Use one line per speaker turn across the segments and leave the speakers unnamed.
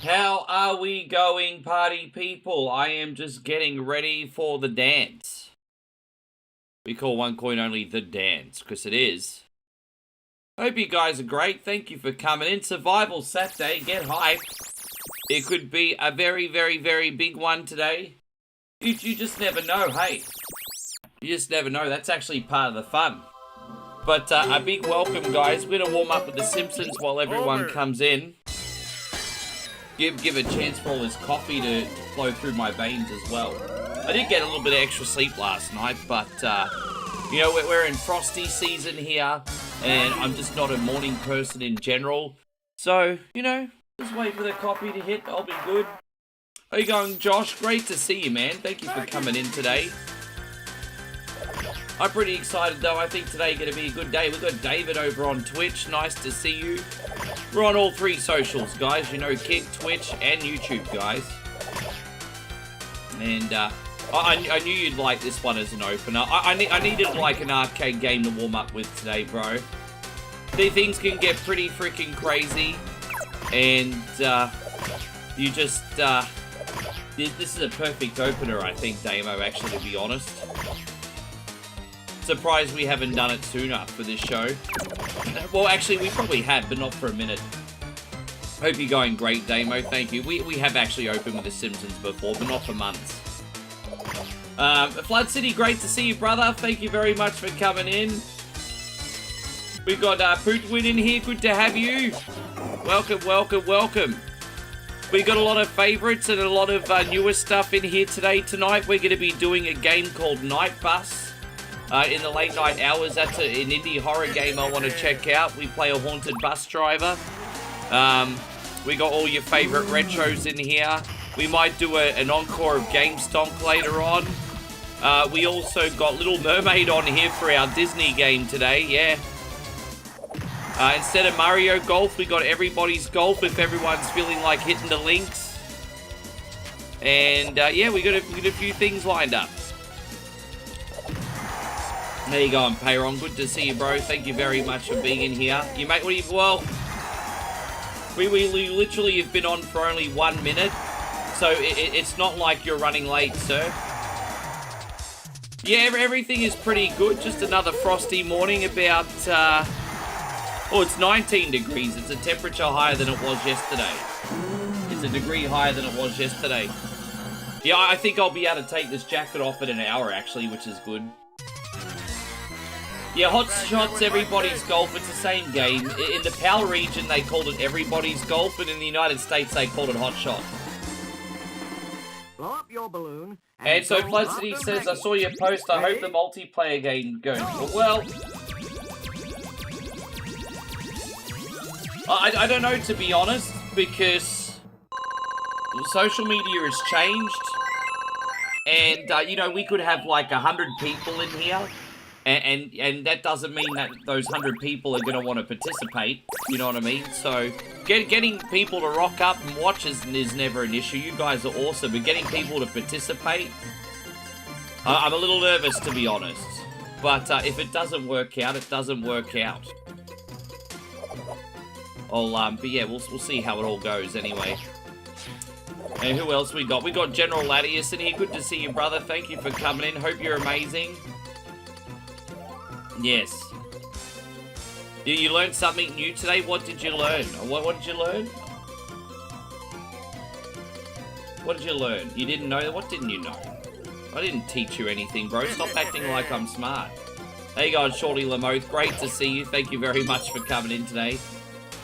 How are we going, party people? I am just getting ready for the dance. We call one coin only the dance, because it is. Hope you guys are great. Thank you for coming in. Survival Saturday, get hyped. It could be a very, very, very big one today. You just never know, hey. You just never know. That's actually part of the fun. But a big welcome, guys. We're going to warm up with The Simpsons while everyone comes in. Give a chance for all this coffee to flow through my veins as well. I did get a little bit of extra sleep last night, but, you know, we're in frosty season here, and I'm just not a morning person in general. So, you know, just wait for the coffee to hit. I'll be good. How you going, Josh? Great to see you, man. Thank you for coming in today. I'm pretty excited, though. I think today's going to be a good day. We've got David over on Twitch. Nice to see you. We're on all three socials, guys. You know, Kick, Twitch, and YouTube, guys. And I knew you'd like this one as an opener. I needed, like, an arcade game to warm up with today, bro. These things can get pretty freaking crazy. And you just... this is a perfect opener, I think, Damo, actually, to be honest. Surprised we haven't done it sooner for this show. Well, actually, we probably have, but not for a minute. Hope you're going great, Damo. Thank you. We have actually opened with The Simpsons before, but not for months. Flood City, great to see you, brother. Thank you very much for coming in. We've got Pootwin in here. Good to have you. Welcome, welcome, welcome. We got a lot of favorites and a lot of newer stuff in here tonight. We're going to be doing a game called Night Bus. In the late night hours. That's an indie horror game I want to check out. We play a haunted bus driver. We got all your favorite retros in here. We might do an encore of Game Stonk later on. We also got Little Mermaid on here for our Disney game today, yeah. Instead of Mario Golf, we got Everybody's Golf if everyone's feeling like hitting the links. And yeah, we got a few things lined up. There you go, Payron. Good to see you, bro. Thank you very much for being in here. You mate, what do you... Well, we literally have been on for only 1 minute, so it's not like you're running late, sir. Yeah, everything is pretty good. Just another frosty morning about... oh, it's 19 degrees. It's a temperature higher than it was yesterday. It's a degree higher than it was yesterday. Yeah, I think I'll be able to take this jacket off in an hour, actually, which is good. Yeah, Hot Shots, Everybody's Golf, it's the same game. In the PAL region, they called it Everybody's Golf, and in the United States, they called it Hot Shot.
Blow up your balloon.
And so Flood City says, I saw your post, I hope the multiplayer game goes. Well, I don't know, to be honest, because social media has changed. And, you know, we could have like 100 people in here. And that doesn't mean that those 100 people are going to want to participate, you know what I mean? So, getting people to rock up and watch is never an issue. You guys are awesome, but getting people to participate, I'm a little nervous, to be honest. But if it doesn't work out, it doesn't work out. But yeah, we'll see how it all goes anyway. And who else we got? We got General Latius in here. Good to see you, brother. Thank you for coming in. Hope you're amazing. Yes. You learned something new today? What did you learn? What did you learn? What did you learn? You didn't know? What didn't you know? I didn't teach you anything, bro. Stop acting like I'm smart. There you go, Shorty Lamoth. Great to see you. Thank you very much for coming in today.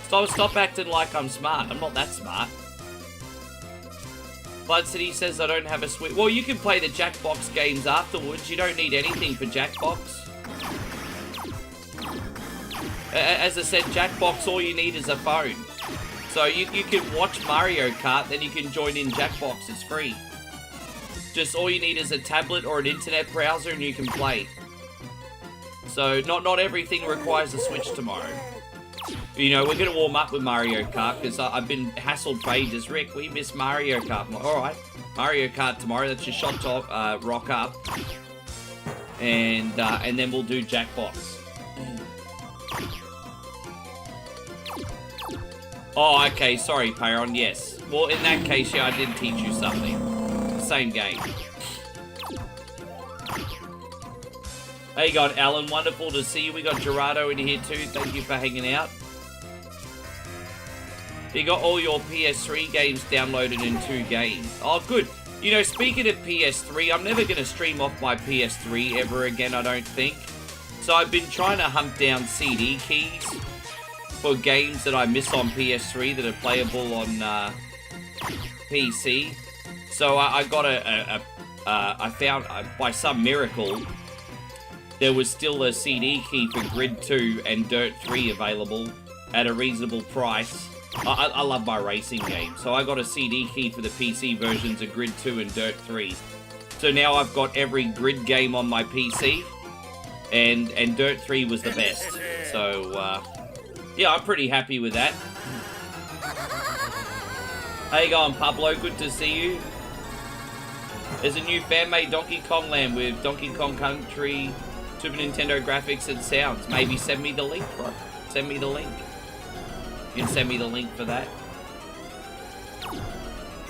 Stop acting like I'm smart. I'm not that smart. Blood City says I don't have a Switch. Well, you can play the Jackbox games afterwards. You don't need anything for Jackbox. As I said, Jackbox, all you need is a phone. So you can watch Mario Kart, then you can join in Jackbox. It's free. Just all you need is a tablet or an internet browser and you can play. So not everything requires a Switch tomorrow. You know, we're going to warm up with Mario Kart because I've been hassled for ages. Rick, we miss Mario Kart. I'm like, alright, Mario Kart tomorrow. That's your shot to rock up. And then we'll do Jackbox. Oh, okay. Sorry, Payron. Yes. Well, in that case, yeah, I did teach you something. Same game. How you going, Alan? Wonderful to see you. We got Gerardo in here too. Thank you for hanging out. You got all your PS3 games downloaded in 2 games. Oh, good. You know, speaking of PS3, I'm never going to stream off my PS3 ever again, I don't think. So I've been trying to hunt down CD keys for games that I miss on PS3 that are playable on PC. So I got I found, by some miracle, there was still a CD key for Grid 2 and Dirt 3 available at a reasonable price. I love my racing games, so I got a CD key for the PC versions of Grid 2 and Dirt 3. So now I've got every Grid game on my PC, and Dirt 3 was the best. So, yeah, I'm pretty happy with that. How you going, Pablo? Good to see you. There's a new fan-made Donkey Kong Land with Donkey Kong Country, Super Nintendo graphics and sounds. Maybe send me the link, bro. Send me the link. You can send me the link for that.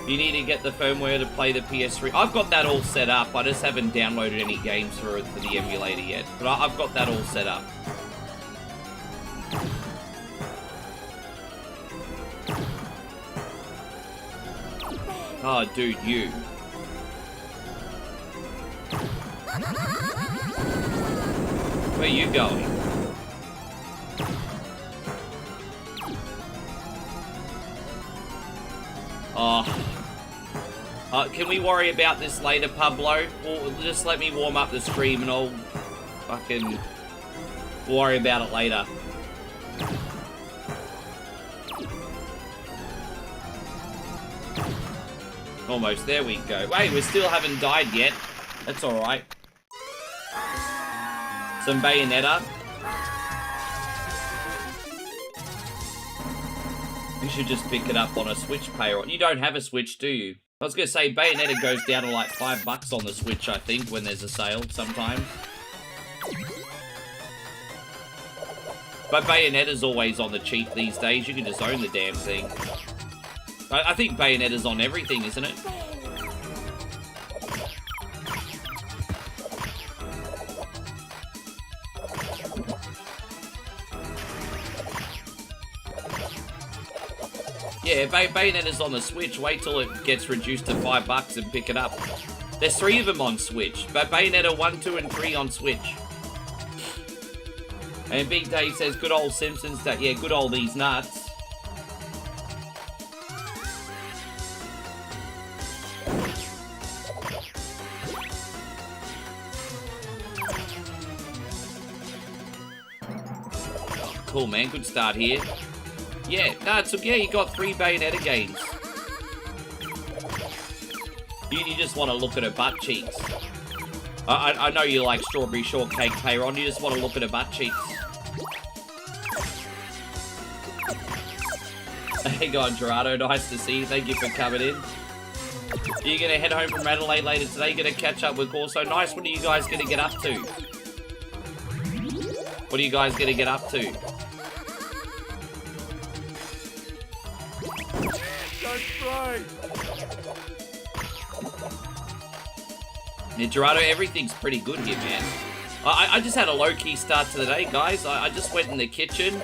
You need to get the firmware to play the PS3. I've got that all set up. I just haven't downloaded any games for the emulator yet. But I've got that all set up. Oh, dude, you. Where are you going? Can we worry about this later, Pablo? Or just let me warm up the stream and I'll fucking worry about it later. Almost, there we go. Wait, we still haven't died yet. That's alright. Some Bayonetta. You should just pick it up on a Switch payer. You don't have a Switch, do you? I was going to say, Bayonetta goes down to like $5 on the Switch, I think, when there's a sale sometimes. But Bayonetta's always on the cheap these days. You can just own the damn thing. I think Bayonetta's on everything, isn't it? Yeah, Bayonetta's on the Switch. Wait till it gets reduced to $5 and pick it up. There's 3 of them on Switch. But Bayonetta 1, 2, and 3 on Switch. And Big Dave says, good old Simpsons. Yeah, good old these nuts. Cool, man. Good start here. Yeah, no, yeah, you got 3 Bayonetta games. You just want to look at her butt cheeks. I know you like Strawberry Shortcake Payron. You just want to look at her butt cheeks. Hey, God, Gerardo. Nice to see you. Thank you for coming in. You're going to head home from Adelaide later today. You're going to catch up with Corso. Nice. What are you guys going to get up to? What are you guys going to get up to? Yeah, Gerardo, everything's pretty good here, man. I just had a low-key start to the day, guys. I just went in the kitchen,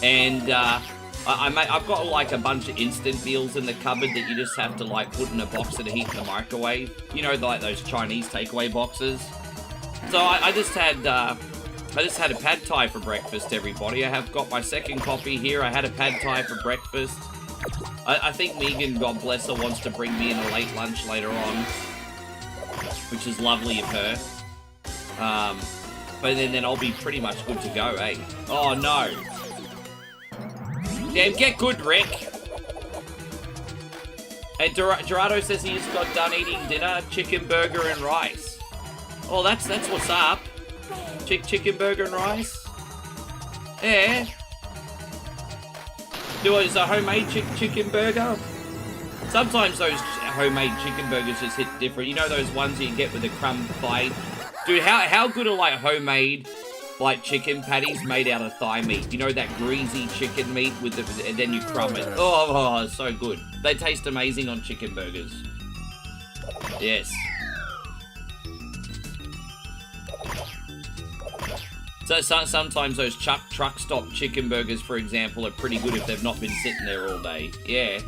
and I've got like a bunch of instant meals in the cupboard that you just have to like put in a box and heat in the microwave. You know, like those Chinese takeaway boxes. So I just had a pad thai for breakfast, everybody. I have got my second coffee here. I had a pad thai for breakfast. I think Megan, God bless her, wants to bring me in a late lunch later on, which is lovely of her. But then I'll be pretty much good to go, eh? Oh, no. Damn, get good, Rick. And Gerardo says he just got done eating dinner, chicken burger and rice. Oh, that's what's up. Chicken burger and rice? Yeah. Is a homemade chicken burger? Sometimes those homemade chicken burgers just hit different. You know those ones you get with the crumb pie? Dude, how good are like homemade like chicken patties made out of thigh meat. You know that greasy chicken meat with the, and then you crumb it. Oh, so good. They taste amazing on chicken burgers. Yes. So sometimes those truck stop chicken burgers, for example, are pretty good if they've not been sitting there all day. Yeah.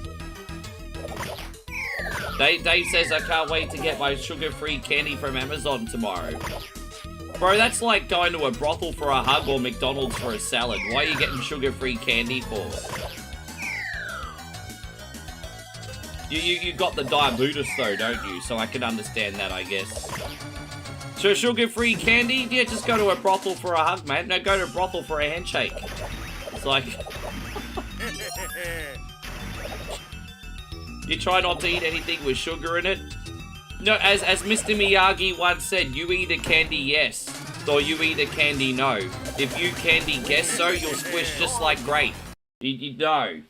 Dave says, I can't wait to get my sugar-free candy from Amazon tomorrow. Bro, that's like going to a brothel for a hug or McDonald's for a salad. Why are you getting sugar-free candy for? You got the diabetes though, don't you? So I can understand that, I guess. So sugar-free candy? Yeah, just go to a brothel for a hug, mate. No, go to a brothel for a handshake. It's like... You try not to eat anything with sugar in it. No, as Mr. Miyagi once said, you eat a candy yes, or you eat a candy no. If you candy guess so, you'll squish just like grape. You know.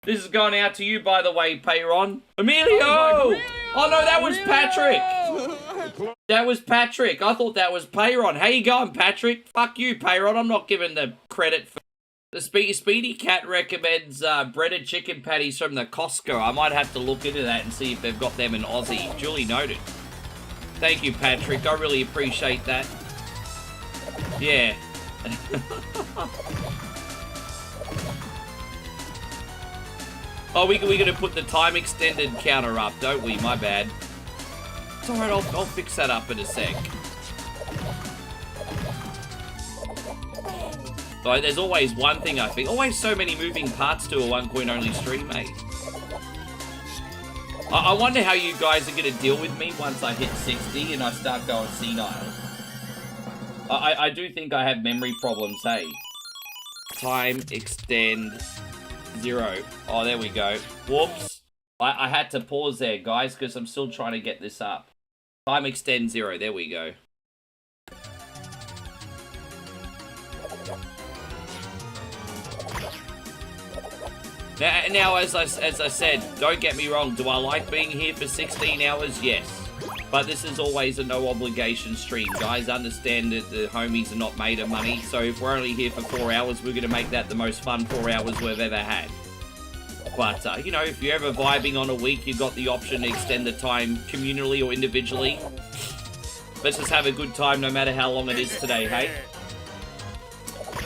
This is going out to you, by the way, Peyron. Emilio! Oh no, that was Patrick! That was Patrick. I thought that was Peyron. How you going, Patrick? Fuck you, Peyron. I'm not giving the credit for... The Speedy Cat recommends breaded chicken patties from the Costco. I might have to look into that and see if they've got them in Aussie. Duly noted. Thank you, Patrick. I really appreciate that. Yeah. Oh, we're going to put the time extended counter up, don't we? My bad. It's alright, I'll fix that up in a sec. So there's always one thing, I think. Always so many moving parts to a one coin only stream, mate. I wonder how you guys are going to deal with me once I hit 60 and I start going senile. I do think I have memory problems, hey. Time extend 0. Oh, there we go. Whoops. I had to pause there, guys, because I'm still trying to get this up. Time extend 0. There we go. Now, as I said, don't get me wrong. Do I like being here for 16 hours? Yes. But this is always a no obligation stream. Guys, understand that the homies are not made of money. So if we're only here for 4 hours, we're going to make that the most fun 4 hours we've ever had. But, you know, if you're ever vibing on a week, you've got the option to extend the time communally or individually. Let's just have a good time no matter how long it is today, hey?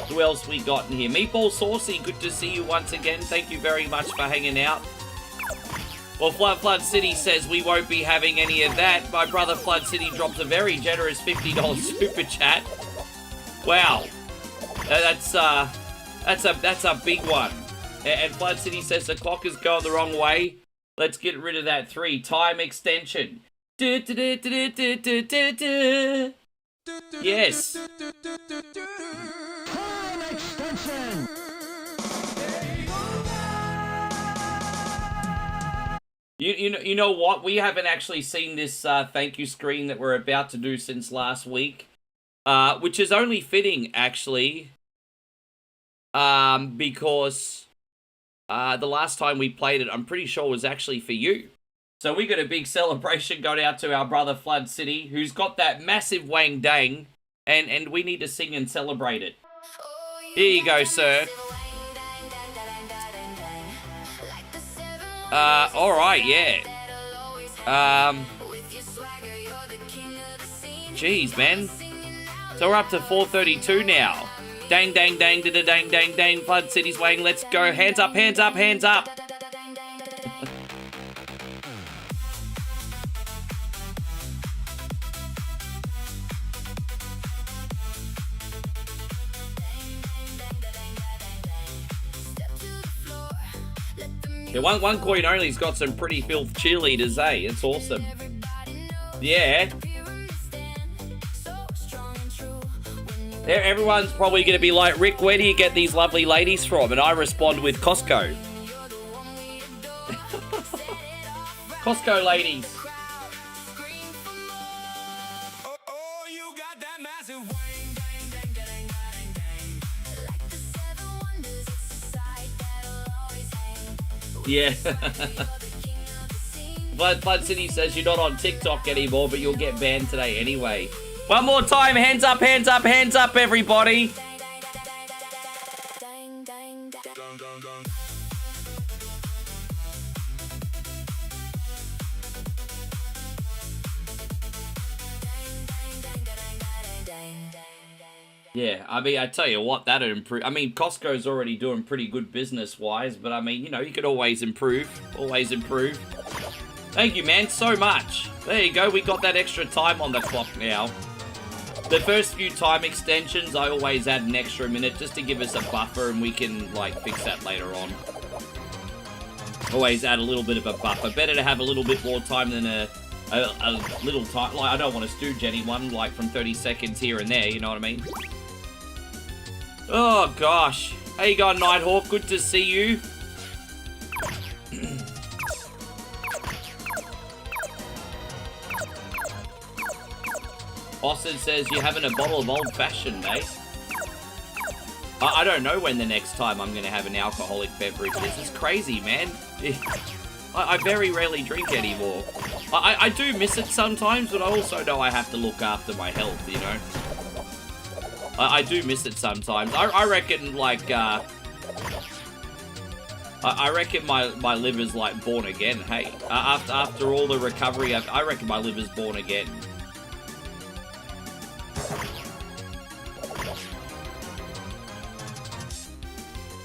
Who else we got in here? Meatball Saucy, good to see you once again. Thank you very much for hanging out. Well, Flood City says we won't be having any of that. My brother Flood City drops a very generous $50 super chat. Wow. That's a big one. And Flood City says the clock is going the wrong way. Let's get rid of that 3. Time extension. Yes. Time extension. You know what? We haven't actually seen this thank you screen that we're about to do since last week, which is only fitting actually, because the last time we played it, I'm pretty sure was actually for you. So we got a big celebration going out to our brother Flood City, who's got that massive wang dang, and we need to sing and celebrate it. Here you go, sir. Alright, yeah. Jeez, man. So we're up to 432 now. Dang, dang, dang, da da dang, dang, dang. Flood City's wang, let's go. Hands up, hands up, hands up. Yeah, one coin only's got some pretty filth cheerleaders, eh? It's awesome. Yeah. Everyone's probably going to be like, Rick, where do you get these lovely ladies from? And I respond with Costco. Costco ladies. Yeah. Flood City says you're not on TikTok anymore, but you'll get banned today anyway. One more time. Hands up, hands up, hands up, everybody. Yeah, I mean, I tell you what, that'd improve. I mean, Costco's already doing pretty good business-wise, but I mean, you know, you could always improve. Always improve. Thank you, man, so much. There you go, we got that extra time on the clock now. The first few time extensions, I always add an extra minute just to give us a buffer, and we can, like, fix that later on. Always add a little bit of a buffer. Better to have a little bit more time than a little time. Like, I don't want to stooge anyone, like, from 30 seconds here and there, you know what I mean? Oh, gosh. How you going, Nighthawk? Good to see you. Austin says, you're having a bottle of old-fashioned, mate. I don't know when the next time I'm going to have an alcoholic beverage is. It's crazy, man. I very rarely drink anymore. I do miss it sometimes, but I also know I have to look after my health, you know? I do miss it sometimes. I reckon, like, I reckon my liver's, like, born again, hey. After all the recovery, I reckon my liver's born again.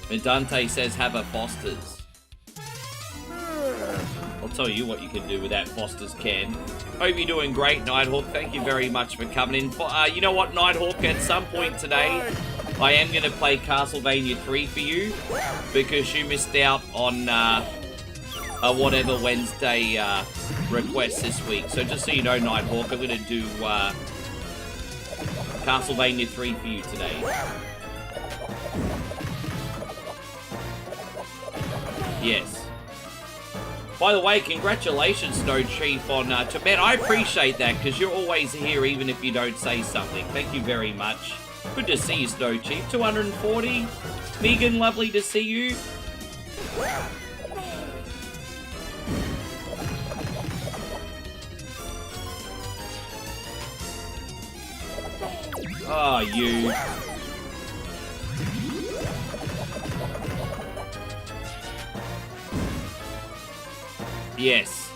And Dante says, have a Foster's. I'll tell you what you can do with that Foster's can. Hope you're doing great, Nighthawk. Thank you very much for coming in. You know what, Nighthawk? At some point today, I am going to play Castlevania 3 for you because you missed out on a whatever Wednesday request this week. So just so you know, Nighthawk, I'm going to do Castlevania 3 for you today. Yes. By the way, congratulations, Snow Chief, on... man, I appreciate that, because you're always here, even if you don't say something. Thank you very much. Good to see you, Snow Chief. 240. Megan, lovely to see you. Oh, you... Yes.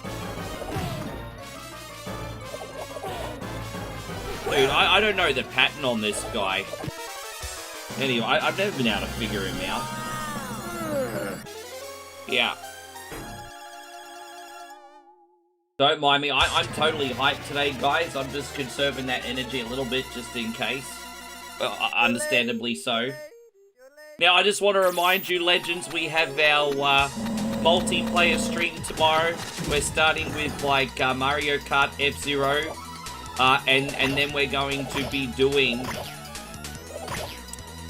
Dude, I don't know the pattern on this guy. Anyway, I've never been able to figure him out. Yeah. Don't mind me. I'm totally hyped today, guys. I'm just conserving that energy a little bit just in case. Understandably so. Now, I just want to remind you, Legends, we have our... multiplayer stream tomorrow. We're starting with like Mario Kart F-Zero, and then we're going to be doing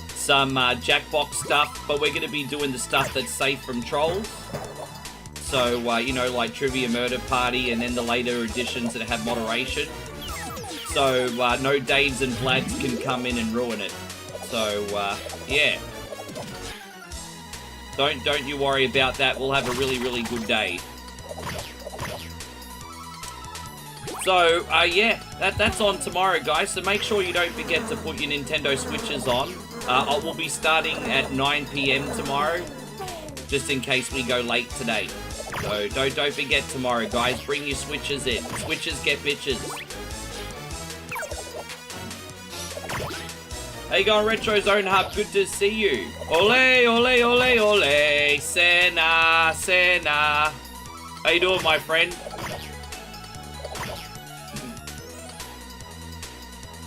some Jackbox stuff, but we're going to be doing the stuff that's safe from trolls. So, you know, like Trivia Murder Party, and then the later editions that have moderation. So, no Daves and Vlads can come in and ruin it. So, yeah. Don't you worry about that. We'll have a really, really good day. So, yeah, that's on tomorrow, guys. So make sure you don't forget to put your Nintendo Switches on. We'll be starting at 9 PM tomorrow, just in case we go late today. So don't forget tomorrow, guys. Bring your Switches in. Switches get bitches. How you going, Retro Zone Hub? Good to see you. Ole, ole, ole, ole. Sena, Sena. How you doing, my friend?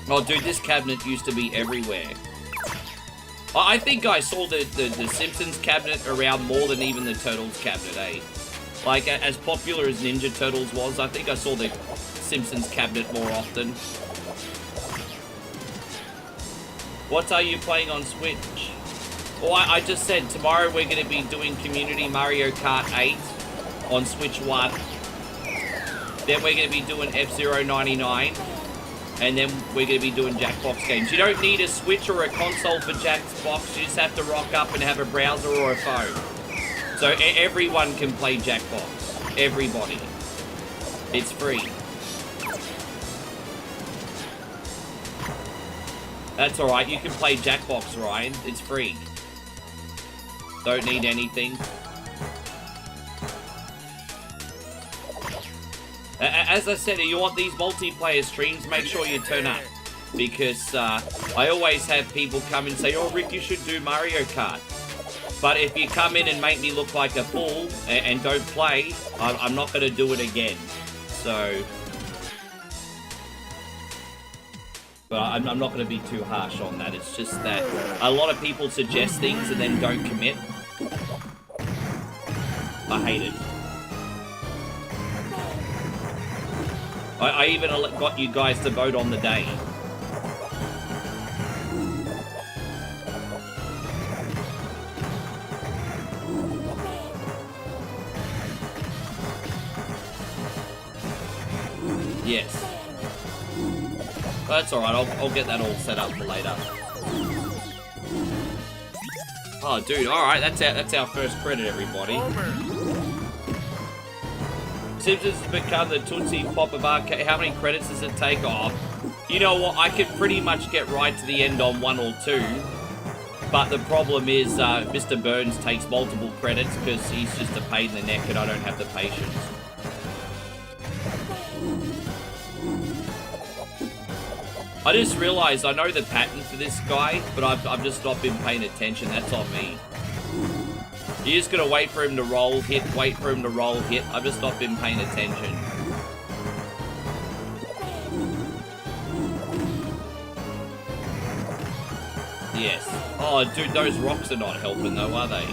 Oh, dude, this cabinet used to be everywhere. I think I saw the Simpsons cabinet around more than even the Turtles cabinet, eh? Like, as popular as Ninja Turtles was, I think I saw the Simpsons cabinet more often. What are you playing on Switch? Well, I just said tomorrow we're going to be doing Community Mario Kart 8 on Switch 1. Then we're going to be doing F-Zero 99. And then we're going to be doing Jackbox games. You don't need a Switch or a console for Jackbox. You just have to rock up and have a browser or a phone. So everyone can play Jackbox. Everybody. It's free. That's alright, you can play Jackbox, Ryan. It's free. Don't need anything. As I said, if you want these multiplayer streams, make sure you turn up. Because I always have people come and say, oh, Rick, you should do Mario Kart. But if you come in and make me look like a fool and don't play, I'm not going to do it again. So... But I'm not going to be too harsh on that. It's just that a lot of people suggest things and then don't commit. I hate it. I even got you guys to vote on the day. Yes. That's alright, I'll get that all set up for later. Oh, dude, alright, that's our first credit, everybody. Simpsons has become the Tootsie Pop of arcade. How many credits does it take? Oh, you know what, I could pretty much get right to the end on 1 or 2. But the problem is, Mr. Burns takes multiple credits because he's just a pain in the neck and I don't have the patience. I just realised I know the pattern for this guy, but I've just not been paying attention. That's on me. You're just going to wait for him to roll, hit, wait for him to roll, hit. I've just not been paying attention. Yes. Oh, dude, those rocks are not helping though, are they?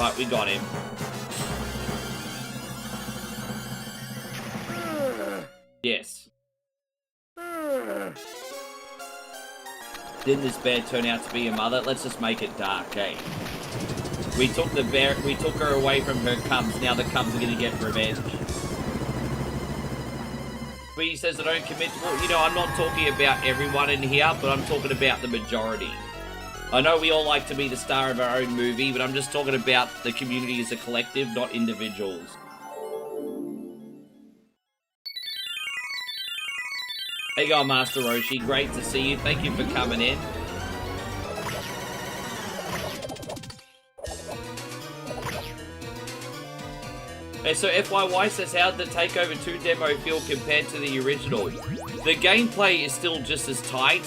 Alright, we got him. Yes. Didn't this bear turn out to be a mother? Let's just make it dark, eh? We took her away from her cubs, now the cubs are gonna get revenge. He says I don't commit to, well, you know, I'm not talking about everyone in here, but I'm talking about the majority. I know we all like to be the star of our own movie, but I'm just talking about the community as a collective, not individuals. Hey, you go, Master Roshi. Great to see you. Thank you for coming in. Okay, so FYY says, how did the Takeover 2 demo feel compared to the original? The gameplay is still just as tight.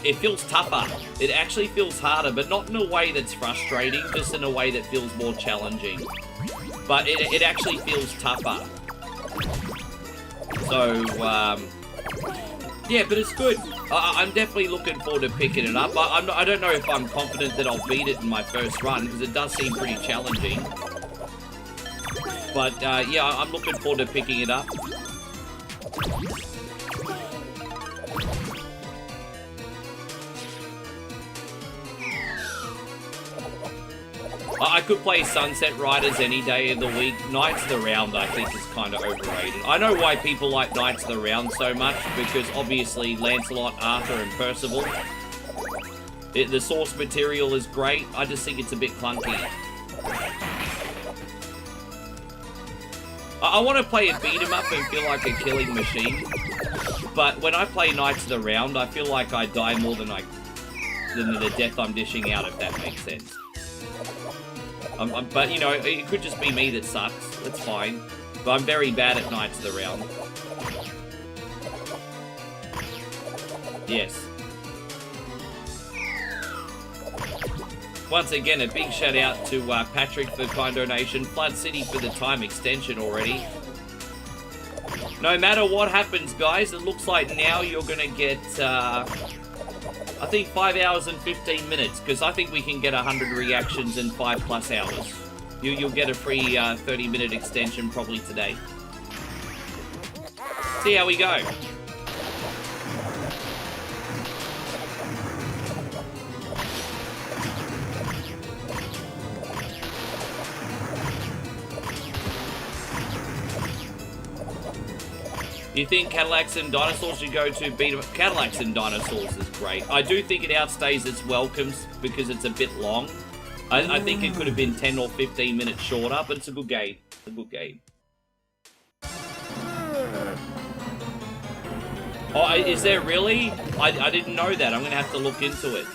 It feels tougher. It actually feels harder, but not in a way that's frustrating, just in a way that feels more challenging. But it actually feels tougher. So, yeah, but it's good. I'm definitely looking forward to picking it up. I don't know if I'm confident that I'll beat it in my first run, because it does seem pretty challenging. But, yeah, I'm looking forward to picking it up. I could play Sunset Riders any day of the week. Knights of the Round, I think, is kind of overrated. I know why people like Knights of the Round so much, because obviously Lancelot, Arthur, and Percival. The source material is great. I just think it's a bit clunky. I want to play a beat-em-up and feel like a killing machine. But when I play Knights of the Round, I feel like I die more than the death I'm dishing out, if that makes sense. But, you know, it could just be me that sucks. That's fine. But I'm very bad at Knights of the Round. Yes. Once again, a big shout out to Patrick for the kind donation. Flood City for the time extension already. No matter what happens, guys, it looks like now you're going to get... I think 5 hours and 15 minutes, because I think we can get 100 reactions in 5+ hours. You'll get a free 30-minute extension probably today. See how we go. You think Cadillacs and Dinosaurs should go to beat 'em? Cadillacs and Dinosaurs is great. I do think it outstays its welcomes because it's a bit long. I think it could have been 10 or 15 minutes shorter, but it's a good game. It's a good game. Oh, is there really? I didn't know that. I'm going to have to look into it.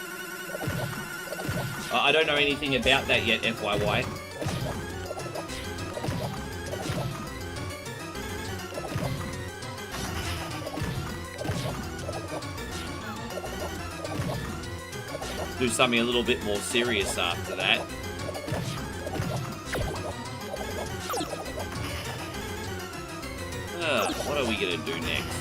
I don't know anything about that yet, FYI. Do something a little bit more serious after that. What are we gonna do next?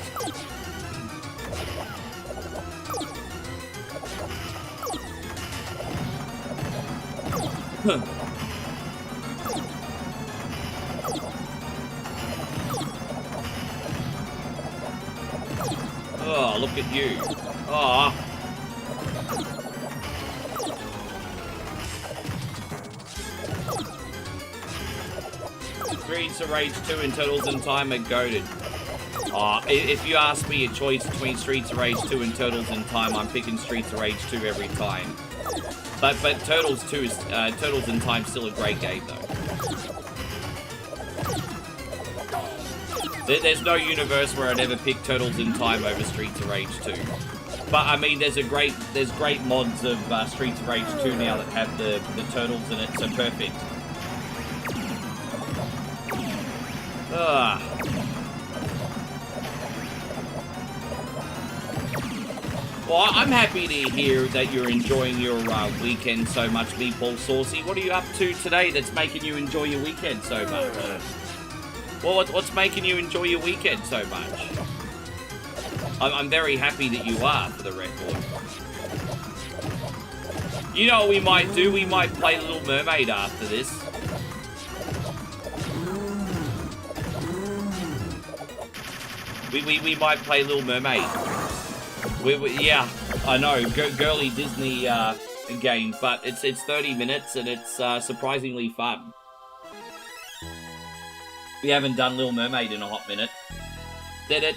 Oh, look at you. Oh. Streets of Rage 2 and Turtles in Time are goated. Oh, if you ask me a choice between Streets of Rage 2 and Turtles in Time, I'm picking Streets of Rage 2 every time. But Turtles 2 is Turtles in Time still a great game though. There's no universe where I'd ever pick Turtles in Time over Streets of Rage 2. But I mean, there's great mods of Streets of Rage 2 now that have the turtles in it, so perfect. Well, I'm happy to hear that you're enjoying your weekend so much, Meatball Saucy. What are you up to today that's making you enjoy your weekend so much? Well, what's making you enjoy your weekend so much? I'm very happy that you are, for the record. You know what we might do? We might play Little Mermaid after this. We might play Little Mermaid. Yeah, I know, girly Disney game, but it's 30 minutes and it's surprisingly fun. We haven't done Little Mermaid in a hot minute. Hey,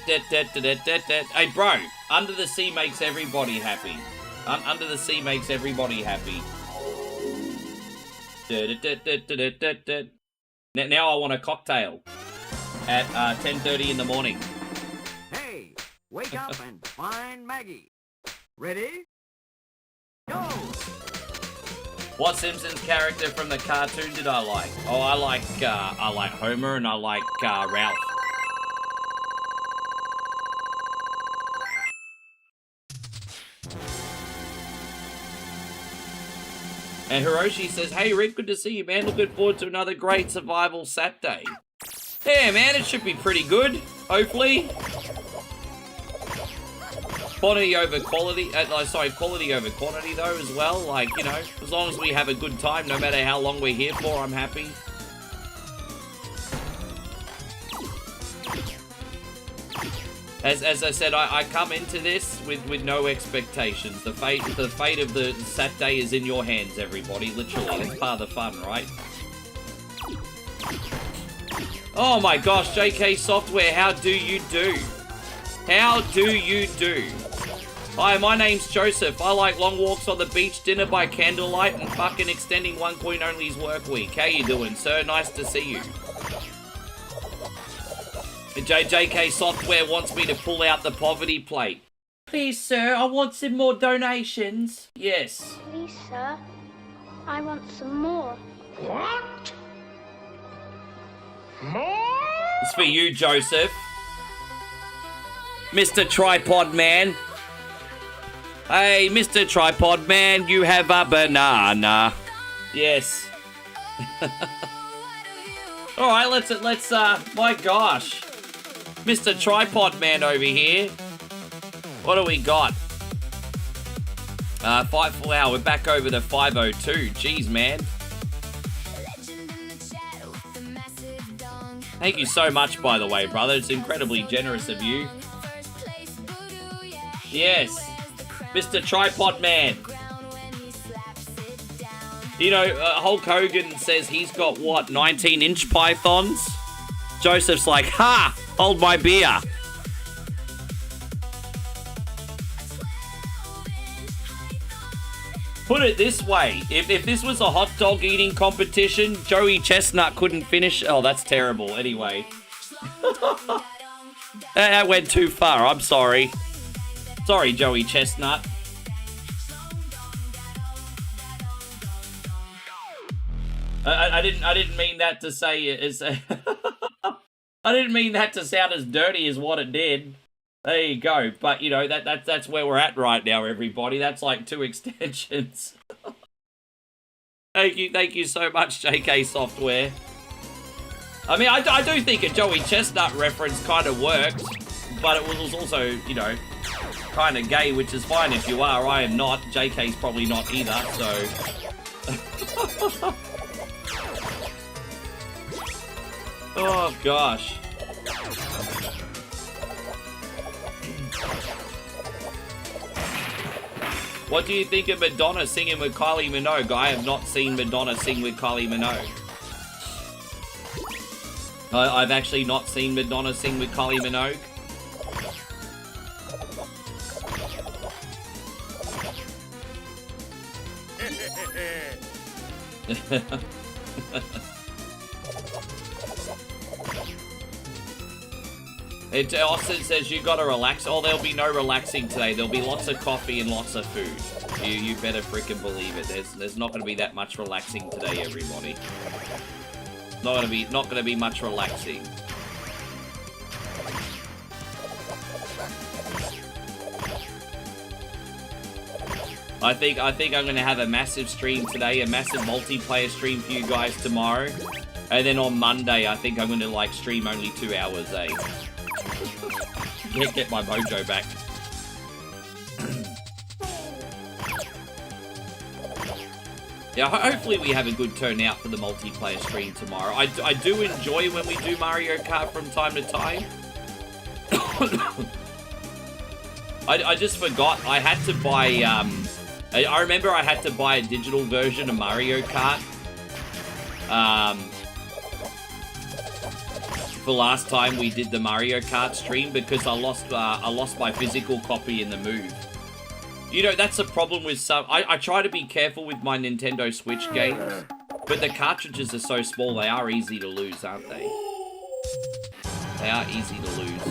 bro, Under the Sea makes everybody happy. Under the Sea makes everybody happy. Now I want a cocktail at 10:30 in the morning.
Hey, wake up and find Maggie. Ready? Go!
What Simpsons character from the cartoon did I like? Oh, I like Homer and I like Ralph. And Hiroshi says, hey Rick, good to see you, man. Looking forward to another great survival Saturday. Yeah, man, it should be pretty good, hopefully. Quantity over quality, quality over quantity though as well. Like, you know, as long as we have a good time, no matter how long we're here for, I'm happy. As I said, I come into this with no expectations. The fate of the Saturday is in your hands, everybody. Literally, that's part of the fun, right? Oh my gosh, JK Software, how do you do? How do you do? Hi, my name's Joseph. I like long walks on the beach, dinner by candlelight, and fucking extending one coin only's work week. How you doing, sir? Nice to see you. JK Software wants me to pull out the poverty plate. Please, sir, I want some more donations. Yes.
Please, sir, I want some more.
What? More?
It's for you, Joseph. Mr. Tripod Man. Hey, Mr. Tripod Man, you have a banana. Yes. Alright, let's, my gosh. Mr. Tripod Man over here. What do we got? 5 we're back over to 502. Jeez, man. Thank you so much, by the way, brother. It's incredibly generous of you. Yes. Mr. Tripod Man. You know, Hulk Hogan says he's got, what, 19-inch pythons? Joseph's like, ha! Hold my beer. Put it this way, if this was a hot dog eating competition, Joey Chestnut couldn't finish. Oh, that's terrible. Anyway. That went too far. I'm sorry. Sorry, Joey Chestnut. I didn't mean that to say as I didn't mean that to sound as dirty as what it did. There you go. But you know that's where we're at right now, everybody. That's like 2 extensions. Thank you so much, JK Software. I mean, I do think a Joey Chestnut reference kind of worked, but it was also, you know, kind of gay, which is fine if you are. I am not. JK's probably not either, so. Oh, gosh. What do you think of Madonna singing with Kylie Minogue? I have not seen Madonna sing with Kylie Minogue. I've actually not seen Madonna sing with Kylie Minogue. Austin says you gotta relax. Oh, there'll be no relaxing today. There'll be lots of coffee and lots of food. You better freaking believe it. There's not gonna be that much relaxing today, everybody. Not gonna be much relaxing. I think I'm gonna have a massive stream today, a massive multiplayer stream for you guys tomorrow, and then on Monday I think I'm gonna like stream only 2 hours, eh? Get my mojo back. Yeah, hopefully we have a good turnout for the multiplayer stream tomorrow. I do enjoy when we do Mario Kart from time to time. I just forgot I had to buy, I remember I had to buy a digital version of Mario Kart. For last time we did the Mario Kart stream because I lost my physical copy in the move. You know, that's a problem with some... I try to be careful with my Nintendo Switch games, but the cartridges are so small, they are easy to lose, aren't they? They are easy to lose.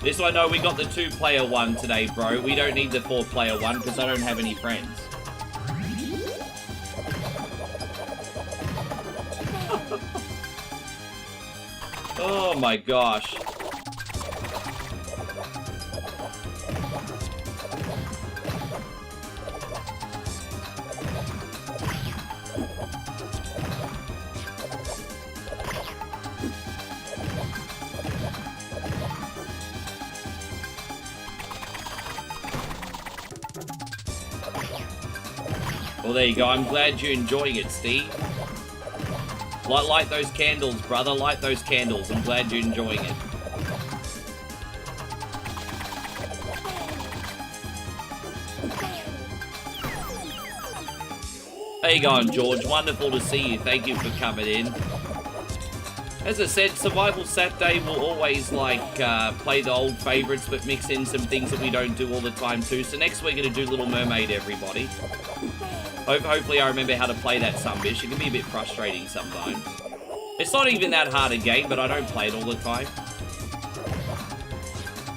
This one, no, we got the 2-player one today, bro. We don't need the 4-player one because I don't have any friends. Oh my gosh. Well, there you go. I'm glad you're enjoying it, Steve. Light those candles, brother. Light those candles. I'm glad you're enjoying it. How you going, George? Wonderful to see you. Thank you for coming in. As I said, Survival Saturday will always, like, play the old favourites, but mix in some things that we don't do all the time, too. So next we're going to do Little Mermaid, everybody. Hopefully I remember how to play that sumbitch. It can be a bit frustrating sometimes. It's not even that hard a game, but I don't play it all the time.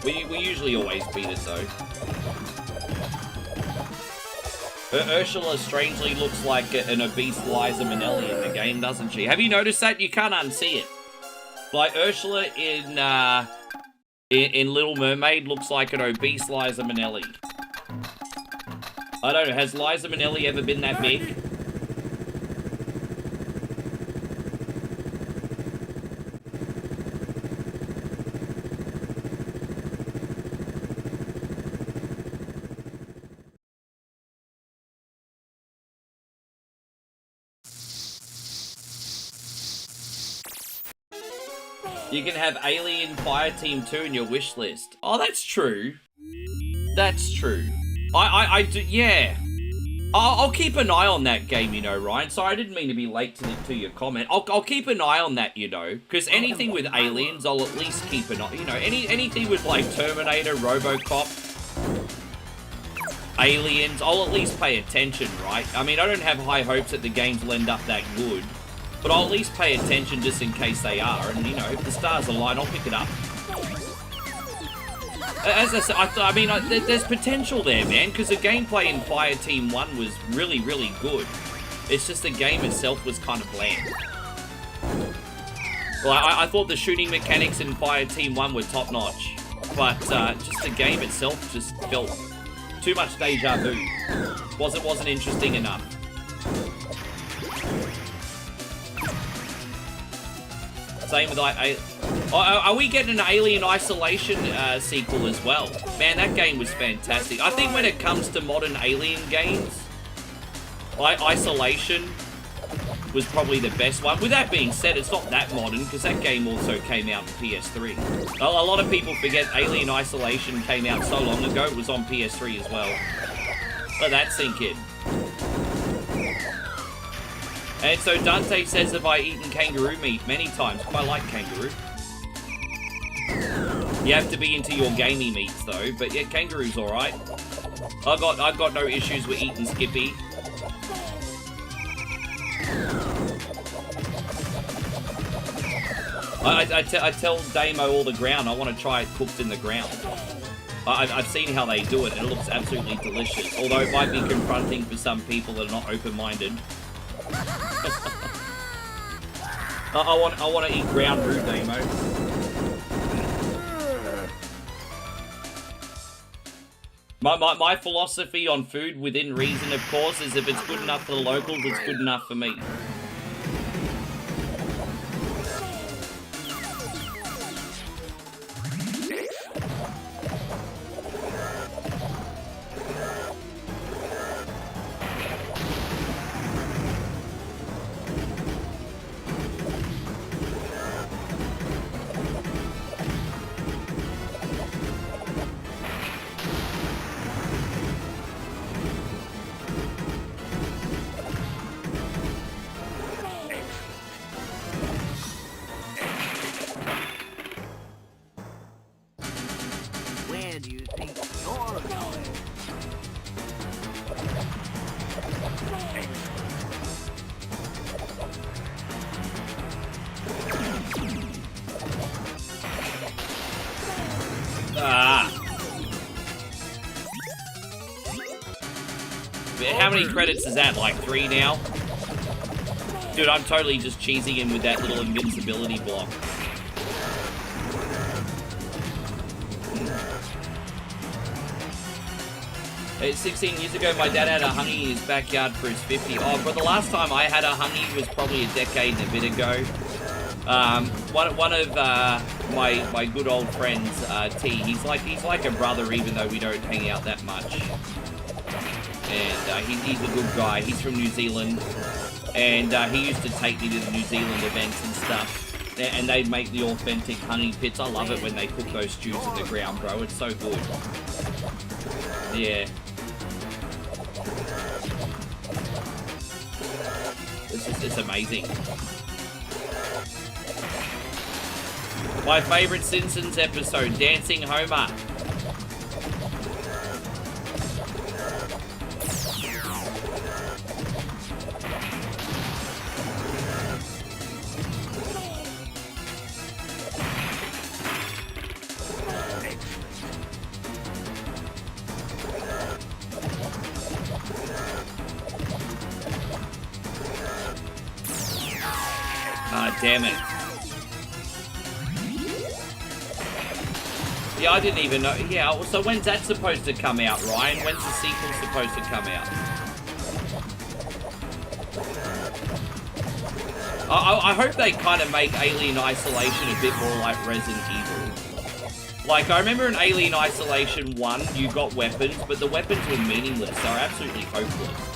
We usually always beat it, though. Ursula strangely looks like an obese Liza Minnelli in the game, doesn't she? Have you noticed that? You can't unsee it. Like, Ursula in Little Mermaid looks like an obese Liza Minnelli. I don't know, has Liza Minnelli ever been that big? You can have Alien Fireteam 2 in your wish list. Oh, that's true. That's true. I do, yeah. I'll keep an eye on that game, you know, Ryan. Sorry, I didn't mean to be late to your comment. I'll keep an eye on that, you know, because anything with aliens, I'll at least keep an eye. You know, anything with like Terminator, RoboCop, aliens, I'll at least pay attention, right? I mean, I don't have high hopes that the games will end up that good, but I'll at least pay attention just in case they are, and, you know, if the stars align, I'll pick it up. As I said, I mean, there's potential there, man, because the gameplay in Fireteam 1 was really, really good. It's just the game itself was kind of bland. Well, I thought the shooting mechanics in Fireteam 1 were top-notch, but just the game itself just felt too much deja vu. Wasn't interesting enough. Same with are we getting an Alien Isolation sequel as well? Man, that game was fantastic. I think when it comes to modern Alien games, Isolation was probably the best one. With that being said, it's not that modern because that game also came out on PS3. A lot of people forget Alien Isolation came out so long ago. It was on PS3 as well. Let that sink in. And so Dante says, have I eaten kangaroo meat? Many times. I like kangaroo. You have to be into your gamey meats though, but yeah, kangaroo's alright. I've got no issues with eating Skippy. I tell Damo all the ground, I want to try it cooked in the ground. I've seen how they do it, and it looks absolutely delicious. Although it might be confronting for some people that are not open-minded. I want to eat ground root, Damo. My philosophy on food, within reason, of course, is if it's good enough for the locals, it's good enough for me. How many credits is that? Like 3 now? Dude, I'm totally just cheesing him with that little invincibility block. Hey, 16 years ago, my dad had a hungy in his backyard for his 50. Oh, but the last time I had a hungy was probably a decade and a bit ago. One of my good old friends, T, he's like a brother even though we don't hang out that much. And he's a good guy. He's from New Zealand, and he used to take me to the New Zealand events and stuff. And they make the authentic honey pits. I love it when they cook those stews in the ground, bro. It's so good. Yeah. It's amazing. My favorite Simpsons episode, Dancing Homer. Damn it. Yeah, I didn't even know. Yeah, so when's that supposed to come out, Ryan? When's the sequel supposed to come out? I hope they kind of make Alien Isolation a bit more like Resident Evil. Like, I remember in Alien Isolation 1, you got weapons, but the weapons were meaningless. They were absolutely hopeless.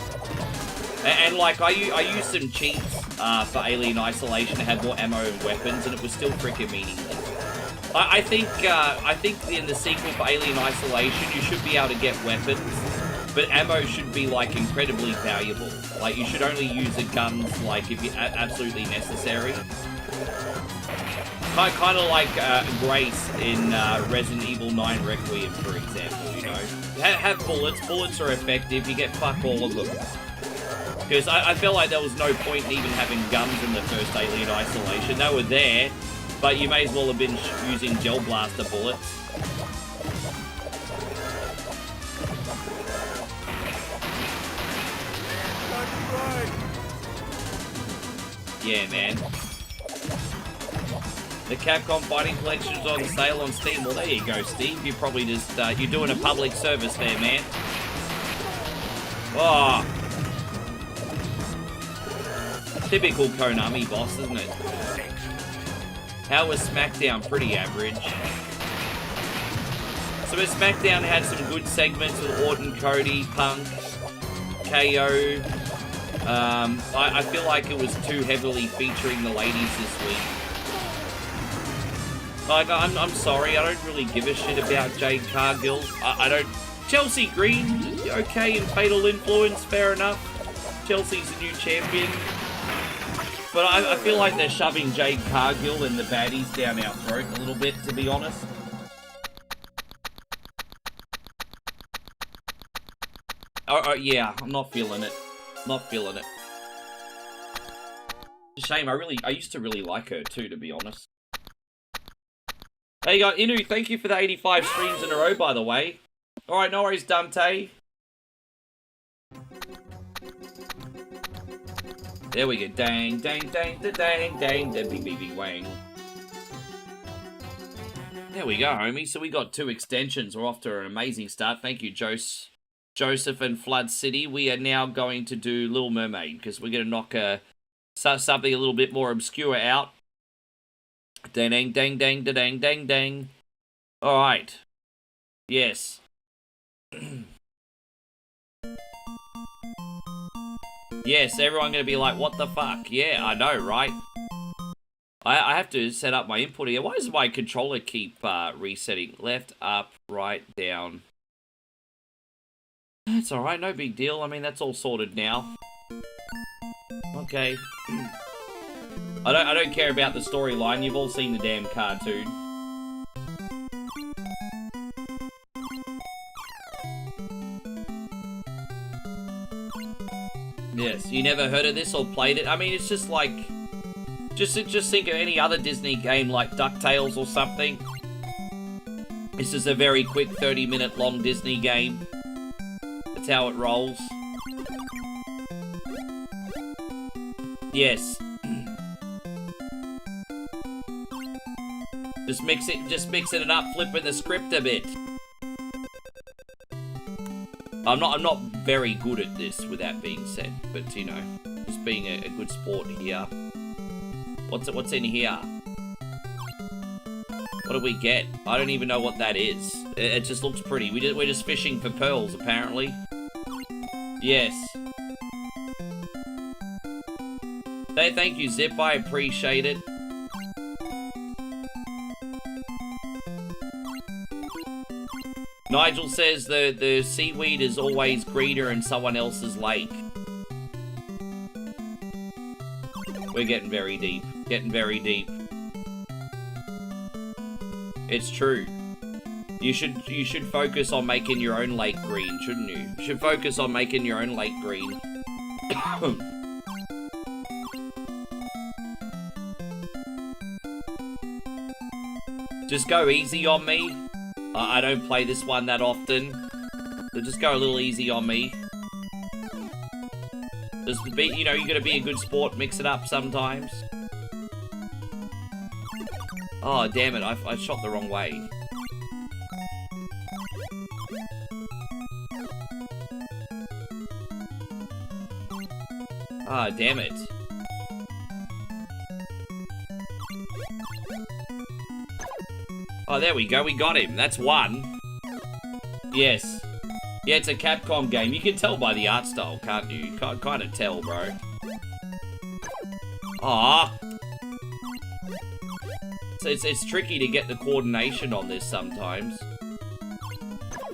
And like, I used some cheats for Alien Isolation to have more ammo and weapons, and it was still freaking meaningless. I think in the sequel for Alien Isolation, you should be able to get weapons, but ammo should be, like, incredibly valuable. Like, you should only use the guns, like, if you're absolutely necessary. Kind of like Grace in Resident Evil 9 Requiem, for example, you know. Have bullets. Bullets are effective. You get fuck all of them. Because I feel like there was no point in even having guns in the first Alien Isolation. They were there, but you may as well have been using gel blaster bullets. Yeah, man. The Capcom Fighting Collection's on sale on Steam. Well, there you go, Steve. You're probably just, you're doing a public service there, man. Oh. Typical Konami boss, isn't it? How was SmackDown? Pretty average. So SmackDown had some good segments with Orton, Cody, Punk, KO. I feel like it was too heavily featuring the ladies this week. Like, I'm sorry, I don't really give a shit about Jade Cargill. I don't... Chelsea Green, okay, in Fatal Influence, fair enough. Chelsea's the new champion. But I feel like they're shoving Jade Cargill and the baddies down our throat a little bit, to be honest. Yeah, I'm not feeling it. Not feeling it. It's a shame, I used to really like her too, to be honest. There you go, Inu, thank you for the 85 streams in a row, by the way. Alright, no worries, Dante. There we go. Dang, dang, dang, da, dang, dang, da, bing, bing, bing, wang. There we go, homie. So we got 2 extensions. We're off to an amazing start. Thank you, Joseph and Flood City. We are now going to do Little Mermaid, because we're going to knock something a little bit more obscure out. Dang, dang, dang, dang, da, dang, dang, dang. Alright. Yes. Yes, everyone gonna be like, what the fuck? Yeah, I know, right? I have to set up my input here. Why does my controller keep resetting? Left, up, right, down. That's alright, no big deal. I mean, that's all sorted now. Okay. I don't care about the storyline. You've all seen the damn cartoon. Yes, you never heard of this or played it? I mean, it's just like... Just think of any other Disney game like DuckTales or something. This is a very quick 30-minute long Disney game. That's how it rolls. Yes. Just mixing it up, flipping the script a bit. I'm not very good at this, with that being said, but you know, just being a good sport here. What's in here? What do we get? I don't even know what that is. It just looks pretty. We're just fishing for pearls, apparently. Yes. Thank you, Zip. I appreciate it. Nigel says the seaweed is always greener in someone else's lake. We're getting very deep. Getting very deep. It's true. You should focus on making your own lake green, shouldn't you? You should focus on making your own lake green. Just go easy on me. I don't play this one that often, so just go a little easy on me. Just be, you know, you gotta be a good sport, mix it up sometimes. Oh, damn it, I shot the wrong way. Ah, damn it. Oh, there we go. We got him. That's one. Yes. Yeah, it's a Capcom game. You can tell by the art style, can't you? You can't kind of tell, bro. Aw. So it's tricky to get the coordination on this sometimes.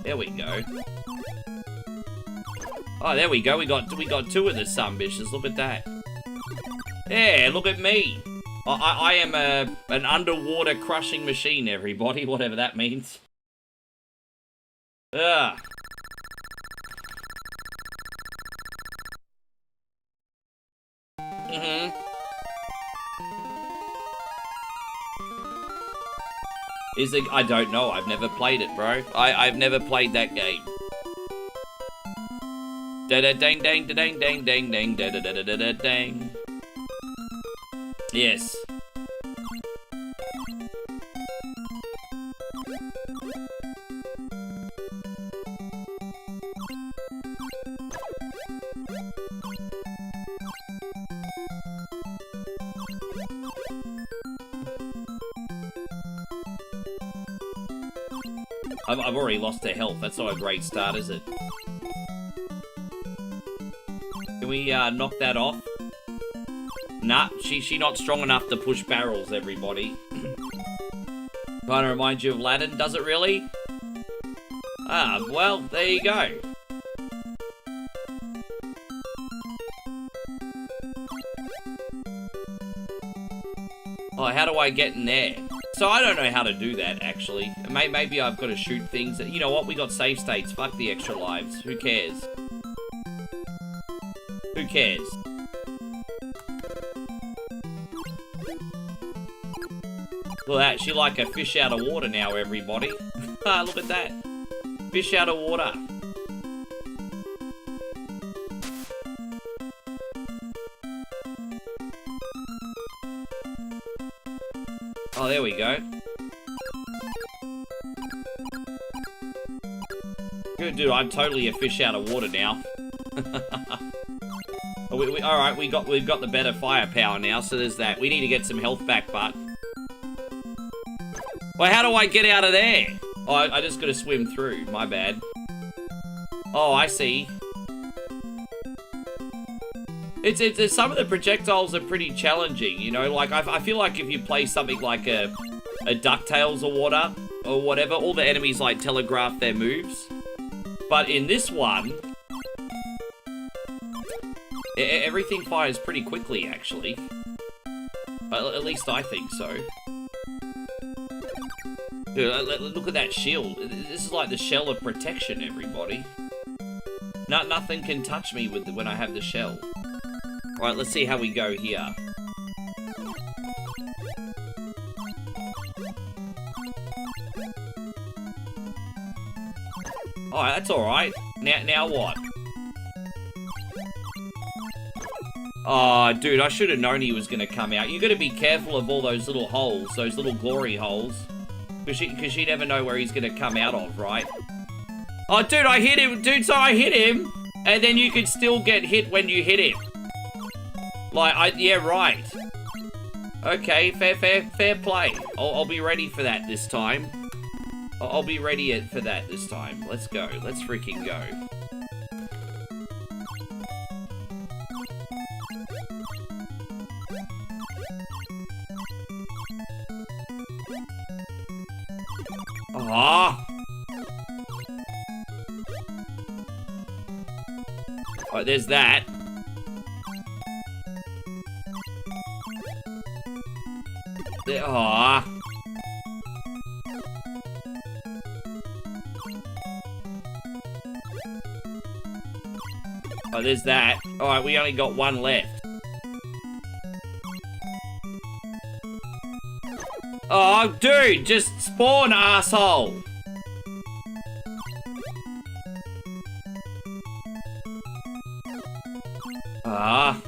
There we go. Oh, there we go. We got 2 of the sumbitches. Look at that. Yeah, look at me. I am an underwater crushing machine, everybody, whatever that means. Ugh. Is it? I don't know. I've never played it, bro. I've never played that game. Da da dang dang da dang dang dang dang da da da da da dang. Yes. I've already lost her health. That's not a great start, is it? Can we knock that off? Nah, she not strong enough to push barrels, everybody. Trying to remind you of Aladdin, does it really? Ah, well, there you go. Oh, how do I get in there? So I don't know how to do that, actually. Maybe I've got to shoot things. You know what? We got save states. Fuck the extra lives. Who cares? Who cares? Look at that. She like a fish out of water now, everybody. Look at that. Fish out of water. Oh, there we go. Good dude, I'm totally a fish out of water now. Alright, we've got the better firepower now, so there's that. We need to get some health back, but... Well, how do I get out of there? Oh, I just gotta swim through. My bad. Oh, I see. It's some of the projectiles are pretty challenging, you know? Like, I feel like if you play something like a DuckTales or whatever, all the enemies, like, telegraph their moves. But in this one... everything fires pretty quickly, actually. At least I think so. Dude, look at that shield. This is like the shell of protection, everybody. Nothing can touch me when I have the shell. Alright, let's see how we go here. Alright, that's alright. Now what? Oh, dude, I should have known he was going to come out. You got to be careful of all those little holes, those little glory holes. Because you never know where he's going to come out of, right? Oh, dude, I hit him. Dude, so I hit him. And then you can still get hit when you hit him. Like, yeah, right. Okay, fair play. I'll be ready for that this time. I'll be ready for that this time. Let's go. Let's freaking go. Ah! Alright, there's that. Ah! Oh, there's that. Alright, we only got one left. Oh, dude, just spawn, asshole. Ah.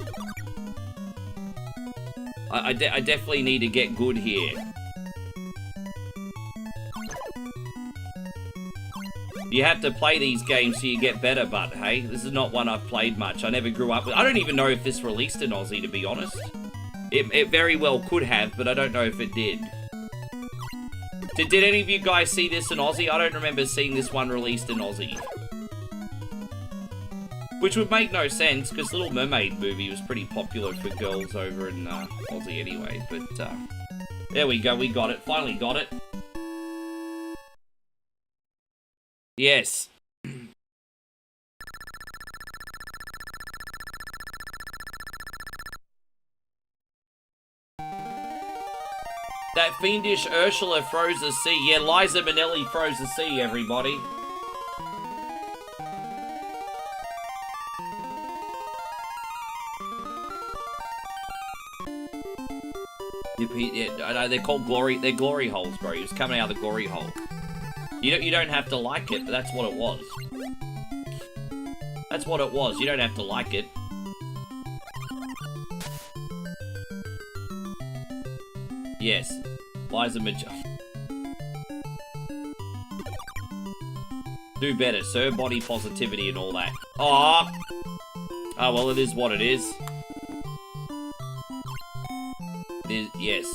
I definitely need to get good here. You have to play these games so you get better, but hey, this is not one I've played much. I never grew up with. I don't even know if this released in Aussie, to be honest. It very well could have, but I don't know if it did. Did any of you guys see this in Aussie? I don't remember seeing this one released in Aussie. Which would make no sense, because Little Mermaid movie was pretty popular for girls over in Aussie anyway. But there we go, we got it. Finally got it. Yes. That fiendish Ursula froze the sea. Yeah, Liza Minnelli froze the sea, everybody. Yeah, I know, they're called glory. They're glory holes, bro. He was coming out of the glory hole. You don't have to like it, but that's what it was. That's what it was. You don't have to like it. Yes, Liza Minnelli. Do better, sir. Body positivity and all that. Oh, well, it is what it is. Yes.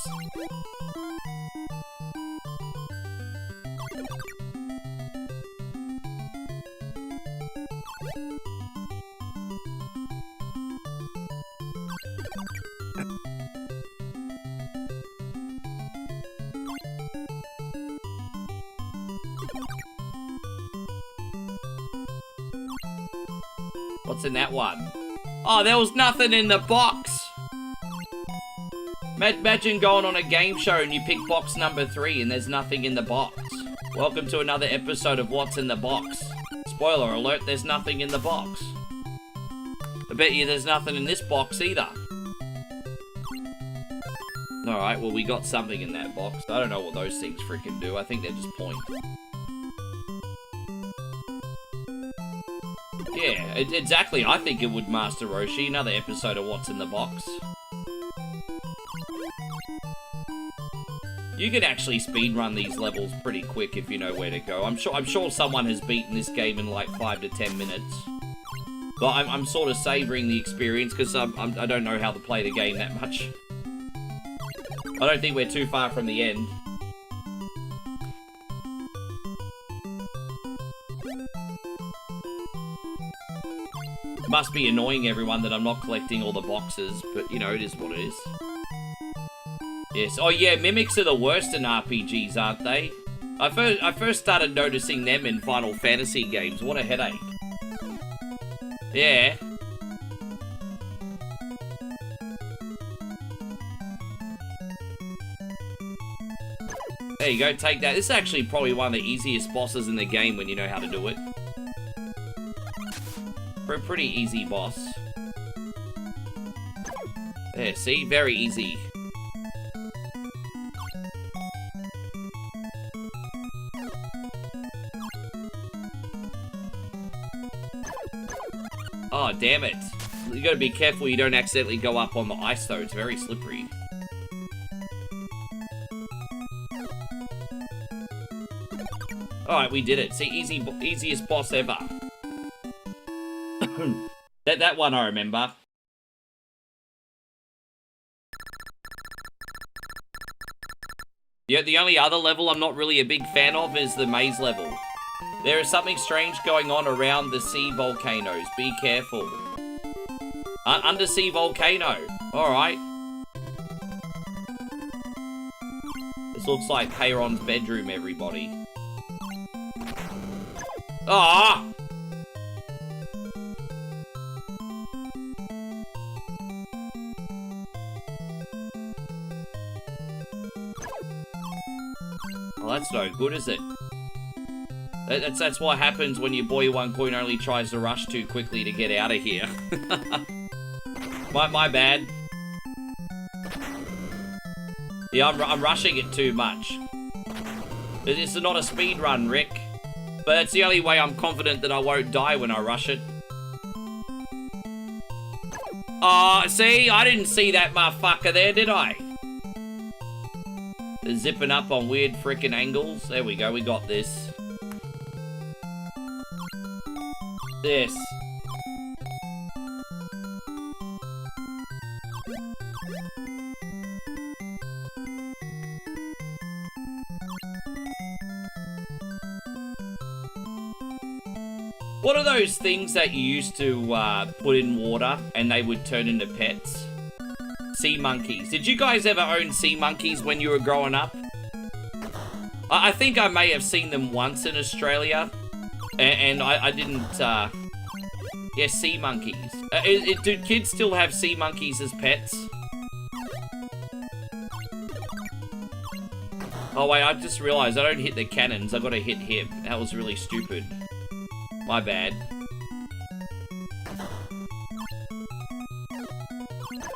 What's in that one? Oh, there was nothing in the box. Imagine going on a game show and you pick box number 3 and there's nothing in the box. Welcome to another episode of What's in the Box. Spoiler alert, there's nothing in the box. I bet you there's nothing in this box either. Alright, well we got something in that box. I don't know what those things freaking do. I think they're just point. Yeah, exactly. I think it would, Master Roshi. Another episode of What's in the Box. You can actually speedrun these levels pretty quick if you know where to go. I'm sure someone has beaten this game in like 5 to 10 minutes. But I'm sort of savoring the experience because I don't know how to play the game that much. I don't think we're too far from the end. Must be annoying everyone that I'm not collecting all the boxes, but you know, it is what it is. Yes. Oh yeah, mimics are the worst in RPGs, aren't they? I first started noticing them in Final Fantasy games. What a headache. Yeah. There you go, take that. This is actually probably one of the easiest bosses in the game when you know how to do it. Pretty easy boss. There, see? Very easy. Oh, damn it. You gotta be careful you don't accidentally go up on the ice, though. It's very slippery. Alright, we did it. See, easiest boss ever. that one I remember. Yeah, the only other level I'm not really a big fan of is the maze level. There is something strange going on around the sea volcanoes. Be careful. Undersea volcano. Alright. This looks like Peyron's bedroom, everybody. Ah! Well, that's no good, is it? That's what happens when your boy One Coin only tries to rush too quickly to get out of here. my bad. Yeah, I'm rushing it too much. It's not a speed run, Rick. But it's the only way I'm confident that I won't die when I rush it. Oh, see? I didn't see that motherfucker there, did I? They're zipping up on weird frickin' angles. There we go, we got this. This. What are those things that you used to put in water and they would turn into pets? Sea monkeys. Did you guys ever own sea monkeys when you were growing up? I think I may have seen them once in Australia. And I didn't, yeah, sea monkeys. Do kids still have sea monkeys as pets? Oh wait, I just realized I don't hit the cannons, I gotta hit him. That was really stupid. My bad.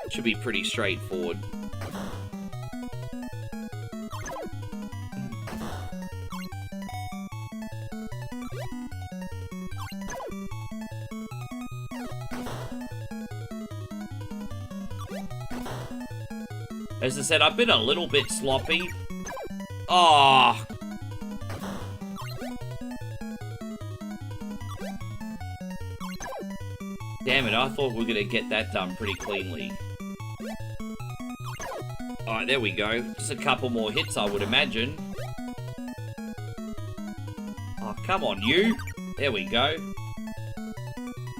Should be pretty straightforward. As I said, I've been a little bit sloppy. Oh. Damn it, I thought we were going to get that done pretty cleanly. Alright, there we go. Just a couple more hits, I would imagine. Oh, come on, you. There we go.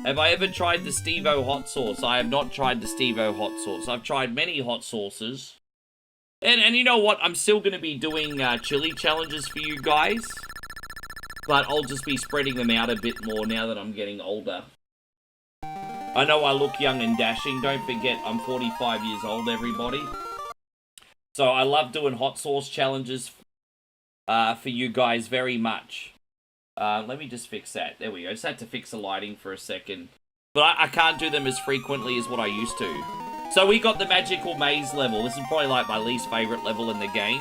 Have I ever tried the Steve-O hot sauce? I have not tried the Steve-O hot sauce. I've tried many hot sauces. And you know what? I'm still going to be doing chili challenges for you guys. But I'll just be spreading them out a bit more now that I'm getting older. I know I look young and dashing. Don't forget, I'm 45 years old, everybody. So I love doing hot sauce challenges for you guys very much. Let me just fix that. There we go. Just had to fix the lighting for a second. But I can't do them as frequently as what I used to. So we got the magical maze level. This is probably like my least favorite level in the game.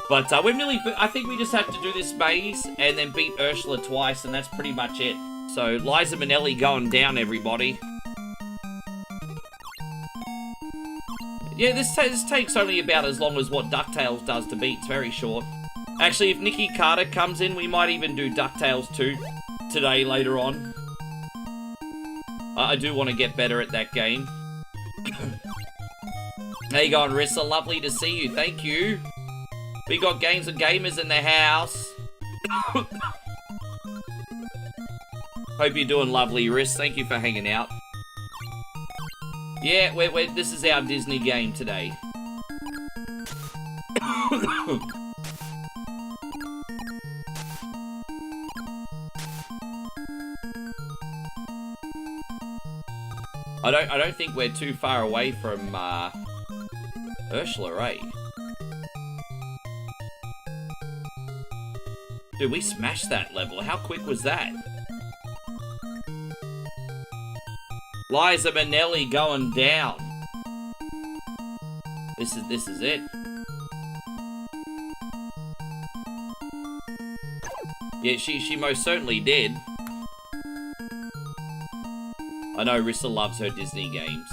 But we're nearly... I think we just have to do this maze and then beat Ursula twice, and that's pretty much it. So Liza Minnelli going down, everybody. Yeah, this takes only about as long as what DuckTales does to beat. It's very short. Actually, if Nikki Carter comes in, we might even do DuckTales 2 today, later on. I do want to get better at that game. How you going, Rissa? Lovely to see you. Thank you. We got Games and Gamers in the house. Hope you're doing lovely, Riss. Thank you for hanging out. Yeah, this is our Disney game today. I don't think we're too far away from Ursula, eh? Dude, we smashed that level. How quick was that? Liza Minnelli going down. This is it. Yeah, she most certainly did. I know Rissa loves her Disney games.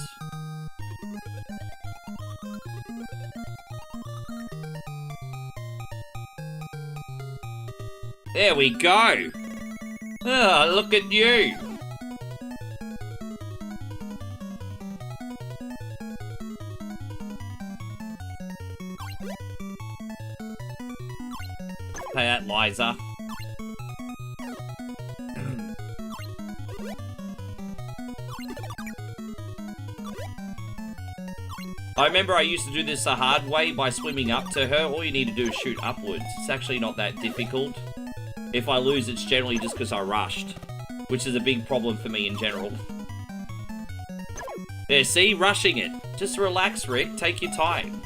There we go. Oh, look at you. Play that, Liza. I remember I used to do this the hard way by swimming up to her. All you need to do is shoot upwards. It's actually not that difficult. If I lose, it's generally just because I rushed, which is a big problem for me in general. There, see? Rushing it. Just relax, Rick. Take your time.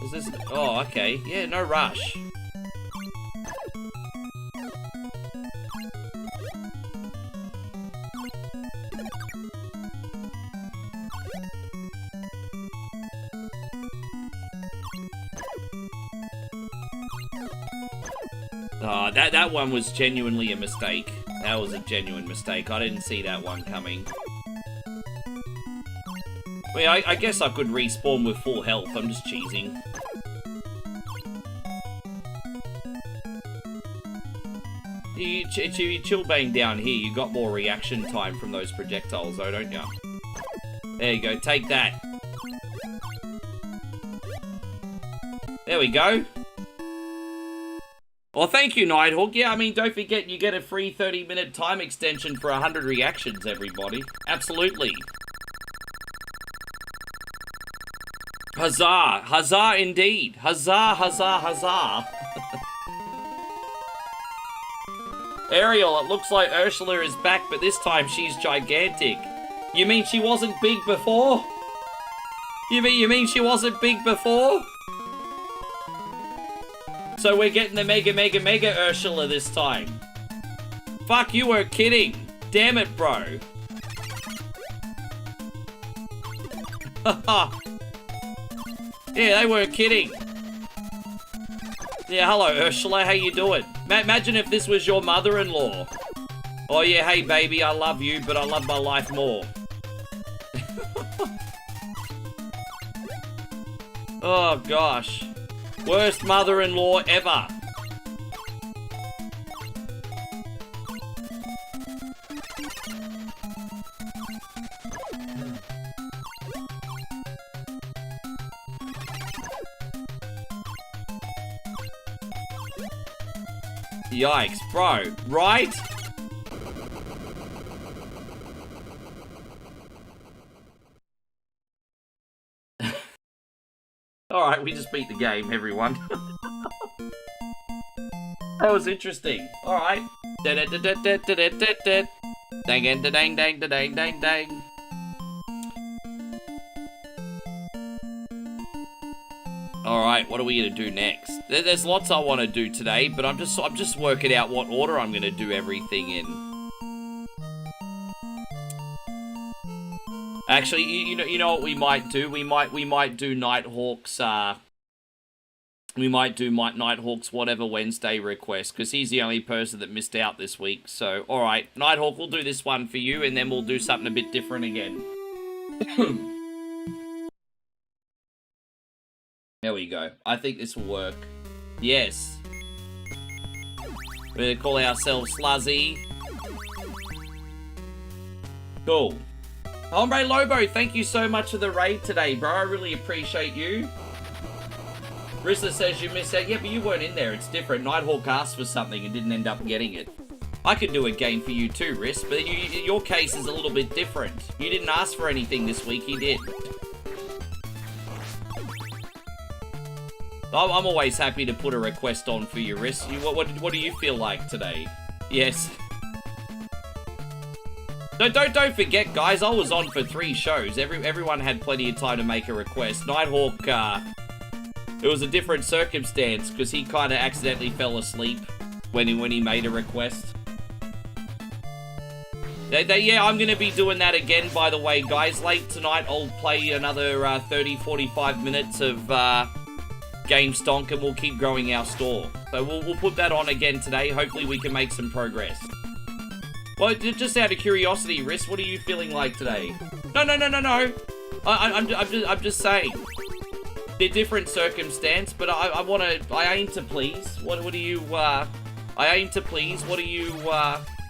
Is this... Oh, okay. Yeah, no rush. That one was genuinely a mistake. That was a genuine mistake. I didn't see that one coming. I mean, I guess I could respawn with full health. I'm just cheesing. You chill bang down here. You got more reaction time from those projectiles, though, don't you? There you go. Take that. There we go. Well, thank you, Nighthawk. Yeah, I mean, don't forget you get a free 30-minute time extension for 100 reactions, everybody. Absolutely. Huzzah. Huzzah indeed. Huzzah, huzzah, huzzah. Ariel, it looks like Ursula is back, but this time she's gigantic. You mean she wasn't big before? You mean she wasn't big before? So we're getting the mega Ursula this time. Fuck, you were kidding. Damn it, bro. Yeah, they weren't kidding. Yeah, hello, Ursula. How you doing? Imagine if this was your mother-in-law. Oh, yeah, hey, baby, I love you, but I love my life more. Oh, gosh. Worst mother-in-law ever. Yikes, bro, right? Alright, we just beat the game, everyone. That was interesting. Alright. Dang, dang, dang, dang, dang, dang, dang. Alright, what are we gonna do next? There's lots I want to do today, but I'm just working out what order I'm gonna do everything in. Actually, you know what we might do? We might do Nighthawk's Nighthawk's whatever Wednesday request, because he's the only person that missed out this week. So, alright, Nighthawk, we'll do this one for you, and then we'll do something a bit different again. There we go. I think this will work. Yes. We're gonna call ourselves Sluzzy. Cool. Hombre Lobo, thank you so much for the raid today, bro. I really appreciate you. Rissa says you missed out. Yeah, but you weren't in there. It's different. Nighthawk asked for something and didn't end up getting it. I could do a game for you too, Riss, but your case is a little bit different. You didn't ask for anything this week. He did. I'm always happy to put a request on for you, Riss. What do you feel like today? Yes. Don't forget, guys. I was on for 3 shows. Everyone had plenty of time to make a request. Nighthawk, it was a different circumstance because he kind of accidentally fell asleep when he made a request. Yeah, I'm gonna be doing that again. By the way, guys, late tonight I'll play another 30-45 minutes of Game Stonk, and we'll keep growing our store. So we'll put that on again today. Hopefully we can make some progress. Well, just out of curiosity, Riss, what are you feeling like today? No. I'm just saying. They're different circumstance, but I aim to please. What do you, I aim to please. What do you,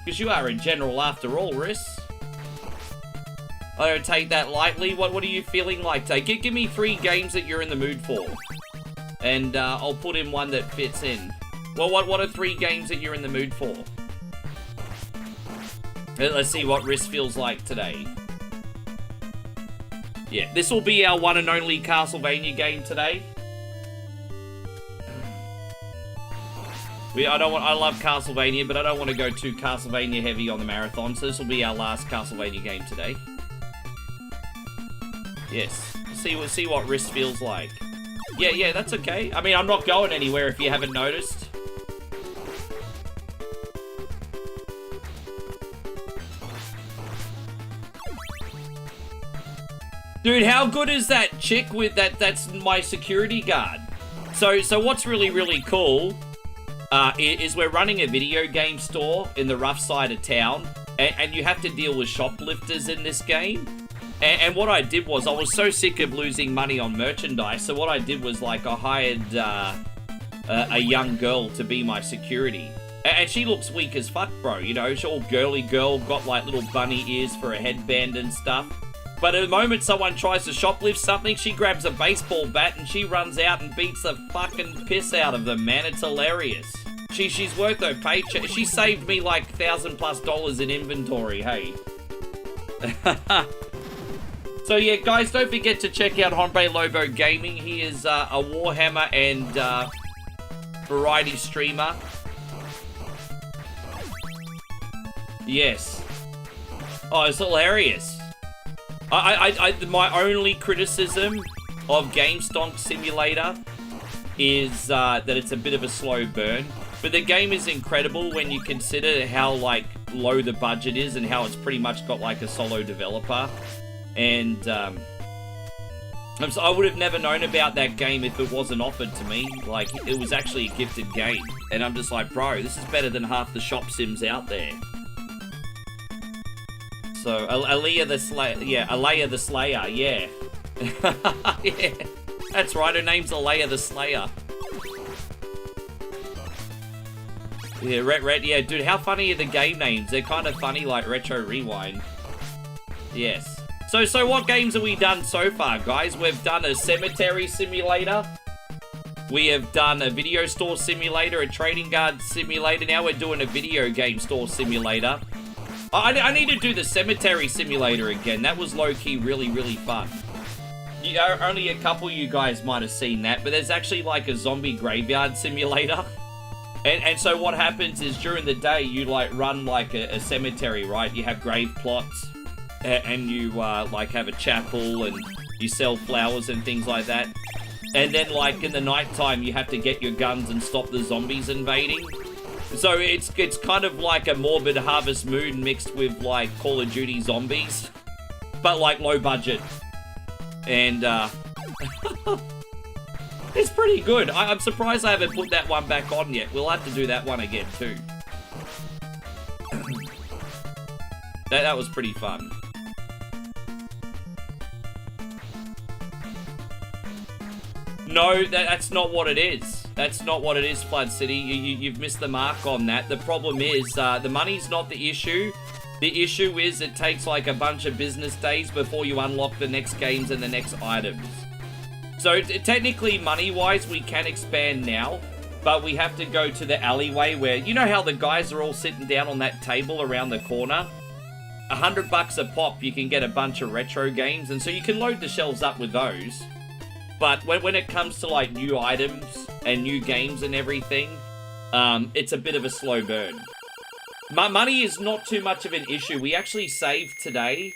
because you are a general after all, Riss. I don't take that lightly. What are you feeling like today? Give me 3 games that you're in the mood for. And I'll put in one that fits in. Well, what are 3 games that you're in the mood for? Let's see what Riss feels like today. Yeah, this will be our one and only Castlevania game today. I love Castlevania, but I don't want to go too Castlevania heavy on the marathon, so this will be our last Castlevania game today. Yes, see what Riss feels like. Yeah, that's okay. I mean, I'm not going anywhere if you haven't noticed. Dude, how good is that chick with that? That's my security guard. So what's really cool is we're running a video game store in the rough side of town, and you have to deal with shoplifters in this game. And what I did was, I was so sick of losing money on merchandise, so what I did was, like, I hired a young girl to be my security. And she looks weak as fuck, bro, you know, she's all girly girl, got, like, little bunny ears for a headband and stuff. But at the moment someone tries to shoplift something, she grabs a baseball bat and she runs out and beats the fucking piss out of them, man. It's hilarious. She's worth her paycheck. She saved me like $1,000+ in inventory, hey. So yeah, guys, don't forget to check out Hombre Lobo Gaming. He is a Warhammer and variety streamer. Yes. Oh, it's hilarious. My only criticism of Game Stonk Simulator is that it's a bit of a slow burn. But the game is incredible when you consider how, like, low the budget is and how it's pretty much got, like, a solo developer. And, I would have never known about that game if it wasn't offered to me. Like, it was actually a gifted game. And I'm just like, bro, this is better than half the shop sims out there. So, Aaliyah the Slayer, yeah, Alea the Slayer, yeah. Yeah, that's right, her name's Alea the Slayer. Yeah, yeah, dude, how funny are the game names? They're kind of funny, like Retro Rewind. Yes. So what games have we done so far, guys? We've done a cemetery simulator. We have done a video store simulator, a trading card simulator. Now we're doing a video game store simulator. I need to do the cemetery simulator again. That was low-key really, really fun. Only a couple of you guys might have seen that, but there's actually like a zombie graveyard simulator. And so what happens is during the day, you like run like a cemetery, right? You have grave plots and you like have a chapel and you sell flowers and things like that. And then like in the nighttime, you have to get your guns and stop the zombies invading. So it's kind of like a morbid Harvest Moon mixed with like Call of Duty Zombies, but like low budget. And it's pretty good. I'm surprised I haven't put that one back on yet. We'll have to do that one again too. That was pretty fun. No, that's not what it is. That's not what it is, Flood City. You've missed the mark on that. The problem is, the money's not the issue. The issue is it takes like a bunch of business days before you unlock the next games and the next items. So technically, money-wise, we can expand now, but we have to go to the alleyway where, you know how the guys are all sitting down on that table around the corner? $100 a pop, you can get a bunch of retro games, and so you can load the shelves up with those. But when it comes to like new items and new games and everything, it's a bit of a slow burn. My money is not too much of an issue. We actually saved today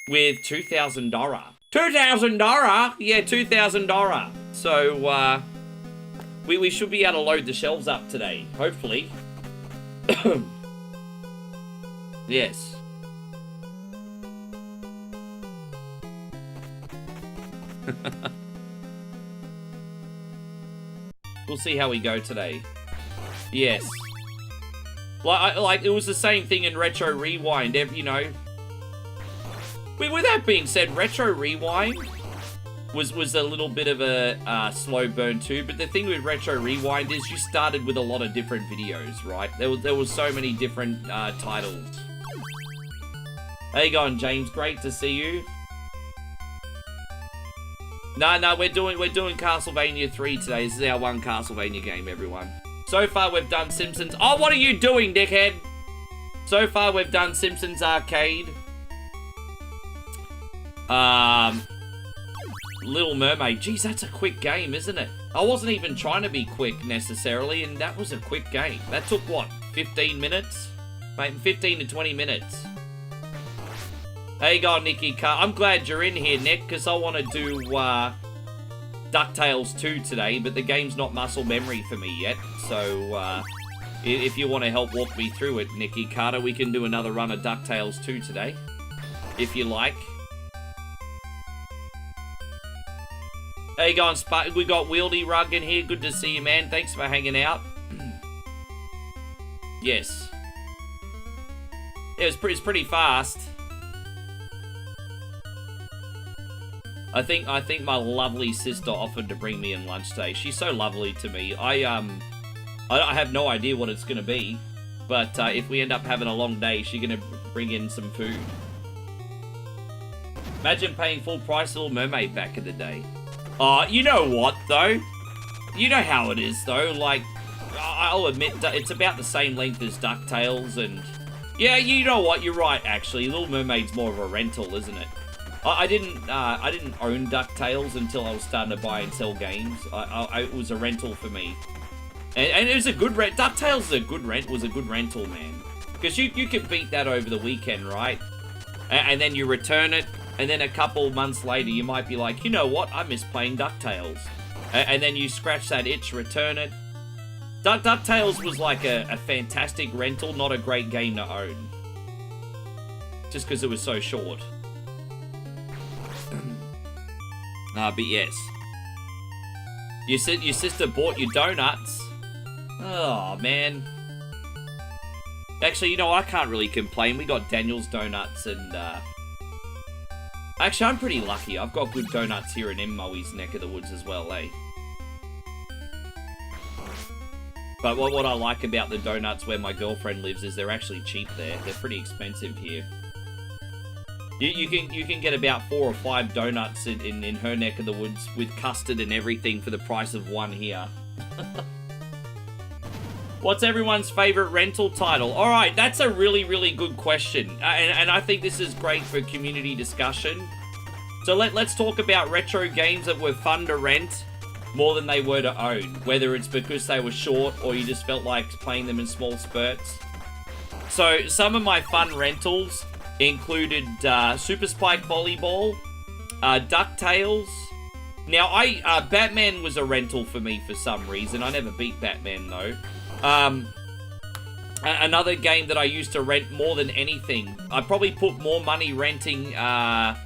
with $2,000. $2,000? Yeah, $2,000. So, we should be able to load the shelves up today, hopefully. Yes. We'll see how we go today. Yes. Like it was the same thing in Retro Rewind, you know. With that being said, Retro Rewind was a little bit of a slow burn too, but the thing with Retro Rewind is you started with a lot of different videos, right? There was so many different titles. How you going, James? Great to see you. No, we're doing Castlevania 3 today. This is our one Castlevania game, everyone. So far, we've done Simpsons. Oh, what are you doing, dickhead? So far, we've done Simpsons Arcade. Little Mermaid. Geez, that's a quick game, isn't it? I wasn't even trying to be quick, necessarily, and that was a quick game. That took, what, 15 minutes? Mate, 15 to 20 minutes. How you going, Nicky Carr? I'm glad you're in here, Nick, because I want to do, DuckTales 2 today, but the game's not muscle memory for me yet, so, if you want to help walk me through it, Nicky Carter, we can do another run of DuckTales 2 today, if you like. How you going, Spark? We got Wieldy Rug in here, good to see you, man, thanks for hanging out. Yes. Yeah, it's pretty fast. I think my lovely sister offered to bring me in lunch today. She's so lovely to me. I have no idea what it's gonna be, but if we end up having a long day, she's gonna bring in some food. Imagine paying full price Little Mermaid back in the day. You know what though? You know how it is though. Like, I'll admit it's about the same length as DuckTales, and yeah, you know what? You're right. Actually, Little Mermaid's more of a rental, isn't it? I didn't own DuckTales until I was starting to buy and sell games. It was a rental for me. And it was a good rent. DuckTales was a good rental, man. Because you could beat that over the weekend, right? And then you return it, and then a couple months later you might be like, you know what, I miss playing DuckTales. And then you scratch that itch, return it. DuckTales was like a fantastic rental, not a great game to own. Just because it was so short. But yes. Your sister bought you donuts. Oh, man. Actually, you know, I can't really complain. We got Daniel's Donuts and, Actually, I'm pretty lucky. I've got good donuts here in Moe's neck of the woods as well, eh? But what I like about the donuts where my girlfriend lives is they're actually cheap there. They're pretty expensive here. You can get about 4 or 5 donuts in her neck of the woods with custard and everything for the price of one here. What's everyone's favorite rental title? All right, that's a really, really good question. And I think this is great for community discussion. So let's talk about retro games that were fun to rent more than they were to own. Whether it's because they were short or you just felt like playing them in small spurts. So some of my fun rentals included Super Spike Volleyball, DuckTales. Now, Batman was a rental for me for some reason. I never beat Batman, though. Another game that I used to rent more than anything. I probably put more money renting Ayrton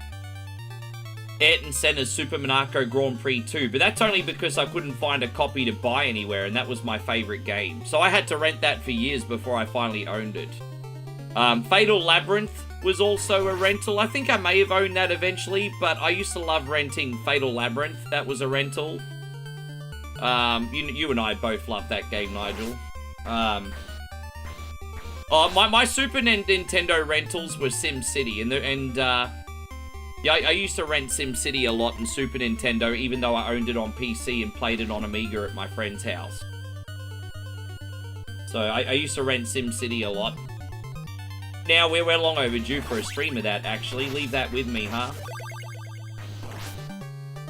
Senna's Super Monaco Grand Prix 2, but that's only because I couldn't find a copy to buy anywhere, and that was my favorite game. So I had to rent that for years before I finally owned it. Fatal Labyrinth was also a rental. I think I may have owned that eventually, but I used to love renting Fatal Labyrinth. That was a rental. You and I both loved that game, Nigel. My Super Nintendo rentals were SimCity, yeah, I used to rent SimCity a lot in Super Nintendo, even though I owned it on PC and played it on Amiga at my friend's house. So I used to rent SimCity a lot. Now we're long overdue for a stream of that, actually. Leave that with me, huh?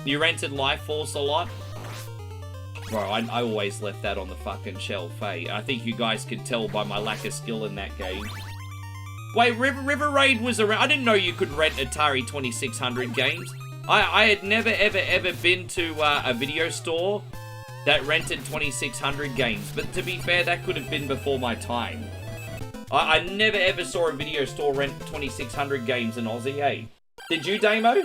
You rented Life Force a lot? Bro, I always left that on the fucking shelf, eh? I think you guys could tell by my lack of skill in that game. Wait, River Raid was around. I didn't know you could rent Atari 2600 games. I had never, ever been to a video store that rented 2600 games. But to be fair, that could have been before my time. I never, ever saw a video store rent 2600 games in Aussie, eh? Did you, Damo?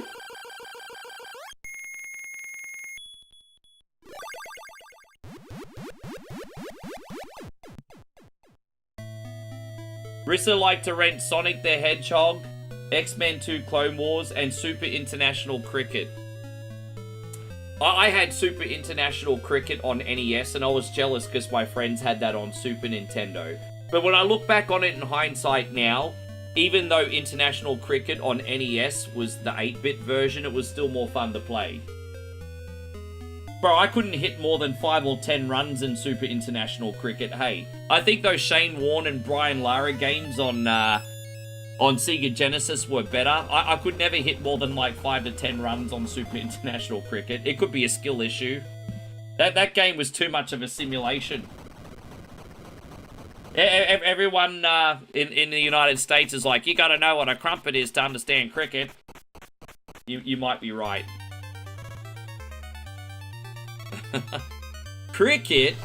Rissa liked to rent Sonic the Hedgehog, X-Men 2 Clone Wars, and Super International Cricket. I had Super International Cricket on NES, and I was jealous because my friends had that on Super Nintendo. But when I look back on it in hindsight now, even though International Cricket on NES was the 8-bit version, it was still more fun to play. Bro, I couldn't hit more than 5 or 10 runs in Super International Cricket, hey. I think those Shane Warne and Brian Lara games on Sega Genesis were better. I could never hit more than like 5 to 10 runs on Super International Cricket. It could be a skill issue. That game was too much of a simulation. Everyone in the United States is like, you gotta know what a crumpet is to understand cricket. You might be right. Cricket?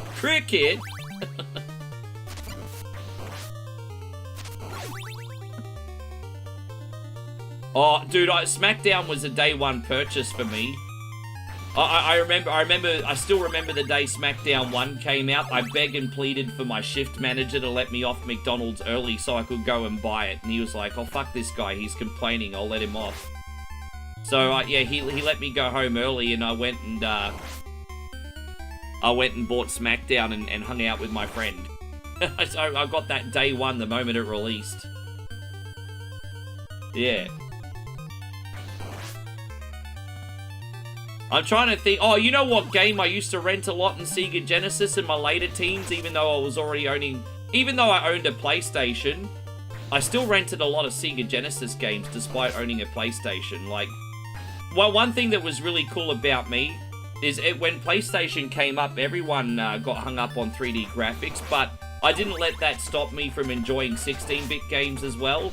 Oh, dude, SmackDown was a day one purchase for me. I still remember the day SmackDown 1 came out. I begged and pleaded for my shift manager to let me off McDonald's early so I could go and buy it. And he was like, oh, fuck this guy. He's complaining. I'll let him off. So, yeah, he let me go home early, and I went and bought SmackDown and hung out with my friend. So I got that day one the moment it released. Yeah. I'm trying to think. Oh, you know what game I used to rent a lot in Sega Genesis in my later teens, even though I owned a PlayStation, I still rented a lot of Sega Genesis games despite owning a PlayStation. Like, well, one thing that was really cool about me is when PlayStation came up, everyone got hung up on 3D graphics, but I didn't let that stop me from enjoying 16-bit games as well.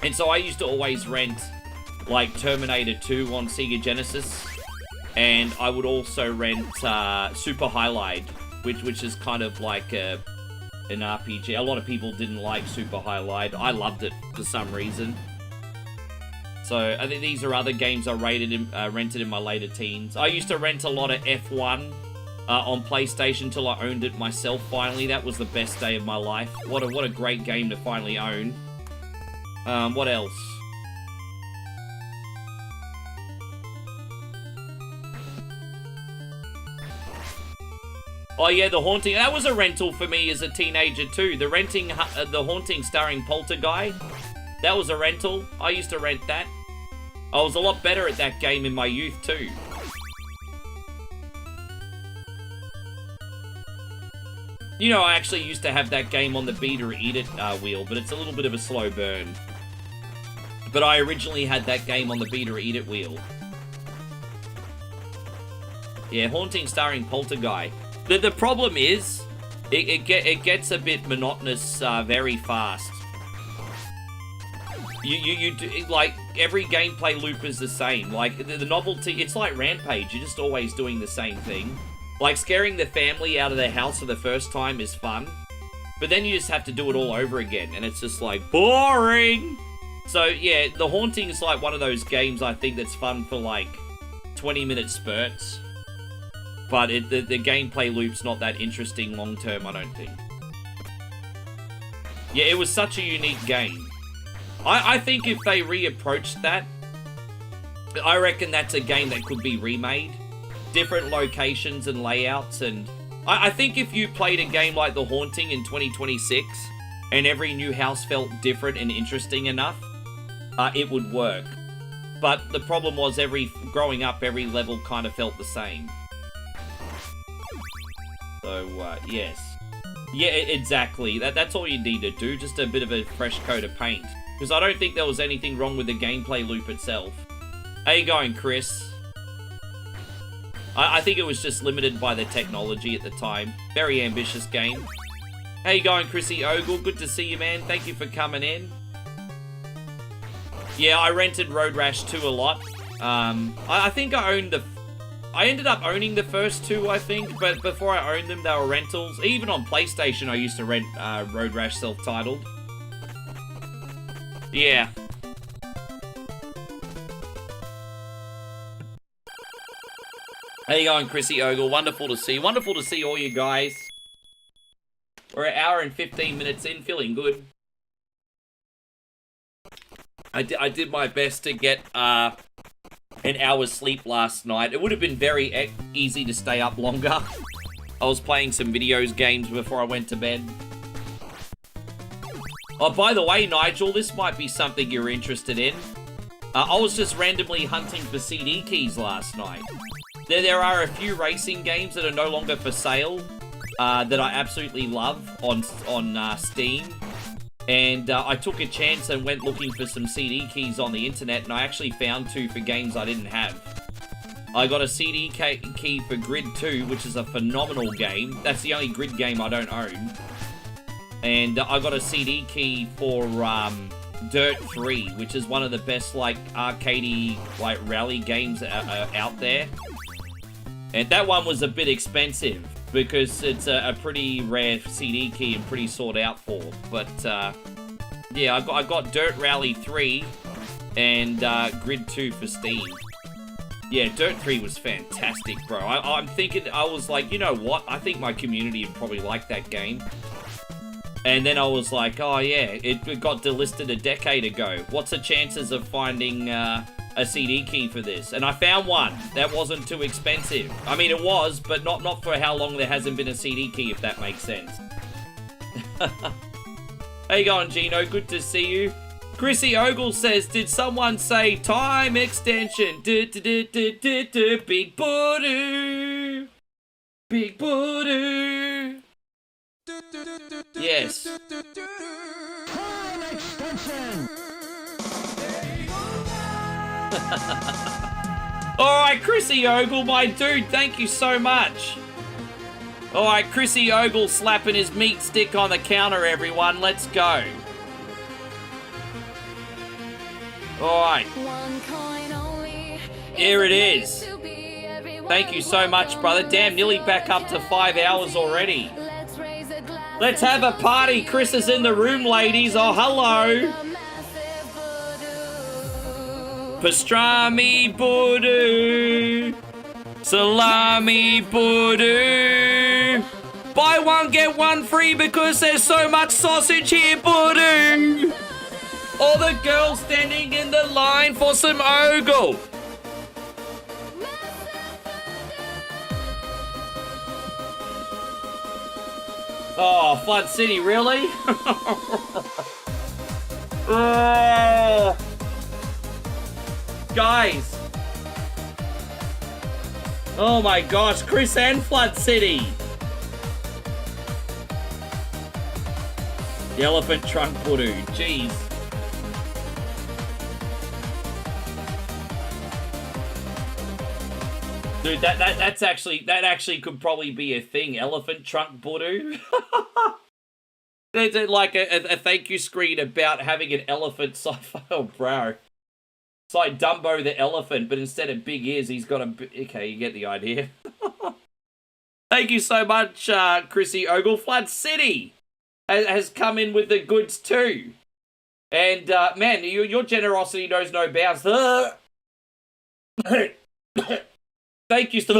And so I used to always rent, like, Terminator 2 on Sega Genesis. And I would also rent Super Highlight, which is kind of like an RPG. A lot of people didn't like Super Highlight. I loved it for some reason. So I think these are other games I rented in my later teens. I used to rent a lot of F1 on PlayStation till I owned it myself finally. That was the best day of my life. What a great game to finally own. What else? Oh yeah, The Haunting. That was a rental for me as a teenager too. The Haunting starring Poltergeist. That was a rental. I used to rent that. I was a lot better at that game in my youth too. You know, I actually used to have that game on the Beat or Eat It wheel, but it's a little bit of a slow burn. But I originally had that game on the Beat or Eat It wheel. Yeah, Haunting starring Poltergeist. The problem is, it gets a bit monotonous very fast. You do, like, every gameplay loop is the same. Like, the novelty, it's like Rampage, you're just always doing the same thing. Like, scaring the family out of their house for the first time is fun. But then you just have to do it all over again, and it's just like, boring! So, yeah, The Haunting is like one of those games I think that's fun for, like, 20-minute spurts. But the gameplay loop's not that interesting long-term, I don't think. Yeah, it was such a unique game. I think if they reapproached that, I reckon that's a game that could be remade. Different locations and layouts, and I think if you played a game like The Haunting in 2026, and every new house felt different and interesting enough, it would work. But the problem was growing up, every level kind of felt the same. So, yes. Yeah, exactly. That's all you need to do, just a bit of a fresh coat of paint. Because I don't think there was anything wrong with the gameplay loop itself. How you going, Chris? I think it was just limited by the technology at the time. Very ambitious game. How you going, Chrissy Ogle? Good to see you, man. Thank you for coming in. Yeah, I rented Road Rash 2 a lot. I think I ended up owning the first two, I think, but before I owned them, they were rentals. Even on PlayStation, I used to rent Road Rash self-titled. Yeah. How you going, Chrissy Ogle? Wonderful to see. Wonderful to see all you guys. We're an hour and 15 minutes in, feeling good. I did my best to get an hour's sleep last night. It would have been very easy to stay up longer. I was playing some games before I went to bed. Oh, by the way, Nigel, this might be something you're interested in. I was just randomly hunting for CD keys last night. There are a few racing games that are no longer for sale that I absolutely love on Steam. And I took a chance and went looking for some CD keys on the internet, and I actually found two for games I didn't have. I got a CD key for Grid 2, which is a phenomenal game. That's the only Grid game I don't own. And I got a CD key for Dirt 3, which is one of the best, like, arcadey, like, rally games out there. And that one was a bit expensive, because it's a pretty rare CD key and pretty sought out for. But, yeah, I got Dirt Rally 3 and Grid 2 for Steam. Yeah, Dirt 3 was fantastic, bro. I'm thinking, I was like, you know what? I think my community would probably like that game. And then I was like, oh yeah, it got delisted a decade ago. What's the chances of finding a CD key for this? And I found one that wasn't too expensive. I mean, it was, but not for how long there hasn't been a CD key, if that makes sense. How you going, Gino? Good to see you. Chrissy Ogle says, did someone say time extension? Big boo-doo. Big boo-doo. Yes.
Time extension.
Alright, Chrissy Ogle, my dude, thank you so much. Alright, Chrissy Ogle slapping his meat stick on the counter, everyone. Let's go. Alright. Here it is. Thank you so much, brother. Damn, nearly back up to 5 hours already. Let's have a party. Chris is in the room, ladies. Oh, hello. Pastrami Budu. Salami Budu. Buy one, get one free because there's so much sausage here, Budu. All the girls standing in the line for some ogle. Oh, Flood City, really? Guys. Oh my gosh, Chris and Flood City. The elephant trunk Budu, jeez. Dude, that actually could probably be a thing. Elephant trunk Budu. There's like a thank you screen about having an elephant sci-fi. Oh, bro. It's like Dumbo the elephant, but instead of big ears, he's got a... Okay, you get the idea. Thank you so much, Chrissy Ogle. Flood City has come in with the goods too. And, man, your generosity knows no bounds. Thank you so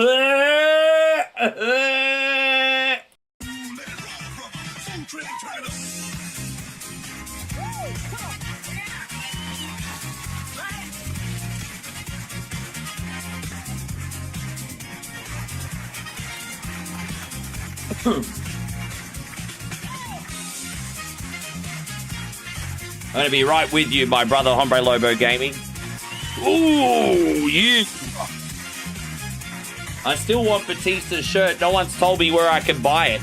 I'm gonna be right with you, my brother Hombre Lobo Gaming. Ooh, yeah. I still want Batista's shirt. No one's told me where I can buy it.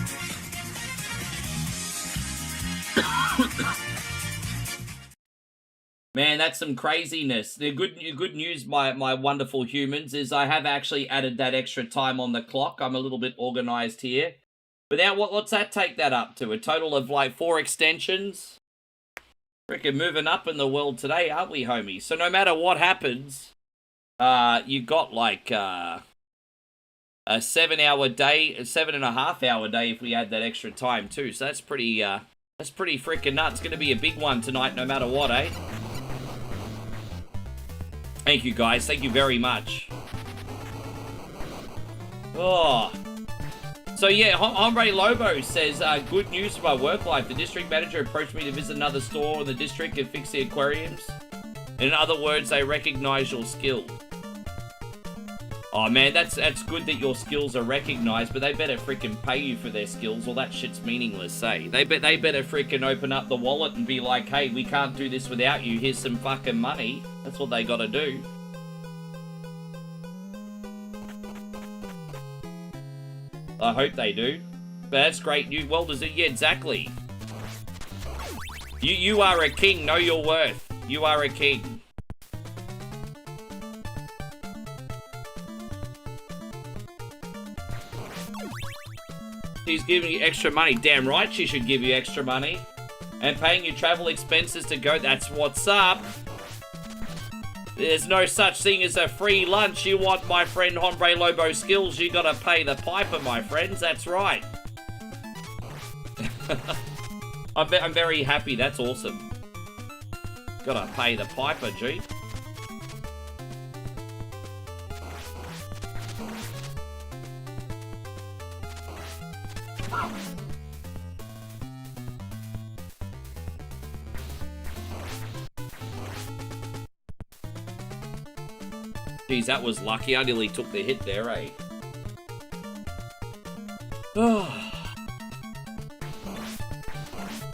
Man, that's some craziness. The good news, my wonderful humans, is I have actually added that extra time on the clock. I'm a little bit organized here. But now, what's that take that up to? A total of like 4 extensions? Freaking moving up in the world today, aren't we, homies? So no matter what happens, you got like a 7-hour day, a 7.5-hour day if we add that extra time too. So that's pretty freaking nuts. It's gonna be a big one tonight, no matter what, eh? Thank you, guys. Thank you very much. Oh. So yeah, Hombre Lobo says, good news for my work life. The district manager approached me to visit another store in the district and fix the aquariums. In other words, they recognize your skill. Oh man, that's good that your skills are recognized, but they better freaking pay you for their skills or that shit's meaningless, eh? They better freaking open up the wallet and be like, hey, we can't do this without you. Here's some fucking money. That's what they gotta do. I hope they do. But that's great news. Well deserved. Yeah, exactly. You are a king. Know your worth. You are a king. She's giving you extra money. Damn right she should give you extra money. And paying you travel expenses to go. That's what's up. There's no such thing as a free lunch. You want my friend Hombre Lobo skills, you gotta pay the piper, my friends. That's right. I'm very happy. That's awesome. Gotta pay the piper, G. Geez, that was lucky. I nearly took the hit there, eh?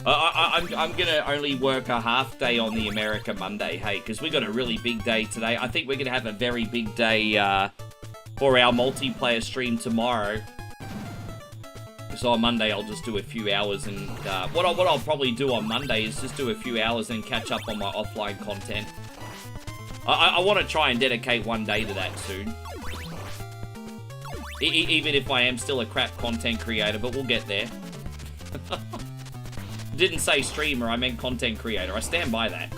I'm gonna only work a half day on the America Monday, hey, because we got a really big day today. I think we're gonna have a very big day for our multiplayer stream tomorrow. So on Monday I'll just do a few hours, and what I'll probably do on Monday is just do a few hours and catch up on my offline content. I want to try and dedicate one day to that soon. Even if I am still a crap content creator, but we'll get there. Didn't say streamer, I meant content creator. I stand by that.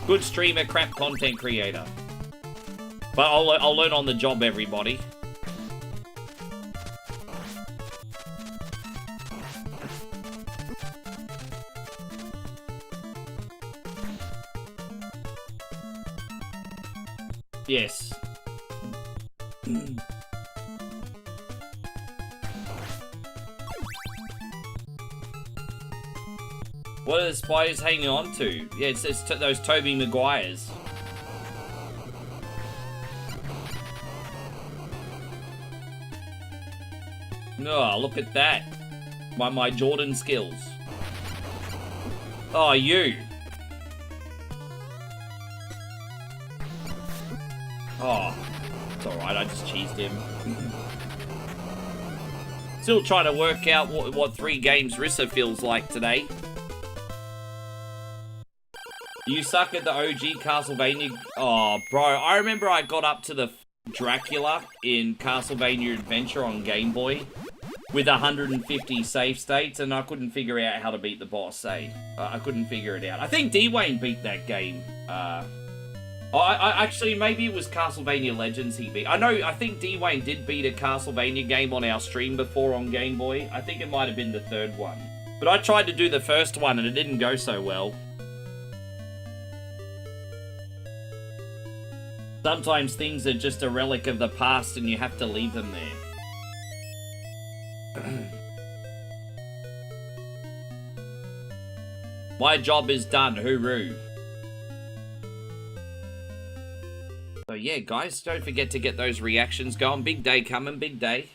Good streamer, crap content creator. But I'll learn on the job, everybody. Yes. What are the spiders hanging on to? Yeah, it's those Tobey Maguires. Oh, look at that. My Jordan skills. Oh, you. Oh, it's alright, I just cheesed him. Still trying to work out what 3 games Rissa feels like today. You suck at the OG Castlevania. Oh, bro, I remember I got up to the Dracula in Castlevania Adventure on Game Boy with 150 save states, and I couldn't figure out how to beat the boss, eh? I couldn't figure it out. I think D-Wayne beat that game. I actually, maybe it was Castlevania Legends he beat. I think D-Wayne did beat a Castlevania game on our stream before on Game Boy. I think it might have been the 3rd one. But I tried to do the first one and it didn't go so well. Sometimes things are just a relic of the past and you have to leave them there. My job is done, hooroo. So yeah, guys, don't forget to get those reactions going. Big day coming, big day.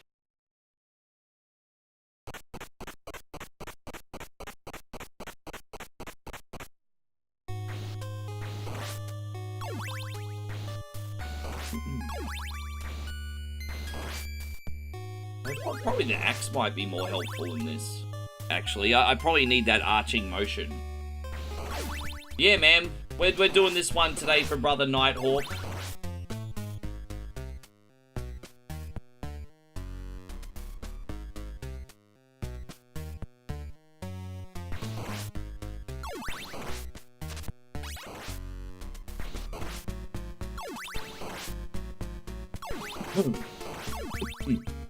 Probably the axe might be more helpful in this. Actually, I probably need that arching motion. Yeah, man. We're doing this one today for Brother Nighthawk.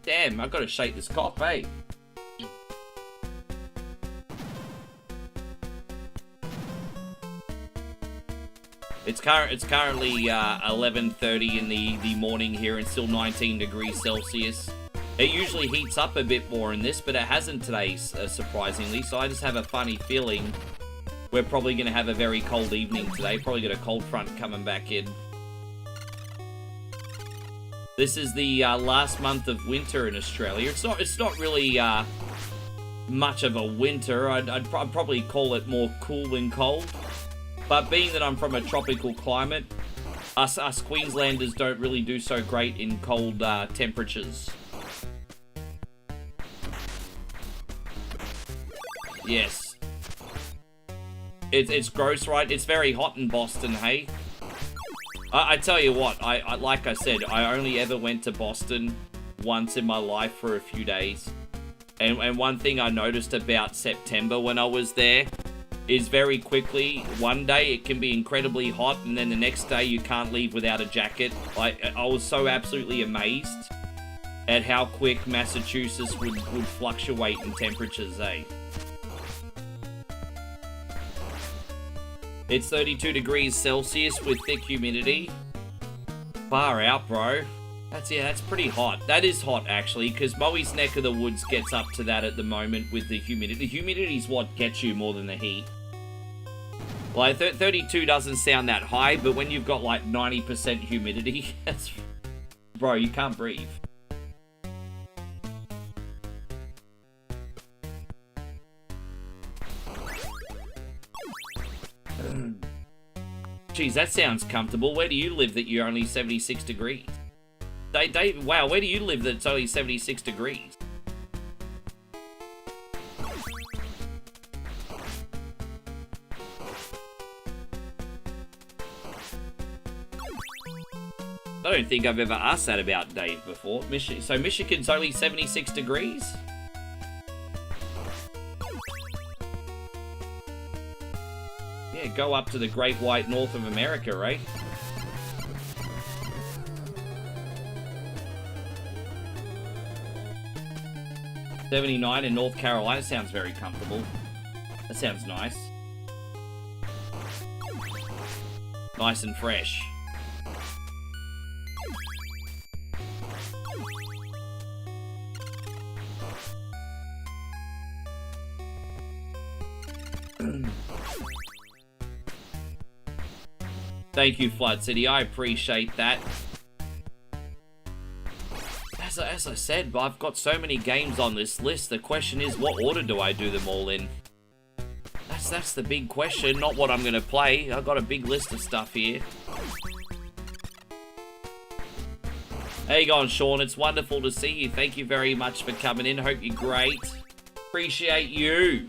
Damn, I've got to shake this cough, eh? It's currently 11:30 in the morning here and still 19 degrees Celsius. It usually heats up a bit more in this, but it hasn't today, surprisingly. So I just have a funny feeling we're probably going to have a very cold evening today. Probably got a cold front coming back in. This is the last month of winter in Australia. It's not really much of a winter. I'd probably call it more cool than cold. But being that I'm from a tropical climate, us Queenslanders don't really do so great in cold temperatures. Yes. It's gross, right? It's very hot in Boston, hey? I tell you what, I like I said, I only ever went to Boston once in my life for a few days. And one thing I noticed about September when I was there is very quickly, one day it can be incredibly hot and then the next day you can't leave without a jacket. I was so absolutely amazed at how quick Massachusetts would fluctuate in temperatures, eh? It's 32 degrees Celsius with thick humidity. Far out, bro. That's pretty hot. That is hot, actually, because Mowie's neck of the woods gets up to that at the moment with the humidity. The humidity is what gets you more than the heat. Like, 32 doesn't sound that high, but when you've got, like, 90% humidity, that's... Bro, you can't breathe. Geez, that sounds comfortable. Where do you live that you're only 76 degrees? Dave, wow, where do you live that's only 76 degrees? I don't think I've ever asked that about Dave before. So Michigan's only 76 degrees? Yeah, go up to the Great White North of America, right? $79 in North Carolina sounds very comfortable. That sounds nice. Nice and fresh. Thank you, Flood City. I appreciate that. As I said, I've got so many games on this list. The question is, what order do I do them all in? That's the big question, not what I'm going to play. I've got a big list of stuff here. How you going, Sean? It's wonderful to see you. Thank you very much for coming in. Hope you're great. Appreciate you.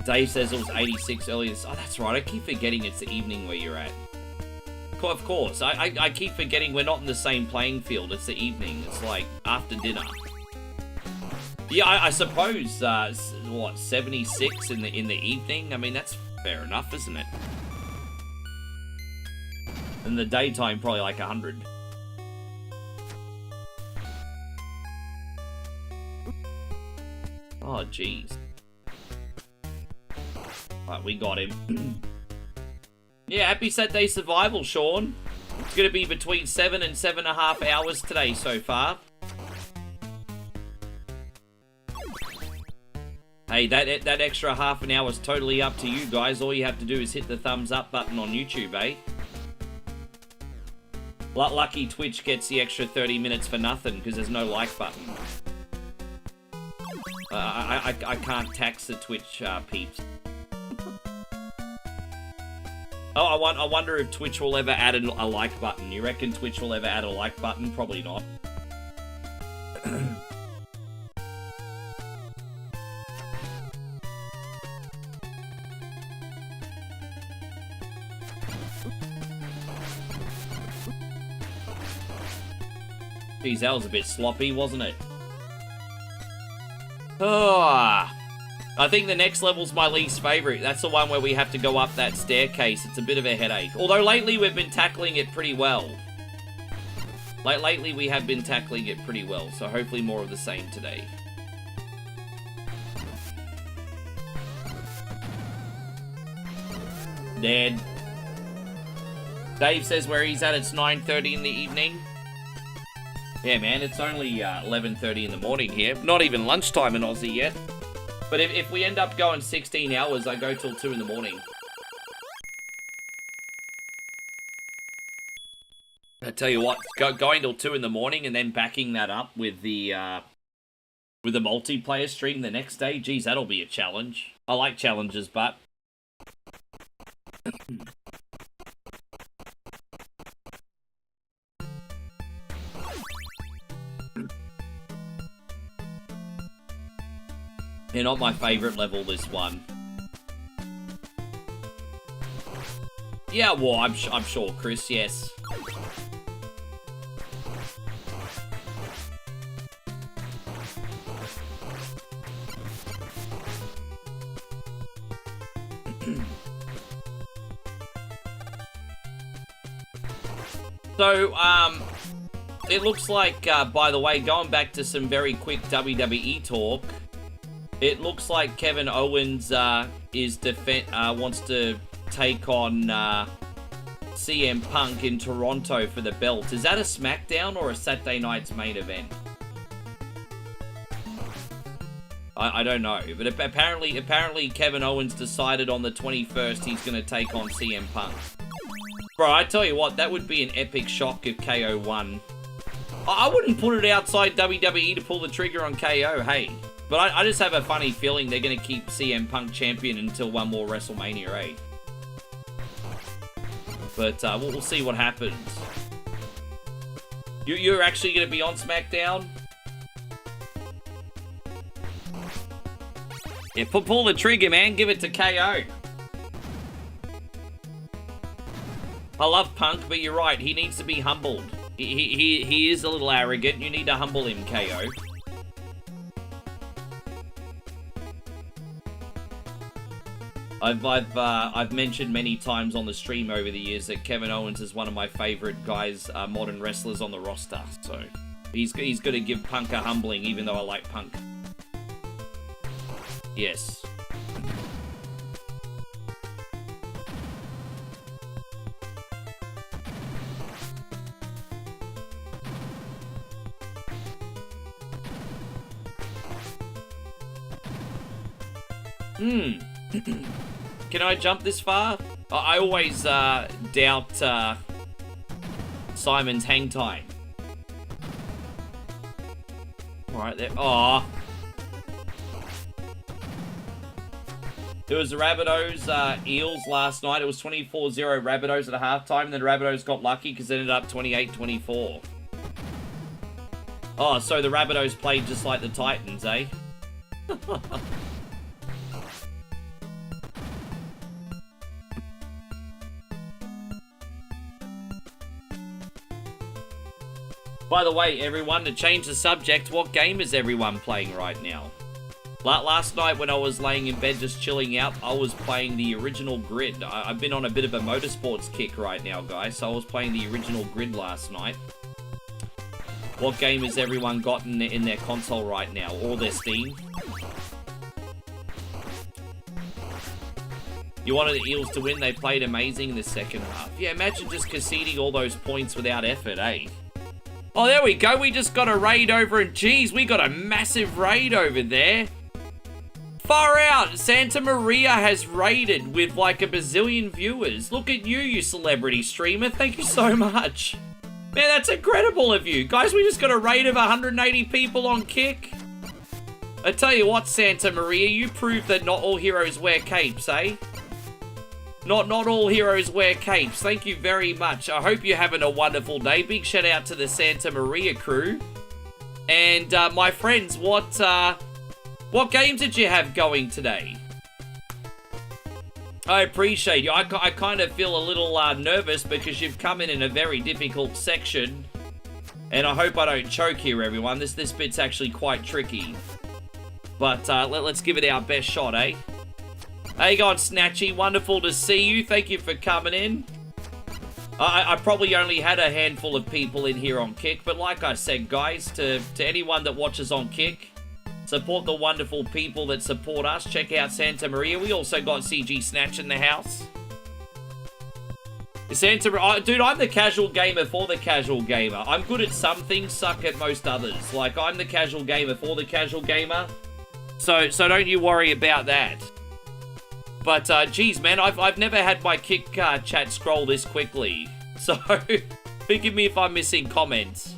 Dave says it was 86 earlier. Oh, that's right. I keep forgetting it's the evening where you're at. Of course. I keep forgetting we're not in the same playing field. It's the evening. It's like after dinner. Yeah, I suppose, what, 76 in the evening? I mean, that's fair enough, isn't it? In the daytime, probably like 100. Oh, jeez. Right, we got him. Yeah, happy Saturday survival, Sean. It's going to be between 7 and 7.5 hours today so far. Hey, that extra half an hour is totally up to you guys. All you have to do is hit the thumbs up button on YouTube, eh? Lucky Twitch gets the extra 30 minutes for nothing because there's no like button. I can't tax the Twitch peeps. Oh, I wonder if Twitch will ever add a like button. You reckon Twitch will ever add a like button? Probably not. Geez, that was a bit sloppy, wasn't it? Oh, I think the next level's my least favorite. That's the one where we have to go up that staircase. It's a bit of a headache. Although lately we've been tackling it pretty well. Lately we have been tackling it pretty well. So hopefully more of the same today. Dead. Dave says where he's at, it's 9:30 in the evening. Yeah, man, it's only 11:30 in the morning here. Not even lunchtime in Aussie yet. But if we end up going 16 hours, I go till 2 in the morning. I tell you what, going till 2 in the morning and then backing that up with the multiplayer stream the next day, geez, that'll be a challenge. I like challenges, but... Yeah, not my favourite level, this one. Yeah, well, I'm sure, Chris, yes. So, it looks like, by the way, going back to some very quick WWE talk, it looks like Kevin Owens wants to take on CM Punk in Toronto for the belt. Is that a SmackDown or a Saturday night's main event? I don't know, but apparently Kevin Owens decided on the 21st he's going to take on CM Punk. Bro, I tell you what, that would be an epic shock if KO won. I wouldn't put it outside WWE to pull the trigger on KO, hey. But I just have a funny feeling they're going to keep CM Punk champion until one more WrestleMania, eh? But we'll see what happens. You're actually going to be on SmackDown? Yeah, pull the trigger, man. Give it to KO. I love Punk, but you're right. He needs to be humbled. He is a little arrogant. You need to humble him, KO. I've mentioned many times on the stream over the years that Kevin Owens is one of my favorite guys, modern wrestlers on the roster. So he's going to give Punk a humbling, even though I like Punk. Yes. Can I jump this far? I always doubt Simon's hang time. Alright, there. Aw. There was the Rabbitohs Eels last night. It was 24-0 Rabbitohs at halftime, and then Rabbitohs got lucky because it ended up 28-24. Oh, so the Rabbitohs played just like the Titans, eh? By the way, everyone, to change the subject, what game is everyone playing right now? Last night when I was laying in bed just chilling out, I was playing the original Grid. I've been on a bit of a motorsports kick right now, guys, so I was playing the original Grid last night. What game has everyone got in their console right now, or their Steam? You wanted the Eels to win, they played amazing in the second half. Yeah, imagine just conceding all those points without effort, eh? Oh, there we go, we just got a raid over, and geez, we got a massive raid over there. Far out, Santa Maria has raided with like a bazillion viewers. Look at you, you celebrity streamer, thank you so much. Man, that's incredible of you. Guys, we just got a raid of 180 people on Kick. I tell you what, Santa Maria, you proved that not all heroes wear capes, eh? Not all heroes wear capes. Thank you very much. I hope you're having a wonderful day. Big shout out to the Santa Maria crew. And my friends, what games did you have going today? I appreciate you. I kind of feel a little nervous because you've come in a very difficult section. And I hope I don't choke here, everyone. This bit's actually quite tricky. But let's give it our best shot, eh? How you going, Snatchy? Wonderful to see you. Thank you for coming in. I probably only had a handful of people in here on Kick. But like I said, guys, to anyone that watches on Kick, support the wonderful people that support us. Check out Santa Maria. We also got CG Snatch in the house. Dude, I'm the casual gamer for the casual gamer. I'm good at some things, suck at most others. Like, I'm the casual gamer for the casual gamer. So don't you worry about that. But, geez, man, I've never had my Kick chat scroll this quickly. So, forgive me if I'm missing comments.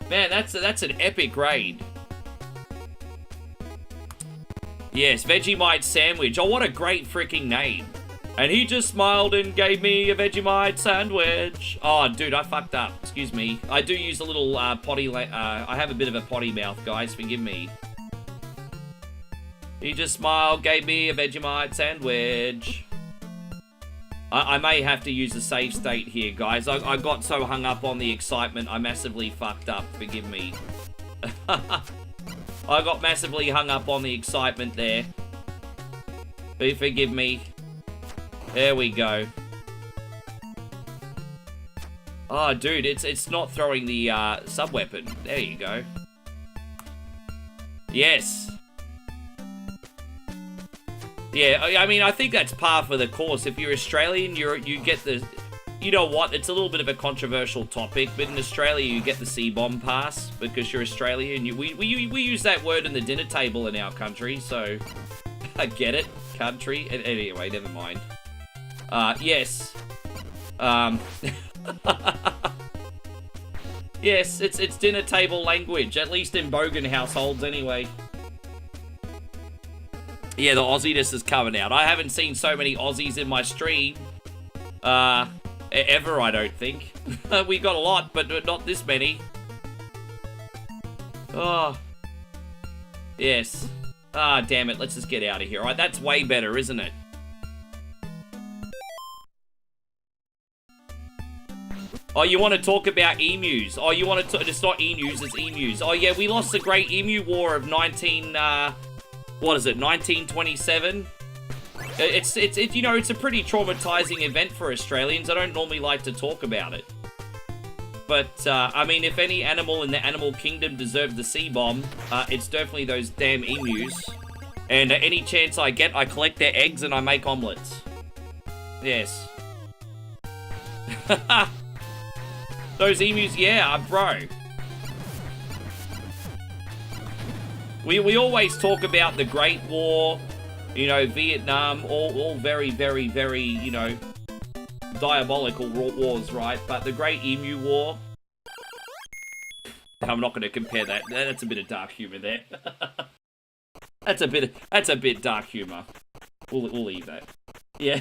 Man, that's an epic raid. Yes, Vegemite Sandwich. Oh, what a great freaking name. And he just smiled and gave me a Vegemite sandwich. Oh, dude, I fucked up. Excuse me. I do use a little potty... I have a bit of a potty mouth, guys. Forgive me. He just smiled, gave me a Vegemite sandwich. I may have to use a save state here, guys. I got so hung up on the excitement, I massively fucked up. Forgive me. I got massively hung up on the excitement there. Forgive me. There we go. Oh, dude, it's not throwing the sub-weapon. There you go. Yes. Yeah, I mean, I think that's par for the course. If you're Australian, you get the... You know what? It's a little bit of a controversial topic, but in Australia, you get the C-bomb pass because you're Australian. We use that word in the dinner table in our country, so I get it. Country. Anyway, never mind. Yes. Yes, it's dinner table language, at least in Bogan households anyway. Yeah, the Aussie-ness is coming out. I haven't seen so many Aussies in my stream. Ever, I don't think. We got a lot, but not this many. Oh. Yes. Ah, damn it. Let's just get out of here. All right, that's way better, isn't it? Oh, you want to talk about emus? Oh, you want to... It's not emus, it's emus. Oh, yeah, we lost the Great Emu War of 1927? It's you know, it's a pretty traumatizing event for Australians. I don't normally like to talk about it. But, I mean, if any animal in the animal kingdom deserved the C-bomb, it's definitely those damn emus. And any chance I get, I collect their eggs and I make omelets. Yes. Those emus, yeah, bro. We always talk about the Great War, You know, Vietnam, all very, very, very, you know, diabolical wars, right? But the Great Emu War, I'm not going to compare that. That's a bit of dark humor there. That's a bit dark humor. We'll leave that. Yeah.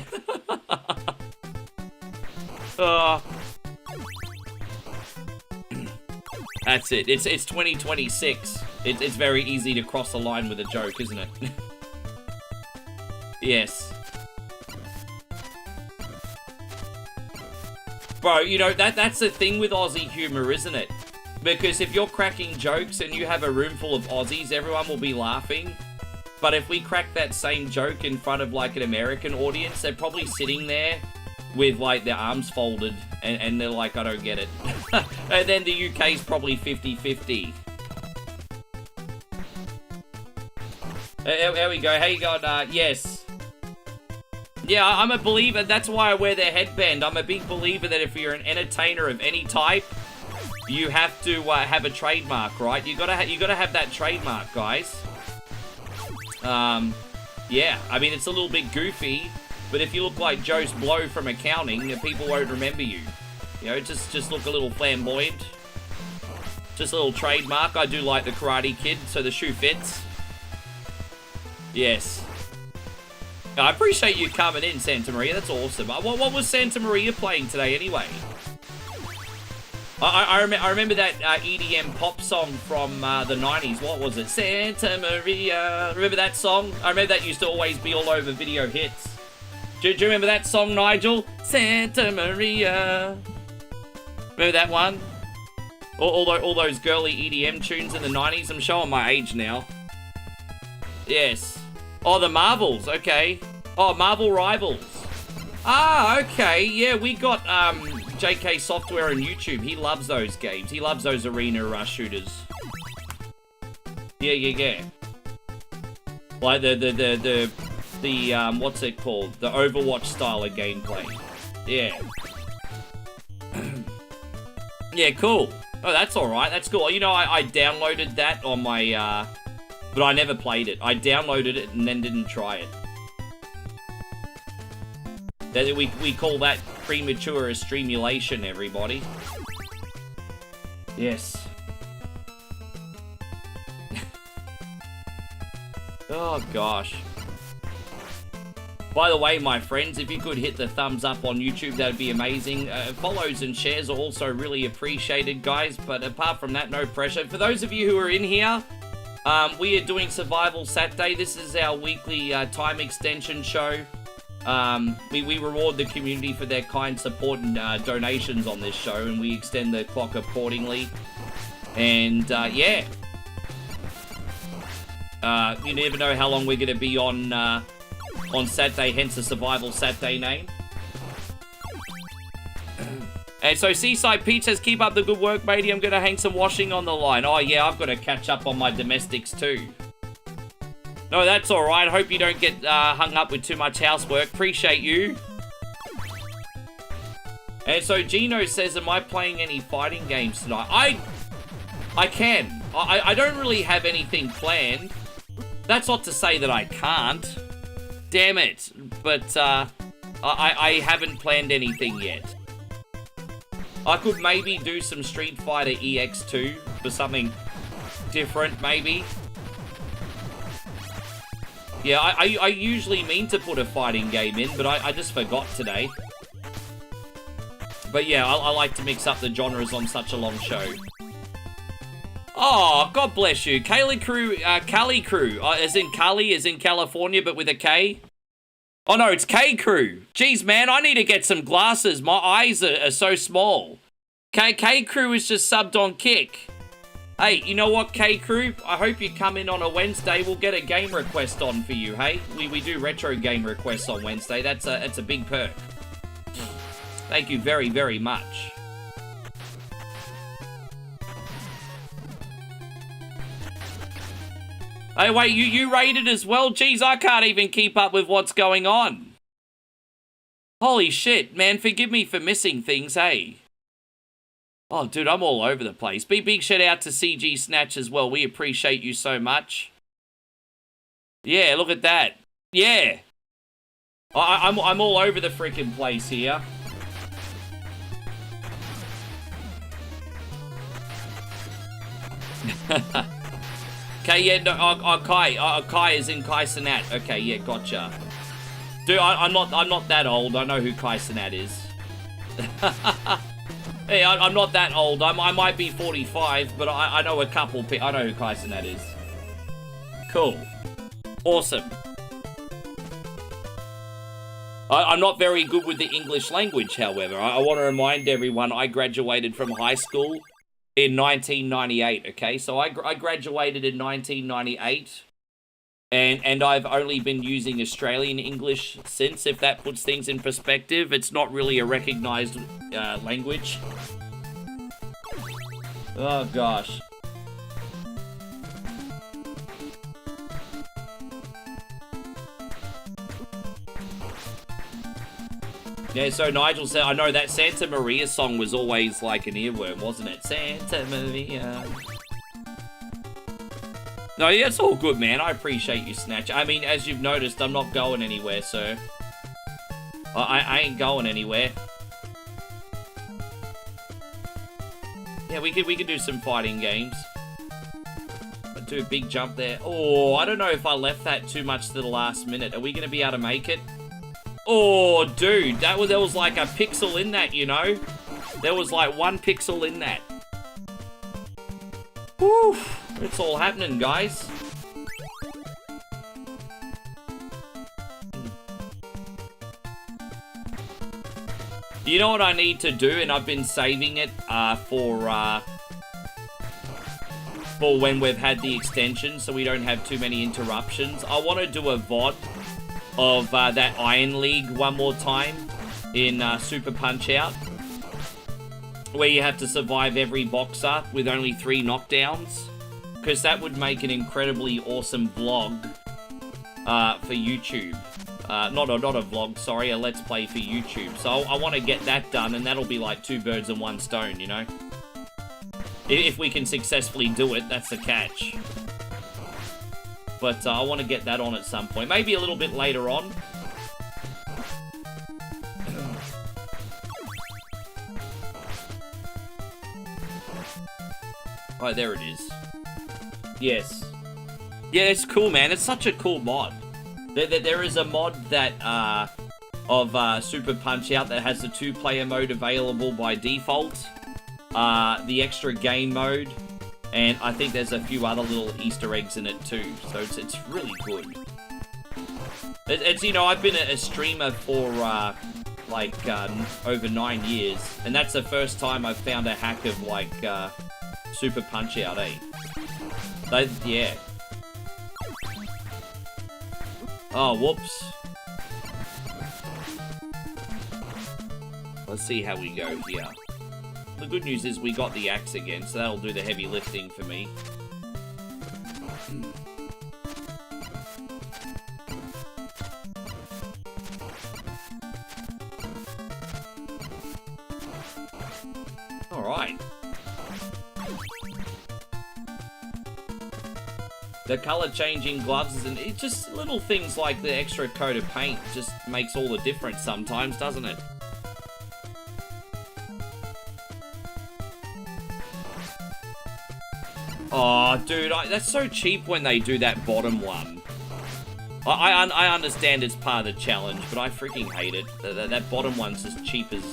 That's it. It's 2026. It's very easy to cross the line with a joke, isn't it? Yes. Bro, you know, that's the thing with Aussie humor, isn't it? Because if you're cracking jokes and you have a room full of Aussies, everyone will be laughing. But if we crack that same joke in front of, like, an American audience, they're probably sitting there with, like, their arms folded, and they're like, I don't get it. And then the UK's probably 50-50. There we go. How you going? Yes. Yeah, I'm a believer. That's why I wear the headband. I'm a big believer that if you're an entertainer of any type, you have to have a trademark, right? You gotta have that trademark, guys. Yeah. I mean, it's a little bit goofy, but if you look like Joe's Blow from accounting, people won't remember you. You know, just look a little flamboyant. Just a little trademark. I do like the Karate Kid, so the shoe fits. Yes. I appreciate you coming in, Santa Maria. That's awesome. What was Santa Maria playing today, anyway? I remember that EDM pop song from the 90s. What was it? Santa Maria. Remember that song? I remember that used to always be all over video hits. Do you remember that song, Nigel? Santa Maria. Remember that one? All those girly EDM tunes in the 90s. I'm showing my age now. Yes. Oh, the Marvels. Okay. Oh, Marvel Rivals. Ah, okay. Yeah, we got JK Software on YouTube. He loves those games. He loves those arena shooters. Yeah. Like the what's it called? The Overwatch style of gameplay. Yeah. Yeah, cool. Oh, that's alright. That's cool. You know, I downloaded that on my, but I never played it. I downloaded it and then didn't try it. We call that premature streamulation, everybody. Yes. Oh, gosh. By the way, my friends, if you could hit the thumbs up on YouTube, that would be amazing. Follows and shares are also really appreciated, guys. But apart from that, no pressure. For those of you who are in here, we are doing Survival Saturday. This is our weekly time extension show. We reward the community for their kind support and donations on this show, and we extend the clock accordingly. And yeah, you never know how long we're going to be on Saturday, hence the Survival Saturday name. And so Seaside Pete says, keep up the good work, matey. I'm going to hang some washing on the line. Oh yeah, I've got to catch up on my domestics too. No, that's alright. Hope you don't get hung up with too much housework. Appreciate you. And so Gino says, am I playing any fighting games tonight? I can. I don't really have anything planned. That's not to say that I can't. Damn it. But I haven't planned anything yet. I could maybe do some Street Fighter EX2 for something different, maybe. Yeah, I usually mean to put a fighting game in, but I just forgot today. But yeah, I like to mix up the genres on such a long show. Oh, God bless you. Cali Crew, as in Cali, as in California, but with a K. Oh no, it's K Crew. Jeez, man, I need to get some glasses. My eyes are so small. K Crew is just subbed on Kick. Hey, you know what, K Crew? I hope you come in on a Wednesday. We'll get a game request on for you, hey? We do retro game requests on Wednesday. That's a big perk. Thank you very, very much. Hey, wait, you rated as well? Jeez, I can't even keep up with what's going on. Holy shit, man, forgive me for missing things, hey? Oh, dude, I'm all over the place. Big shout out to CG Snatch as well. We appreciate you so much. Yeah, look at that. Yeah. I'm all over the freaking place here. Okay, yeah, no, Kai is in Kai Cenat. Okay, yeah, gotcha. Dude, I'm not that old. I know who Kai Cenat is. Hey, I'm not that old. I might be 45, but I know a couple people. I know who Kai Cenat is. Cool. Awesome. I'm not very good with the English language, however. I want to remind everyone I graduated from high school in 1998, okay? So I graduated in 1998, and I've only been using Australian English since, if that puts things in perspective. It's not really a recognized language. Oh, gosh. Yeah, so Nigel said, I know that Santa Maria song was always like an earworm, wasn't it? Santa Maria. No, yeah, it's all good, man. I appreciate you, Snatch. I mean, as you've noticed, I'm not going anywhere, so... I ain't going anywhere. Yeah, we could do some fighting games. I'd do a big jump there. Oh, I don't know if I left that too much to the last minute. Are we going to be able to make it? Oh, dude, there was like a pixel in that, you know? There was like 1 pixel in that. Whew, it's all happening, guys. You know what I need to do, and I've been saving it for when we've had the extension, so we don't have too many interruptions. I want to do a VOD of that Iron League one more time in Super Punch-Out, where you have to survive every boxer with only 3 knockdowns, because that would make an incredibly awesome vlog for YouTube. Not a vlog, sorry, a Let's Play for YouTube. So I want to get that done, and that'll be like 2 birds and 1 stone, you know? If we can successfully do it, that's the catch. But I want to get that on at some point. Maybe a little bit later on. Oh, there it is. Yes. Yeah, it's cool, man. It's such a cool mod. There is a mod that of Super Punch-Out that has the 2-player mode available by default. The extra game mode. And I think there's a few other little Easter eggs in it too, so it's really good. It's you know, I've been a streamer for like over 9 years, and that's the first time I've found a hack of like Super Punch-Out, eh? Yeah. Oh, whoops. Let's see how we go here. The good news is we got the axe again, so that'll do the heavy lifting for me. Alright. The color changing gloves isn't it? Just little things like the extra coat of paint just makes all the difference sometimes, doesn't it? Oh, dude, that's so cheap when they do that bottom one. I understand it's part of the challenge, but I freaking hate it. That bottom one's as cheap as...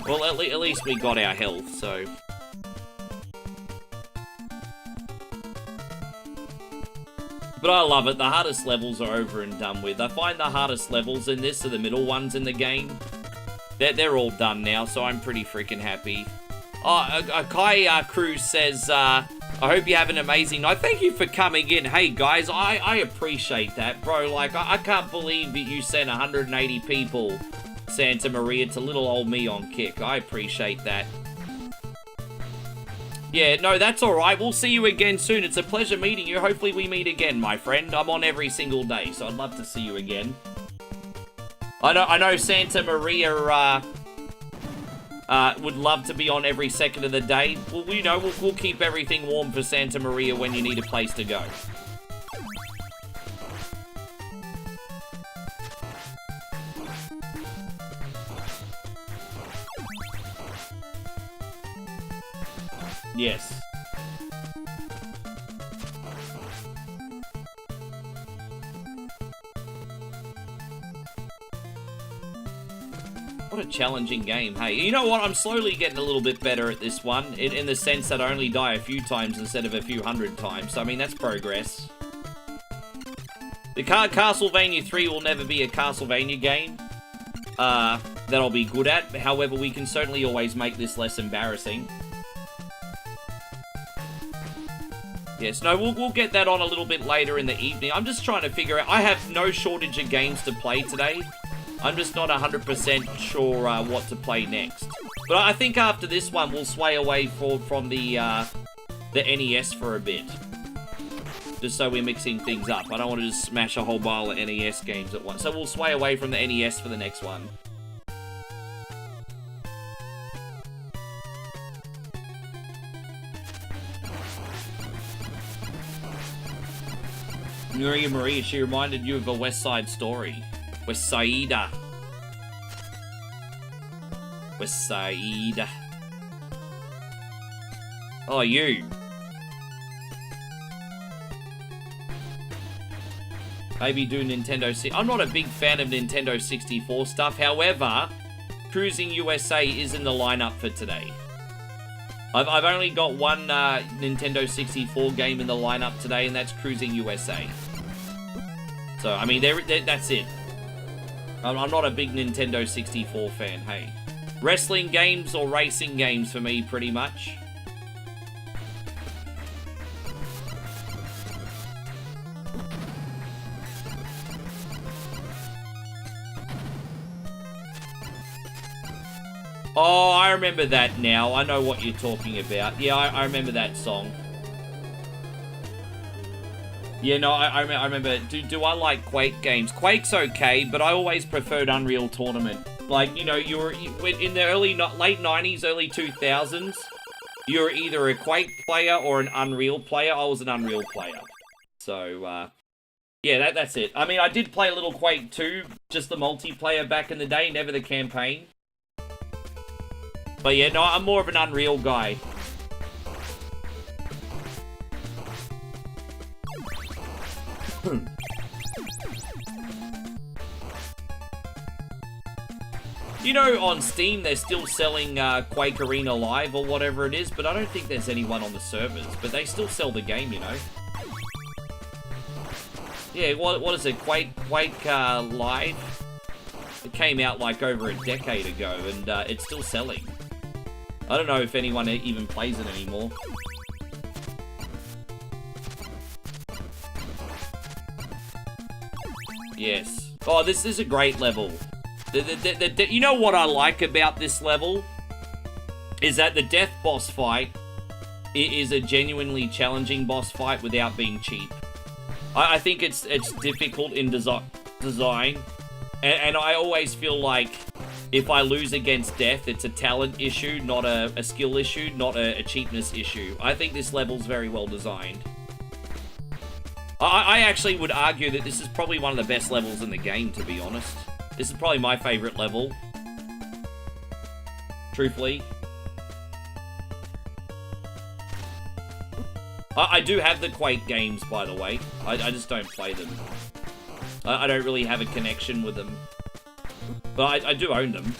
Well, at least we got our health, so... But I love it. The hardest levels are over and done with. I find the hardest levels in this are the middle ones in the game. They're all done now, so I'm pretty freaking happy. Oh, Kai Cruz says, I hope you have an amazing night. Thank you for coming in. Hey, guys, I appreciate that, bro. Like, I can't believe that you sent 180 people Santa Maria to little old me on Kick. I appreciate that. Yeah, no, that's alright. We'll see you again soon. It's a pleasure meeting you. Hopefully we meet again, my friend. I'm on every single day, so I'd love to see you again. I know Santa Maria, would love to be on every second of the day. Well, you know, we'll keep everything warm for Santa Maria when you need a place to go. Yes. What a challenging game, hey. You know what? I'm slowly getting a little bit better at this one, in the sense that I only die a few times instead of a few hundred times. So, I mean, that's progress. The Castlevania 3 will never be a Castlevania game that I'll be good at. However, we can certainly always make this less embarrassing. Yes, no, we'll get that on a little bit later in the evening. I'm just trying to figure out... I have no shortage of games to play today. I'm just not 100% sure what to play next. But I think after this one, we'll sway away from the NES for a bit. Just so we're mixing things up. I don't want to just smash a whole pile of NES games at once. So we'll sway away from the NES for the next one. Maria, she reminded you of a West Side Story. West Saida. West Saida. Oh, you. Maybe do Nintendo 6. I'm not a big fan of Nintendo 64 stuff. However, Cruising USA is in the lineup for today. I've only got one Nintendo 64 game in the lineup today, and that's Cruising USA. So, I mean, that's it. I'm not a big Nintendo 64 fan, hey. Wrestling games or racing games for me, pretty much. Oh, I remember that now. I know what you're talking about. Yeah, I remember that song. Yeah, no, I remember. Do I like Quake games? Quake's okay, but I always preferred Unreal Tournament. Like, you know, in the late 90s, early 2000s, you were either a Quake player or an Unreal player. I was an Unreal player. So, yeah, that's it. I mean, I did play a little Quake 2, just the multiplayer back in the day, never the campaign. But yeah, no, I'm more of an Unreal guy. You know, on Steam, they're still selling Quake Arena Live or whatever it is, but I don't think there's anyone on the servers. But they still sell the game, you know. Yeah, what is it? Quake Live? It came out like over a decade ago, and it's still selling. I don't know if anyone even plays it anymore. Yes. Oh, this is a great level. You know what I like about this level? Is that the death boss fight is a genuinely challenging boss fight without being cheap. I think it's difficult in design. And I always feel like if I lose against death, it's a talent issue, not a skill issue, not a cheapness issue. I think this level's very well designed. I actually would argue that this is probably one of the best levels in the game, to be honest. This is probably my favorite level. Truthfully. I do have the Quake games, by the way. I just don't play them. I don't really have a connection with them. But I do own them.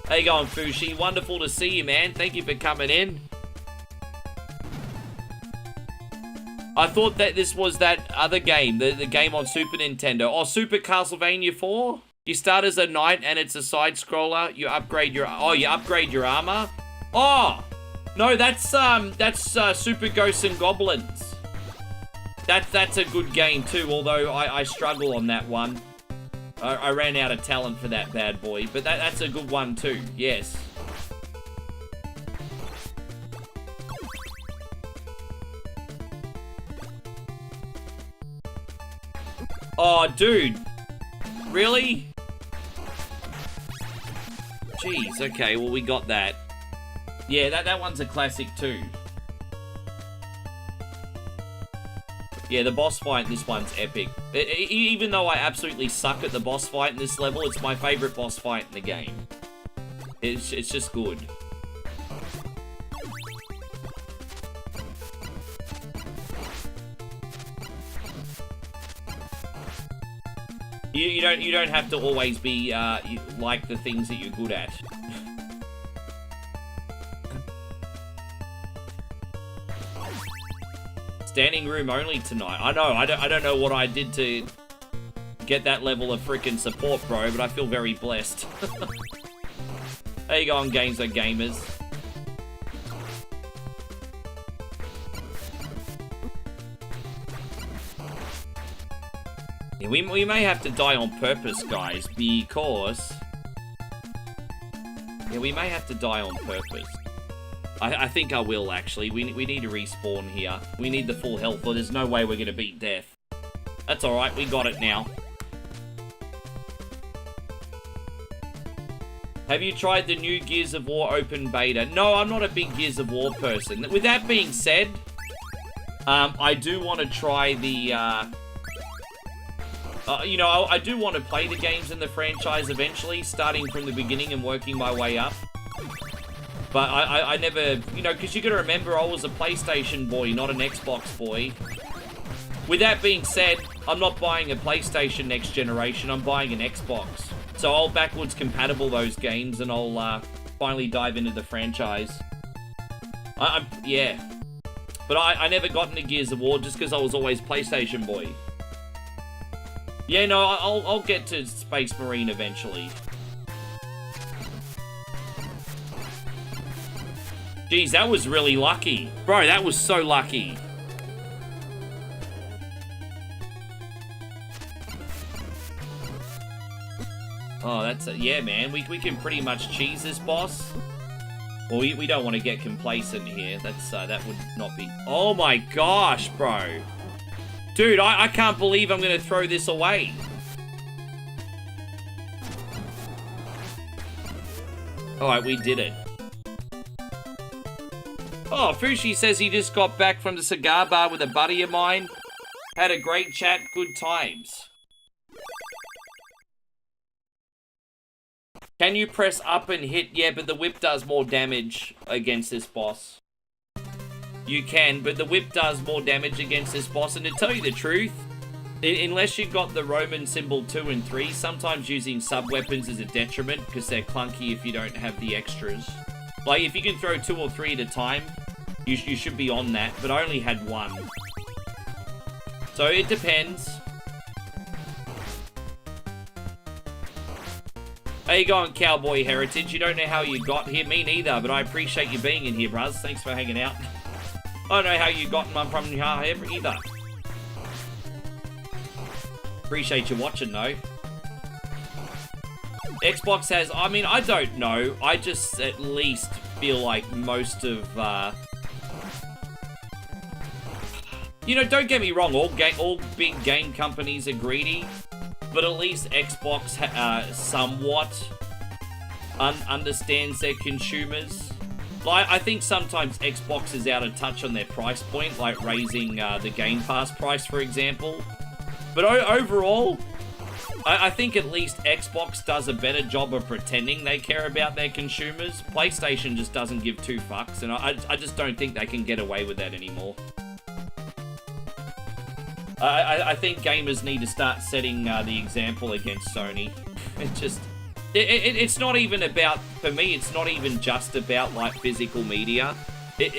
How you going, Fushi? Wonderful to see you, man. Thank you for coming in. I thought that this was that other game, the game on Super Nintendo. Oh, Super Castlevania 4? You start as a knight and it's a side-scroller. You upgrade your... Oh, you upgrade your armor? Oh! No, that's Super Ghosts and Goblins. That's a good game too, although I struggle on that one. I ran out of talent for that bad boy, but that's a good one too, yes. Oh, dude. Really? Jeez, okay, well, we got that. Yeah, that one's a classic too. Yeah, the boss fight in this one's epic. Even though I absolutely suck at the boss fight in this level, it's my favorite boss fight in the game. It's just good. You don't have to always be like the things that you're good at. Standing room only tonight. I know. I don't know what I did to get that level of freaking support, bro, but I feel very blessed. There you go on Games and Gamers. Yeah, we may have to die on purpose, guys, because... Yeah, we may have to die on purpose. I think I will, actually. We need to respawn here. We need the full health, or there's no way we're going to beat death. That's alright, we got it now. Have you tried the new Gears of War open beta? No, I'm not a big Gears of War person. With that being said, I do want to try the... you know, I do want to play the games in the franchise eventually, starting from the beginning and working my way up. But I never, you know, because you got to remember I was a PlayStation boy, not an Xbox boy. With that being said, I'm not buying a PlayStation next generation, I'm buying an Xbox. So I'll backwards compatible those games and I'll finally dive into the franchise. Yeah. But I never got into Gears of War just because I was always PlayStation boy. Yeah, no, I'll get to Space Marine eventually. Jeez, that was really lucky. Bro, that was so lucky. Oh, that's it. Yeah, man. We can pretty much cheese this boss. Well, we don't want to get complacent here. That would not be... Oh my gosh, bro. Dude, I can't believe I'm going to throw this away. Alright, we did it. Oh, Fushi says he just got back from the cigar bar with a buddy of mine. Had a great chat, good times. Can you press up and hit? Yeah, but the whip does more damage against this boss. You can, but the whip does more damage against this boss. And to tell you the truth, unless you've got the Roman symbol 2 and 3, sometimes using sub-weapons is a detriment because they're clunky if you don't have the extras. Like, if you can throw 2 or 3 at a time, you should be on that, but I only had 1. So it depends. How you going, Cowboy Heritage? You don't know how you got here? Me neither, but I appreciate you being in here, bruz. Thanks for hanging out. I don't know how you got from here either. Appreciate you watching, though. Xbox has... I mean, I don't know. I just at least feel like most of... You know, don't get me wrong. All big game companies are greedy. But at least Xbox somewhat understands their consumers. Like, I think sometimes Xbox is out of touch on their price point, like raising the Game Pass price, for example. But overall, I think at least Xbox does a better job of pretending they care about their consumers. PlayStation just doesn't give 2 fucks, and I just don't think they can get away with that anymore. I think gamers need to start setting the example against Sony. It's not even about, for me, it's not even just about, like, physical media.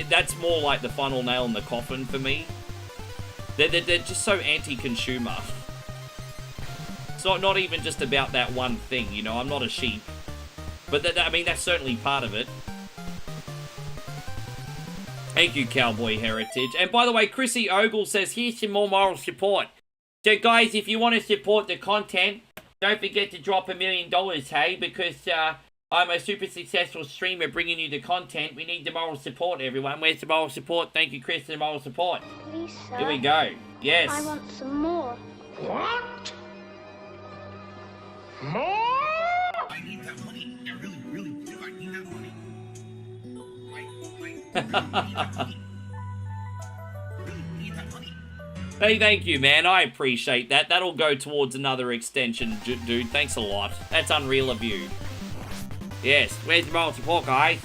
That's more like the final nail in the coffin for me. They're just so anti-consumer. It's not even just about that one thing, you know, I'm not a sheep. But, I mean, that's certainly part of it. Thank you, Cowboy Heritage. And by the way, Chrissy Ogle says, here's some more moral support. So, guys, if you want to support the content, don't forget to drop $1 million, hey? Because I'm a super successful streamer bringing you the content. We need the moral support, everyone. Where's the moral support? Thank you, Chris, for the moral support.
Please, sir.
Here we go. Yes.
I want some more.
What? More?
I need that money. I really, really do. I need that money.
Hey, thank you, man. I appreciate that. That'll go towards another extension, dude. Thanks a lot. That's unreal of you. Yes, where's the moral support, guys?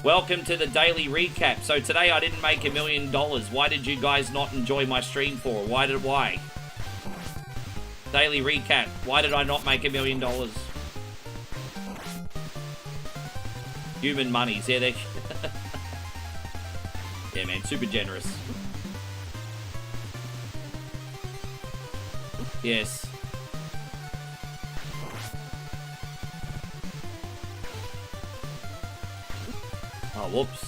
Welcome to the daily recap. So today I didn't make $1 million. Why did you guys not enjoy my stream for? Why? Daily recap. Why did I not make $1 million? Human monies. Yeah, they... yeah, man. Super generous. Yes. Oh, whoops.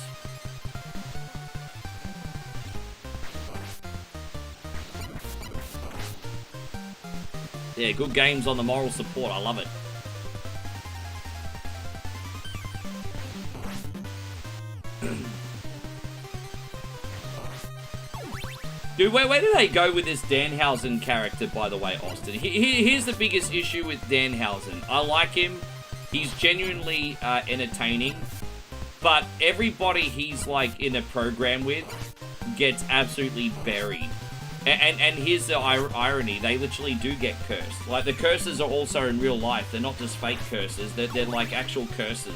Yeah, good games on the moral support. I love it. Dude, where do they go with this Danhausen character, by the way, Austin? Here's the biggest issue with Danhausen. I like him. He's genuinely entertaining. But everybody he's, like, in a program with gets absolutely buried. And here's the irony. They literally do get cursed. Like, the curses are also in real life. They're not just fake curses. They're like, actual curses.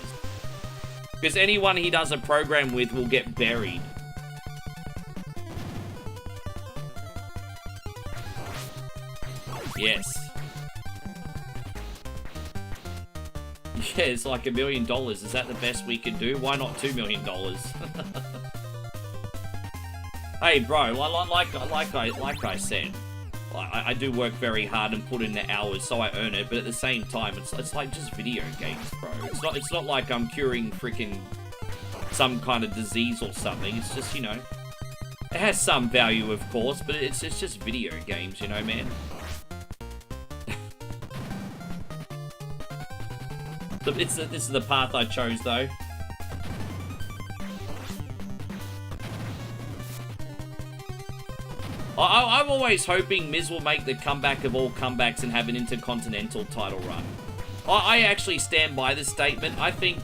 Because anyone he does a program with will get buried. Yes. Yeah, it's like $1 million. Is that the best we can do? Why not $2 million? Hey, bro, like I said, I do work very hard and put in the hours, so I earn it. But at the same time, it's like just video games, bro. It's not like I'm curing freaking some kind of disease or something. It's just, you know, it has some value, of course, but it's just video games, you know, man. This is the path I chose, though. I'm always hoping Miz will make the comeback of all comebacks and have an Intercontinental title run. I actually stand by this statement. I think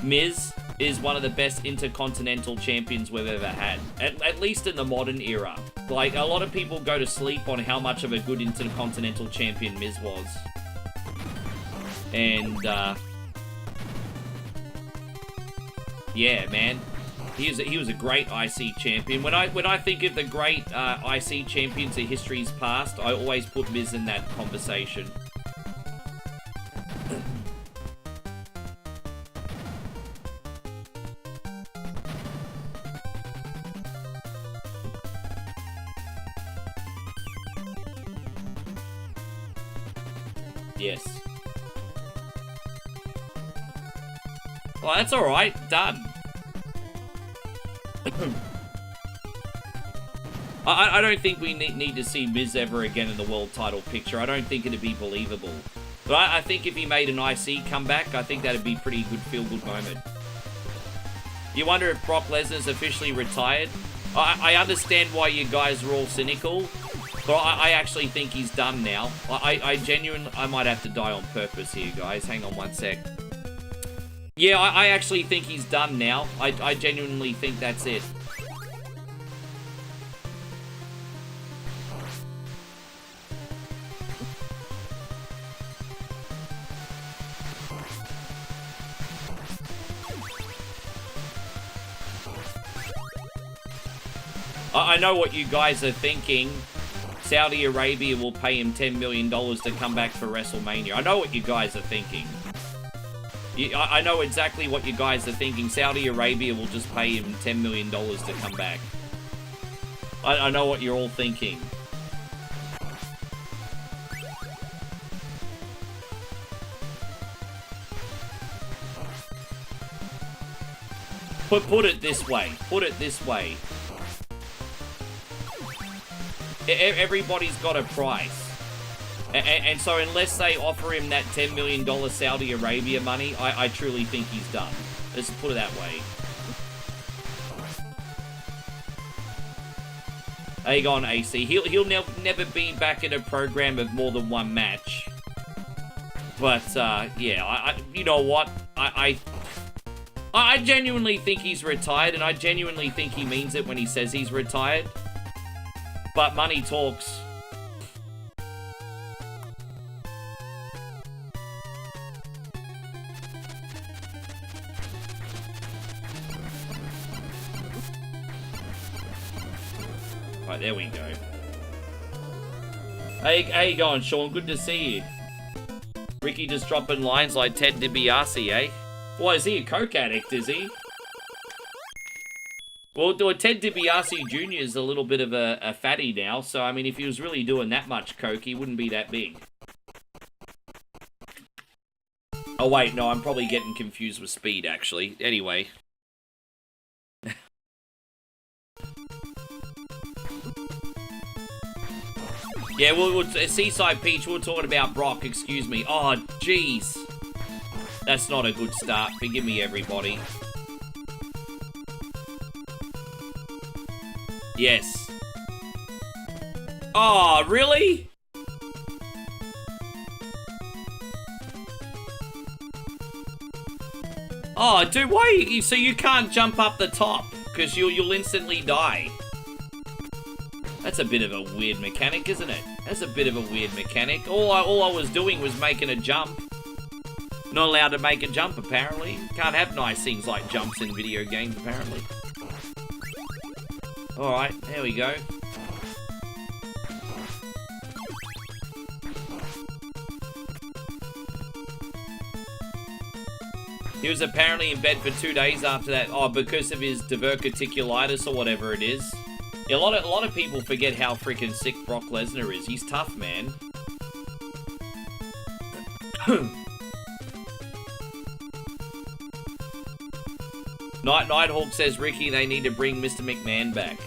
Miz is one of the best Intercontinental champions we've ever had. At least in the modern era. Like, a lot of people go to sleep on how much of a good Intercontinental champion Miz was. And, yeah, man, he was a great IC champion. When I think of the great IC champions of history's past, I always put Miz in that conversation. Yes. Well, that's alright. Done. I don't think we need to see Miz ever again in the world title picture. I don't think it'd be believable. But I think if he made an IC comeback, I think that'd be a pretty good feel-good moment. You wonder if Brock Lesnar's officially retired? I understand why you guys are all cynical, but I actually think he's done now. I genuinely... I might have to die on purpose here, guys. Hang on one sec. Yeah, I actually think he's done now. I genuinely think that's it. I know what you guys are thinking. Saudi Arabia will pay him $10 million to come back for WrestleMania. I know what you guys are thinking. I know exactly what you guys are thinking. Saudi Arabia will just pay him $10 million to come back. I know what you're all thinking. Put it this way. Put it this way. Everybody's got a price. And so unless they offer him that $10 million Saudi Arabia money, I truly think he's done. Let's put it that way. There you go on AC. He'll never be back in a program of more than one match. But, yeah, you know what? I genuinely think he's retired, and I genuinely think he means it when he says he's retired. But money talks. Right, there we go. Hey, how you going, Sean? Good to see you. Ricky just dropping lines like Ted DiBiase, eh? Why, is he a coke addict, is he? Well, Ted DiBiase Jr. is a little bit of a fatty now, so, I mean, if he was really doing that much coke, he wouldn't be that big. Oh, wait, no, I'm probably getting confused with Speed, actually. Anyway. Yeah, well, Seaside Peach, we're talking about Brock, excuse me. Oh, jeez. That's not a good start. Forgive me, everybody. Yes. Oh, really? Oh, dude, why? So you can't jump up the top because you'll instantly die. That's a bit of a weird mechanic, isn't it? That's a bit of a weird mechanic. All I was doing was making a jump. Not allowed to make a jump, apparently. Can't have nice things like jumps in video games, apparently. Alright, there we go. He was apparently in bed for 2 days after that. Oh, because of his diverticulitis or whatever it is. Yeah, a lot of people forget how freaking sick Brock Lesnar is. He's tough, man. Nighthawk says, Ricky, they need to bring Mr. McMahon back.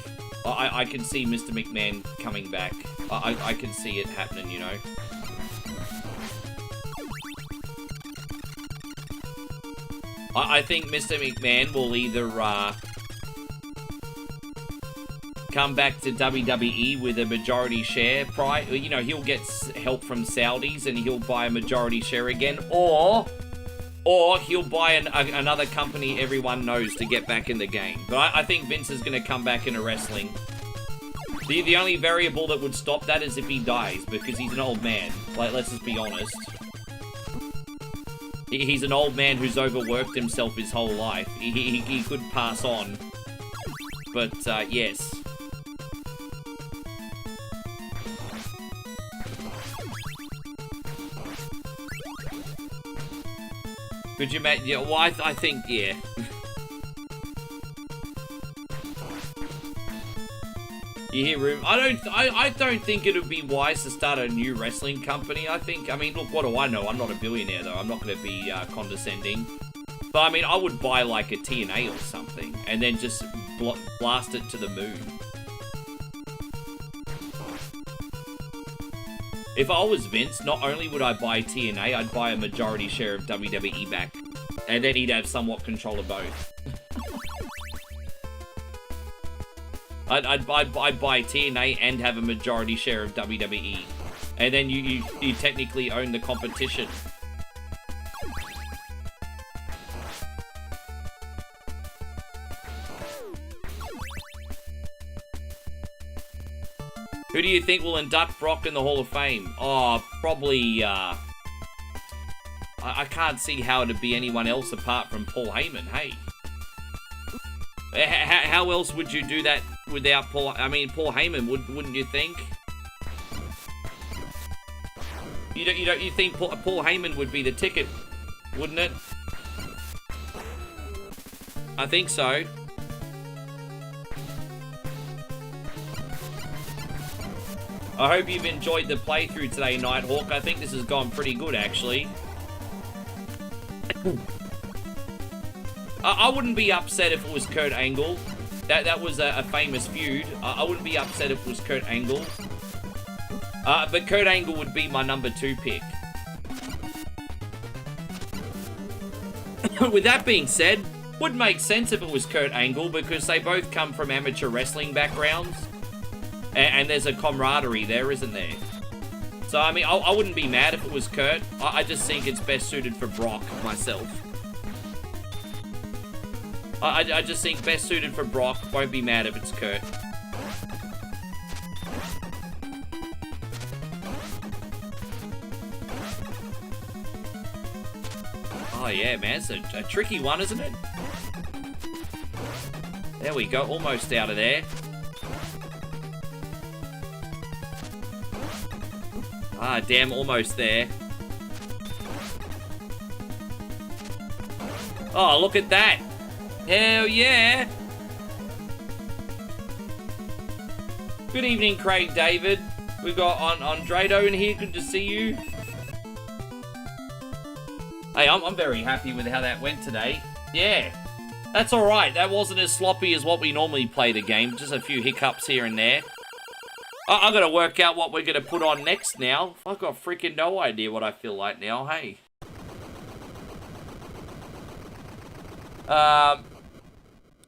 I can see Mr. McMahon coming back. I can see it happening, you know. I think Mr. McMahon will either come back to WWE with a majority share. You know, he'll get help from Saudis and he'll buy a majority share again, or he'll buy another company everyone knows to get back in the game. But I think Vince is going to come back into wrestling. The only variable that would stop that is if he dies, because he's an old man. Like, let's just be honest. He's an old man who's overworked himself his whole life. He could pass on. But, yes. Could you imagine? Yeah, well, I think, yeah. You hear room? I don't think it would be wise to start a new wrestling company. I mean, look, what do I know? I'm not a billionaire, though. I'm not going to be condescending. But, I mean, I would buy, like, a TNA or something, and then just blast it to the moon. If I was Vince, not only would I buy TNA, I'd buy a majority share of WWE back. And then he'd have somewhat control of both. I'd buy TNA and have a majority share of WWE. And then you technically own the competition. Who do you think will induct Brock in the Hall of Fame? Oh, probably, I can't see how it'd be anyone else apart from Paul Heyman, hey? How else would you do that without Paul? I mean, Paul Heyman, wouldn't you think? You think Paul Heyman would be the ticket, wouldn't it? I think so. I hope you've enjoyed the playthrough today, Nighthawk. I think this has gone pretty good, actually. I wouldn't be upset if it was Kurt Angle. That was a famous feud. I wouldn't be upset if it was Kurt Angle. But Kurt Angle would be my number 2 pick. With that being said, would make sense if it was Kurt Angle because they both come from amateur wrestling backgrounds. And there's a camaraderie there, isn't there? So, I mean, I wouldn't be mad if it was Kurt. I just think it's best suited for Brock, myself. I just think best suited for Brock. Won't be mad if it's Kurt. Oh, yeah, man. It's a tricky one, isn't it? There we go. Almost out of there. Ah, damn, almost there. Oh, look at that. Hell yeah. Good evening, Craig David. We've got Andredo in here. Good to see you. Hey, I'm very happy with how that went today. Yeah. That's alright. That wasn't as sloppy as what we normally play the game. Just a few hiccups here and there. I gotta work out what we're gonna put on next now. I've got freaking no idea what I feel like now. Hey.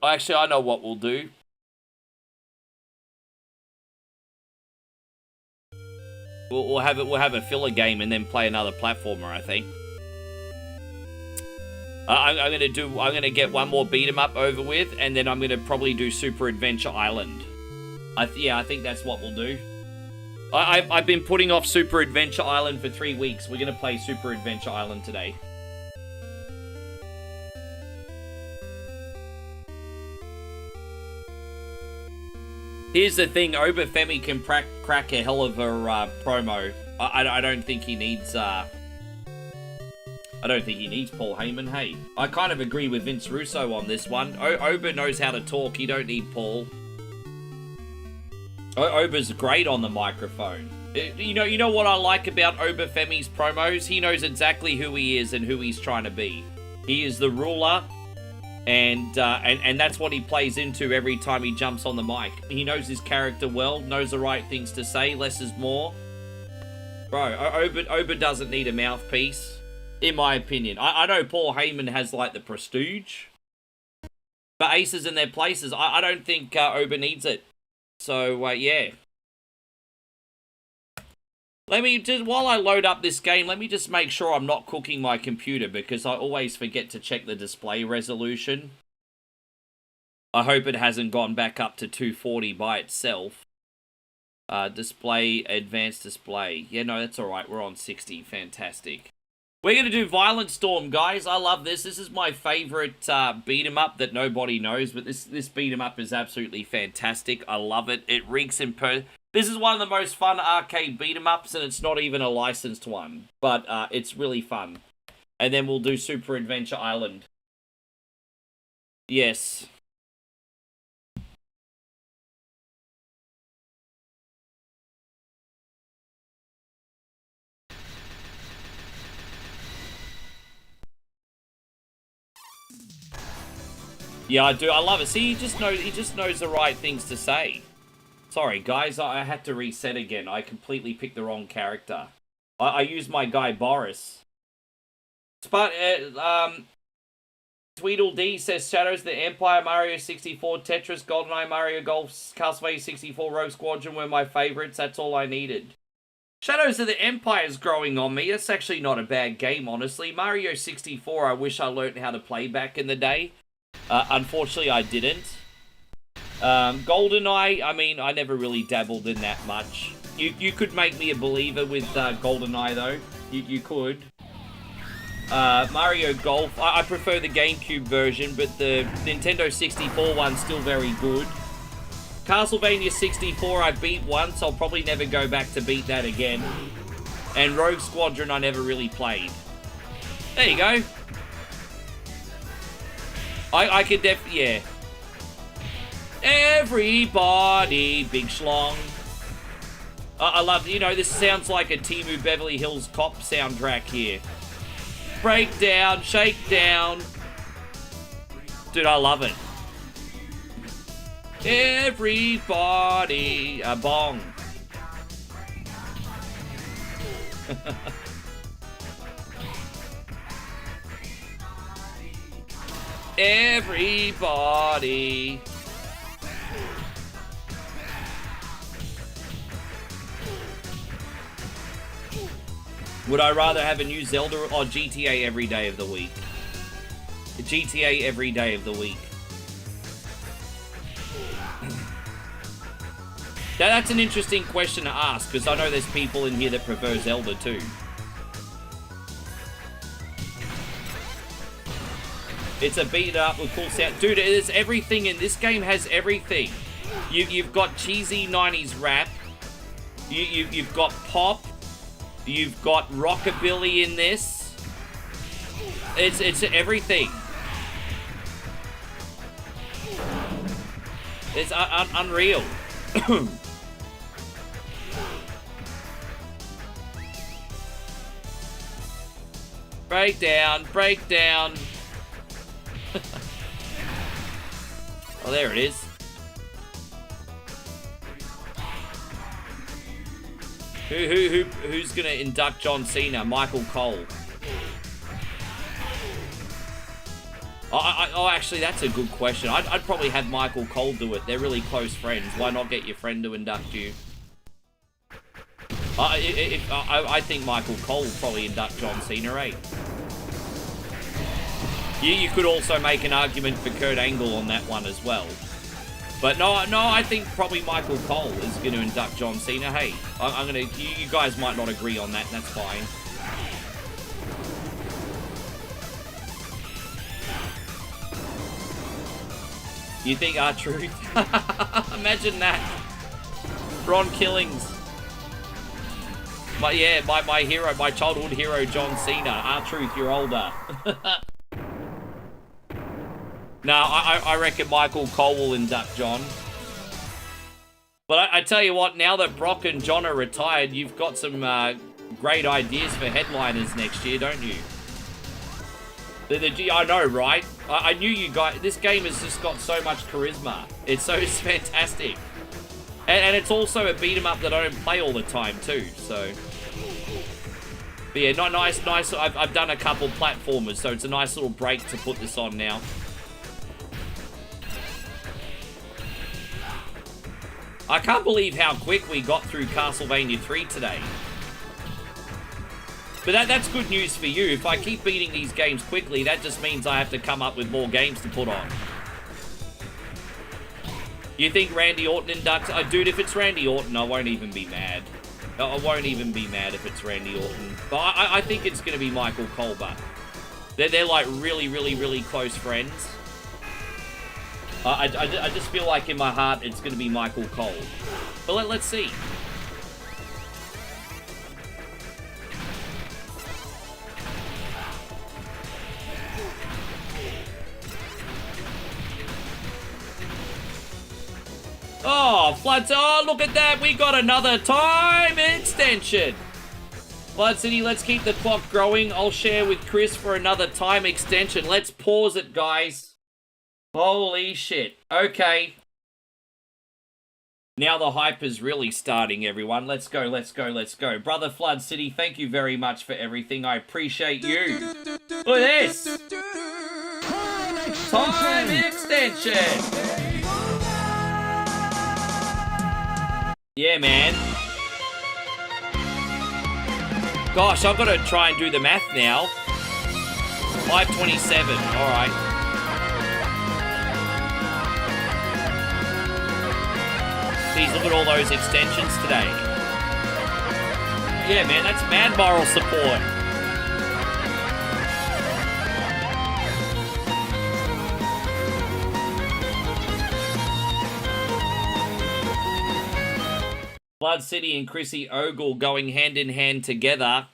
Actually, I know what we'll do. We'll have a filler game and then play another platformer, I think. I'm gonna get one more beat 'em up over with, and then I'm gonna probably do Super Adventure Island. Yeah, I think that's what we'll do. I've been putting off Super Adventure Island for 3 weeks. We're gonna play Super Adventure Island today. Here's the thing, Obafemi can crack a hell of a promo. I don't think he needs Paul Heyman. Hey, I kind of agree with Vince Russo on this one. Oba knows how to talk. You don't need Paul. Oba's great on the microphone. You know what I like about Obafemi's promos? He knows exactly who he is and who he's trying to be. He is the ruler. And that's what he plays into every time he jumps on the mic. He knows his character well, knows the right things to say, less is more. Bro, Oba doesn't need a mouthpiece, in my opinion. I know Paul Heyman has, like, the prestige. But aces in their places, I don't think Oba needs it. So, yeah. Let me just, while I load up this game, let me just make sure I'm not cooking my computer because I always forget to check the display resolution. I hope it hasn't gone back up to 240 by itself. Display, advanced display. Yeah, no, that's alright. We're on 60. Fantastic. We're going to do Violent Storm, guys. I love this. This is my favorite beat-em-up that nobody knows, but this beat-em-up is absolutely fantastic. I love it. It reeks in This is one of the most fun arcade beat-em-ups, and it's not even a licensed one. But it's really fun. And then we'll do Super Adventure Island. Yes. Yeah, I do. I love it. See, he just knows the right things to say. Sorry, guys, I had to reset again. I completely picked the wrong character. I used my guy, Boris. But, Tweedledee says, Shadows of the Empire, Mario 64, Tetris, GoldenEye, Mario Golf, Castlevania 64, Rogue Squadron were my favorites. That's all I needed. Shadows of the Empire is growing on me. It's actually not a bad game, honestly. Mario 64, I wish I learned how to play back in the day. Unfortunately, I didn't. GoldenEye, I mean, I never really dabbled in that much. You could make me a believer with GoldenEye, though. You could. Mario Golf, I prefer the GameCube version, but the Nintendo 64 one's still very good. Castlevania 64 I beat once. I'll probably never go back to beat that again. And Rogue Squadron I never really played. There you go. I could yeah. Everybody, Big Schlong. I love, you know, this sounds like a Timu Beverly Hills Cop soundtrack here. Break down, shake down. Dude, I love it. Everybody, a bong. Everybody. Would I rather have a new Zelda or GTA every day of the week? GTA every day of the week. That's an interesting question to ask, because I know there's people in here that prefer Zelda too. It's a beat up with cool sound. Dude, there's everything in this game, has everything. You've got cheesy 90s rap. You've got pop. You've got rockabilly in this. It's everything. It's unreal. Breakdown, breakdown. Oh, there it is. Who's gonna induct John Cena? Michael Cole. Oh, actually, that's a good question. I'd probably have Michael Cole do it. They're really close friends. Why not get your friend to induct you? I think Michael Cole would probably induct John Cena, right? You could also make an argument for Kurt Angle on that one as well. But no, I think probably Michael Cole is going to induct John Cena. Hey, I'm gonna. You guys might not agree on that, and that's fine. You think R-Truth? Imagine that. Ron Killings. But yeah, my hero, my childhood hero, John Cena. R-Truth, you're older. No, I reckon Michael Cole will induct John. But I tell you what, now that Brock and John are retired, you've got some great ideas for headliners next year, don't you? I know, right? I knew you guys... This game has just got so much charisma. It's fantastic. And it's also a beat-em-up that I don't play all the time, too, so... But yeah, nice. I've done a couple platformers, so it's a nice little break to put this on now. I can't believe how quick we got through Castlevania 3 today. But that's good news for you. If I keep beating these games quickly, that just means I have to come up with more games to put on. You think Randy Orton inducts... dude, if it's Randy Orton, I won't even be mad. I won't even be mad if it's Randy Orton. But I think it's going to be Michael Cole, but... They're like really close friends. I just feel like in my heart it's going to be Michael Cole. But let's see. Oh, Floods. Oh, look at that. We got another time extension. Flood City, let's keep the clock growing. I'll share with Chris for another time extension. Let's pause it, guys. Holy shit. Okay. Now the hype is really starting, everyone. Let's go. Brother Flood City, thank you very much for everything. I appreciate you. Look at this. Time extension. Yeah, man. Gosh, I've got to try and do the math now. 527. All right. Please look at all those extensions today. Yeah, man, that's mad moral support. Blood City and Chrissy Ogle going hand in hand together.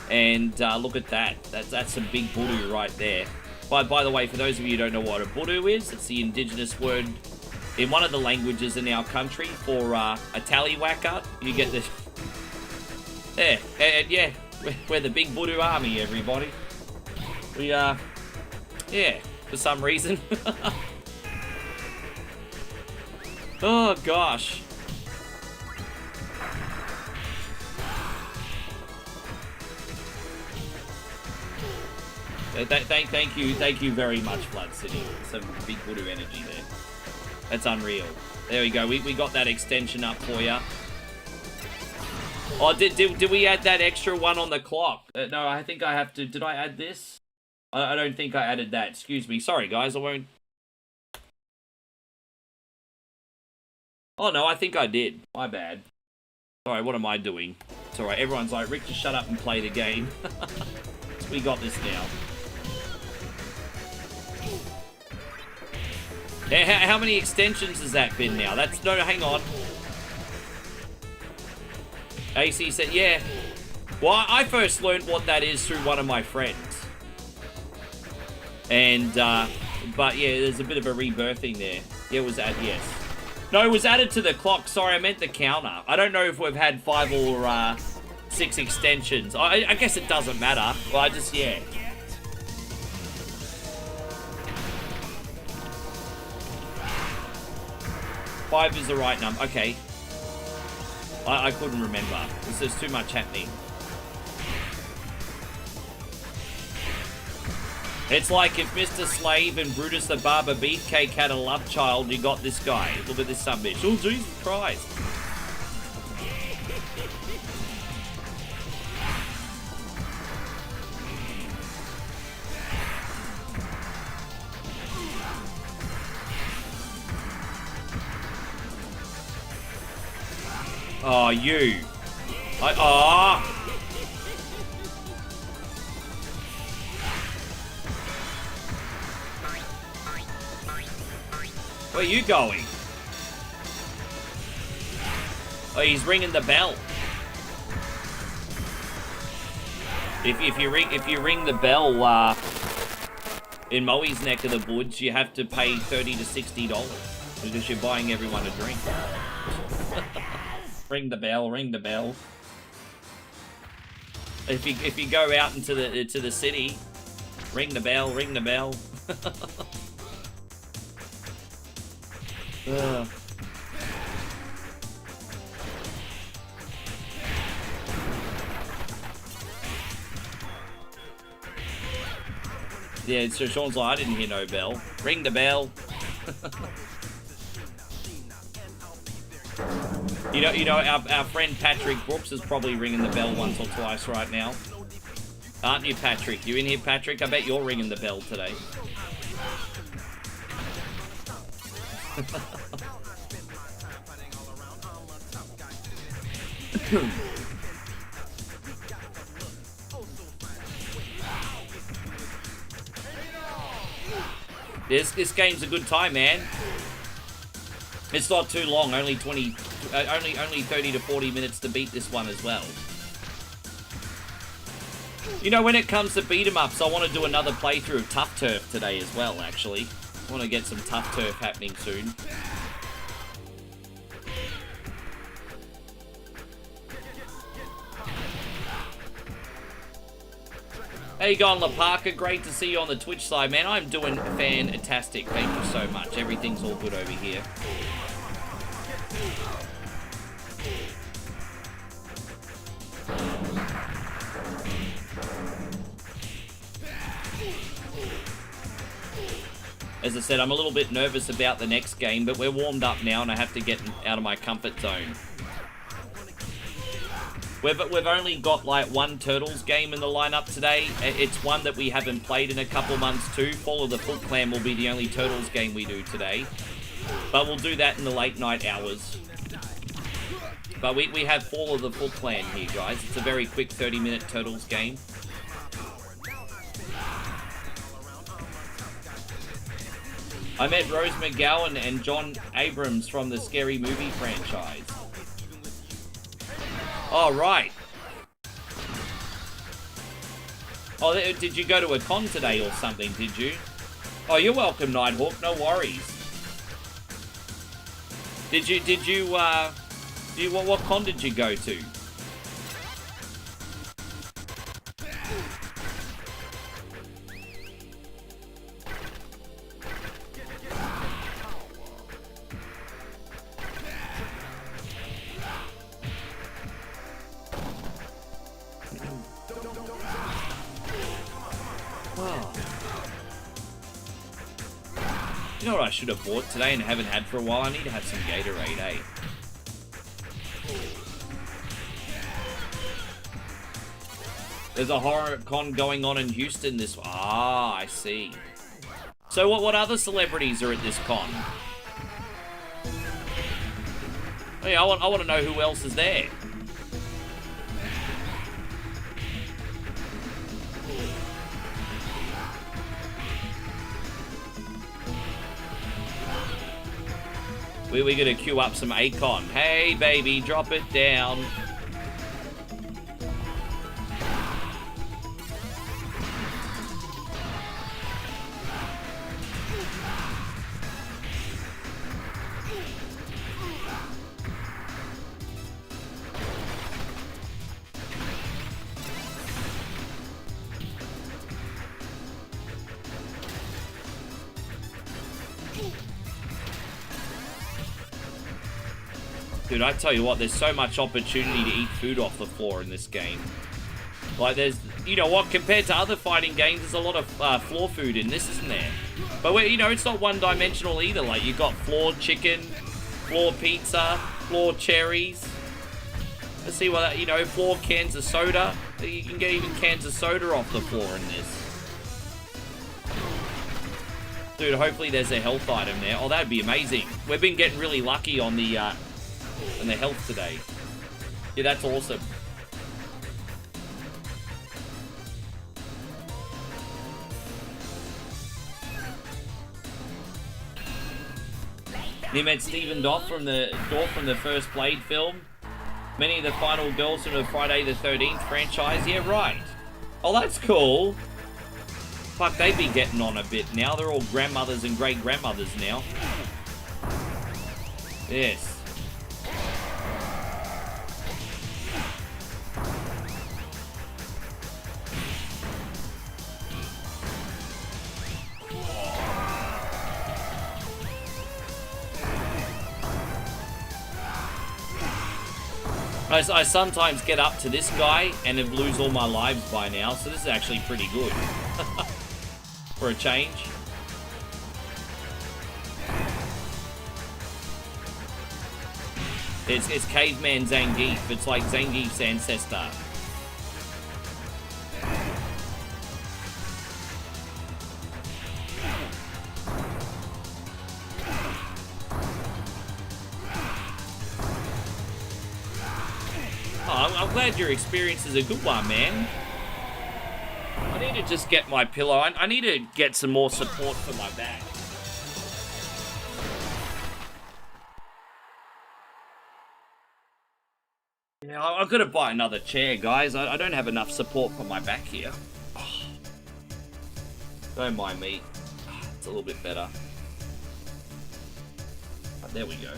And look at that. That's some big voodoo right there. By the way, for those of you who don't know what a voodoo is, it's the indigenous word in one of the languages in our country for a tallywhacker. You get the... There. And yeah, we're the big voodoo army, everybody. We are... Yeah, for some reason. Oh, gosh. Thank you very much, Flood City. Some big voodoo energy there. That's unreal. There we go. We got that extension up for you. Oh, did we add that extra one on the clock? No, I think I have to. Did I add this? I don't think I added that. Excuse me. Sorry, guys. I won't. Oh, no, I think I did. My bad. Sorry, what am I doing? It's alright. Everyone's like, Rick, just shut up and play the game. We got this now. How many extensions has that been now? That's... No, hang on. AC said, yeah. Well, I first learned what that is through one of my friends. And, but yeah, there's a bit of a rebirthing there. Yeah, it was added, yes. No, it was added to the clock. Sorry, I meant the counter. I don't know if we've had 5 or 6 extensions. I guess it doesn't matter. Well, I just, yeah. Five is the right number. Okay. I couldn't remember. There's too much happening. It's like if Mr. Slave and Brutus the Barber Beefcake had a love child, you got this guy. Look at this subbitch. Oh, Jesus Christ. Oh, you. Where are you going? Oh, he's ringing the bell. If you ring the bell in Moe's neck of the woods, you have to pay $30 to $60 because you're buying everyone a drink. Ring the bell, ring the bell. If you go out into the city, ring the bell, ring the bell. Yeah, so Sean's like, I didn't hear no bell. Ring the bell. You know, our friend Patrick Brooks is probably ringing the bell once or twice right now. Aren't you, Patrick? You in here, Patrick? I bet you're ringing the bell today. This game's a good time, man. It's not too long, only 30 to 40 minutes to beat this one as well. You know, when it comes to beat 'em ups, I want to do another playthrough of Tough Turf today as well, actually. I want to get some Tough Turf happening soon. How you going, La Parker? Great to see you on the Twitch side, man. I'm doing fantastic. Thank you so much. Everything's all good over here. As I said, I'm a little bit nervous about the next game, but we're warmed up now and I have to get out of my comfort zone. We've only got like one Turtles game in the lineup today. It's one that we haven't played in a couple months too. Fall of the Foot Clan will be the only Turtles game we do today. But we'll do that in the late night hours. But we have Fall of the Foot Clan here, guys. It's a very quick 30-minute Turtles game. I met Rose McGowan and John Abrams from the Scary Movie franchise. Oh, right. Oh, did you go to a con today or something, did you? Oh, you're welcome, Nighthawk. No worries. What con did you go to? You know what I should have bought today and haven't had for a while? I need to have some Gatorade, eh? There's a horror con going on in Houston this... Ah, I see. So what other celebrities are at this con? Oh, yeah, I want to know who else is there. We're gonna queue up some Akon. Hey, baby, drop it down. Dude, I tell you what, there's so much opportunity to eat food off the floor in this game. Like, there's, you know what, compared to other fighting games, there's a lot of floor food in this, isn't there? But, you know, it's not one-dimensional either. Like, you've got floor chicken, floor pizza, floor cherries. Let's see what that, you know, floor cans of soda. You can get even cans of soda off the floor in this. Dude, hopefully there's a health item there. Oh, that'd be amazing. We've been getting really lucky on the health today. Yeah, that's awesome. You met Stephen Dorff from the first Blade film. Many of the final girls from the Friday the 13th franchise. Yeah, right. Oh, that's cool. Fuck, they've been getting on a bit now. They're all grandmothers and great-grandmothers now. Yes. I sometimes get up to this guy and have lose all my lives by now, so this is actually pretty good. For a change. It's Caveman Zangief. It's like Zangief's ancestor. Oh, I'm glad your experience is a good one, man. I need to just get my pillow. I need to get some more support for my back. Yeah, I've got to buy another chair, guys. I don't have enough support for my back here. Oh. Don't mind me. It's a little bit better. But there we go.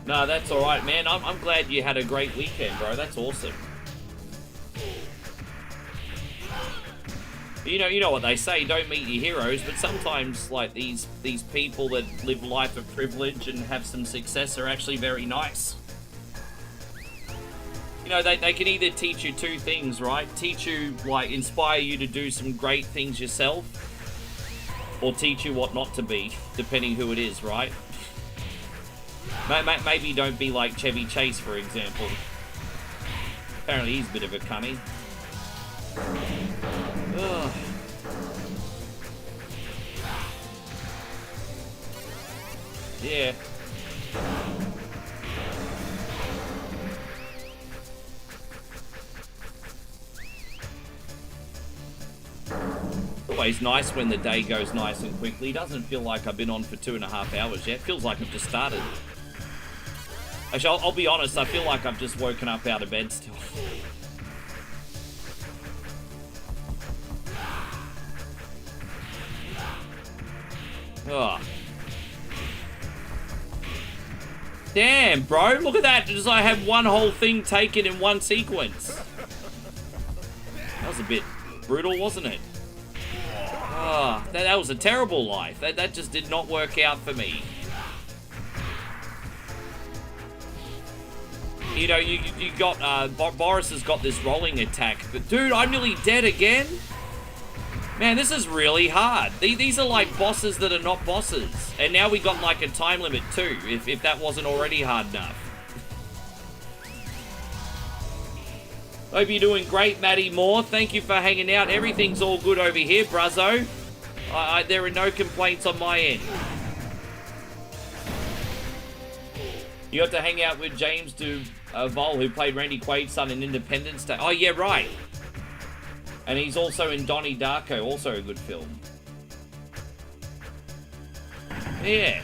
No, that's alright, man. I'm glad you had a great weekend, bro. That's awesome. You know what they say, don't meet your heroes, but sometimes, like, these people that live life of privilege and have some success are actually very nice. You know, they can either teach you two things, right? Teach you, like, inspire you to do some great things yourself, or teach you what not to be, depending who it is, right? Maybe don't be like Chevy Chase, for example. Apparently he's a bit of a cunny. Ugh. Yeah. Always nice when the day goes nice and quickly. Doesn't feel like I've been on for 2.5 hours yet. Feels like I've just started. Actually, I'll be honest, I feel like I've just woken up out of bed still. Oh. Damn, bro, look at that. Just I had one whole thing taken in one sequence. That was a bit brutal, wasn't it? Oh, that was a terrible life. That just did not work out for me. You know, you got, Boris has got this rolling attack, but dude, I'm nearly dead again? Man, this is really hard. These are like bosses that are not bosses. And now we got like a time limit too, if that wasn't already hard enough. Hope you're doing great, Matty Moore. Thank you for hanging out. Everything's all good over here, bruzzo. There are no complaints on my end. You got to hang out with James Duval, who played Randy Quaid's son in Independence Day. Oh, yeah, right. And he's also in Donnie Darko, also a good film. Yeah.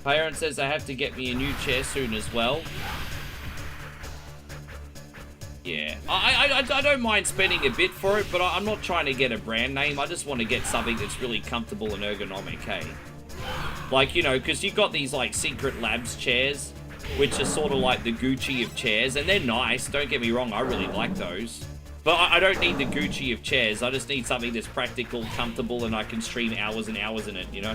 Parent says I have to get me a new chair soon as well. Yeah, I don't mind spending a bit for it, but I'm not trying to get a brand name. I just want to get something that's really comfortable and ergonomic, hey? Like, you know, because you've got these, like, Secret Labs chairs, which are sort of like the Gucci of chairs, and they're nice, don't get me wrong, I really like those. But I don't need the Gucci of chairs, I just need something that's practical, comfortable, and I can stream hours and hours in it, you know?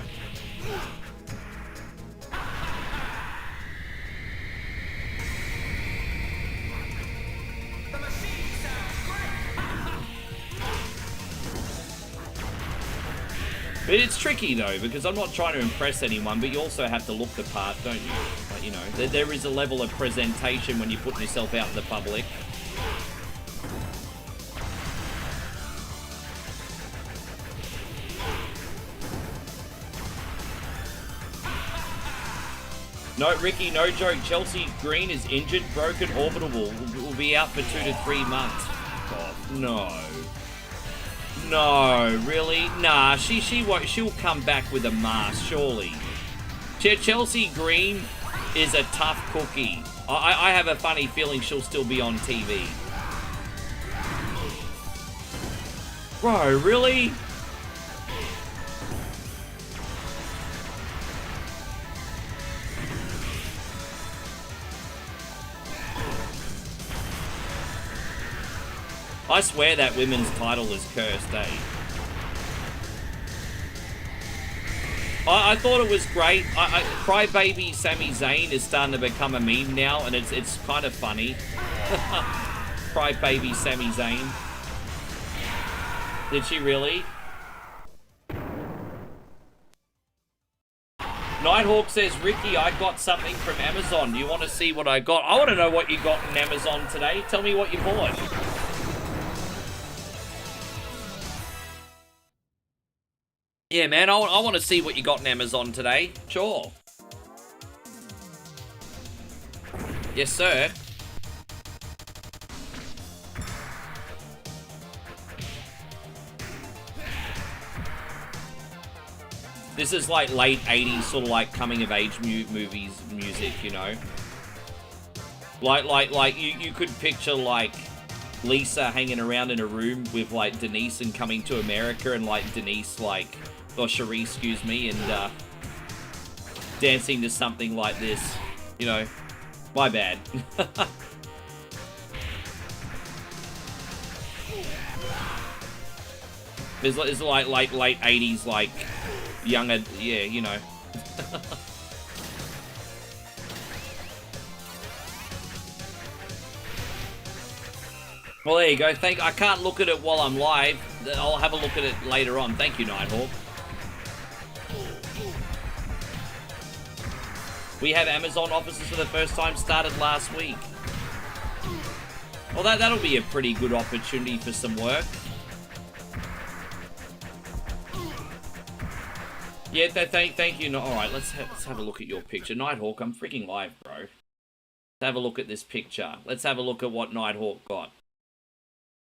But it's tricky though, because I'm not trying to impress anyone, but you also have to look the part, don't you? Like, you know, there is a level of presentation when you put yourself out in the public. No, Ricky, no joke. Chelsea Green is injured, broken orbital, will be out for 2 to 3 months. God, no. No, really? Nah, she won't. She'll come back with a mask, surely. Chelsea Green is a tough cookie. I have a funny feeling she'll still be on TV. Bro, really? I swear that women's title is cursed, eh? I thought it was great. Crybaby Sami Zayn is starting to become a meme now, and it's kind of funny. Crybaby Sami Zayn. Did she really? Nighthawk says, Ricky, I got something from Amazon. Do you want to see what I got? I want to know what you got in Amazon today. Tell me what you bought. Yeah, man, I want to see what you got in Amazon today. Sure. Yes, sir. This is like late 80s, sort of like coming of age movies, music, you know. Like you could picture like Lisa hanging around in a room with like Denise and Coming to America, and like Denise like, or Cherie, excuse me, and dancing to something like this, you know. My bad. It's like late 80s, like younger, yeah, you know. Well, there you go. I can't look at it while I'm live. I'll have a look at it later on. Thank you, Nighthawk. We have Amazon offices for the first time, started last week. Well, that'll be a pretty good opportunity for some work. Yeah, thank you. All right, let's have a look at your picture. Nighthawk, I'm freaking live, bro. Let's have a look at this picture. Let's have a look at what Nighthawk got.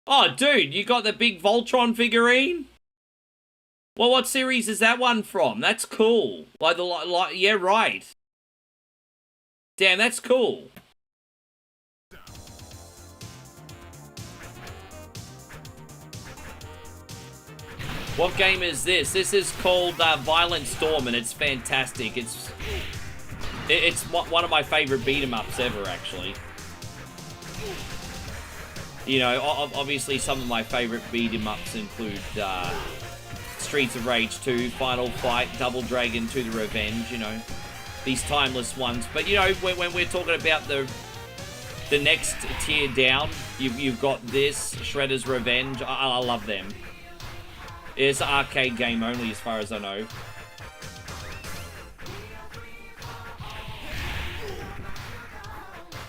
Oh, dude, you got the big Voltron figurine? Well, what series is that one from? That's cool. Yeah, right. Damn, that's cool. What game is this? This is called Violent Storm, and it's fantastic. It's one of my favorite beat-em-ups ever, actually. You know, obviously some of my favorite beat-em-ups include Streets of Rage 2, Final Fight, Double Dragon 2 The Revenge, you know. These timeless ones. But, you know, when we're talking about the next tier down, you've got this, Shredder's Revenge. I love them. It's an arcade game only, as far as I know.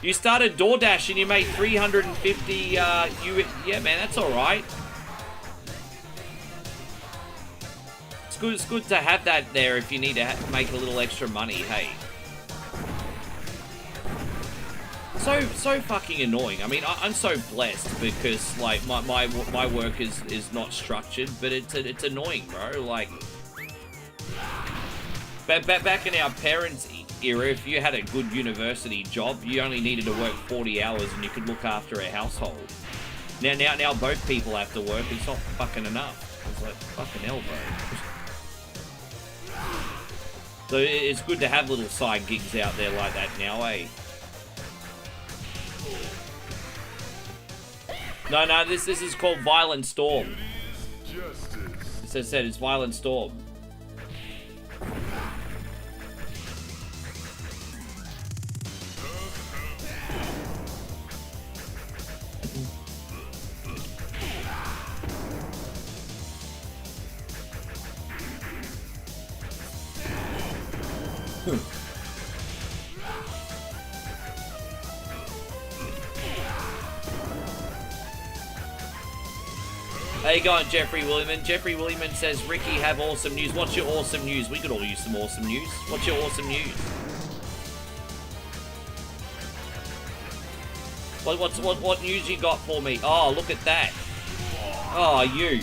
You started DoorDash and you made 350 yeah, man, that's alright. It's good to have that there if you need to make a little extra money, hey. So fucking annoying. I mean, I'm so blessed because, like, my work is not structured, but it's annoying, bro. Like, back in our parents' era, if you had a good university job, you only needed to work 40 hours and you could look after a household. Now both people have to work. It's not fucking enough. It's like, fucking hell, bro. So it's good to have little side gigs out there like that now, eh? No, this is called Violent Storm. As I said, it's Violent Storm. How you going, Jeffrey Williman? Jeffrey Williman says, Ricky, have awesome news. What's your awesome news? We could all use some awesome news. What's your awesome news? What news you got for me? Oh, look at that. Oh, you.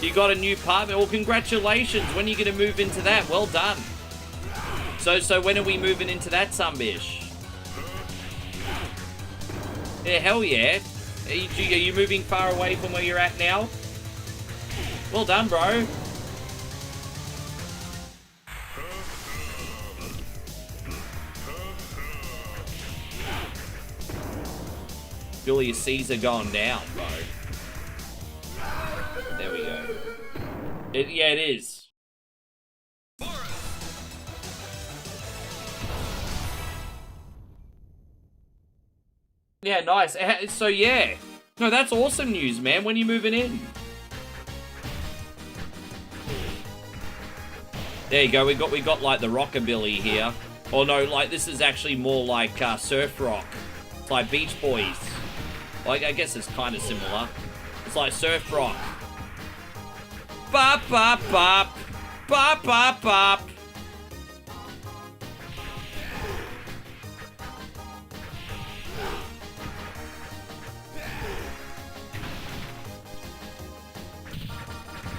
You got a new apartment? Well, congratulations. When are you going to move into that? Well done. So when are we moving into that, sunbish? Yeah, hell yeah. Are you moving far away from where you're at now? Well done, bro. Julius Caesar going down, bro. There we go. Yeah, it is. Yeah, nice. So yeah. No, that's awesome news, man. When are you moving in? There you go. We got like the rockabilly here. Or no, like this is actually more like surf rock. It's like Beach Boys. Like I guess it's kind of similar. It's like surf rock. Bop bop bop. Bop bop bop.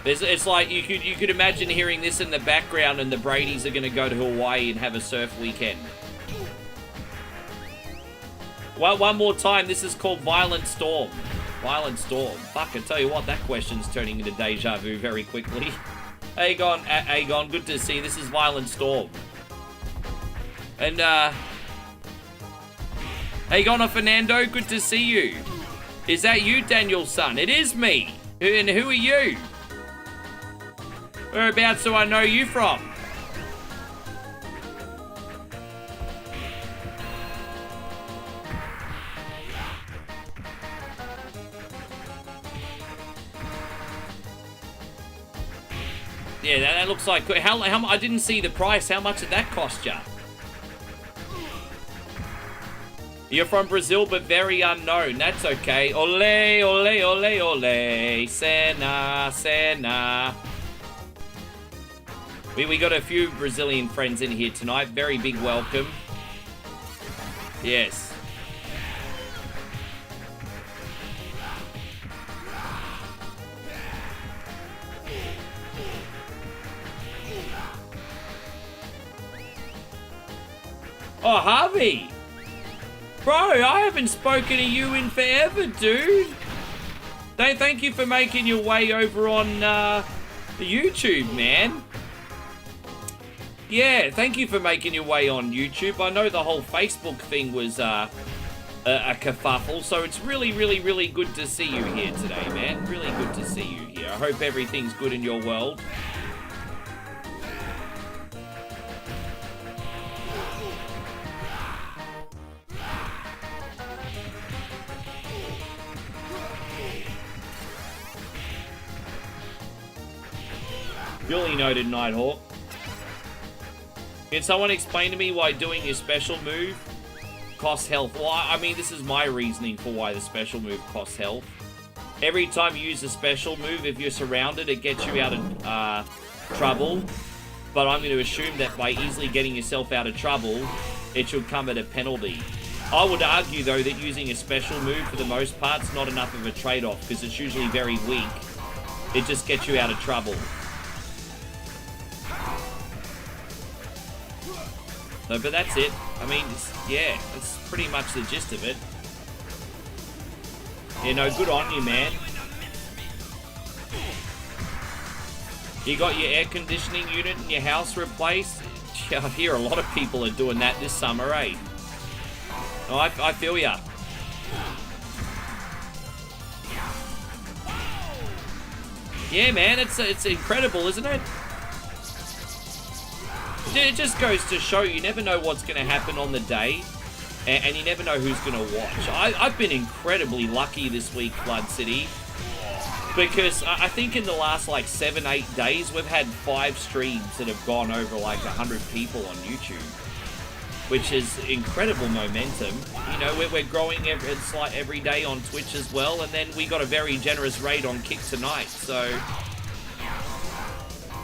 It's like you could imagine hearing this in the background and the Bradys are going to go to Hawaii and have a surf weekend. Well, one more time, this is called Violent Storm. Violent Storm. Fuck, I tell you what, that question's turning into deja vu very quickly. Aegon, good to see you. This is Violent Storm. And, Aegon or Fernando, good to see you. Is that you, Daniel's son? It is me. And who are you? Whereabouts do I know you from? Yeah, that looks like... How I didn't see the price. How much did that cost you? You're from Brazil, but very unknown. That's okay. Ole, ole, ole, ole. Sena, Sena. We got a few Brazilian friends in here tonight. Very big welcome. Yes. Oh, Harvey. Bro, I haven't spoken to you in forever, dude. Thank you for making your way over on the YouTube, man. Yeah, thank you for making your way on YouTube. I know the whole Facebook thing was a kerfuffle, so it's really, really, really good to see you here today, man. Really good to see you here. I hope everything's good in your world. Duly noted, Nighthawk. Can someone explain to me why doing your special move costs health? Well, I mean, this is my reasoning for why the special move costs health. Every time you use a special move, if you're surrounded, it gets you out of trouble. But I'm going to assume that by easily getting yourself out of trouble, it should come at a penalty. I would argue, though, that using a special move, for the most part, is not enough of a trade-off, because it's usually very weak. It just gets you out of trouble. No, but that's it. I mean, yeah, that's pretty much the gist of it. Yeah, no, good on you, man. You got your air conditioning unit in your house replaced? Yeah, I hear a lot of people are doing that this summer, eh? Oh, I feel ya. Yeah, man, it's incredible, isn't it? It just goes to show you never know what's going to happen on the day, and you never know who's going to watch. I've been incredibly lucky this week, Flood City, because I think in the last like 7-8 days we've had 5 streams that have gone over like 100 people on YouTube, which is incredible momentum. You know, we're growing every day on Twitch as well, and then we got a very generous raid on Kick tonight, so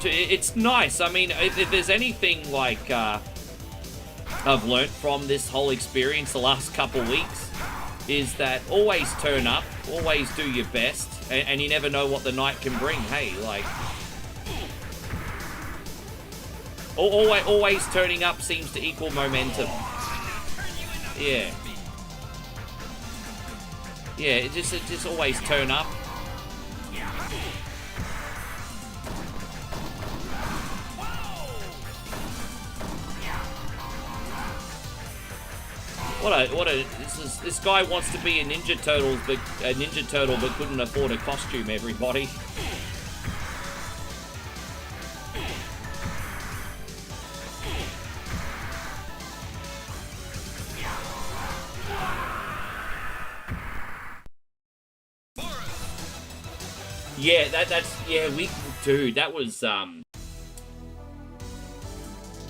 it's nice. I mean, if there's anything like I've learnt from this whole experience the last couple weeks, is that always turn up, always do your best, and you never know what the night can bring. Hey, like, always turning up seems to equal momentum. Yeah. Yeah, just always turn up. This guy wants to be a Ninja Turtle, but couldn't afford a costume, everybody. Yeah, dude, that was,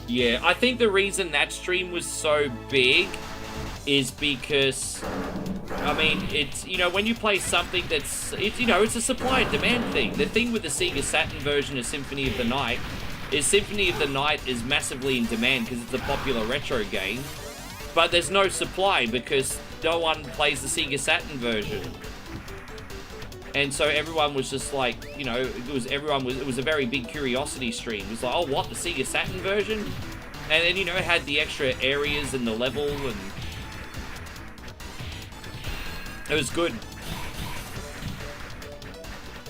yeah, I think the reason that stream was so big is because, I mean, it's, you know, when you play something that's, you know, it's a supply and demand thing. The thing with the Sega Saturn version of Symphony of the Night is Symphony of the Night is massively in demand because it's a popular retro game, but there's no supply because no one plays the Sega Saturn version. And so everyone was just like, you know, it was a very big curiosity stream. It was like, oh, what, the Sega Saturn version? And then, you know, it had the extra areas and the level, and it was good.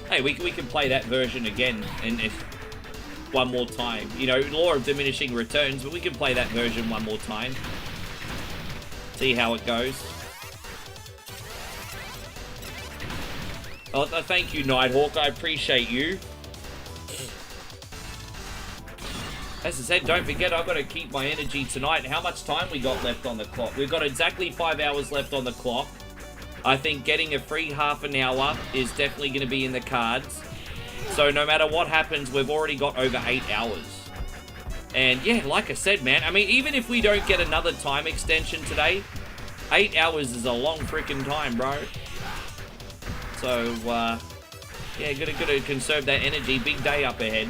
Hey, we can play that version again and one more time. You know, law of diminishing returns, but we can play that version one more time. See how it goes. Oh, thank you, Nighthawk. I appreciate you. As I said, don't forget, I've got to keep my energy tonight. How much time we got left on the clock? We've got exactly 5 hours left on the clock. I think getting a free half an hour is definitely going to be in the cards. So no matter what happens, we've already got over 8 hours. And yeah, like I said, man, I mean, even if we don't get another time extension today, 8 hours is a long freaking time, bro. So, yeah, gotta conserve that energy. Big day up ahead.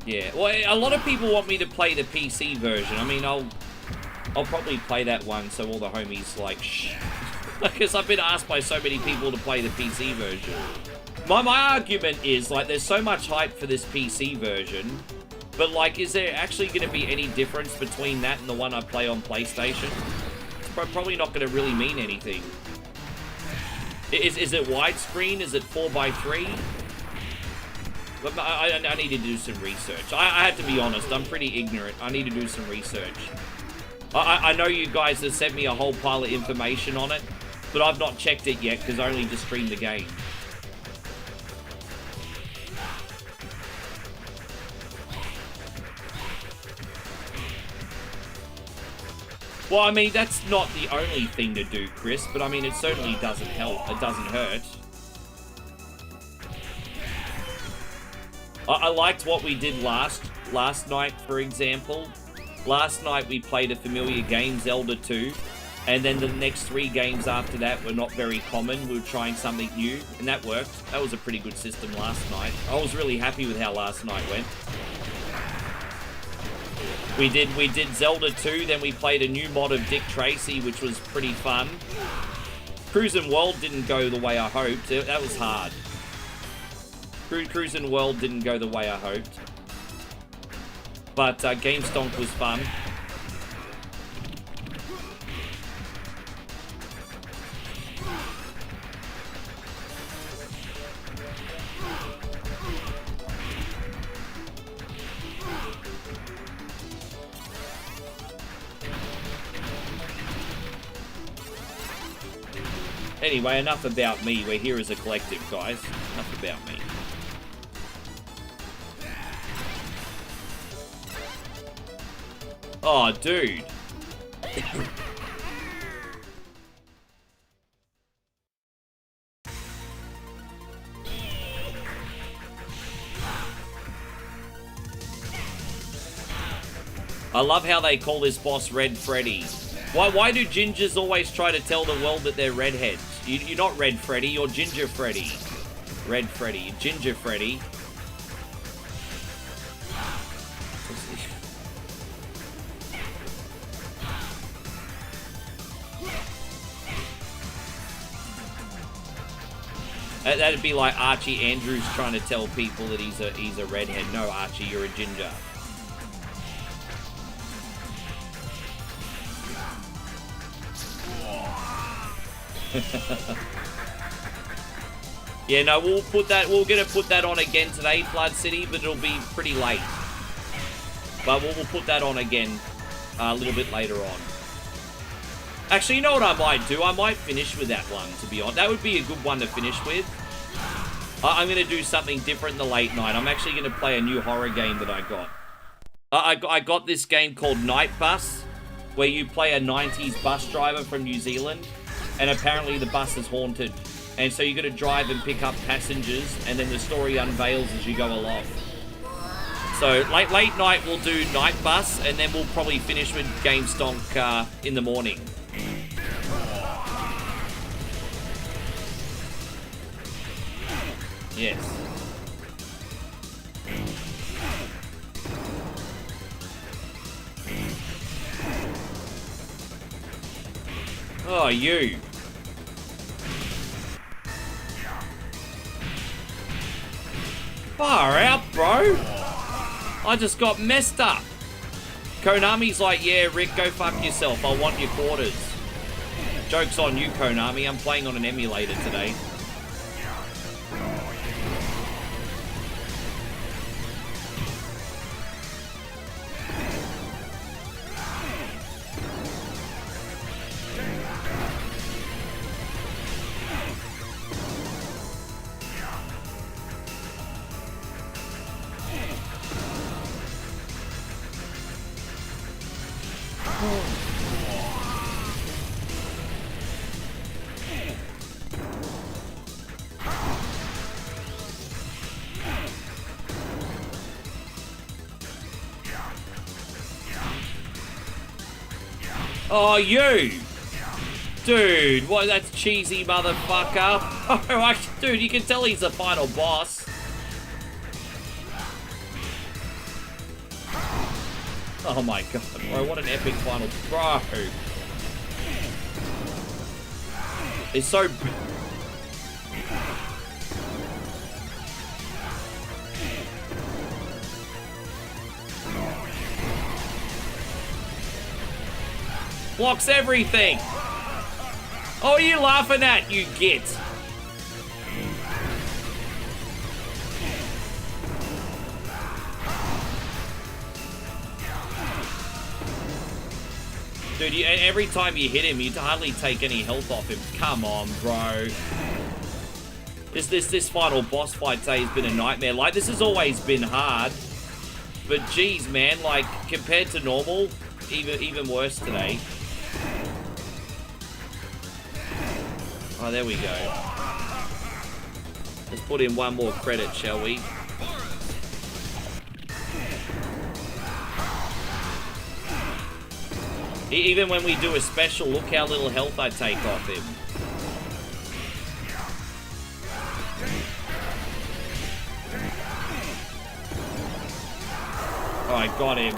Yeah, well, a lot of people want me to play the PC version. I mean, I'll probably play that one so all the homies like, shh. Because I've been asked by so many people to play the PC version. My argument is, like, there's so much hype for this PC version, but, like, is there actually going to be any difference between that and the one I play on PlayStation? It's probably not going to really mean anything. Is it widescreen? Is it 4:3? I need to do some research. I have to be honest, I'm pretty ignorant. I need to do some research. I know you guys have sent me a whole pile of information on it, but I've not checked it yet because I only just streamed the game. Well, I mean, that's not the only thing to do, Chris, but I mean, it certainly doesn't help. It doesn't hurt. I liked what we did last night, for example. Last night we played a familiar game, Zelda 2, and then the next 3 games after that were not very common. We were trying something new, and that worked. That was a pretty good system last night. I was really happy with how last night went. We did Zelda 2, then we played a new mod of Dick Tracy, which was pretty fun. Cruisin' World didn't go the way I hoped. That was hard. Cruisin' World didn't go the way I hoped. But Game Stonk was fun. Anyway, enough about me. We're here as a collective, guys. Enough about me. Oh, dude. I love how they call this boss Red Freddy. Why do gingers always try to tell the world that they're redheads? You're not Red Freddy, you're Ginger Freddy. Red Freddy, Ginger Freddy. That'd be like Archie Andrews trying to tell people that he's a redhead. No, Archie, you're a ginger. Yeah, no, we're gonna put that on again today, Flood City, but it'll be pretty late. But we'll put that on again a little bit later on. Actually, you know what I might do? I might finish with that one, to be honest. That would be a good one to finish with. I'm gonna do something different in the late night. I'm actually gonna play a new horror game that I got. I got this game called Night Bus, where you play a 90s bus driver from New Zealand, and apparently the bus is haunted. And so you got to drive and pick up passengers, and then the story unveils as you go along. So late night we'll do Night Bus, and then we'll probably finish with Game Stonk in the morning. Yes. Oh, you. Far out, bro. I just got messed up. Konami's like, yeah, Rick, go fuck yourself. I want your quarters. Joke's on you, Konami. I'm playing on an emulator today. Oh, you! Dude, what? That's cheesy, motherfucker. Oh, dude, you can tell he's the final boss. Oh my god, bro, what an epic final. Bro. It's so... Blocks everything. Oh, are you laughing at, you git? Dude, every time you hit him, you hardly take any health off him. Come on, bro. This final boss fight today has been a nightmare. Like, this has always been hard. But geez, man, like, compared to normal, even worse today. Oh, there we go. Let's put in one more credit, shall we? Even when we do a special, look how little health I take off him. Oh, I got him.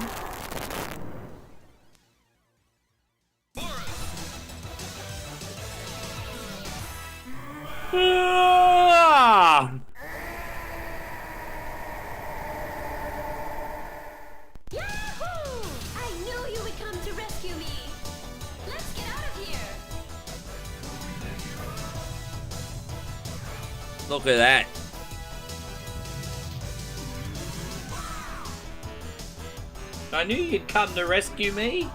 Ah!
Yahoo! I knew you would come to rescue me. Let's get out of here.
Look at that. I knew you'd come to rescue me.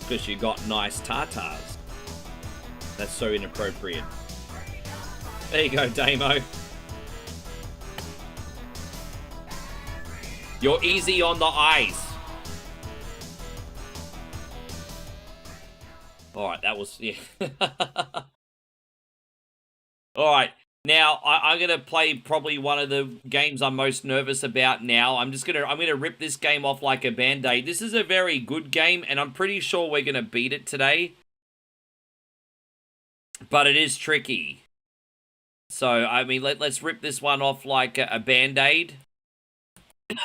Because you got nice tartars. That's so inappropriate. There you go, Damo. You're easy on the eyes. Alright, that was... yeah. Alright, now I'm gonna play probably one of the games I'm most nervous about now. I'm gonna rip this game off like a band-aid. This is a very good game, and I'm pretty sure we're gonna beat it today. But it is tricky. So, I mean, let's rip this one off like a band-aid.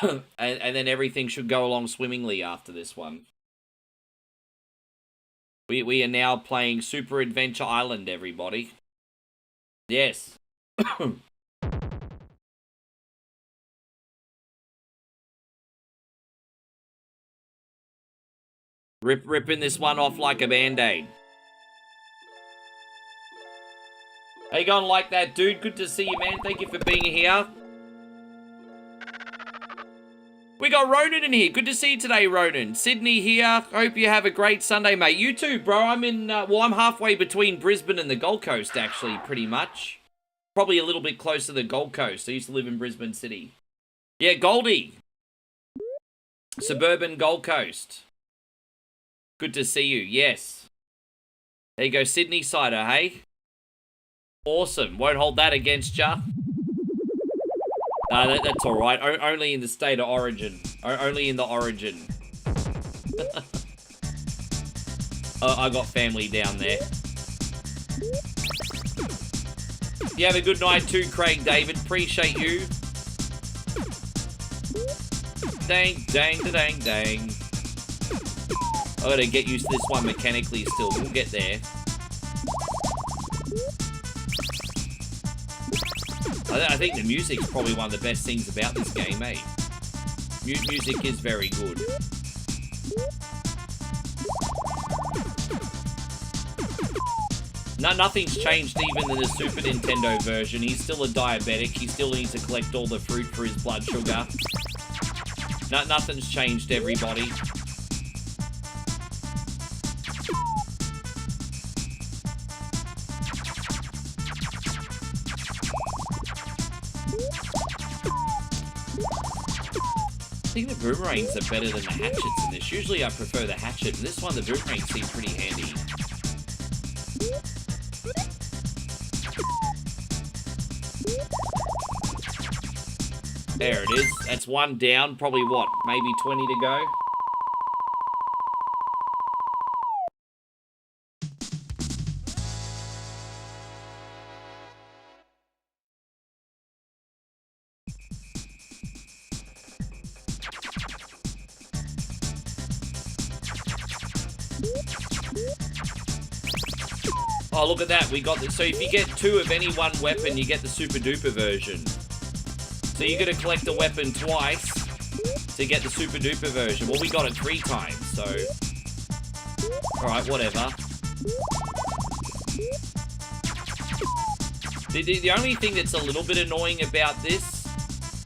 and then everything should go along swimmingly after this one. We are now playing Super Adventure Island, everybody. Yes. Ripping this one off like a band-aid. How you going like that, dude? Good to see you, man. Thank you for being here. We got Ronan in here. Good to see you today, Ronan. Sydney here. Hope you have a great Sunday, mate. You too, bro. I'm in, well, I'm halfway between Brisbane and the Gold Coast, actually, pretty much. Probably a little bit closer to the Gold Coast. I used to live in Brisbane City. Yeah, Goldie. Suburban Gold Coast. Good to see you. Yes. There you go, Sydney Cider, hey? Awesome. Won't hold that against ya. That's alright. Only in the state of origin. Only in the origin. I got family down there. You have a good night too, Craig David. Appreciate you. Dang, dang, dang, dang. I gotta get used to this one mechanically still. We'll get there. I think the music's probably one of the best things about this game, eh? Music is very good. Nothing's changed even in the Super Nintendo version. He's still a diabetic. He still needs to collect all the fruit for his blood sugar. Nothing's changed, everybody. I think the boomerangs are better than the hatchets in this. Usually I prefer the hatchet. In this one, the boomerang seems pretty handy. There it is. That's one down. Probably what? Maybe 20 to go? Oh, look at that. We got this. So if you get 2 of any one weapon, you get the super duper version. So you're going to collect the weapon twice to get the super duper version. Well, we got it 3 times, so... Alright, whatever. The only thing that's a little bit annoying about this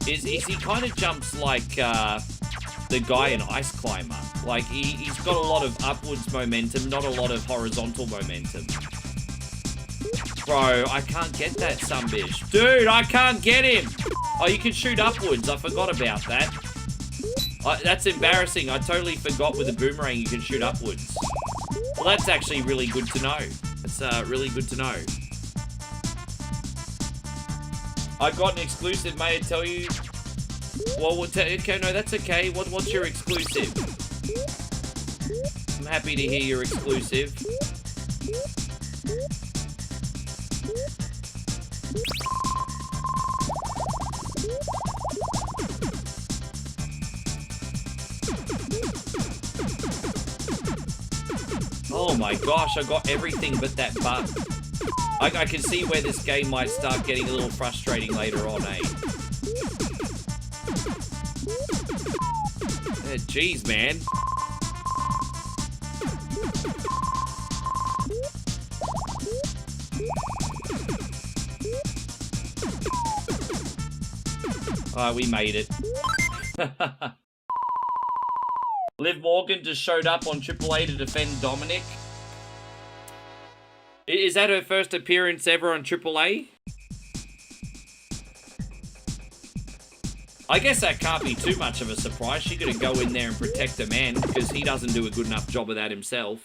is he kind of jumps like the guy in Ice Climber. Like, he's got a lot of upwards momentum, not a lot of horizontal momentum. Bro, I can't get that sumbitch. Dude, I can't get him! Oh, you can shoot upwards. I forgot about that. That's embarrassing. I totally forgot with a boomerang you can shoot upwards. Well, that's actually really good to know. That's really good to know. I got an exclusive, may I tell you? Well, okay, no, that's okay. What's your exclusive? I'm happy to hear your exclusive. Oh my gosh, I got everything but that button. I can see where this game might start getting a little frustrating later on, eh? Jeez, man. Oh, we made it. Liv Morgan just showed up on AAA to defend Dominic. Is that her first appearance ever on AAA? I guess that can't be too much of a surprise. She's gonna go in there and protect the man because he doesn't do a good enough job of that himself.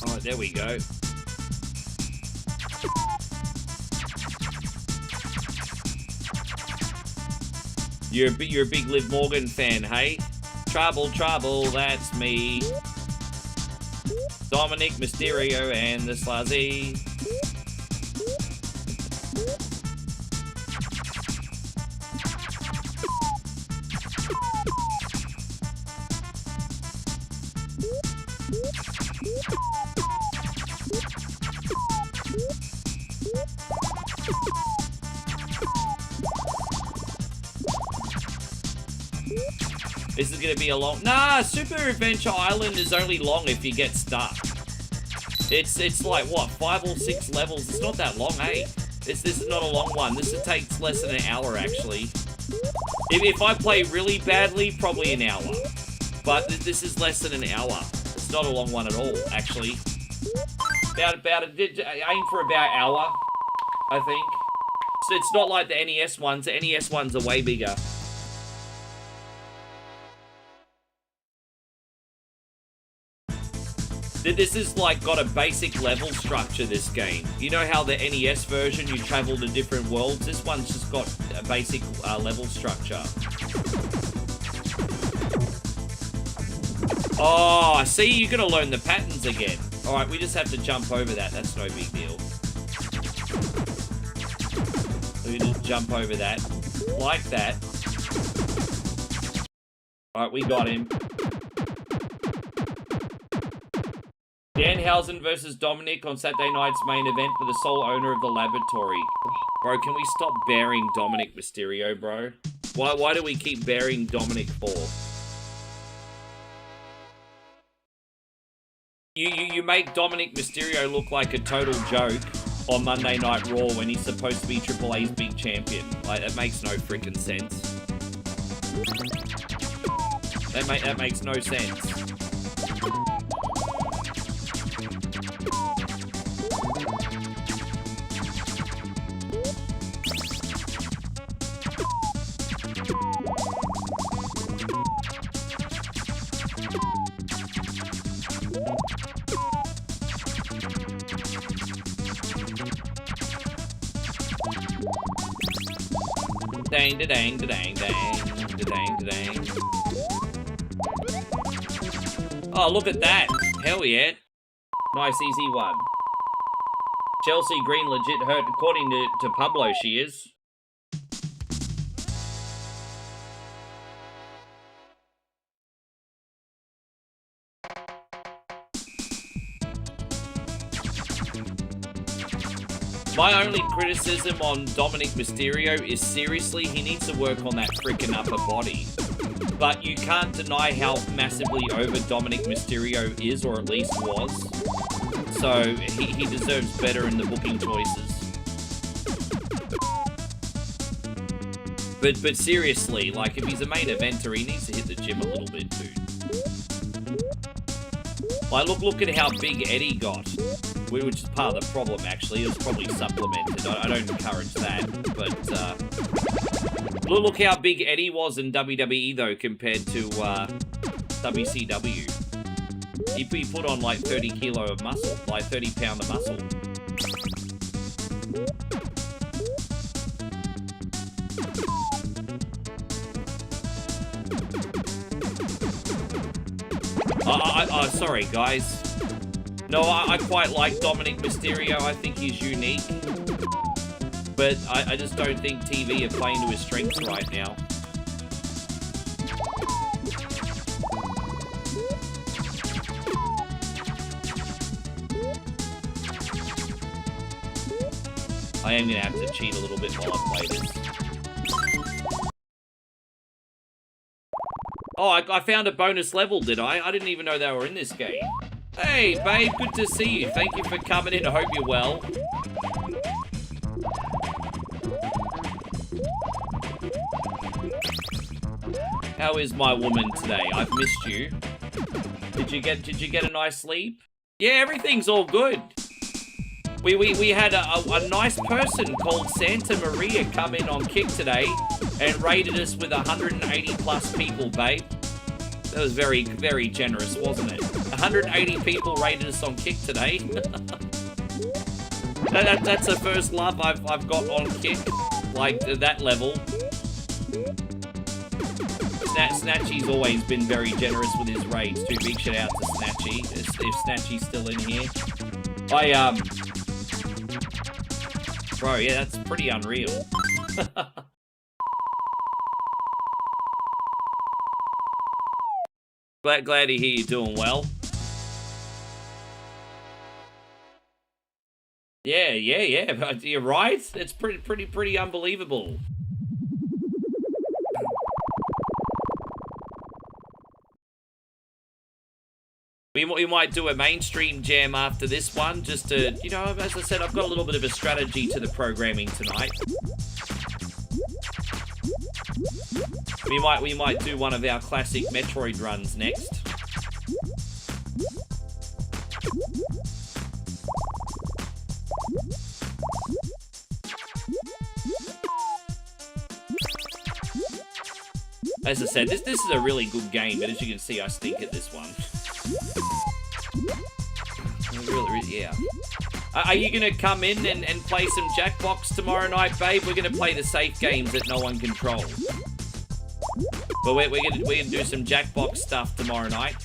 Oh, there we go. You're a big Liv Morgan fan, hey? Trouble, that's me. Dominic Mysterio and the Slazzy. This is gonna be a long... Nah, Super Adventure Island is only long if you get stuck. It's like, what, 5 or 6 levels? It's not that long, eh? This is not a long one. This takes less than an hour, actually. If I play really badly, probably an hour. But this is less than an hour. It's not a long one at all, actually. Aim for about an hour, I think. So it's not like the NES ones. The NES ones are way bigger. This is like got a basic level structure, this game. You know how the NES version, you travel to different worlds? This one's just got a basic level structure. Oh, see, you're gonna learn the patterns again. Alright, we just have to jump over that. That's no big deal. We just jump over that. Like that. Alright, we got him. Danhausen versus Dominic on Saturday night's main event for the sole owner of the laboratory. Bro, can we stop bearing Dominic Mysterio, bro? Why do we keep bearing Dominic for? You make Dominic Mysterio look like a total joke on Monday Night Raw when he's supposed to be Triple A's big champion. Like, that makes no freaking sense. That makes no sense. Dang, da dang, da dang, dang, da dang, da dang. Oh, look at that. Hell yeah. Nice, easy one. Chelsea Green legit hurt, according to Pablo, she is. My only criticism on Dominic Mysterio is, seriously, he needs to work on that freaking upper body. But you can't deny how massively over Dominic Mysterio is, or at least was. So he deserves better in the booking choices. But seriously, like, if he's a main eventer, he needs to hit the gym a little bit, dude. Like, look at how big Eddie got. Which is part of the problem, actually. It was probably supplemented. I don't encourage that. But, look how big Eddie was in WWE, though, compared to, WCW. He put on, like, 30 kilo of muscle. Like, 30 pound of muscle. Sorry, guys. No, I quite like Dominic Mysterio. I think he's unique. But I just don't think TV are playing to his strengths right now. I am going to have to cheat a little bit while I play this. Oh, I found a bonus level, did I? I didn't even know they were in this game. Hey, babe, good to see you. Thank you for coming in. I hope you're well. How is my woman today? I've missed you. Did you get a nice sleep? Yeah, everything's all good. We had a nice person called Santa Maria come in on Kick today and rated us with 180 plus people, babe. That was very, very generous, wasn't it? 180 people rated us on Kick today. That's the first love I've got on Kick, like that level. Snatchy's always been very generous with his raids too. Big shout out to Snatchy, if Snatchy's still in here. Bro, yeah, that's pretty unreal. Glad to hear you're doing well. Yeah, but you're right. It's pretty unbelievable. We might do a mainstream jam after this one, just to, you know, as I said, I've got a little bit of a strategy to the programming tonight. We might do one of our classic Metroid runs next. As I said, this is a really good game, but as you can see, I stink at this one. Really, yeah. Are you going to come in and play some Jackbox tomorrow night, babe? We're going to play the safe games that no one controls. But we're going to do some Jackbox stuff tomorrow night.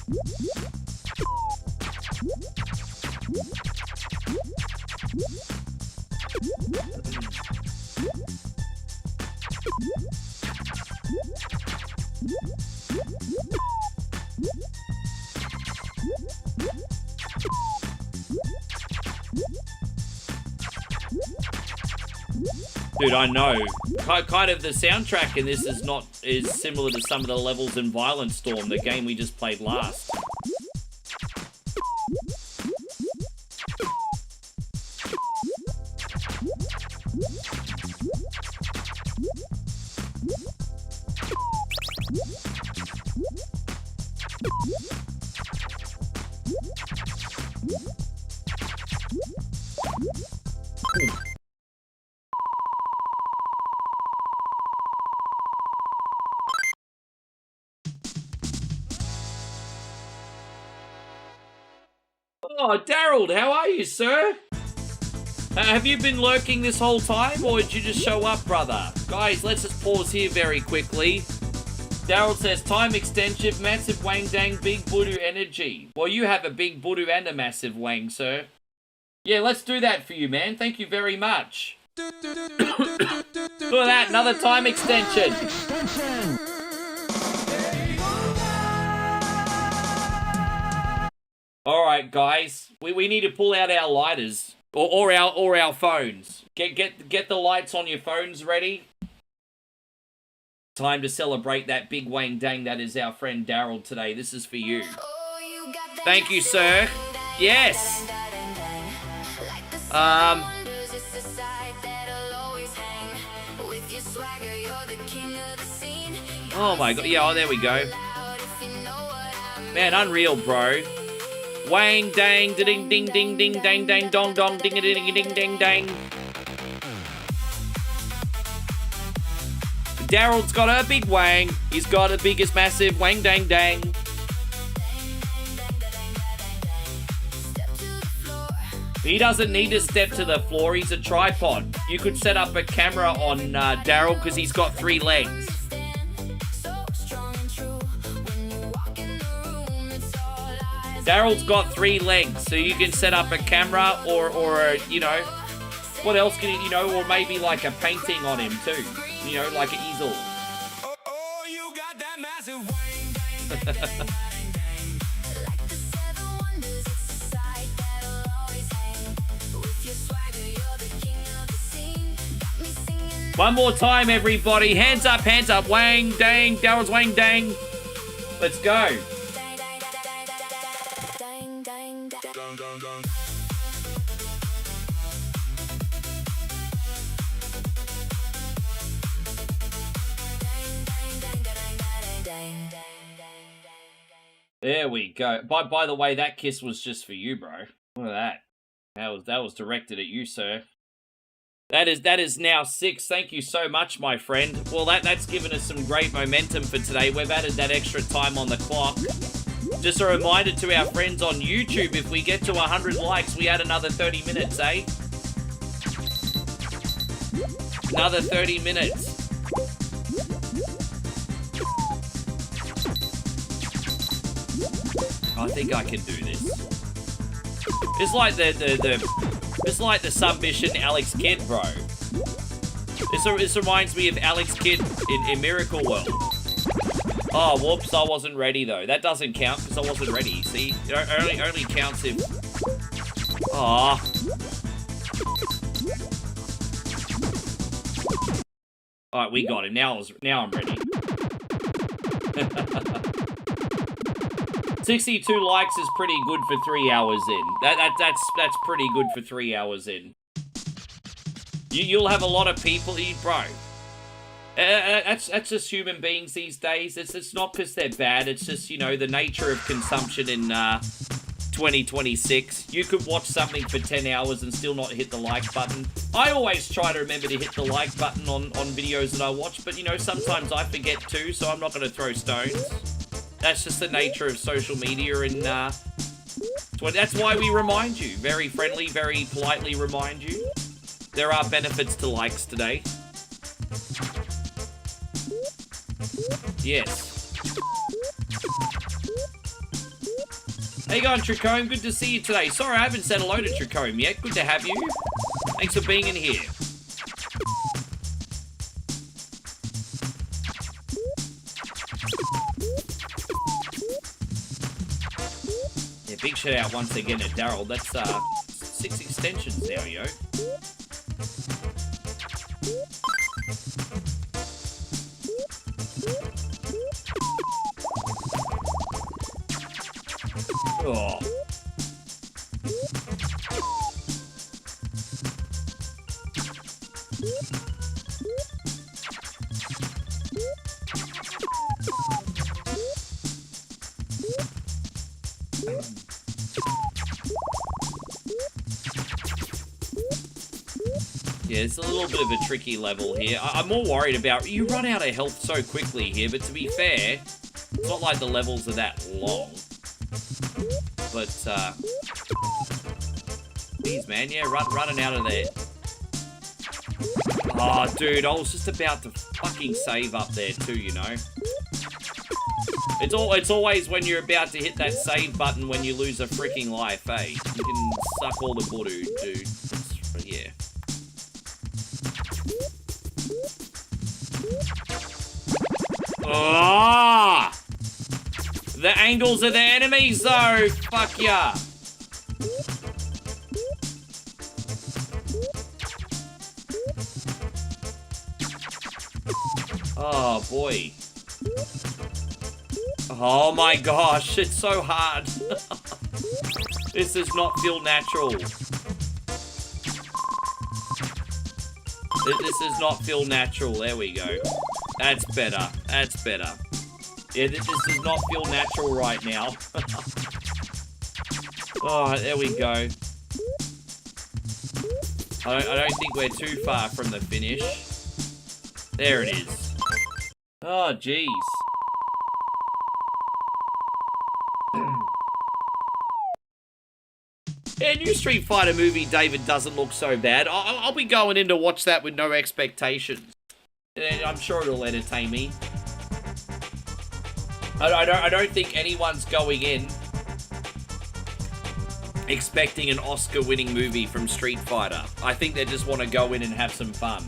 Dude, I know. Kind of the soundtrack in this is similar to some of the levels in Violent Storm, the game we just played last. Oh, Daryl, how are you, sir? Have you been lurking this whole time, or did you just show up, brother? Guys, let's just pause here very quickly. Daryl says, time extension, massive wang dang, big budu energy. Well, you have a big budu and a massive wang, sir. Yeah, let's do that for you, man. Thank you very much. Look at that, another time extension. Alright, guys. We need to pull out our lighters. Or our phones. Get the lights on your phones ready. Time to celebrate that big wang dang that is our friend Daryl today. This is for you. Thank you, sir. Yes. Oh my god. Yeah, oh, there we go. Man, unreal, bro. Wang dang ding ding ding ding dang dang dong dong ding ding ding ding dang. Daryl's got a big wang. He's got the biggest massive wang dang dang. He doesn't need to step to the floor. He's a tripod. You could set up a camera on Daryl because he's got 3 legs. Daryl's got 3 legs, so you can set up a camera or you know, what else can you know, or maybe like a painting on him too. You know, like an easel. One more time, everybody. Hands up, wang, dang. Daryl's wang, dang. Let's go. There we go. By the way, that kiss was just for you, bro. Look at that. That was directed at you, sir. That is now 6. Thank you so much, my friend. Well, that's given us some great momentum for today. We've added that extra time on the clock. Just a reminder to our friends on YouTube, if we get to 100 likes, we add another 30 minutes, eh? Another 30 minutes. I think I can do this. It's like it's like the submission Alex Kidd, bro. This reminds me of Alex Kidd in Miracle World. Oh, whoops, I wasn't ready though. That doesn't count because I wasn't ready. See, it only counts if. Ah. All right, we got him. Now I'm ready. 62 likes is pretty good for 3 hours in. That's pretty good for 3 hours in. You'll have a lot of people, bro. That's just human beings these days. It's not because they're bad. It's just, you know, the nature of consumption in 2026. You could watch something for 10 hours and still not hit the like button. I always try to remember to hit the like button on videos that I watch, but, you know, sometimes I forget too, so I'm not going to throw stones. That's just the nature of social media, and that's why we remind you. Very friendly, very politely remind you. There are benefits to likes today. Yes. How you going, Tricome? Good to see you today. Sorry, I haven't said hello to Tricome yet. Good to have you. Thanks for being in here. Yeah, big shout out once again to Daryl. That's 6 extensions now, yo. Oh. Yeah, it's a little bit of a tricky level here. I'm more worried about... You run out of health so quickly here, but to be fair, it's not like the levels are that long. But, please, man, yeah, running out of there. Oh, dude, I was just about to fucking save up there too, you know? It's always when you're about to hit that save button when you lose a freaking life, eh? You can suck all the voodoo, dude. That's, yeah. Ah! Oh! The angles of the enemies, though! Fuck yeah! Oh, boy. Oh my gosh, it's so hard. This does not feel natural. This does not feel natural. There we go. That's better. That's better. Yeah, this does not feel natural right now. Oh, there we go. I don't think we're too far from the finish. There it is. Oh, jeez. Yeah, new Street Fighter movie, David, doesn't look so bad. I'll be going in to watch that with no expectations. And I'm sure it'll entertain me. I don't think anyone's going in expecting an Oscar-winning movie from Street Fighter. I think they just want to go in and have some fun.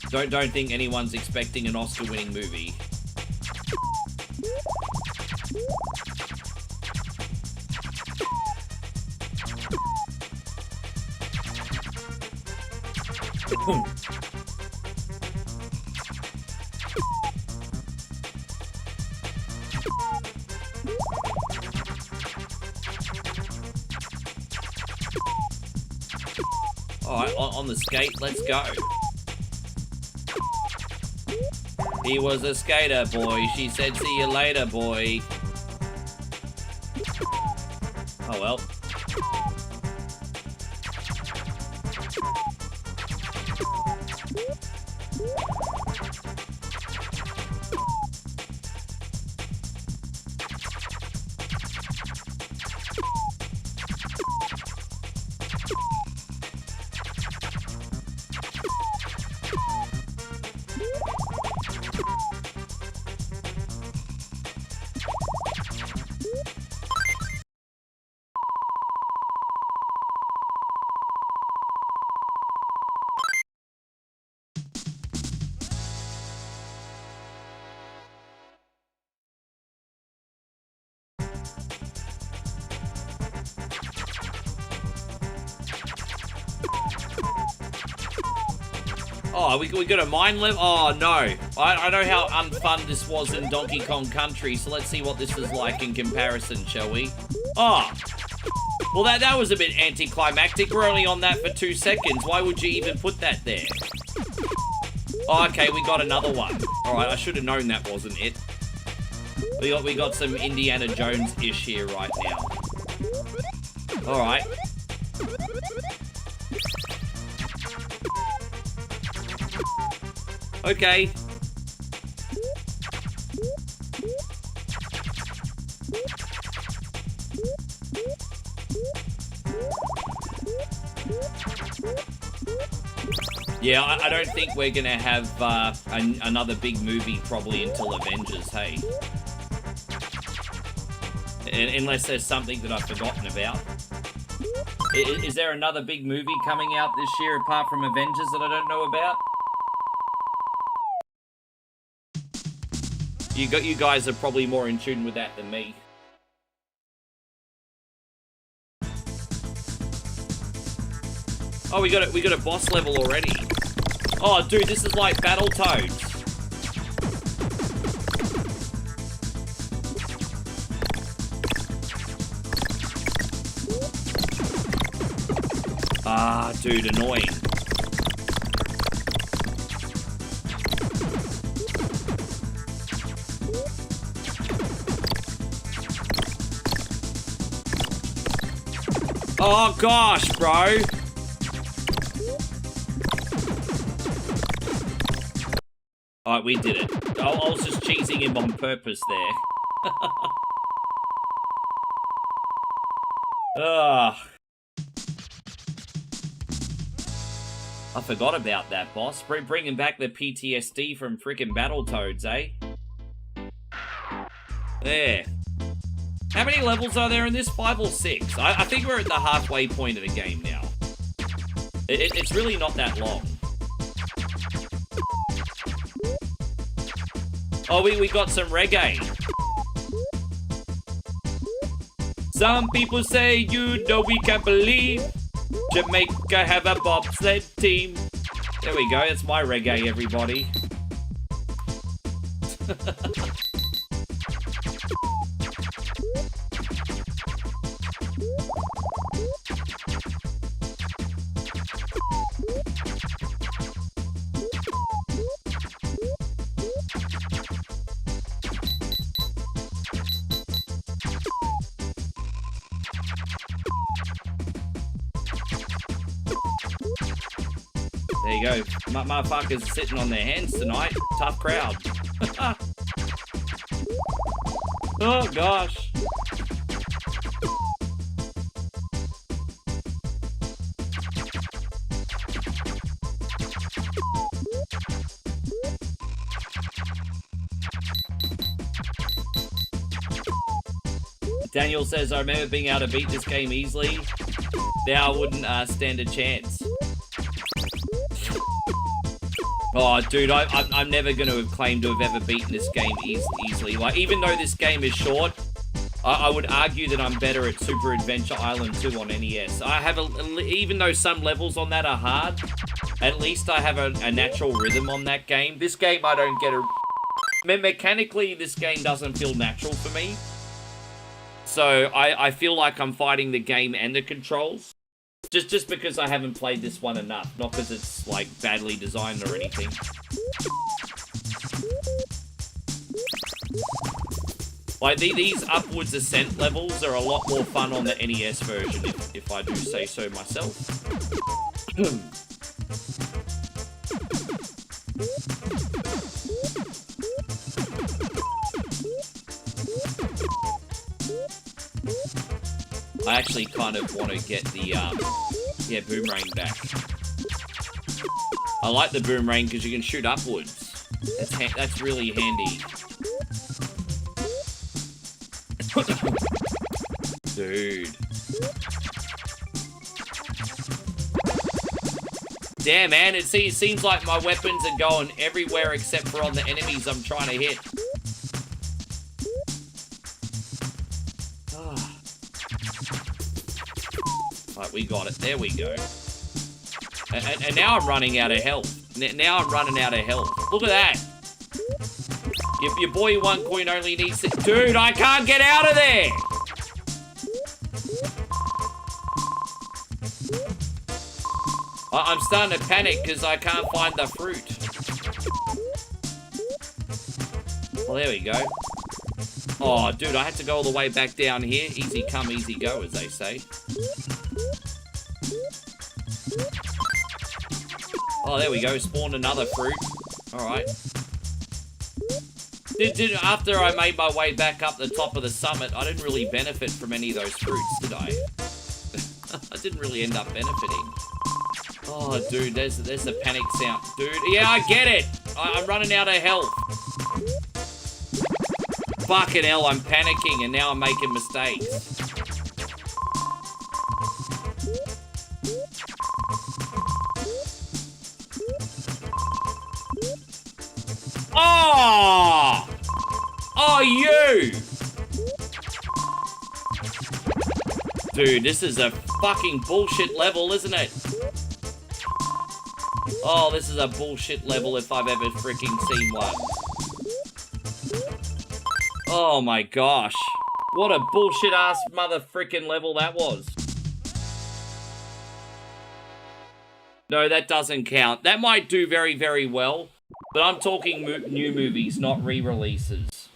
Don't think anyone's expecting an Oscar-winning movie. Alright, on the skate, let's go. He was a skater boy, she said see you later boy. Oh well. Oh, we got a mine level? Oh, no. I know how unfun this was in Donkey Kong Country, so let's see what this is like in comparison, shall we? Oh. Well, that was a bit anticlimactic. We're only on that for 2 seconds. Why would you even put that there? Oh, okay, we got another one. Alright, I should have known that wasn't it. We got some Indiana Jones-ish here right now. Alright. Okay. Yeah, I don't think we're gonna have another big movie probably until Avengers, hey? Unless there's something that I've forgotten about. Is there another big movie coming out this year apart from Avengers that I don't know about? You guys are probably more in tune with that than me. Oh, we got a boss level already. Oh, dude, this is like Battletoads. Ah, dude, annoying. Oh gosh, bro. Alright, we did it. I was just cheesing him on purpose there. Ugh. I forgot about that, boss. Bringing back the PTSD from freaking Battletoads, eh? There. How many levels are there in this? 5 or 6? I think we're at the halfway point of the game now. It's really not that long. Oh, we got some reggae. Some people say, you know, we can't believe Jamaica have a bobsled team. There we go, that's my reggae, everybody. There you go. Motherfuckers sitting on their hands tonight. Tough crowd. Oh, gosh. Daniel says, I remember being able to beat this game easily. Now I wouldn't stand a chance. Oh, dude, I'm never going to have claimed to have ever beaten this game easily. Like, even though this game is short, I would argue that I'm better at Super Adventure Island 2 on NES. I have even though some levels on that are hard, at least I have a natural rhythm on that game. This game, I don't get a... Mechanically, this game doesn't feel natural for me. So, I feel like I'm fighting the game and the controls. Just because I haven't played this one enough. Not because it's, like, badly designed or anything. Like, these upwards ascent levels are a lot more fun on the NES version, if I do say so myself. I actually kind of want to get the, boomerang back. I like the boomerang because you can shoot upwards. That's really handy. Dude. Damn, man, it seems like my weapons are going everywhere except for on the enemies I'm trying to hit. Right, we got it. There we go. And now I'm running out of health. Now I'm running out of health. Look at that. Your boy one coin only needs it. Dude, I can't get out of there! I'm starting to panic because I can't find the fruit. Well, there we go. Oh, dude, I had to go all the way back down here. Easy come, easy go, as they say. Oh, there we go. Spawned another fruit. Alright. After I made my way back up the top of the summit, I didn't really benefit from any of those fruits, did I? I didn't really end up benefiting. Oh, dude, there's the panic sound. Dude, yeah, I get it. I'm running out of health. Fucking hell, I'm panicking and now I'm making mistakes. Oh! Oh, you! Dude, this is a fucking bullshit level, isn't it? Oh, this is a bullshit level if I've ever freaking seen one. Oh my gosh. What a bullshit ass mother freaking level that was. No, that doesn't count. That might do very, very well. But I'm talking new movies, not re-releases.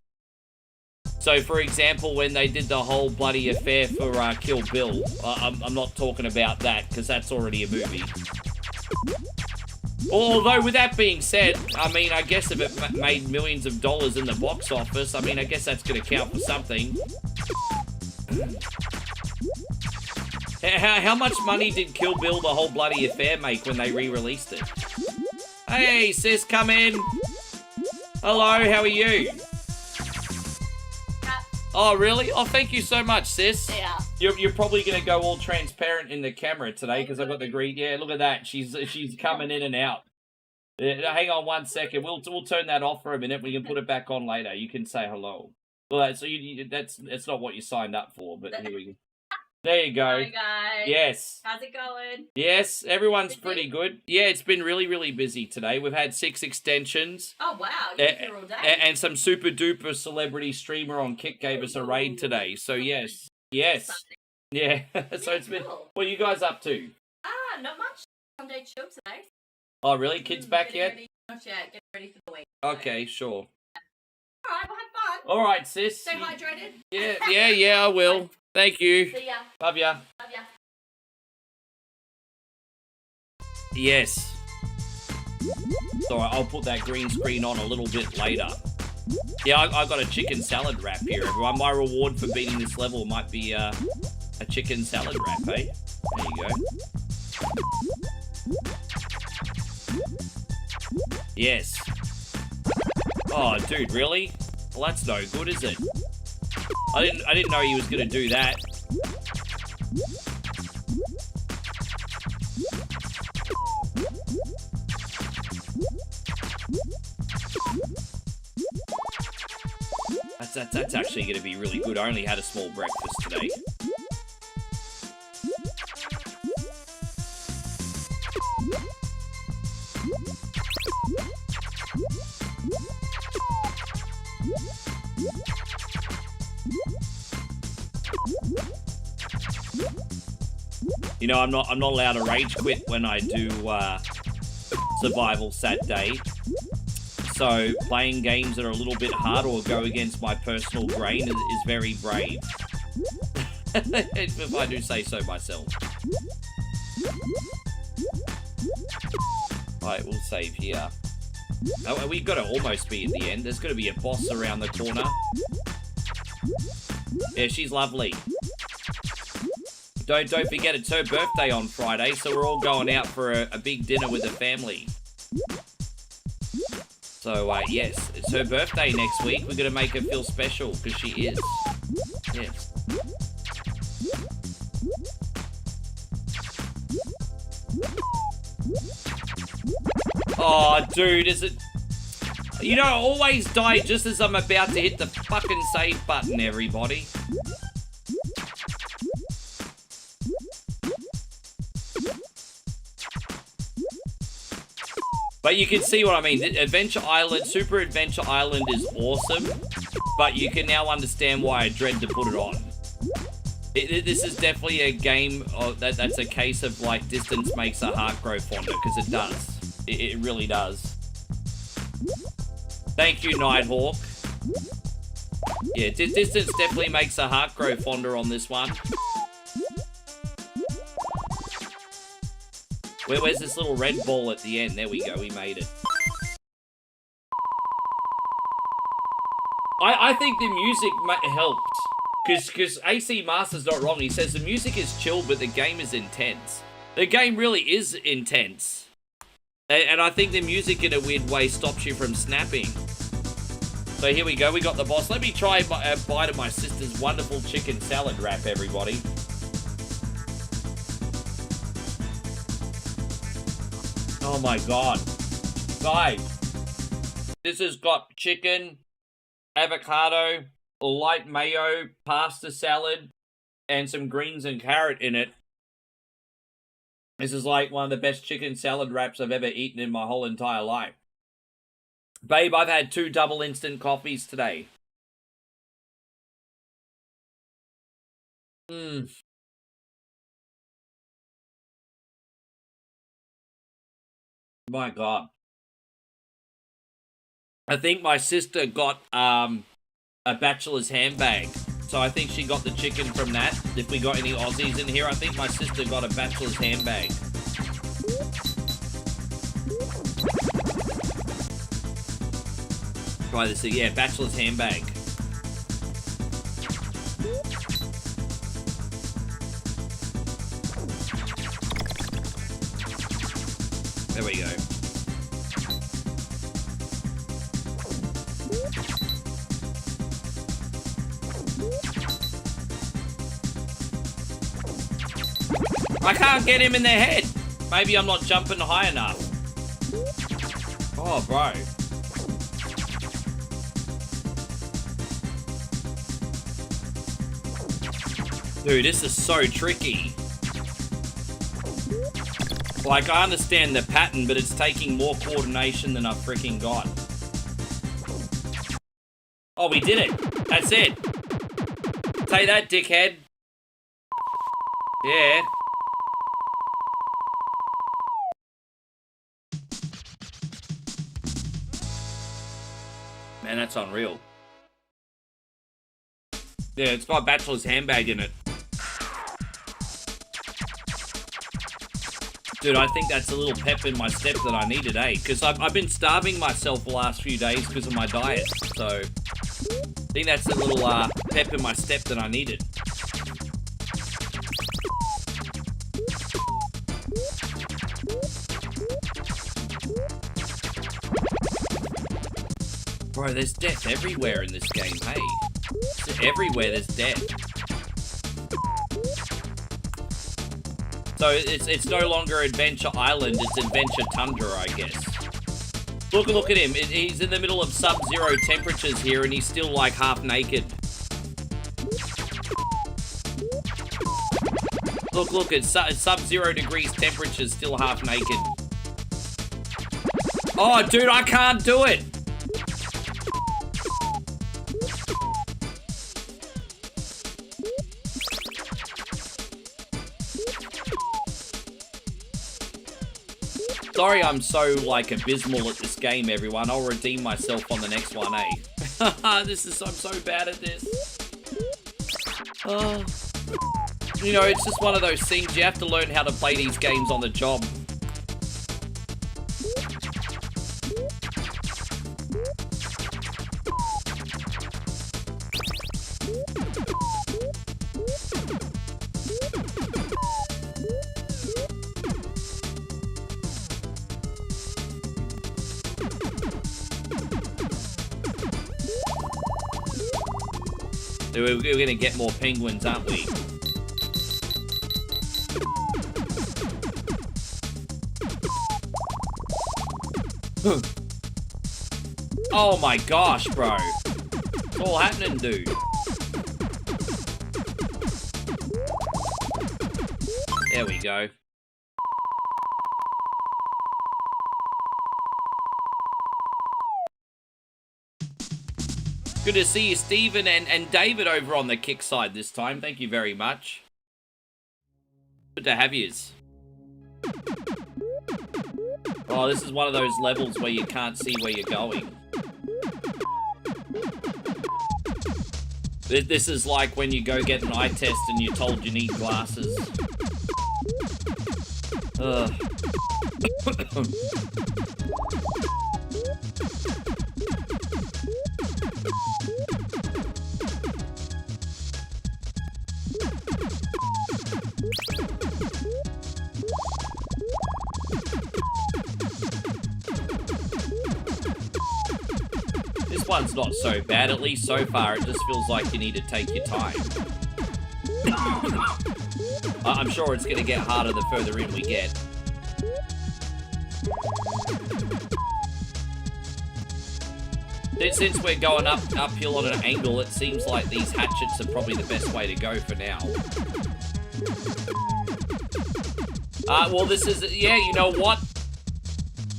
So, for example, when they did the whole bloody affair for Kill Bill, I'm not talking about that, because that's already a movie. Although, with that being said, I mean, I guess if it made millions of dollars in the box office, I mean, I guess that's going to count for something. How much money did Kill Bill, the whole bloody affair, make when they re-released it? Hey, sis, come in. Hello, how are you? Oh, really? Oh, thank you so much, sis.
Yeah.
You're probably going to go all transparent in the camera today because I've got the green. Yeah, look at that. She's coming in and out. Hang on 1 second. We'll turn that off for a minute. We can put it back on later. You can say hello. Well, so that's not what you signed up for, but here we go. There you go.
Hi, guys.
Yes.
How's it going?
Yes, everyone's pretty good. Yeah, it's been really, really busy today. We've had 6 extensions.
Oh, wow. You're here all day.
And some super duper celebrity streamer on Kick gave us a raid today. So, yes. Yes. Yeah. So it's been...
Cool.
What are you guys up to?
Not much. Sunday chill today.
Oh, really? Kids back yet?
Ready. Not yet. Getting ready for the week.
Okay, sure.
Alright, well, have fun.
All right, sis.
Stay hydrated.
Yeah, I will. Thank you.
See ya.
Love ya.
Love ya.
Yes. Alright, I'll put that green screen on a little bit later. Yeah, I got a chicken salad wrap here, everyone. My reward for beating this level might be a chicken salad wrap, eh? There you go. Yes. Oh, dude, really? Well, that's no good, is it? I didn't know he was gonna do that. That's actually gonna be really good. I only had a small breakfast today. You know, I'm not allowed to rage quit when I do survival Saturday. So playing games that are a little bit hard or go against my personal grain is very brave. If I do say so myself. Alright, we'll save here. Oh, we've got to almost be at the end. There's got to be a boss around the corner. Yeah, she's lovely. Don't forget, it's her birthday on Friday, so we're all going out for a big dinner with the family. So, yes, it's her birthday next week. We're going to make her feel special, because she is. Yes. Oh, dude, is it... You know, I always die just as I'm about to hit the fucking save button, everybody. But you can see what I mean. Adventure Island, Super Adventure Island is awesome, but you can now understand why I dread to put it on. This is definitely a game that's a case of, like, distance makes a heart grow fonder, because it does. It really does. Thank you, Nighthawk. Yeah, distance definitely makes a heart grow fonder on this one. Where's this little red ball at the end? There we go, we made it. I think the music helped. Because AC Master's not wrong. He says the music is chill, but the game is intense. The game really is intense. And I think the music in a weird way stops you from snapping. So here we go, we got the boss. Let me try a bite of my sister's wonderful chicken salad wrap, everybody. Oh my god. Guys, this has got chicken, avocado, light mayo, pasta salad, and some greens and carrot in it. This is like one of the best chicken salad wraps I've ever eaten in my whole entire life. Babe, I've had 2 double instant coffees today. My god. I think my sister got a bachelor's handbag. So I think she got the chicken from that. If we got any Aussies in here, I think my sister got a bachelor's handbag. Try this, yeah, bachelor's handbag. There we go. I can't get him in the head. Maybe I'm not jumping high enough. Oh, bro. Dude, this is so tricky. Like, I understand the pattern, but it's taking more coordination than I've freaking got. Oh, we did it. That's it. Say that, dickhead. Yeah. Man, that's unreal. Yeah, it's got a bachelor's handbag in it. Dude, I think that's a little pep in my step that I needed, eh? Because I've been starving myself the last few days because of my diet. So, I think that's a little pep in my step that I needed. Bro, there's death everywhere in this game, hey? everywhere there's death. So it's no longer Adventure Island, it's Adventure Tundra, I guess. Look at him. He's in the middle of sub-zero temperatures here, and he's still like half naked. Look, it's sub-zero degrees temperatures, still half naked. Oh, dude, I can't do it. Sorry I'm so, like, abysmal at this game, everyone. I'll redeem myself on the next one, eh? I'm so bad at this. You know, it's just one of those things. You have to learn how to play these games on the job. We're gonna get more penguins, aren't we? Oh my gosh, bro. What's all happening, dude? There we go. Good to see you, Stephen and David over on the kick side this time. Thank you very much. Good to have yous. Oh, this is one of those levels where you can't see where you're going. This is like when you go get an eye test and you're told you need glasses. Ugh. This one's not so bad, at least so far. It just feels like you need to take your time. I'm sure it's going to get harder the further in we get. Since we're going uphill on an angle, it seems like these hatchets are probably the best way to go for now. Well, this is... Yeah, you know what?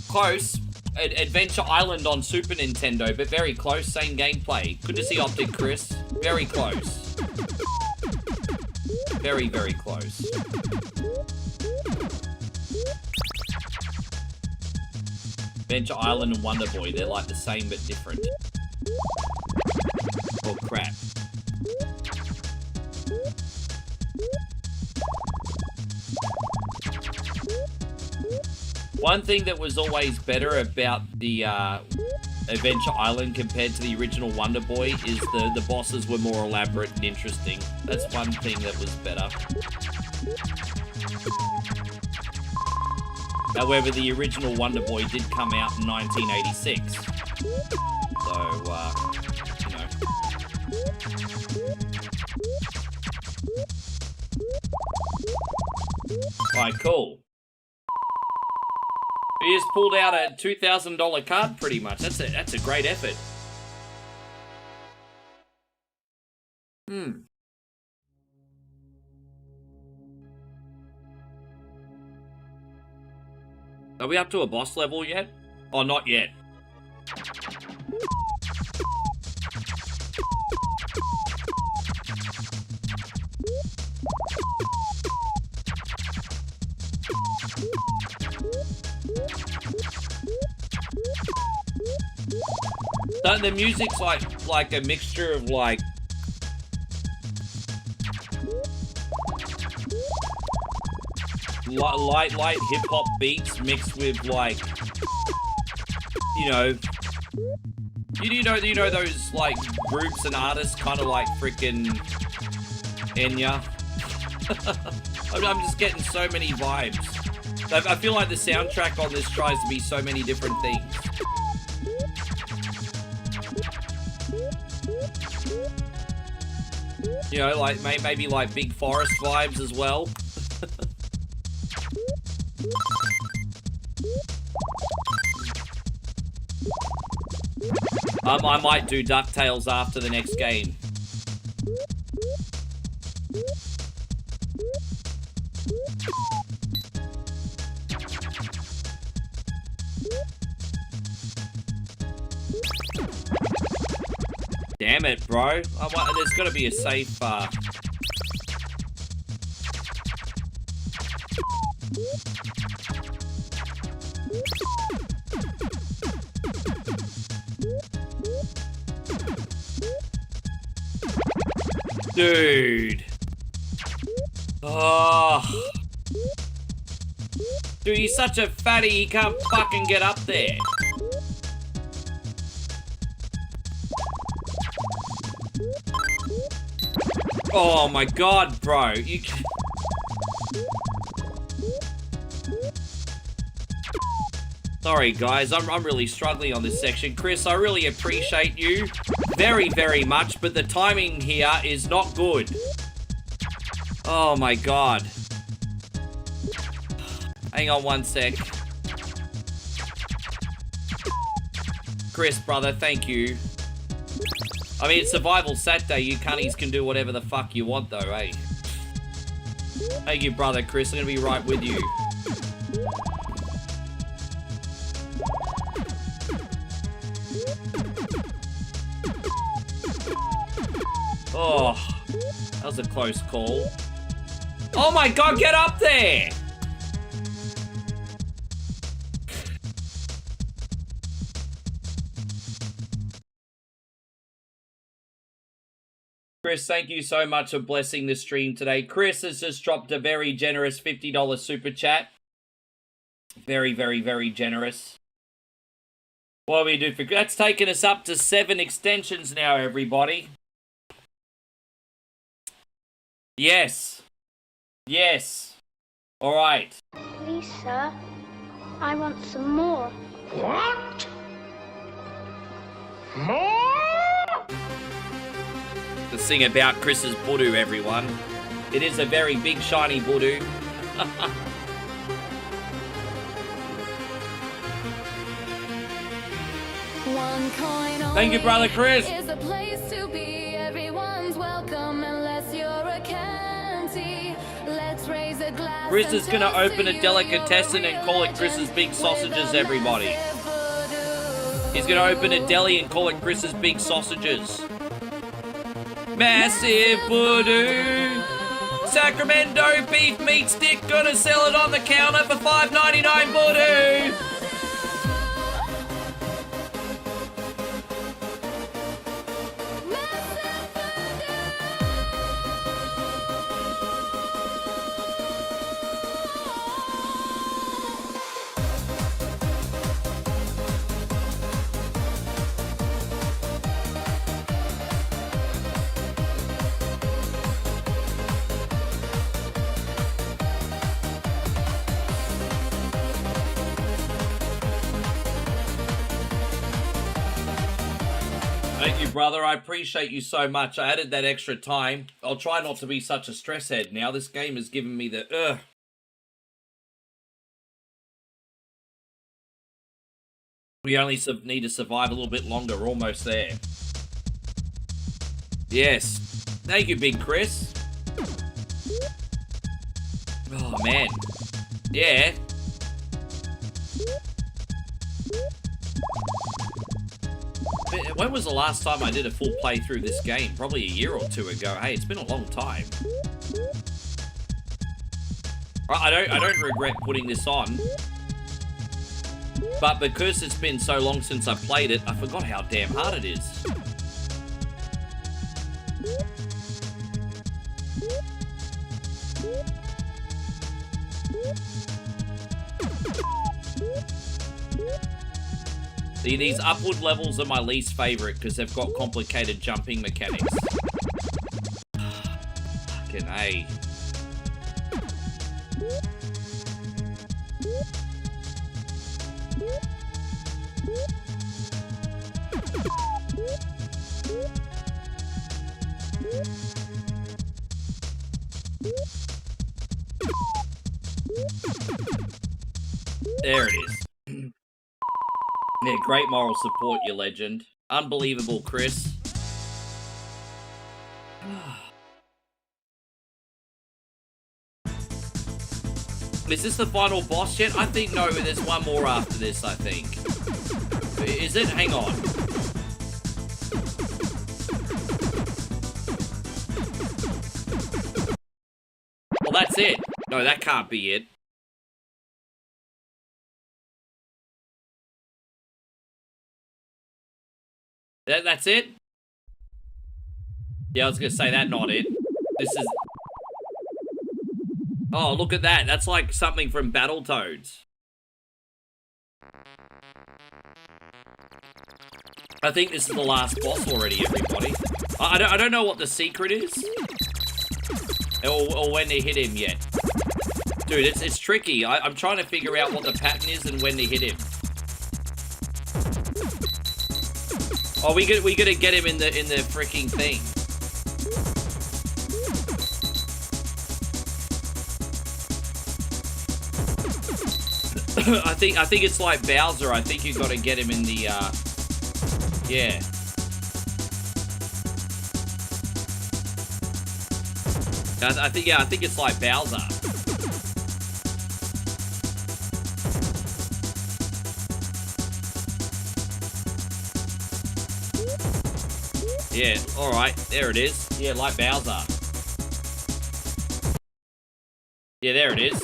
Close. Adventure Island on Super Nintendo, but very close. Same gameplay. Good to see Optic Chris. Very close. Very, very close. Adventure Island and Wonder Boy, they're like the same but different. Oh, crap. One thing that was always better about the Adventure Island compared to the original Wonder Boy is the bosses were more elaborate and interesting. That's one thing that was better. However, the original Wonder Boy did come out in 1986. So, you know. Alright, cool. He just pulled out a $2,000 card, pretty much. That's a great effort. Are we up to a boss level yet? Oh, not yet. The music's like a mixture of like light hip hop beats mixed with like, you know those like groups and artists kind of like freaking Enya. I'm just getting so many vibes. I feel like the soundtrack on this tries to be so many different things. You know, like maybe like big forest vibes as well. I might do DuckTales after the next game. Damn it, bro. There's got to be a safe, Dude. Oh. Dude, he's such a fatty, he can't fucking get up there. Oh my god, bro. You can... Sorry, guys. I'm really struggling on this section. Chris, I really appreciate you very, very much, but the timing here is not good. Oh my god. Hang on one sec. Chris, brother, thank you. I mean, it's Survival Saturday. You cunnies can do whatever the fuck you want, though, eh? Thank you, brother Chris. I'm gonna be right with you. Oh, that was a close call. Oh my god, get up there! Chris, thank you so much for blessing the stream today. Chris has just dropped a very generous $50 super chat. Very, very, very generous. What do we do for... That's taken us up to 7 extensions now, everybody. Yes. Yes. Alright.
Please, sir. I want some more.
What? More?
To sing about Chris's voodoo, everyone. It is a very big, shiny voodoo.
One coin
Thank you, brother Chris.
is a place to be. Everyone's welcome unless you're a canty. Let's raise a glass.
Chris is gonna open a delicatessen and call it Chris's Big Sausages, everybody. He's gonna open a deli and call it Chris's Big Sausages. Massive voodoo. Sacramento beef meat stick, gonna sell it on the counter for $5.99 voodoo. Thank you, brother. I appreciate you so much. I added that extra time. I'll try not to be such a stress head now. This game has given me the ugh. We only need to survive a little bit longer. We're almost there. Yes. Thank you, Big Chris. Oh, man. Yeah. When was the last time I did a full playthrough this game? Probably a year or two ago. Hey, it's been a long time. I don't regret putting this on. But because it's been so long since I played it, I forgot how damn hard it is. See, these upward levels are my least favorite because they've got complicated jumping mechanics. Fucking A. There it is. Yeah, great moral support, you legend. Unbelievable, Chris. Is this the final boss yet? I think no, there's one more after this, I think. Is it? Hang on. Well, that's it. No, that can't be it. That's it? Yeah, I was gonna say that, not it. This is... Oh, look at that. That's like something from Battletoads. I think this is the last boss already, everybody. I don't know what the secret is. Or when to hit him yet. Dude, it's tricky. I'm trying to figure out what the pattern is and when to hit him. Oh, we gotta get him in the freaking thing. I think it's like Bowser. I think you gotta get him in the yeah. I think it's like Bowser. Yeah, alright, there it is. Yeah, like Bowser. Yeah, there it is.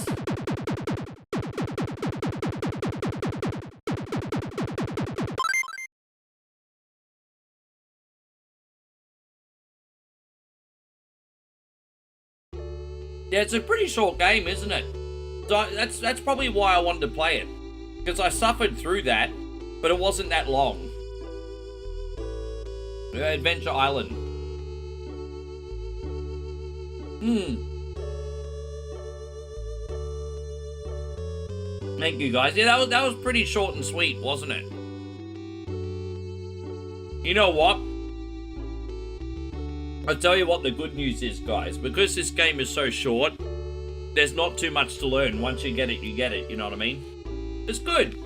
Yeah, it's a pretty short game, isn't it? So that's probably why I wanted to play it. Because I suffered through that, but it wasn't that long. Adventure Island. Thank you, guys. Yeah, that was pretty short and sweet, wasn't it? You know what? I'll tell you what the good news is, guys. Because this game is so short, there's not too much to learn. Once you get it, you get it. You know what I mean? It's good.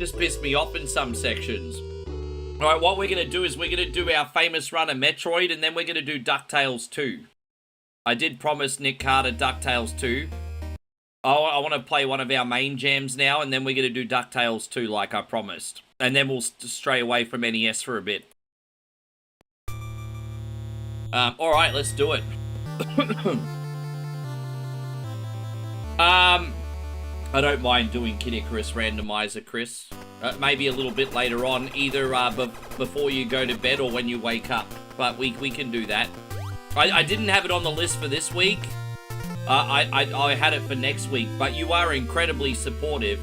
Just pissed me off in some sections. Alright, what we're going to do is we're going to do our famous run of Metroid, and then we're going to do DuckTales 2. I did promise Nick Carter DuckTales 2. I want to play one of our main jams now, and then we're going to do DuckTales 2 like I promised. And then we'll stray away from NES for a bit. Alright, let's do it. I don't mind doing Kid Icarus Randomizer, Chris. Maybe a little bit later on, either before you go to bed or when you wake up. But we can do that. I didn't have it on the list for this week. I had it for next week, but you are incredibly supportive.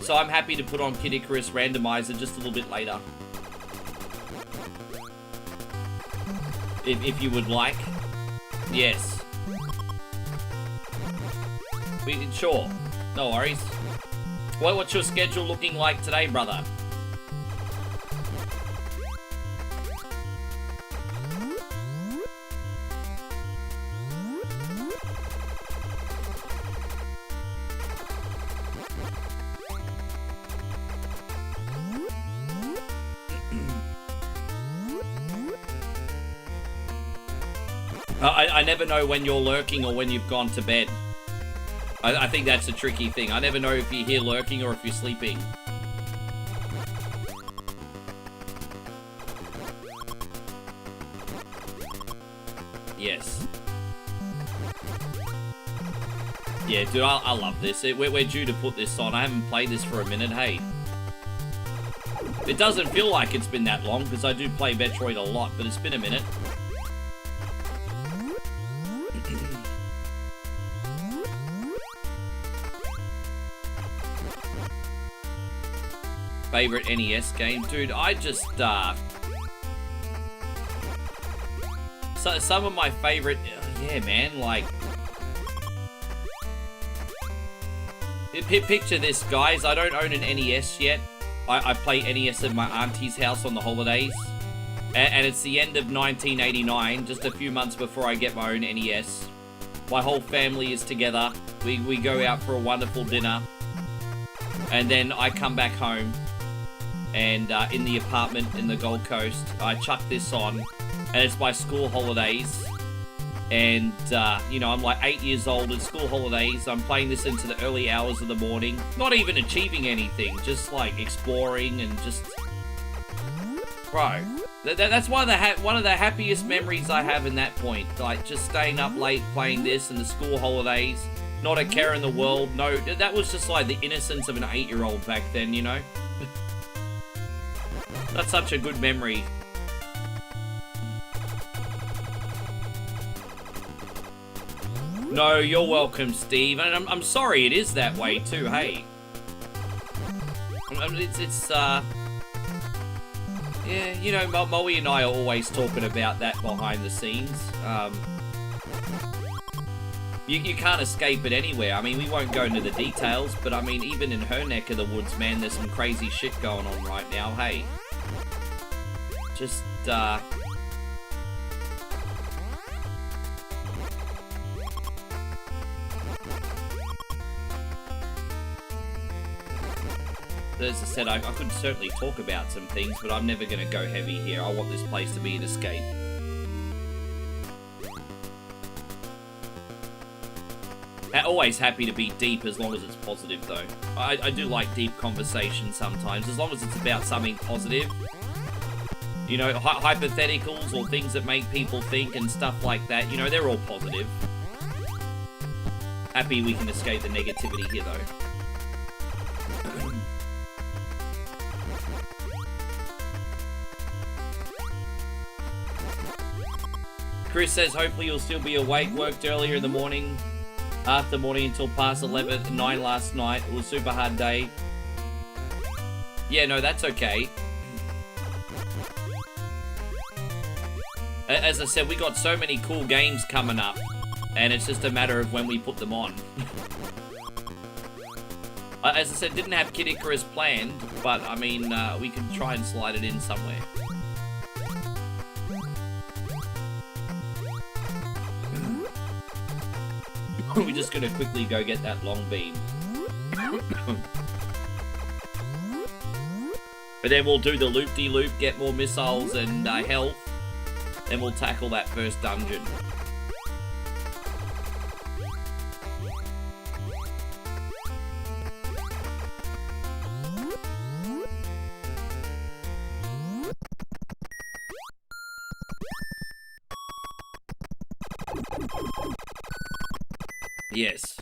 So I'm happy to put on Kid Icarus Randomizer just a little bit later. If you would like. Yes. Sure. No worries. Well, what's your schedule looking like today, brother? I never know when you're lurking or when you've gone to bed. I think that's a tricky thing. I never know if you're here lurking or if you're sleeping. Yes. Yeah, dude, I love this. We're due to put this on. I haven't played this for a minute, hey. It doesn't feel like it's been that long, because I do play Metroid a lot, but it's been a minute. Favorite NES game? Dude, I just, so, some of my favorite, yeah, man, like, picture this, guys. I don't own an NES yet. I play NES at my auntie's house on the holidays. And it's the end of 1989, just a few months before I get my own NES. My whole family is together. We go out for a wonderful dinner. And then I come back home. And in the apartment in the Gold Coast, I chuck this on. And it's my school holidays. And, you know, I'm like 8 years old at school holidays. I'm playing this into the early hours of the morning. Not even achieving anything. Just, like, exploring and just... Bro. That's one of the happiest memories I have in that point. Like, just staying up late playing this in the school holidays. Not a care in the world. No, that was just like the innocence of an 8-year-old back then, you know? That's such a good memory. No, you're welcome, Steve. And I'm sorry it is that way too, hey. Yeah, you know, Moe and I are always talking about that behind the scenes. You can't escape it anywhere. I mean, we won't go into the details, but I mean, even in her neck of the woods, man, there's some crazy shit going on right now, hey. Just, as I said, I could certainly talk about some things, but I'm never going to go heavy here. I want this place to be an escape. Always happy to be deep as long as it's positive, though. I do like deep conversation sometimes, as long as it's about something positive. You know, hypotheticals or things that make people think and stuff like that, you know, they're all positive. Happy we can escape the negativity here, though. Chris says, hopefully you'll still be awake. Worked earlier in the morning, after morning until past 9 last night. It was a super hard day. Yeah, no, that's okay. As I said, we got so many cool games coming up, and it's just a matter of when we put them on. As I said, didn't have Kid Icarus planned, but I mean, we can try and slide it in somewhere. We're just gonna quickly go get that long beam. But then we'll do the loop-de-loop, get more missiles and health. Then we'll tackle that first dungeon. Yes.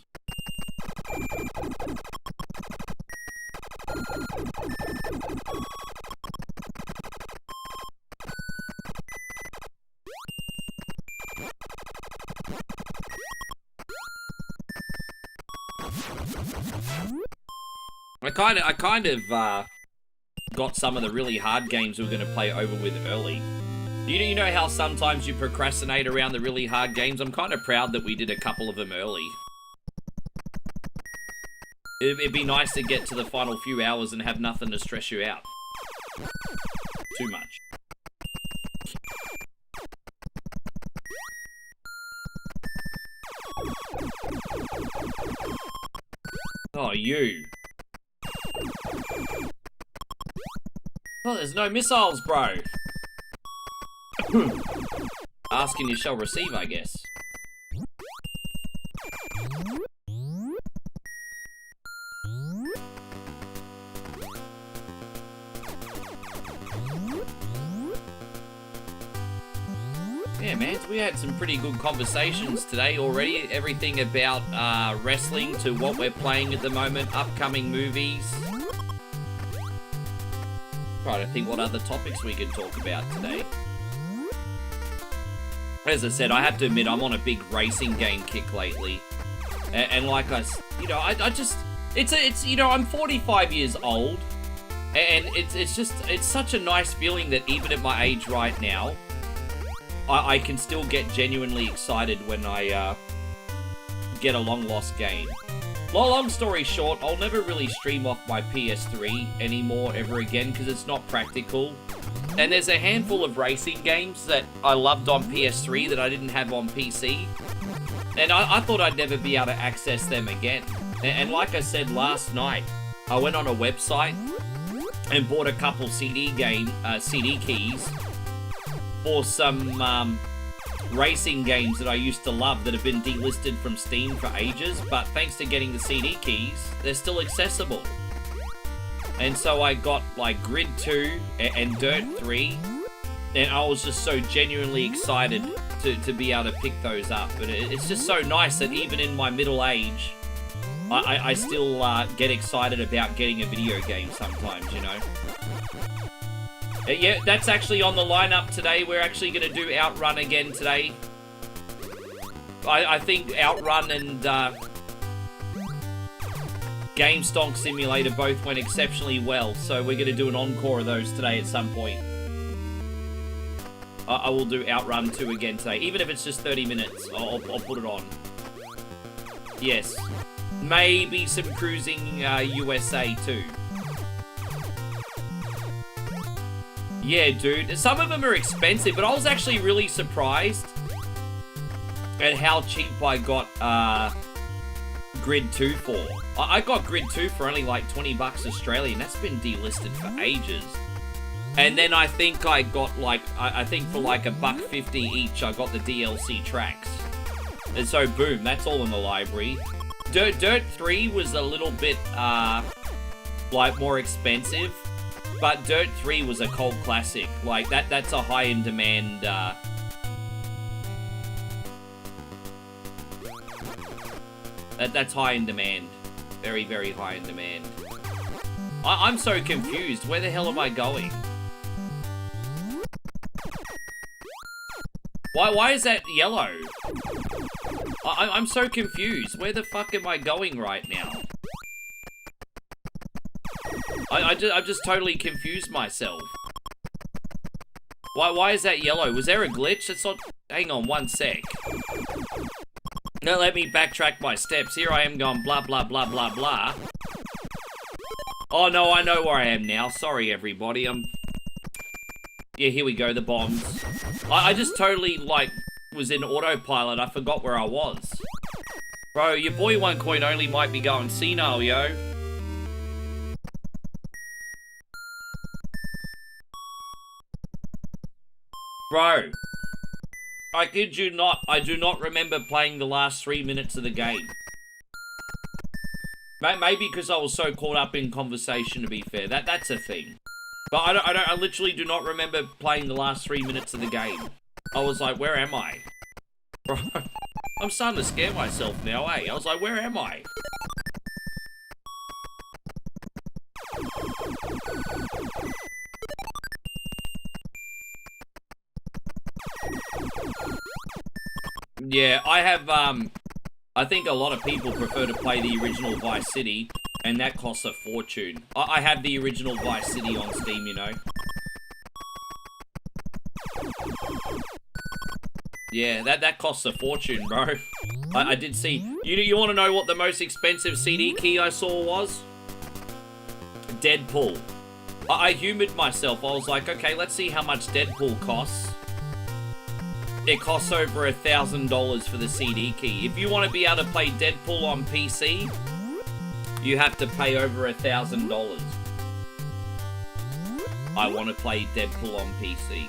I kind of got some of the really hard games we were going to play over with early. You know how sometimes you procrastinate around the really hard games? I'm kind of proud that we did a couple of them early. It'd be nice to get to the final few hours and have nothing to stress you out too much. Oh, you. Oh, there's no missiles, bro. Asking you shall receive, I guess. Yeah, man, we had some pretty good conversations today already. Everything about wrestling to what we're playing at the moment, upcoming movies. Trying to think what other topics we could talk about today. As I said, I have to admit, I'm on a big racing game kick lately. And like you know, I just, it's, you know, I'm 45 years old. And it's such a nice feeling that even at my age right now, I can still get genuinely excited when I get a long-lost game. Long story short, I'll never really stream off my PS3 anymore ever again because it's not practical. And there's a handful of racing games that I loved on PS3 that I didn't have on PC. And I thought I'd never be able to access them again. And like I said last night, I went on a website and bought a couple CD keys for some racing games that I used to love that have been delisted from Steam for ages, but thanks to getting the CD keys, they're still accessible. And so I got like Grid 2 and Dirt 3, and I was just so genuinely excited to be able to pick those up. But it's just so nice that even in my middle age, I still get excited about getting a video game sometimes, you know. Yeah, that's actually on the lineup today. We're actually going to do Outrun again today. I think Outrun and Game Stonk Simulator both went exceptionally well, so we're going to do an encore of those today at some point. I will do Outrun 2 again today, even if it's just 30 minutes. I'll put it on. Yes. Maybe some Cruising USA too. Yeah, dude. Some of them are expensive, but I was actually really surprised at how cheap I got Grid 2 for. I got Grid 2 for only like 20 bucks Australian. That's been delisted for ages. And then I think I got like, I think for like $1.50 each, I got the DLC tracks. And so boom, that's all in the library. Dirt 3 was a little bit like more expensive. But Dirt 3 was a cult classic. Like, that's a high in demand, that's high in demand. Very, very high in demand. I'm so confused. Where the hell am I going? Why is that yellow? I'm so confused. Where the fuck am I going right now? I've just totally confused myself. Why is that yellow? Was there a glitch? It's not... Hang on one sec. No, let me backtrack my steps. Here I am going blah, blah, blah, blah, blah. Oh, no, I know where I am now. Sorry, everybody. Yeah, here we go, the bombs. I just totally, like, was in autopilot. I forgot where I was. Bro, your boy 1 coin only might be going senile, yo. Bro, I kid you not, I do not remember playing the last 3 minutes of the game. Maybe because I was so caught up in conversation, to be fair. That's a thing. But I literally do not remember playing the last 3 minutes of the game. I was like, where am I? Bro, I'm starting to scare myself now, eh? I was like, where am I? Yeah, I have, I think a lot of people prefer to play the original Vice City, and that costs a fortune. I have the original Vice City on Steam, you know. Yeah, that costs a fortune, bro. I did see. You want to know what the most expensive CD key I saw was? Deadpool. I humored myself. I was like, okay, let's see how much Deadpool costs. It costs over $1,000 for the CD key. If you want to be able to play Deadpool on PC, you have to pay over $1,000. I want to play Deadpool on PC.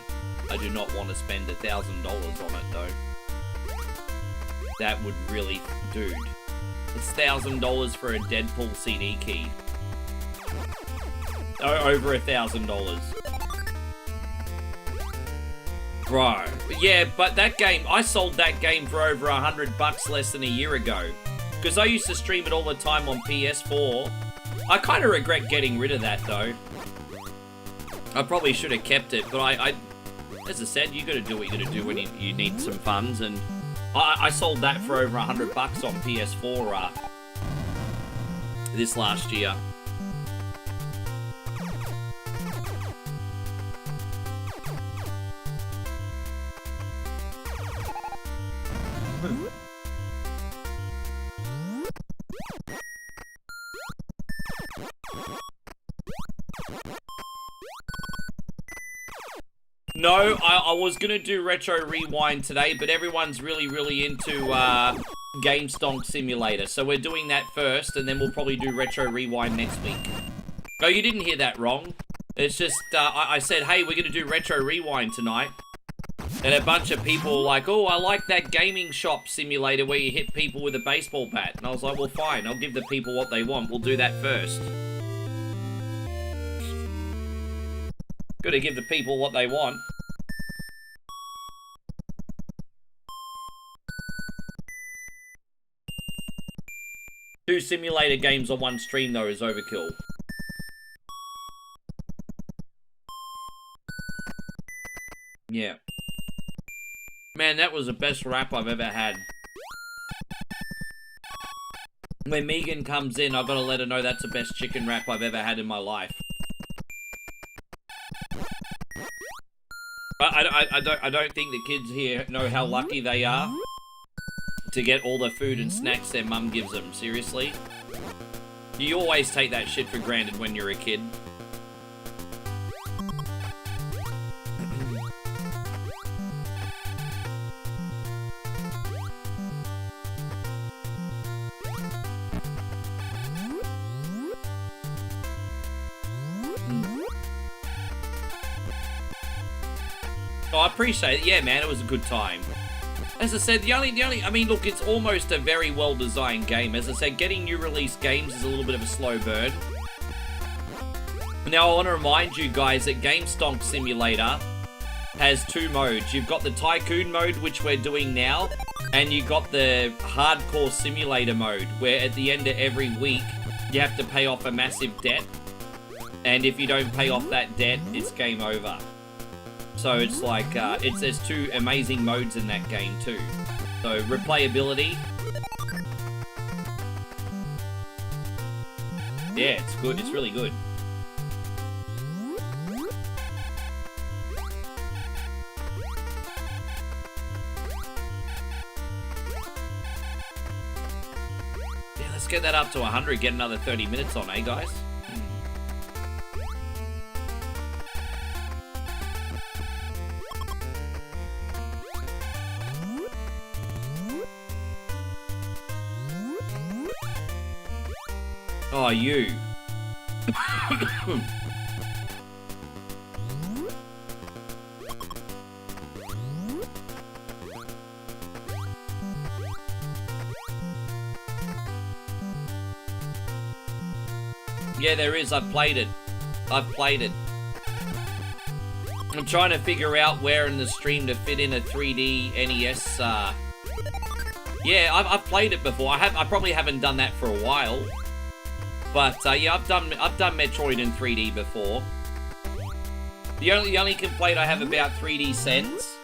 I do not want to spend $1,000 on it though. That would really, dude. It's $1,000 for a Deadpool CD key. Over $1,000. Bro, yeah, but that game, I sold that game for over $100 less than a year ago. Because I used to stream it all the time on PS4. I kind of regret getting rid of that, though. I probably should have kept it, but I as I said, you gotta do what you gotta do when you need some funds, and I sold that for over $100 on PS4 this last year. No, I was gonna do Retro Rewind today, but everyone's really into Game Stonk Simulator. So we're doing that first, and then we'll probably do Retro Rewind next week. No, you didn't hear that wrong. It's just, I said, hey, we're gonna do Retro Rewind tonight. And a bunch of people were like, oh, I like that gaming shop simulator where you hit people with a baseball bat. And I was like, well, fine, I'll give the people what they want. We'll do that first. Gotta give the people what they want. Two simulator games on one stream, though, is overkill. Yeah. Man, that was the best wrap I've ever had. When Megan comes in, I've got to let her know that's the best chicken wrap I've ever had in my life. But I don't think the kids here know how lucky they are to get all the food and snacks their mum gives them. Seriously. You always take that shit for granted when you're a kid. Oh, I appreciate it. Yeah, man, it was a good time. As I said, I mean, look, it's almost a very well-designed game. As I said, getting new release games is a little bit of a slow burn. Now, I want to remind you guys that Game Stonk Simulator has two modes. You've got the Tycoon mode, which we're doing now, and you've got the Hardcore Simulator mode, where at the end of every week, you have to pay off a massive debt. And if you don't pay off that debt, it's game over. So it's like, there's two amazing modes in that game too. So, replayability. Yeah, it's good. It's really good. Yeah, let's get that up to 100, get another 30 minutes on, eh, guys? Oh, you. Yeah, there is. I've played it. I'm trying to figure out where in the stream to fit in a 3D NES. Yeah, I've played it before. I probably haven't done that for a while. But yeah, I've done Metroid in 3D before. The only complaint I have about 3D Sense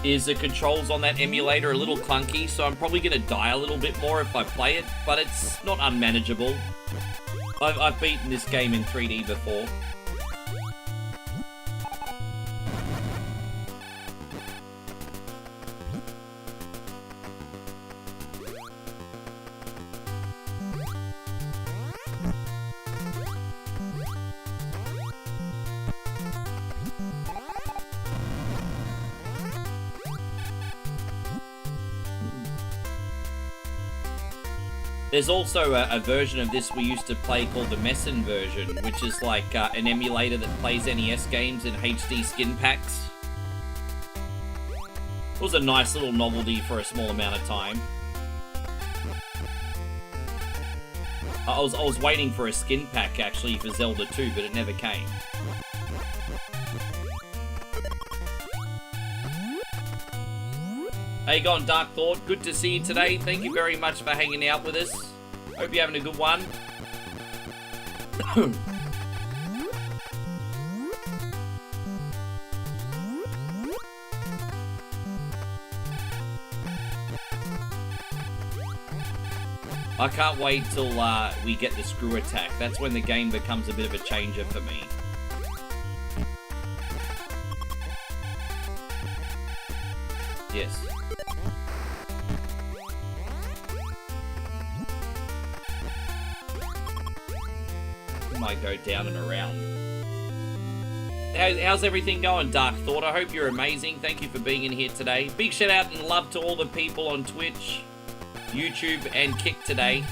is the controls on that emulator are a little clunky, so I'm probably gonna die a little bit more if I play it, but it's not unmanageable. I've beaten this game in 3D before. There's also a version of this we used to play called the Messen version, which is like an emulator that plays NES games in HD skin packs. It was a nice little novelty for a small amount of time. I was waiting for a skin pack actually for Zelda 2, but it never came. How you going, Dark Thought? Good to see you today. Thank you very much for hanging out with us. Hope you're having a good one. I can't wait till we get the screw attack. That's when the game becomes a bit of a changer for me. Yes. Might go down and around. how's everything going, Dark Thought? I hope you're amazing. Thank you for being in here today. Big shout out and love to all the people on Twitch, YouTube, and Kick today.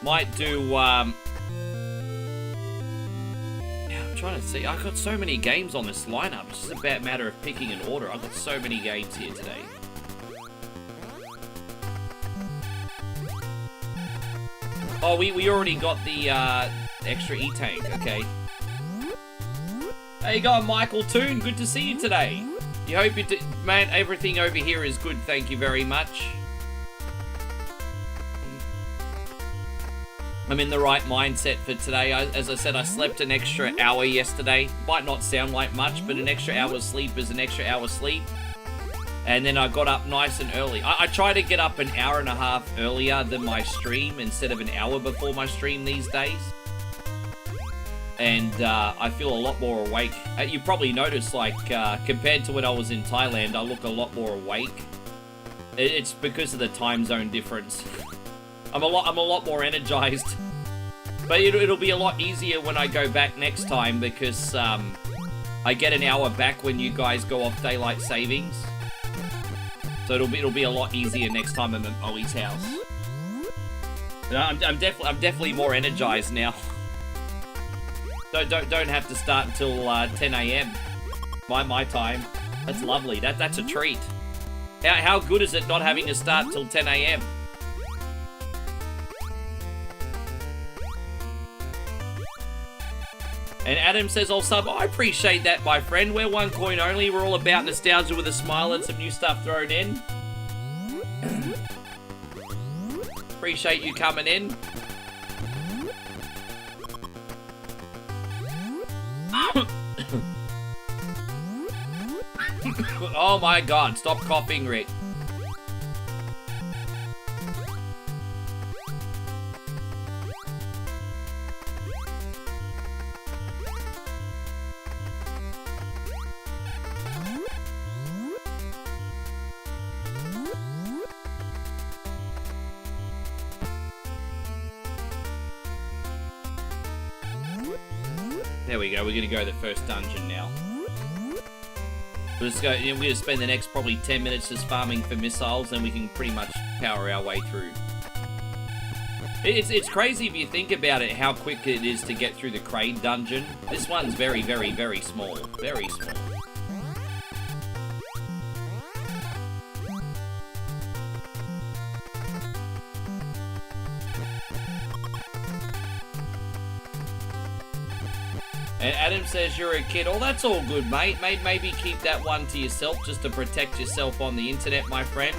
Might do, yeah, I'm trying to see. I've got so many games on this lineup. It's just a matter of picking an order. I've got so many games here today. Oh, we already got the extra E-Tank, okay. There you go, Michael Toon. Good to see you today. You hope you man, everything over here is good. Thank you very much. I'm in the right mindset for today. As I said, I slept an extra hour yesterday. Might not sound like much, but an extra hour's sleep is an extra hour's sleep. And then I got up nice and early. I try to get up an hour and a half earlier than my stream instead of an hour before my stream these days. And I feel a lot more awake. You probably noticed, like, compared to when I was in Thailand, I look a lot more awake. It's because of the time zone difference. I'm a lot more energized. But it'll be a lot easier when I go back next time because I get an hour back when you guys go off daylight savings. So it'll be a lot easier next time I'm at Ollie's house. I'm definitely more energized now. Don't have to start until 10 AM my time. That's lovely. That's a treat. How good is it not having to start till 10 AM? And Adam says, "I'll sub." I appreciate that, my friend. We're one coin only. We're all about nostalgia with a smile and some new stuff thrown in. Appreciate you coming in. Oh my god, stop coughing, Rick. There we go, we're gonna go to the first dungeon now. We're gonna spend the next probably 10 minutes just farming for missiles, and we can pretty much power our way through. It's crazy if you think about it, how quick it is to get through the Crane dungeon. This one's very, very, very small. Very small. And Adam says you're a kid. Oh, that's all good, mate. Maybe keep that one to yourself just to protect yourself on the internet, my friend.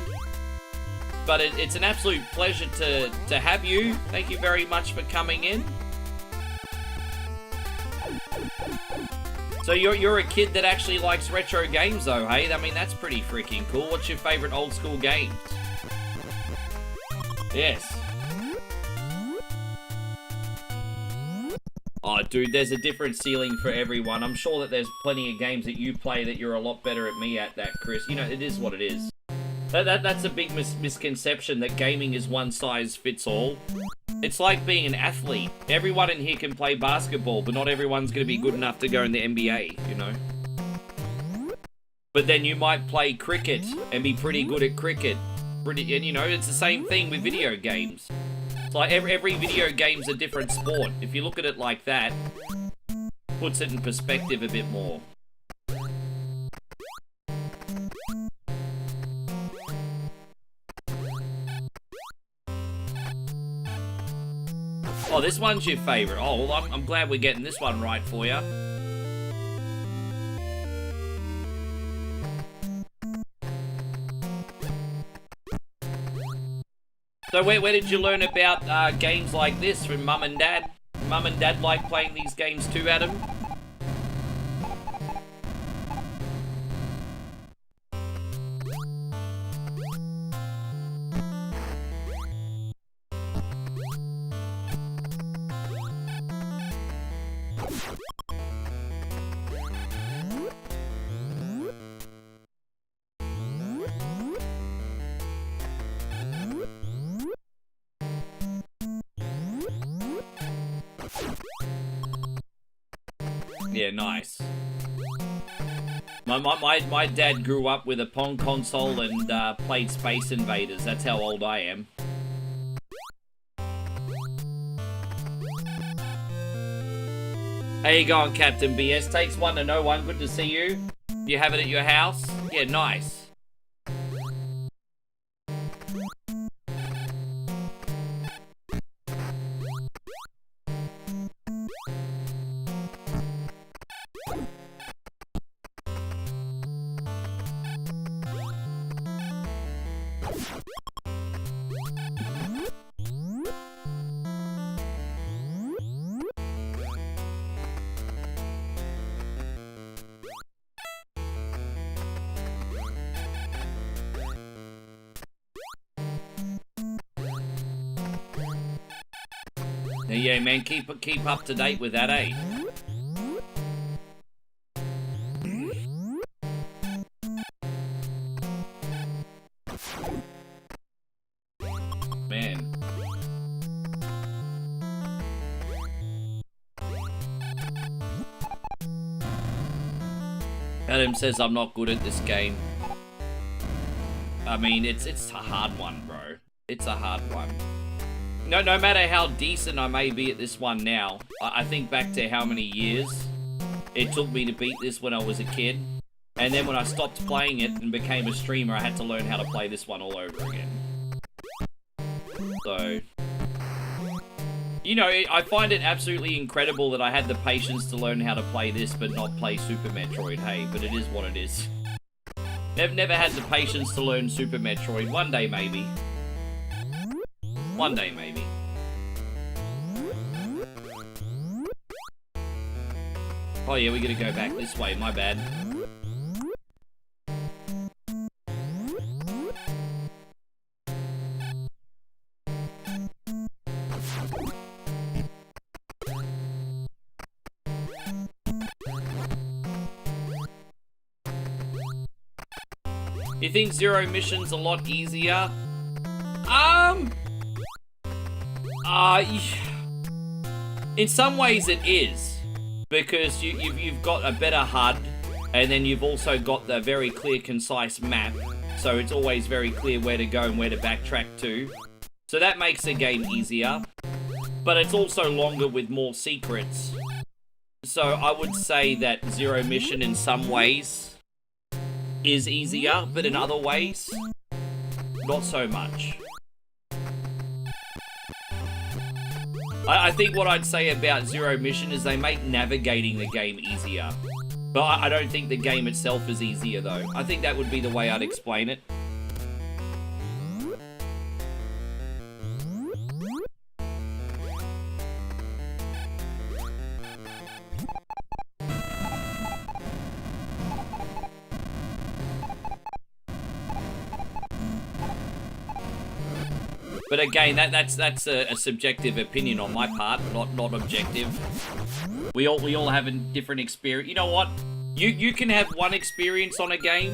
But it's an absolute pleasure to have you. Thank you very much for coming in. So you're a kid that actually likes retro games, though, hey? I mean, that's pretty freaking cool. What's your favorite old school games? Yes. Oh, dude, there's a different ceiling for everyone. I'm sure that there's plenty of games that you play that you're a lot better at me at that, Chris. You know, it is what it is. That's a big misconception that gaming is one size fits all. It's like being an athlete. Everyone in here can play basketball, but not everyone's going to be good enough to go in the NBA, you know? But then you might play cricket and be pretty good at cricket. And, you know, it's the same thing with video games. Like every video game's a different sport. If you look at it like that, puts it in perspective a bit more. Oh, this one's your favorite. Oh, well, I'm glad we're getting this one right for you. So where did you learn about games like this from Mum and Dad? Mum and Dad like playing these games too, Adam? Yeah, nice. My dad grew up with a Pong console and played Space Invaders. That's how old I am. How you going, Captain BS? Takes one to know one. Good to see you. You have it at your house? Yeah, nice. Yeah, man, keep up to date with that, eh? Man. Adam says I'm not good at this game. I mean, it's a hard one, bro. It's a hard one. No matter how decent I may be at this one now, I think back to how many years it took me to beat this when I was a kid. And then when I stopped playing it and became a streamer, I had to learn how to play this one all over again. So, you know, I find it absolutely incredible that I had the patience to learn how to play this but not play Super Metroid, hey, but it is what it is. Never had the patience to learn Super Metroid. One day, maybe. One day, maybe. Oh yeah, we gotta go back this way, my bad. You think Zero Mission's a lot easier? In some ways it is, because you've got a better HUD, and then you've also got the very clear, concise map, so it's always very clear where to go and where to backtrack to. So that makes the game easier, but it's also longer with more secrets. So I would say that Zero Mission in some ways is easier, but in other ways, not so much. I think what I'd say about Zero Mission is they make navigating the game easier. But I don't think the game itself is easier, though. I think that would be the way I'd explain it. But again, that's a subjective opinion on my part, not objective. We all have a different experience. You know what? You can have one experience on a game,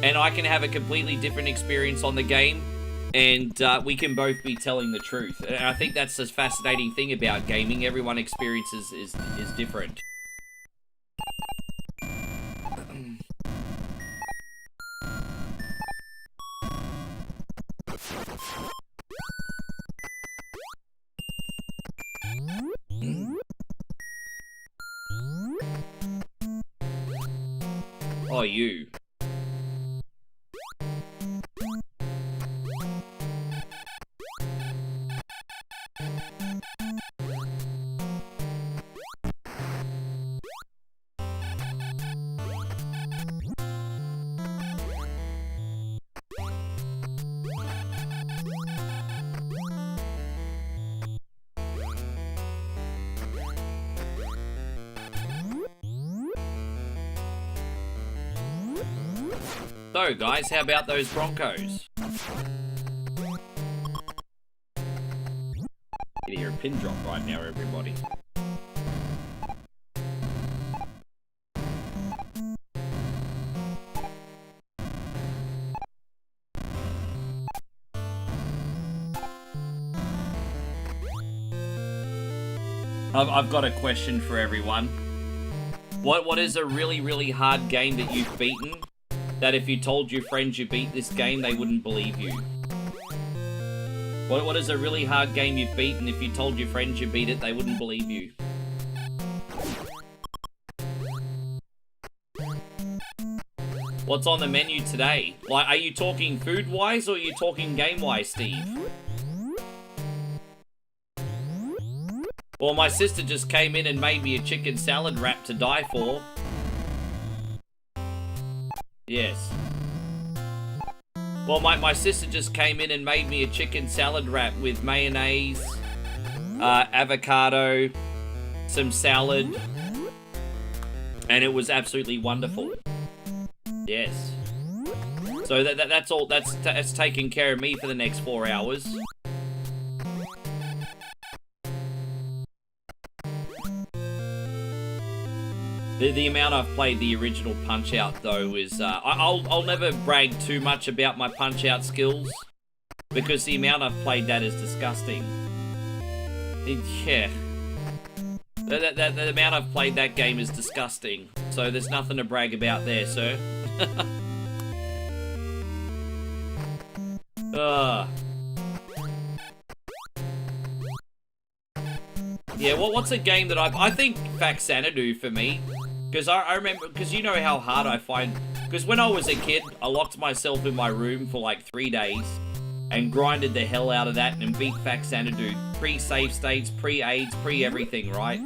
and I can have a completely different experience on the game, and we can both be telling the truth. And I think that's the fascinating thing about gaming. Everyone's experience is different. Oh, you. So, guys, how about those Broncos? Get hear a pin drop right now, everybody. I've got a question for everyone. What is a really, really hard game that you've beaten, that if you told your friends you beat this game, they wouldn't believe you? What is a really hard game you've beaten, if you told your friends you beat it, they wouldn't believe you? What's on the menu today? Like, are you talking food-wise, or are you talking game-wise, Steve? Well, my sister just came in and made me a chicken salad wrap to die for. Yes. Well, my sister just came in and made me a chicken salad wrap with mayonnaise, avocado, some salad, and it was absolutely wonderful. Yes. So that's all. That's taking care of me for the next 4 hours. The amount I've played the original Punch-Out, though, is... I'll never brag too much about my Punch-Out skills, because the amount I've played that is disgusting. Yeah. The amount I've played that game is disgusting, so there's nothing to brag about there, sir. Yeah, what's a game that I think Faxanadu for me. Because I remember, because you know how hard I find, because when I was a kid, I locked myself in my room for like 3 days and grinded the hell out of that and beat Faxanadu. Pre-save states, pre-AIDS, pre-everything, right?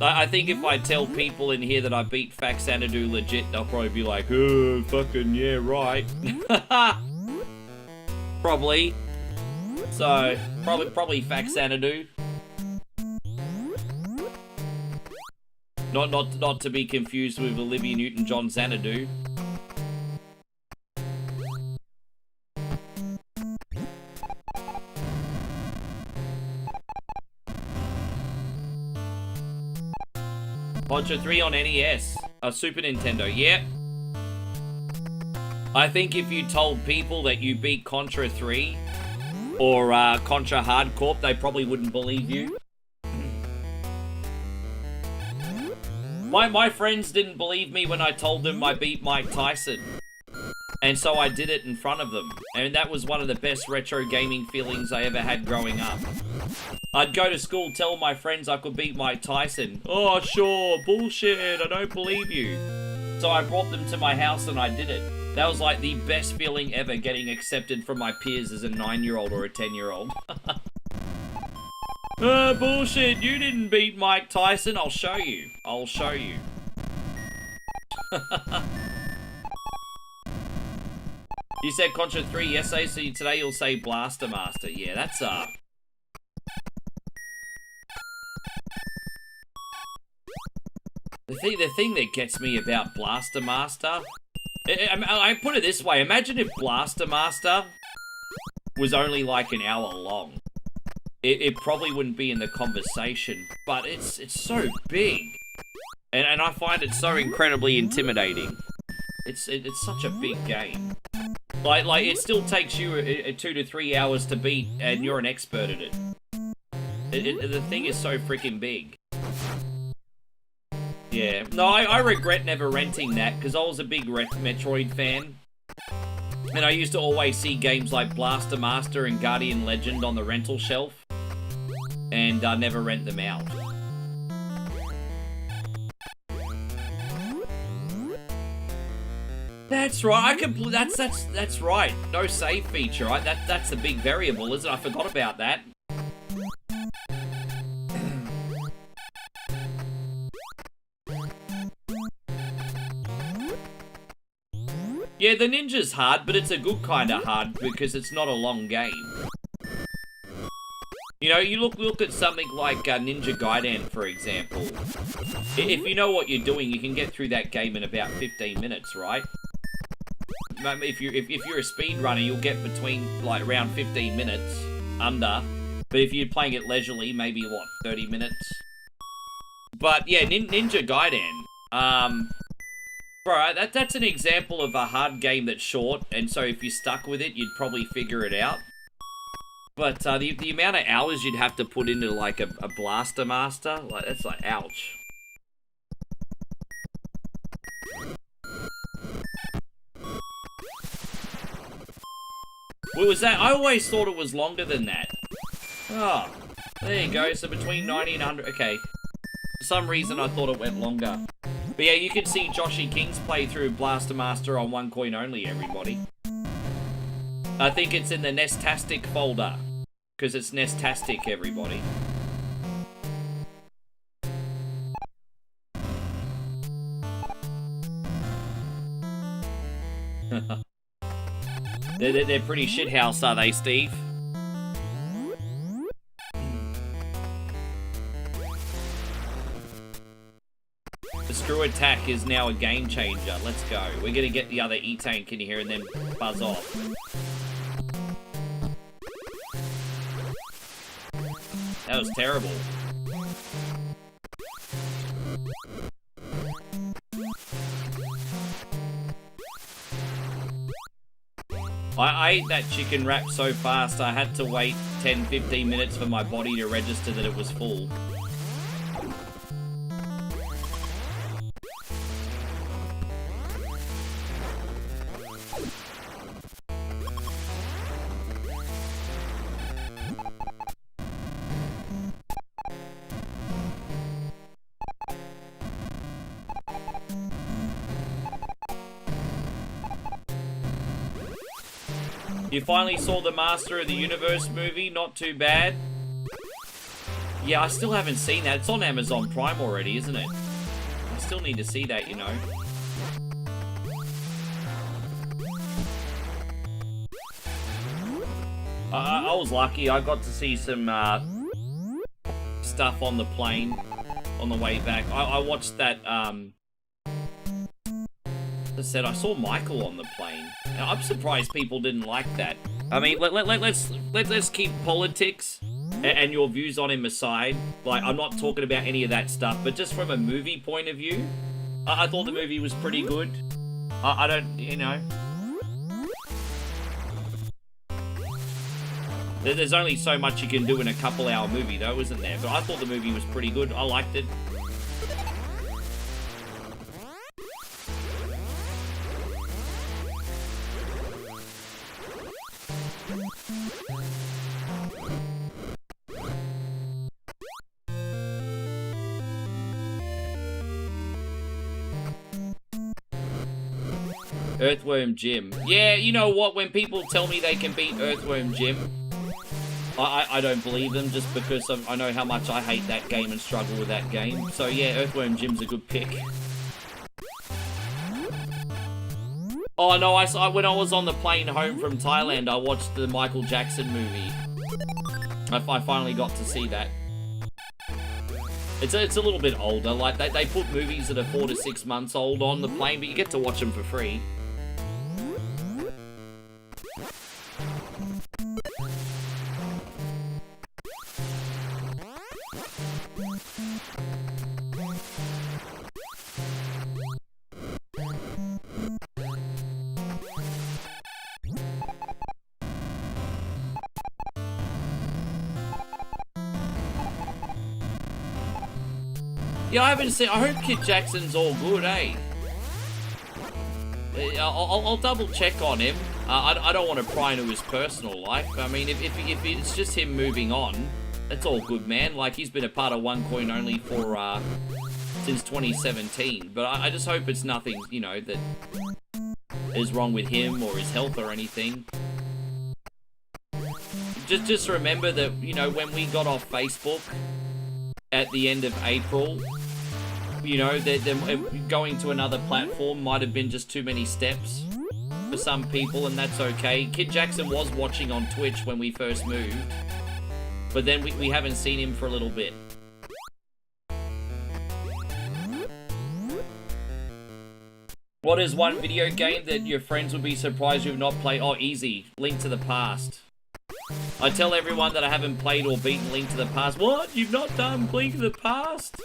I think if I tell people in here that I beat Faxanadu legit, they'll probably be like, oh, fucking yeah, right. Probably. So, probably Faxanadu. Not to be confused with Olivia Newton-John Xanadu. Contra 3 on NES. Super Nintendo, yeah. I think if you told people that you beat Contra 3 or Contra Hard Corp, they probably wouldn't believe you. My friends didn't believe me when I told them I beat Mike Tyson. And so I did it in front of them. And that was one of the best retro gaming feelings I ever had growing up. I'd go to school, tell my friends I could beat Mike Tyson. Oh, sure, bullshit, I don't believe you. So I brought them to my house and I did it. That was like the best feeling ever, getting accepted from my peers as a 9-year-old or a 10-year-old. Bullshit, you didn't beat Mike Tyson. I'll show you. I'll show you. You said Contra 3 yesterday, so today you'll say Blaster Master. Yeah, that's The thing that gets me about Blaster Master... I put it this way, imagine if Blaster Master was only like an hour long. It probably wouldn't be in the conversation, but it's so big. And I find it so incredibly intimidating. It's such a big game. Like it still takes you 2 to 3 hours to beat, and you're an expert at it. The thing is so freaking big. Yeah. No, I regret never renting that, because I was a big Metroid fan. And I used to always see games like Blaster Master and Guardian Legend on the rental shelf. And never rent them out. That's right. That's right. No save feature, right? That's the big variable, isn't it? I forgot about that. Yeah, the Ninja's hard, but it's a good kind of hard because it's not a long game. You know, you look at something like Ninja Gaiden, for example. If you know what you're doing, you can get through that game in about 15 minutes, right? If you're a speedrunner, you'll get between, like, around 15 minutes, under. But if you're playing it leisurely, maybe, what, 30 minutes? But, yeah, Ninja Gaiden. Bro, that's an example of a hard game that's short, and so if you're stuck with it, you'd probably figure it out. But the amount of hours you'd have to put into, like, a Blaster Master, like, that's like, ouch. What was that? I always thought it was longer than that. Oh, there you go. So between 90 and 100. Okay. For some reason, I thought it went longer. But yeah, you can see Joshy King's playthrough Blaster Master on 1 coin only, everybody. I think it's in the Nestastic folder. Because it's Nestastic, everybody. They're pretty shithouse, are they, Steve? The screw attack is now a game changer. Let's go. We're gonna get the other E-Tank in here and then buzz off. That was terrible. I ate that chicken wrap so fast I had to wait 10-15 minutes for my body to register that it was full. You finally saw the Master of the Universe movie, not too bad. Yeah, I still haven't seen that. It's on Amazon Prime already, isn't it? I still need to see that, you know. I was lucky. I got to see some stuff on the plane on the way back. I watched that, I said I saw Michael on the plane. Now, I'm surprised people didn't like that. I mean, let's keep politics and your views on him aside. Like, I'm not talking about any of that stuff, but just from a movie point of view, I thought the movie was pretty good. I don't, you know. There's only so much you can do in a couple-hour movie, though, isn't there? But I thought the movie was pretty good. I liked it. Earthworm Jim. Yeah, you know what? When people tell me they can beat Earthworm Jim, I don't believe them just because I know how much I hate that game and struggle with that game. So yeah, Earthworm Jim's a good pick. Oh no, when I was on the plane home from Thailand, I watched the Michael Jackson movie. I finally got to see that. It's a little bit older. Like they put movies that are 4 to 6 months old on the plane, but you get to watch them for free. Yeah, I haven't seen. I hope Kid Jackson's all good, eh? I'll double check on him. I don't want to pry into his personal life. I mean, if it's just him moving on, that's all good, man. Like, he's been a part of 1 coin only for since 2017. But I just hope it's nothing, you know, that is wrong with him or his health or anything. Just remember that, you know, when we got off Facebook at the end of April, you know, going to another platform might have been just too many steps for some people, and that's okay. Kid Jackson was watching on Twitch when we first moved, but then we haven't seen him for a little bit. What is one video game that your friends would be surprised you've not played? Oh, easy. Link to the Past. I tell everyone that I haven't played or beaten Link to the Past. What? You've not done Link to the Past?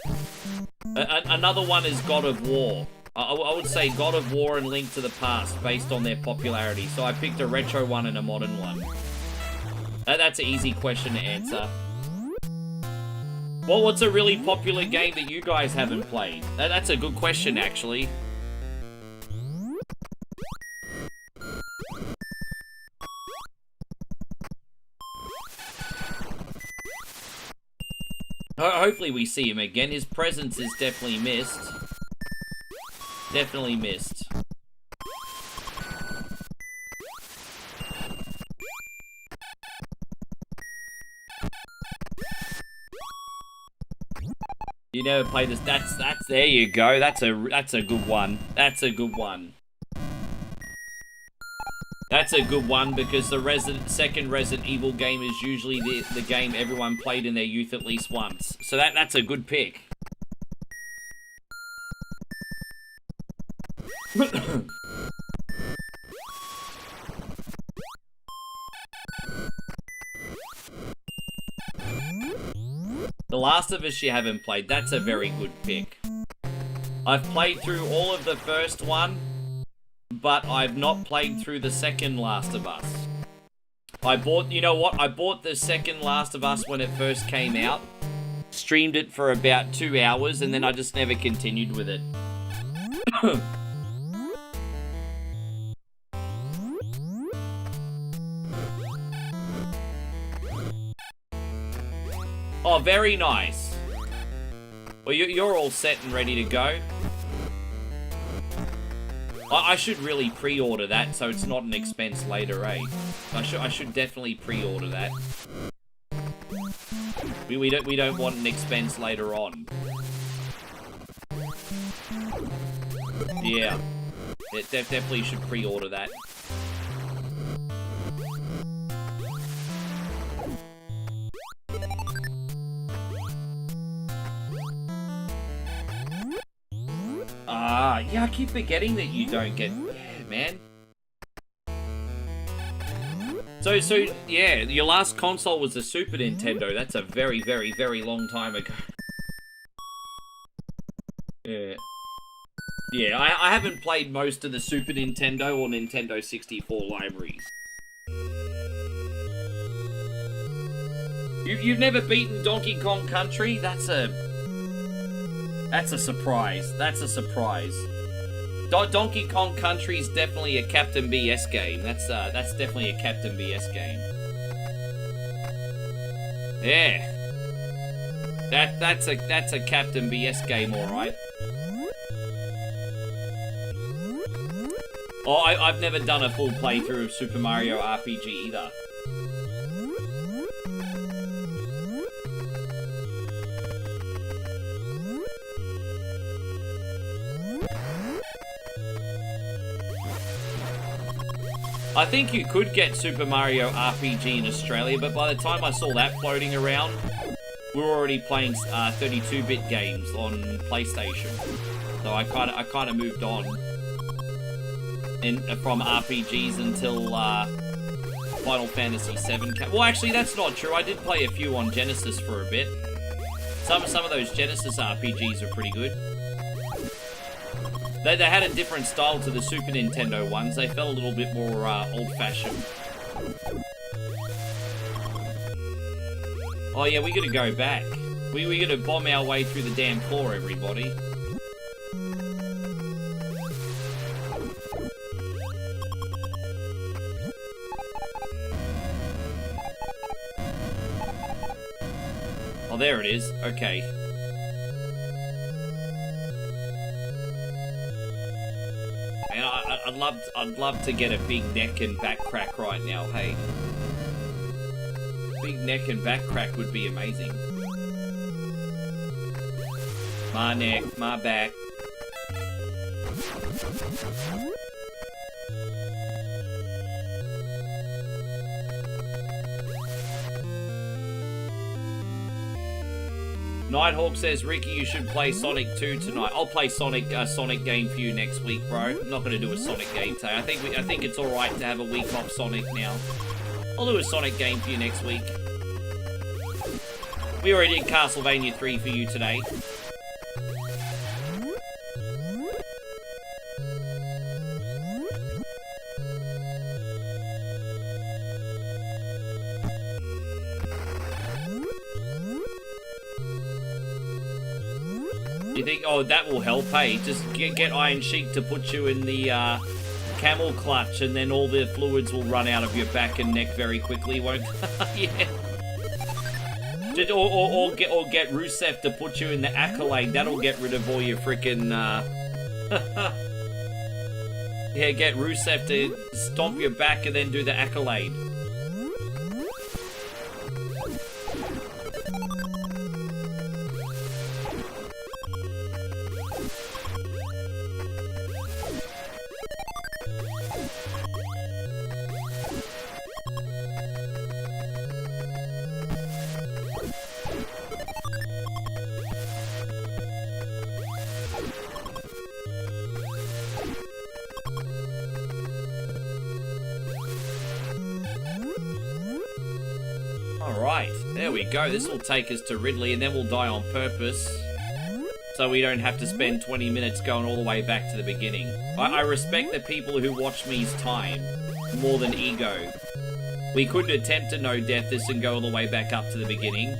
Another one is God of War. I would say God of War and Link to the Past based on their popularity. So I picked a retro one and a modern one. That's an easy question to answer. Well, what's a really popular game that you guys haven't played? That's a good question, actually. Hopefully we see him again. His presence is definitely missed. Definitely missed. You never played this. That's there you go. That's a good one. That's a good one. That's a good one because the second Resident Evil game is usually the game everyone played in their youth at least once. So that's a good pick. The Last of Us you haven't played. That's a very good pick. I've played through all of the first one, but I've not played through the second Last of Us. You know what? I bought the second Last of Us when it first came out, streamed it for about 2 hours, and then I just never continued with it. Oh, very nice. Well, you're all set and ready to go. I should really pre-order that so it's not an expense later, eh? I should definitely pre-order that. We don't want an expense later on. Yeah. It definitely should pre-order that. Yeah, I keep forgetting that you don't get... Yeah, man. So, yeah, your last console was the Super Nintendo. That's a very, very, very long time ago. Yeah. Yeah, I haven't played most of the Super Nintendo or Nintendo 64 libraries. You've never beaten Donkey Kong Country? That's a surprise. That's a surprise. Donkey Kong Country is definitely a Captain BS game. That's definitely a Captain BS game. Yeah. That's a Captain BS game, all right. Oh, I've never done a full playthrough of Super Mario RPG either. I think you could get Super Mario RPG in Australia, but by the time I saw that floating around, we were already playing 32-bit games on PlayStation. So I kind of moved on from RPGs until Final Fantasy VII. Well, actually, that's not true. I did play a few on Genesis for a bit. Some of those Genesis RPGs are pretty good. They had a different style to the Super Nintendo ones. They felt a little bit more old-fashioned. Oh yeah, we gotta go back. We gotta bomb our way through the damn floor, everybody. Oh, there it is. Okay. I'd love to get a big neck and back crack right now, hey. Big neck and back crack would be amazing. My neck, my back. Nighthawk says, Ricky, you should play Sonic 2 tonight. I'll play Sonic game for you next week, bro. I'm not gonna do a Sonic game today. I think it's alright to have a week off Sonic now. I'll do a Sonic game for you next week. We already did Castlevania 3 for you today. You think, oh, that will help, hey? Just get Iron Sheik to put you in the camel clutch and then all the fluids will run out of your back and neck very quickly, won't yeah. Or get Rusev to put you in the accolade. That'll get rid of all your freaking. Yeah, get Rusev to stomp your back and then do the accolade. Alright, there we go. This will take us to Ridley and then we'll die on purpose. So we don't have to spend 20 minutes going all the way back to the beginning. I respect the people who watch me's time more than ego. We could attempt to no death this and go all the way back up to the beginning.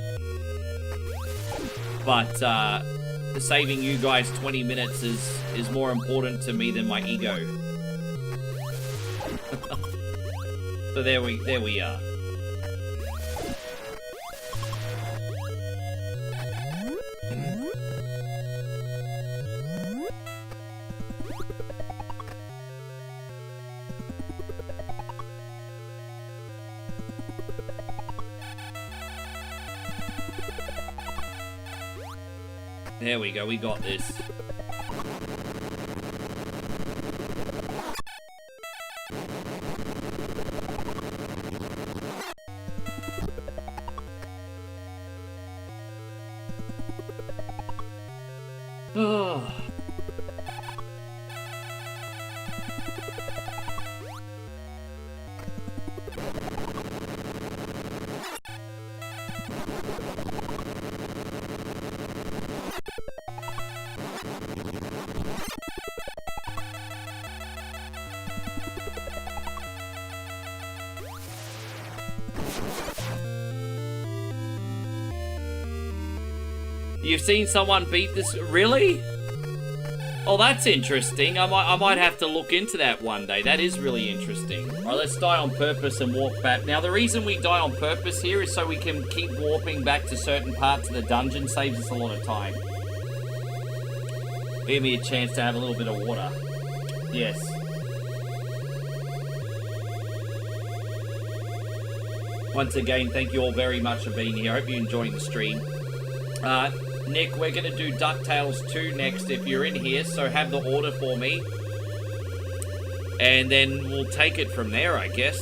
But saving you guys 20 minutes is more important to me than my ego. So there we are. There we go, we got this. Oh. You've seen someone beat this? Really? Oh, that's interesting. I might have to look into that one day. That is really interesting. All right, let's die on purpose and warp back. Now, the reason we die on purpose here is so we can keep warping back to certain parts of the dungeon. Saves us a lot of time. Give me a chance to have a little bit of water. Yes. Once again, thank you all very much for being here. I hope you're enjoying the stream. Nick, we're going to do DuckTales 2 next if you're in here, so have the order for me. And then we'll take it from there, I guess.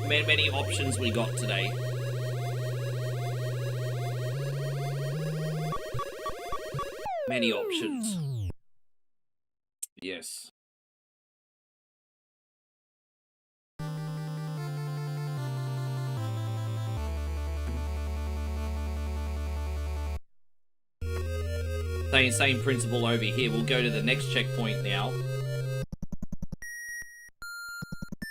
Many options we got today. Many options. Yes. Same principle over here. We'll go to the next checkpoint now.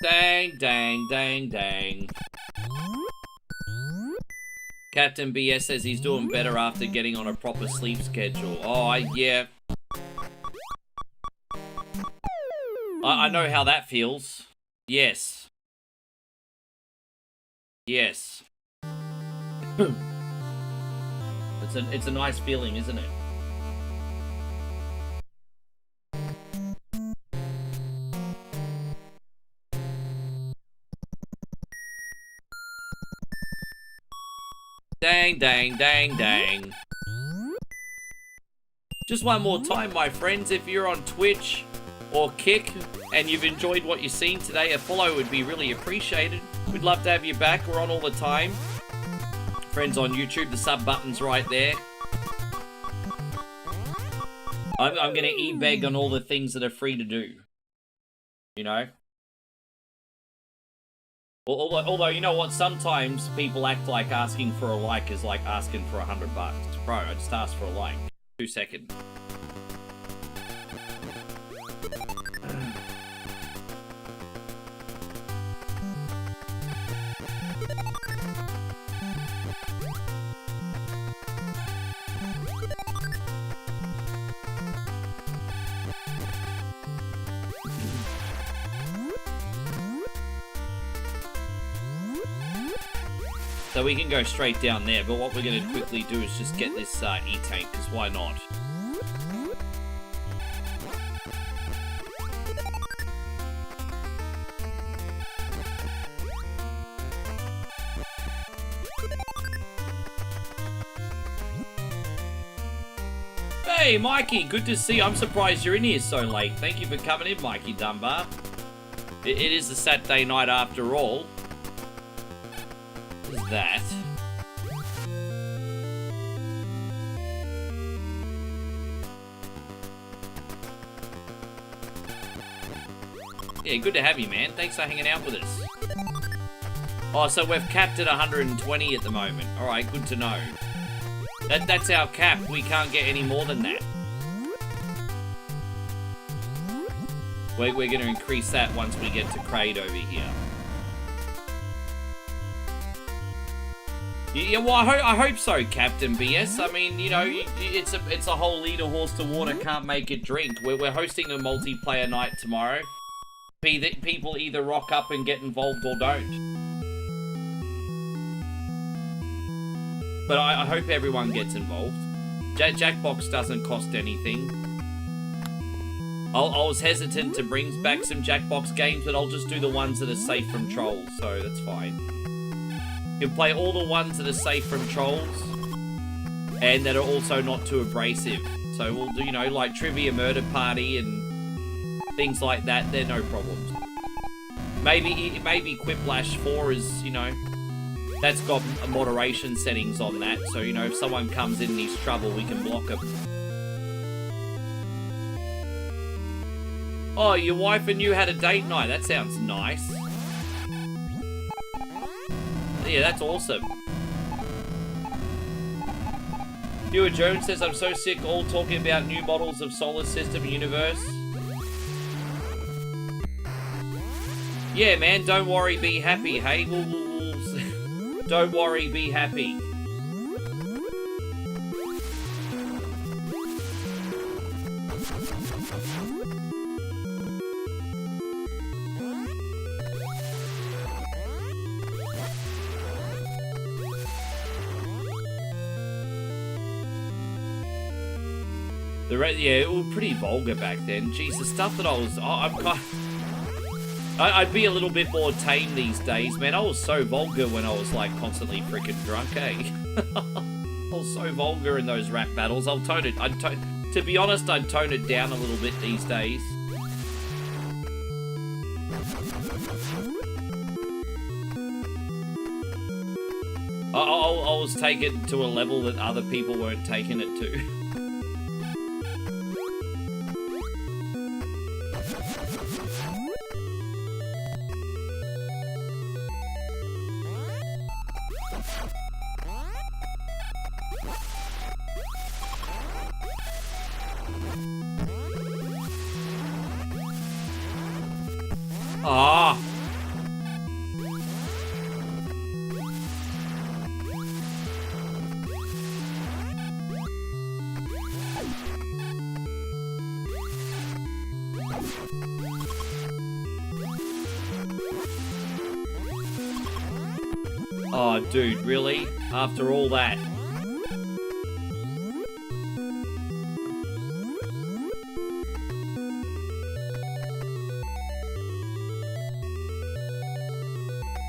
Dang, dang, dang, dang. Captain BS says he's doing better after getting on a proper sleep schedule. Oh, yeah. I know how that feels. Yes. Yes. It's a nice feeling, isn't it? Dang, dang, dang, dang. Just one more time, my friends, if you're on Twitch or Kick and you've enjoyed what you've seen today, a follow would be really appreciated. We'd love to have you back. We're on all the time. Friends on YouTube, the sub button's right there. I'm going to e-beg on all the things that are free to do. You know? Although, you know what? Sometimes people act like asking for a like is like asking for $100. Bro, I just asked for a like. 2 seconds. So we can go straight down there, but what we're going to quickly do is just get this E-tank, because why not? Hey, Mikey, good to see you. I'm surprised you're in here so late. Thank you for coming in, Mikey Dunbar. It is a Saturday night after all. What is that? Yeah, good to have you, man. Thanks for hanging out with us. Oh, so we've capped at 120 at the moment. Alright, good to know. That's our cap. We can't get any more than that. We're going to increase that once we get to Kraid over here. Yeah, well, I hope so, Captain BS. I mean, you know, it's a whole liter horse to water can't make it drink. We're hosting a multiplayer night tomorrow. People either rock up and get involved or don't. But I hope everyone gets involved. Jackbox doesn't cost anything. I was hesitant to bring back some Jackbox games, but I'll just do the ones that are safe from trolls, so that's fine. You can play all the ones that are safe from trolls, and that are also not too abrasive. So we'll do, you know, like Trivia Murder Party and things like that, they're no problems. Maybe Quiplash 4 is, you know, that's got moderation settings on that, so, you know, if someone comes in and needs trouble, we can block them. Oh, your wife and you had a date night. That sounds nice. Yeah, that's awesome. Viewer Jones says, I'm so sick all talking about new models of solar system universe. Yeah, man, don't worry, be happy, hey? Don't worry, be happy. Yeah, it was pretty vulgar back then. Jeez, the stuff that I'd be a little bit more tame these days, man. I was so vulgar when I was, like, constantly freaking drunk, eh? I was so vulgar in those rap battles. I'll tone it. To be honest, I'd tone it down a little bit these days. I was taken to a level that other people weren't taking it to. Ah! Oh, dude, really? After all that?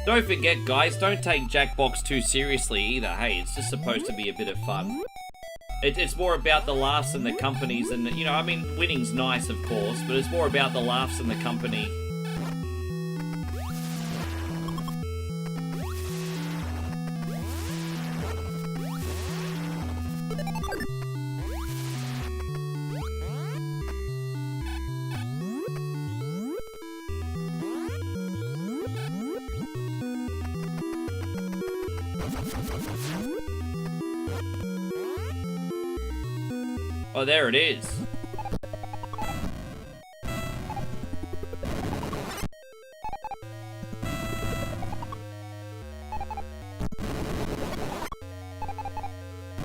Don't forget, guys, don't take Jackbox too seriously either. Hey, it's just supposed to be a bit of fun. It's more about the laughs and the companies and, you know, I mean, winning's nice, of course, but it's more about the laughs and the company. Oh, there it is.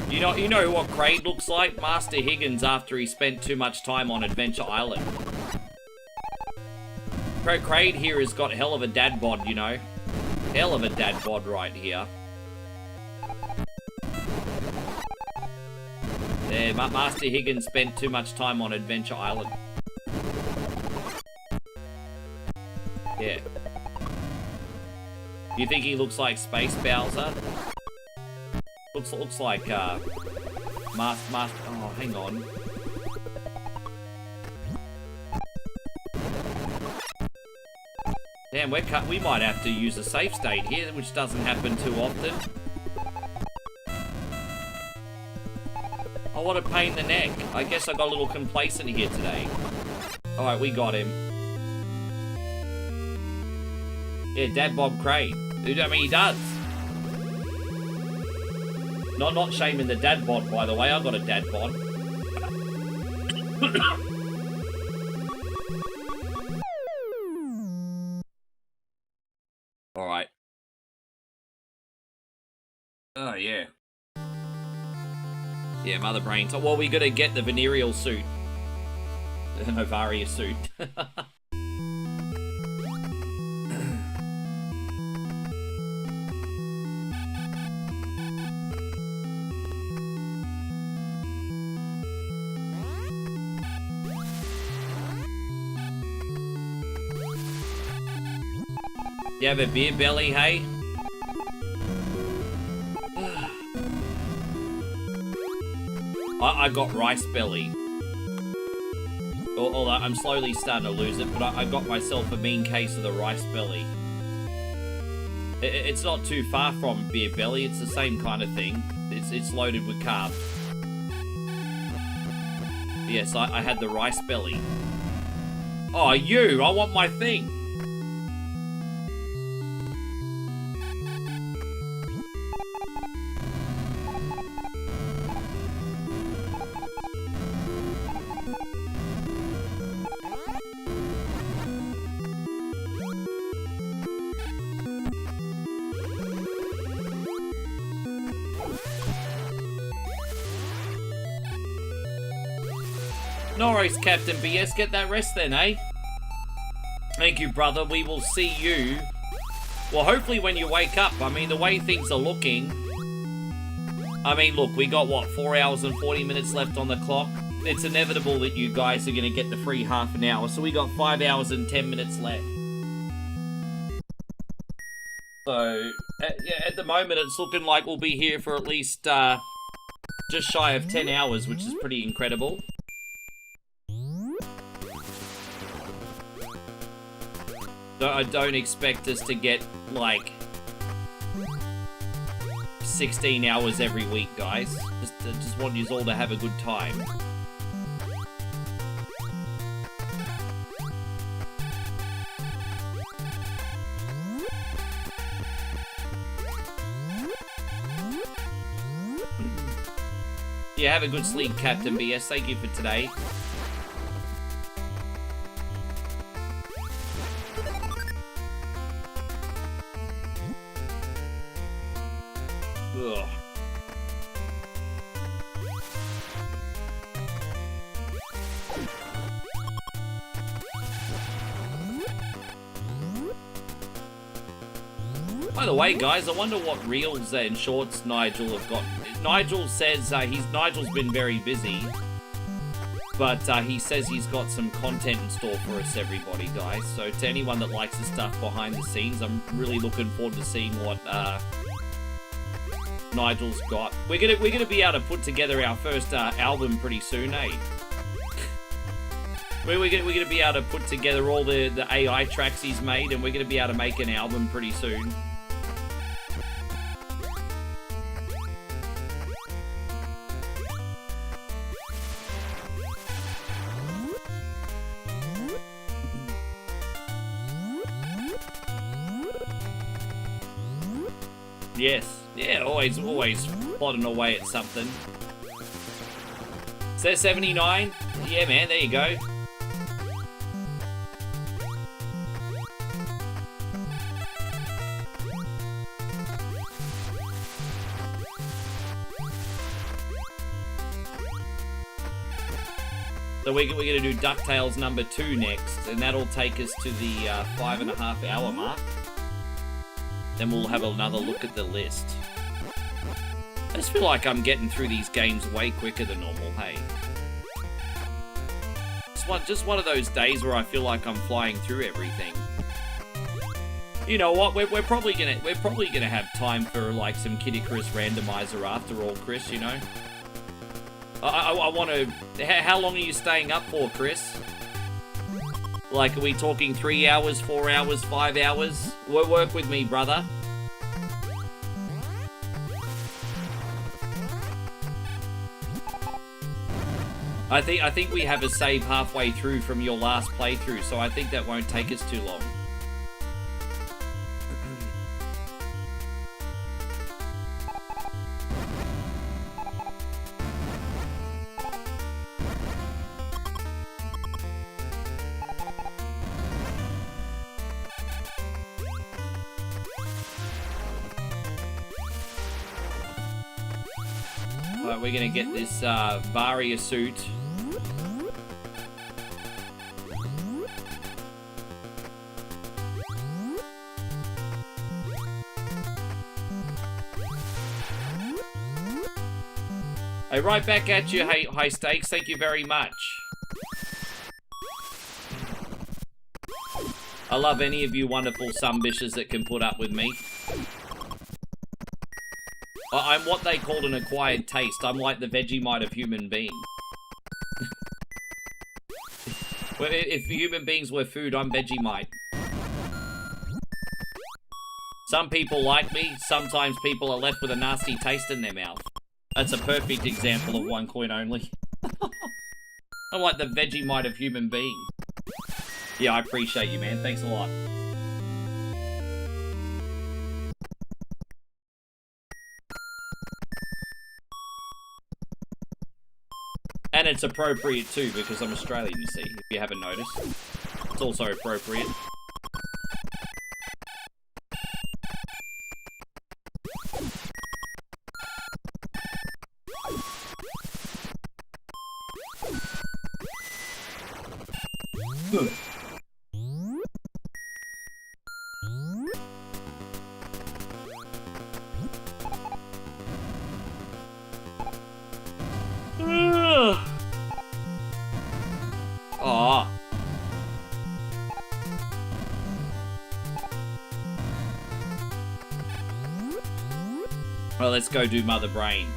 You know what Kraid looks like? Master Higgins after he spent too much time on Adventure Island. Kraid here has got hell of a dad bod, you know. Hell of a dad bod right here. Yeah, Master Higgins spent too much time on Adventure Island. Yeah. You think he looks like Space Bowser? Looks like, Master... Oh, hang on. Damn, we might have to use a safe state here, which doesn't happen too often. Oh, what a pain in the neck. I guess I got a little complacent here today. Alright, we got him. Yeah, Dad Bob Crane. I mean, he does. Not shaming the dad bod, by the way. I got a dad bod. Alright. Oh, yeah. Yeah, Mother Brains. Oh, well, we gotta get the venereal suit. The Novaria suit. You have a beer belly, hey? I got rice belly. Although I'm slowly starting to lose it, but I got myself a mean case of the rice belly. It's not too far from beer belly. It's the same kind of thing. It's loaded with carbs. Yes, I had the rice belly. Oh, you! I want my thing! No worries, Captain BS. Get that rest then, eh? Thank you, brother. We will see you. Well, hopefully when you wake up. I mean, the way things are looking. I mean, look, we got, what, 4 hours and 40 minutes left on the clock? It's inevitable that you guys are going to get the free half an hour. So we got 5 hours and 10 minutes left. So, yeah, at the moment, it's looking like we'll be here for at least just shy of 10 hours, which is pretty incredible. I don't expect us to get, like, 16 hours every week, guys. Just want you all to have a good time. Yeah, have a good sleep, Captain BS. Thank you for today. Ugh. By the way, guys, I wonder what reels and shorts Nigel have got. Nigel says Nigel's been very busy, but he says he's got some content in store for us, everybody, guys. So to anyone that likes the stuff behind the scenes, I'm really looking forward to seeing what Nigel's got. We're gonna be able to put together our first album pretty soon, eh? we're gonna be able to put together all the AI tracks he's made, and we're gonna be able to make an album pretty soon. Yes. Yeah, always plodding away at something. Says 79. Yeah, man, there you go. So we're going to do DuckTales number 2 next, and that'll take us to the 5.5 hour mark. Then we'll have another look at the list. I just feel like I'm getting through these games way quicker than normal, hey? Just one of those days where I feel like I'm flying through everything. You know what? We're probably gonna have time for like some Kitty Chris randomizer after all, Chris. You know. I want to. How long are you staying up for, Chris? Like, are we talking 3 hours, 4 hours, 5 hours? Work with me, brother. I think we have a save halfway through from your last playthrough, so I think that won't take us too long. Alright, we're gonna get this Varia suit. Hey, right back at you, hey, High Stakes. Thank you very much. I love any of you wonderful sumbishes that can put up with me. I'm what they called an acquired taste. I'm like the Vegemite of human being. Well, if human beings were food, I'm Vegemite. Some people like me. Sometimes people are left with a nasty taste in their mouth. That's a perfect example of one coin only. I'm like the Vegemite of human being. Yeah, I appreciate you, man. Thanks a lot. And it's appropriate too, because I'm Australian, you see, if you haven't noticed. It's also appropriate. Aw. Well, let's go do Mother Brain.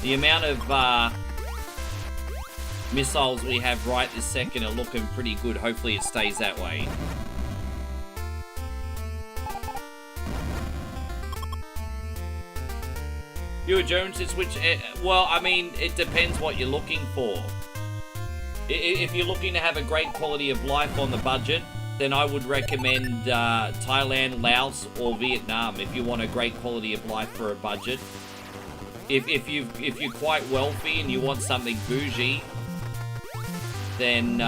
The amount of missiles we have right this second are looking pretty good. Hopefully it stays that way. Viewer Jones is which... well, I mean, it depends what you're looking for. If you're looking to have a great quality of life on the budget, then I would recommend Thailand, Laos, or Vietnam if you want a great quality of life for a budget. If you're quite wealthy and you want something bougie, then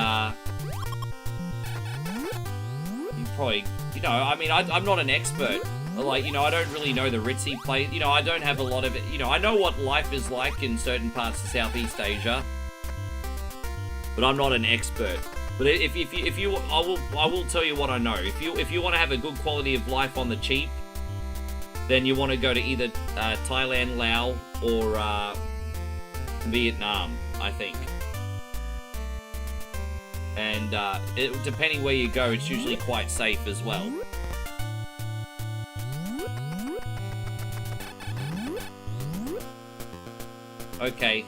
you probably... You know, I mean, I'm not an expert. Like, you know, I don't really know the ritzy place. You know, I don't have a lot of it. You know, I know what life is like in certain parts of Southeast Asia, but I'm not an expert. But if you, I will tell you what I know. If you want to have a good quality of life on the cheap, then you want to go to either Thailand, Laos, or Vietnam, I think. And depending where you go, it's usually quite safe as well. Okay.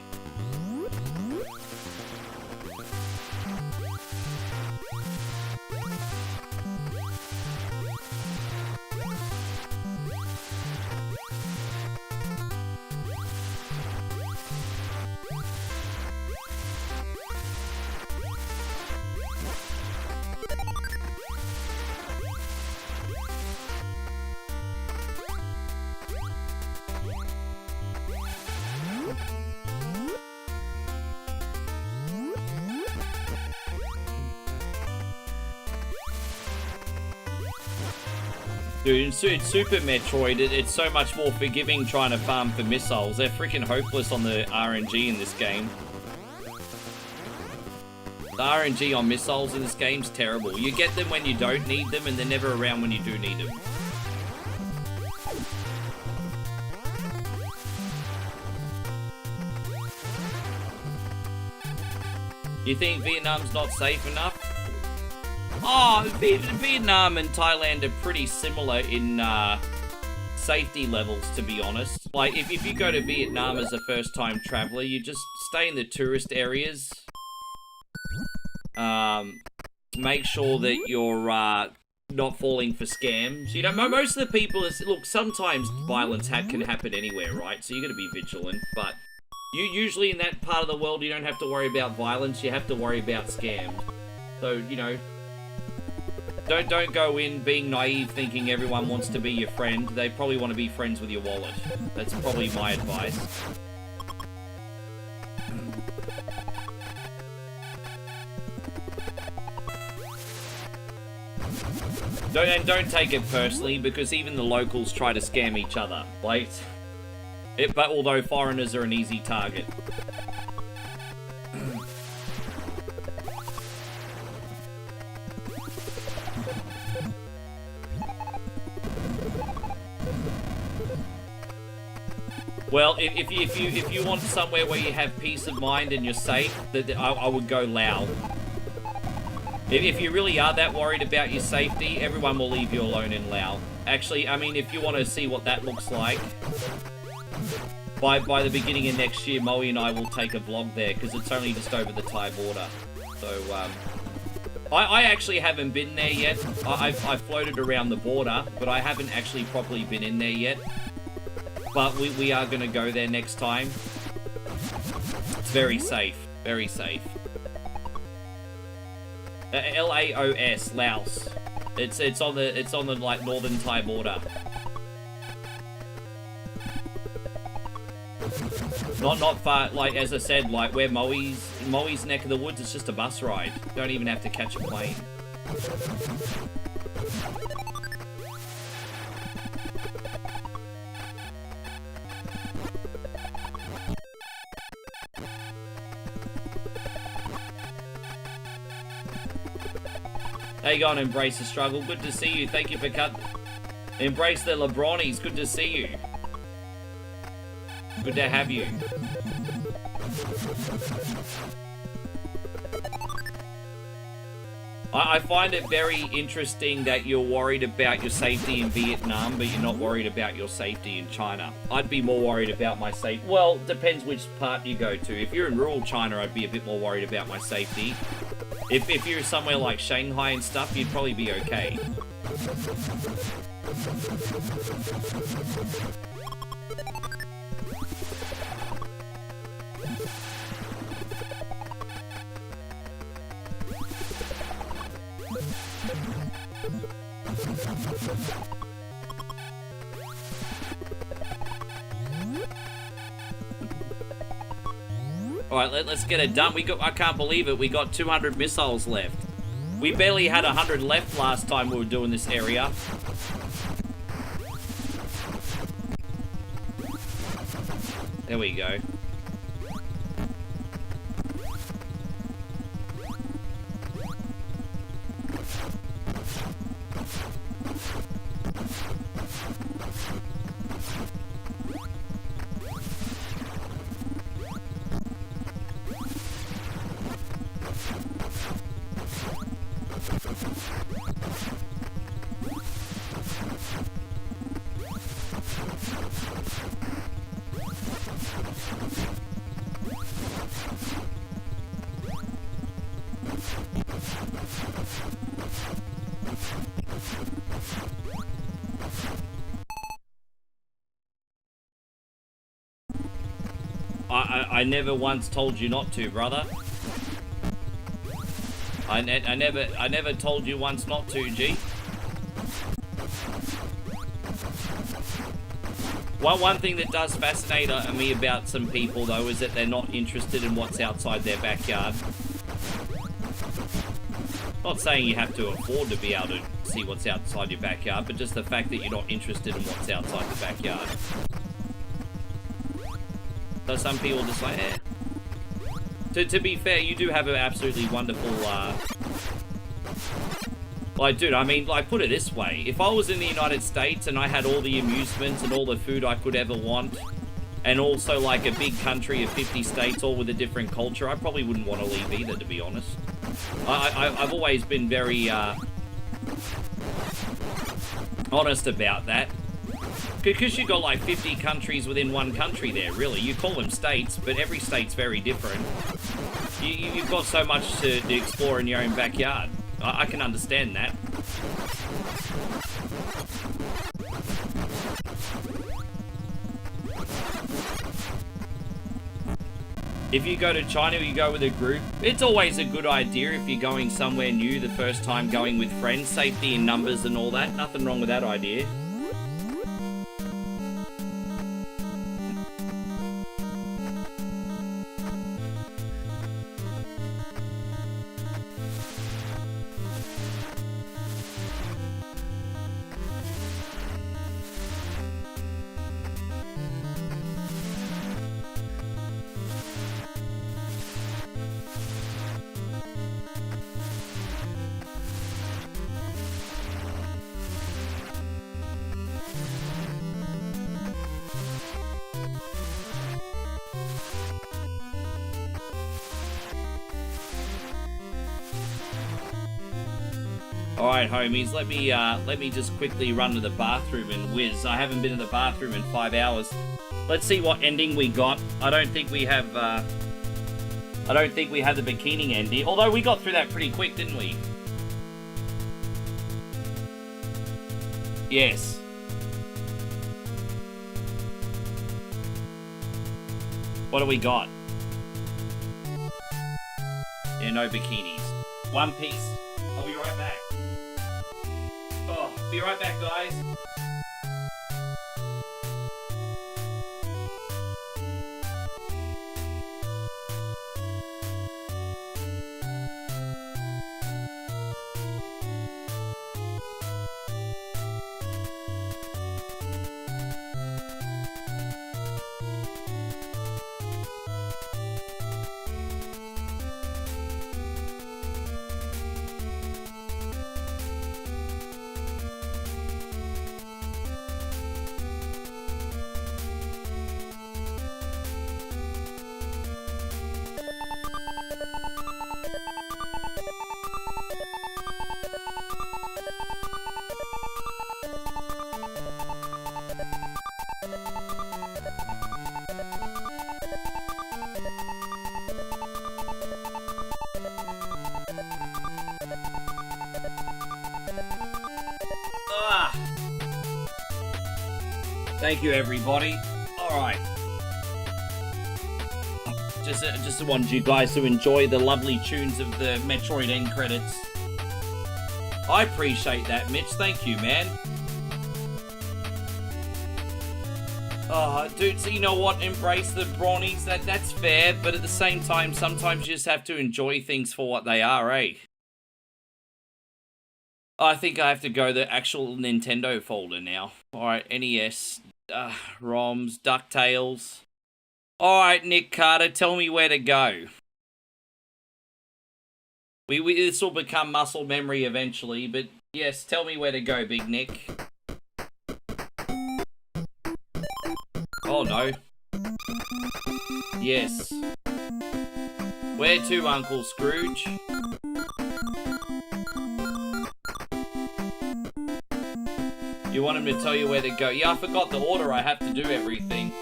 Dude, in Super Metroid, it's so much more forgiving trying to farm for missiles. They're freaking hopeless on the RNG in this game. The RNG on missiles in this game's terrible. You get them when you don't need them, and they're never around when you do need them. You think Vietnam's not safe enough? Oh, Vietnam and Thailand are pretty similar in safety levels, to be honest. Like, if you go to Vietnam as a first-time traveler, you just stay in the tourist areas. Make sure that you're not falling for scams. You know, most of the people, look, sometimes violence can happen anywhere, right? So you got to be vigilant, but usually in that part of the world, you don't have to worry about violence, you have to worry about scams. So, you know, don't go in being naive thinking everyone wants to be your friend. They probably want to be friends with your wallet. That's probably my advice. Don't take it personally, because even the locals try to scam each other. Like, but although foreigners are an easy target. Well, if you want somewhere where you have peace of mind and you're safe, I would go Laos. If you really are that worried about your safety, everyone will leave you alone in Laos. Actually, I mean, if you want to see what that looks like, by the beginning of next year, Moe and I will take a vlog there, because it's only just over the Thai border. So, I actually haven't been there yet. I've floated around the border, but I haven't actually properly been in there yet. But we are going to go there next time. It's very safe. Very safe. Laos, Laos. It's on the like northern Thai border. Not far, like as I said, like where Moe's neck of the woods, it's just a bus ride. You don't even have to catch a plane. How you going, Embrace the Struggle? Good to see you. Thank you for Embrace the LeBronies. Good to see you. Good to have you. I find it very interesting that you're worried about your safety in Vietnam, but you're not worried about your safety in China. I'd be more worried about my safety. Well, depends which part you go to. If you're in rural China, I'd be a bit more worried about my safety. If you're somewhere like Shanghai and stuff, you'd probably be okay. Alright, let's get it done. I can't believe it, we got 200 missiles left. We barely had 100 left last time we were doing this area. There we go. I never once told you not to, brother. I never told you once not to, G. One thing that does fascinate me about some people, though, is that they're not interested in what's outside their backyard. Not saying you have to afford to be able to see what's outside your backyard, but just the fact that you're not interested in what's outside the backyard. So some people just like, eh. To be fair, you do have an absolutely wonderful, like, dude, I mean, like, put it this way. If I was in the United States and I had all the amusements and all the food I could ever want, and also like a big country of 50 states all with a different culture, I probably wouldn't want to leave either, to be honest. I've always been very honest about that. Because you've got like 50 countries within one country there, really. You call them states, but every state's very different. You've got so much to explore in your own backyard. I can understand that. If you go to China, you go with a group. It's always a good idea if you're going somewhere new the first time going with friends. Safety in numbers and all that. Nothing wrong with that idea. Alright, homies, let me just quickly run to the bathroom and whiz. I haven't been in the bathroom in 5 hours. Let's see what ending we got. I don't think we have the bikini ending. Although we got through that pretty quick, didn't we? Yes. What do we got? Yeah, no bikinis. One Piece. I'll be right back. Oh, be right back, guys. Thank you, everybody. Alright. Just wanted you guys to enjoy the lovely tunes of the Metroid end credits. I appreciate that, Mitch. Thank you, man. Oh, dude, so you know what? Embrace the bronies. That's fair, but at the same time, sometimes you just have to enjoy things for what they are, eh? I think I have to go the actual Nintendo folder now. Alright, NES, ROMs, DuckTales. Alright, Nick Carter, tell me where to go. This will become muscle memory eventually, but yes, tell me where to go, Big Nick. Oh no. Yes. Where to, Uncle Scrooge? You want him to tell you where to go? Yeah, I forgot the order I have to do everything.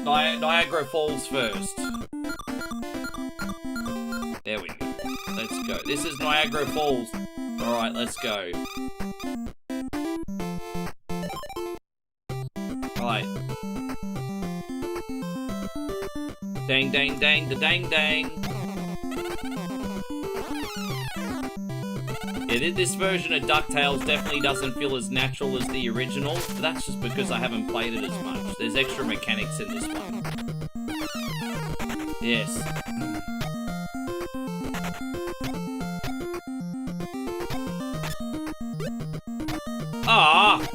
Niagara Falls first. There we go. Let's go. This is Niagara Falls. Alright, let's go. Alright. Dang, dang, dang, dang, dang. Yeah, this version of DuckTales definitely doesn't feel as natural as the original, but that's just because I haven't played it as much. There's extra mechanics in this one. Yes. Ah!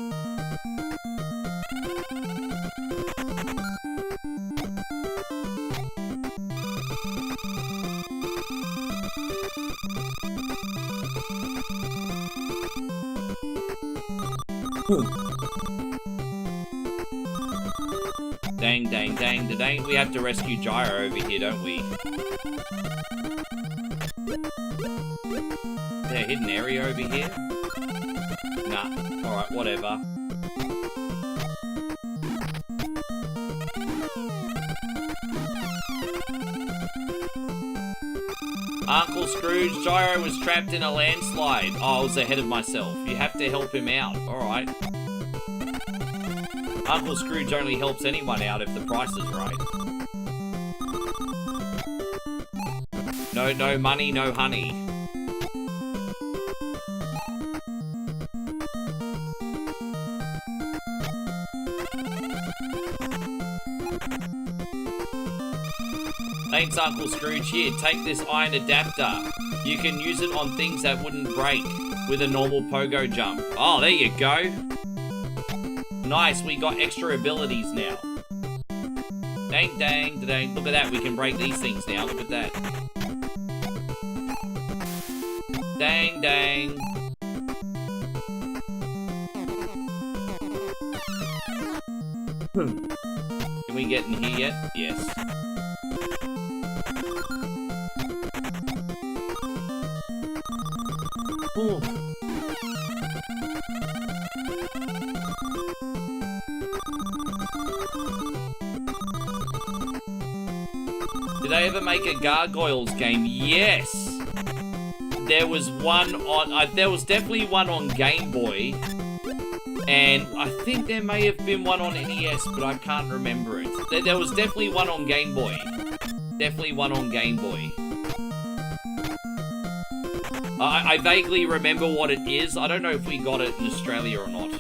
Dang, dang, dang, dang. We have to rescue Gyro over here, don't we? Is there a hidden area over here? Nah. Alright, whatever. Uncle Scrooge, Gyro was trapped in a landslide. Oh, I was ahead of myself. You have to help him out. Alright. Uncle Scrooge only helps anyone out if the price is right. No money, no honey. Thanks, Uncle Scrooge. Here, take this iron adapter. You can use it on things that wouldn't break with a normal pogo jump. Oh, there you go. Nice, we got extra abilities now. Dang, dang, dang. Look at that, we can break these things now. Look at that. Dang, dang. Can we get in here yet? Yes. Ooh. Did they ever make a Gargoyles game? Yes! There was one on... there was definitely one on Game Boy. And I think there may have been one on NES, but I can't remember it. There was definitely one on Game Boy. Definitely one on Game Boy. I vaguely remember what it is. I don't know if we got it in Australia or not.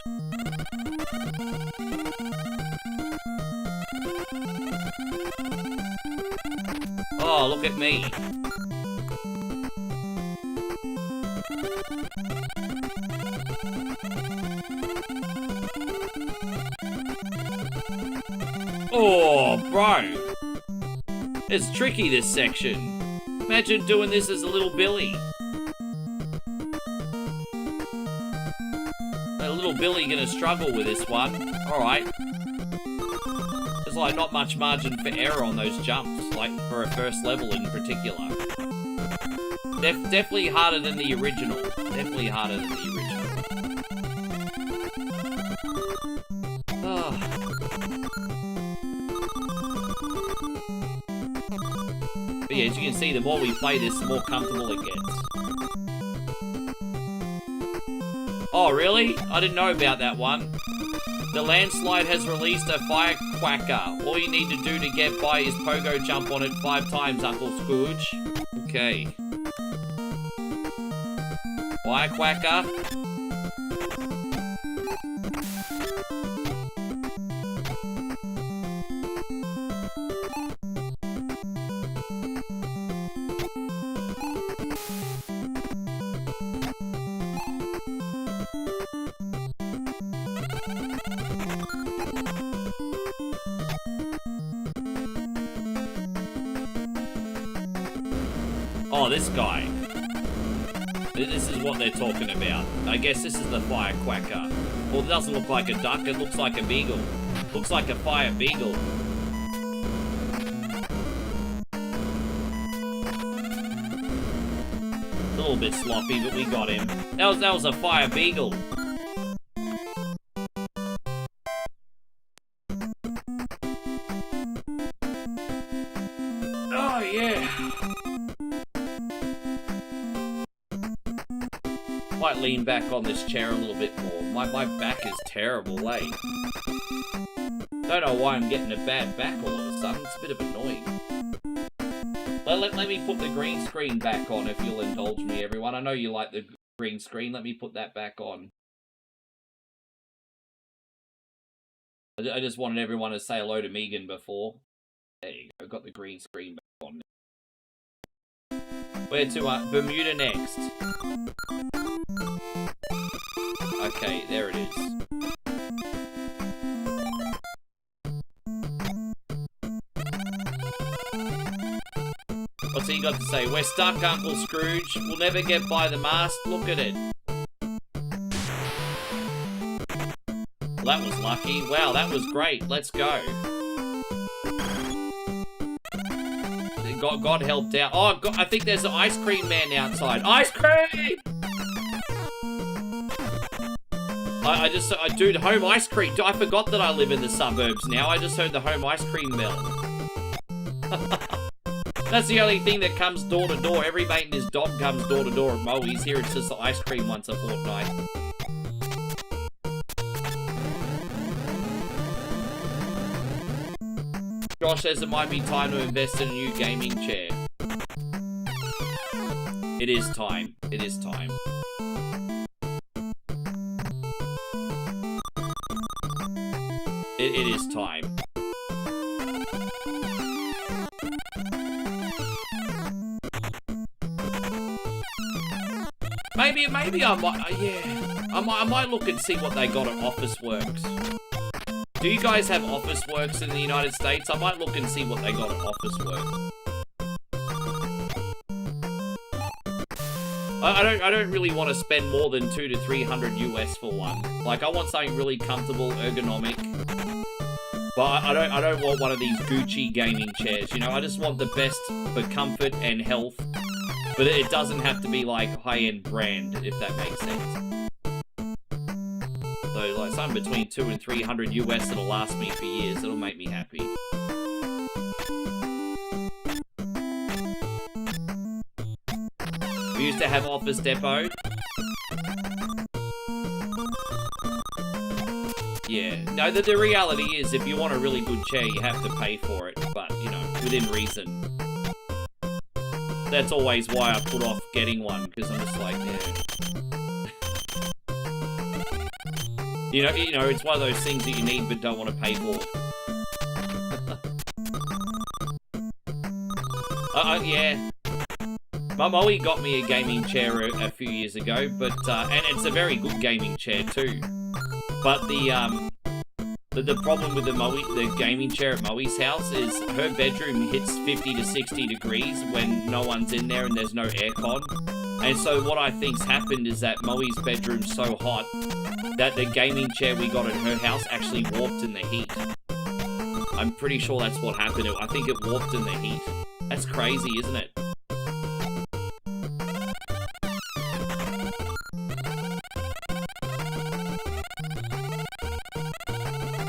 Oh, look at me. Oh, bro. It's tricky, this section. Imagine doing this as a little Billy. Little Billy gonna struggle with this one. Alright. There's like not much margin for error on those jumps, like for a first level in particular. Definitely harder than the original. Definitely harder than the original. Oh. But yeah, as you can see, the more we play this, the more comfortable it gets. Oh, really? I didn't know about that one. The landslide has released a firecracker. All you need to do to get by is pogo jump on it 5 times, Uncle Scrooge. Okay. Firecracker. Oh, this guy. This is what they're talking about. I guess this is the firecracker. Well, it doesn't look like a duck, it looks like a beagle. Looks like a fire beagle. A little bit sloppy, but we got him. That was a fire beagle. Oh, yeah. Might lean back on this chair a little bit more. My back is terrible, eh? Don't know why I'm getting a bad back all of a sudden. It's a bit of annoying. Let me put the green screen back on if you'll indulge me, everyone. I know you like the green screen. Let me put that back on. I just wanted everyone to say hello to Megan before. There you go. Got the green screen back on. Where to, Bermuda next? Okay, there it is. What's he got to say? We're stuck, Uncle Scrooge. We'll never get by the mast. Look at it. Well, that was lucky. Wow, that was great. Let's go. God helped out. Oh, God, I think there's an ice cream man outside. Ice cream! Dude, home ice cream. I forgot that I live in the suburbs now. I just heard the home ice cream bell. That's the only thing that comes door to door. Every mate and his dog comes door to door at Moe's. Here it's just the ice cream once a fortnight. Josh says it might be time to invest in a new gaming chair. It is time. It is time. It is time. Maybe I might, yeah. I might look and see what they got at Officeworks. Do you guys have Officeworks in the United States? I might look and see what they got at Officeworks. I don't really want to spend more than $200 to $300 US for one. Like, I want something really comfortable, ergonomic. But I don't want one of these Gucci gaming chairs, you know? I just want the best for comfort and health. But it doesn't have to be, like, high-end brand, if that makes sense. So, like, something between $200 and $300 US that'll last me for years. It'll make me happy. We used to have Office Depot. Yeah. No, the reality is, if you want a really good chair, you have to pay for it. But, you know, within reason. That's always why I put off getting one, because I'm just like, yeah. You know, it's one of those things that you need but don't want to pay for. Yeah. My Moe got me a gaming chair a few years ago, but and it's a very good gaming chair too. But the problem with the gaming chair at Moe's house is her bedroom hits 50 to 60 degrees when no one's in there and there's no aircon. And so what I think's happened is that Moe's bedroom's so hot that the gaming chair we got at her house actually warped in the heat. I'm pretty sure that's what happened. I think it warped in the heat. That's crazy, isn't it?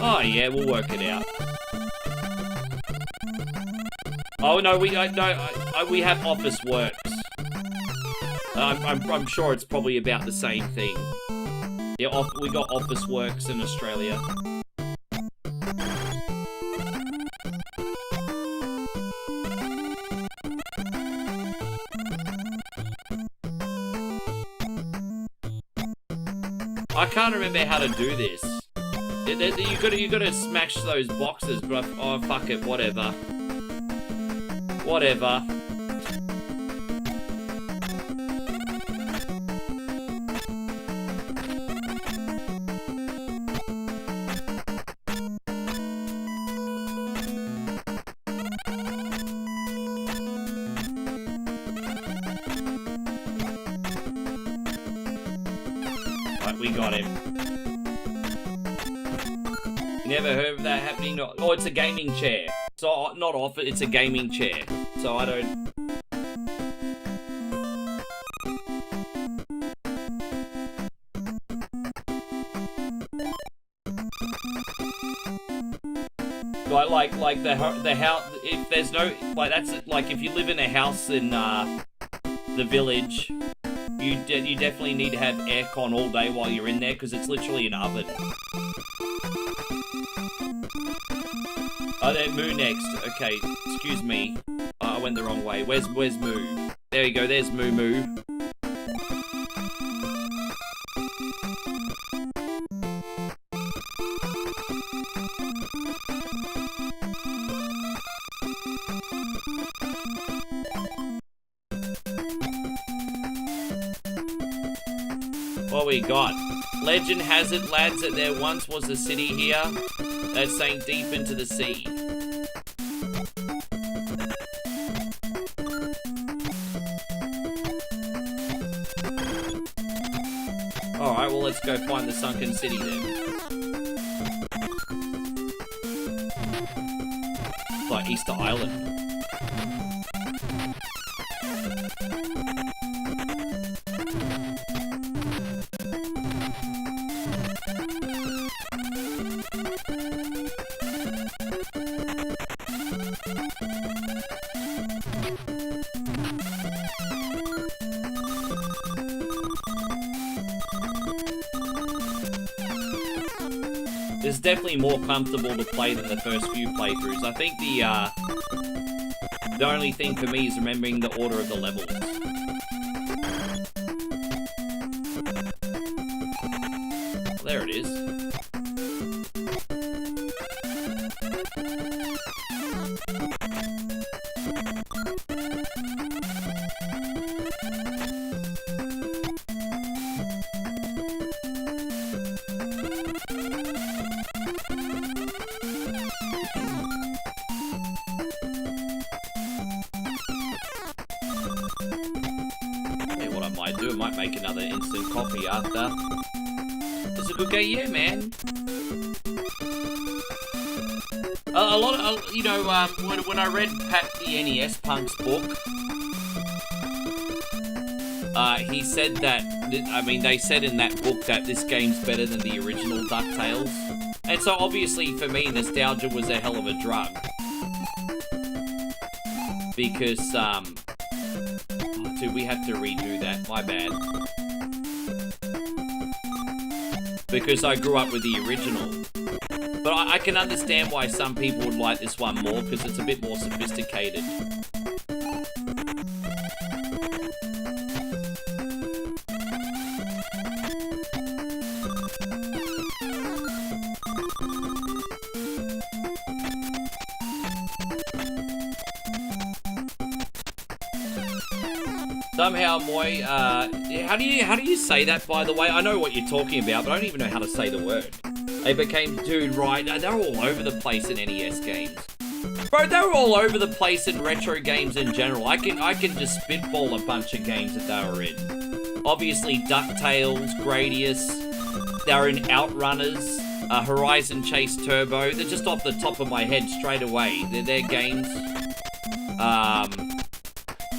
Oh yeah, we'll work it out. Oh no, we have Officeworks. I'm sure it's probably about the same thing. Yeah, we got Officeworks in Australia. I can't remember how to do this. You gotta smash those boxes, but oh fuck it, whatever. Whatever. Right, we got him. Never heard of that happening. Oh, it's a gaming chair. So, not off it, it's a gaming chair. So I don't... Like the house, if there's no, like that's, like if you live in a house in the village, you definitely need to have aircon all day while you're in there, because it's literally an oven. Oh, then Moo next. Okay, excuse me. I went the wrong way. Where's Moo? There you go, there's Moo. What we got? Legend has it, lads, that there once was a city here that sank deep into the sea. Alright, well let's go find the sunken city then. It's like Easter Island. it's definitely more comfortable to play than the first few playthroughs. I think the only thing for me is remembering the order of the levels. There it is. I might make another instant coffee after. It's a good game, yeah, man. A lot of, you know, when I read Pat the NES Punk's book, he said that, I mean, they said in that book that this game's better than the original DuckTales. And so obviously for me, nostalgia was a hell of a drug. Because, dude, we have to redo that. My bad. Because I grew up with the original. But I can understand why some people would like this one more, because it's a bit more sophisticated. Somehow, Moy, how do you say that, by the way? I know what you're talking about, but I don't even know how to say the word. They became, dude, right? They're all over the place in NES games. Bro, they're all over the place in retro games in general. I can just spitball a bunch of games that they were in. Obviously, DuckTales, Gradius, they're in Outrunners, Horizon Chase Turbo. They're just off the top of my head straight away. They're games.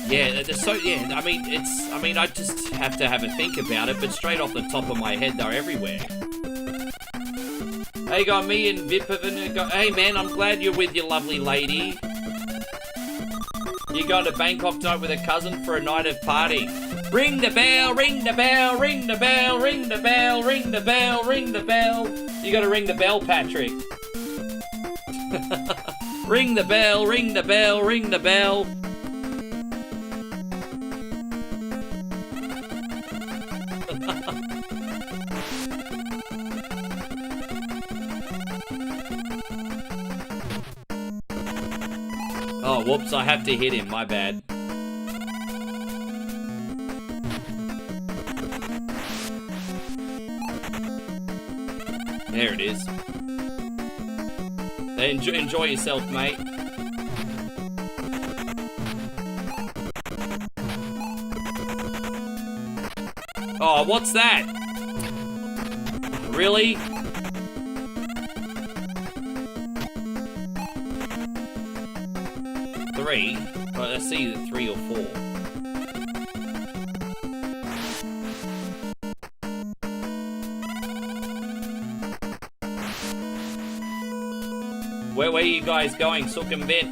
Yeah, they're so, yeah, I mean, I just have to have a think about it, but straight off the top of my head, they're everywhere. Hey, got me and Vipavan. Hey, man, I'm glad you're with your lovely lady. You going to Bangkok tonight with a cousin for a night of party. Ring the bell, ring the bell, ring the bell, ring the bell, ring the bell, ring the bell. You gotta ring the bell, Patrick. Ring the bell, ring the bell, ring the bell. Oh, whoops, I have to hit him, my bad. There it is. Enjoy yourself, mate. Oh, what's that? Really? Three? Right, let's see, 3 or 4. Where are you guys going, Sook and Bit?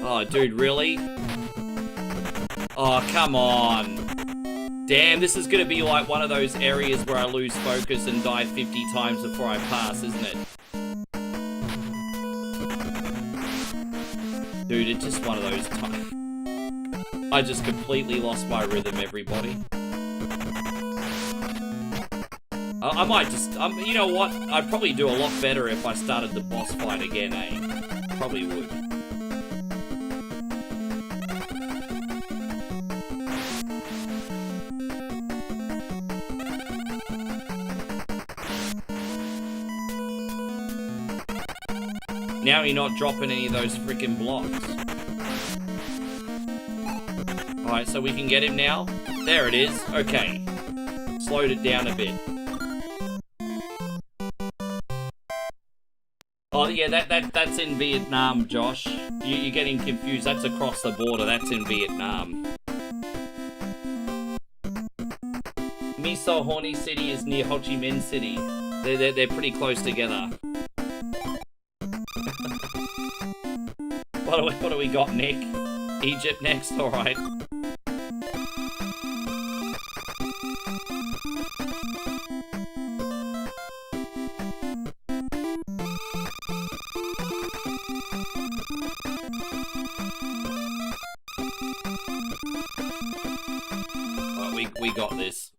Oh, dude, really? Oh, come on. Damn, this is gonna be like one of those areas where I lose focus and die 50 times before I pass, isn't it? Dude, it's just one of those times. I just completely lost my rhythm, everybody. I might just, you know what? I'd probably do a lot better if I started the boss fight again, eh? Probably would. Now you're not dropping any of those freaking blocks. Alright, so we can get him now. There it is. Okay. Slowed it down a bit. Oh, yeah, that's in Vietnam, Josh. You're getting confused. That's across the border. That's in Vietnam. Miso Horny City is near Ho Chi Minh City. They're pretty close together. What do we got, Nick? Egypt next, alright. We got this.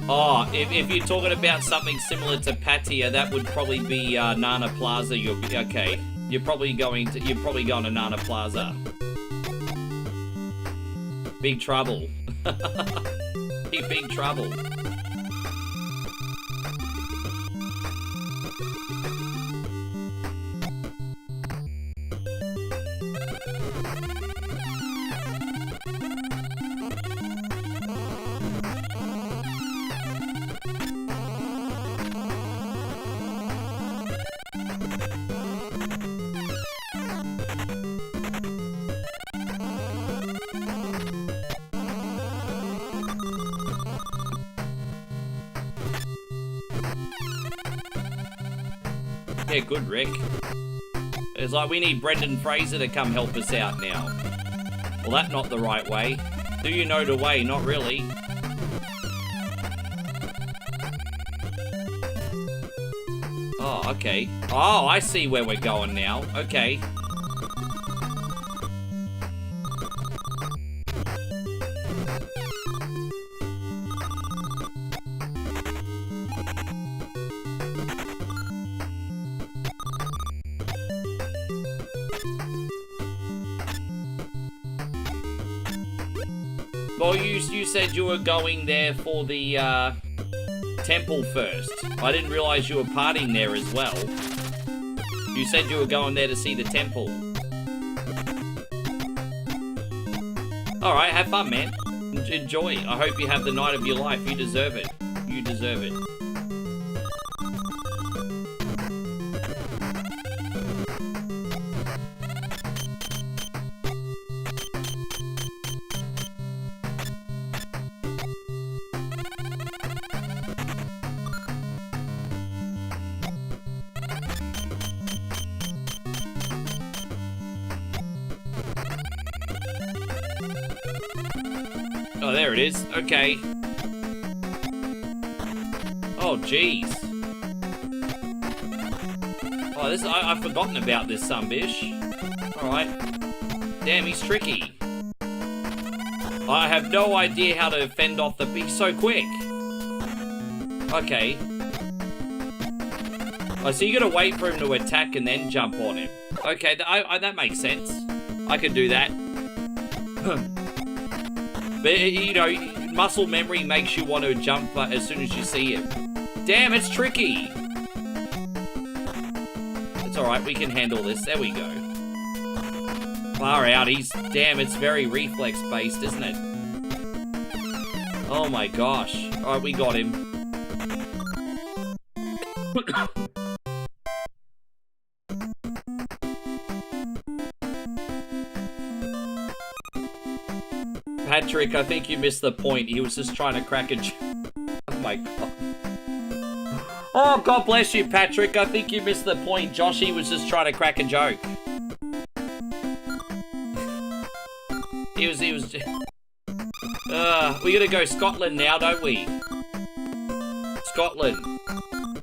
Oh, if you're talking about something similar to Pattaya, that would probably be Nana Plaza. Okay. You're probably going to Nana Plaza. Big trouble. Big trouble. Yeah, good, Rick. It's like we need Brendan Fraser to come help us out now. Well, that's not the right way. Do you know the way? Not really. Oh, okay. Oh, I see where we're going now. Okay. Well, you said you were going there for the temple first. I didn't realize you were partying there as well. You said you were going there to see the temple. Alright, have fun, man. Enjoy. I hope you have the night of your life. You deserve it. You deserve it. Oh, there it is. Okay. Oh, jeez. Oh, this I've forgotten about this sunbish. Alright. Damn, he's tricky. I have no idea how to fend off the... He's so quick. Okay. Oh, so you gotta wait for him to attack and then jump on him. Okay, that makes sense. I could do that. But, you know, muscle memory makes you want to jump as soon as you see him. Damn, it's tricky. It's alright, we can handle this. There we go. Far out, damn, it's very reflex-based, isn't it? Oh my gosh. Alright, we got him. Patrick, I think you missed the point. He was just trying to crack a joke. Oh my god. Oh, God bless you, Patrick. I think you missed the point. Joshy was just trying to crack a joke. He was we gotta go Scotland now, don't we? Scotland.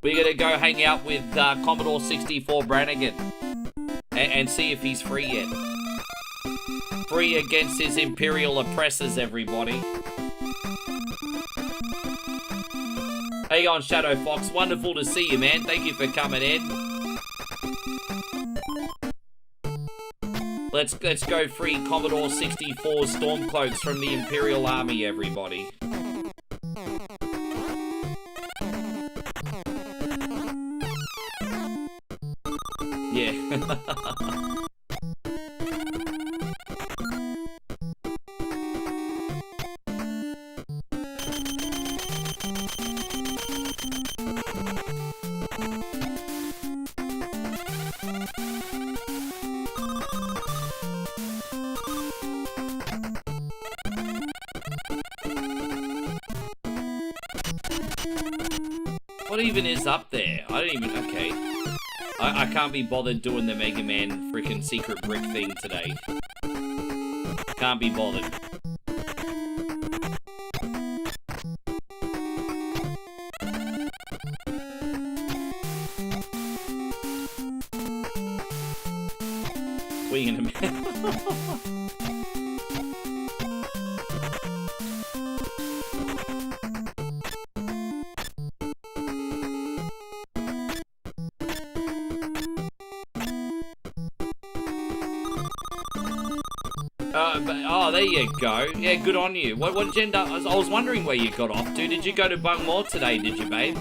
We're gonna go hang out with Commodore 64 Brannigan. And see if he's free yet. Free against his imperial oppressors, everybody. How you going, Shadow Fox? Wonderful to see you, man. Thank you for coming in. Let's go free Commodore 64 Stormcloaks from the Imperial Army, everybody. Yeah. even is up there? I don't even... Okay. I can't be bothered doing the Mega Man freaking secret brick thing today. Can't be bothered. Swing in a minute. Oh, there you go. Yeah, good on you. What did you end up... I was wondering where you got off to. Did you go to Bungmore today, did you, babe?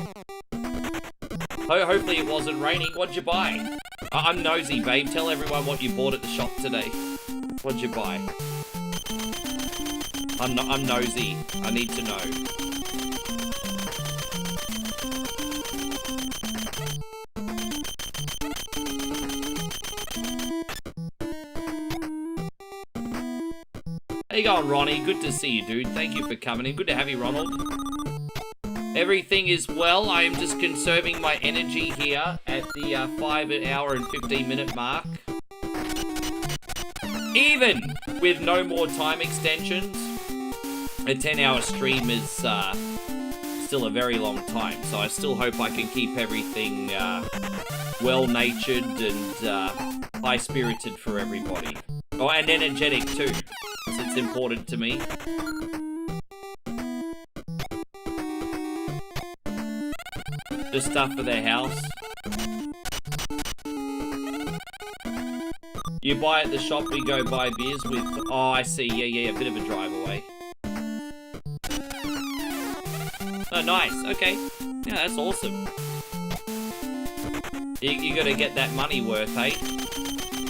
Hopefully it wasn't raining. What'd you buy? I'm nosy, babe. Tell everyone what you bought at the shop today. What'd you buy? I'm nosy. I need to know. How you going, Ronnie? Good to see you, dude. Thank you for coming in. Good to have you, Ronald. Everything is well. I am just conserving my energy here at the 5 hour and 15 minute mark. Even with no more time extensions, a 10-hour stream is still a very long time. So I still hope I can keep everything well-natured and high-spirited for everybody. Oh, and energetic too. It's important to me. Just stuff for their house. You buy at the shop, we go buy beers with... Oh, I see. Yeah, a bit of a drive away. Oh, nice. Okay. Yeah, that's awesome. You gotta get that money worth, eh?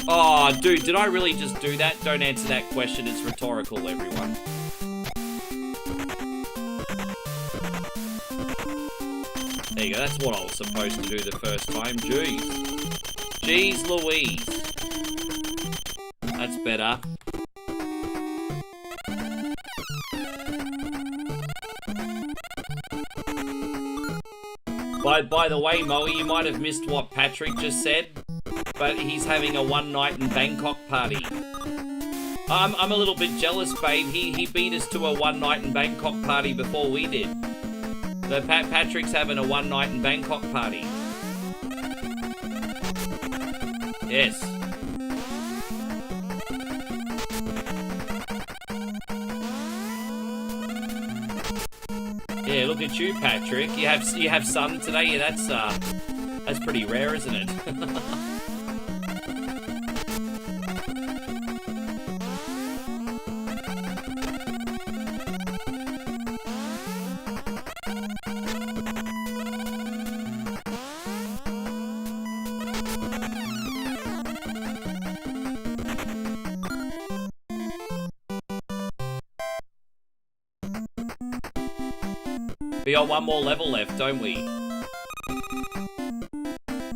Oh, dude, did I really just do that? Don't answer that question. It's rhetorical, everyone. There you go. That's what I was supposed to do the first time. Jeez. Jeez Louise. That's better. By the way, Moe, you might have missed what Patrick just said, but he's having a one night in Bangkok party. I'm a little bit jealous, babe. He beat us to a one night in Bangkok party before we did. So Patrick's having a one night in Bangkok party. Yes. Yeah, look at you, Patrick. You have sun today. Yeah, that's pretty rare, isn't it? We got one more level left, don't we?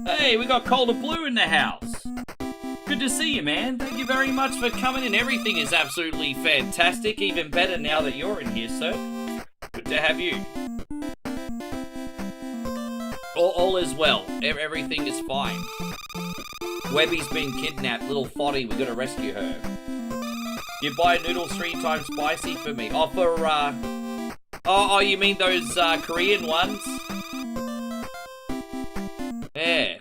Hey, we got Cold Blue in the house. Good to see you, man. Thank you very much for coming in. Everything is absolutely fantastic. Even better now that you're in here, sir. Good to have you. All is well. Everything is fine. Webby's been kidnapped. Little Foddy, we gotta rescue her. You buy noodles 3 times spicy for me. Oh, for, Oh, you mean those Korean ones? Yeah.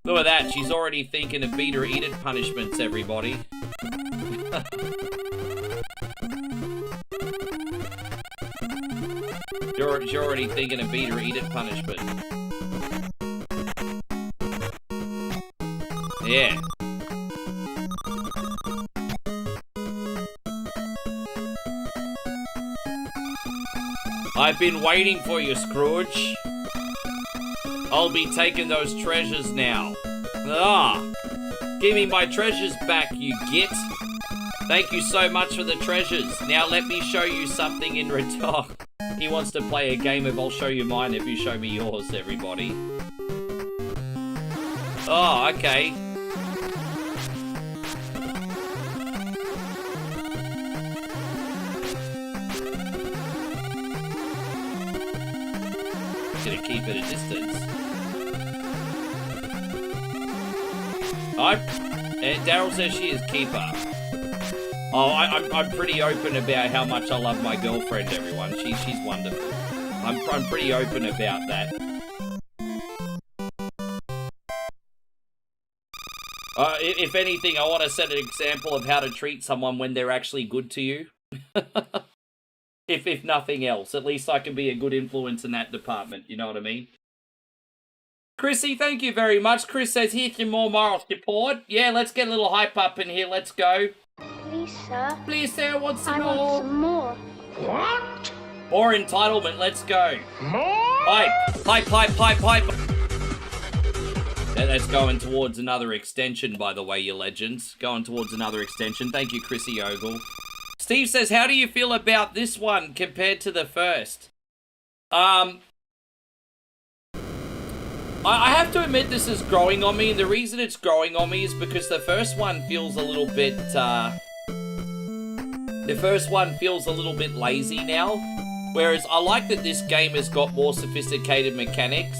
Look at that. She's already thinking of beat or eat it punishments, everybody. You're already thinking of beat or eat it punishment. Yeah. I've been waiting for you, Scrooge. I'll be taking those treasures now. Ah! Give me my treasures back, you git. Thank you so much for the treasures. Now let me show you something in return. He wants to play a game of I'll show you mine if you show me yours, everybody. Oh, okay. Gonna keep at a distance. And Daryl says she is keeper. Oh, I'm pretty open about how much I love my girlfriend, everyone. She's wonderful. I'm pretty open about that. If anything, I want to set an example of how to treat someone when they're actually good to you. If nothing else, at least I can be a good influence in that department. You know what I mean? Chrissy, thank you very much. Chris says, here's some more moral support. Yeah, let's get a little hype up in here. Let's go.
Please, sir.
Please, sir, want some
I
more?
want some more.
What?
More entitlement. Let's go.
More?
Hype. Hype, hype, hype, hype. That's going towards another extension, by the way, you legends. Going towards another extension. Thank you, Chrissy Ogle. Steve says, how do you feel about this one compared to the first? I have to admit this is growing on me, and the reason it's growing on me is because the first one feels a little bit, lazy now. Whereas I like that this game has got more sophisticated mechanics.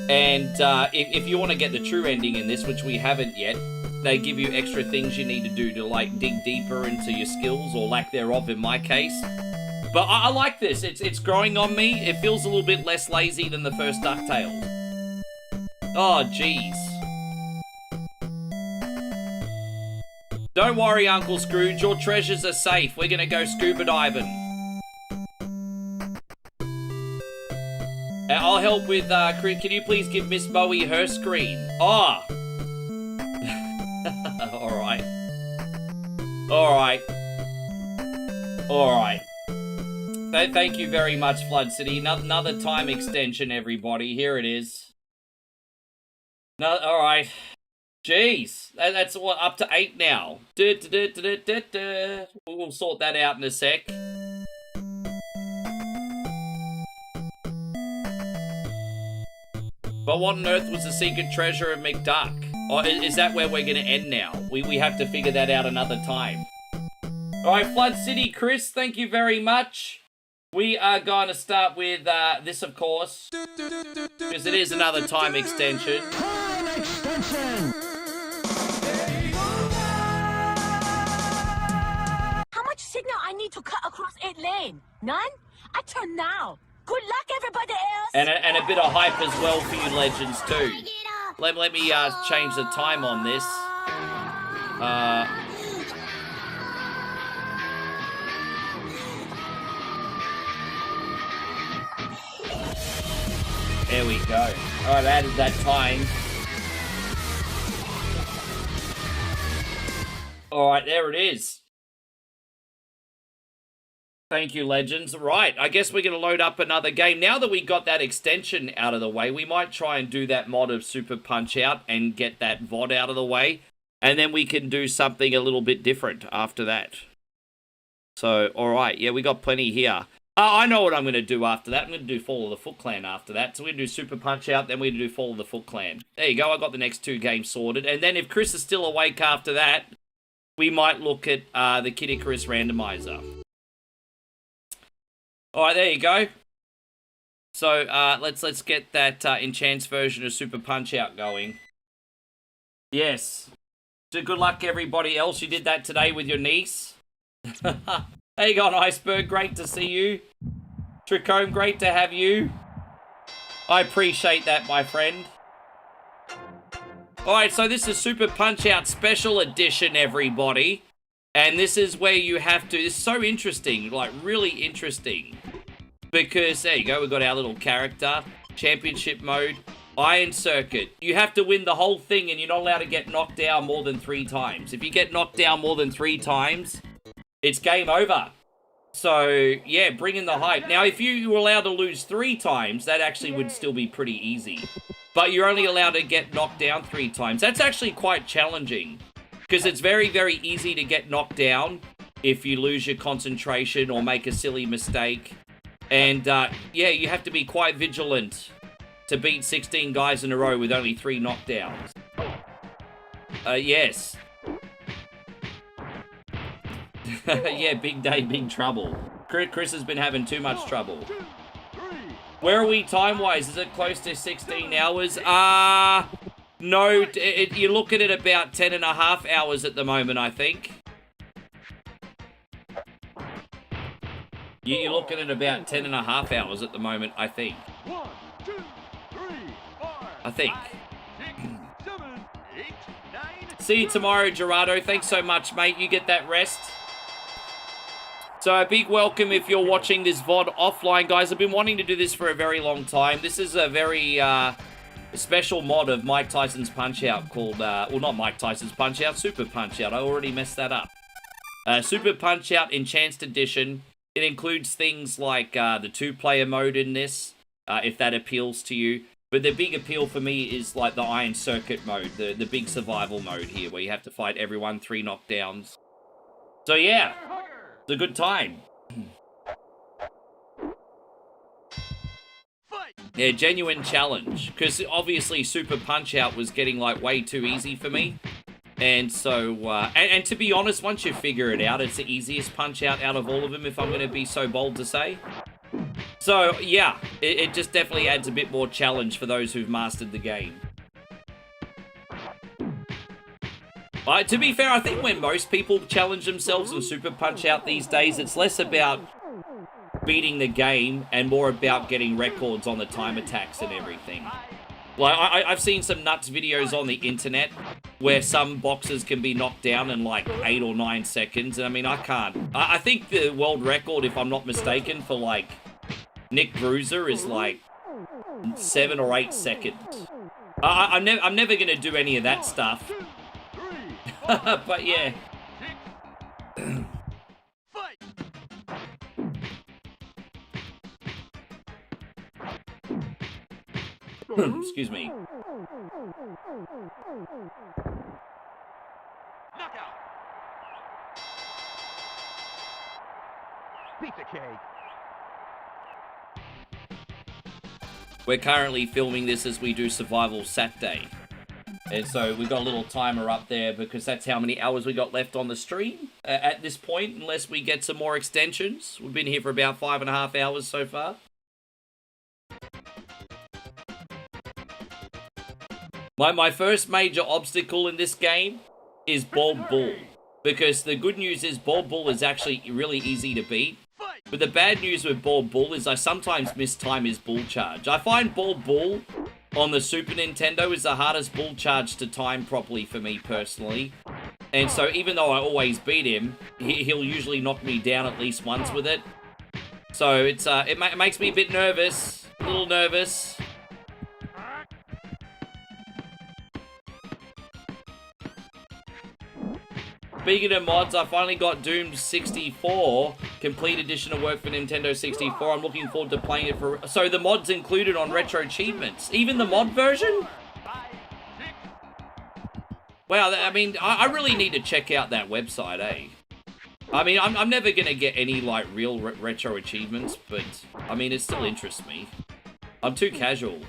And if you want to get the true ending in this, which we haven't yet, they give you extra things you need to do to, like, dig deeper into your skills, or lack thereof in my case. But I like this. It's growing on me. It feels a little bit less lazy than the first DuckTales. Oh, jeez. Don't worry, Uncle Scrooge. Your treasures are safe. We're going to go scuba diving. I'll help with, can you please give Miss Bowie her screen? Oh. Alright. Alright. Alright. Thank you very much, Flood City. Another time extension, everybody. Here it is. No, alright. Jeez. That's what, up to 8 now. We'll sort that out in a sec. But what on earth was the secret treasure of McDuck? Or is that where we're going to end now? We have to figure that out another time. Alright, Flood City, Chris, thank you very much. We are going to start with this, of course. Because it is another time extension.
Time extension!
How much signal I need to cut across 8 lane? None? I turn now. Good luck, everybody else.
And a bit of hype as well for you legends too. Let me change the time on this. There we go. Alright, I added that time. Alright, there it is. Thank you, legends. Right, I guess we're going to load up another game. Now that we got that extension out of the way, we might try and do that mod of Super Punch-Out and get that VOD out of the way. And then we can do something a little bit different after that. So, alright, yeah, we got plenty here. I know what I'm going to do after that. I'm going to do Fall of the Foot Clan after that. So we're going to do Super Punch-Out, then we're going to do Fall of the Foot Clan. There you go, I got the next 2 games sorted. And then if Chris is still awake after that, we might look at the Kid Icarus Randomizer. Alright, there you go. So, let's get that enhanced version of Super Punch-Out going. Yes. So good luck, everybody else. You did that today with your niece. How you going, Iceberg? Great to see you. Tricome, great to have you. I appreciate that, my friend. Alright, so this is Super Punch-Out Special Edition, everybody. And this is where you have to... It's so interesting, like, really interesting. Because, there you go, we've got our little character. Championship mode. Iron Circuit. You have to win the whole thing, and you're not allowed to get knocked down more than 3 times. If you get knocked down more than 3 times, it's game over. So, yeah, bring in the hype. Now, if you were allowed to lose 3 times, that actually would still be pretty easy. But you're only allowed to get knocked down 3 times. That's actually quite challenging. Because it's very, very easy to get knocked down if you lose your concentration or make a silly mistake. And, yeah, you have to be quite vigilant to beat 16 guys in a row with only 3 knockdowns. Yes. Yeah, big day, big trouble. Chris has been having too much trouble. Where are we time-wise? Is it close to 16 hours? No, you're looking at about 10.5 hours at the moment, I think. You're looking at about 10.5 hours at the moment, I think.
1, 2, 3, 4,
I think.
5, 6, 7, 8, 9.
See you tomorrow, Gerardo. Thanks so much, mate. You get that rest. So a big welcome if you're watching this VOD offline, guys. I've been wanting to do this for a very long time. This is a very special mod of Mike Tyson's Punch-Out called, well, not Mike Tyson's Punch-Out, Super Punch-Out. I already messed that up. Super Punch-Out Enhanced Edition. It includes things like the 2-player mode in this, if that appeals to you. But the big appeal for me is like the Iron Circuit mode, the big survival mode here, where you have to fight everyone 3 knockdowns. So yeah, it's a good time. Yeah, genuine challenge. Because obviously Super Punch-Out was getting like way too easy for me. And so, and to be honest, once you figure it out, it's the easiest Punch-Out out of all of them, if I'm going to be so bold to say. So, yeah, it just definitely adds a bit more challenge for those who've mastered the game. But to be fair, I think when most people challenge themselves in Super Punch-Out these days, it's less about beating the game and more about getting records on the time attacks and everything. Like, I've seen some nuts videos on the internet where some boxers can be knocked down in like 8 or 9 seconds. And I mean, I can't. I think the world record, if I'm not mistaken, for like Nick Bruiser is like 7 or 8 seconds. I'm never going to do any of that stuff. But yeah. Excuse me.
Knockout. Pizza cake.
We're currently filming this as we do Survival Saturday. And so we've got a little timer up there because that's how many hours we got left on the stream at this point, unless we get some more extensions. We've been here for about 5.5 hours so far. My first major obstacle in this game is Bald Bull. Because the good news is Bald Bull is actually really easy to beat. But the bad news with Bald Bull is I sometimes mistime his bull charge. I find Bald Bull on the Super Nintendo is the hardest bull charge to time properly for me personally. And so even though I always beat him, he'll usually knock me down at least once with it. So it's it makes me a bit nervous, a little nervous. Speaking of mods, I finally got Doom 64, complete edition of work for Nintendo 64. I'm looking forward to playing it for... So the mod's included on Retro Achievements. Even the mod version? Wow, I mean, I really need to check out that website, eh? I mean, I'm never going to get any, like, real retro achievements, but, I mean, it still interests me. I'm too casual.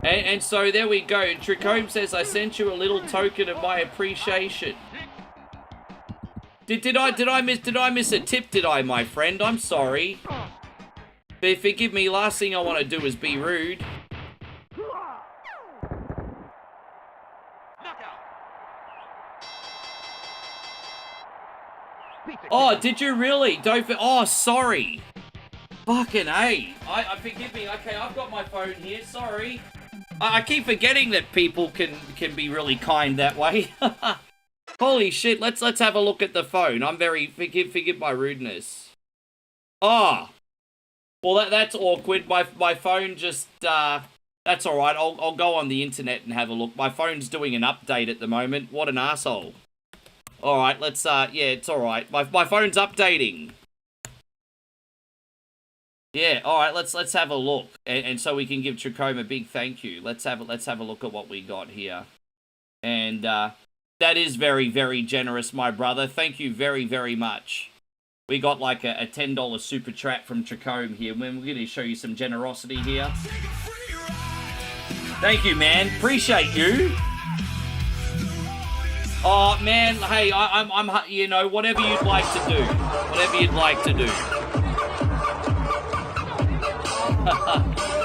And so there we go. Tricome says, I sent you a little token of my appreciation. Did I miss a tip, did I, my friend? I'm sorry. But forgive me, last thing I want to do is be rude. Oh, did you really? Oh, sorry. Fucking A. Forgive me. Okay, I've got my phone here. Sorry. I keep forgetting that people can be really kind that way. Holy shit, let's have a look at the phone. I'm very... Forgive my rudeness. Oh. Well, that's awkward. My phone just... that's alright. I'll go on the internet and have a look. My phone's doing an update at the moment. What an asshole. Alright, let's... yeah, it's alright. My phone's updating. Yeah, alright, let's have a look. And so we can give Tricome a big thank you. Let's have a look at what we got here. And that is very, very generous, my brother. Thank you very, very much. We got like a $10 super chat from Tricome here. We're going to show you some generosity here. Thank you, man. Appreciate you. Oh man, hey, I'm, you know, whatever you'd like to do, whatever you'd like to do.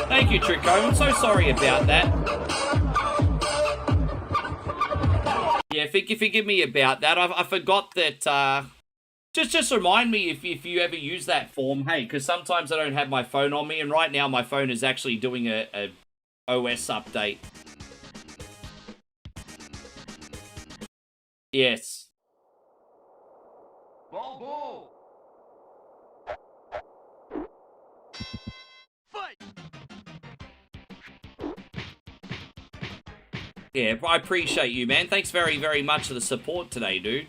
Thank you, Trico. I'm so sorry about that. Yeah, forgive me about that. I forgot that. Just remind me if you ever use that form, hey, because sometimes I don't have my phone on me, and right now my phone is actually doing a OS update. Yes.
Ball. Fight.
Yeah, I appreciate you, man. Thanks very, very much for the support today, dude.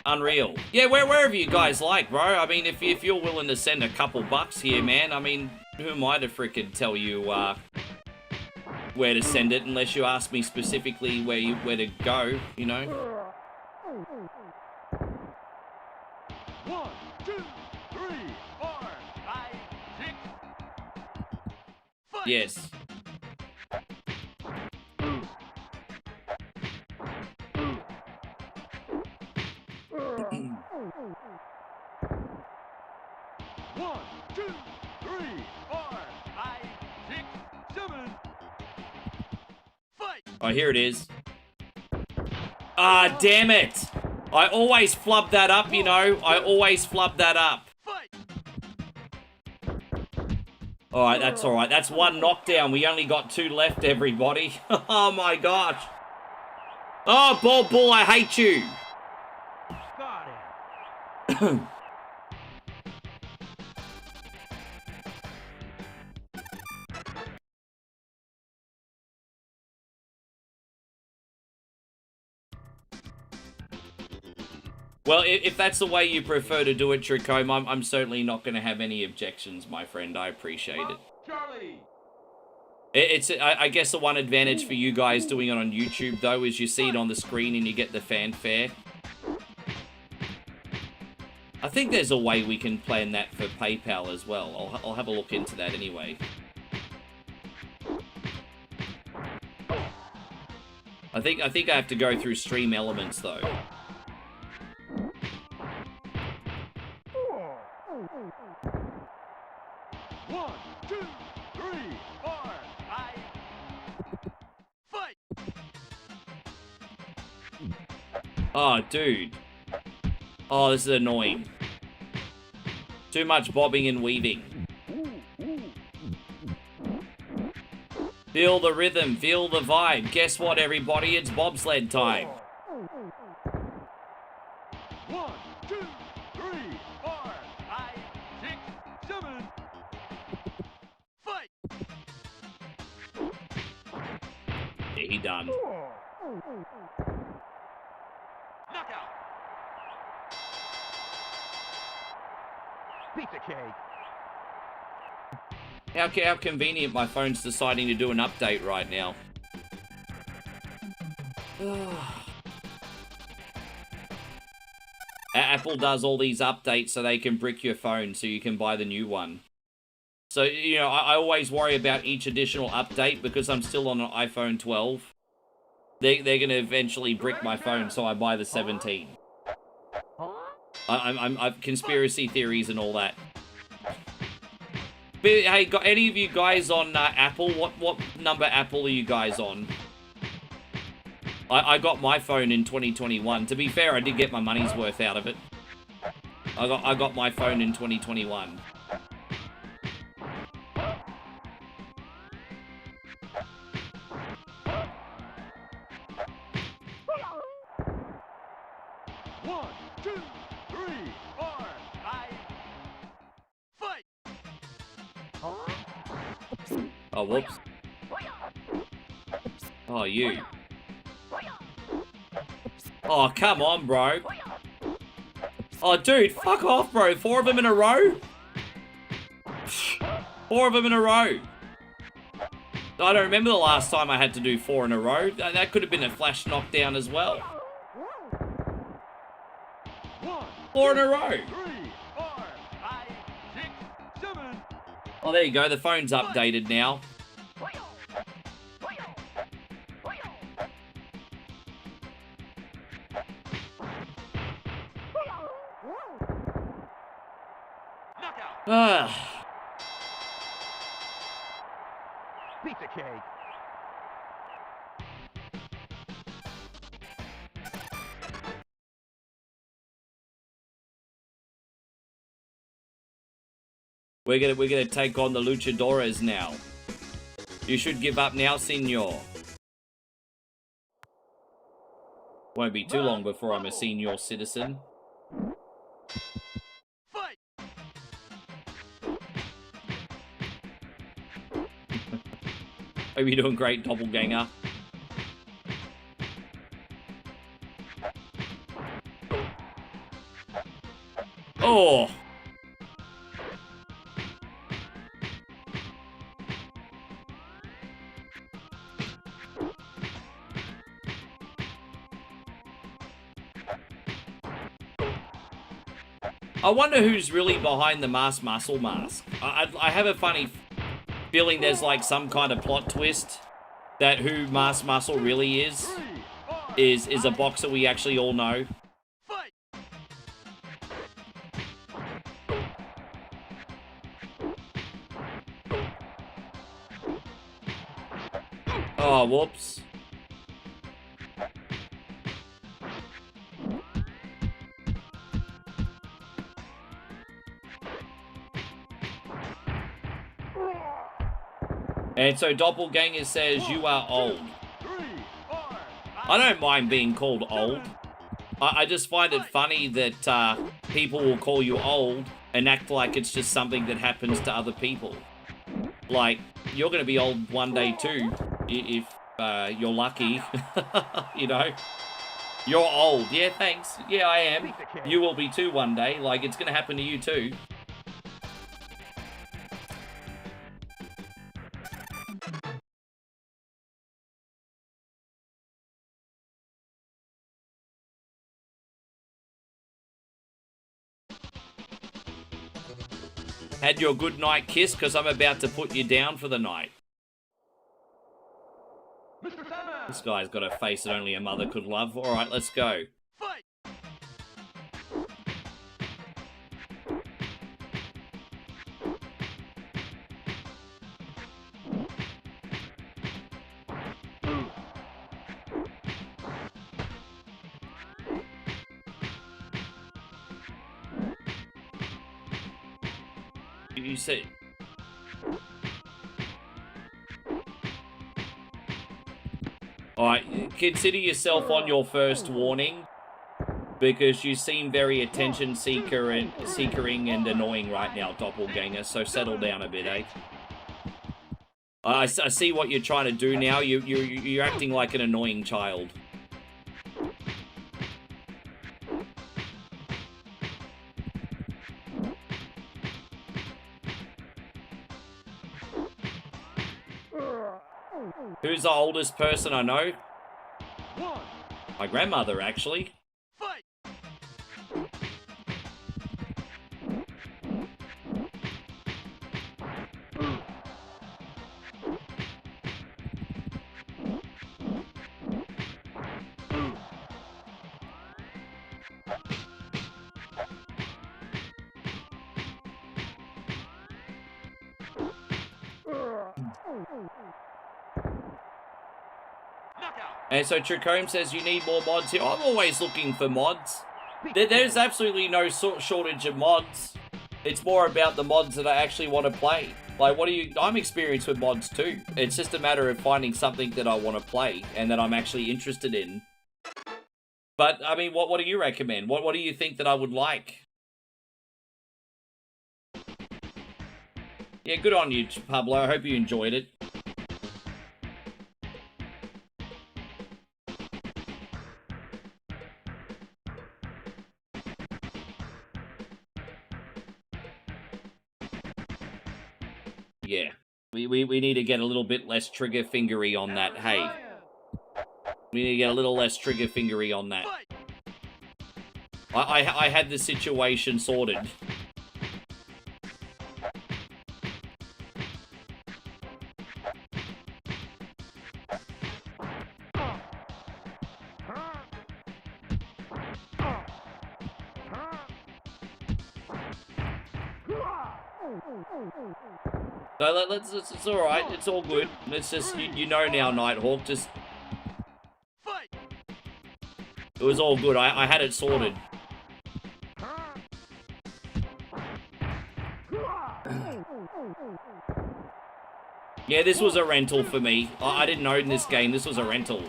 Unreal. Yeah, wherever you guys like, bro. I mean, if you're willing to send a couple bucks here, man, I mean, who am I to frickin' tell you, where to send it, unless you ask me specifically where to go, you know?
1, 2, 3, 4, 5, 6. Fight.
Yes.
One, 2, 3, 4, 5, 6, 7. Fight.
Oh, here it is. Ah, damn it! I always flub that up, you know? I always flub that up.
Fight.
Alright, that's alright. That's one knockdown. We only got 2 left, everybody. Oh my gosh. Oh, Bull, I hate you.
Got it.
Well, if that's the way you prefer to do it, Tricome, I'm certainly not going to have any objections, my friend. I appreciate it.
Charlie.
I guess the one advantage for you guys doing it on YouTube, though, is you see it on the screen and you get the fanfare. I think there's a way we can plan that for PayPal as well. I'll have a look into that anyway. I think I have to go through Stream Elements, though.
One, 2, 3, 4, 5. Fight.
Oh, dude. Oh, this is annoying. Too much bobbing and weaving. Feel the rhythm, feel the vibe. Guess what, everybody? It's bobsled time.
1, 2, 3, 4, 5, 6, 7. Fight.
Yeah, he done.
Knockout. Pizza cake.
How convenient my phone's deciding to do an update right now. Apple does all these updates so they can brick your phone so you can buy the new one. So, you know, I always worry about each additional update because I'm still on an iPhone 12. They're going to eventually brick my phone so I buy the 17. I've conspiracy theories and all that. But, hey, got any of you guys on Apple? What number Apple are you guys on? I got my phone in 2021. To be fair, I did get my money's worth out of it. I got my phone in 2021.
One, 2, 3, 4, 5. Fight.
Oh, whoops. Oh, you. Oh, come on, bro. Oh, dude, fuck off, bro. 4 of them in a row? 4 of them in a row. I don't remember the last time I had to do 4 in a row. That could have been a flash knockdown as well. 4 in a row.
3, 4, 5, 6, 7.
Oh, there you go. The phone's updated now. Ah.
Pizza cake.
We're gonna take on the luchadores now. You should give up now, senor. Won't be too long before I'm a senior citizen.
Fight.
Hope you're doing great, doppelganger. Oh! I wonder who's really behind the mask muscle mask. I have a funny feeling there's like some kind of plot twist that who Mask Muscle really is a boxer we actually all know.
Fight.
Oh, whoops. And so Doppelganger says you are old. I don't mind being called old. I just find it funny that people will call you old and act like it's just something that happens to other people. Like, you're going to be old one day too, if you're lucky. You know? You're old. Yeah, thanks. Yeah, I am. You will be too one day. Like, it's going to happen to you too. Had your good night kiss, because I'm about to put you down for the night. This guy's got a face that only a mother could love. Alright, let's go.
Fight.
You see... Alright, consider yourself on your first warning, because you seem very attention seekering and annoying right now, Doppelganger, so settle down a bit, eh? I see what you're trying to do now. You're acting like an annoying child. Who's the oldest person I know? My grandmother, actually.
Fight.
And so Tricome says you need more mods here. I'm always looking for mods. There's absolutely no shortage of mods. It's more about the mods that I actually want to play. Like, I'm experienced with mods too. It's just a matter of finding something that I want to play and that I'm actually interested in. But, I mean, what do you recommend? What do you think that I would like? Yeah, good on you, Pablo. I hope you enjoyed it. Yeah, we need to get a little bit less trigger fingery on that. Hey, we need to get a little less trigger fingery on that. I had the situation sorted. So it's all right. It's all good. It's just you know now, Nighthawk. Just it was all good. I had it sorted. Yeah, this was a rental for me. I didn't own this game. This was a rental.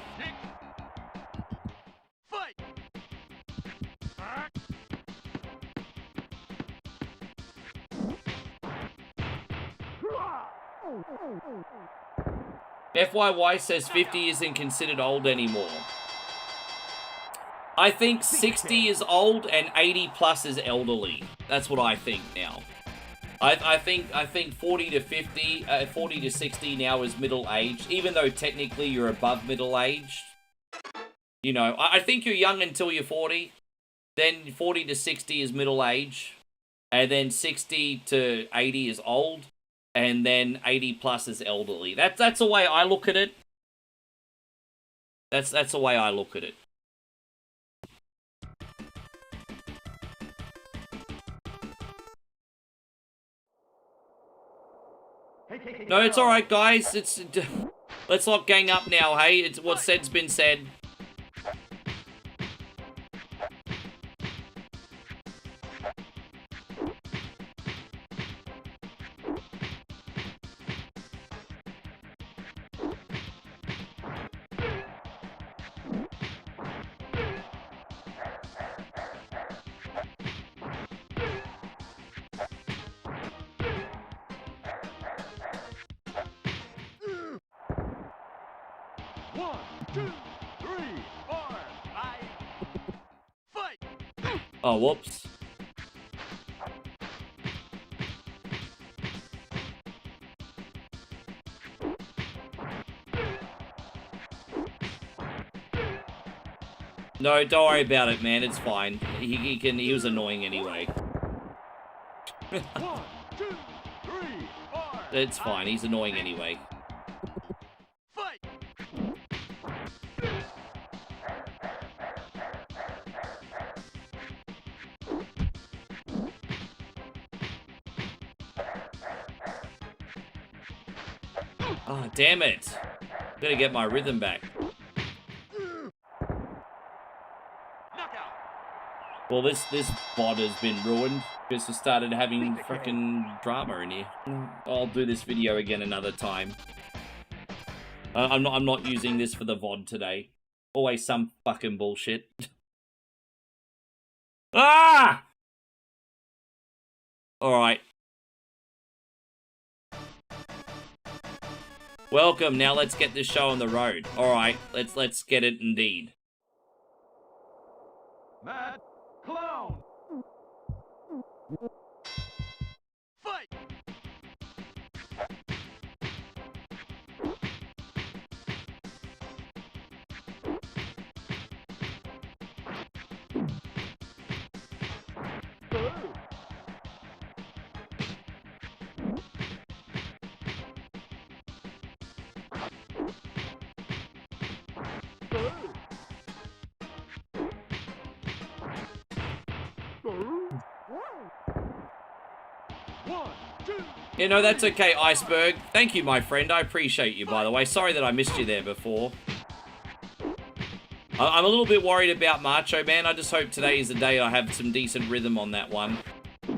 FYY says 50 isn't considered old anymore. I think 60 is old and 80 plus is elderly. That's what I think now. I think 40 to 50, 40 to 60 now is middle aged, even though technically you're above middle aged. You know, I think you're young until you're 40. Then 40 to 60 is middle age, and then 60 to 80 is old, and then 80 plus is elderly. That's the way I look at it. That's the way I look at it. No, it's all right, guys. Let's not gang up now, hey? It's what said's been said. Oh, whoops. No, don't worry about it, man. It's fine. He was annoying anyway. It's fine. He's annoying anyway. Oh, damn it. Gotta get my rhythm back. Well, this VOD has been ruined because I started having freaking drama in here. I'll do this video again another time. I'm not using this for the VOD today. Always some fucking bullshit. Ah! Alright. Welcome, now let's get this show on the road. Alright, let's get it indeed.
Mad Clown. Fight.
You know, that's okay, Iceberg. Thank you, my friend. I appreciate you, by the way. Sorry that I missed you there before. I'm a little bit worried about Macho Man. I just hope today is the day I have some decent rhythm on that one. A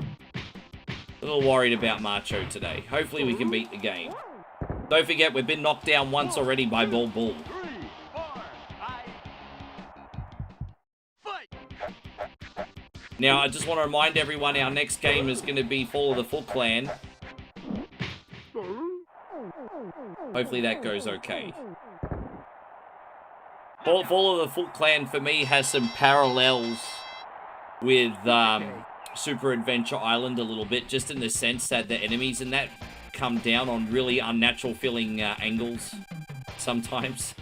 little worried about Macho today. Hopefully we can beat the game. Don't forget, we've been knocked down once already by Bull Bull. Now, I just want to remind everyone our next game is going to be Fall of the Foot Clan. Hopefully that goes okay. Fall of the Foot Clan, for me, has some parallels with Super Adventure Island a little bit, just in the sense that the enemies in that come down on really unnatural feeling angles sometimes.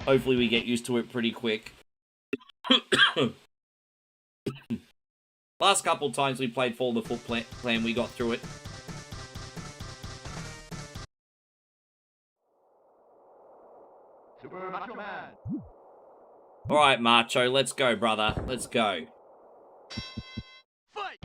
Hopefully we get used to it pretty quick. Last couple times we played Fall of the Foot Clan, we got through it.
Super Macho Man.
Alright, Macho, let's go, brother. Let's go.
Fight.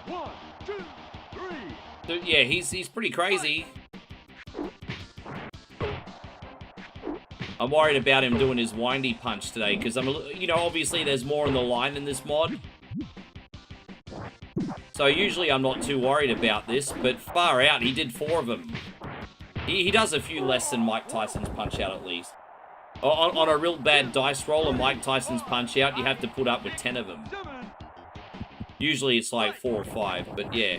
1, 2, 3.
So, yeah, he's pretty crazy. I'm worried about him doing his windy punch today because you know, obviously there's more on the line in this mod. So usually I'm not too worried about this, but far out, he did 4 of them. He does a few less than Mike Tyson's punch out at least. On a real bad dice roll of Mike Tyson's punch out, you have to put up with 10 of them. Usually it's like 4 or 5, but yeah.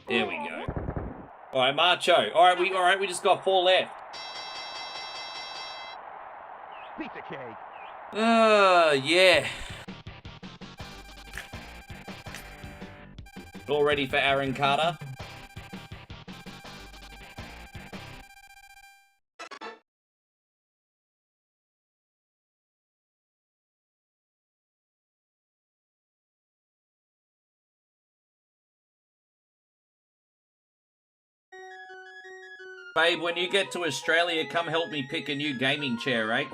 There we go. Alright, Macho. Alright, we just got 4 left.
Piece of cake.
Yeah. All ready for Aaron Carter? Babe, when you get to Australia, come help me pick a new gaming chair, right?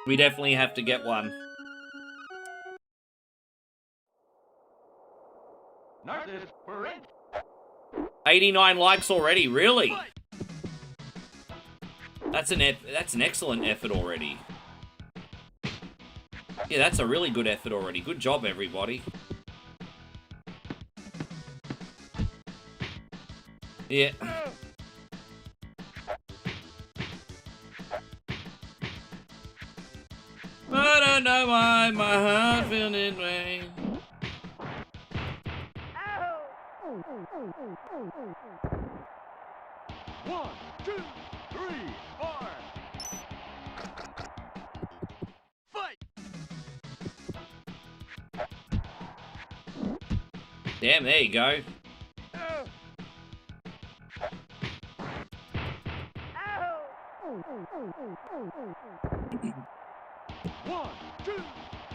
We definitely have to get one.
Narcissus for it.
89 likes already, really? That's an excellent effort already. Yeah, that's a really good effort already. Good job, everybody. Yeah. I don't know why my heart feels this way.
One, two, three, 4. Fight!
Damn, there you go.
One, two.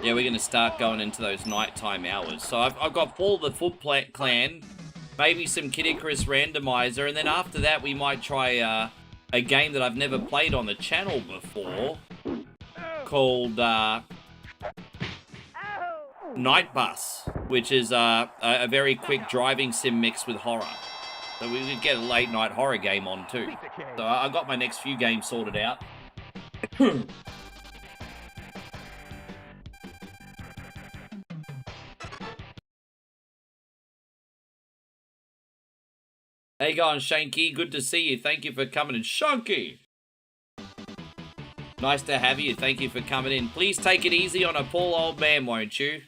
Yeah, we're gonna start going into those nighttime hours. So I've got Fall the Foot Clan, maybe some Kid Icarus randomizer, and then after that we might try a game that I've never played on the channel before, called Night Bus, which is a very quick driving sim mixed with horror. So we could get a late night horror game on too. So I got my next few games sorted out. How you going, Shanky? Good to see you. Thank you for coming in. Shanky! Nice to have you. Thank you for coming in. Please take it easy on a poor old man, won't you?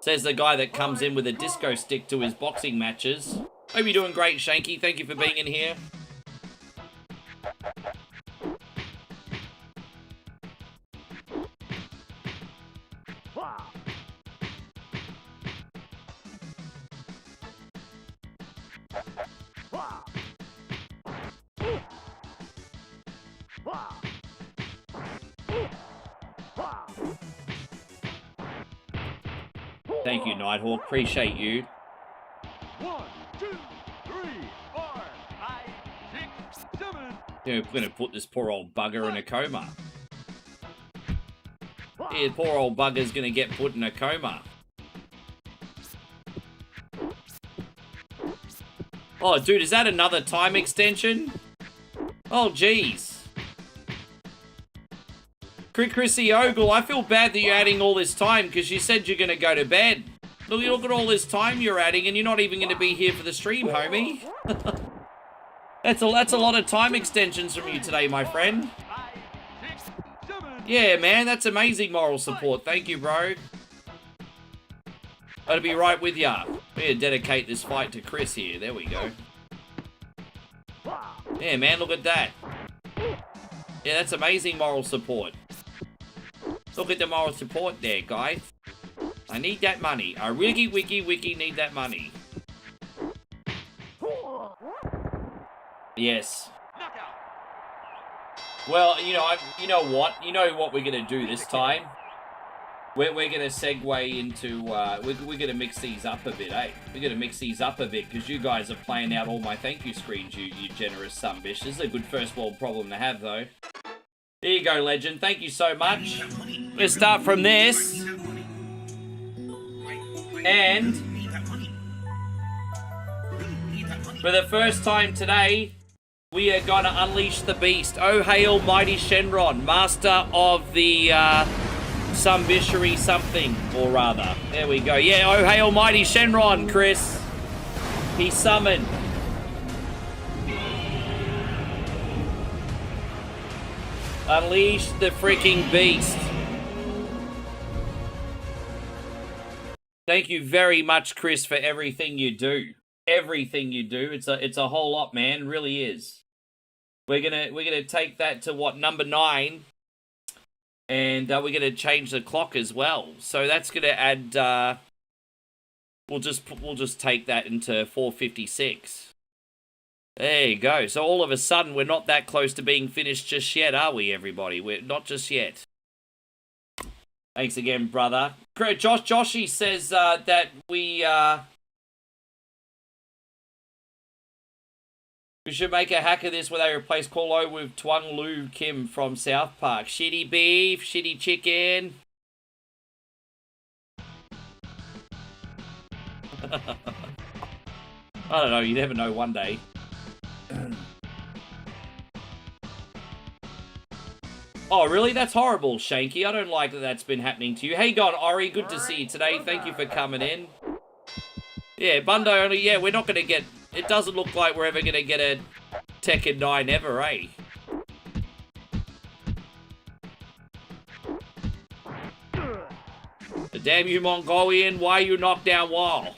Says the guy that comes in with a disco stick to his boxing matches. Hope you're doing great, Shanky. Thank you for being in here. Thank you, Nighthawk. Appreciate you.
1, 2, 3, 4, 5, 6, 7.
Yeah, we're gonna put this poor old bugger in a coma. Yeah, poor old bugger's gonna get put in a coma. Oh, dude, is that another time extension? Oh, jeez. Chrissy Ogle, I feel bad that you're adding all this time because you said you're gonna go to bed. Look at all this time you're adding and you're not even gonna be here for the stream, homie. That's a lot of time extensions from you today, my friend.
5, 6, 7.
Yeah, man, that's amazing moral support. Thank you, bro. I'll be right with ya. We're gonna dedicate this fight to Chris here. There we go. Yeah, man, look at that. Yeah, that's amazing moral support. Look at the moral support there, guys. I need that money. I wiki need that money. Yes. Well, you know what we're gonna do this time? we're going to segue into, we're going to mix these up a bit, eh? We're going to mix these up a bit, because you guys are playing out all my thank you screens, you generous son bitch. This is a good first world problem to have, though. Here you go, legend. Thank you so much. Let's start from this. And for the first time today, we are going to unleash the beast. Oh, hail mighty Shenron, master of the Sumbishery something, or rather. There we go. Yeah, oh, hail mighty Shenron, Chris. He summoned. Unleash the freaking beast. Thank you very much, Chris, for everything you do. Everything you do. It's a whole lot, man. It really is. We're gonna take that to what, number 9, and we're gonna change the clock as well. So that's gonna add. We'll just take that into 4:56. There you go. So all of a sudden, we're not that close to being finished just yet, are we, everybody? We're not just yet. Thanks again, brother. Joshy says that we should make a hack of this where they replace Colo with Twang Lu Kim from South Park. Shitty beef, shitty chicken. I don't know, you never know one day. Oh, really? That's horrible, Shanky. I don't like that that's been happening to you. Hey, God, Ori, good to see you today. Thank you for coming in. Yeah, Bundo only, yeah, we're not going to get... It doesn't look like we're ever going to get a Tekken 9 ever, eh? The damn you Mongolian, why you knock down wall?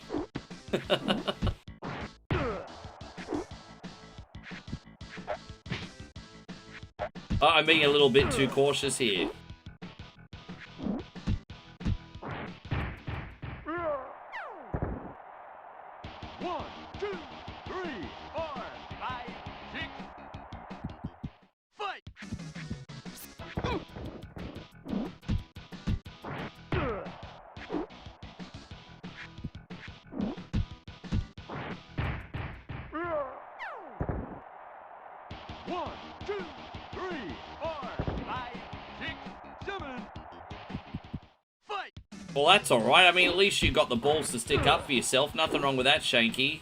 I'm being a little bit too cautious here.
One, two, three, four, five, six. Fight! One, two, three, four, five, six, seven. Fight!
Well, that's alright. I mean, at least you got the balls to stick up for yourself. Nothing wrong with that, Shanky.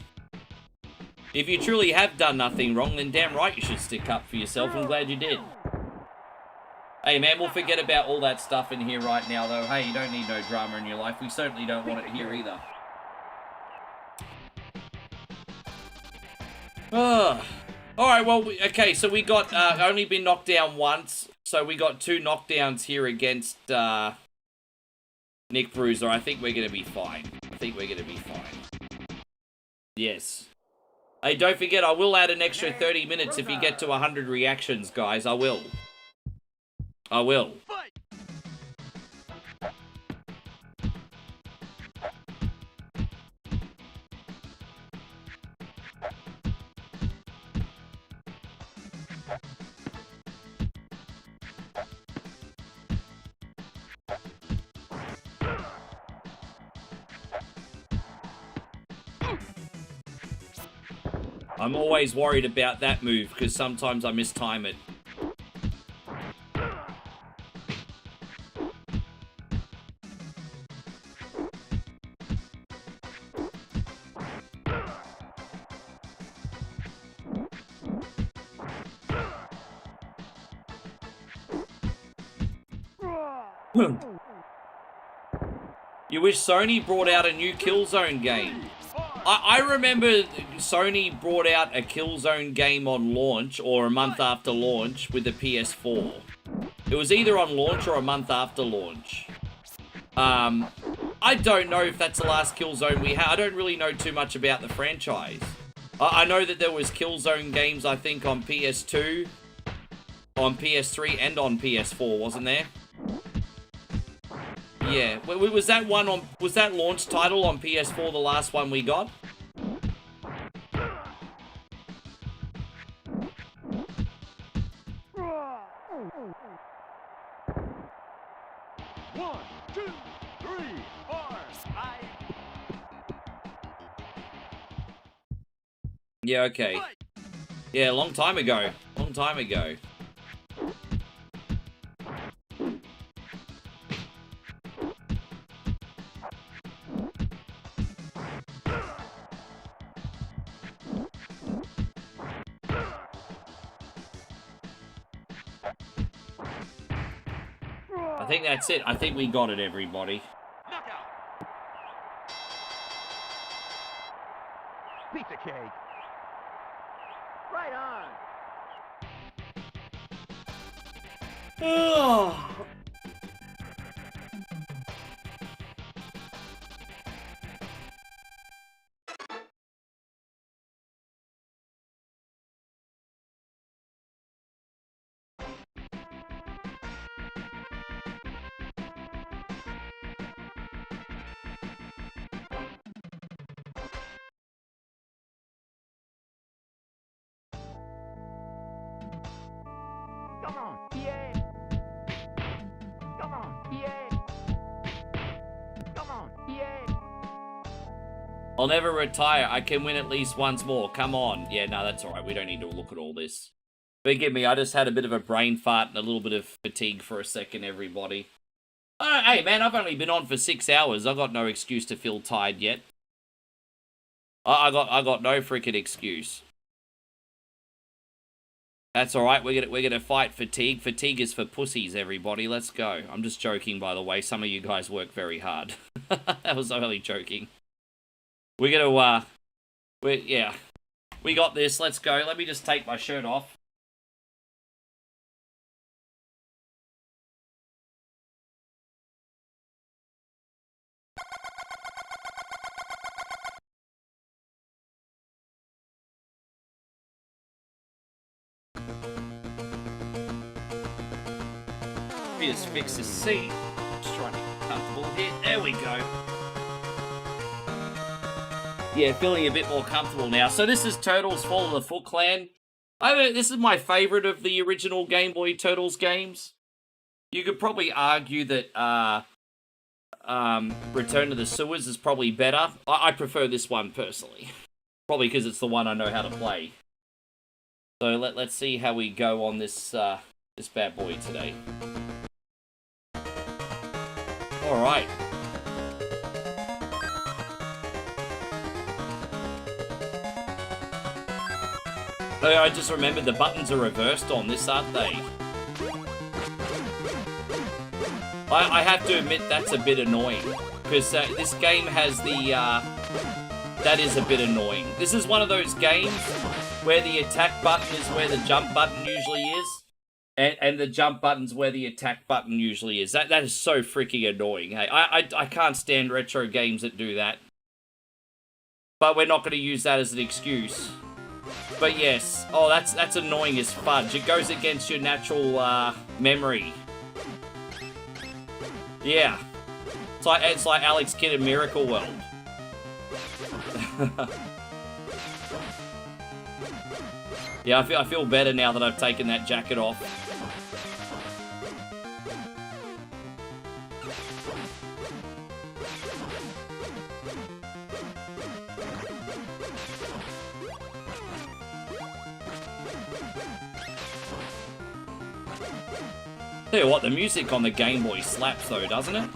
If you truly have done nothing wrong, then damn right you should stick up for yourself. I'm glad you did. Hey, man, we'll forget about all that stuff in here right now, though. Hey, you don't need no drama in your life. We certainly don't want it here either. Alright, well, okay, so we got, only been knocked down once. So we got 2 knockdowns here against, Nick Bruiser. I think we're going to be fine. Yes. Hey, don't forget, I will add an extra 30 minutes if you get to 100 reactions, guys. I will.
Fight!
I'm always worried about that move, because sometimes I mistime it. You wish Sony brought out a new Killzone game. I remember Sony brought out a Killzone game on launch, or a month after launch, with the PS4. It was either on launch or a month after launch. I don't know if that's the last Killzone we had. I don't really know too much about the franchise. I know that there was Killzone games, I think, on PS2, on PS3, and on PS4, wasn't there? Yeah, was that one on, was that launch title on PS4 the last one we got?
1, 2, 3, 4, 5.
Yeah, okay. Yeah, long time ago. Long time ago. I think that's it. I think we got it, everybody.
Knockout. Pizza cake. Right on.
Oh.
Come on, yeah. Come on, yeah. Come on, yeah.
I'll never retire. I can win at least once more. Come on. Yeah, no, that's all right. We don't need to look at all this. Forgive me, I just had a bit of a brain fart and a little bit of fatigue for a second, everybody. Hey, man, I've only been on for 6 hours. I've got no excuse to feel tired yet. I got no freaking excuse. That's all right. We're gonna fight fatigue. Fatigue is for pussies, everybody. Let's go. I'm just joking, by the way. Some of you guys work very hard. That was only joking. We're gonna yeah. We got this. Let's go. Let me just take my shirt off. Let me just fix this seat. Just trying to get comfortable here. There we go. Yeah, feeling a bit more comfortable now. So this is Turtles Fall of the Foot Clan. This is my favorite of the original Game Boy Turtles games. You could probably argue that Return to the Sewers is probably better. I prefer this one personally. Probably because it's the one I know how to play. So let's see how we go on this this bad boy today. All right. I just remembered the buttons are reversed on this, aren't they? I have to admit that's a bit annoying, because this game has the, that is a bit annoying. This is one of those games where the attack button is where the jump button usually is, and the jump button's where the attack button usually is. That is so freaking annoying. Hey, I can't stand retro games that do that. But we're not going to use that as an excuse. But yes, oh, that's annoying as fudge. It goes against your natural memory. Yeah, it's like Alex Kidd in Miracle World. Yeah, I feel better now that I've taken that jacket off. Tell you what, the music on the Game Boy slaps though, doesn't it?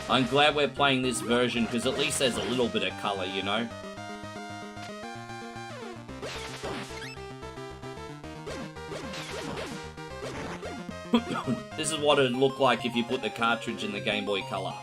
I'm glad we're playing this version, because at least there's a little bit of colour, you know? This is what it'd look like if you put the cartridge in the Game Boy Color.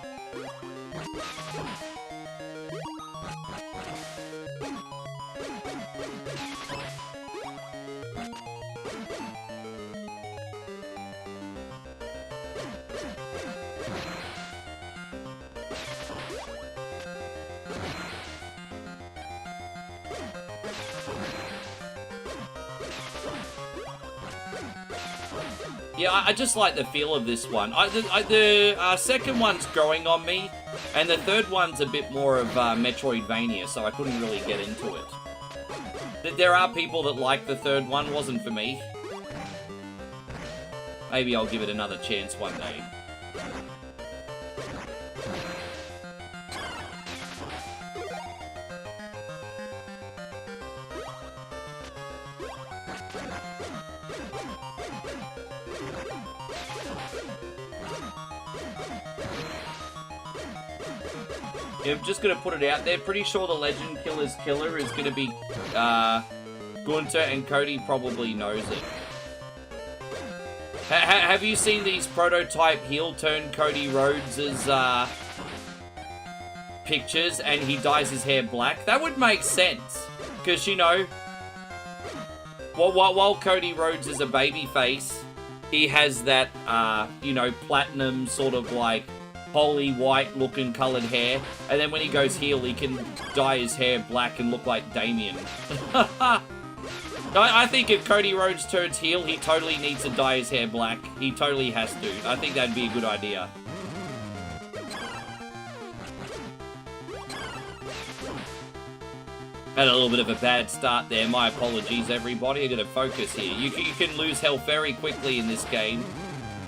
Yeah, I just like the feel of this one. The second one's growing on me, and the third one's a bit more of Metroidvania, so I couldn't really get into it. There are people that like the third one, wasn't for me. Maybe I'll give it another chance one day. Yeah, I'm just gonna put it out there. Pretty sure the Legend Killer's killer is gonna be Gunter, and Cody probably knows it. Have you seen these prototype heel turn Cody Rhodes's pictures, and he dyes his hair black? That would make sense, because you know, while Cody Rhodes is a babyface, he has that you know, platinum sort of like holy white looking coloured hair, and then when he goes heel, he can dye his hair black and look like Damien. I think if Cody Rhodes turns heel, he totally needs to dye his hair black. He totally has to. I think that'd be a good idea. Had a little bit of a bad start there. My apologies, everybody. I'm going to focus here. You can lose health very quickly in this game.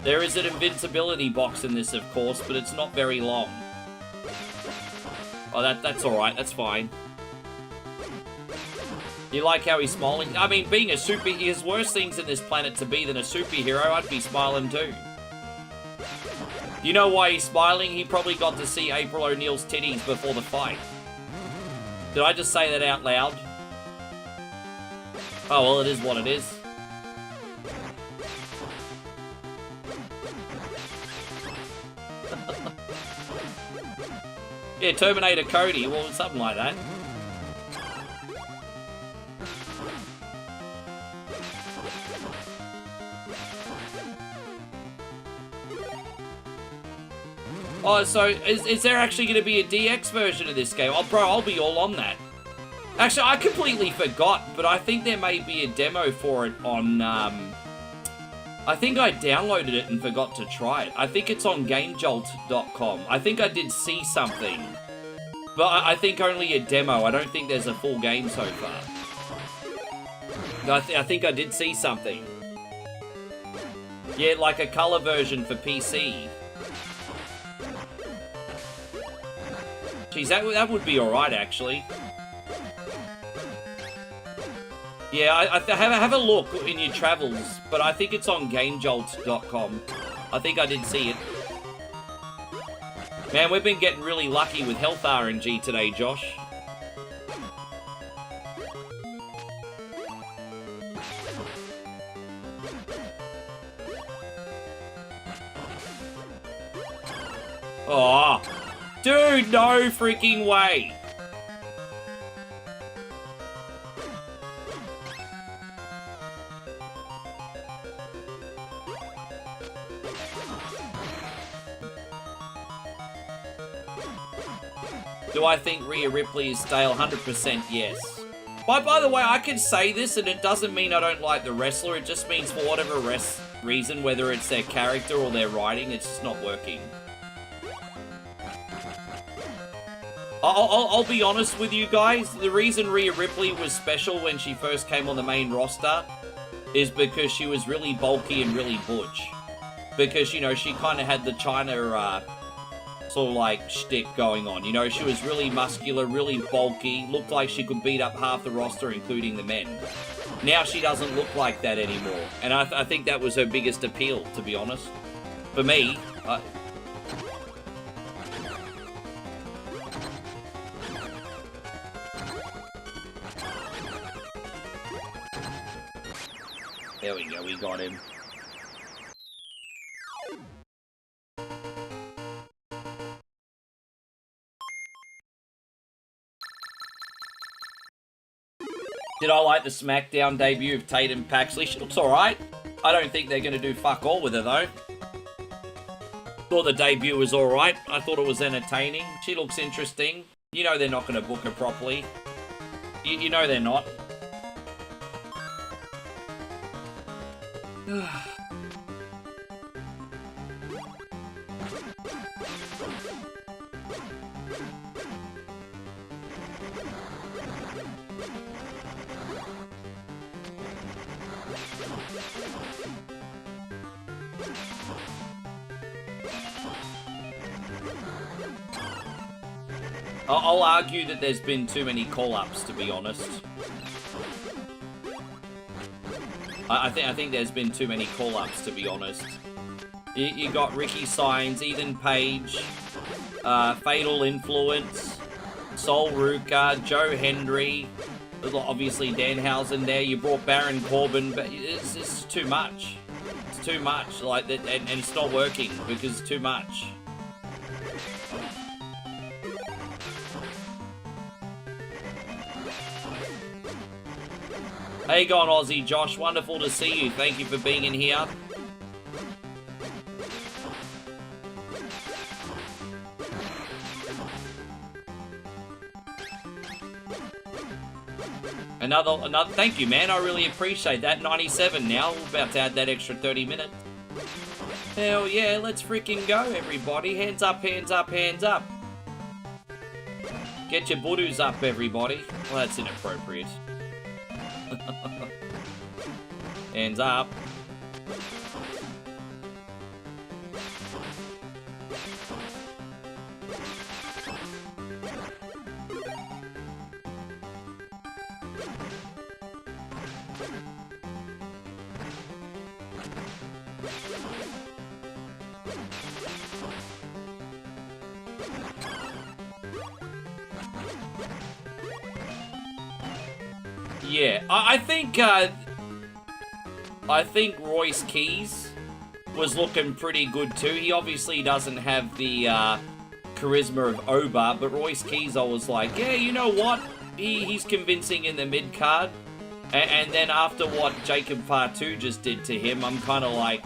There is an invincibility box in this, of course, but it's not very long. Oh, that's alright. That's fine. You like how he's smiling? I mean, being a there's worse things in this planet to be than a superhero. I'd be smiling too. You know why he's smiling? He probably got to see April O'Neil's titties before the fight. Did I just say that out loud? Oh, well, it is what it is. Yeah, Terminator Cody. Well, something like that. Oh, so is there actually going to be a DX version of this game? Oh, bro, I'll be all on that. Actually, I completely forgot, but I think there may be a demo for it on, I think I downloaded it and forgot to try it. I think it's on GameJolt.com. I think I did see something, but I think only a demo. I don't think there's a full game so far. I think I did see something. Yeah, like a color version for PC. Geez, that would be alright, actually. Yeah, have a look in your travels, but I think it's on GameJolt.com. I think I did see it. Man, we've been getting really lucky with health RNG today, Josh. Oh, dude, no freaking way. Do I think Rhea Ripley is stale? 100% yes. By the way, I can say this and it doesn't mean I don't like the wrestler. It just means for whatever reason, whether it's their character or their writing, it's just not working. I'll be honest with you guys. The reason Rhea Ripley was special when she first came on the main roster is because she was really bulky and really butch. Because, you know, she kind of had the China sort of like shtick going on. You know, she was really muscular, really bulky, looked like she could beat up half the roster, including the men. Now she doesn't look like that anymore. And I think that was her biggest appeal, to be honest. For me, there we go, we got him. Did I like the SmackDown debut of Tatum Paxley? She looks alright. I don't think they're going to do fuck all with her, though. Thought the debut was alright. I thought it was entertaining. She looks interesting. You know they're not going to book her properly. You know they're not. I'll argue that there's been too many call-ups, to be honest. I think there's been too many call-ups, to be honest. You got Ricky Signs, Ethan Page, Fatal Influence, Sol Ruka, Joe Hendry, obviously Danhausen there. You brought Baron Corbin, but it's too much. It's too much, like that, and it's not working because it's too much. Hey, gone Aussie Josh, wonderful to see you. Thank you for being in here. Another, thank you, man. I really appreciate that. 97 now. We're about to add that extra 30 minutes. Hell yeah, let's freaking go, everybody. Hands up, hands up, hands up. Get your boodoos up, everybody. Well, that's inappropriate. Hands up. Yeah, I think Royce Keys was looking pretty good too. He obviously doesn't have the charisma of Oba, but Royce Keys, I was like, yeah, you know what? He's convincing in the mid card. And then after what Jacob Fatu just did to him, I'm kind of like,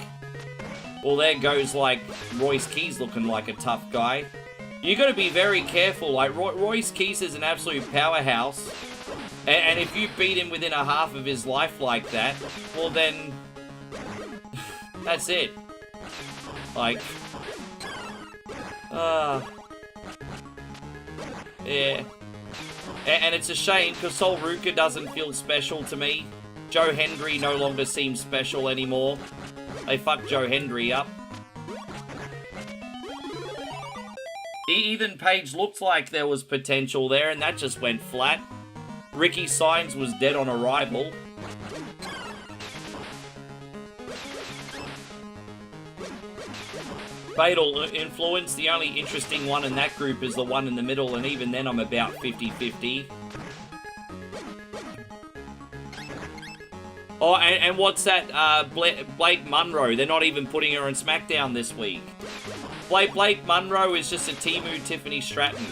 well, there goes like Royce Keys looking like a tough guy. You got to be very careful. Like Royce Keys is an absolute powerhouse. And if you beat him within a half of his life like that, well then, that's it. Like, yeah. And it's a shame, because Sol Ruka doesn't feel special to me. Joe Hendry no longer seems special anymore. They fucked Joe Hendry up. Ethan Page looked like there was potential there, and that just went flat. Ricky Signs was dead on arrival. Fatal Influence, the only interesting one in that group is the one in the middle, and even then I'm about 50-50. Oh, and what's that? Blake Munro. They're not even putting her on SmackDown this week. Blake Munro is just a Temu Tiffany Stratton.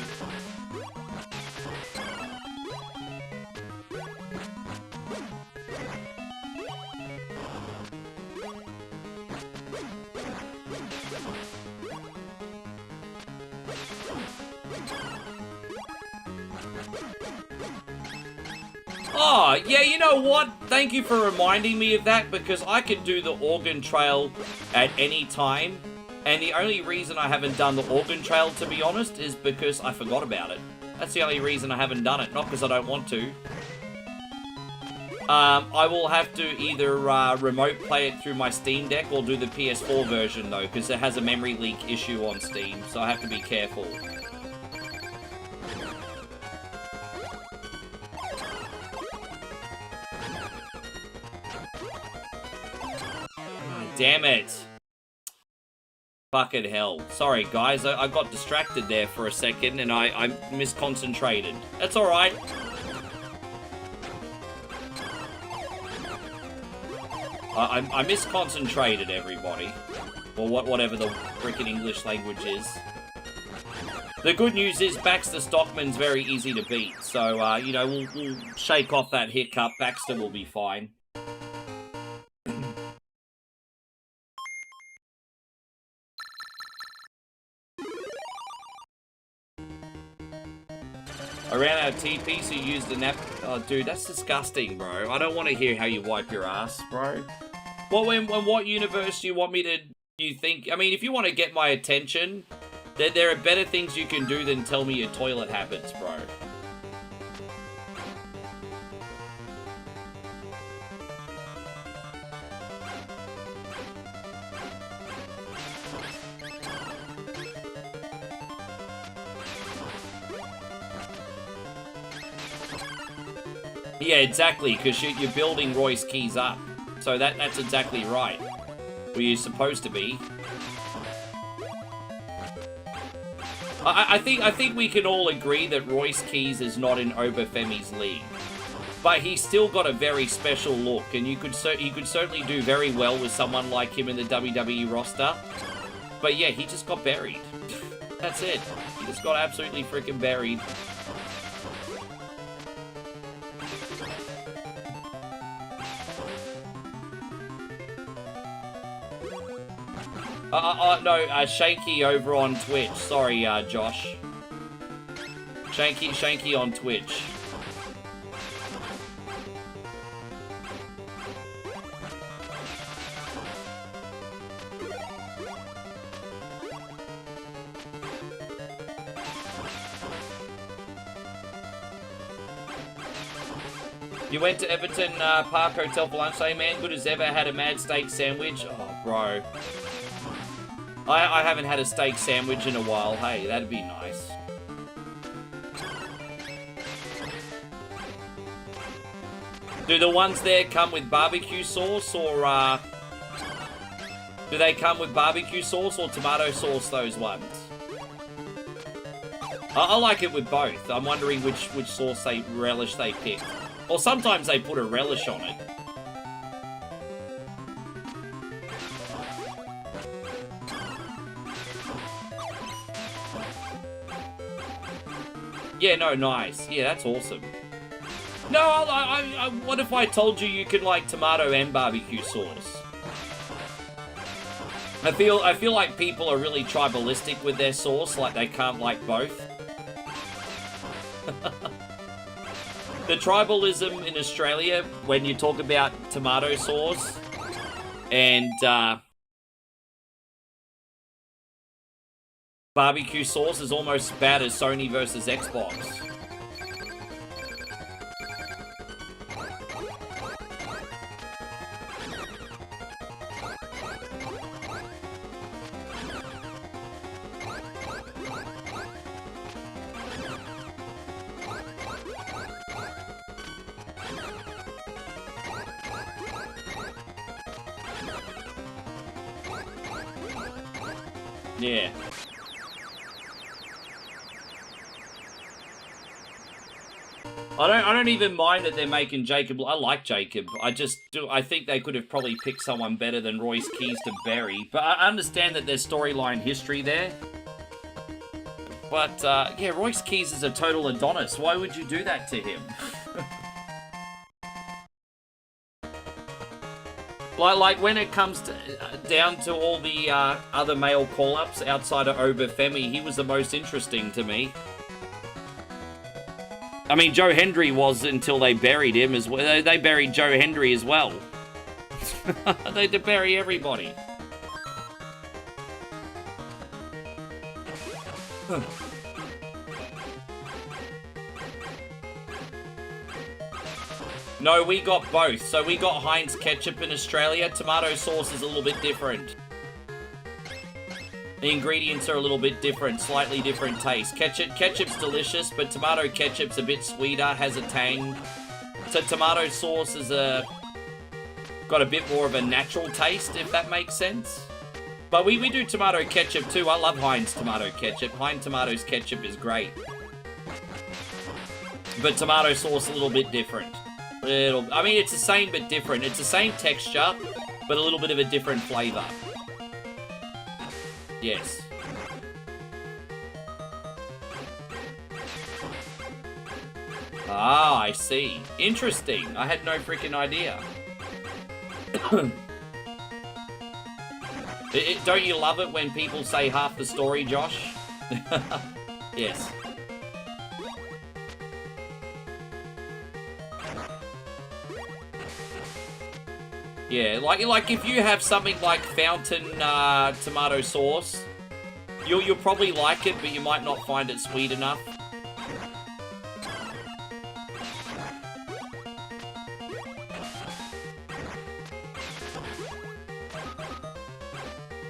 Oh, yeah, you know what? Thank you for reminding me of that, because I could do the Organ Trail at any time, and the only reason I haven't done the Organ Trail, to be honest, is because I forgot about it. That's the only reason I haven't done it, not because I don't want to. I will have to either remote play it through my Steam Deck or do the PS4 version, though, because it has a memory leak issue on Steam, so I have to be careful. Damn it. Fucking hell. Sorry, guys. I got distracted there for a second and I misconcentrated. That's alright. I misconcentrated, everybody. Or whatever the freaking English language is. The good news is Baxter Stockman's very easy to beat. So, you know, we'll shake off that hiccup. Baxter will be fine. I ran out of TP, so you used the nap. Oh, dude, that's disgusting, bro. I don't want to hear how you wipe your ass, bro. Well, in what universe do you want me to, you think? I mean, if you want to get my attention, there are better things you can do than tell me your toilet habits, bro. Yeah, exactly, because you're building Royce Keys up. So that's exactly right. Where you're supposed to be. I think we can all agree that Royce Keys is not in Obafemi's league. But he's still got a very special look, and he could certainly do very well with someone like him in the WWE roster. But yeah, he just got buried. That's it. He just got absolutely freaking buried. No, Shanky over on Twitch. Sorry, Josh. Shanky on Twitch. You went to Everton Park Hotel for lunch today, man. Good as ever. Had a mad steak sandwich. Oh, bro. I haven't had a steak sandwich in a while. Hey, that'd be nice. Do the ones there come with barbecue sauce or, do they come with barbecue sauce or tomato sauce, those ones? I like it with both. I'm wondering which sauce relish they picked. Or sometimes they put a relish on it. Yeah, no, nice. Yeah, that's awesome. No, what if I told you you can like tomato and barbecue sauce? I feel like people are really tribalistic with their sauce, like they can't like both. The tribalism in Australia, when you talk about tomato sauce and barbecue sauce, is almost as bad as Sony versus Xbox. Yeah. I don't even mind that they're making Jacob. I like Jacob. I think they could have probably picked someone better than Royce Keys to bury. But I understand that there's storyline history there. But yeah, Royce Keys is a total Adonis. Why would you do that to him? Like when it comes to, down to all the other male call-ups outside of Obafemi, he was the most interesting to me. I mean, Joe Hendry was until they buried him as well. They buried Joe Hendry as well. They had to bury everybody. No, we got both. So we got Heinz ketchup in Australia. Tomato sauce is a little bit different. The ingredients are a little bit different, slightly different taste. Ketchup's delicious, but tomato ketchup's a bit sweeter, has a tang. So tomato sauce is got a bit more of a natural taste, if that makes sense. But we do tomato ketchup too. I love Heinz tomato ketchup. Heinz Tomatoes ketchup is great. But tomato sauce a little bit different. I mean, it's the same but different. It's the same texture, but a little bit of a different flavor. Yes. Ah, I see. Interesting. I had no freaking idea. Don't you love it when people say half the story, Josh? Yes. Yeah, like if you have something like fountain tomato sauce, you'll probably like it, but you might not find it sweet enough.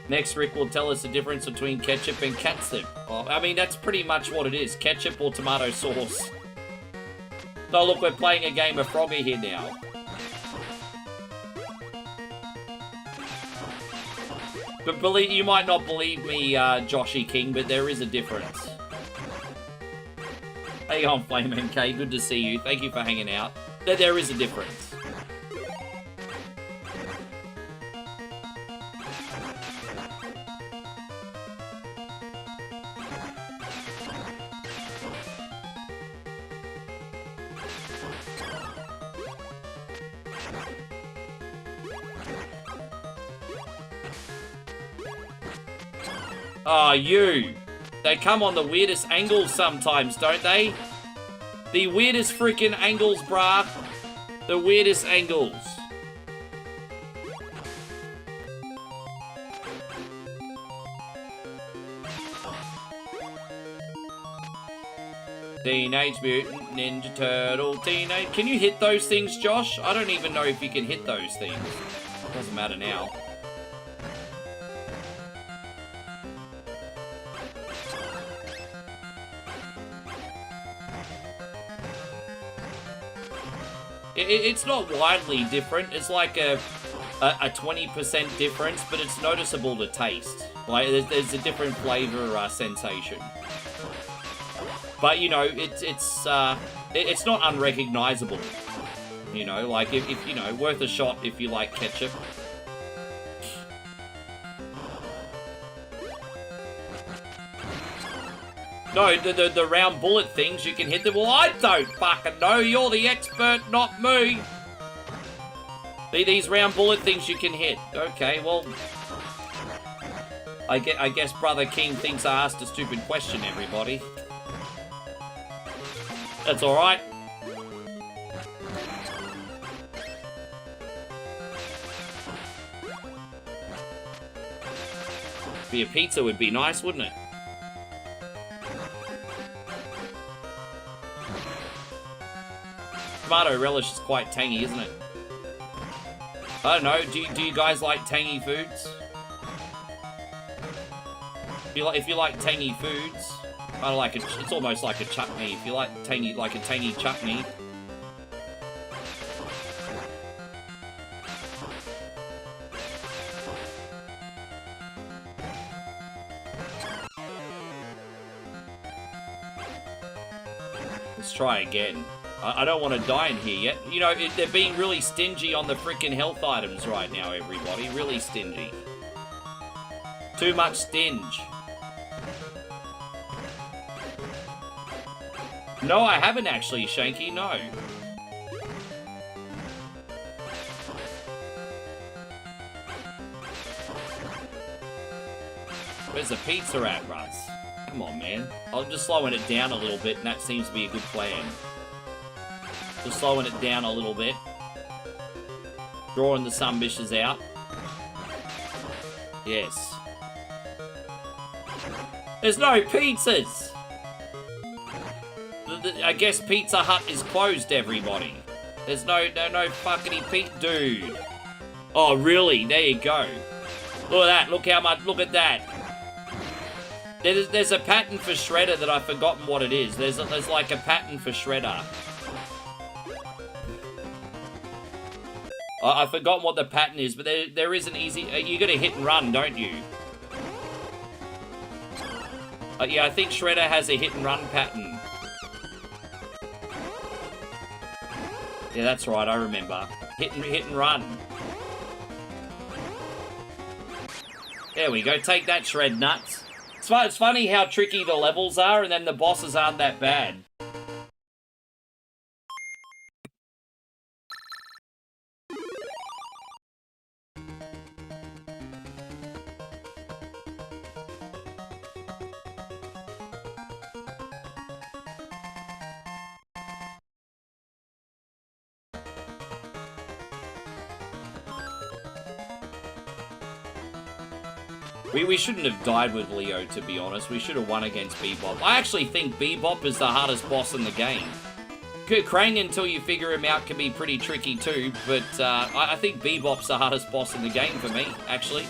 Next, Rick will tell us the difference between ketchup and catsup. Oh, I mean, that's pretty much what it is. Ketchup or tomato sauce. Oh, look, we're playing a game of Frogger here now. But believe you might not believe me, Joshy King, but there is a difference. Hey on, Flame MK, good to see you. Thank you for hanging out. There is a difference. Oh, you. They come on the weirdest angles sometimes, don't they? The weirdest freaking angles, brah. The weirdest angles. Teenage Mutant Ninja Turtle, Teenage... Can you hit those things, Josh? I don't even know if you can hit those things. Doesn't matter now. It's not widely different. It's like a 20% difference, but it's noticeable to taste. Like, there's a different flavor sensation. But, you know, it's not unrecognizable. You know, like, if you know, worth a shot if you like ketchup. No, the round bullet things, you can hit them. Well, I don't fucking know. You're the expert, not me. These round bullet things you can hit. Okay, well... I guess Brother King thinks I asked a stupid question, everybody. That's alright. Be a pizza would be nice, wouldn't it? Tomato relish is quite tangy, isn't it? I don't know. Do you guys like tangy foods? If you like tangy foods, I like it. It's almost like a chutney. If you like a tangy chutney. Let's try again. I don't want to die in here yet. You know, they're being really stingy on the freaking health items right now, everybody. Really stingy. Too much stinge. No, I haven't actually, Shanky, no. Where's the pizza at, Russ? Come on, man. I'm just slowing it down a little bit, and that seems to be a good plan. Just slowing it down a little bit. Drawing the sumbishes out. Yes. There's no pizzas! I guess Pizza Hut is closed, everybody. There's no fucking pizza. Dude. Oh, really? There you go. Look at that. Look how much. Look at that. There's a pattern for Shredder that I've forgotten what it is. There's like a pattern for Shredder. I've forgotten what the pattern is, but there is an easy... You gotta hit and run, don't you? Yeah, I think Shredder has a hit and run pattern. Yeah, that's right, I remember. Hit and run. There we go, take that, Shred Nuts. It's funny how tricky the levels are, and then the bosses aren't that bad. We shouldn't have died with Leo, to be honest. We should have won against Bebop. I actually think Bebop is the hardest boss in the game. Krang, until you figure him out, can be pretty tricky too, but I think Bebop's the hardest boss in the game for me, actually.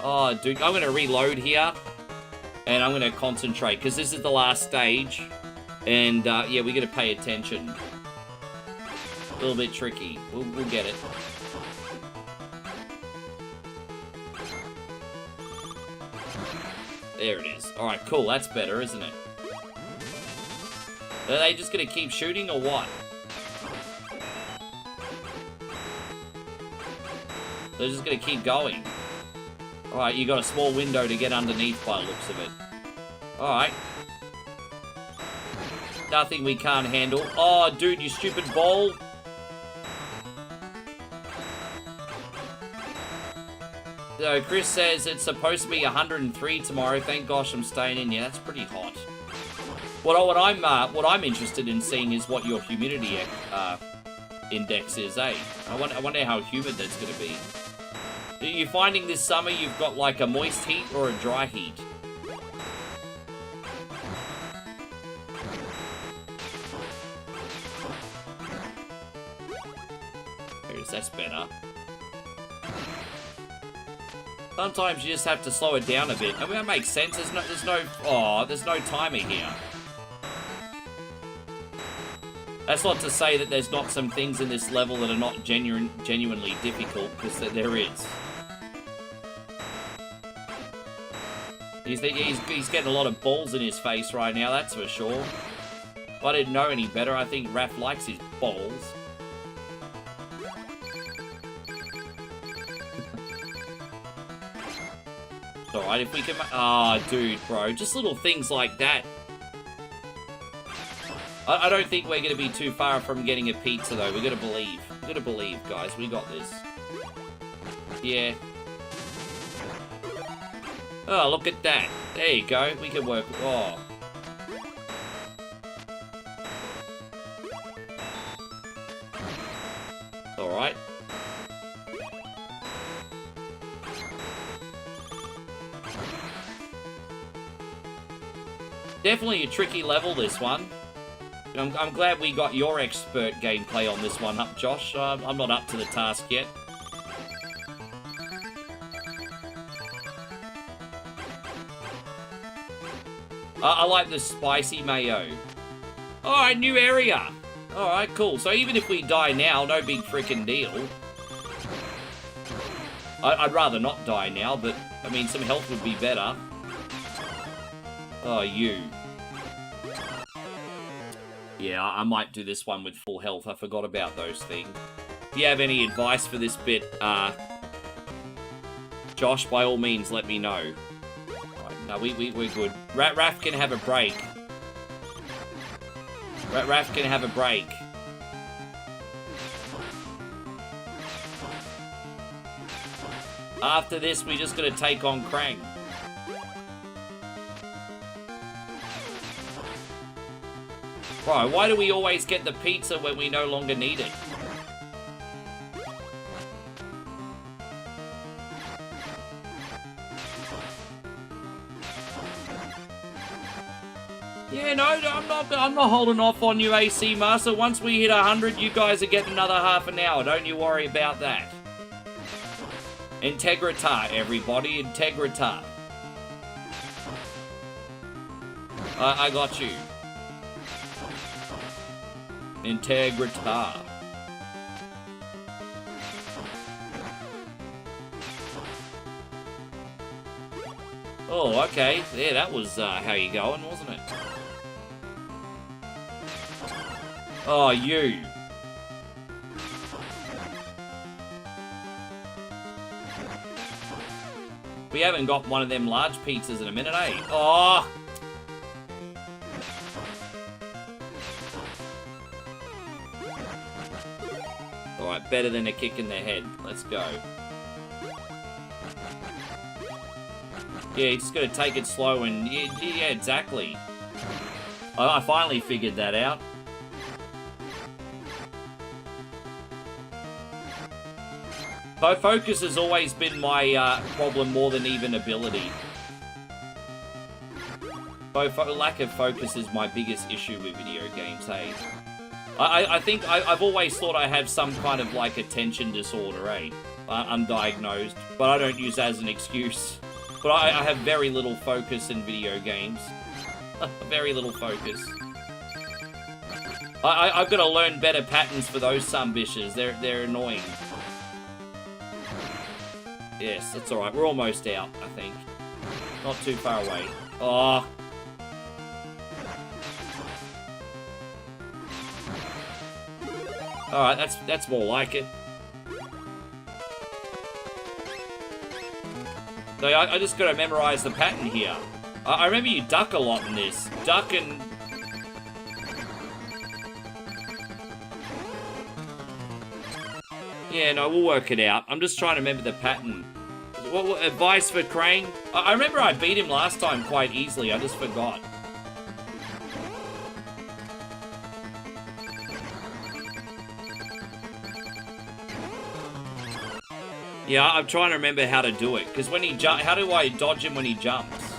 Oh, dude, I'm going to reload here. And I'm going to concentrate, because this is the last stage. And, yeah, we got to pay attention. A little bit tricky. We'll get it. There it is. Alright, cool. That's better, isn't it? Are they just going to keep shooting, or what? They're just going to keep going. Alright, you got a small window to get underneath by the looks of it. Alright. Nothing we can't handle. Oh, dude, you stupid ball. So, Chris says it's supposed to be 103 tomorrow. Thank gosh I'm staying in. Yeah, that's pretty hot. What I'm interested in seeing is what your humidity index is, eh? I wonder how humid that's going to be. Are you finding this summer you've got like a moist heat or a dry heat? That's better. Sometimes you just have to slow it down a bit. I mean, that makes sense. There's no timer here. That's not to say that there's not some things in this level that are not genuinely difficult, because there is. He's getting a lot of balls in his face right now, that's for sure. If I didn't know any better, I think Raph likes his balls. Alright, if we can... Ah, dude, bro. Just little things like that. I don't think we're going to be too far from getting a pizza, though. We've got to believe. We've got to believe, guys. We got this. Yeah. Oh, look at that. There you go. We can work... Oh. Alright. Definitely a tricky level, this one. I'm glad we got your expert gameplay on this one up, Josh. I'm not up to the task yet. I like the spicy mayo. Alright, new area. Alright, cool. So even if we die now, no big freaking deal. I'd rather not die now, but, I mean, some health would be better. Oh, you. Yeah, I might do this one with full health. I forgot about those things. If you have any advice for this bit, Josh, by all means, let me know. Right, no, we're good. Raph can have a break. Raph can have a break. After this, we just gotta take on Krang. Bro, why do we always get the pizza when we no longer need it? Yeah, no, I'm not holding off on you, AC Master. Once we hit 100, you guys are getting another half an hour. Don't you worry about that. Integrita, everybody. Integrita. I got you. Integrita. Oh, okay. Yeah, that was how you going, wasn't it? Oh, you. We haven't got one of them large pizzas in a minute, eh? Oh! Alright, better than a kick in the head. Let's go. Yeah, you just gotta take it slow and... Yeah, exactly. I finally figured that out. Focus has always been my problem more than even ability. Lack of focus is my biggest issue with video games, hey? I think I've always thought I have some kind of, like, attention disorder, eh? Undiagnosed. But I don't use that as an excuse. But I have very little focus in video games. Very little focus. I've got to learn better patterns for those sumbitches. They're annoying. Yes, that's alright. We're almost out, I think. Not too far away. Oh. Alright, that's more like it. So I just gotta memorize the pattern here. I remember you duck a lot in this. Duck and... Yeah, no, we'll work it out. I'm just trying to remember the pattern. What advice for Krang? I remember I beat him last time quite easily. I just forgot. Yeah, I'm trying to remember how to do it. Because when he jumps, how do I dodge him when he jumps?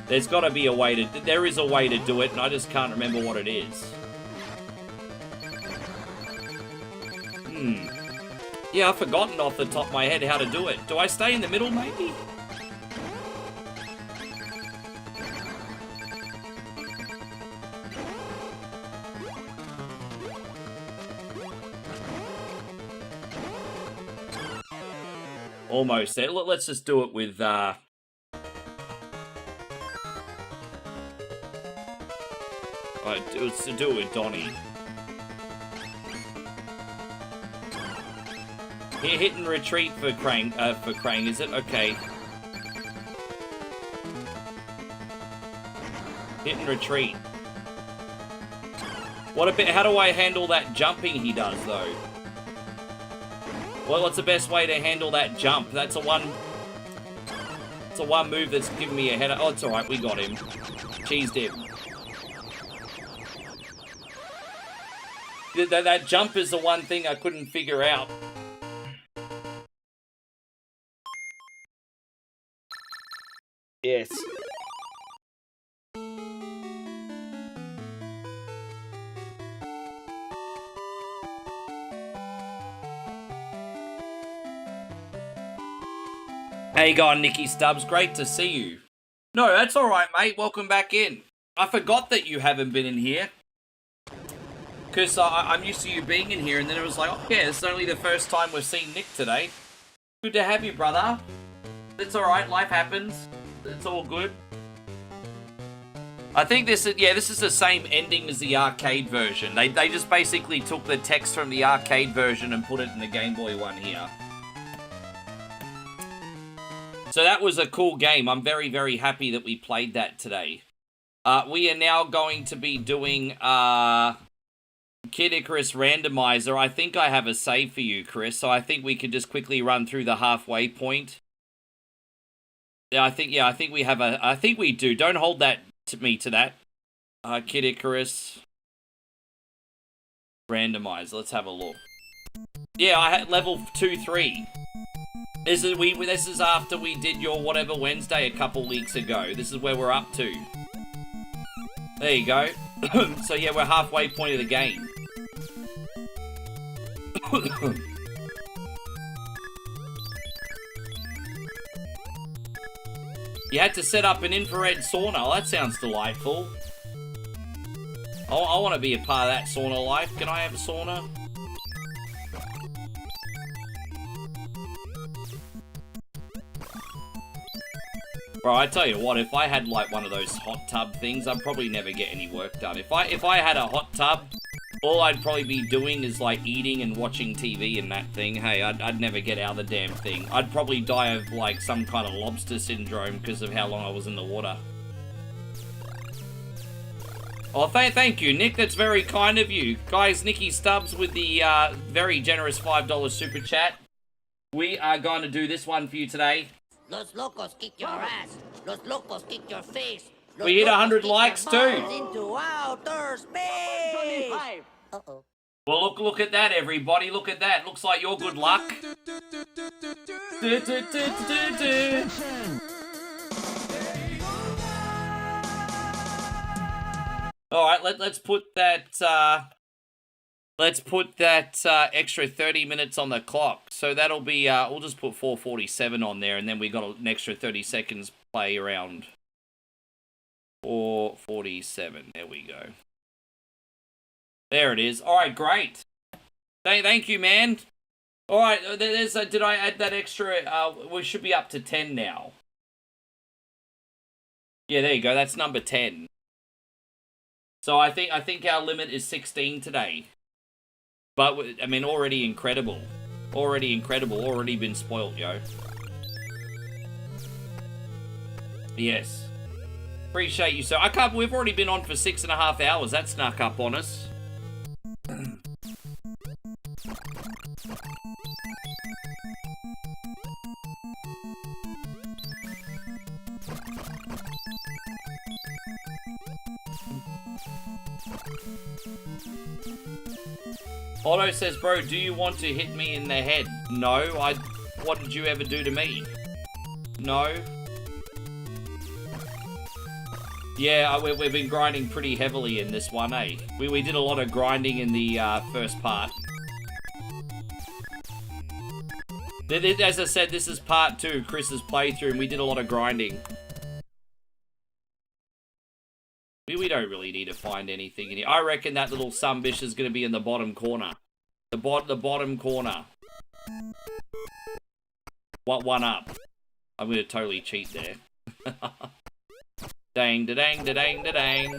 There's got to be a way to... There is a way to do it, and I just can't remember what it is. Yeah, I've forgotten off the top of my head how to do it. Do I stay in the middle, maybe? Almost there. Let's just do it with, let's do it with Donnie. Here, hit and retreat for Krang, is it? Okay. Hit and retreat. What a bit, how do I handle that jumping he does, though? Well, what's the best way to handle that jump? It's a one move that's giving me a header. Oh, it's alright, we got him. Cheesed him. That jump is the one thing I couldn't figure out. Yes. How you going, Nicky Stubbs? Great to see you. No, that's alright, mate. Welcome back in. I forgot that you haven't been in here. Because I'm used to you being in here, and then it was like, oh yeah, it's only the first time we've seen Nick today. Good to have you, brother. It's alright, life happens. It's all good. I think this is the same ending as the arcade version. They just basically took the text from the arcade version and put it in the Game Boy one here. So that was a cool game. I'm very, very happy that we played that today. We are now going to be doing Kid Icarus Randomizer. I think I have a save for you, Chris, so I think we could just quickly run through the halfway point. Yeah, I think we have I think we do. Don't hold that to me to that. Kid Icarus Randomizer. Let's have a look. Yeah, I had level 2-3. This is after we did your Whatever Wednesday a couple weeks ago. This is where we're up to. There you go. So yeah, we're halfway point of the game. You had to set up an infrared sauna. Oh, that sounds delightful. I want to be a part of that sauna life. Can I have a sauna? Bro, I tell you what, if I had like one of those hot tub things, I'd probably never get any work done. If I had a hot tub, all I'd probably be doing is like eating and watching TV and that thing. Hey, I'd never get out of the damn thing. I'd probably die of like some kind of lobster syndrome because of how long I was in the water. Oh, thank you, Nick. That's very kind of you. Guys, Nicky Stubbs with the very generous $5 super chat. We are going to do this one for you today.
Los locos kick your ass. Los locos kick your face. Los
We hit
locos
100
kick
likes
your
too.
balls into outer space. Uh-oh.
Well, look at that, everybody. Look at that. Looks like your good luck. All right, let's put that Let's put that extra 30 minutes on the clock. So that'll be, we'll just put 4:47 on there, and then we got an extra 30 seconds play around. 4:47. There we go. There it is. All right, great. Thank you, man. All right, did I add that extra? We should be up to 10 now. Yeah, there you go. That's number 10. So I think our limit is 16 today. But, I mean, already incredible. Already incredible. Already been spoilt, yo. Yes. Appreciate you, sir. We've already been on for 6.5 hours. That snuck up on us. Otto says, bro, do you want to hit me in the head? No, what did you ever do to me? No. Yeah, we've been grinding pretty heavily in this one, eh? We did a lot of grinding in the first part. As I said, this is part 2, Chris's playthrough, and we did a lot of grinding. We don't really need to find anything in here. I reckon that little sunbish is going to be in the bottom corner. The bottom corner. One up. I'm going to totally cheat there. Dang, da-dang, da-dang, da-dang.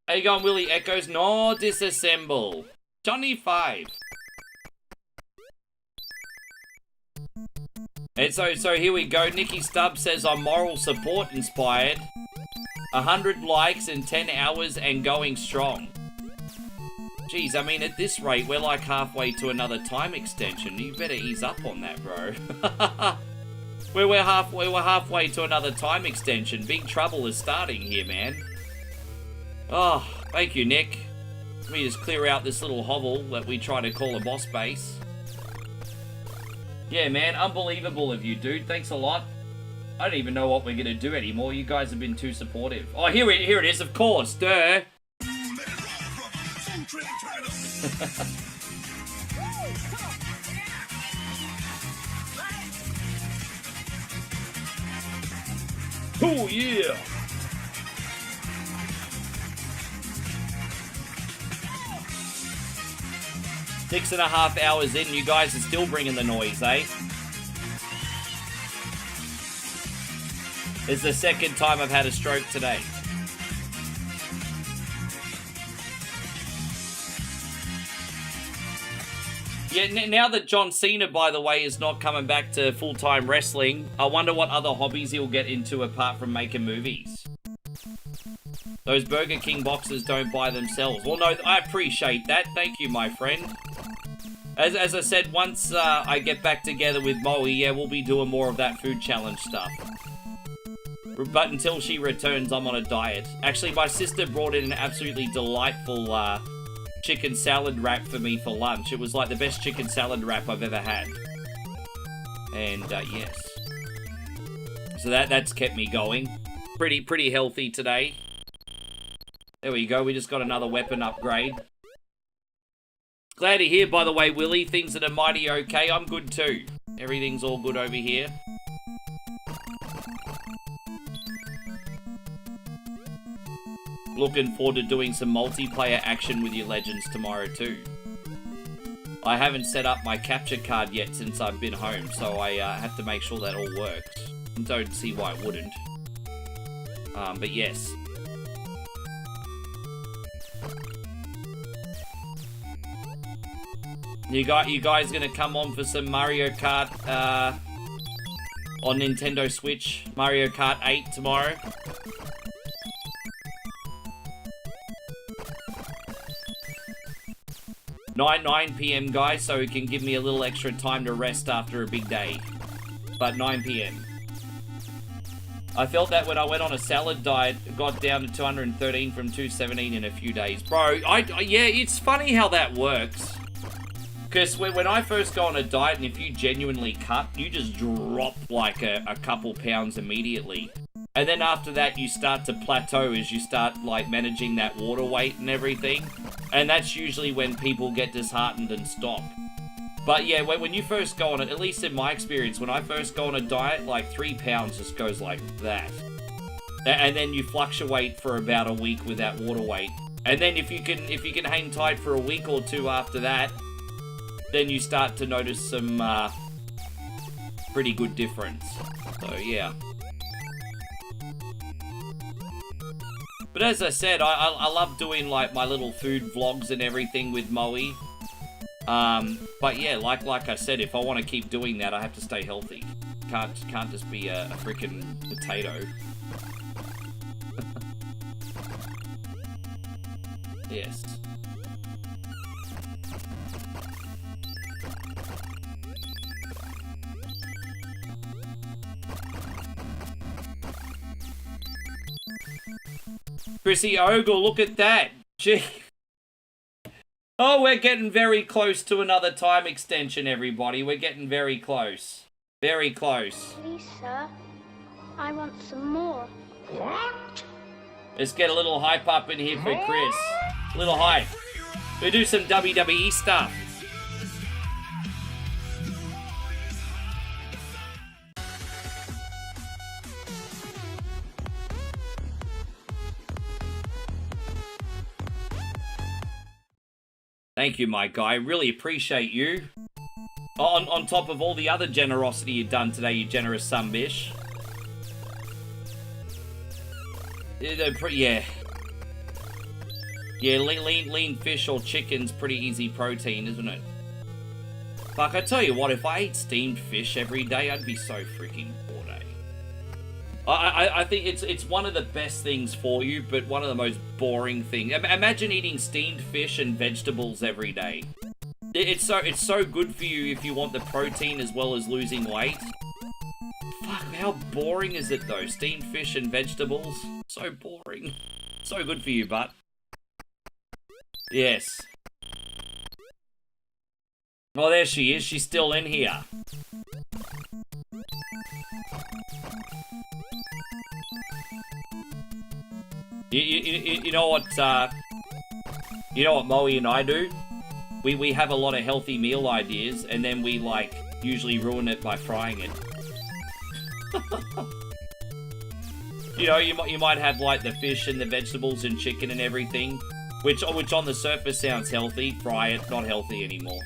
How you going, Willie Echoes? No, disassemble. Johnny 5. And so here we go. Nikki Stubbs says, I'm moral support inspired. 100 likes in 10 hours and going strong. Jeez, I mean, at this rate, we're like halfway to another time extension. You better ease up on that, bro. we're halfway to another time extension. Big trouble is starting here, man. Oh, thank you, Nick. Let me just clear out this little hovel that we try to call a boss base. Yeah, man, unbelievable of you, dude. Thanks a lot. I don't even know what we're gonna do anymore. You guys have been too supportive. Oh, here it is, of course, duh. Oh, yeah. Six and a half hours in, you guys are still bringing the noise, eh? It's the second time I've had a stroke today. Yeah, now that John Cena, by the way, is not coming back to full-time wrestling, I wonder what other hobbies he'll get into apart from making movies. Those Burger King boxes don't buy themselves. Well, no, I appreciate that. Thank you, my friend. As I said, once I get back together with Moe, yeah, we'll be doing more of that food challenge stuff. But until she returns, I'm on a diet. Actually, my sister brought in an absolutely delightful chicken salad wrap for me for lunch. It was like the best chicken salad wrap I've ever had. And, yes. So that's kept me going. Pretty healthy today. There we go, we just got another weapon upgrade. Glad to hear, by the way, Willie. Things that are mighty okay. I'm good too. Everything's all good over here. Looking forward to doing some multiplayer action with your legends tomorrow too. I haven't set up my capture card yet since I've been home, so I have to make sure that all works. Don't see why it wouldn't. But yes. You guys gonna come on for some Mario Kart on Nintendo Switch? Mario Kart 8 tomorrow? Nine PM, guys, so it can give me a little extra time to rest after a big day. But 9 PM. I felt that when I went on a salad diet, it got down to 213 from 217 in a few days. Bro, yeah, it's funny how that works. Because when I first go on a diet, and if you genuinely cut, you just drop like a couple pounds immediately. And then after that, you start to plateau as you start, like, managing that water weight and everything. And that's usually when people get disheartened and stop. But yeah, when you first go on it, at least in my experience, when I first go on a diet, like 3 pounds just goes like that. And then you fluctuate for about a week with that water weight. And then if you can hang tight for a week or two after that, then you start to notice some pretty good difference. So yeah. But as I said, I love doing like my little food vlogs and everything with Moe. But yeah, like I said, if I want to keep doing that, I have to stay healthy. Can't just be a freaking potato. Yes. Chrissy Ogle, look at that. Gee. Oh, we're getting very close to another time extension, everybody. We're getting very close. Very close.
Please, sir. I want some more.
What?
Let's get a little hype up in here for Chris. A little hype. We do some WWE stuff. Thank you, my guy. Really appreciate you. On top of all the other generosity you've done today, you generous sunbish. Yeah. Yeah, lean fish or chicken's pretty easy protein, isn't it? Fuck, I tell you what, if I ate steamed fish every day, I'd be so freaking bored, eh? I think it's one of the best things for you, but one of the most boring things. Imagine eating steamed fish and vegetables every day. It's so good for you if you want the protein as well as losing weight. Fuck, how boring is it though? Steamed fish and vegetables? So boring. So good for you, but. Yes. Oh, there she is. She's still in here. You know what, Moe and I do? We have a lot of healthy meal ideas, and then we, like, usually ruin it by frying it. You know, you might have, like, the fish and the vegetables and chicken and everything, which on the surface sounds healthy. Fry it, not healthy anymore.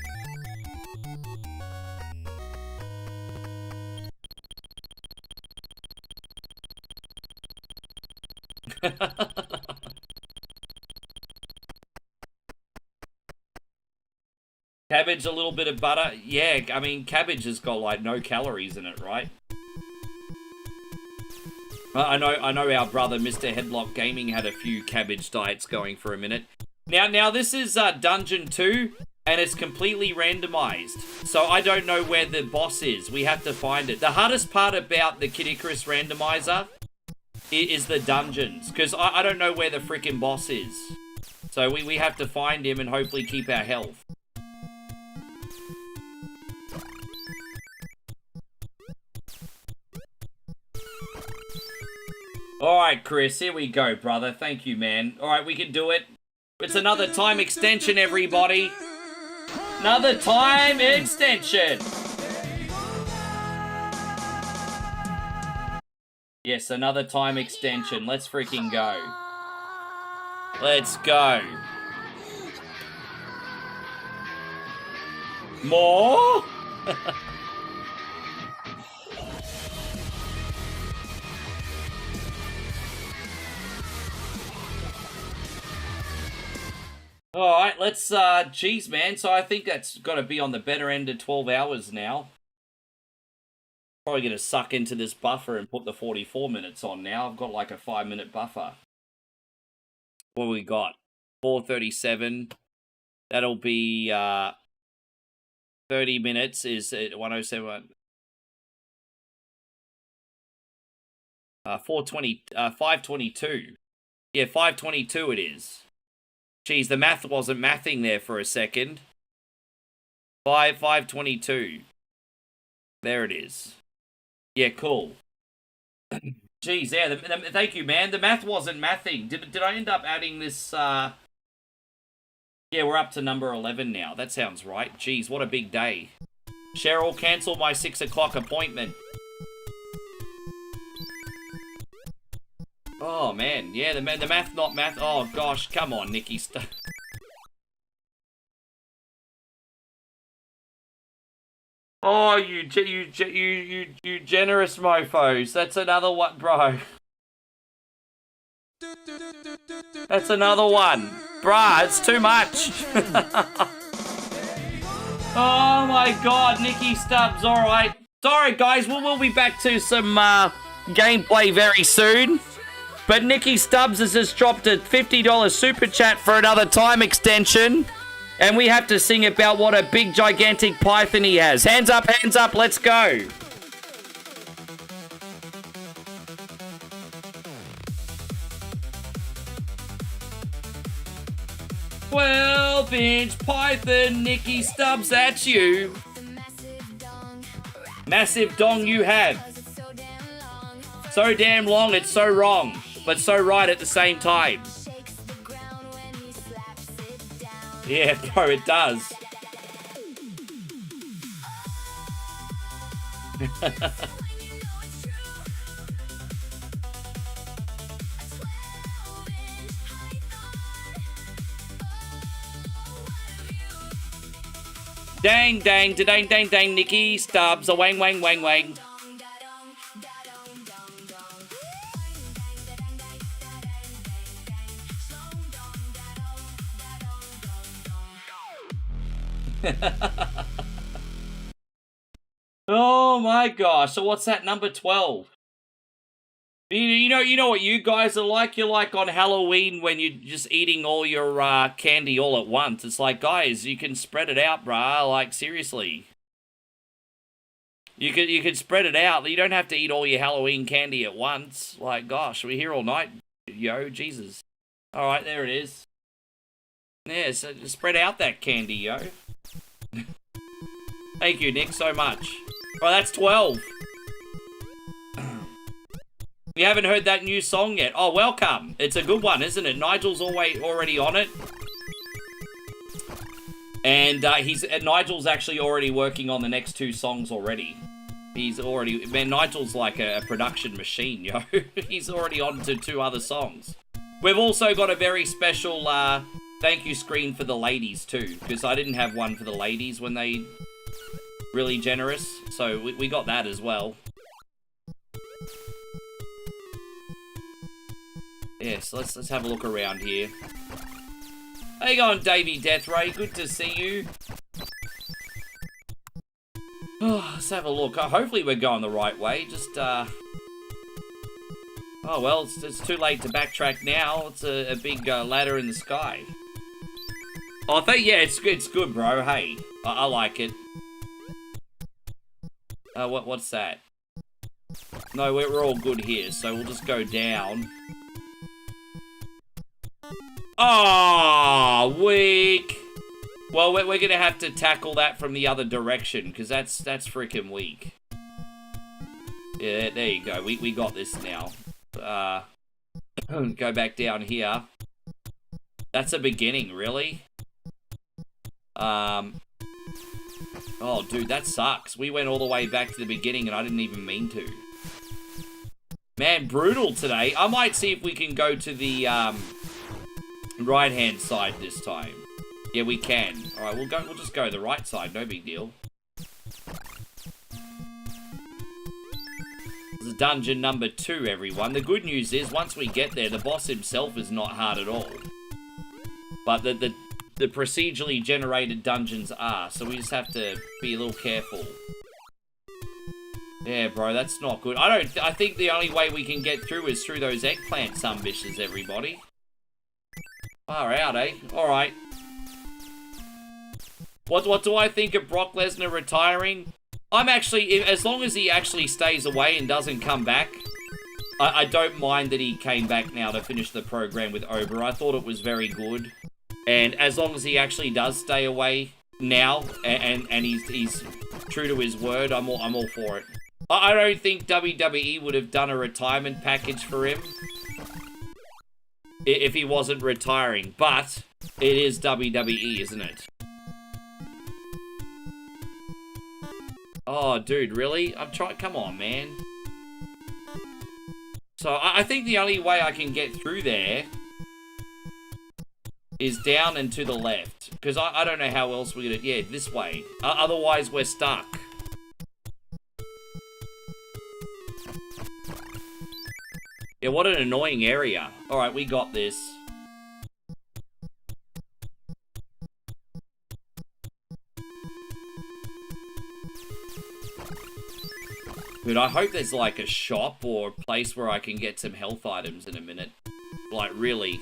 Cabbage, a little bit of butter. Yeah, I mean, cabbage has got, like, no calories in it, right? I know our brother, Mr. Headlock Gaming, had a few cabbage diets going for a minute. Now this is Dungeon 2, and it's completely randomized. So I don't know where the boss is. We have to find it. The hardest part about the Kid Icarus randomizer is the dungeons, because I don't know where the freaking boss is. So we have to find him and hopefully keep our health. Alright, Chris, here we go, brother. Thank you, man. Alright, we can do it. It's another time extension, everybody. Another time extension. Yes, another time extension. Let's freaking go. Let's go. More? Alright, let's, geez, man, so I think that's got to be on the better end of 12 hours now. Probably going to suck into this buffer and put the 44 minutes on now. I've got like a 5-minute buffer. What do we got? 4:37. That'll be, 30 minutes is at 107. 5:22. Yeah, 5:22 it is. Jeez, the math wasn't mathing there for a second. 5:22. There it is. Yeah, cool. Jeez, yeah, thank you, man. The math wasn't mathing. Did I end up adding this, Yeah, we're up to number 11 now. That sounds right. Jeez, what a big day. Cheryl, cancel my 6 o'clock appointment. Oh, man. Yeah, the math, not math. Oh, gosh. Come on, Nikki. Oh, you generous mofos. That's another one, bro. That's another one. Bruh, it's too much. Oh my god, Nikki Stubbs, alright. Sorry guys, we'll be back to some gameplay very soon. But Nikki Stubbs has just dropped a $50 super chat for another time extension. And we have to sing about what a big gigantic python he has. Hands up, let's go. 12-inch python, Nikki Stubbs, that's you. Massive dong you have. So damn long, it's so wrong, but so right at the same time. Yeah, bro, it does. Dang, dang, dang, dang, dang, Nikki Stubbs, a wang, wang, wang, wang. Oh my gosh, so what's that, number 12? You know what you guys are like? You're like on Halloween when you're just eating all your candy all at once. It's like, guys, you can spread it out, bruh. Like, seriously. You can spread it out. You don't have to eat all your Halloween candy at once. Like, gosh, we're here all night, yo, Jesus. Alright, there it is. Yeah, so just spread out that candy, yo. Thank you, Nick, so much. Well, that's 12. You haven't heard that new song yet? Oh, welcome. It's a good one, isn't it? Nigel's already on it. And Nigel's actually already working on the next 2 songs already. Man, Nigel's like a production machine, yo. He's already on to 2 other songs. We've also got a very special thank you screen for the ladies too, because I didn't have one for the ladies when they really generous, so we got that as well. Yes, let's have a look around here. How you going, Davey Deathray? Good to see you. Oh, let's have a look. Hopefully we're going the right way. Just oh well, it's too late to backtrack now. It's a big ladder in the sky. Oh, yeah, it's good, bro. Hey, I like it. What's that? No, we're all good here, so we'll just go down. Oh, weak. Well, we're gonna have to tackle that from the other direction, because that's freaking weak. Yeah, there you go. We got this now. Go back down here. That's a beginning, really? Oh, dude, that sucks. We went all the way back to the beginning and I didn't even mean to. Man, brutal today. I might see if we can go to the right-hand side this time. Yeah, we can. Alright, we'll just go the right side, no big deal. This is dungeon number 2, everyone. The good news is, once we get there, the boss himself is not hard at all. But the procedurally generated dungeons are, so we just have to be a little careful. Yeah, bro, that's not good. I think the only way we can get through is through those eggplant sumbishes, everybody. Far out, eh? Alright. What do I think of Brock Lesnar retiring? I'm actually, as long as he actually stays away and doesn't come back, I don't mind that he came back now to finish the program with Ober. I thought it was very good. And as long as he actually does stay away now, and he's true to his word, I'm all for it. I don't think WWE would have done a retirement package for him if he wasn't retiring, but it is WWE, isn't it? Oh, dude, really? I'm trying. Come on, man. So I think the only way I can get through there is down and to the left, because I don't know how else we're gonna. Yeah, this way. Otherwise, we're stuck. Yeah, what an annoying area. Alright, we got this. Dude, I hope there's like a shop or a place where I can get some health items in a minute. Like, really.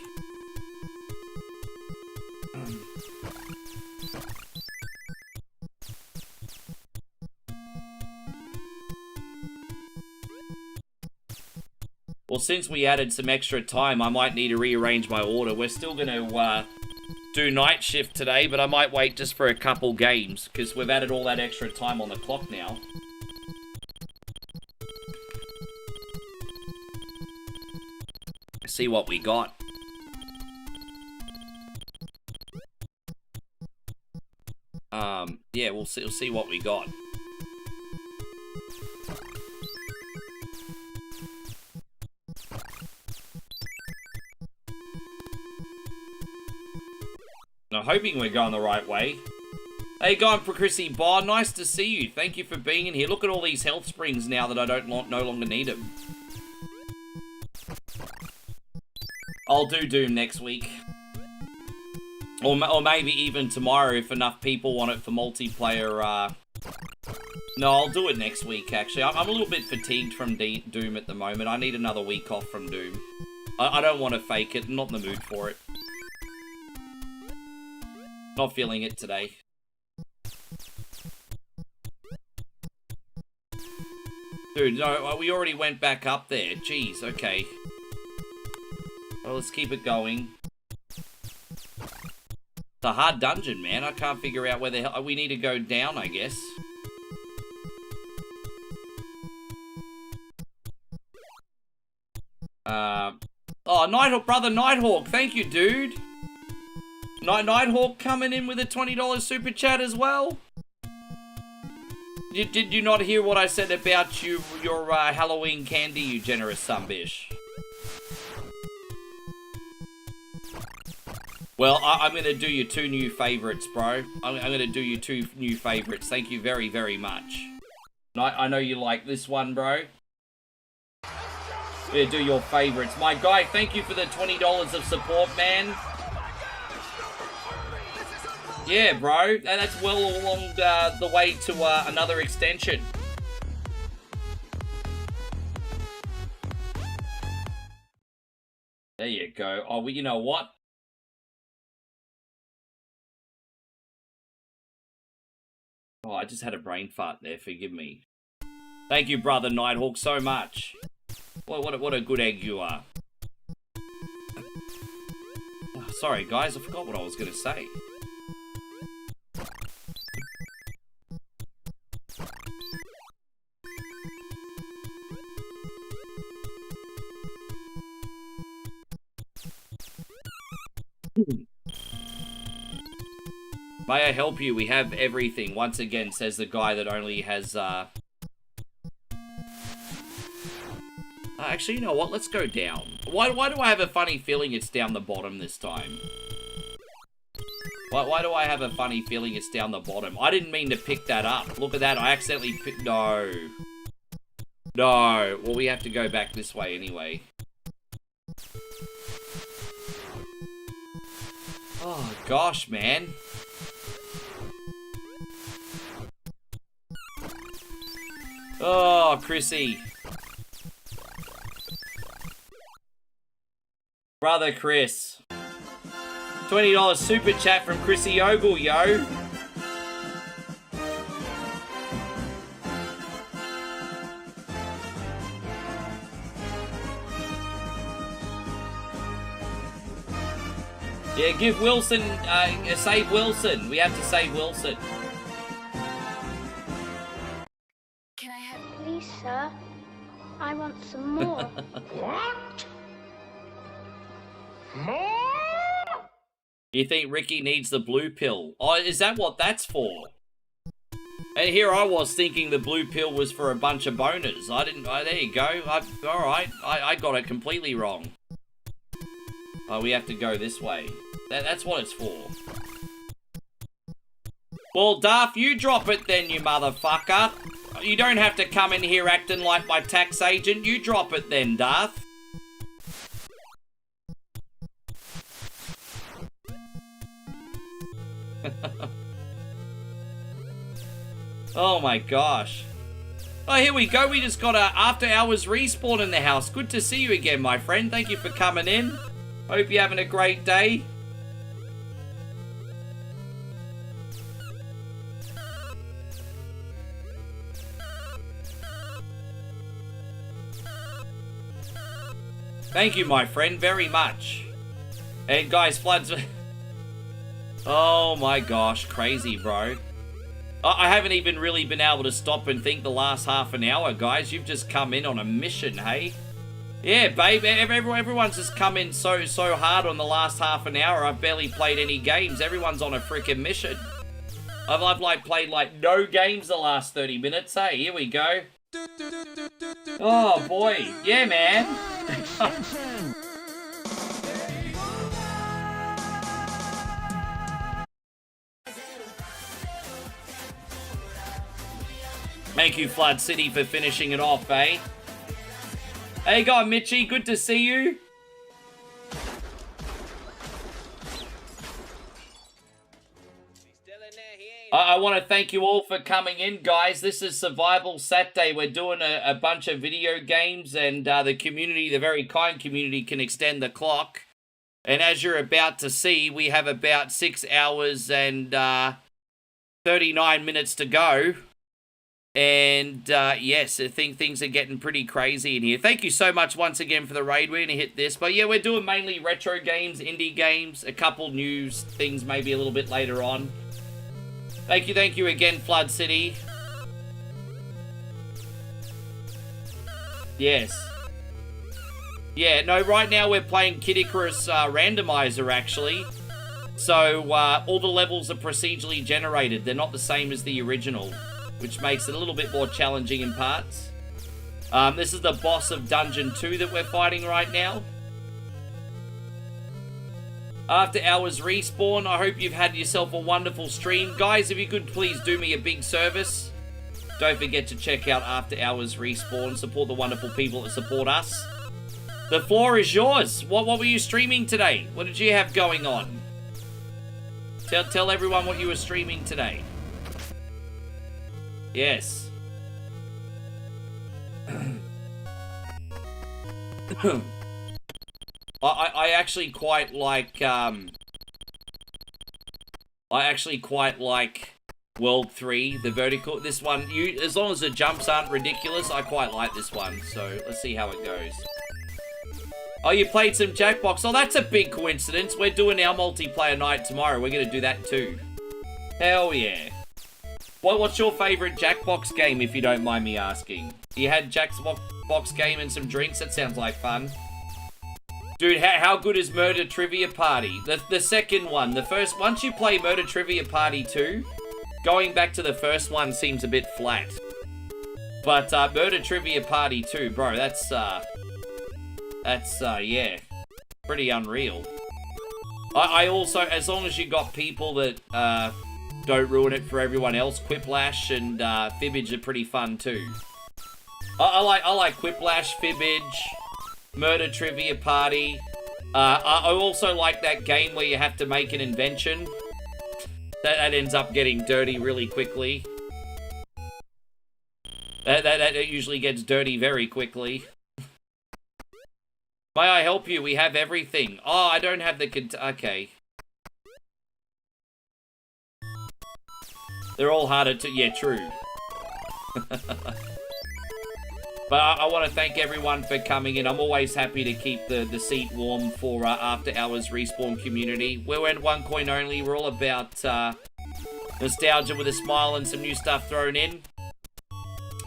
Well, since we added some extra time, I might need to rearrange my order. We're still going to do night shift today, but I might wait just for a couple games, because we've added all that extra time on the clock now. See what we got. Yeah, we'll see what we got. I'm hoping we're going the right way. Hey, going for Chrissy Bar, nice to see you. Thank you for being in here. Look at all these health springs now that I no longer need them. I'll do Doom next week. Or maybe even tomorrow if enough people want it for multiplayer. No, I'll do it next week, actually. I'm a little bit fatigued from Doom at the moment. I need another week off from Doom. I don't want to fake it. I'm not in the mood for it. Not feeling it today. Dude, no, we already went back up there. Jeez, okay. Well, let's keep it going. It's a hard dungeon, man. I can't figure out where the hell... We need to go down, I guess. Oh, Nighthawk, brother Nighthawk. Thank you, dude. Nighthawk coming in with a $20 super chat as well. Did you not hear what I said about your Halloween candy, you generous sunbish? Well, I'm going to do you 2 new favorites, bro. I'm going to do you 2 new favorites. Thank you very, very much. I know you like this one, bro. I'm going to do your favorites. My guy, thank you for the $20 of support, man. Yeah, bro. That's well along the way to another extension. There you go. Oh, well, you know what? Oh, I just had a brain fart there. Forgive me. Thank you, brother Nighthawk, so much. What a good egg you are. Oh, sorry, guys. I forgot what I was going to say. May I help you? We have everything. Once again, says the guy that only has, Actually, you know what? Let's go down. Why do I have a funny feeling it's down the bottom this time? Why do I have a funny feeling it's down the bottom? I didn't mean to pick that up. Look at that. I accidentally picked... No. No. Well, we have to go back this way anyway. Oh, gosh, man. Oh, Chrissy. Brother Chris. $20 super chat from Chrissy Ogle, yo. Yeah, give Wilson, save Wilson. We have to save Wilson.
Can I have...
Please, sir. I want some more.
What? More?
You think Ricky needs the blue pill? Oh, is that what that's for? And here I was thinking the blue pill was for a bunch of boners. I didn't... there you go. Alright, I got it completely wrong. Oh, we have to go this way. That's what it's for. Well, Darth, you drop it then, you motherfucker. You don't have to come in here acting like my tax agent. You drop it then, Darth. Oh my gosh. Oh, here we go. We just got a after hours respawn in the house. Good to see you again, my friend. Thank you for coming in. Hope you're having a great day. Thank you, my friend, very much. And guys, floods... Oh my gosh, crazy, bro. I haven't even really been able to stop and think the last half an hour, guys. You've just come in on a mission, hey? Yeah, babe, everyone's just come in so hard on the last half an hour. I've barely played any games. Everyone's on a freaking mission. I've like played like no games the last 30 minutes. Hey, here we go. Oh boy, yeah, man. Thank you, Flood City, for finishing it off, eh? Hey, go on, Mitchie. Good to see you. I want to thank you all for coming in, guys. This is Survival Saturday. We're doing a bunch of video games, and the community, the very kind community, can extend the clock. And as you're about to see, we have about 6 hours and 39 minutes to go. And yes, I think things are getting pretty crazy in here. Thank you so much once again for the raid. We're going to hit this. But yeah, we're doing mainly retro games, indie games, a couple news things maybe a little bit later on. Thank you again, Flood City. Yes. Yeah, no, right now we're playing Kid Icarus Randomizer, actually. So, all the levels are procedurally generated. They're not the same as the original, which makes it a little bit more challenging in parts. This is the boss of Dungeon 2 that we're fighting right now. After Hours Respawn, I hope you've had yourself a wonderful stream. Guys, if you could please do me a big service. Don't forget to check out After Hours Respawn. Support the wonderful people that support us. The floor is yours. What were you streaming today? What did you have going on? Tell everyone what you were streaming today. Yes. I actually quite like World 3, the vertical. This one, as long as the jumps aren't ridiculous, I quite like this one. So let's see how it goes. Oh, you played some Jackbox. Oh, that's a big coincidence. We're doing our multiplayer night tomorrow. We're gonna do that too. Hell yeah. What's your favorite Jackbox game, if you don't mind me asking? You had Jackbox game and some drinks? That sounds like fun. Dude, how good is Murder Trivia Party? The second one. The first, once you play Murder Trivia Party 2, going back to the first one seems a bit flat. But Murder Trivia Party 2, bro, that's yeah, pretty unreal. I also, as long as you got people that don't ruin it for everyone else, Quiplash and Fibbage are pretty fun too. I like Quiplash, Fibbage, Murder Trivia Party. I also like that game where you have to make an invention. That ends up getting dirty really quickly. That usually gets dirty very quickly. May I help you? We have everything. Oh, I don't have the... Okay. They're all harder to... Yeah, true. But I want to thank everyone for coming in. I'm always happy to keep the seat warm for After Hours Respawn community. We're at 1 coin only. We're all about nostalgia with a smile and some new stuff thrown in.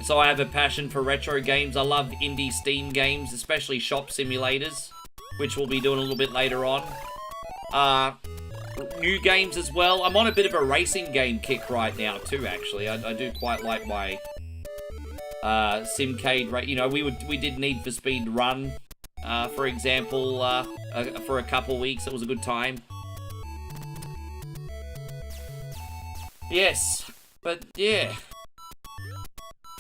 So I have a passion for retro games. I love indie Steam games, especially shop simulators, which we'll be doing a little bit later on. New games as well. I'm on a bit of a racing game kick right now too, actually. I do quite like my Simcade. You know, we did Need for Speed Run, for example, for a couple weeks. It was a good time. Yes, but yeah.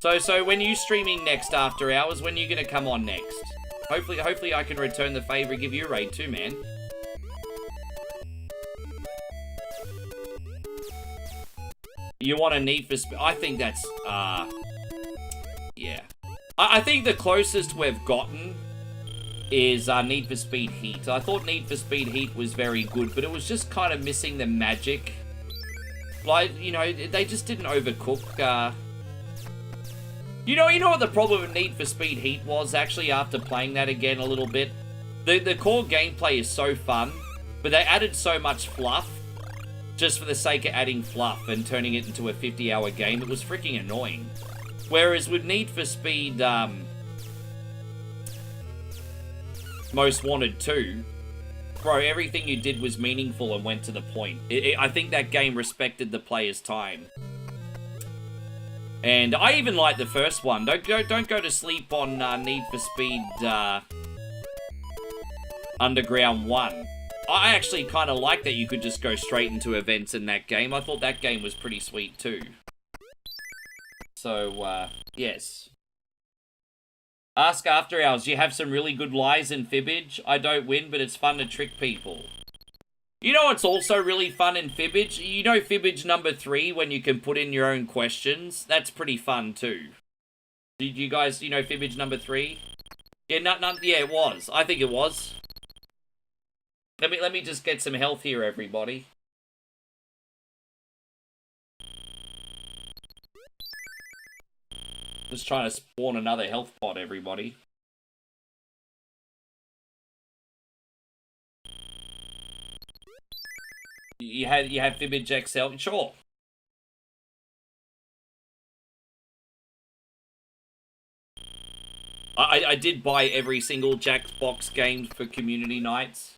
So when you streaming next after hours, when are you gonna come on next? Hopefully I can return the favor and give you a raid too, man. You want a Need for Speed? I think that's, yeah. I think the closest we've gotten is Need for Speed Heat. I thought Need for Speed Heat was very good, but it was just kind of missing the magic. Like, you know, they just didn't overcook, You know what the problem with Need for Speed Heat was, actually, after playing that again a little bit? The core gameplay is so fun, but they added so much fluff, just for the sake of adding fluff and turning it into a 50-hour game. It was freaking annoying. Whereas with Need for Speed, Most Wanted 2, bro, everything you did was meaningful and went to the point. I think that game respected the player's time. And I even like the first one. Don't go to sleep on Need for Speed Underground 1. I actually kind of like that you could just go straight into events in that game. I thought that game was pretty sweet too. So, yes. Ask After Hours, you have some really good lies in Fibbage. I don't win, but it's fun to trick people. You know what's also really fun in Fibbage? You know Fibbage number 3, when you can put in your own questions? That's pretty fun too. Did you guys, you know Fibbage number 3? Yeah, yeah, it was. I think it was. Let me just get some health here, everybody. Just trying to spawn another health pot, everybody. You have Fibbage XL? Sure. I did buy every single Jackbox game for community nights.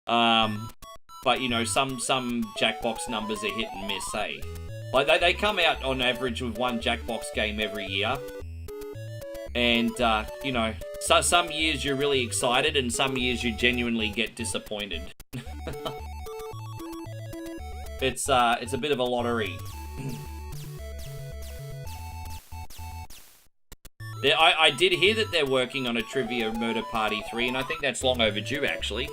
But you know, some Jackbox numbers are hit and miss, eh? Like they come out on average with one Jackbox game every year. And you know, so some years you're really excited and some years you genuinely get disappointed. It's a bit of a lottery. I did hear that they're working on a Trivia Murder Party 3, and I think that's long overdue, actually.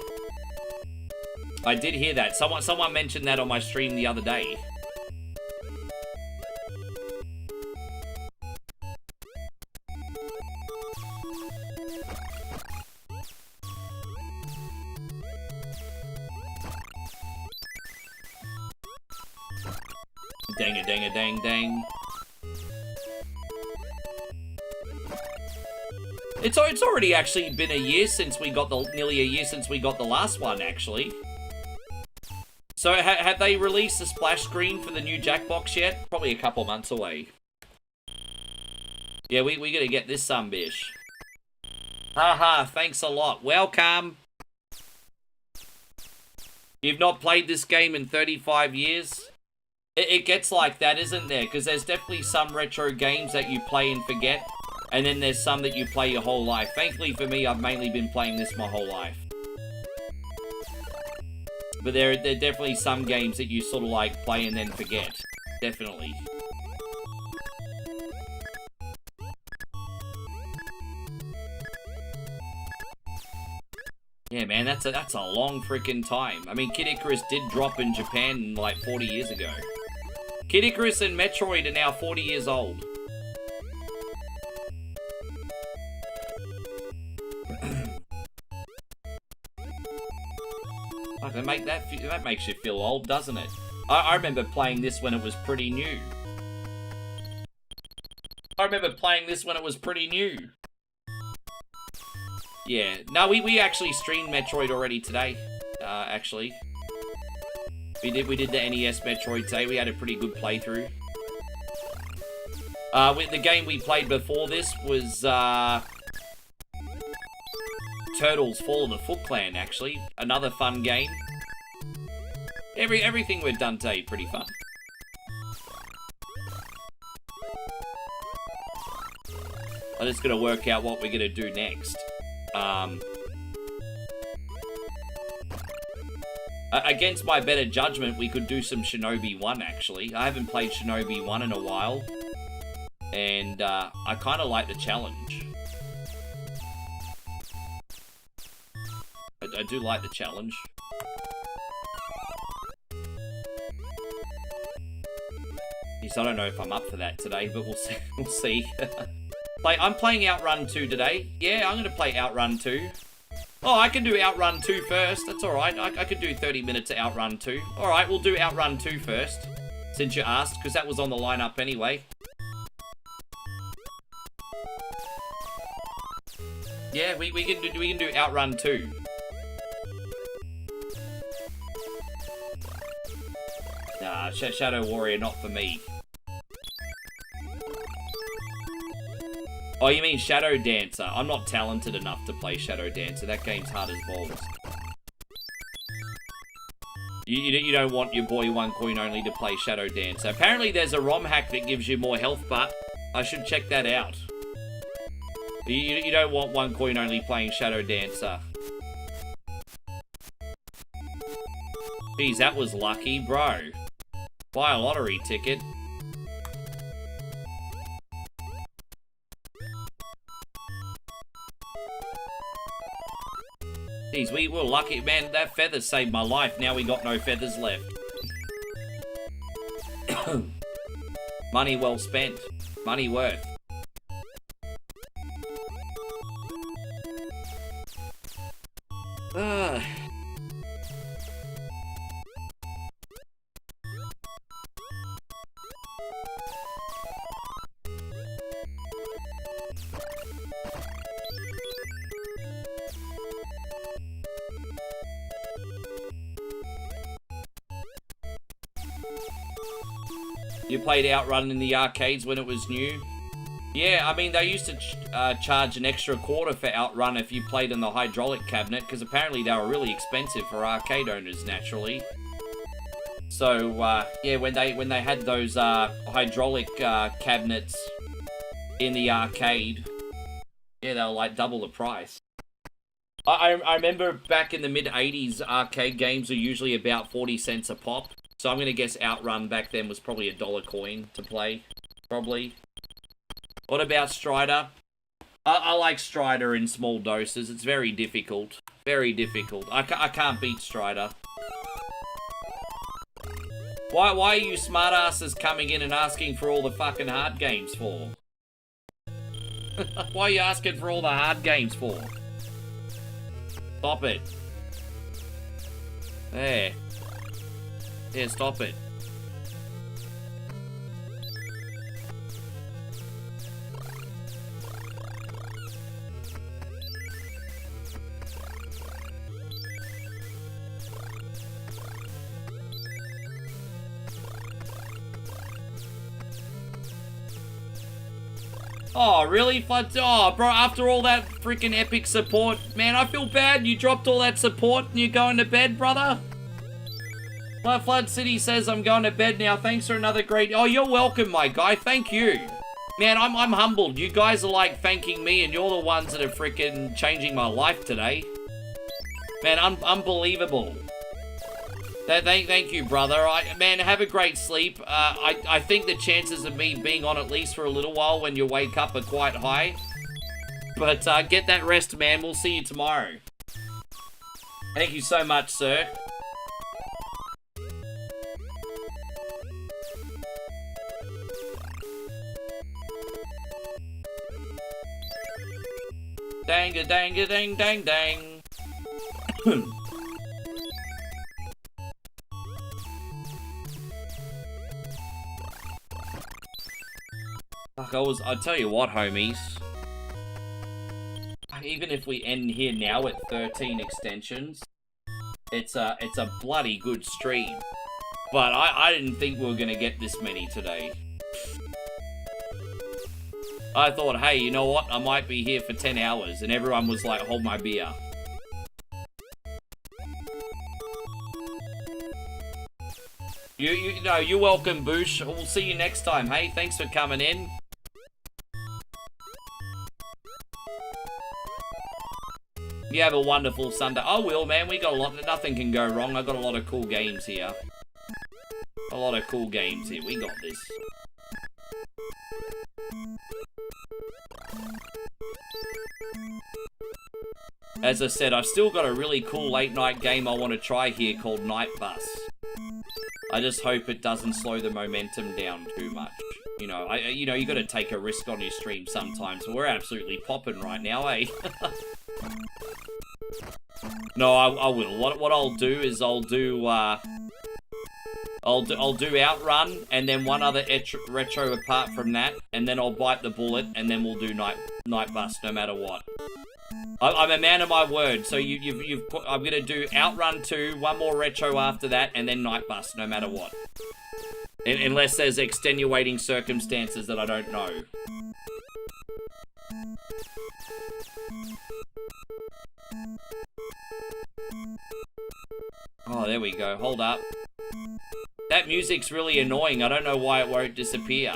I did hear that. Someone mentioned that on my stream the other day. Dang. It's already actually been a year since we got nearly a year since we got the last one, actually. So have they released the splash screen for the new Jackbox yet? Probably a couple months away. Yeah, we gotta get this bish. Haha, thanks a lot. Welcome. You've not played this game in 35 years? It gets like that, isn't there? Because there's definitely some retro games that you play and forget, and then there's some that you play your whole life. Thankfully for me, I've mainly been playing this my whole life. But there are definitely some games that you sort of like play and then forget. Definitely. Yeah, man, that's a long freaking time. I mean, Kid Icarus did drop in Japan like 40 years ago. Kid Icarus and Metroid are now 40 years old. That makes you feel old, doesn't it? I remember playing this when it was pretty new. Yeah. No, we actually streamed Metroid already today. Actually. We did the NES Metroid today. We had a pretty good playthrough. The game we played before this was Turtles Fall of the Foot Clan, actually. Another fun game. Everything we've done today, pretty fun. I'm just gonna work out what we're gonna do next. Against my better judgment, we could do some Shinobi 1, actually. I haven't played Shinobi 1 in a while. And, I kind of like the challenge. I do like the challenge. Yes, I don't know if I'm up for that today, but we'll see. We'll see. I'm playing Outrun 2 today. Yeah, I'm going to play Outrun 2. Oh, I can do Outrun 2 first. That's alright. I could do 30 minutes of Outrun 2. Alright, we'll do Outrun 2 first. Since you asked, because that was on the lineup anyway. Yeah, we can do Outrun 2. Nah, Shadow Warrior, not for me. Oh, you mean Shadow Dancer? I'm not talented enough to play Shadow Dancer. That game's hard as balls. You don't want your boy One Coin Only to play Shadow Dancer. Apparently there's a ROM hack that gives you more health, but I should check that out. You don't want One Coin Only playing Shadow Dancer. Geez, that was lucky, bro. Buy a lottery ticket. Geez, we were lucky. Man, that feather saved my life. Now we got no feathers left. Money well spent. Money worth. You played Outrun in the arcades when it was new? Yeah, I mean, they used to charge an extra quarter for Outrun if you played in the hydraulic cabinet, because apparently they were really expensive for arcade owners, naturally. So, yeah, when they had those hydraulic cabinets in the arcade, yeah, they were like double the price. I remember back in the mid-80s, arcade games were usually about 40 cents a pop. So I'm going to guess Outrun back then was probably $1 coin to play. Probably. What about Strider? I like Strider in small doses. It's very difficult. Very difficult. I can't beat Strider. Why are you smartasses coming in and asking for all the fucking hard games for? Why are you asking for all the hard games for? Stop it. There. Yeah, stop it. Oh, really? Oh, bro, after all that freaking epic support, man, I feel bad. You dropped all that support and you're going to bed, brother? Flood City says I'm going to bed now. Thanks for another great... Oh, you're welcome, my guy. Thank you. Man, I'm humbled. You guys are, like, thanking me, and you're the ones that are freaking changing my life today. Man, unbelievable. Thank you, brother. Man, have a great sleep. I think the chances of me being on at least for a little while when you wake up are quite high. But get that rest, man. We'll see you tomorrow. Thank you so much, sir. Dang-a-dang-a-dang-dang-dang. Fuck, I tell you what, homies. Even if we end here now at 13 extensions, it's a bloody good stream. But I didn't think we were gonna get this many today. I thought, hey, you know what? I might be here for 10 hours. And everyone was like, hold my beer. No, you're welcome, Boosh. We'll see you next time, hey? Thanks for coming in. You have a wonderful Sunday. I will, man. We got a lot. Nothing can go wrong. I got a lot of cool games here. A lot of cool games here. We got this. As I said, I've still got a really cool late night game I want to try here called Night Bus. I just hope it doesn't slow the momentum down too much. You know, you got to take a risk on your stream sometimes. We're absolutely popping right now, eh? No, I will. What I'll do is I'll do Outrun and then one other retro apart from that, and then I'll bite the bullet and then we'll do Night Bus no matter what. I'm a man of my word, so I'm gonna do Outrun 2, one more retro after that, and then Night Bus no matter what. Unless there's extenuating circumstances that I don't know. Oh, there we go. Hold up. That music's really annoying. I don't know why it won't disappear.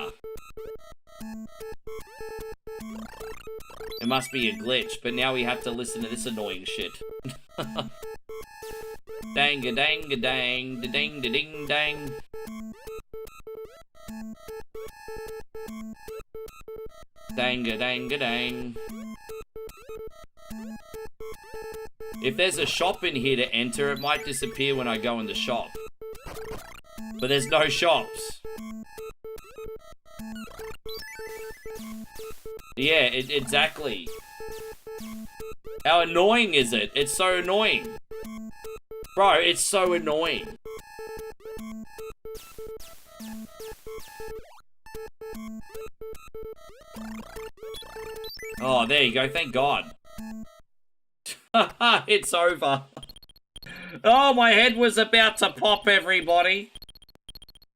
It must be a glitch, but now we have to listen to this annoying shit. Dang-a-dang-a-dang, da-ding-da-ding-dang. Dang-a-dang-a-dang. If there's a shop in here to enter, it might disappear when I go in the shop. But there's no shops. Yeah, exactly. How annoying is it? It's so annoying. Bro, it's so annoying. Oh, there you go. Thank God. It's over. Oh, my head was about to pop, everybody.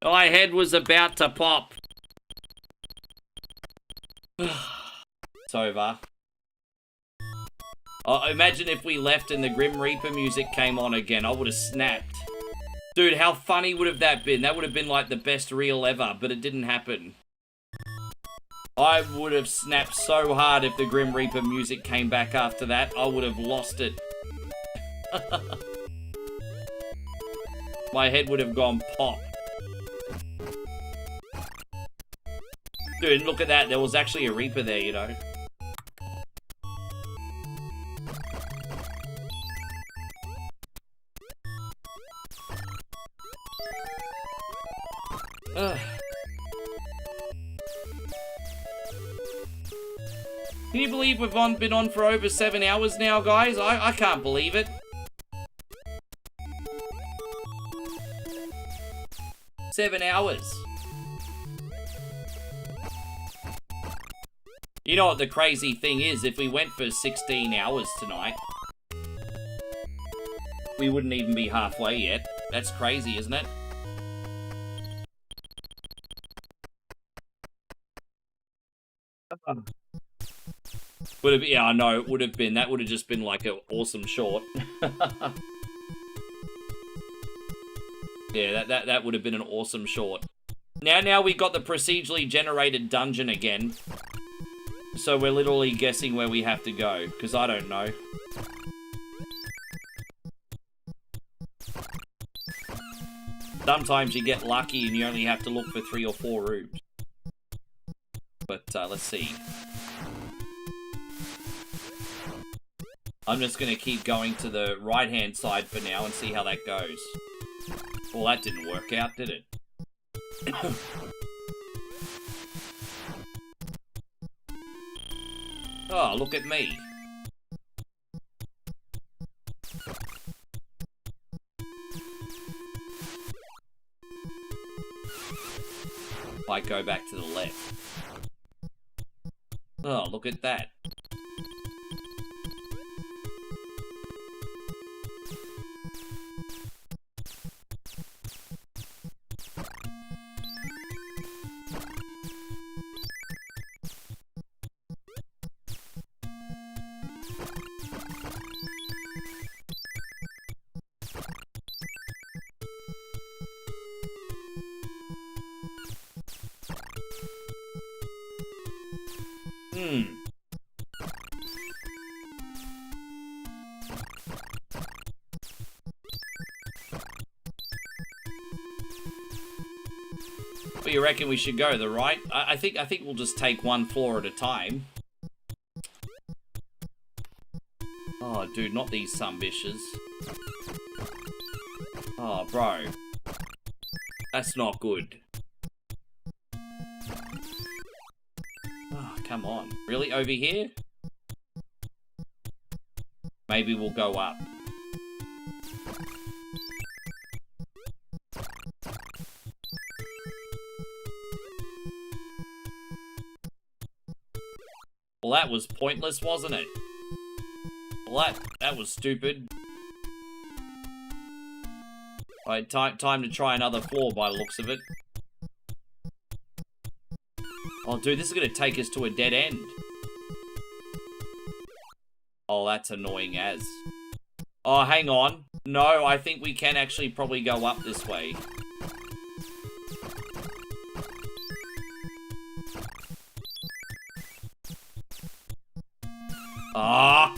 My head was about to pop. It's over. Oh, imagine if we left and the Grim Reaper music came on again. I would have snapped. Dude, how funny would have that been? That would have been like the best reel ever, but it didn't happen. I would have snapped so hard if the Grim Reaper music came back after that. I would have lost it. My head would have gone pop. Dude, look at that. There was actually a Reaper there, you know. Ugh. Can you believe we've been on for over 7 hours now, guys? I can't believe it. 7 hours. You know what the crazy thing is? If we went for 16 hours tonight, we wouldn't even be halfway yet. That's crazy, isn't it? Would have, yeah, I know, it would have been. That would have just been like an awesome short. Yeah, that would have been an awesome short. Now we got the procedurally generated dungeon again. So we're literally guessing where we have to go, because I don't know. Sometimes you get lucky and you only have to look for 3 or 4 rooms. But let's see. I'm just going to keep going to the right-hand side for now and see how that goes. Well, that didn't work out, did it? Oh, look at me. Might go back to the left. Oh, look at that. Where you reckon we should go? The right? I think we'll just take one floor at a time. Oh, dude, not these sumbitches. Oh, bro. That's not good. Oh, come on. Really? Over here? Maybe we'll go up. Well, that was pointless, wasn't it? Well, that was stupid. Alright, time to try another floor by the looks of it. Oh, dude, this is gonna take us to a dead end. Oh, that's annoying as. Oh, hang on. No, I think we can actually probably go up this way. Ah!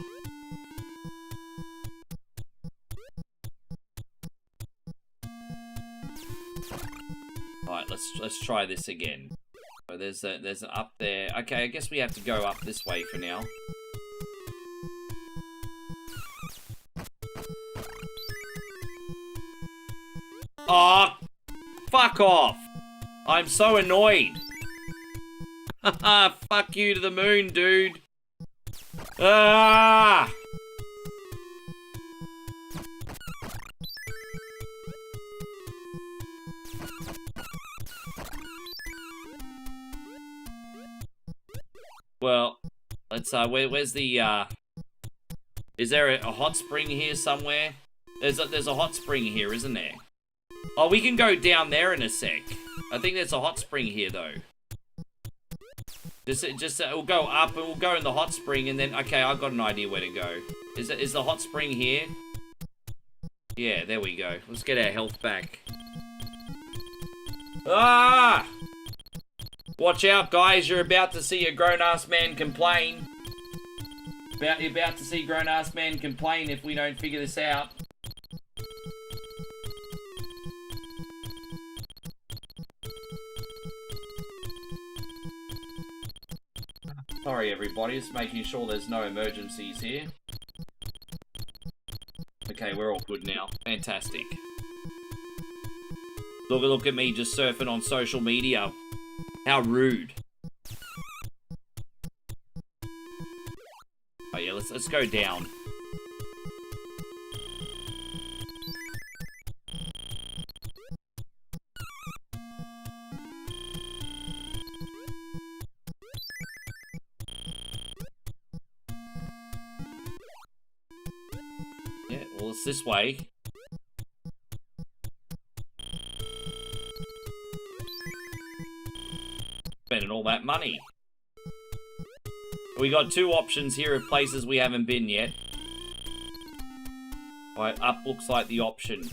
Alright, let's try this again. Oh, there's an up there. Okay, I guess we have to go up this way for now. Oh, fuck off! I'm so annoyed. Haha, fuck you to the moon, dude. Ah! Well, let's where's the is there a hot spring here somewhere? There's a hot spring here, isn't there? Oh, we can go down there in a sec. I think there's a hot spring here though. Just we'll go up and we'll go in the hot spring and then okay, I've got an idea where to go. Is the hot spring here? Yeah, there we go. Let's get our health back. Ah! Watch out, guys. You're about to see a grown-ass man complain. You're about to see grown-ass man complain if we don't figure this out. Sorry, everybody. Just making sure there's no emergencies here. Okay, we're all good now. Fantastic. Look at me just surfing on social media. How rude. Oh yeah, let's go down. Yeah, well it's this way. Spending all that money. We got two options here of places we haven't been yet. Alright, up looks like the option.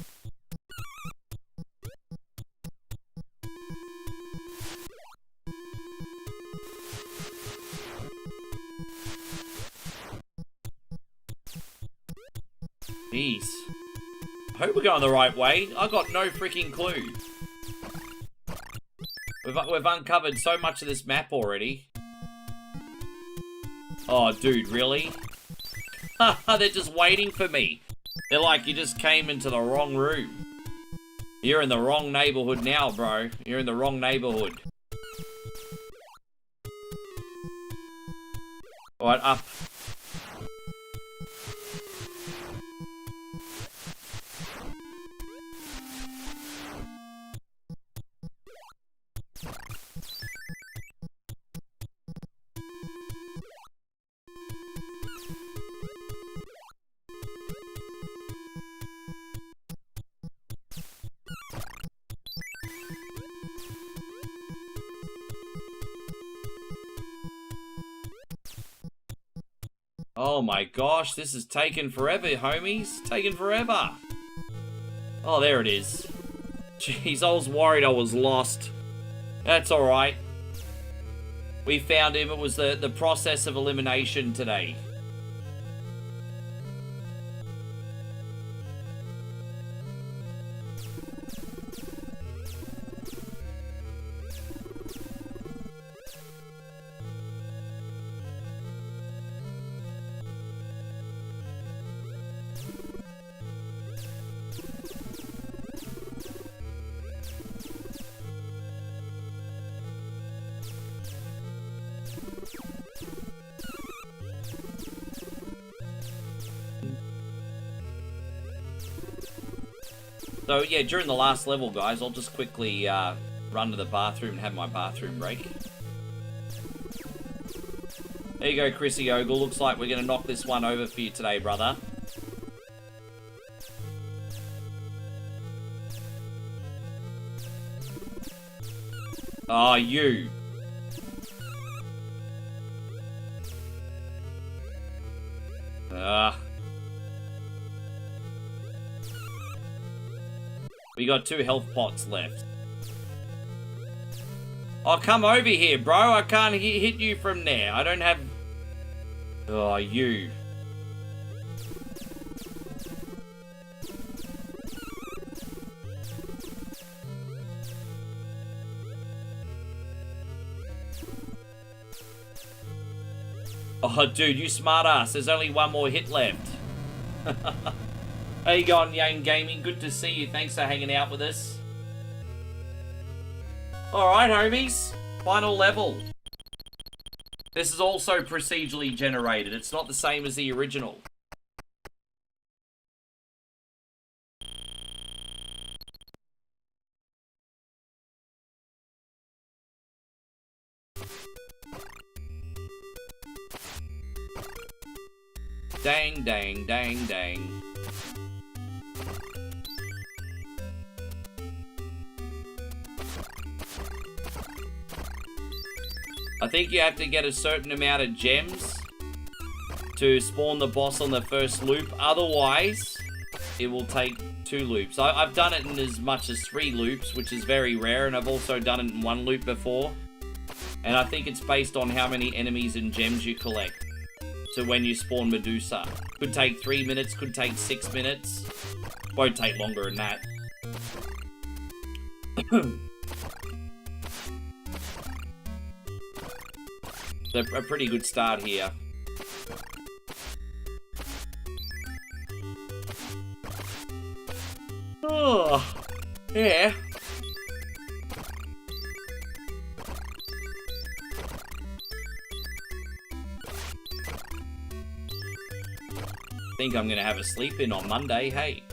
Jeez. I hope we're going the right way. I got no freaking clue. We've uncovered so much of this map already. Oh, dude, really? They're just waiting for me. They're like, you just came into the wrong room. You're in the wrong neighborhood now, bro. You're in the wrong neighborhood. Alright, up. Oh my gosh, this is taking forever, homies. Taking forever. Oh, there it is. Jeez, I was worried I was lost. That's alright. We found him. It was the process of elimination today. So yeah, during the last level, guys, I'll just quickly run to the bathroom and have my bathroom break. There you go, Chrissy Ogle. Looks like we're going to knock this one over for you today, brother. Oh, you. We got 2 health pots left. Oh, come over here, bro. I can't hit you from there. I don't have... Oh, you. Oh, dude, you smart ass. There's only one more hit left. How you going, Yang Gaming? Good to see you. Thanks for hanging out with us. Alright, homies. Final level. This is also procedurally generated. It's not the same as the original. Dang, dang, dang, dang. I think you have to get a certain amount of gems to spawn the boss on the first loop. Otherwise, it will take 2 loops. I've done it in as much as 3 loops, which is very rare, and I've also done it in 1 loop before. And I think it's based on how many enemies and gems you collect to when you spawn Medusa. Could take 3 minutes, could take 6 minutes. Won't take longer than that. So a pretty good start here. Oh, yeah. Think I'm gonna have a sleep in on Monday, hey.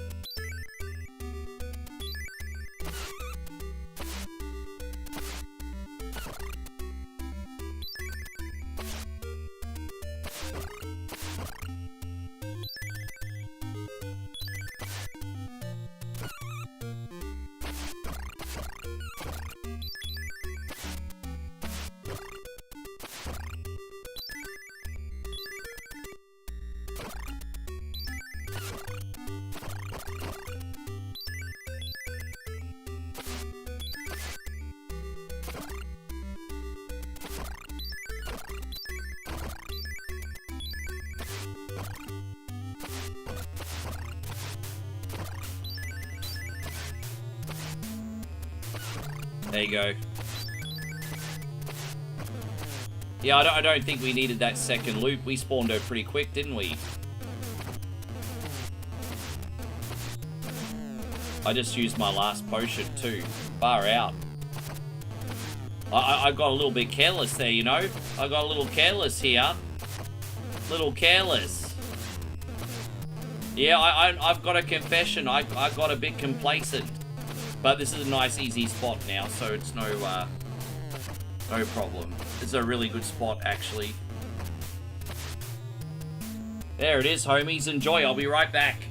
There you go. Yeah, I don't think we needed that second loop. We spawned her pretty quick, didn't we? I just used my last potion too. Far out. I got a little bit careless there, you know? I got a little careless here. Little careless. Yeah, I've got a confession. I got a bit complacent. But this is a nice, easy spot now, so it's no problem. It's a really good spot, actually. There it is, homies. Enjoy. I'll be right back.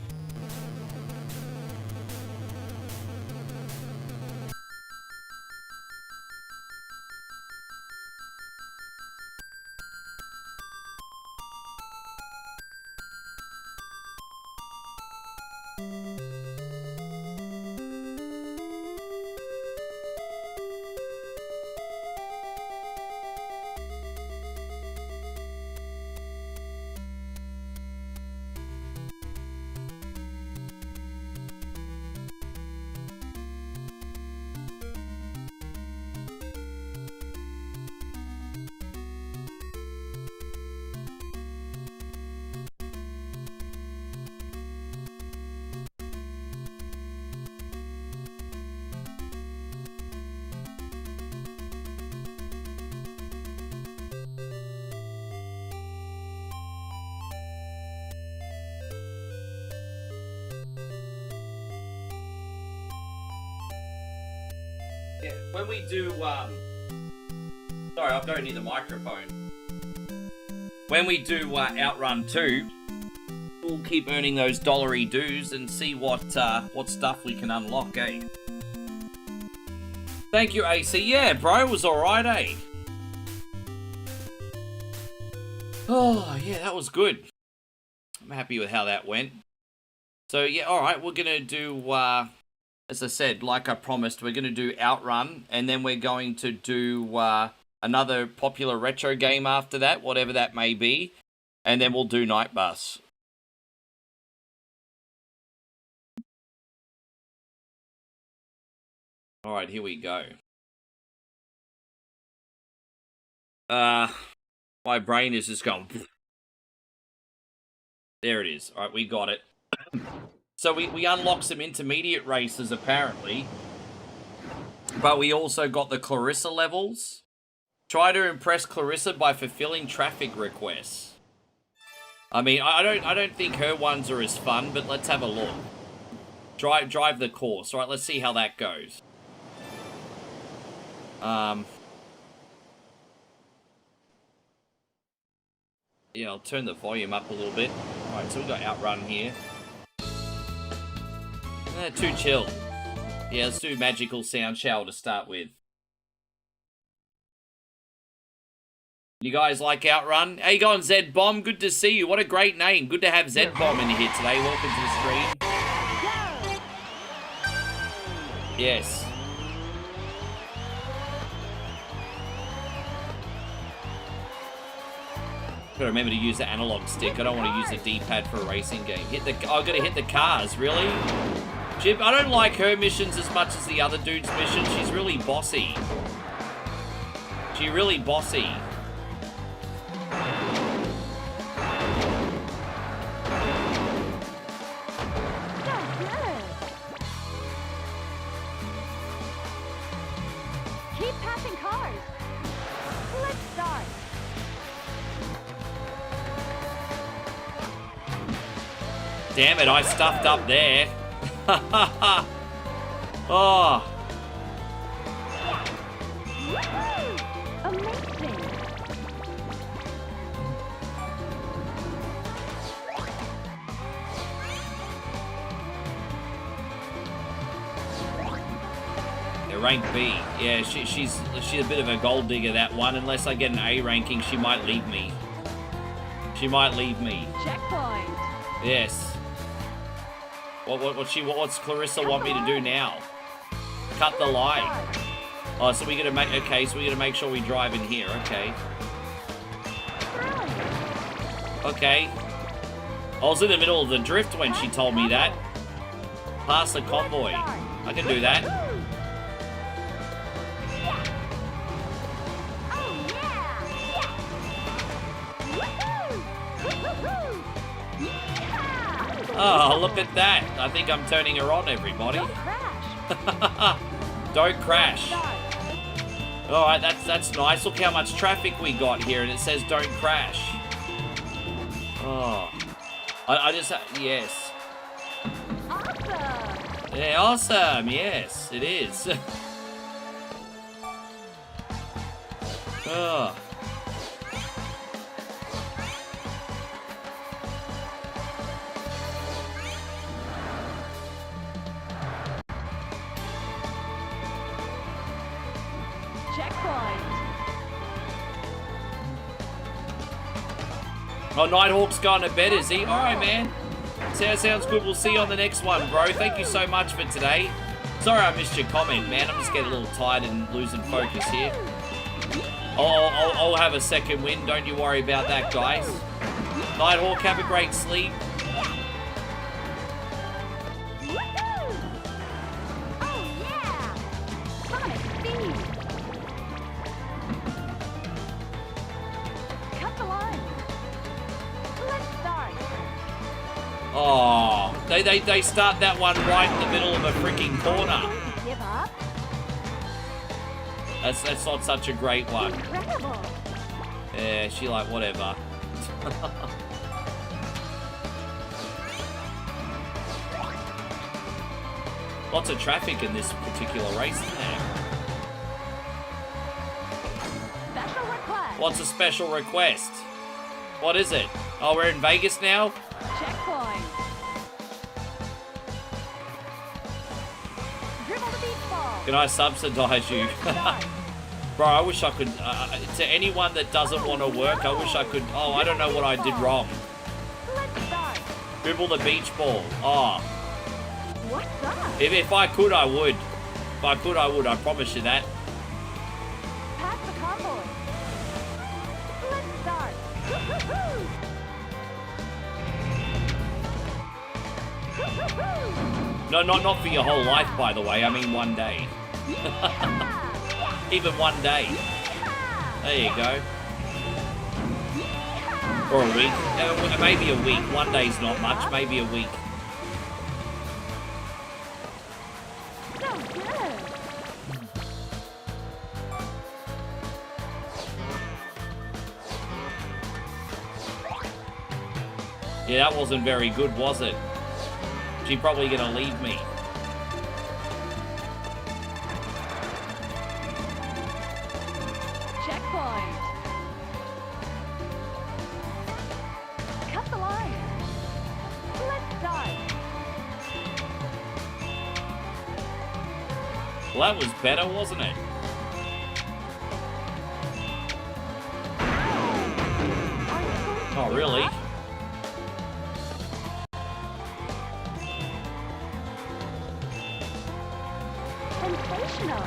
when we do, sorry, I'm going near the microphone. When we do Outrun 2, we'll keep earning those dollary dues and see what stuff we can unlock, eh? Thank you, AC. Yeah, bro, it was alright, eh? Oh, yeah, that was good. I'm happy with how that went. So, yeah, alright, we're gonna do, as I said, like I promised, we're gonna do Outrun, and then we're going to do, another popular retro game after that, whatever that may be, and then we'll do Night Bus. Alright, here we go. My brain is just going... There it is. Alright, we got it. So we unlocked some intermediate races, apparently. But we also got the Clarissa levels. Try to impress Clarissa by fulfilling traffic requests. I mean, I don't think her ones are as fun, but let's have a look. Drive the course. Alright, let's see how that goes. Yeah, I'll turn the volume up a little bit. Alright, so we got Outrun here. Too chill. Yeah, let's do Magical Sound Shower to start with. You guys like Outrun? How you going, Z-Bomb? Good to see you. What a great name. Good to have Z-Bomb in here today. Welcome to the stream. Yes. Gotta remember to use the analog stick. I don't want to use the D-pad for a racing game. I've got to hit the cars, really? Jib, I don't like her missions as much as the other dude's missions. She's really bossy. She's really bossy.
Keep passing cars. Let's start.
Damn it, I stuffed up there. Oh.
Amazing.
Yeah, rank B. Yeah, she's a bit of a gold digger, that one. Unless I get an A ranking, she might leave me. She might leave me.
Checkpoint.
Yes. What's Clarissa want me to do now? Cut the line. Oh, so we gotta make, okay, so we gotta make sure we drive in here, okay. Okay. I was in the middle of the drift when she told me that. Pass the convoy. I can do that. Oh, look at that. I think I'm turning her on, everybody. Don't crash. Alright, that's nice. Look how much traffic we got here, and it says don't crash. Oh. I just... Yes.
Awesome.
Yeah, awesome. Yes, it is. Oh. Oh, Nighthawk's gone to bed, is he? Alright, man. Sounds good. We'll see you on the next one, bro. Thank you so much for today. Sorry I missed your comment, man. I'm just getting a little tired and losing focus here. I'll have a second win. Don't you worry about that, guys. Nighthawk, have a great sleep. Oh, they start that one right in the middle of a freaking corner.
Give up?
That's not such a great one.
Incredible.
Yeah, she like whatever. Lots of traffic in this particular race, isn't there? What's a special request? What is it? Oh, we're in Vegas now?
Checkpoint. Dribble the beach ball.
Can I subsidize you? Bro, I wish I could... to anyone that doesn't want to work, I wish I could... Oh, I don't know what I did wrong.
Let's start.
Dribble the beach ball. Oh.
What's up?
If I could, I would. If I could, I would. I promise you that.
Pass the convoy. Let's start. Woo-hoo-hoo. Woo-hoo-hoo.
No, not for your whole life, by the way. I mean one day.
Yeehaw.
Even one day.
Yeehaw.
There you go.
Yeehaw.
Or a week. Maybe a week. One day's not much. Maybe a week.
So good.
Yeah, that wasn't very good, was it? She's probably gonna leave me.
Checkpoint. Cut the line. Let's start.
Well, that was better, wasn't it? Oh, really?
Sensational.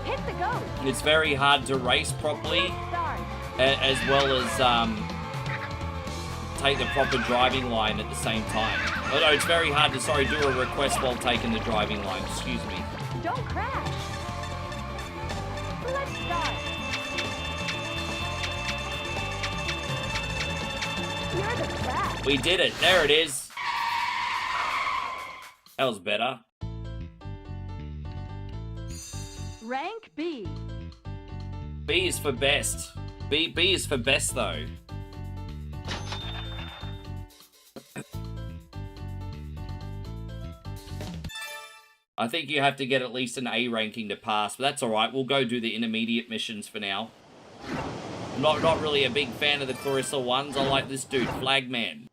Hit the go.
It's very hard to race properly,
Start.
as well as take the proper driving line at the same time. Oh, no, it's very hard to, do a request while taking the driving line. Excuse me.
Don't crash. Let's start. You're the best.
We did it. There it is. That was better.
Rank B.
B is for best. B is for best, though. I think you have to get at least an A ranking to pass, but that's alright. We'll go do the intermediate missions for now. I'm not really a big fan of the Clarissa ones. I like this dude, Flagman.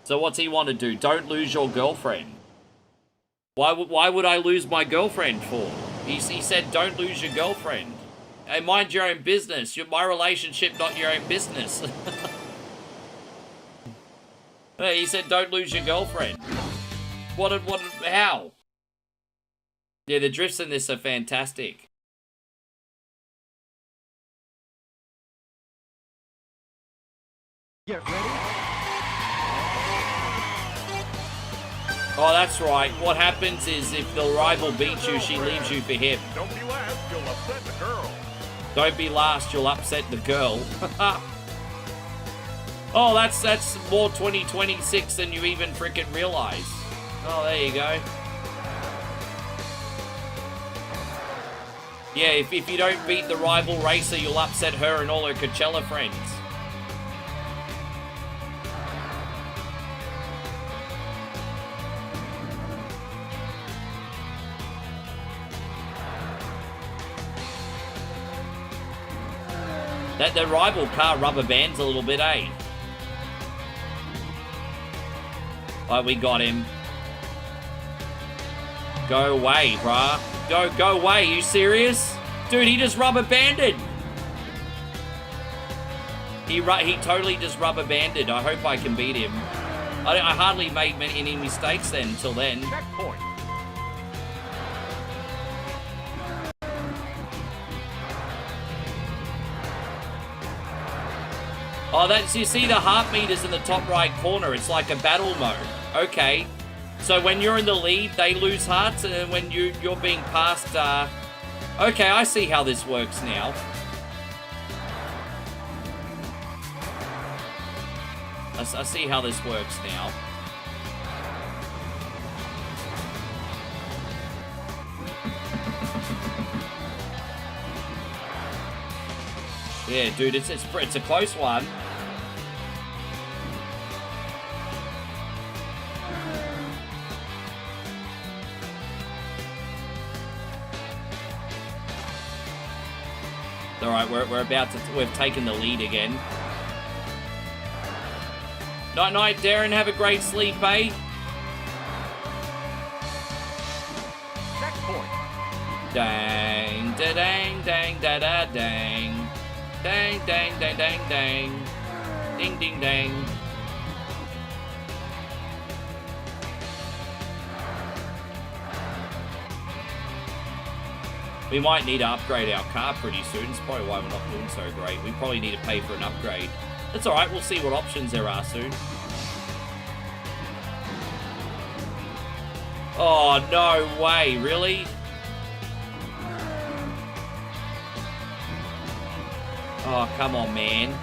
So what's he want to do? Don't lose your girlfriend. Why would I lose my girlfriend for? He said don't lose your girlfriend. Hey, mind your own business. My relationship, not your own business. Hey, he said don't lose your girlfriend. How? Yeah, the drifts in this are fantastic.
Get ready.
Oh, that's right. What happens is if the rival beats you, she leaves you for him.
Don't be last, you'll upset the girl.
Don't be last, you'll upset the girl. Oh, that's more 2026 than you even freaking realize. Oh, there you go. Yeah, if you don't beat the rival racer, you'll upset her and all her Coachella friends. That rival car rubber bands a little bit, eh? Oh, we got him. Go away, bruh. Go away, you serious? Dude, he just rubber banded. He totally just rubber banded. I hope I can beat him. I hardly made any mistakes then until then.
Checkpoint.
Oh, you see the heart meters in the top right corner. It's like a battle mode. Okay. So when you're in the lead, they lose hearts, and when you're being passed, okay, I see how this works now. I see how this works now. Yeah, dude, it's a close one. Alright, we've taken the lead again. Night night, Darren, have a great sleep, eh?
Next point.
Dang, da dang, dang, da da dang. Dang, dang, dang, dang, dang. Ding, ding, dang. We might need to upgrade our car pretty soon. It's probably why we're not doing so great. We probably need to pay for an upgrade. That's alright, we'll see what options there are soon. Oh, no way, really? Oh, come on, man.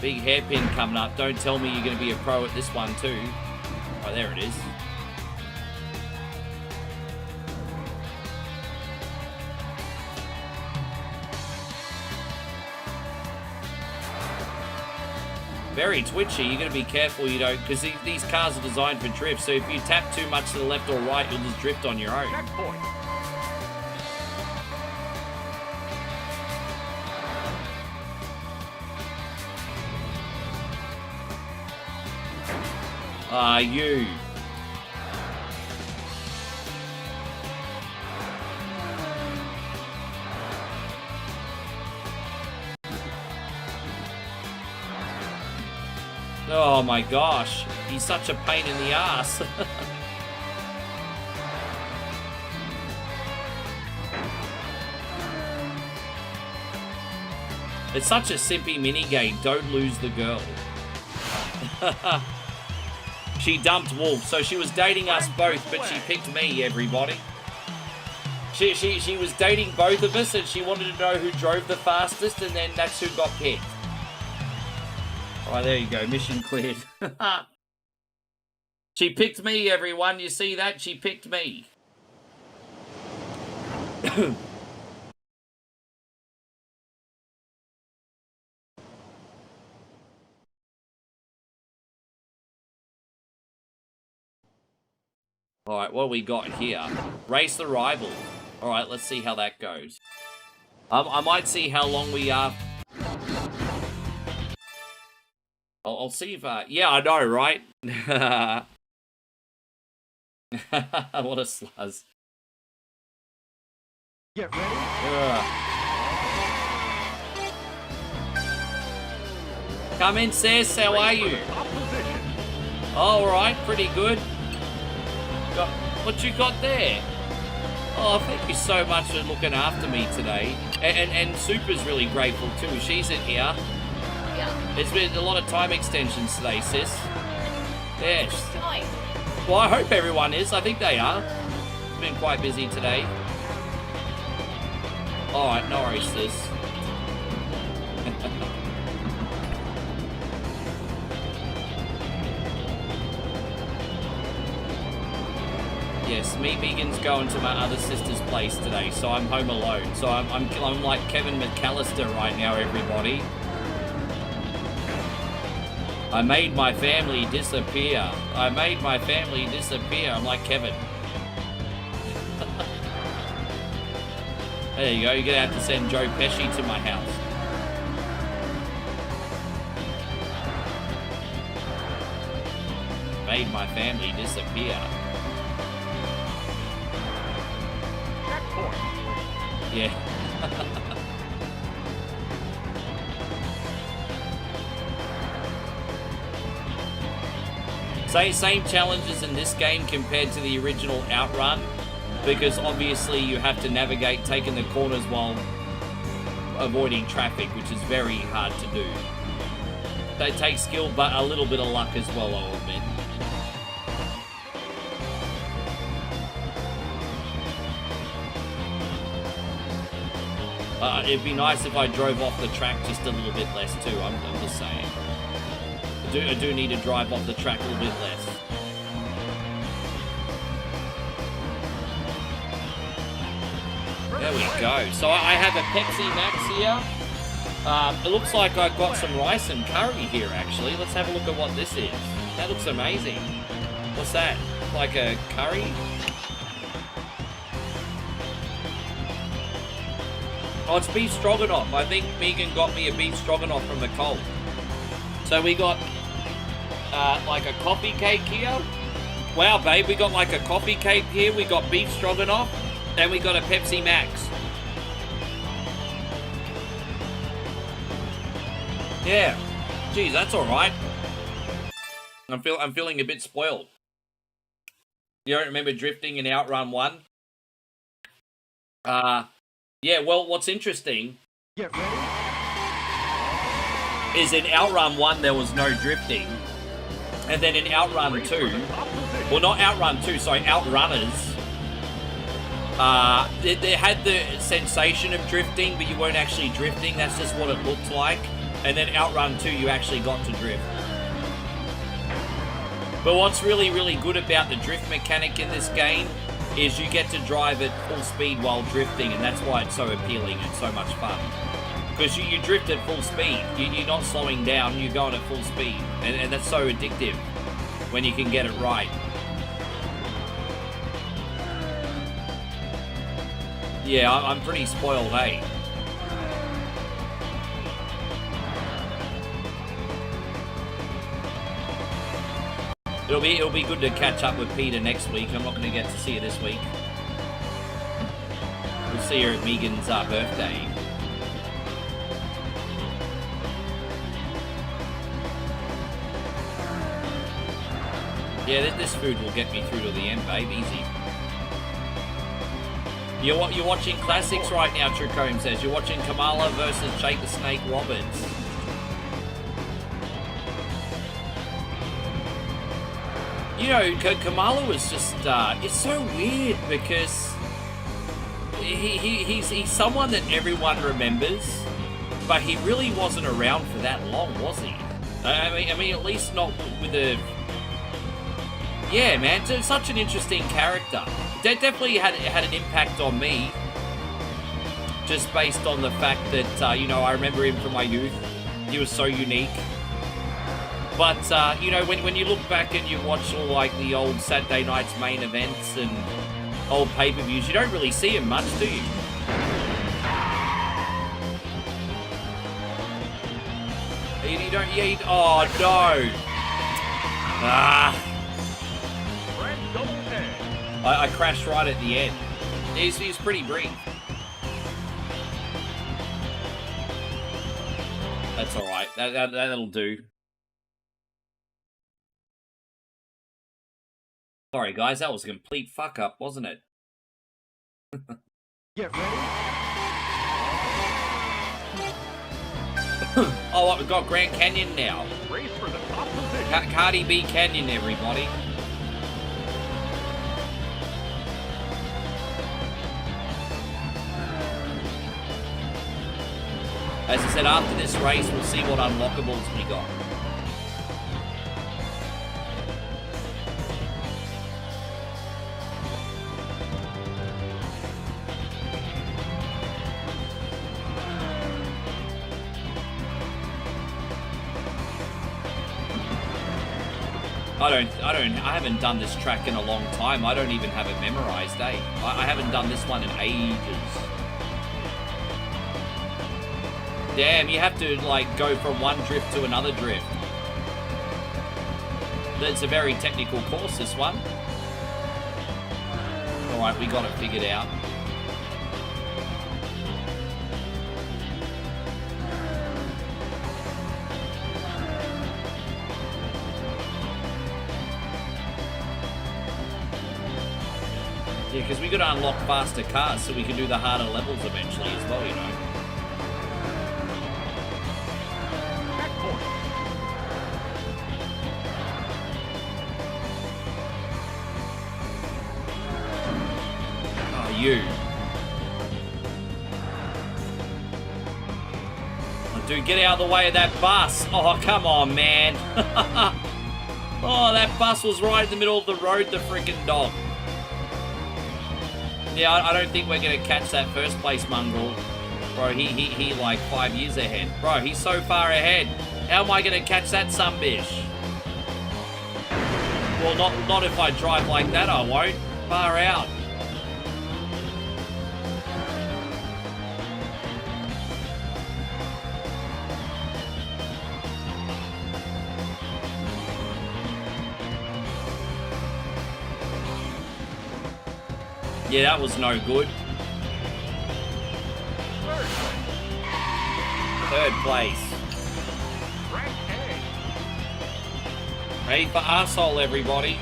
Big hairpin coming up. Don't tell me you're going to be a pro at this one, too. Oh, there it is. Very twitchy. You're going to be careful you don't... Because these cars are designed for drift, so if you tap too much to the left or right, you'll just drift on your own.
Next point.
Ah, you. Oh my gosh, he's such a pain in the ass. It's such a simpy minigame, don't lose the girl. She dumped Wolf, so she was dating us both, but she picked me, everybody. She was dating both of us, and she wanted to know who drove the fastest, and then that's who got picked. Alright, there you go, mission cleared. She picked me, everyone, you see that? She picked me. Alright, what do we got here? Race the rival. Alright, let's see how that goes. I might see how long we are. I'll see if... yeah, I know, right? What a sluzz.
Get ready.
Come in, Cess. How are you?
Top position.
All right, pretty good. What you got there? Oh, thank you so much for looking after me today. And Super's really grateful too. She's in here.
Yeah.
It's been a lot of time extensions today, sis. Yes.
Joy.
Well, I hope everyone is. I think they are. It's been quite busy today. All right, no worries, sis. Yes, me vegan's going to my other sister's place today, so I'm home alone. So I'm like Kevin McAllister right now, everybody. I made my family disappear. I made my family disappear. I'm like Kevin. There you go. You're gonna have to send Joe Pesci to my house. Made my family disappear. Yeah. Same challenges in this game compared to the original Outrun, because obviously you have to navigate taking the corners while avoiding traffic, which is very hard to do. They take skill, but a little bit of luck as well, I'll admit. It'd be nice if I drove off the track just a little bit less too, I'm just saying. I do need to drive off the track a little bit less. There we go. So I have a Pepsi Max here. It looks like I got some rice and curry here, actually. Let's have a look at what this is. That looks amazing. What's that? Like a curry? Oh, it's beef stroganoff. I think Megan got me a beef stroganoff from the Colt. So we got like a coffee cake here. Wow, babe, we got like a coffee cake here. We got beef stroganoff, and we got a Pepsi Max. Yeah, geez, that's all right. I'm feeling a bit spoiled. You don't remember drifting in Outrun 1? Yeah, well, what's interesting
Get ready.
is in Outrun 1 there was no drifting. And then in Outrun 2, well, not Outrun 2, sorry, Outrunners, they had the sensation of drifting, but you weren't actually drifting. That's just what it looked like. And then Outrun 2, you actually got to drift. But what's really, really good about the drift mechanic in this game is you get to drive at full speed while drifting, and that's why it's so appealing and so much fun. Because you drift at full speed. You're not slowing down, you're going at full speed. And that's so addictive when you can get it right. Yeah, I'm pretty spoiled, hey? It'll be good to catch up with Peter next week. I'm not going to get to see her this week. We'll see her at Megan's birthday. Yeah, this food will get me through to the end, babe. Easy. You're watching classics right now, Trucombe says. You're watching Kamala versus Jake the Snake Roberts. You know, Kamala was just, it's so weird because he's someone that everyone remembers, but he really wasn't around for that long, was he? I mean, at least not with a... Yeah, man, it's such an interesting character. That definitely had an impact on me, just based on the fact that, you know, I remember him from my youth. He was so unique. But, you know, when you look back and you watch all, like, the old Saturday night's main events and old pay-per-views, you don't really see him much, do you? You don't... Yeah, oh, no! Ah! I crashed right at the end. He's pretty brief. That's alright. That'll do. Sorry, guys, that was a complete fuck up, wasn't it?
Get ready.
Oh, what, we've got Grand Canyon now.
Race for the top position.
Cardi B Canyon, everybody. As I said, after this race, we'll see what unlockables we got. I haven't done this track in a long time. I don't even have it memorized, eh? I haven't done this one in ages. Damn, you have to, like, go from one drift to another drift. It's a very technical course, this one. Alright, we got it figured out. Yeah, because we got to unlock faster cars so we can do the harder levels eventually as well, you know. Oh, you. Oh, dude, get out of the way of that bus. Oh, come on, man. Oh, that bus was right in the middle of the road, the freaking dog. Yeah, I don't think we're going to catch that first place mongrel. Bro, he like 5 years ahead. Bro, he's so far ahead. How am I going to catch that sumbitch? Well, not if I drive like that, I won't. Far out. Yeah, that was no good. Third place.
Rank A.
Ready for arsehole, everybody.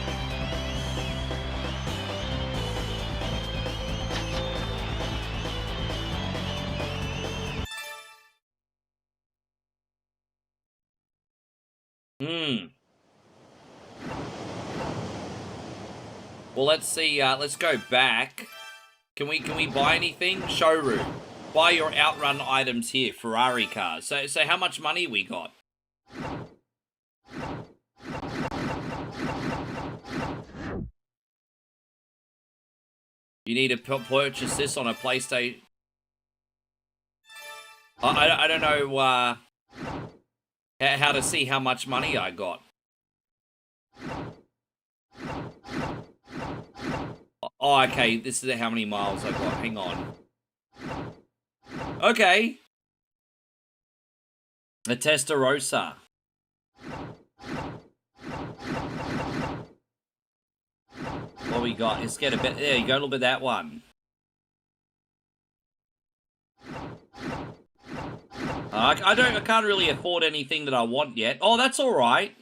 Well, let's see. Let's go back. Can we buy anything? Showroom. Buy your outrun items here. Ferrari cars. So how much money we got? You need to purchase this on a PlayStation. I don't know how to see how much money I got. Oh, okay. This is how many miles I got. Hang on. Okay. A Testarossa. What we got? Let's get a bit. There you go. A little bit of that one. I can't really afford anything that I want yet. Oh, that's all right.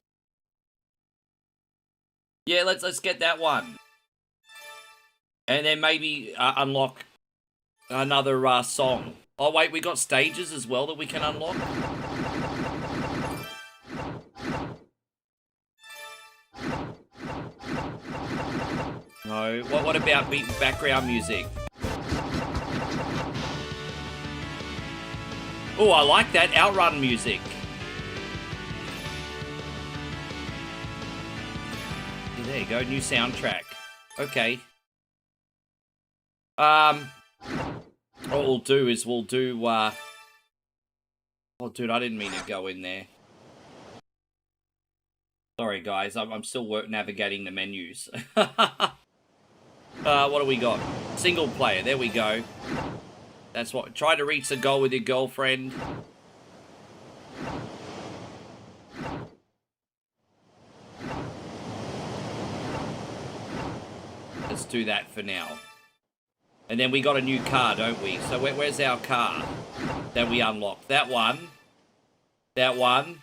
Yeah, let's get that one. And then maybe unlock another song. Oh, wait, we got stages as well that we can unlock? No. What about background music? Oh, I like that. Outrun music. Yeah, there you go. New soundtrack. Okay. What we'll do is we'll do, oh, dude, I didn't mean to go in there. Sorry, guys. I'm still navigating the menus. What do we got? Single player. There we go. That's what. Try to reach the goal with your girlfriend. Let's do that for now. And then we got a new car, don't we? So where's our car that we unlocked? That one. That one.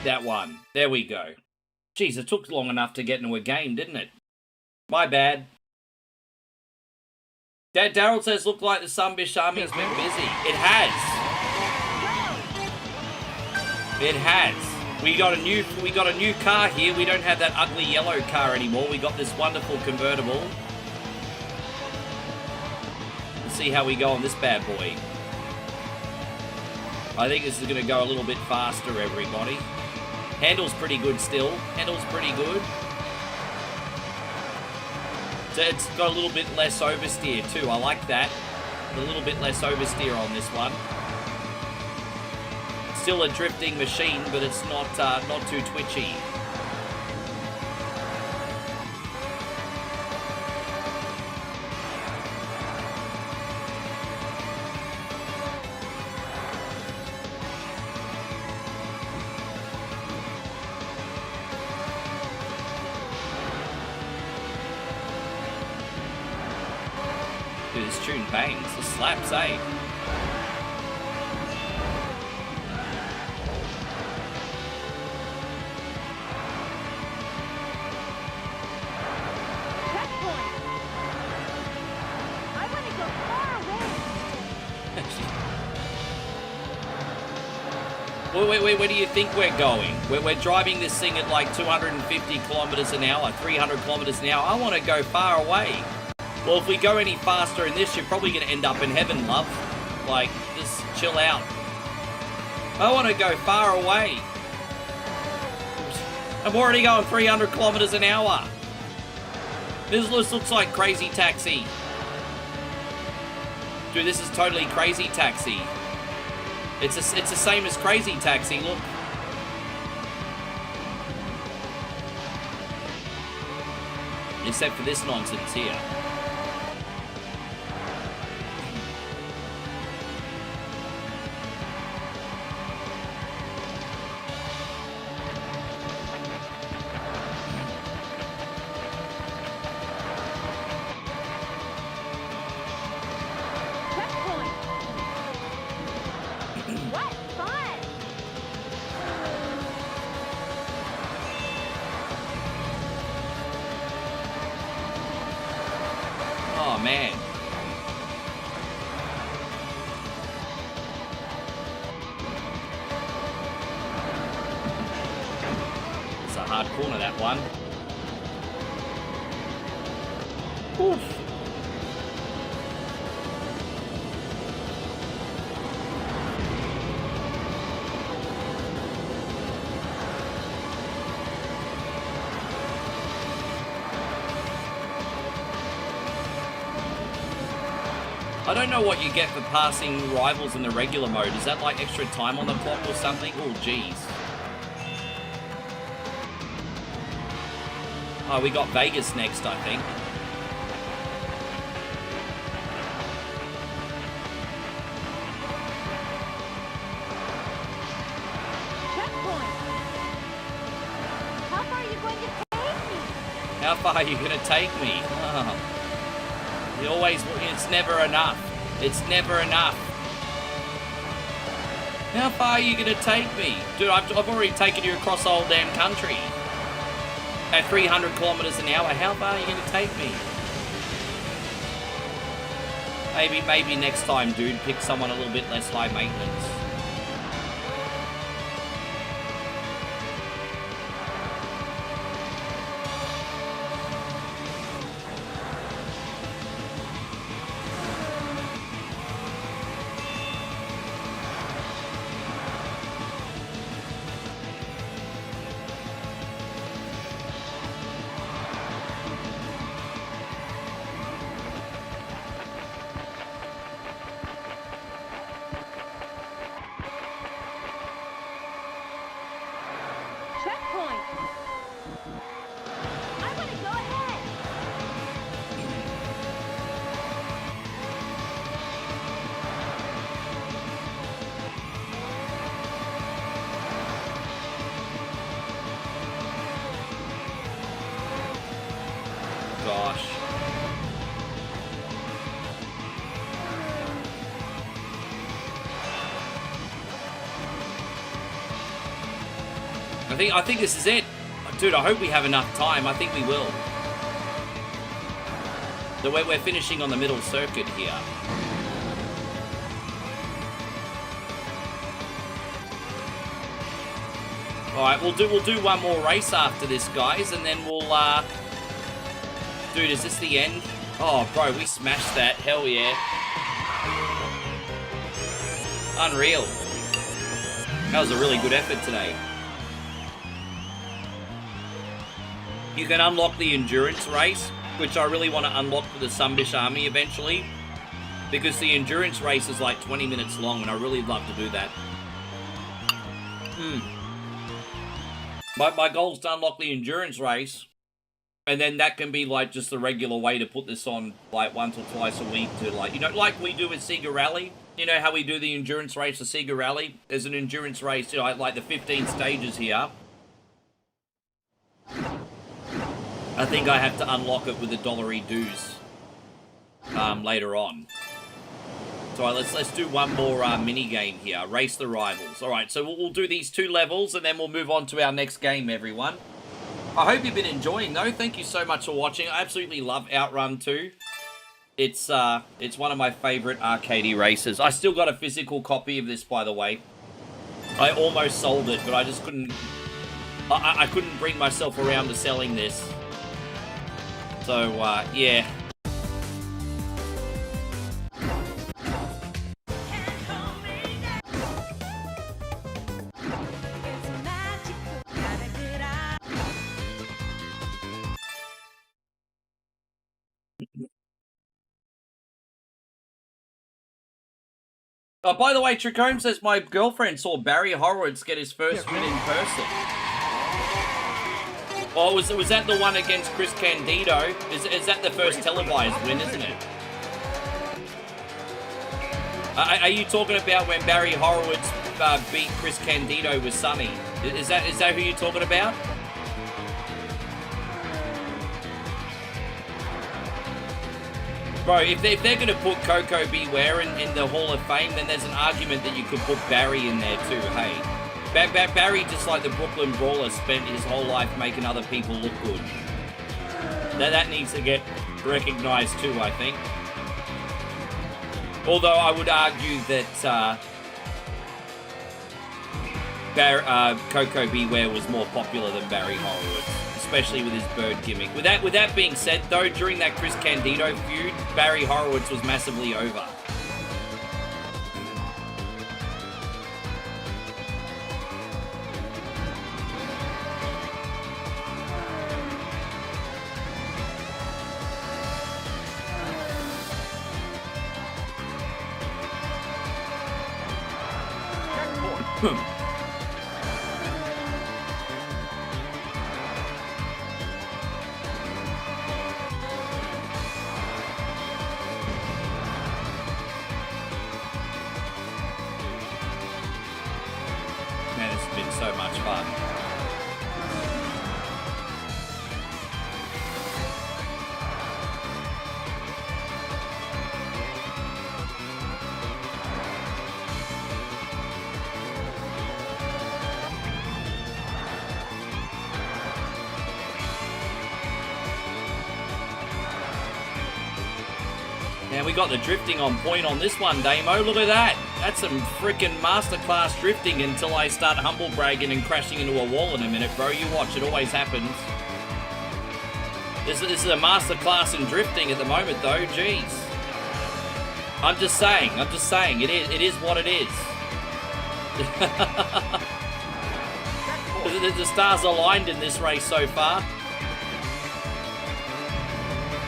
That one. There we go. Jeez, it took long enough to get into a game, didn't it? My bad. Daryl says, look like the Sunbish Army's been busy. It has. It has. We got a new car here. We don't have that ugly yellow car anymore. We got this wonderful convertible. Let's see how we go on this bad boy. I think this is going to go a little bit faster, everybody. Handle's pretty good still. Handle's pretty good. So it's got a little bit less oversteer too. I like that. A little bit less oversteer on this one. Still a drifting machine, but it's not too twitchy. Dude, this tune bangs. It slaps, eh?
Checkpoint. I want to go far away.
Wait, where do you think we're going? We're driving this thing at like 250 kilometers an hour, 300 kilometers an hour. I want to go far away. Well, if we go any faster in this, you're probably going to end up in heaven, love. Like, just chill out. I want to go far away. I'm already going 300 kilometers an hour. This looks like Crazy Taxi. Dude, this is totally Crazy Taxi. It's the same as Crazy Taxi, look. Except for this nonsense here.
Checkpoint. What fun!
Oh, man. It's a hard corner, that one. Oof. I don't know what you get for passing rivals in the regular mode. Is that like extra time on the clock or something? Oh, jeez. Oh, we got Vegas next, I think.
Checkpoint. How far are you going to take me?
How far are you going to take me? Oh. You always, it's never enough. It's never enough. How far are you going to take me? Dude, I've already taken you across the whole damn country. At 300 kilometers an hour, how far are you going to take me? Maybe next time, dude, pick someone a little bit less high maintenance.
Checkpoint. I want to go ahead.
Gosh. I think this is it. Dude, I hope we have enough time. I think we will. So we're finishing on the middle circuit here. Alright, we'll do one more race after this, guys, and then we'll dude, is this the end? Oh bro, we smashed that. Hell yeah. Unreal. That was a really good effort today. You can unlock the endurance race, which I really want to unlock for the Sunbish Army eventually, because the endurance race is like 20 minutes long, and I really love to do that. My goal is to unlock the endurance race, and then that can be like just the regular way to put this on like once or twice a week to like, you know, like we do with Sega Rally. You know how we do the endurance race for Sega Rally? There's an endurance race, you know, like the 15 stages here. I think I have to unlock it with the $1 dues later on. So let's do one more mini game here. Race the Rivals. All right, so we'll do these 2 levels and then we'll move on to our next game, everyone. I hope you've been enjoying, though. Thank you so much for watching. I absolutely love Outrun 2. It's one of my favorite arcadey races. I still got a physical copy of this, by the way. I almost sold it, but I just couldn't. I couldn't bring myself around to selling this. So yeah. Oh, by the way, Tricombe says my girlfriend saw Barry Horowitz get his first win in person. Oh, was that the one against Chris Candido? Is that the first televised win, isn't it? Are you talking about when Barry Horowitz beat Chris Candido with Sonny? Is that who you're talking about? Bro, if they're going to put Coco Beware in the Hall of Fame, then there's an argument that you could put Barry in there too, hey? Barry, just like the Brooklyn Brawler, spent his whole life making other people look good. That needs to get recognised too, I think. Although I would argue that Coco Beware was more popular than Barry Horowitz, especially with his bird gimmick. With that being said, though, during that Chris Candido feud, Barry Horowitz was massively over. Man, this has been so much fun. Man, we got the drifting on point on this one, Damo. Look at that. That's some freaking masterclass drifting until I start humble bragging and crashing into a wall in a minute, bro. You watch, it always happens. This is a masterclass in drifting at the moment, though. Jeez. I'm just saying. It is what it is. The stars aligned in this race so far.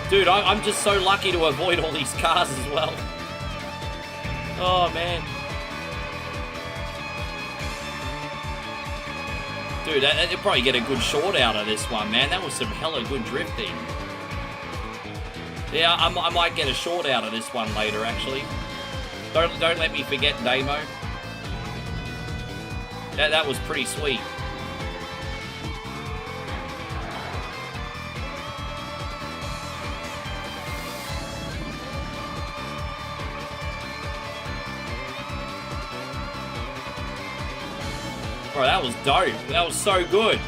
Dude, I'm just so lucky to avoid all these cars as well. Oh, man. Dude, you'll probably get a good short out of this one, man. That was some hella good drifting. Yeah, I might get a short out of this one later, actually. Don't let me forget Damo. That was pretty sweet. Bro, that was dope. That was so good.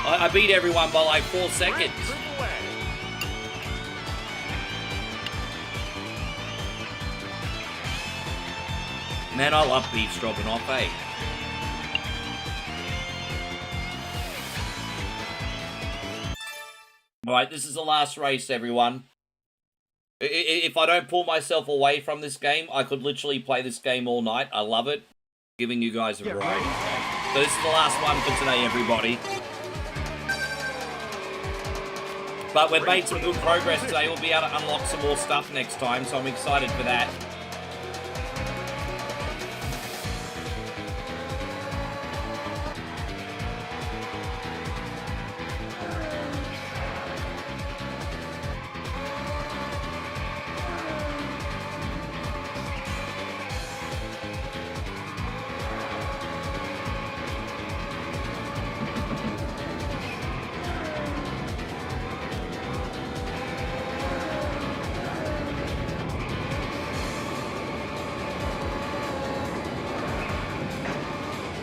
I beat everyone by like 4 seconds. Man, I love beef stroganoff, eh? Alright, this is the last race, everyone. If I don't pull myself away from this game, I could literally play this game all night. I love it. Giving you guys a ride. So this is the last one for today, everybody. But we've made some good progress today. We'll be able to unlock some more stuff next time, so I'm excited for that.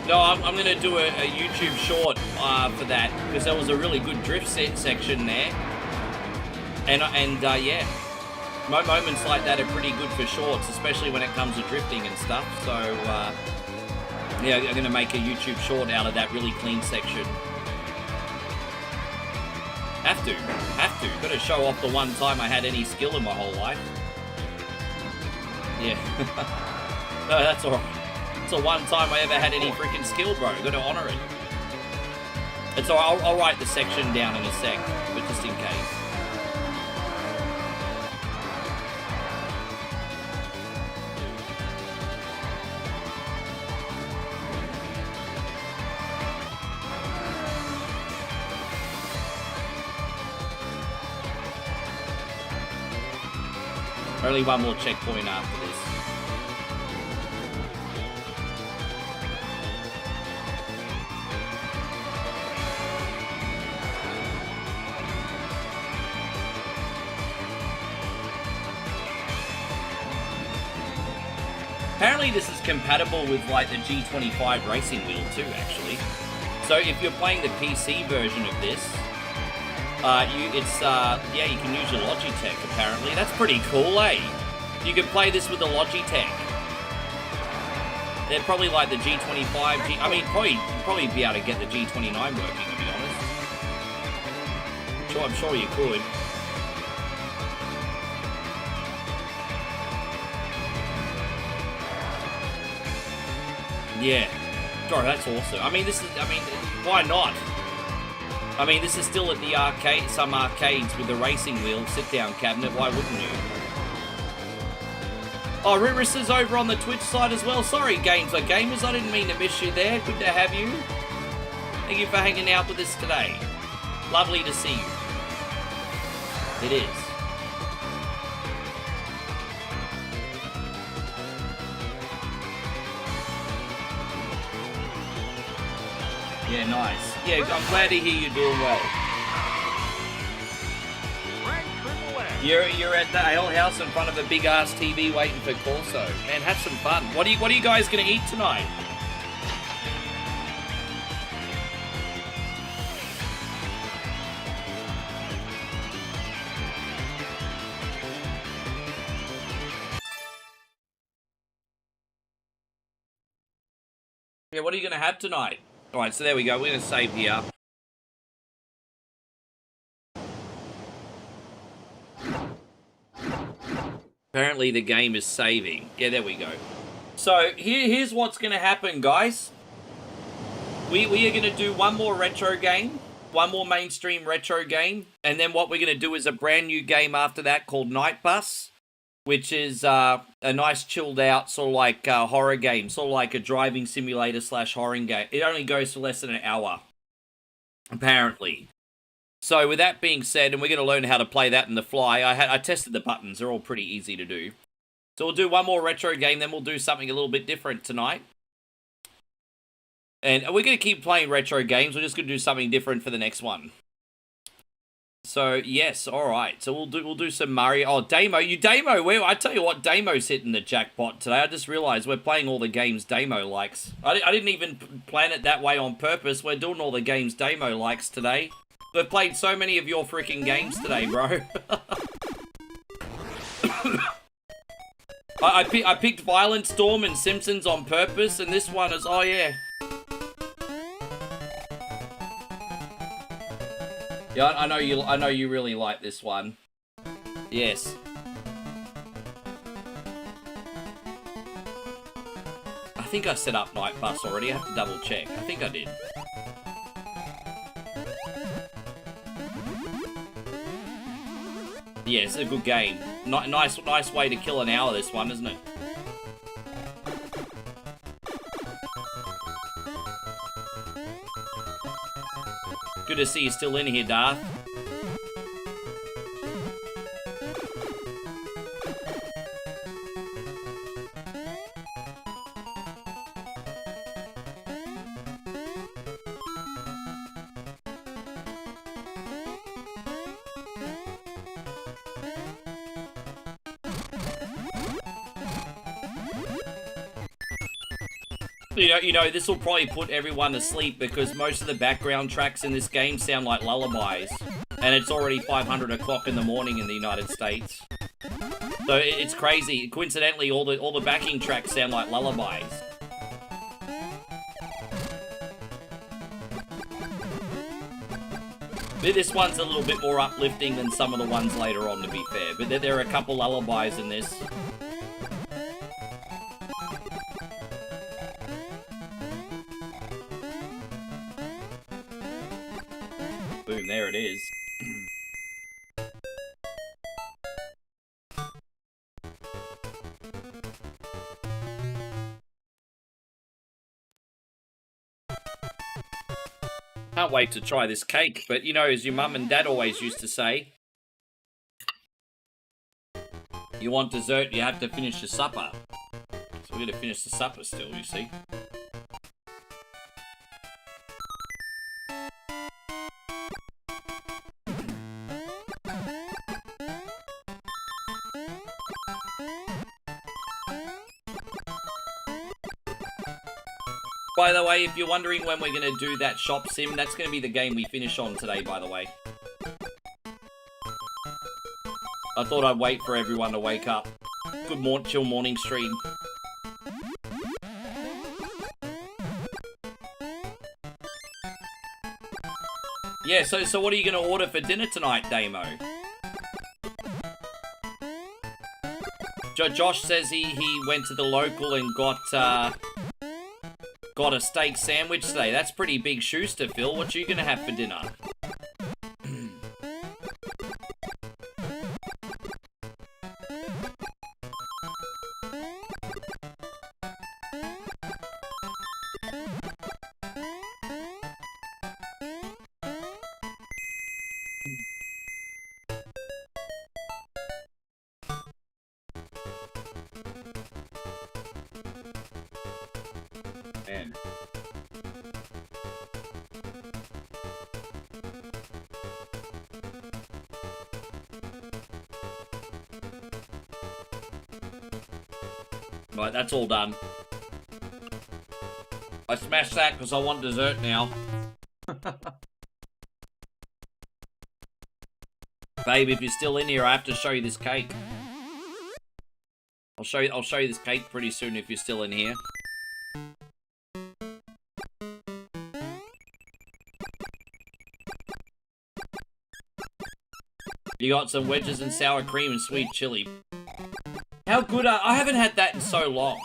No, I'm going to do a YouTube short for that, because there was a really good drift section there. And yeah, moments like that are pretty good for shorts, especially when it comes to drifting and stuff. So, yeah, I'm going to make a YouTube short out of that really clean section. Have to. Got to show off the one time I had any skill in my whole life. Yeah. No, that's alright. It's the one time I ever had any freaking skill, bro. Got to honor it. It's alright. I'll write the section down in a sec, but just in case. Only one more checkpoint after this. Apparently this is compatible with like the G25 racing wheel too, actually. So if you're playing the PC version of this, yeah, you can use your Logitech apparently. That's pretty cool, eh? You can play this with the Logitech. They're probably like the G25, I mean, probably be able to get the G29 working, to be honest. I'm sure you could. Yeah. Bro, that's awesome. I mean, why not? I mean, this is still at the arcade, some arcades with the racing wheel sit-down cabinet. Why wouldn't you? Oh, Riris is over on the Twitch side as well. Sorry, Games Like Gamers. I didn't mean to miss you there. Good to have you. Thank you for hanging out with us today. Lovely to see you. It is. Yeah, nice. Yeah, I'm glad to hear you're doing well. You're at the ale house in front of a big ass TV waiting for Corso. Man, have some fun. What are you guys gonna eat tonight? Yeah, what are you gonna have tonight? Alright, so there we go. We're gonna save the up. Apparently the game is saving. Yeah, there we go. So, here's what's going to happen, guys. We are going to do one more retro game. One more mainstream retro game. And then what we're going to do is a brand new game after that called Night Bus. Which is a nice chilled out sort of like horror game. Sort of like a driving simulator / horror game. It only goes for less than an hour. Apparently. So with that being said, and we're going to learn how to play that in the fly, I tested the buttons. They're all pretty easy to do. So we'll do one more retro game, then we'll do something a little bit different tonight. And we're going to keep playing retro games. We're just going to do something different for the next one. So, yes, alright. So we'll do some Mario. Oh, Damo. I tell you what, Damo's hitting the jackpot today. I just realized we're playing all the games Damo likes. I didn't even plan it that way on purpose. We're doing all the games Damo likes today. We've played so many of your freaking games today, bro. I picked Violent Storm and Simpsons on purpose, and this one is, oh yeah. Yeah, I know you really like this one. Yes. I think I set up Night Bus already. I have to double check. I think I did. Yeah, it's a good game. Nice way to kill an hour, this one, isn't it? Good to see you still in here, Darth. You know, this will probably put everyone to sleep because most of the background tracks in this game sound like lullabies. And it's already 500 o'clock in the morning in the United States. So it's crazy. Coincidentally, all the backing tracks sound like lullabies. This one's a little bit more uplifting than some of the ones later on, to be fair. But there are a couple lullabies in this. Boom, there it is. Can't wait to try this cake, but you know, as your mum and dad always used to say, You want dessert, you have to finish the supper. So we're gonna finish the supper still, you see. By the way, if you're wondering when we're going to do that shop sim, that's going to be the game we finish on today, by the way. I thought I'd wait for everyone to wake up. Good chill morning stream. Yeah, so what are you going to order for dinner tonight, Damo? Josh says he went to the local and got a steak sandwich today. That's pretty big shoes to fill. What you gonna have for dinner? Man. Right, that's all done. I smashed that because I want dessert now. Babe, if you're still in here, I have to show you this cake. I'll show you this cake pretty soon if you're still in here. You got some wedges and sour cream and sweet chili. How good are... I haven't had that in so long.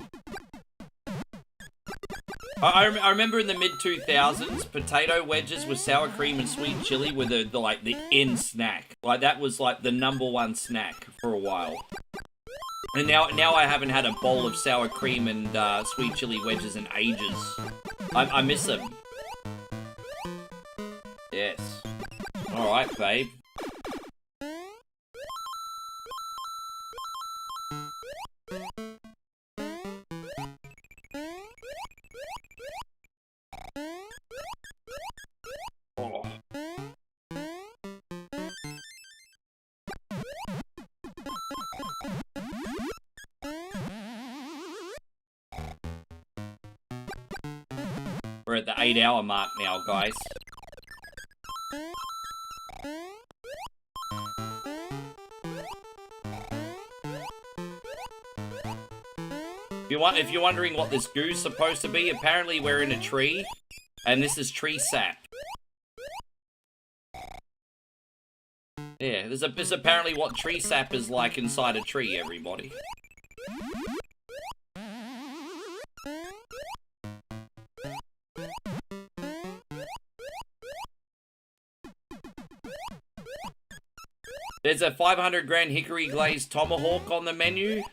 I remember in the mid-2000s, potato wedges with sour cream and sweet chili were the in snack. Like, that was, like, the #1 snack for a while. And now I haven't had a bowl of sour cream and sweet chili wedges in ages. I miss them. Yes. Alright, babe. We're at the 8-hour mark now, guys. If you're wondering what this goo's supposed to be, apparently we're in a tree, and this is tree sap. Yeah, this is apparently what tree sap is like inside a tree, everybody. There's a 500-gram hickory glazed tomahawk on the menu.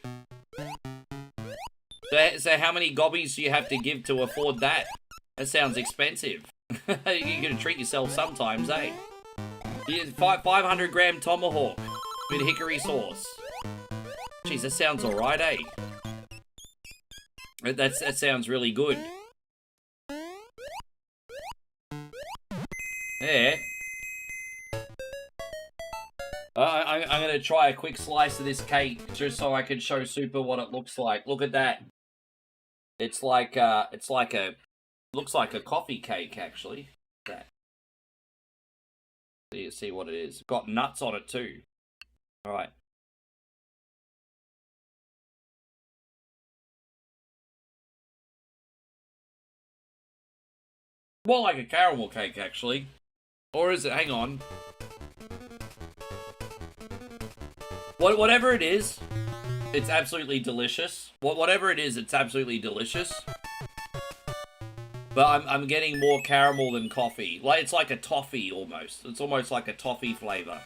So how many gobbies do you have to give to afford that? That sounds expensive. You're gonna treat yourself sometimes, eh? 500-gram tomahawk with hickory sauce. Jeez, that sounds alright, eh? That sounds really good. Yeah. I'm gonna try a quick slice of this cake just so I can show Super what it looks like. Look at that. It's like looks like a coffee cake actually. That. See what it is. Got nuts on it too. All right. More like a caramel cake actually. Or is it? Hang on. Whatever it is, it's absolutely delicious. Whatever it is, it's absolutely delicious. But I'm getting more caramel than coffee. Like, it's like a toffee almost. It's almost like a toffee flavor.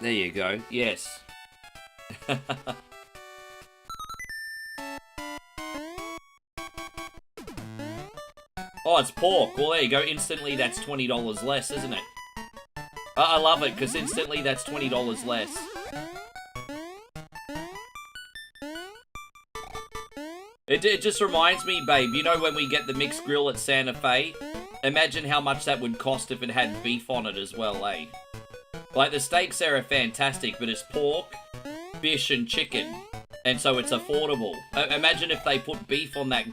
There you go. Yes. Oh, it's pork. Well, there you go. Instantly, that's $20 less, isn't it? I love it, because instantly that's $20 less. It just reminds me, babe, you know when we get the mixed grill at Santa Fe? Imagine how much that would cost if it had beef on it as well, eh? Like, the steaks there are fantastic, but it's pork, fish, and chicken. And so it's affordable. Imagine if they put beef on that.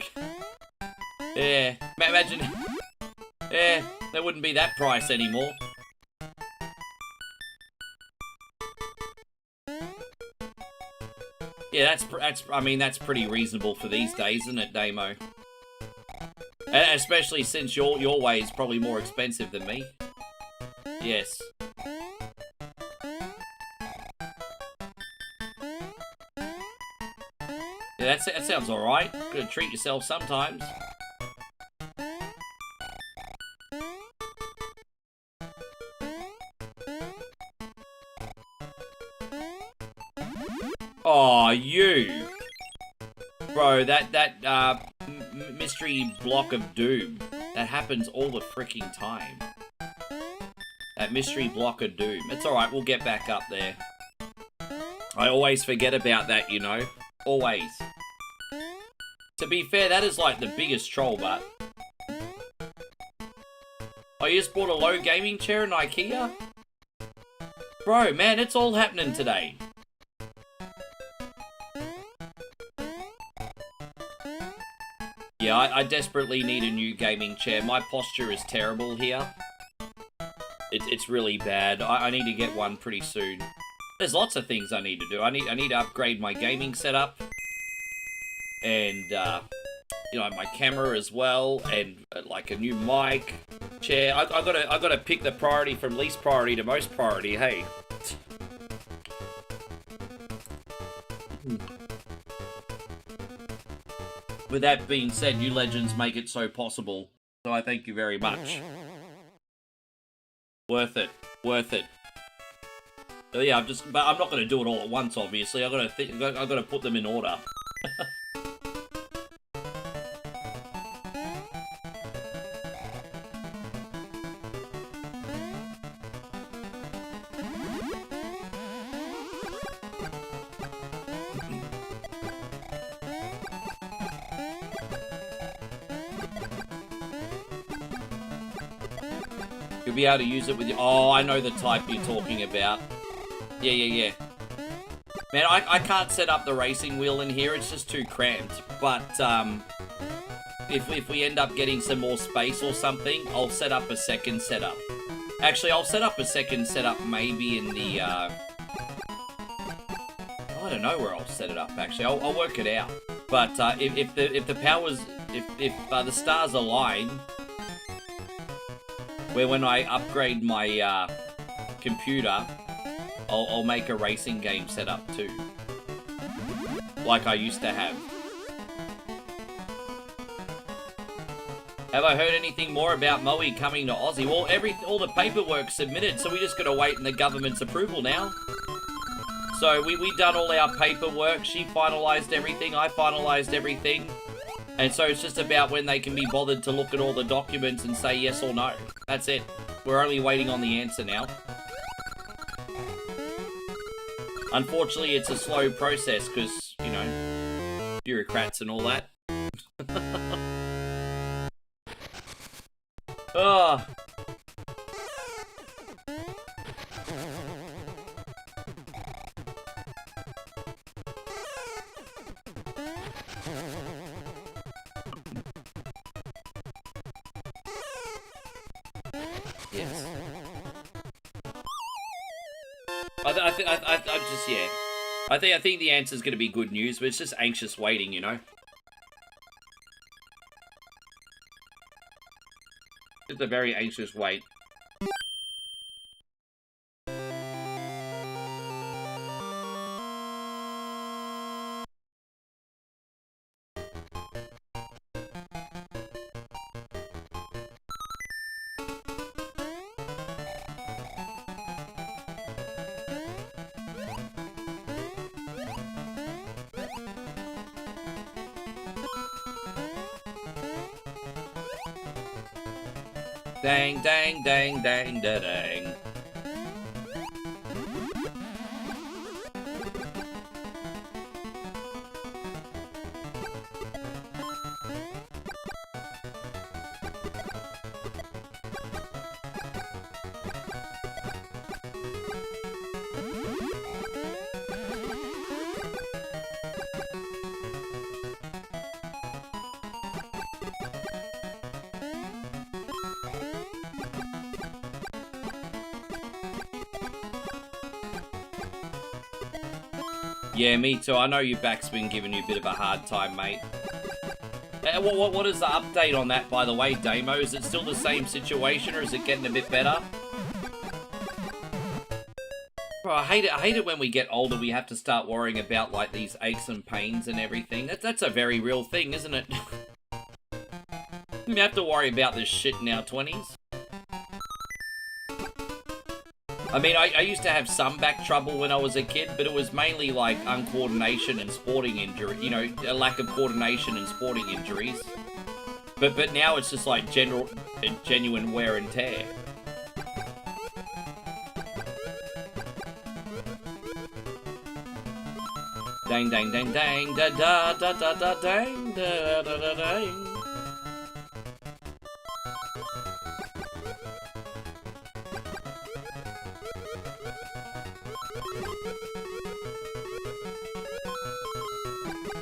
Yeah, imagine. Yeah, there wouldn't be that price anymore. Yeah, I mean, that's pretty reasonable for these days, isn't it, Damo? Especially since your way is probably more expensive than me. Yes. Yeah, that sounds alright. Gotta treat yourself sometimes. Oh, you. Bro, that mystery block of doom. That happens all the freaking time. That mystery block of doom. It's alright, we'll get back up there. I always forget about that, you know. Always. To be fair, that is like the biggest troll, but... Oh, you just bought a low gaming chair in IKEA? Bro, man, it's all happening today. Yeah, I desperately need a new gaming chair. My posture is terrible here. It's really bad. I need to get one pretty soon. There's lots of things I need to do. I need to upgrade my gaming setup. And, you know, my camera as well. And, like, a new mic, chair. I gotta pick the priority from least priority to most priority, hey. With that being said, you legends make it so possible. So I thank you very much. Worth it. Worth it. So yeah, but I'm not going to do it all at once, obviously. I've got to put them in order. You'll be able to use it with your... Oh, I know the type you're talking about. Yeah. Man, I can't set up the racing wheel in here. It's just too cramped. But, if we end up getting some more space or something, I'll set up a second setup. Actually, I'll set up a second setup maybe in the, I don't know where I'll set it up, actually. I'll work it out. But, if the powers... If the stars align... Where when I upgrade my computer, I'll make a racing game setup too. Like I used to have. Have I heard anything more about Moe coming to Aussie? Well, all the paperwork's submitted, so we just gotta wait in the government's approval now. So we done all our paperwork, she finalised everything, I finalised everything. And so it's just about when they can be bothered to look at all the documents and say yes or no. That's it. We're only waiting on the answer now. Unfortunately, it's a slow process because, you know, bureaucrats and all that. Oh. Yes. I think the answer's gonna be good news, but it's just anxious waiting, you know? It's a very anxious wait. Dang, dang, dang, dang, da, dang. Yeah, me too. I know your back's been giving you a bit of a hard time, mate. What is the update on that, by the way, Damo? Is it still the same situation, or is it getting a bit better? Bro, I hate it when we get older, we have to start worrying about, like, these aches and pains and everything. That's a very real thing, isn't it? You have to worry about this shit in our 20s. I mean, I used to have some back trouble when I was a kid, but it was mainly like uncoordination and sporting injury, you know, a lack of coordination and sporting injuries. But now it's just like genuine wear and tear. Dang, dang, dang, dang, da da da da da dang, da da da dang.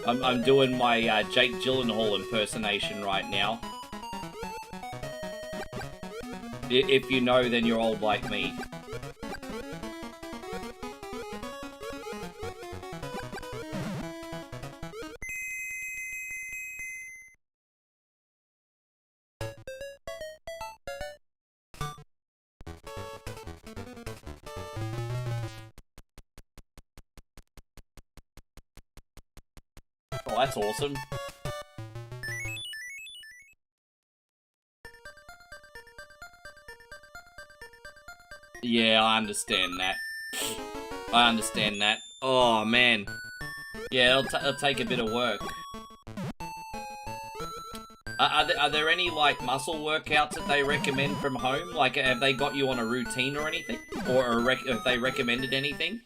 I'm doing my Jake Gyllenhaal impersonation right now. If you know, then you're old like me. Oh, that's awesome. Yeah, I understand that. I understand that. Oh, man. Yeah, it'll take a bit of work. Are there any, like, muscle workouts that they recommend from home? Like, have they got you on a routine or anything? Or have they recommended anything?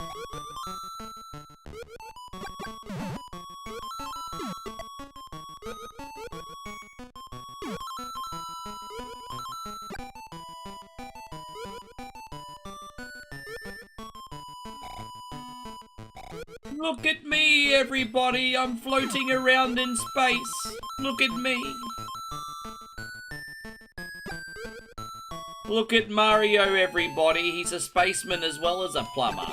Look at me, everybody! I'm floating around in space! Look at me! Look at Mario, everybody! He's a spaceman as well as a plumber.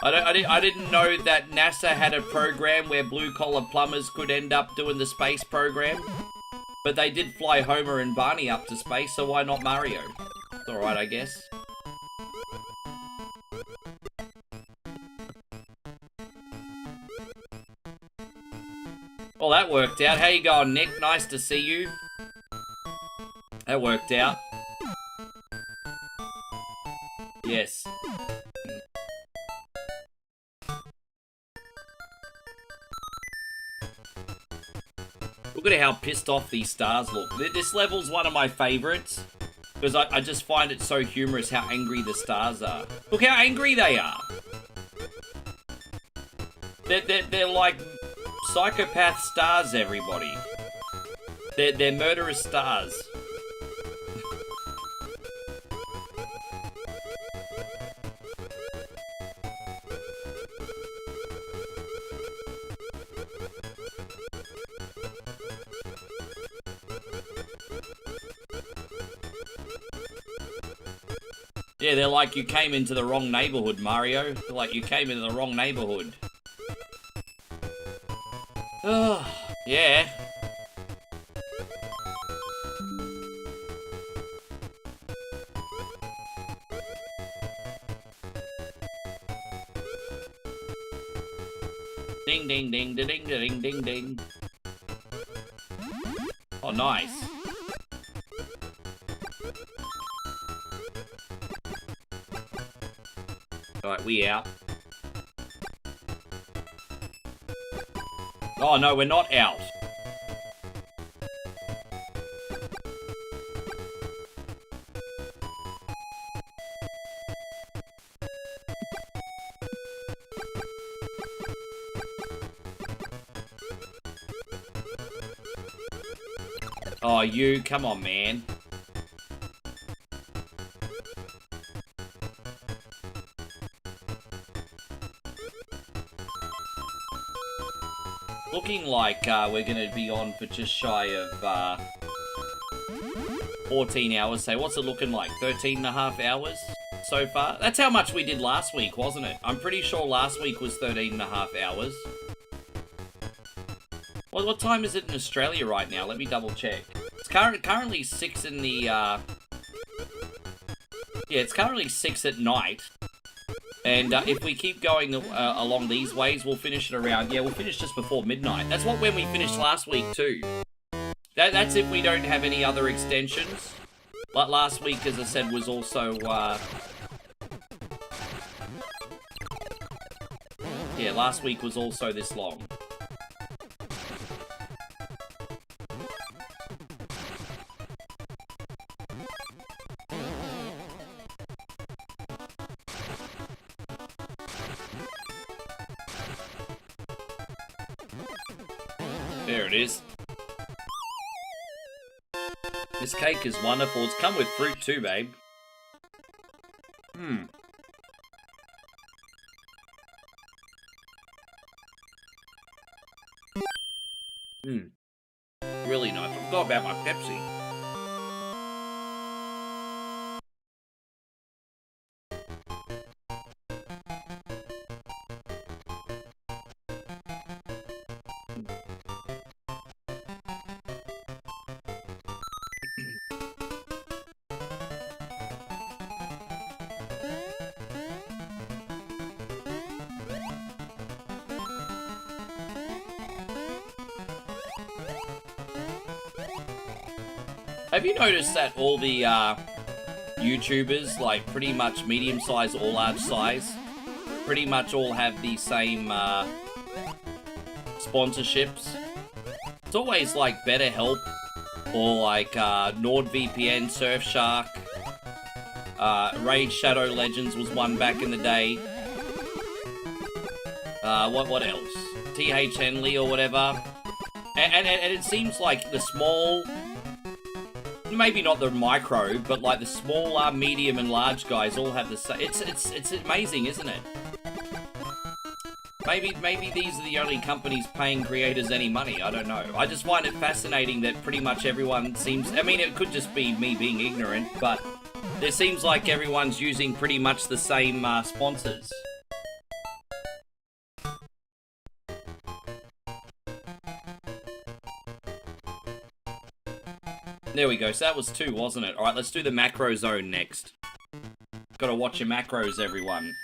I didn't know that NASA had a program where blue-collar plumbers could end up doing the space program. But they did fly Homer and Barney up to space, so why not Mario? It's alright, I guess. Well, that worked out. How you going, Nick? Nice to see you. That worked out. Yes. Look at how pissed off these stars look. This level's one of my favorites, because I just find it so humorous how angry the stars are. Look how angry they are. They're like psychopath stars, everybody. They're murderous stars. Yeah, they're like, you came into the wrong neighborhood, Mario. They're like, you came into the wrong neighborhood. Oh, yeah. Ding, ding, ding, ding, ding, ding, ding, ding. Oh, nice. Alright, we out. Oh no, we're not out. Oh, you, come on, man. Looking like we're going to be on for just shy of 14 hours. Say, what's it looking like? 13 and a half hours so far? That's how much we did last week, wasn't it? I'm pretty sure last week was 13 and a half hours. Well, what time is it in Australia right now? Let me double check. It's currently 6 in the, yeah, it's currently 6 at night. And if we keep going along these ways, we'll finish it around, yeah, we'll finish just before midnight. That's when we finished last week too. That's if we don't have any other extensions. Like last week, as I said, was also, yeah, last week was also this long. There it is. This cake is wonderful. It's come with fruit too, babe. Really nice. I forgot about my Pepsi. Have you noticed that all the YouTubers, like pretty much medium size or large size, pretty much all have the same sponsorships? It's always like BetterHelp or like NordVPN, Surfshark, Raid Shadow Legends was one back in the day. What else? TH Henley or whatever. And it seems like the small, maybe not the micro, but like the small, medium, and large guys all have the same. It's amazing, isn't it? Maybe these are the only companies paying creators any money. I don't know. I just find it fascinating that pretty much everyone seems. I mean, it could just be me being ignorant, but it seems like everyone's using pretty much the same sponsors. There we go. So that was 2, wasn't it? Alright, let's do the macro zone next. Gotta watch your macros, everyone.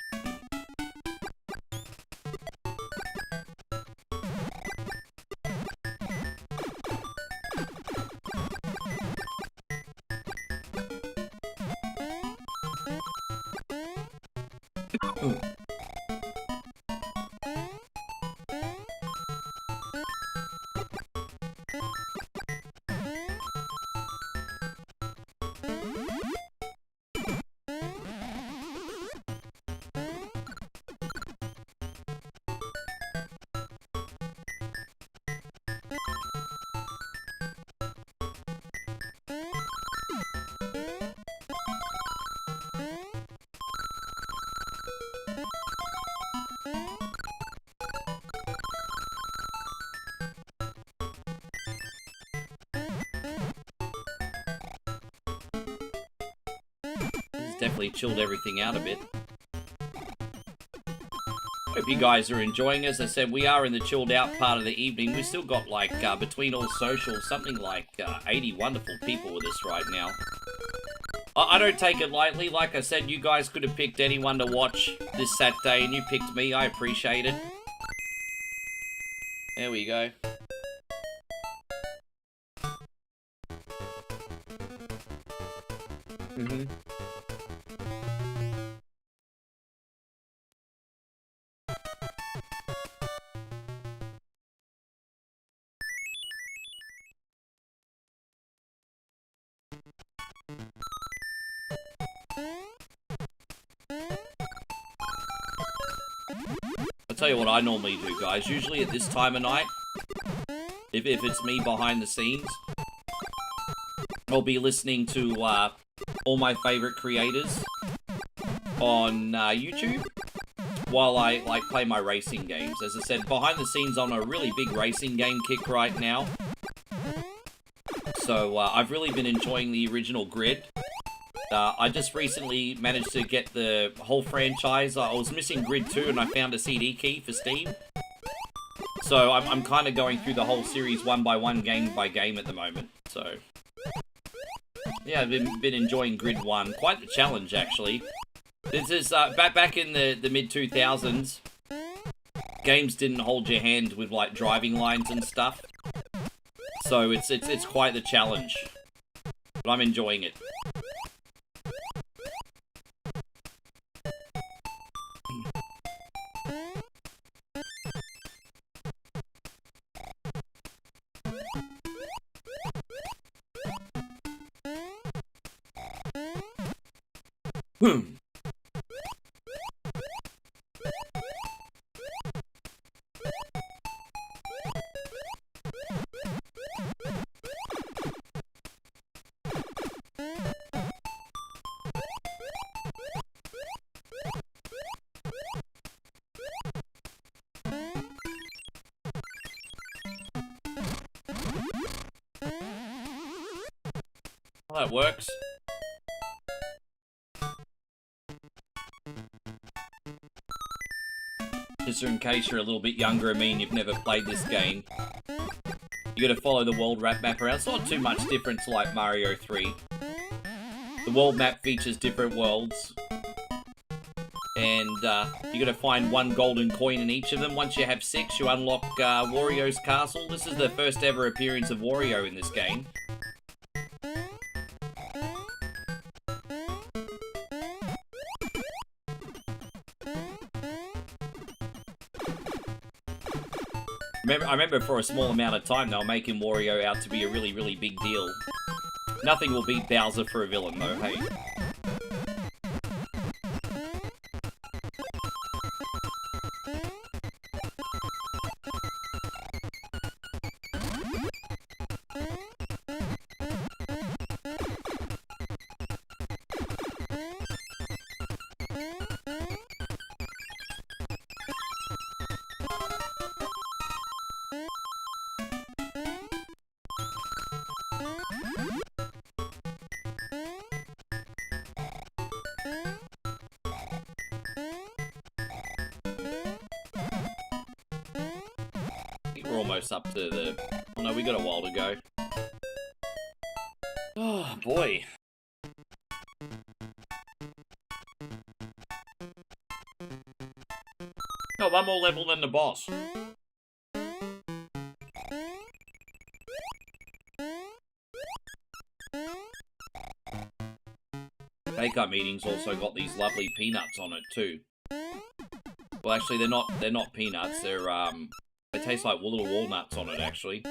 Definitely chilled everything out a bit. Hope you guys are enjoying. As I said, we are in the chilled out part of the evening. We still got like, between all socials, something like 80 wonderful people with us right now. I don't take it lightly. Like I said, you guys could have picked anyone to watch this Saturday, and you picked me. I appreciate it. There we go. Tell you what I normally do, guys. Usually at this time of night, if it's me behind the scenes, I'll be listening to all my favorite creators on YouTube while I like play my racing games. As I said, behind the scenes, on a really big racing game kick right now. So I've really been enjoying the original Grid. I just recently managed to get the whole franchise. I was missing Grid 2 and I found a CD key for Steam. So I'm kind of going through the whole series one by one, game by game at the moment. So yeah, I've been enjoying Grid 1. Quite the challenge, actually. This is back in the mid-2000s. Games didn't hold your hand with like driving lines and stuff. So it's quite the challenge. But I'm enjoying it. Well, that works. Just in case you're a little bit younger and me and you've never played this game, you gotta follow the world map around. It's not too much different to like Mario 3. The world map features different worlds. And you gotta find one golden coin in each of them. Once you have 6, you unlock Wario's castle. This is the first ever appearance of Wario in this game. I remember for a small amount of time they were making Wario out to be a really, really big deal. Nothing will beat Bowser for a villain though, hey. We're almost up to the... Oh no, we got a while to go. Oh, boy. Got one more level than the boss. Bake-up meeting's also got these lovely peanuts on it too. Well, actually, they're not peanuts. They're they taste like little walnuts on it, actually.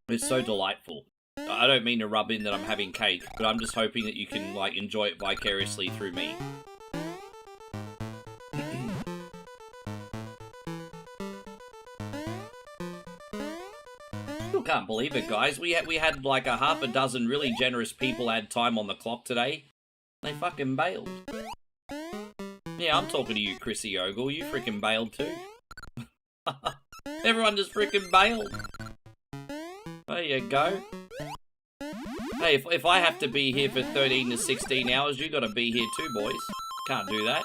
It's so delightful. I don't mean to rub in that I'm having cake, but I'm just hoping that you can, like, enjoy it vicariously through me. Still can't believe it, guys. We had like a half a dozen really generous people add time on the clock today. They fucking bailed. Yeah, I'm talking to you, Chrissy Ogle. You freaking bailed too. Everyone just freaking bailed. There you go. Hey, if I have to be here for 13 to 16 hours, you gotta be here too, boys. Can't do that.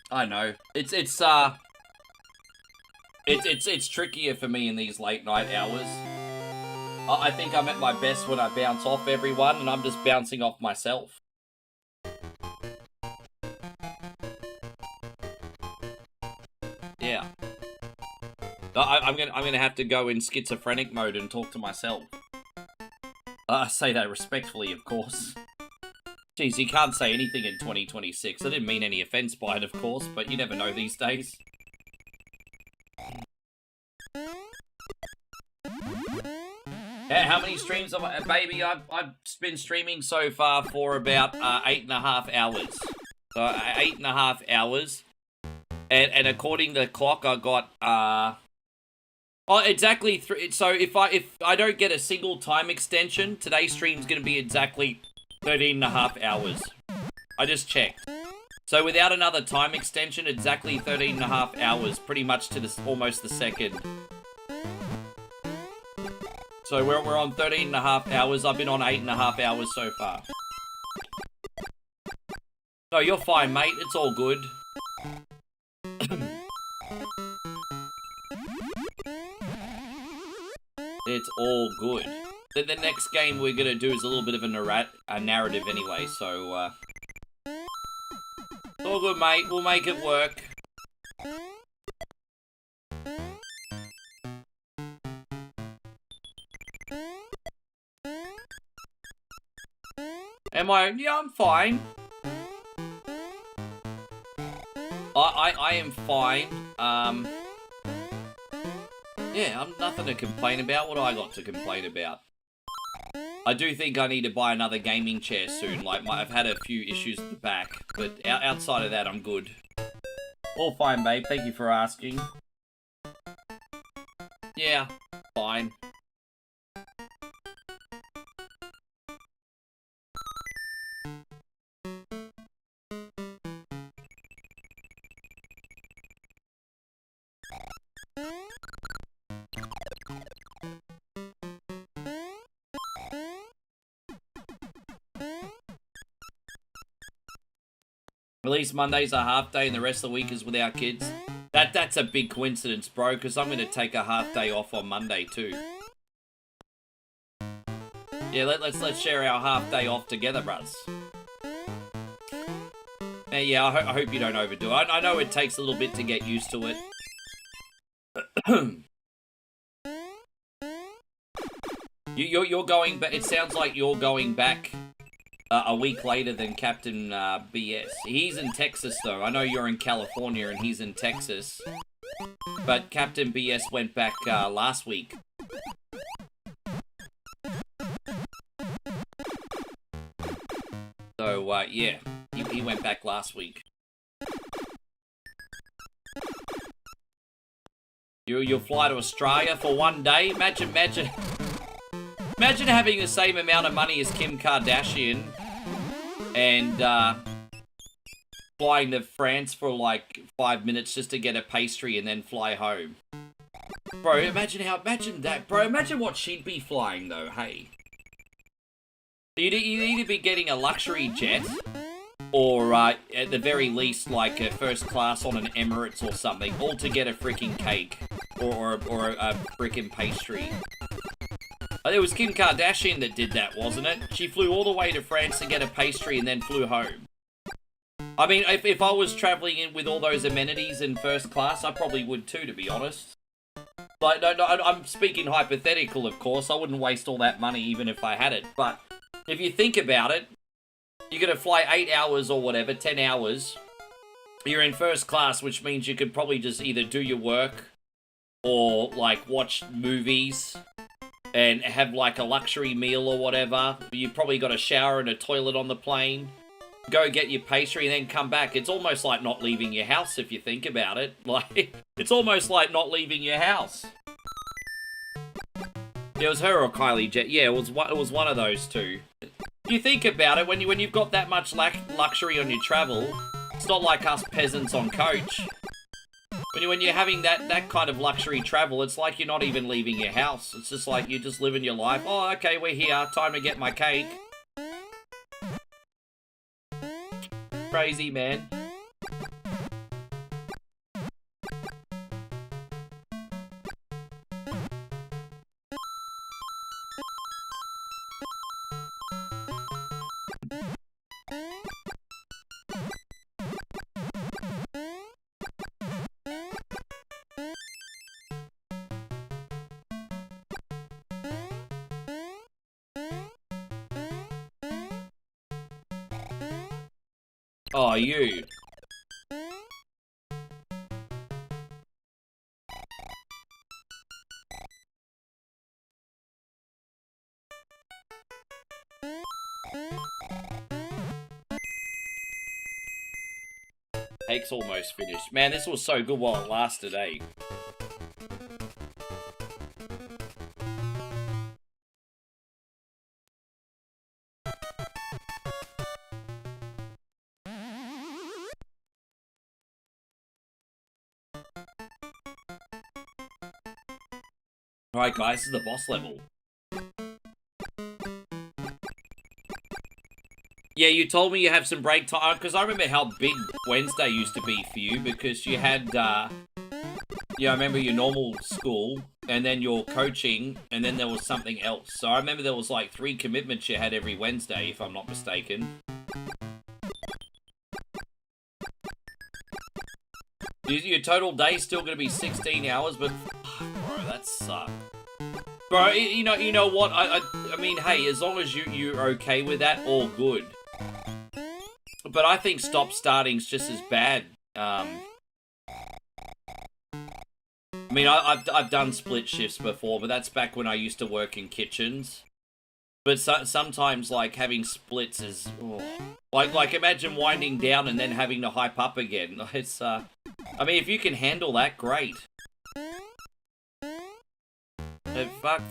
I know. It's trickier for me in these late night hours. I think I'm at my best when I bounce off everyone, and I'm just bouncing off myself. Yeah. I'm gonna have to go in schizophrenic mode and talk to myself. I say that respectfully, of course. Geez, you can't say anything in 2026. I didn't mean any offense by it, of course, but you never know these days. How many streams have I... Baby, I've been streaming so far for about 8.5 hours. So, 8.5 hours. And according to the clock, I got... Oh, exactly. So, if I don't get a single time extension, today's stream's going to be exactly 13.5 hours. I just checked. So without another time extension, exactly 13.5 hours, pretty much to almost the second. So we're on 13.5 hours. I've been on 8.5 hours so far. No, you're fine, mate. It's all good. It's all good. The next game we're gonna do is a little bit of a narrative anyway, so it's all good, mate. We'll make it work. Am I? Yeah, I'm fine. I am fine. Yeah, I'm nothing to complain about. What do I got to complain about? I do think I need to buy another gaming chair soon. Like, I've had a few issues at the back, but outside of that, I'm good. All fine, babe. Thank you for asking. Yeah, fine. At least Monday's a half day and the rest of the week is with our kids. That's a big coincidence, bro, because I'm going to take a half day off on Monday too. Yeah, let's share our half day off together, bruz. Yeah, I hope you don't overdo it. I know it takes a little bit to get used to it. You're going, but it sounds like you're going back a week later than Captain BS. He's in Texas, though. I know you're in California and he's in Texas. But Captain BS went back last week. So, yeah. He went back last week. You'll fly to Australia for one day? Imagine having the same amount of money as Kim Kardashian and flying to France for like 5 minutes just to get a pastry and then fly home. Bro, imagine that. Bro, imagine what she'd be flying though, hey. You'd either be getting a luxury jet or at the very least like a first class on an Emirates or something, all to get a freaking cake or a freaking pastry. It was Kim Kardashian that did that, wasn't it? She flew all the way to France to get a pastry and then flew home. I mean, if I was traveling in with all those amenities in first class, I probably would too, to be honest. Like, no, I'm speaking hypothetical, of course. I wouldn't waste all that money even if I had it. But if you think about it, you're going to fly 8 hours or whatever, 10 hours. You're in first class, which means you could probably just either do your work or, like, watch movies and have like a luxury meal or whatever. You probably got a shower and a toilet on the plane. Go get your pastry and then come back. It's almost like not leaving your house if you think about it. Like, it's almost like not leaving your house. It was her or Kylie Jet. Yeah, it was one of those two. You think about it, when you've got that much luxury on your travel, it's not like us peasants on coach. When you're having that kind of luxury travel, it's like you're not even leaving your house. It's just like you're just living your life. Oh, okay, we're here. Time to get my cake. Crazy, man. Oh, you. Cake's almost finished. Man, this was so good while it lasted, eh? Alright guys, this is the boss level. Yeah, you told me you have some break time, because I remember how big Wednesday used to be for you, because you had, yeah, I remember your normal school, and then your coaching, and then there was something else. So I remember there was like 3 commitments you had every Wednesday, if I'm not mistaken. Your total day's still going to be 16 hours, but, bro, that sucks. Bro, you know what? I mean, hey, as long as you're okay with that, all good. But I think stop-starting's just as bad. I mean, I've done split shifts before, but that's back when I used to work in kitchens. But sometimes, like, having splits is... Oh. Like, imagine winding down and then having to hype up again. It's, I mean, if you can handle that, great.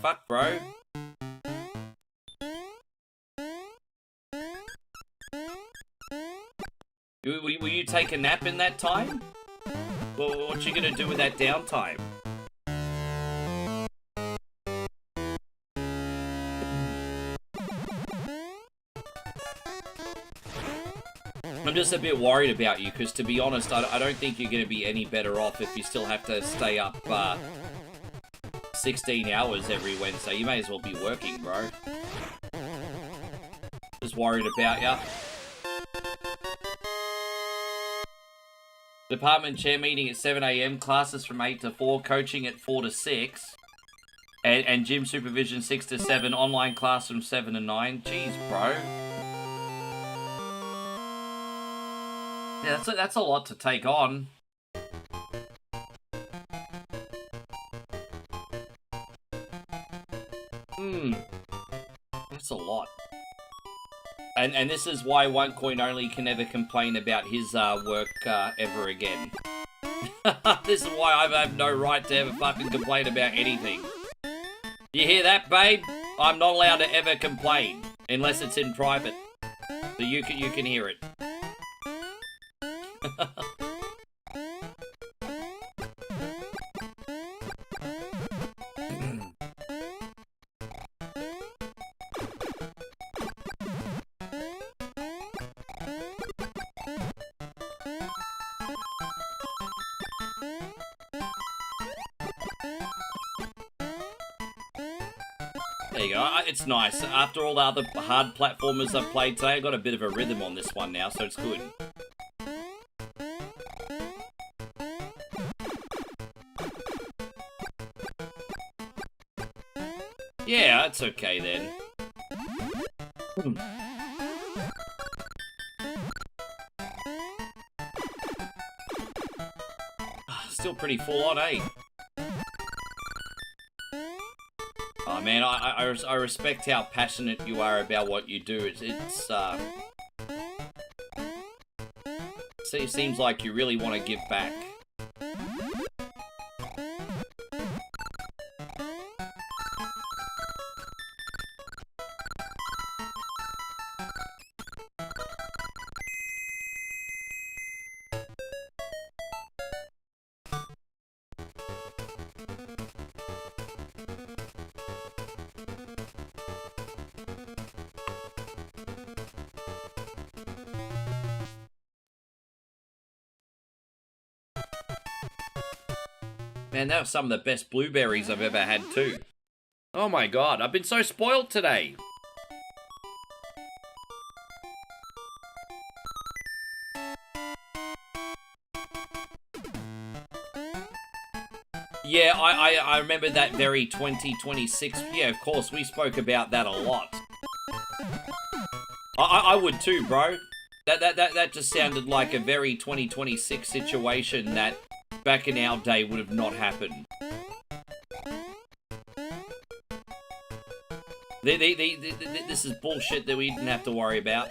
Fuck, bro. Will you take a nap in that time? Well, what you gonna do with that downtime? I'm just a bit worried about you, because to be honest, I don't think you're gonna be any better off if you still have to stay up, 16 hours every Wednesday. You may as well be working, bro. Just worried about ya. Department chair meeting at 7 AM, classes from 8 to 4, coaching at 4 to 6, and gym supervision 6 to 7, online class from 7 to 9. Jeez, bro. Yeah, that's a lot to take on. That's a lot. And this is why OneCoin only can never complain about his work ever again. This is why I have no right to ever fucking complain about anything. You hear that, babe? I'm not allowed to ever complain unless it's in private. So you can hear it. There you go. It's nice. After all the other hard platformers I've played today, I got a bit of a rhythm on this one now, so it's good. Yeah, that's okay then. Still pretty full on, eh? Oh man, I respect how passionate you are about what you do. It seems like you really want to give back. Man, that was some of the best blueberries I've ever had too. Oh my god, I've been so spoiled today. Yeah, I remember that very 2026. Yeah, of course, we spoke about that a lot. I would too, bro. That just sounded like a very 2026 situation that back in our day would have not happened. This is bullshit that we didn't have to worry about.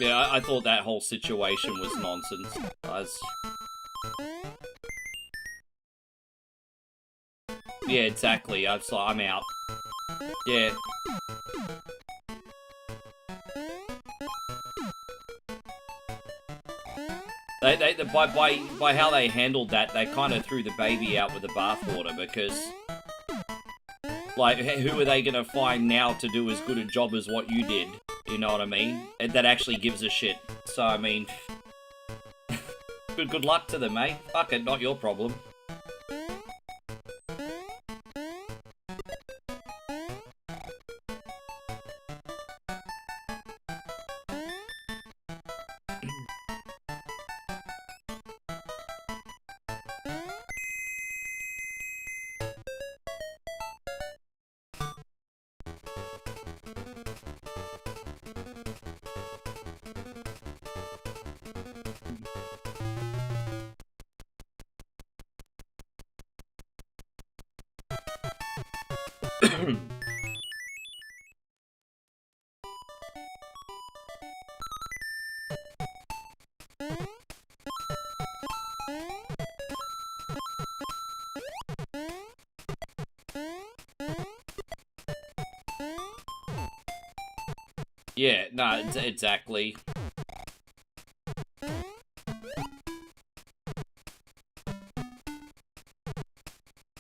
Yeah, I thought that whole situation was nonsense. Yeah, exactly. I'm out. Yeah. By how they handled that, they kind of threw the baby out with the bathwater, because, like, who are they gonna find now to do as good a job as what you did? You know what I mean? That actually gives a shit. So, I mean, good luck to them, mate. Fuck it, not your problem. Yeah, no, exactly.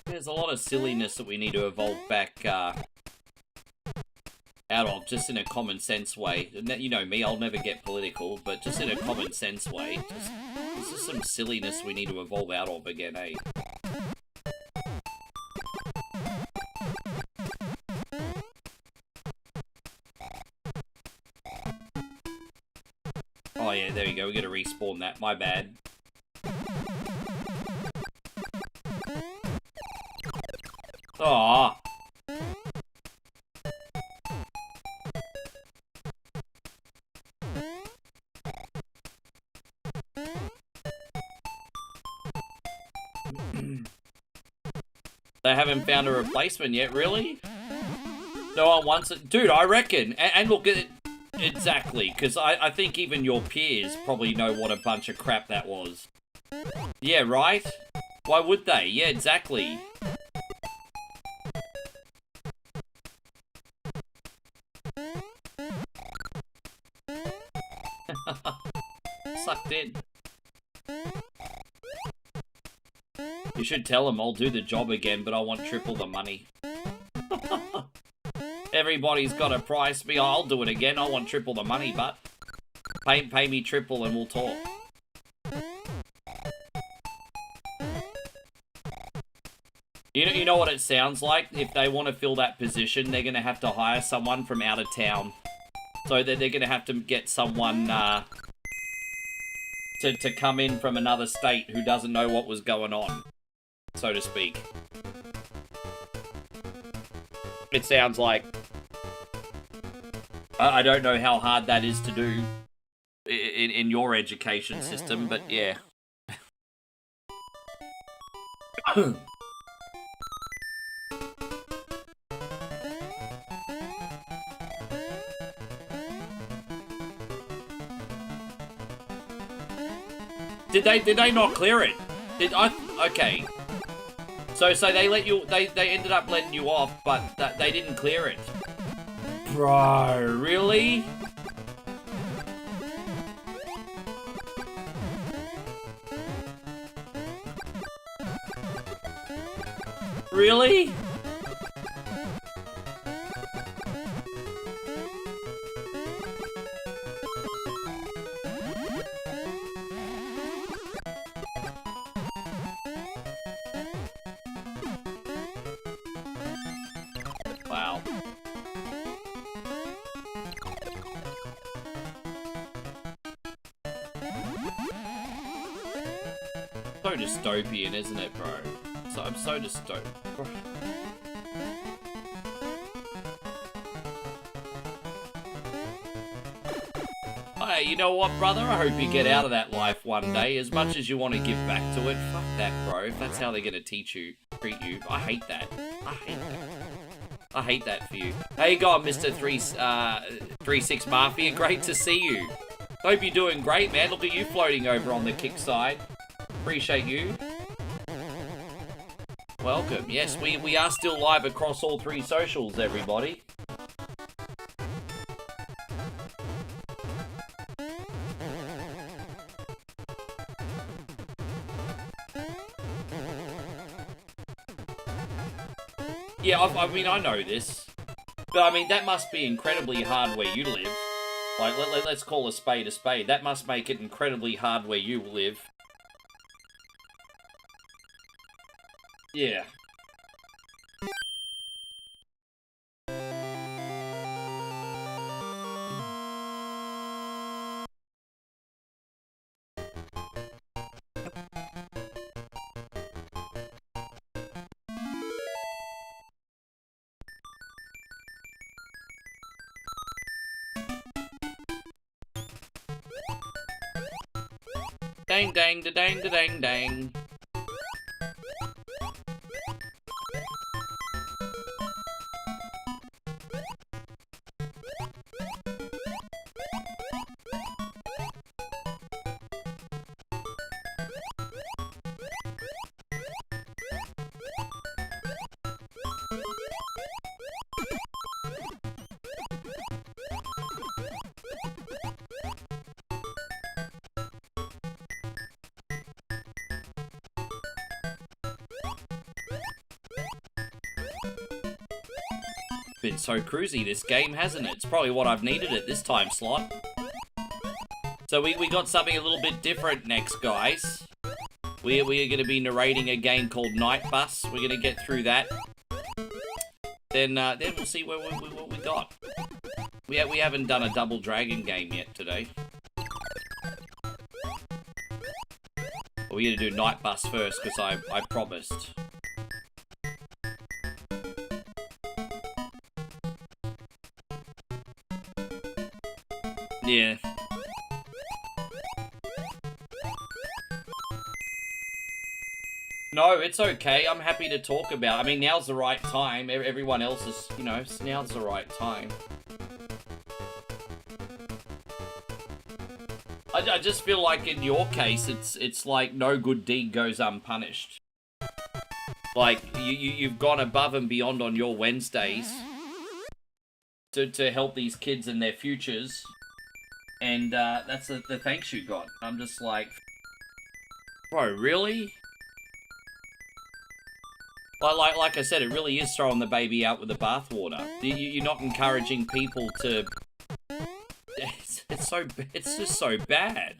There's a lot of silliness that we need to evolve back out of, just in a common sense way. You know me, I'll never get political, but just in a common sense way. There's just some silliness we need to evolve out of again, eh? Oh yeah, there you go, we gotta respawn that, my bad. Aww. They haven't found a replacement yet, really? No one wants it. Dude, I reckon. And look at it. Exactly, because I think even your peers probably know what a bunch of crap that was. Yeah, right? Why would they? Yeah, exactly. Sucked in. You should tell them I'll do the job again, but I want triple the money. Everybody's got to price me. I'll do it again. I want triple the money, but pay me triple and we'll talk. You know what it sounds like? If they want to fill that position, they're going to have to hire someone from out of town. So they're going to have to get someone to come in from another state who doesn't know what was going on, so to speak. It sounds like. I don't know how hard that is to do in your education system, but yeah. Did they not clear it? Okay. So they let you, they ended up letting you off, but they didn't clear it. Bro, really? Really? Wow. So dystopian, isn't it, bro? So I'm so dystopian. Hey, you know what, brother? I hope you get out of that life one day. As much as you want to give back to it, fuck that, bro. If that's how they're gonna treat you, I hate that. I hate that. I hate that for you. How you going, Mr. 36 Mafia? Great to see you. Hope you're doing great, man. Look at you floating over on the kick side. Appreciate you. Welcome. Yes, we are still live across all 3 socials, everybody. Yeah, I mean, I know this. But, I mean, that must be incredibly hard where you live. Like, let's call a spade a spade. That must make it incredibly hard where you live. Yeah. Dang, dang, da dang, da dang, dang. Been so cruisy this game, hasn't it? It's probably what I've needed at this time slot. So we got something a little bit different next, guys. We are going to be narrating a game called Night Bus. We're going to get through that. Then we'll see what we got. We haven't done a Double Dragon game yet today. But we're going to do Night Bus first, because I promised. Yeah. No, it's okay. I'm happy to talk about. I mean, now's the right time. Everyone else is, you know, now's the right time. I just feel like in your case, it's like no good deed goes unpunished. Like you've gone above and beyond on your Wednesdays to help these kids in their futures. And that's the thanks you got. I'm just like, bro, really? Like I said, it really is throwing the baby out with the bathwater. You're not encouraging people to. It's just so bad.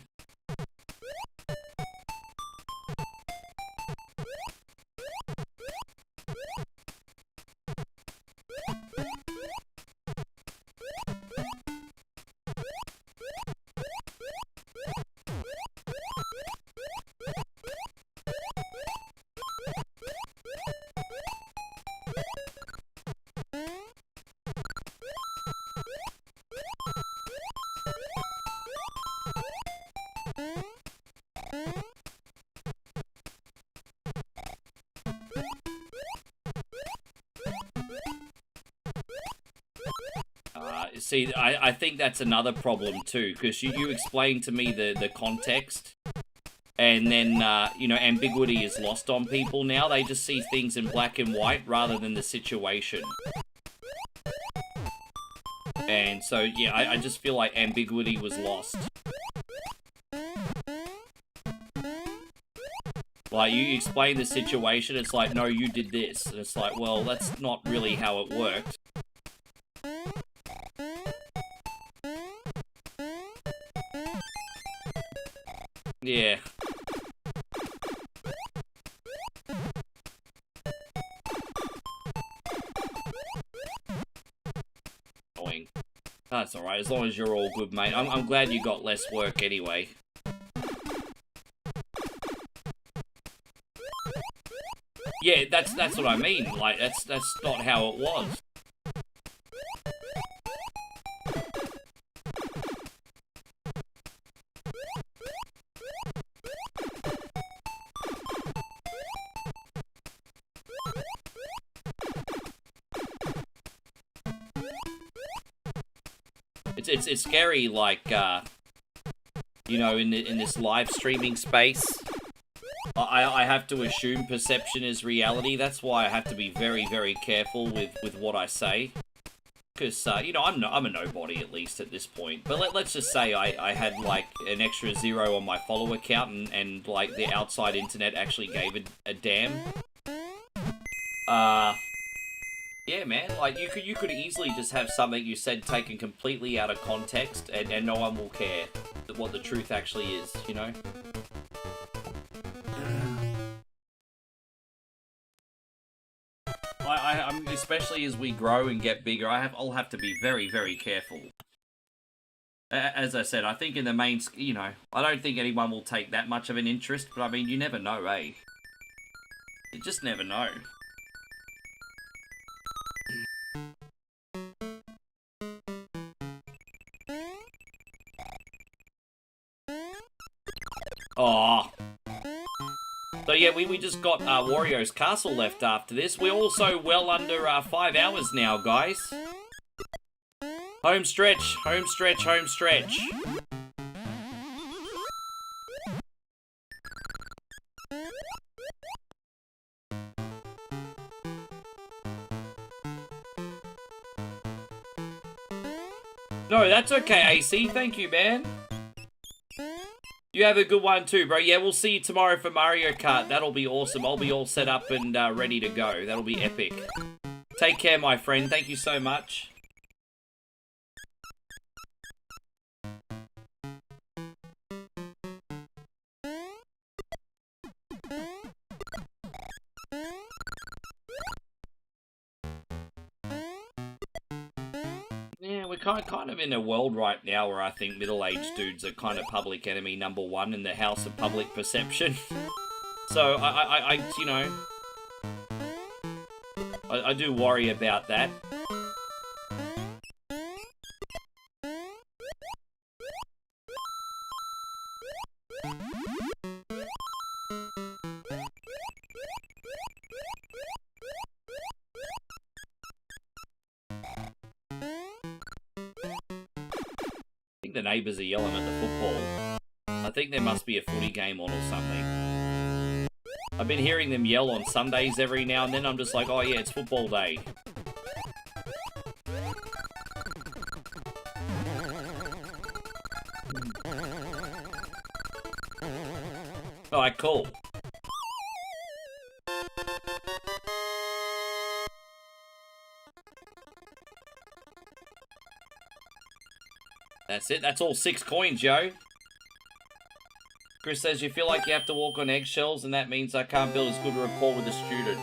See, I think that's another problem too, because you explain to me the context, and then, you know, ambiguity is lost on people now. They just see things in black and white rather than the situation. And so, yeah, I just feel like ambiguity was lost. Like, you explain the situation, it's like, no, you did this. And it's like, well, that's not really how it worked. Yeah. Annoying. That's alright, as long as you're all good, mate. I'm glad you got less work anyway. Yeah, that's what I mean. Like, that's not how it was. It's scary, like, you know, in this live streaming space. I have to assume perception is reality. That's why I have to be very, very careful with what I say. Because, you know, I'm a nobody, at least, at this point. But let's just say I had, like, an extra 0 on my follower count and like, the outside internet actually gave a damn. Yeah, man, like, you could easily just have something you said taken completely out of context and no one will care what the truth actually is, you know? I'm especially as we grow and get bigger, I'll have to be very, very careful. As I said, I think in the main, you know, I don't think anyone will take that much of an interest, but I mean, you never know, eh? You just never know. Oh. So yeah, we just got Wario's Castle left after this. We're also well under 5 hours now, guys. Home stretch, home stretch, home stretch. No, that's okay, AC. Thank you, man. You have a good one too, bro. Yeah, we'll see you tomorrow for Mario Kart. That'll be awesome. I'll be all set up and ready to go. That'll be epic. Take care, my friend. Thank you so much. Yeah, we're kind of in a world right now where I think middle-aged dudes are kind of public enemy #1 in the house of public perception. So, I you know, I do worry about that. The neighbours are yelling at the football. I think there must be a footy game on or something. I've been hearing them yell on Sundays every now and then. I'm just like, oh yeah, it's football day. Alright, cool. That's it. That's all 6 coins, yo. Chris says, you feel like you have to walk on eggshells, and that means I can't build as good a rapport with the students.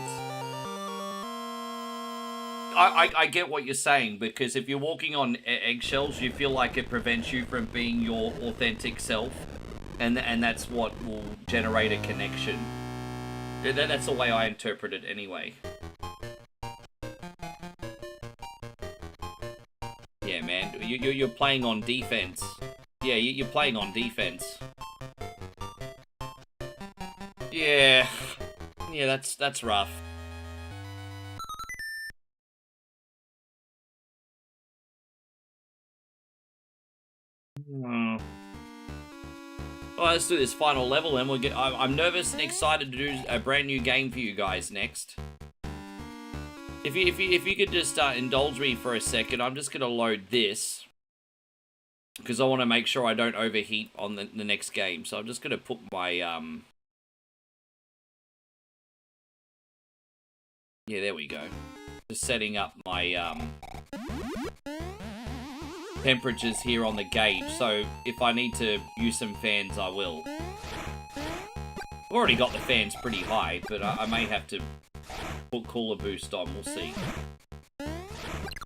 I get what you're saying, because if you're walking on eggshells, you feel like it prevents you from being your authentic self, and that's what will generate a connection. That's the way I interpret it anyway. Yeah, man, you're playing on defense. Yeah, you're playing on defense. Yeah, that's rough. Well, let's do this final level, and I'm nervous and excited to do a brand new game for you guys next. If you could just indulge me for a second, I'm just gonna load this because I want to make sure I don't overheat on the next game. So I'm just gonna put my Yeah, there we go. Just setting up my temperatures here on the gauge, so if I need to use some fans, I will. I've already got the fans pretty high, but I may have to put cooler boost on, we'll see.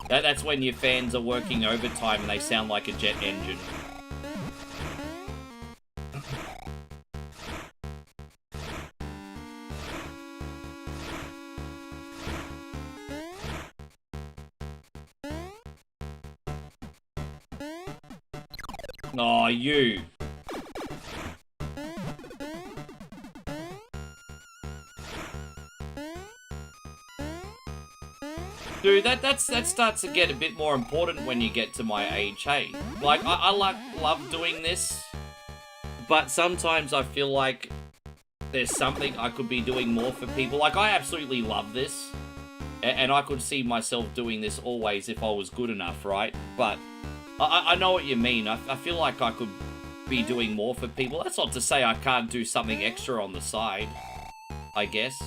That's when your fans are working overtime and they sound like a jet engine. Oh, you. Dude, that starts to get a bit more important when you get to my age, hey? Like, I love doing this, but sometimes I feel like there's something I could be doing more for people. Like, I absolutely love this, and I could see myself doing this always if I was good enough, right? But I know what you mean. I feel like I could be doing more for people. That's not to say I can't do something extra on the side, I guess.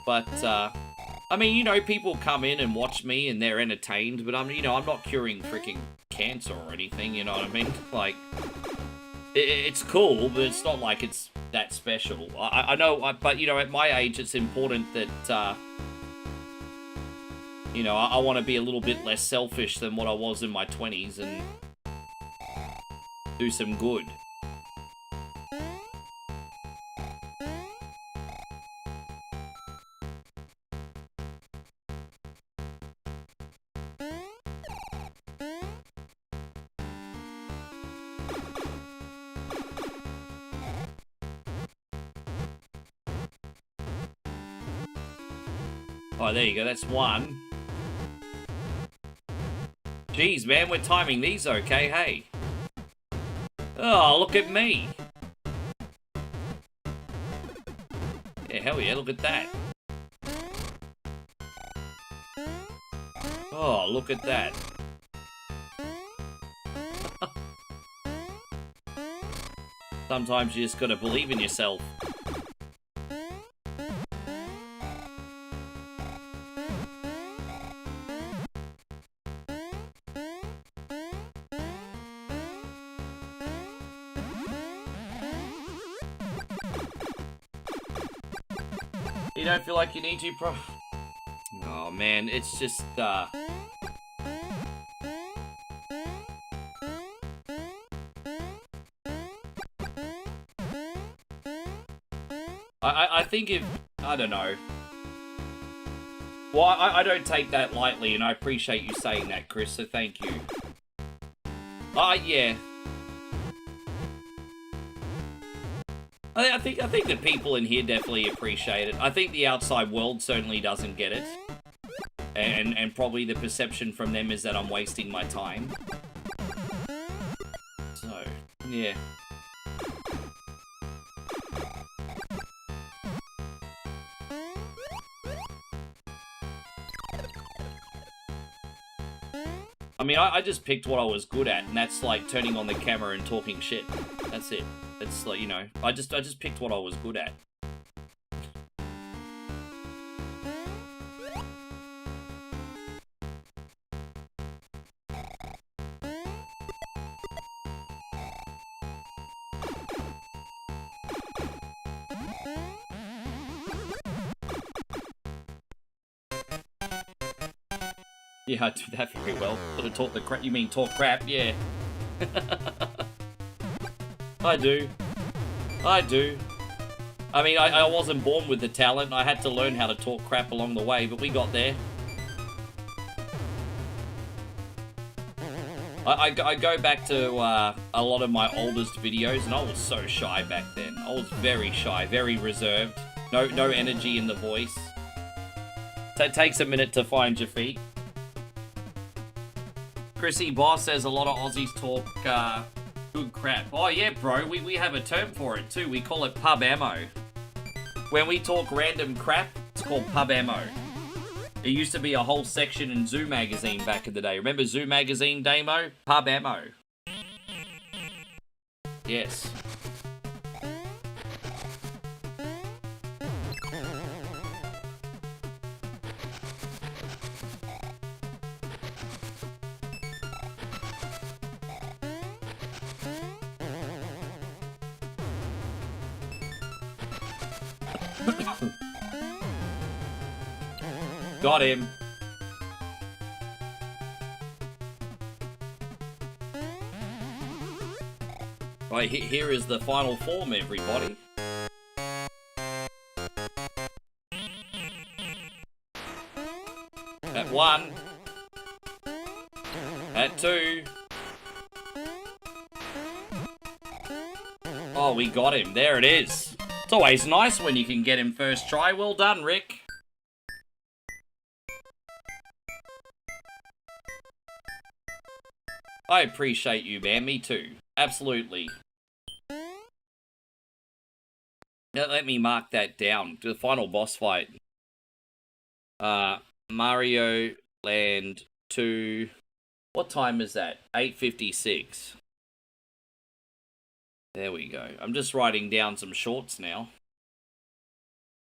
But, I mean, you know, people come in and watch me and they're entertained, but I'm not curing freaking cancer or anything, you know what I mean? Like, it's cool, but it's not like it's that special. I know, but, you know, at my age, it's important that, you know, I want to be a little bit less selfish than what I was in my 20s and do some good. Oh, there you go, that's one. Jeez, man, we're timing these okay, hey? Oh, look at me. Yeah, hell yeah, look at that. Oh, look at that. Sometimes you just gotta believe in yourself. You don't feel like you need to, bro? Oh man, it's just, I think if, I don't know. Well, I don't take that lightly, and I appreciate you saying that, Chris, so thank you. Yeah. I think the people in here definitely appreciate it. I think the outside world certainly doesn't get it. And probably the perception from them is that I'm wasting my time. So, yeah. I mean, I just picked what I was good at, and that's like turning on the camera and talking shit. That's it. It's like, you know, I just picked what I was good at. Yeah, I do that very well. Sort of talk the crap. You mean talk crap? Yeah. I do. I do. I mean, I wasn't born with the talent. I had to learn how to talk crap along the way, but we got there. I go back to a lot of my oldest videos, and I was so shy back then. I was very shy, very reserved. No energy in the voice. So it takes a minute to find your feet. Chrissy Boss says a lot of Aussies talk good crap. Oh yeah, bro, we have a term for it too. We call it pub ammo. When we talk random crap, it's called pub ammo. There used to be a whole section in Zoo Magazine back in the day. Remember Zoo Magazine, Damo? Pub ammo. Yes. Got him. Right, here is the final form, everybody. At 1. At 2. Oh, we got him. There it is. It's always nice when you can get him first try. Well done, Rick. I appreciate you, man. Me too. Absolutely. Now, let me mark that down. To the final boss fight. Mario Land 2. What time is that? 8:56. There we go. I'm just writing down some shorts now.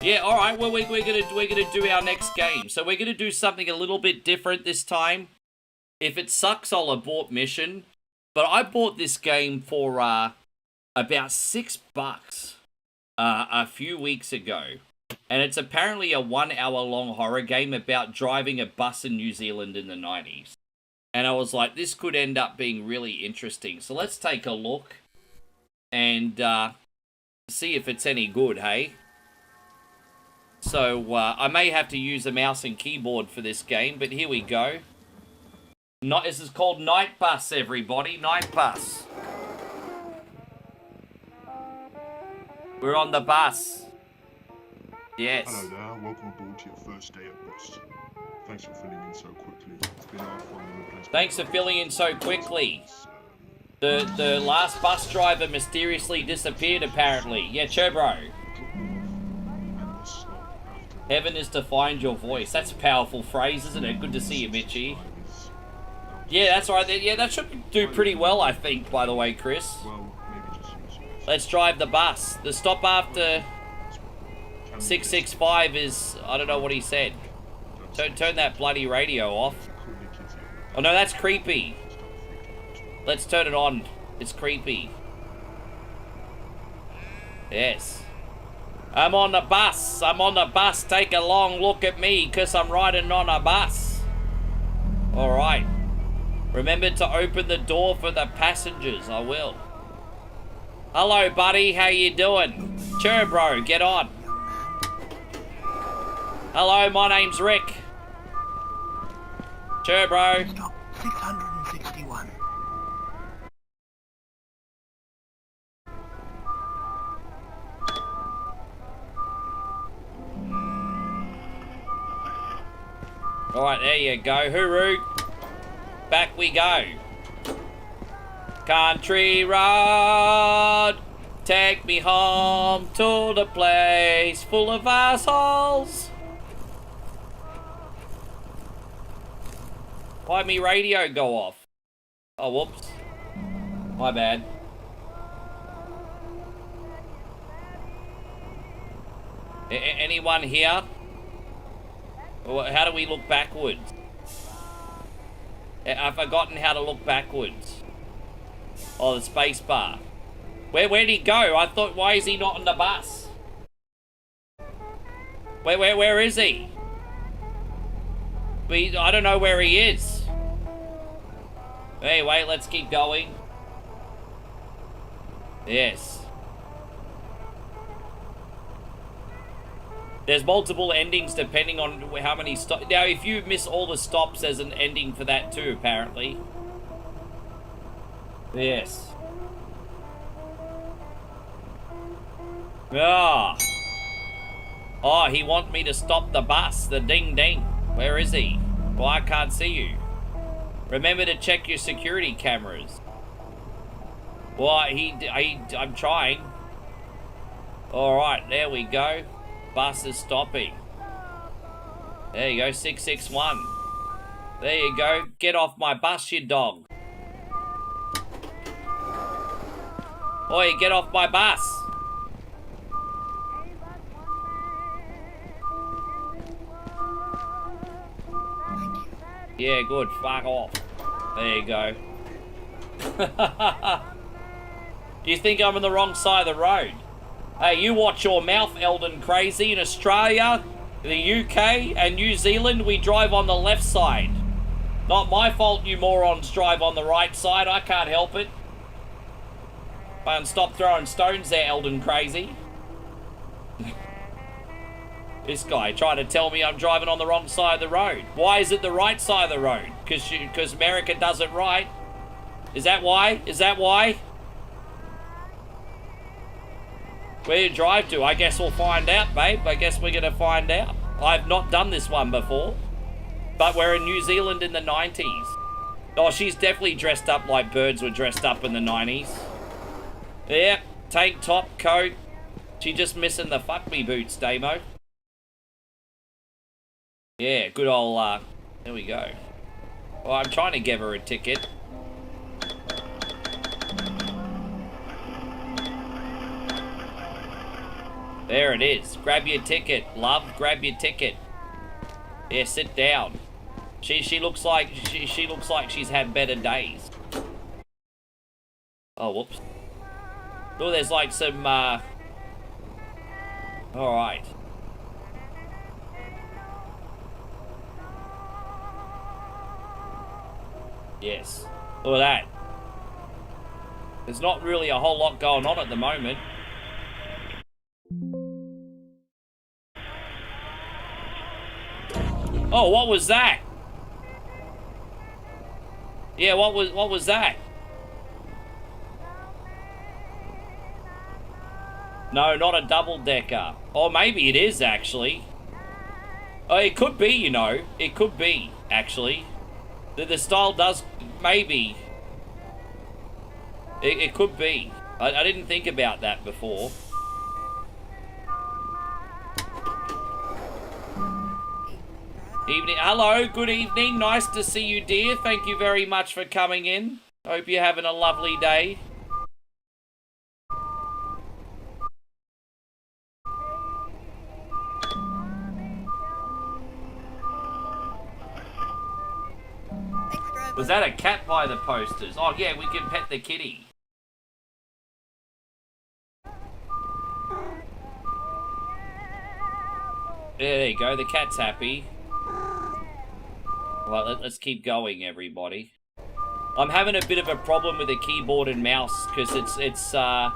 Yeah, all right. Well, we're gonna do our next game. So we're gonna do something a little bit different this time. If it sucks, I'll abort mission. But I bought this game for about $6 a few weeks ago, and it's apparently a 1 hour long horror game about driving a bus in New Zealand in the 90s. And I was like, this could end up being really interesting. So let's take a look and see if it's any good, hey? So I may have to use a mouse and keyboard for this game, but here we go. This is called Night Bus, everybody. Night Bus. We're on the bus. Yes.
Hello there, welcome aboard to your first day at Bus. Thanks for filling in so quickly. It's been our fun to replace.
Thanks for filling in so quickly. The last bus driver mysteriously disappeared, apparently. Yeah, Chobro. Heaven is to find your voice. That's a powerful phrase, isn't it? Good to see you, Mitchie. Yeah, that's right. Yeah, that should do pretty well, I think, by the way, Chris. Let's drive the bus. The stop after 665 is... I don't know what he said. Turn that bloody radio off. Oh, no, that's creepy. Let's turn it on. It's creepy. Yes. I'm on the bus. I'm on the bus. Take a long look at me, because I'm riding on a bus. Alright. Remember to open the door for the passengers. I will. Hello, buddy. How you doing? Sure, bro. Get on. Hello, my name's Rick. Sure, bro.
Stop 661.
Alright, there you go. Hooroo. Back we go. Country road, take me home to the place full of assholes. Why'd me radio go off? Oh, whoops. My bad. Anyone here? How do we look backwards? I've forgotten how to look backwards. Oh, the space bar. Where'd he go? I thought, why is he not on the bus? Where is he? I don't know where he is. Anyway, let's keep going. Yes. There's multiple endings depending on how many stops. Now, if you miss all the stops, there's an ending for that too, apparently. Yes. Ah. Oh, he wants me to stop the bus. The ding ding. Where is he? Well, I can't see you. Remember to check your security cameras. Well, I'm trying. All right, there we go. Bus is stopping. There you go, 661. There you go. Get off my bus, you dog. Oi, get off my bus. Yeah, good. Fuck off. There you go. Do you think I'm on the wrong side of the road? Hey, you watch your mouth, Eldon Crazy. In Australia, the UK, and New Zealand, we drive on the left side. Not my fault you morons drive on the right side. I can't help it. And stop throwing stones there, Eldon Crazy. This guy trying to tell me I'm driving on the wrong side of the road. Why is it the right side of the road? Because America does it right. Is that why? Is that why? Where do you drive to? I guess we'll find out, babe. I guess we're going to find out. I've not done this one before. But we're in New Zealand in the 90s. Oh, she's definitely dressed up like birds were dressed up in the 90s. Yeah, tank top, coat. She just missing the fuck me boots, Damo. Yeah, good old, there we go. Well, I'm trying to give her a ticket. There it is. Grab your ticket, love. Grab your ticket. Yeah, sit down. She looks like she looks like she's had better days. Oh, whoops. Oh, there's like some. All right. Yes. Look at that. There's not really a whole lot going on at the moment. Oh, what was that? Yeah, what was that? No, not a double-decker. Or maybe it is, actually. Oh, it could be, you know. It could be, actually. The style does... Maybe. It could be. I didn't think about that before. Evening. Hello, good evening. Nice to see you, dear. Thank you very much for coming in. Hope you're having a lovely day. Was that a cat by the posters? Oh, yeah, we can pet the kitty. There you go, the cat's happy. Well, let's keep going, everybody. I'm having a bit of a problem with the keyboard and mouse, because it's yeah,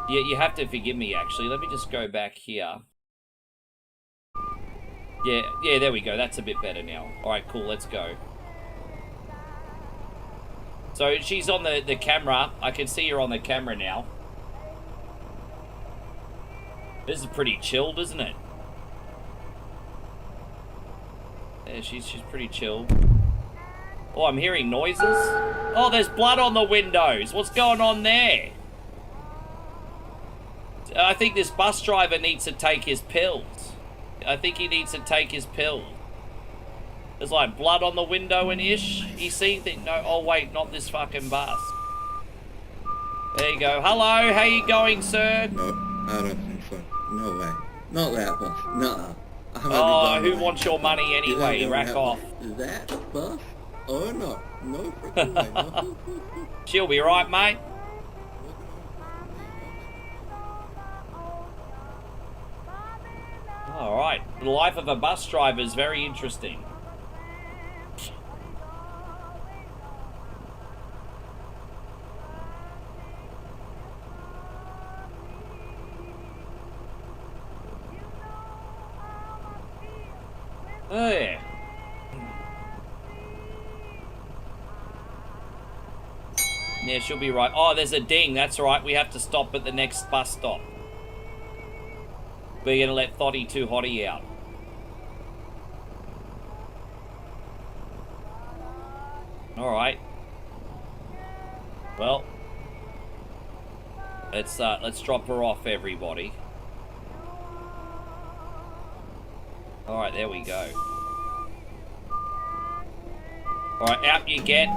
you have to forgive me, actually. Let me just go back here. Yeah, there we go. That's a bit better now. All right, cool, let's go. So she's on the camera. I can see her on the camera now. This is pretty chilled, isn't it? Yeah, she's pretty chill. Oh, I'm hearing noises. Oh, there's blood on the windows. What's going on there? I think this bus driver needs to take his pills. I think he needs to take his pills. There's like blood on the window and ish. You see? No. Oh wait, not this fucking bus. There you go. Hello, how you going, sir?
No, I don't think so. No way. Not that bus. No.
Oh, who wants your money anyway? Rack off.
That bus? Oh no. No freaking way. No.
She'll be right, mate. Alright. The life of a bus driver is very interesting. Oh, yeah. Yeah, she'll be right. Oh, there's a ding. That's right. We have to stop at the next bus stop. We're going to let Thotty Too Hottie out. Alright. Well. Let's drop her off, everybody. Alright, there we go. Alright, out you get.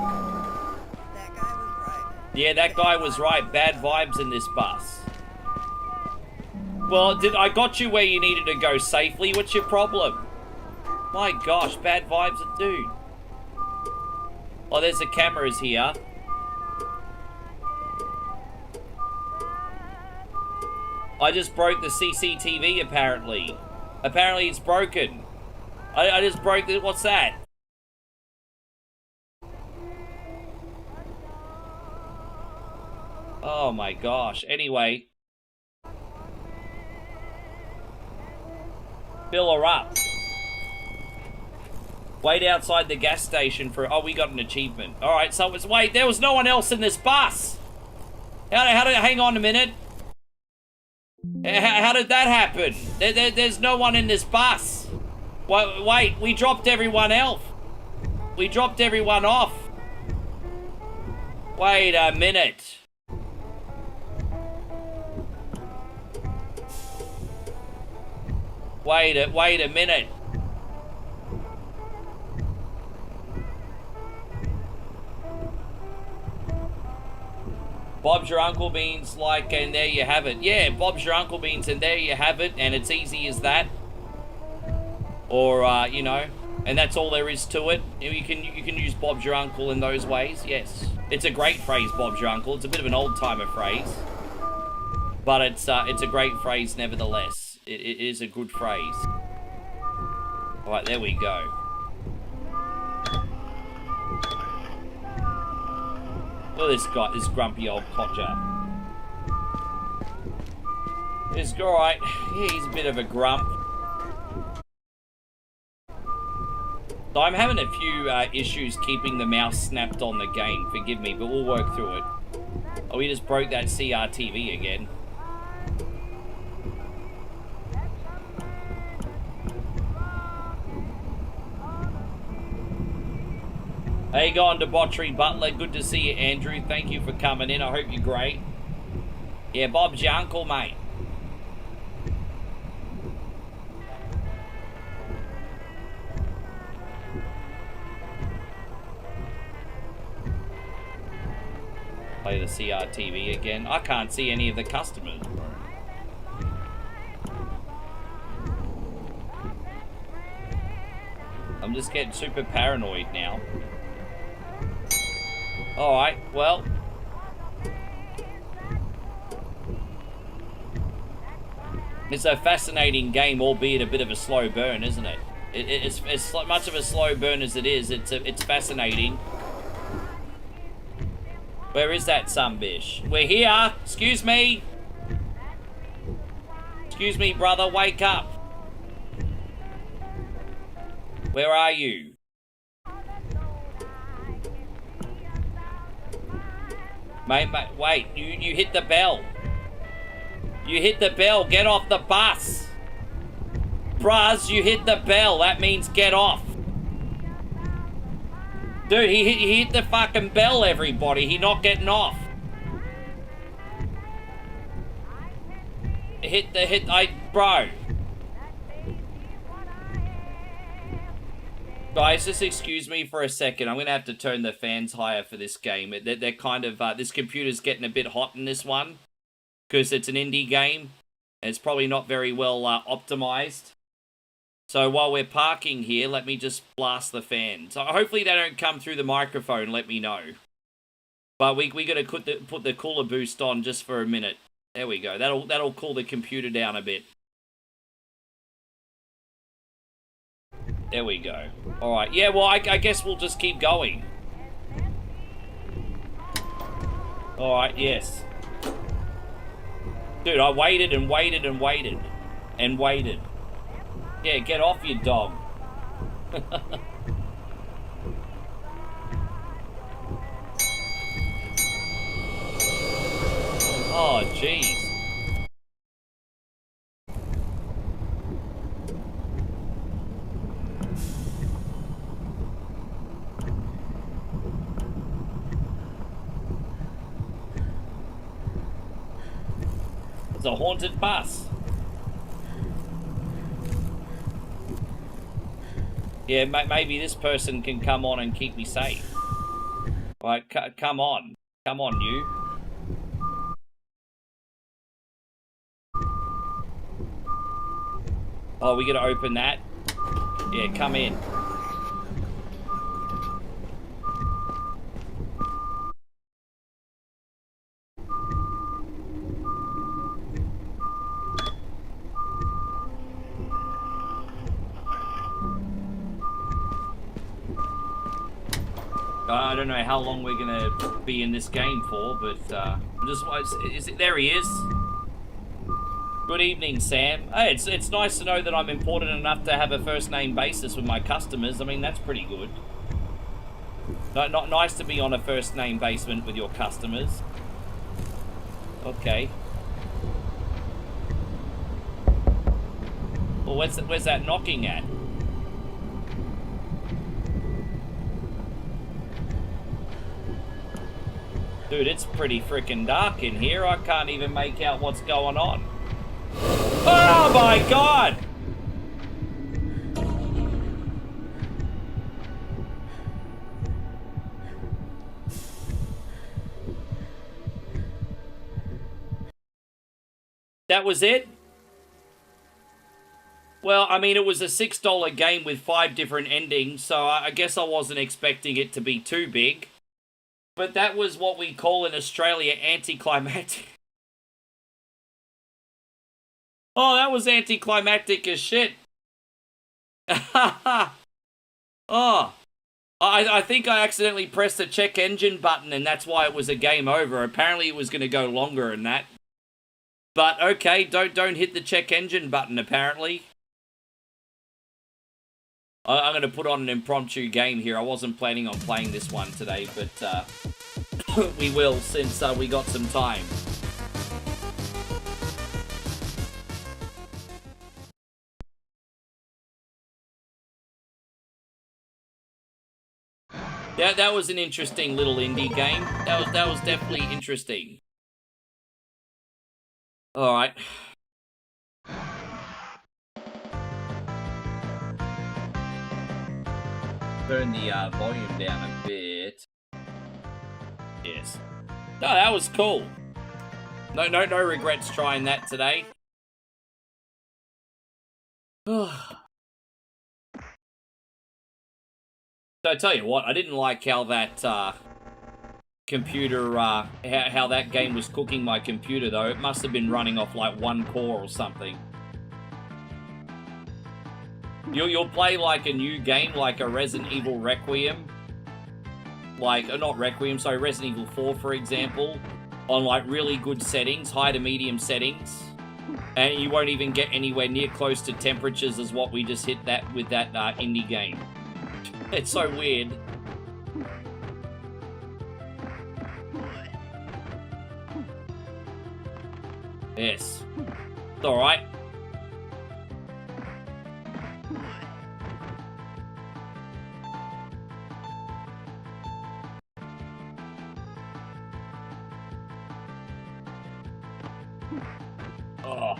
That guy was right.
Yeah, that guy was right. Bad vibes in this bus. Well, I got you where you needed to go safely. What's your problem? My gosh, bad vibes, dude. Oh, there's the cameras here. I just broke the CCTV, apparently. Apparently it's broken. I just broke the... What's that? Oh my gosh. Anyway. Fill her up. Wait outside the gas station for... Oh, we got an achievement. Alright, so it's... Wait, there was no one else in this bus. How did... Hang on a minute. How did that happen? There's no one in this bus. Wait, we dropped everyone else. We dropped everyone off. Wait a minute. Wait a minute. Bob's your Uncle Beans, like, and there you have it. Yeah, Bob's your Uncle Beans, and there you have it, and it's easy as that. Or, you know, and that's all there is to it. You can use Bob's your Uncle in those ways, yes. It's a great phrase, Bob's your Uncle. It's a bit of an old-timer phrase. But it's a great phrase nevertheless. It is a good phrase. Alright, there we go. Look at this guy, this grumpy old codger. It's alright. Yeah, he's a bit of a grump. So I'm having a few issues keeping the mouse snapped on the game. Forgive me, but we'll work through it. Oh, we just broke that CRTV again. How you going, Debauchery Butler? Good to see you, Andrew. Thank you for coming in. I hope you're great. Yeah, Bob's your uncle, mate. Play the CRTV again. I can't see any of the customers, bro. I'm just getting super paranoid now. Alright, well. It's a fascinating game, albeit a bit of a slow burn, isn't it? It's as much of a slow burn as it is. It's fascinating. Where is that sunbish? We're here! Excuse me! Excuse me, brother, wake up! Where are you? Mate, wait, you hit the bell. You hit the bell, get off the bus. Bruz, you hit the bell, that means get off. Dude, he hit the fucking bell, everybody. He not getting off. Bro. Guys, just excuse me for a second. I'm gonna have to turn the fans higher for this game. They're kind of, this computer's getting a bit hot in this one. Because it's an indie game. And it's probably not very well optimized. So while we're parking here, let me just blast the fans. So hopefully they don't come through the microphone, let me know. But we gotta put the cooler boost on just for a minute. There we go. That'll cool the computer down a bit. There we go. Alright, yeah, well, I guess we'll just keep going. Alright, yes. Dude, I waited and waited and waited. And waited. Yeah, get off, you dog. Oh, jeez. It's a haunted bus. Yeah, maybe this person can come on and keep me safe. Right, come on. Come on, you. Oh, we gotta open that? Yeah, come in. don't know how long we're gonna be in this game for, but I'm just is it there he is. Good evening, Sam. Hey, it's nice to know that I'm important enough to have a first name basis with my customers. I mean, that's pretty good. Not nice to be on a first name basement with your customers. Okay. Well, where's that knocking at? Dude, it's pretty freaking dark in here. I can't even make out what's going on. Oh my god! That was it? Well, I mean, it was a $6 game with 5 different endings, so I guess I wasn't expecting it to be too big. But that was what we call in Australia anticlimactic. Oh, that was anticlimactic as shit. Oh. I think I accidentally pressed the check engine button and that's why it was a game over. Apparently it was going to go longer than that. But okay, don't hit the check engine button apparently. I'm going to put on an impromptu game here. I wasn't planning on playing this one today, but we will since we got some time. That was an interesting little indie game. That was definitely interesting. All right. Turn the volume down a bit. Yes. No, that was cool. No regrets trying that today. So I tell you what, I didn't like how that computer, how that game was cooking my computer though. It must have been running off like 1 core or something. You'll play like a new game, like a Resident Evil Requiem. Like, not Requiem, sorry, Resident Evil 4 for example. On like really good settings, high to medium settings. And you won't even get anywhere near close to temperatures as what we just hit that with that indie game. It's so weird. Yes. It's alright. Oh.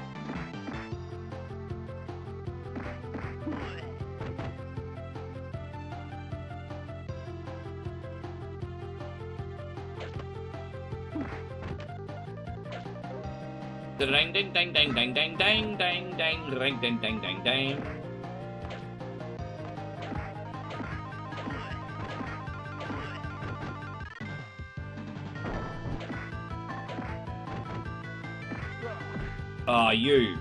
Ding ding ding ding ding ding ding ding ding ding ding ding ding ding. Ah, you.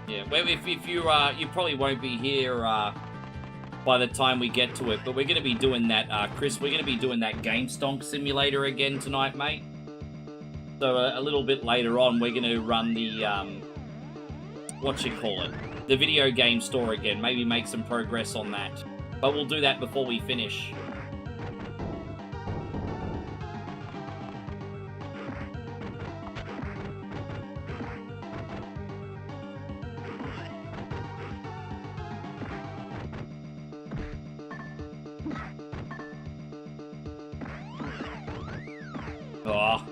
Yeah, well, if you you probably won't be here by the time we get to it, but we're going to be doing that, Chris. We're going to be doing that Game Stonk simulator again tonight, mate. So a little bit later on, we're going to run the what you call it, the video game store again. Maybe make some progress on that, but we'll do that before we finish. Oh.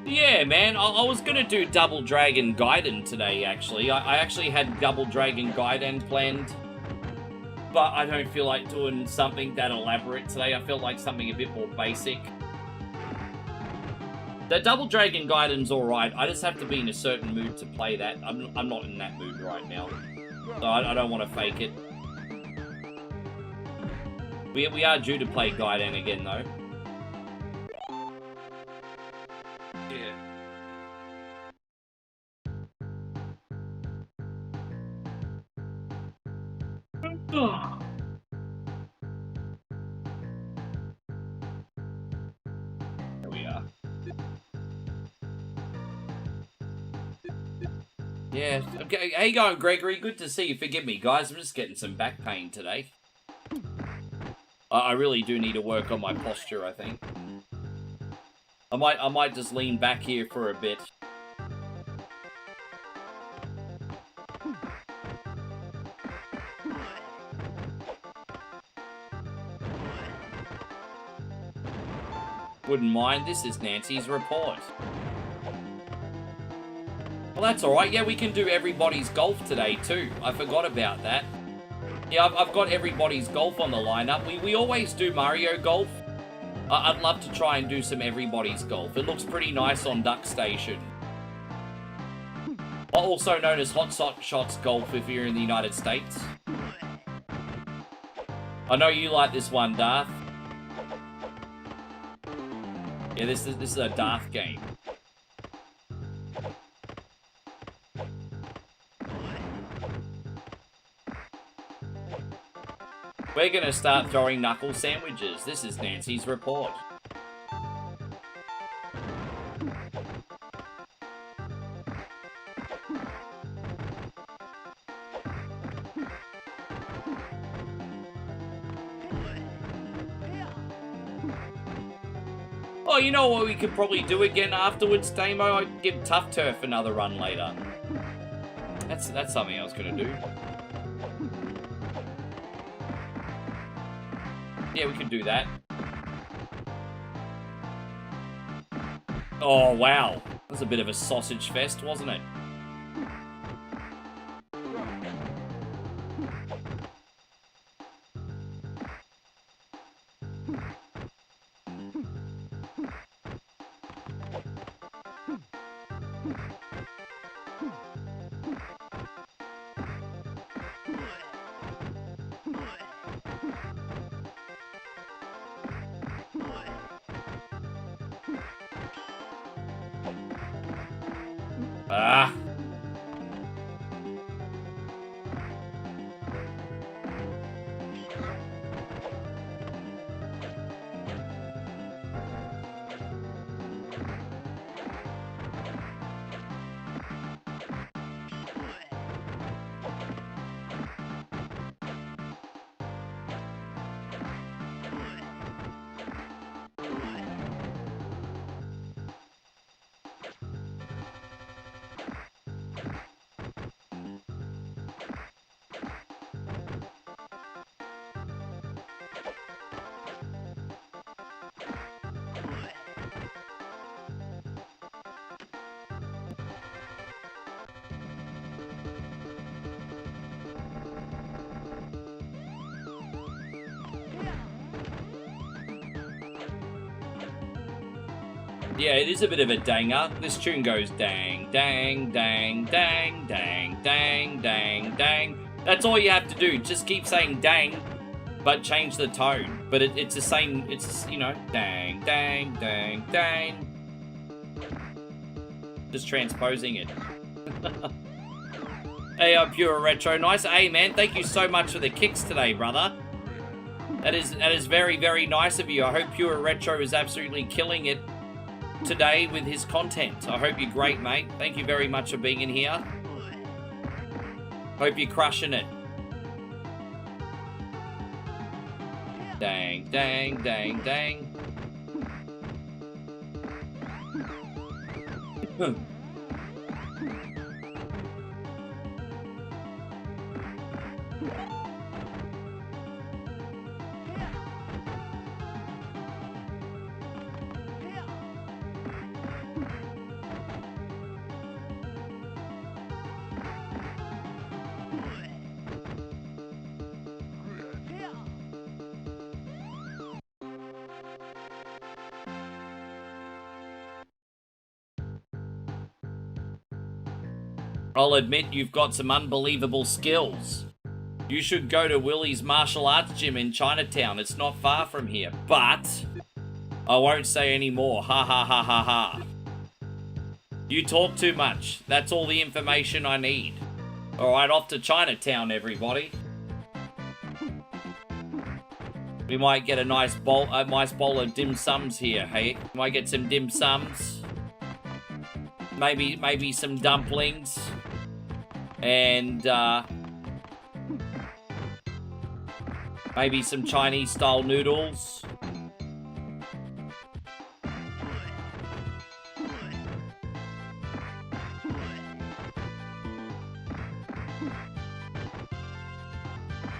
Yeah, man, I was going to do Double Dragon Gaiden today, actually. I actually had Double Dragon Gaiden planned, but I don't feel like doing something that elaborate today. I felt like something a bit more basic. The Double Dragon Gaiden's alright. I just have to be in a certain mood to play that. I'm not in that mood right now. So I don't want to fake it. We are due to play Gaiden again, though. Yeah. There we are. Yeah. Okay. How you going, Gregory? Good to see you. Forgive me, guys. I'm just getting some back pain today. I really do need to work on my posture, I think. I might just lean back here for a bit. Wouldn't mind. This is Nancy's report. Well, that's alright. Yeah, we can do everybody's golf today, too. I forgot about that. Yeah, I've got everybody's golf on the lineup. We always do Mario Golf. I'd love to try and do some everybody's golf. It looks pretty nice on Duck Station. Also known as Hot Shots Golf if you're in the United States. I know you like this one, Darth. Yeah, this is a Darth game. We're gonna start throwing knuckle sandwiches. This is Nancy's report. Oh, you know what we could probably do again afterwards, Damo? I'd give Tough Turf another run later. That's something I was gonna do. Yeah, we could do that. Oh, wow. That was a bit of a sausage fest, wasn't it? Ah. Yeah, it is a bit of a danger. This tune goes dang, dang, dang, dang, dang, dang, dang, dang. That's all you have to do. Just keep saying dang, but change the tone. But it's the same, it's, you know, dang, dang, dang, dang. Just transposing it. Hey, Pure Retro. Nice. Hey, man, thank you so much for the kicks today, brother. That is very, very nice of you. I hope Pure Retro is absolutely killing it today with his content. I hope you're great, mate. Thank you very much for being in here. Hope you're crushing it. Dang, dang, dang, dang. I'll admit you've got some unbelievable skills. You should go to Willie's martial arts gym in Chinatown. It's not far from here. But I won't say any more. Ha ha ha ha ha. You talk too much. That's all the information I need. Alright, off to Chinatown, everybody. We might get a nice bowl of dim sums here, hey? Might get some dim sums. Maybe some dumplings. And, maybe some Chinese-style noodles.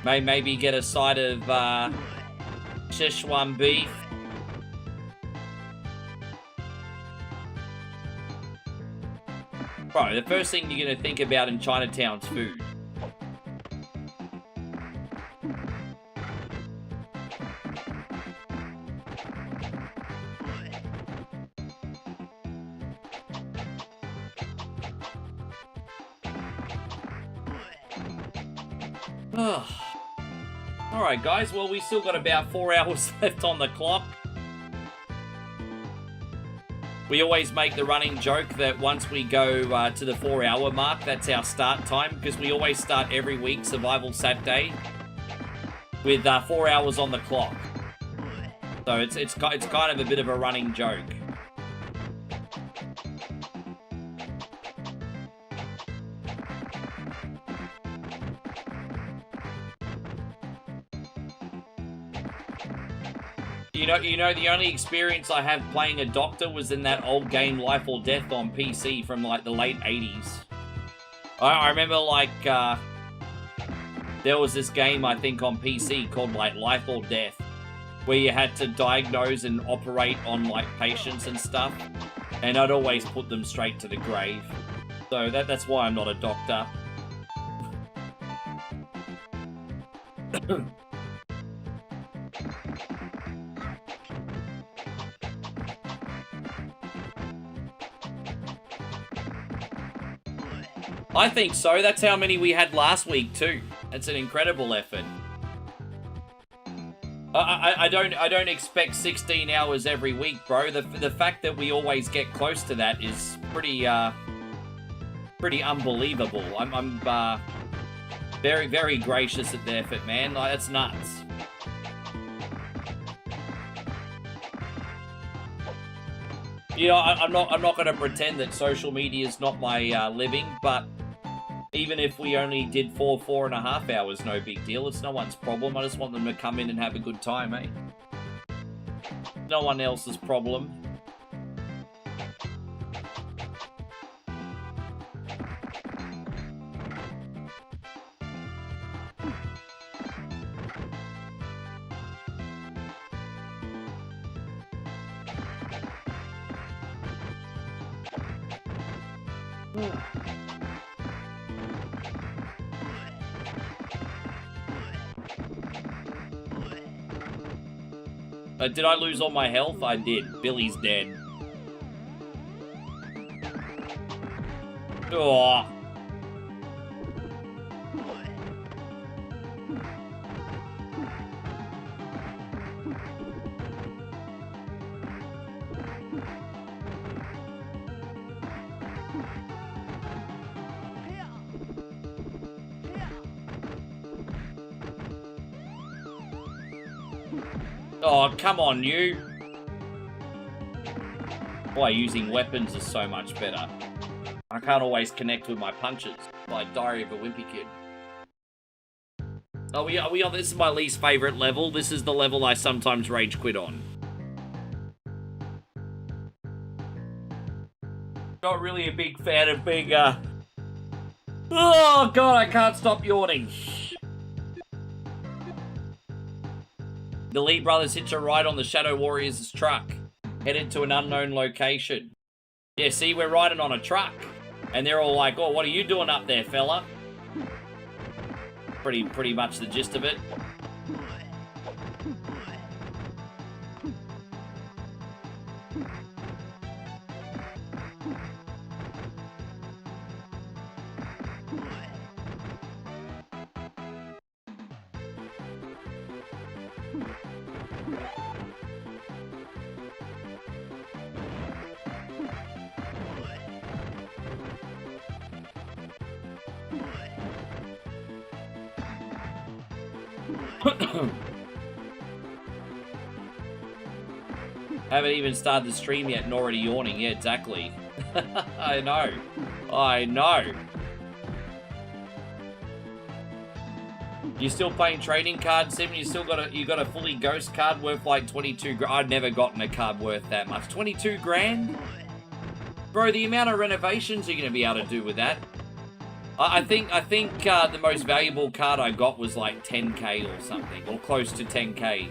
Maybe get a side of Szechuan beef. Bro, the first thing you're gonna think about in Chinatown's food. Alright guys, well we still got about 4 hours left on the clock. We always make the running joke that once we go to the 4-hour mark, that's our start time, because we always start every week, Survival Saturday, with 4 hours on the clock. So it's kind of a bit of a running joke. You know, the only experience I have playing a doctor was in that old game Life or Death on PC from, like, the late 80s. I remember, like, there was this game, I think, on PC called, like, Life or Death, where you had to diagnose and operate on, like, patients and stuff, and I'd always put them straight to the grave. So that's why I'm not a doctor. I think so. That's how many we had last week too. That's an incredible effort. I don't expect 16 hours every week, bro. The fact that we always get close to that is pretty unbelievable. I'm very, very gracious at the effort, man. Like, that's nuts. You know, I'm not going to pretend that social media is not my living, but even if we only did 4.5 hours, no big deal. It's no one's problem. I just want them to come in and have a good time, eh? No one else's problem. Did I lose all my health? I did. Billy's dead. Oh. Oh, come on, you. Boy, using weapons is so much better. I can't always connect with my punches, like Diary of a Wimpy Kid. Are we on? This is my least favorite level. This is the level I sometimes rage quit on. Not really a big fan of being, oh, God, I can't stop yawning. The Lee brothers hitch a ride on the Shadow Warriors' truck, headed to an unknown location. Yeah, see, we're riding on a truck. And they're all like, oh, what are you doing up there, fella? Pretty much the gist of it. Haven't even started the stream yet and already yawning. Yeah, exactly. I know. I know. You still playing trading card sim? You got a fully ghost card worth like 22 grand. I've never gotten a card worth that much. 22 grand? Bro, the amount of renovations you're gonna be able to do with that. I think the most valuable card I got was like 10k or something, or close to 10k.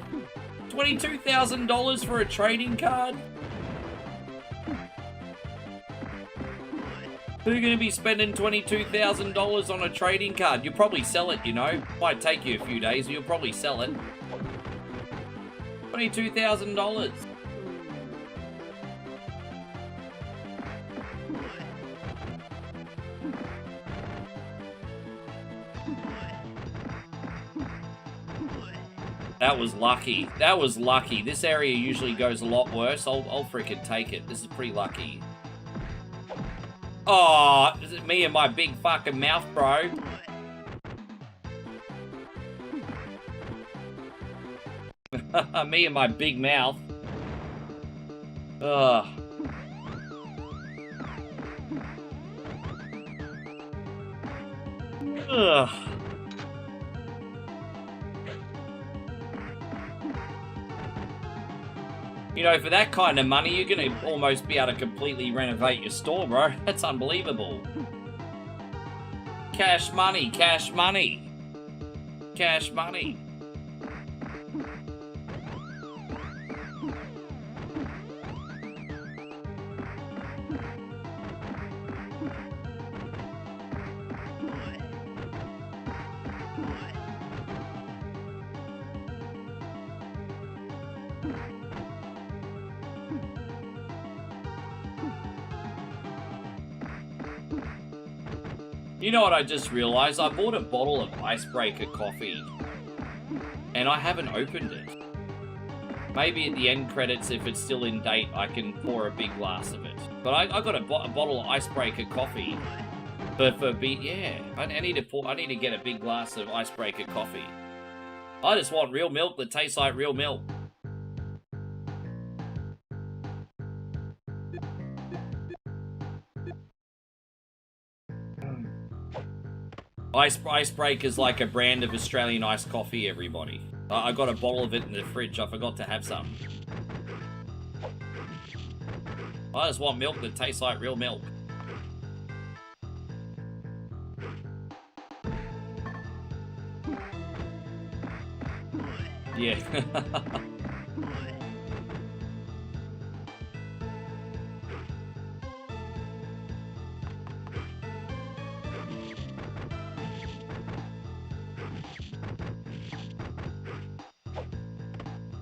$22,000 for a trading card? Who are going to be spending $22,000 on a trading card? You'll probably sell it, you know. Might take you a few days, but you'll probably sell it. $22,000. That was lucky. That was lucky. This area usually goes a lot worse. I'll freaking take it. This is pretty lucky. Oh, is it me and my big fucking mouth, bro? Me and my big mouth. Ugh. Ugh. You know, for that kind of money, you're going to almost be able to completely renovate your store, bro. That's unbelievable. Cash money, cash money. Cash money. You know what I just realized? I bought a bottle of icebreaker coffee and I haven't opened it. Maybe at the end credits, if it's still in date, I can pour a big glass of it. But I got a bottle of icebreaker coffee yeah. I need to get a big glass of icebreaker coffee. I just want real milk that tastes like real milk. Icebreaker is like a brand of Australian iced coffee, everybody. I got a bottle of it in the fridge. I forgot to have some. I just want milk that tastes like real milk. Yeah.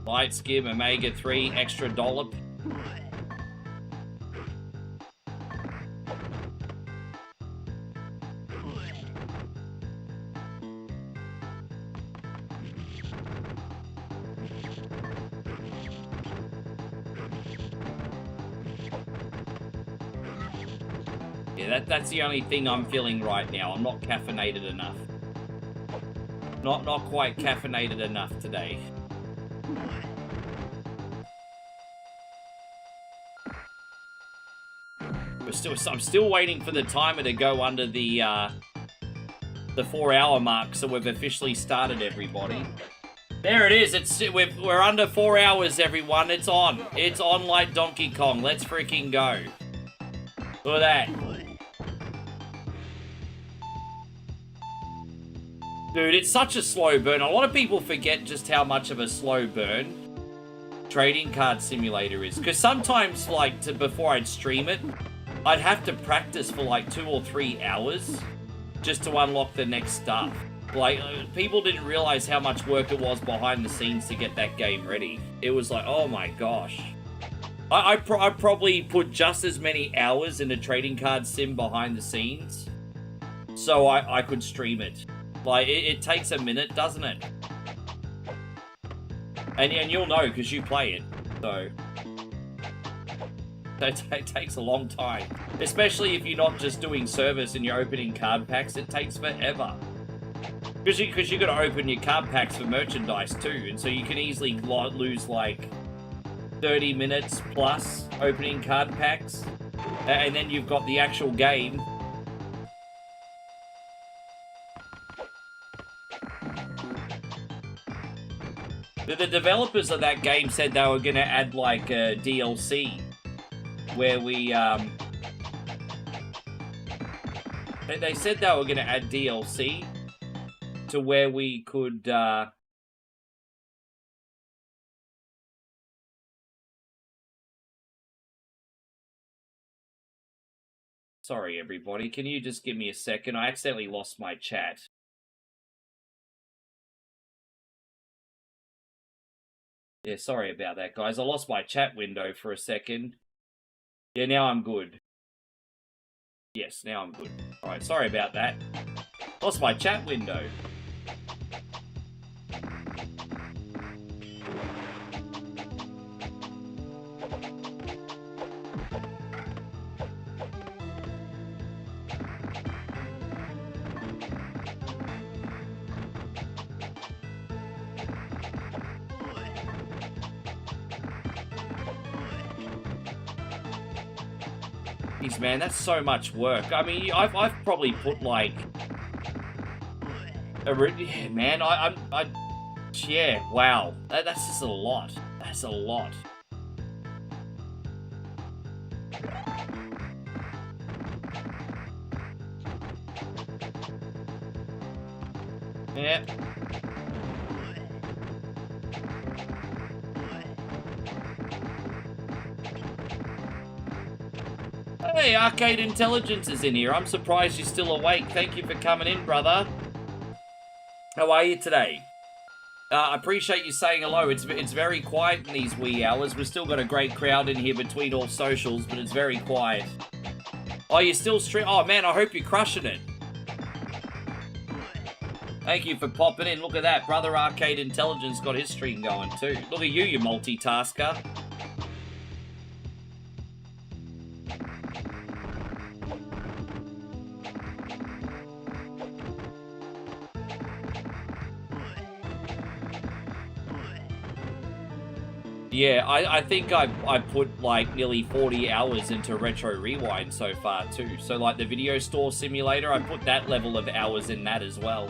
Light skim, omega-3, extra dollop. Yeah, that's the only thing I'm feeling right now. I'm not caffeinated enough. Not quite caffeinated enough today. I'm still waiting for the timer to go under the 4-hour mark, so we've officially started, everybody. There it is. We're under 4 hours, everyone. It's on. It's on like Donkey Kong. Let's freaking go. Look at that. Dude, it's such a slow burn. A lot of people forget just how much of a slow burn Trading Card Simulator is. Because sometimes, like, before I'd stream it, I'd have to practice for like 2 or 3 hours just to unlock the next stuff. Like, people didn't realize how much work it was behind the scenes to get that game ready. It was like, oh my gosh. I probably put just as many hours in a trading card sim behind the scenes so I could stream it. Like, it takes a minute, doesn't it? And you'll know because you play it, so... It takes a long time. Especially if you're not just doing service and you're opening card packs, it takes forever. Because you got to open your card packs for merchandise too, and so you can easily lose like 30 minutes plus opening card packs, and then you've got the actual game. The developers of that game said they were going to add like a DLC where we they said they were going to add DLC to where we could sorry everybody, can you just give me a second? I accidentally lost my chat. Yeah, sorry about that, guys. I lost my chat window for a second. Yeah, now I'm good. Yes, now I'm good. Alright, sorry about that. Lost my chat window. Man, that's so much work. I mean, I've probably put like yeah, man. Yeah, wow. That's just a lot. That's a lot. Yeah. Hey, Arcade Intelligence is in here. I'm surprised you're still awake. Thank you for coming in, brother. How are you today? I appreciate you saying hello. It's very quiet in these wee hours. We've still got a great crowd in here between all socials, but it's very quiet. Oh, you're still Oh, man, I hope you're crushing it. Thank you for popping in. Look at that. Brother Arcade Intelligence got his stream going, too. Look at you multitasker. Yeah, I think I put like nearly 40 hours into Retro Rewind so far too. So like the video store simulator, I put that level of hours in that as well.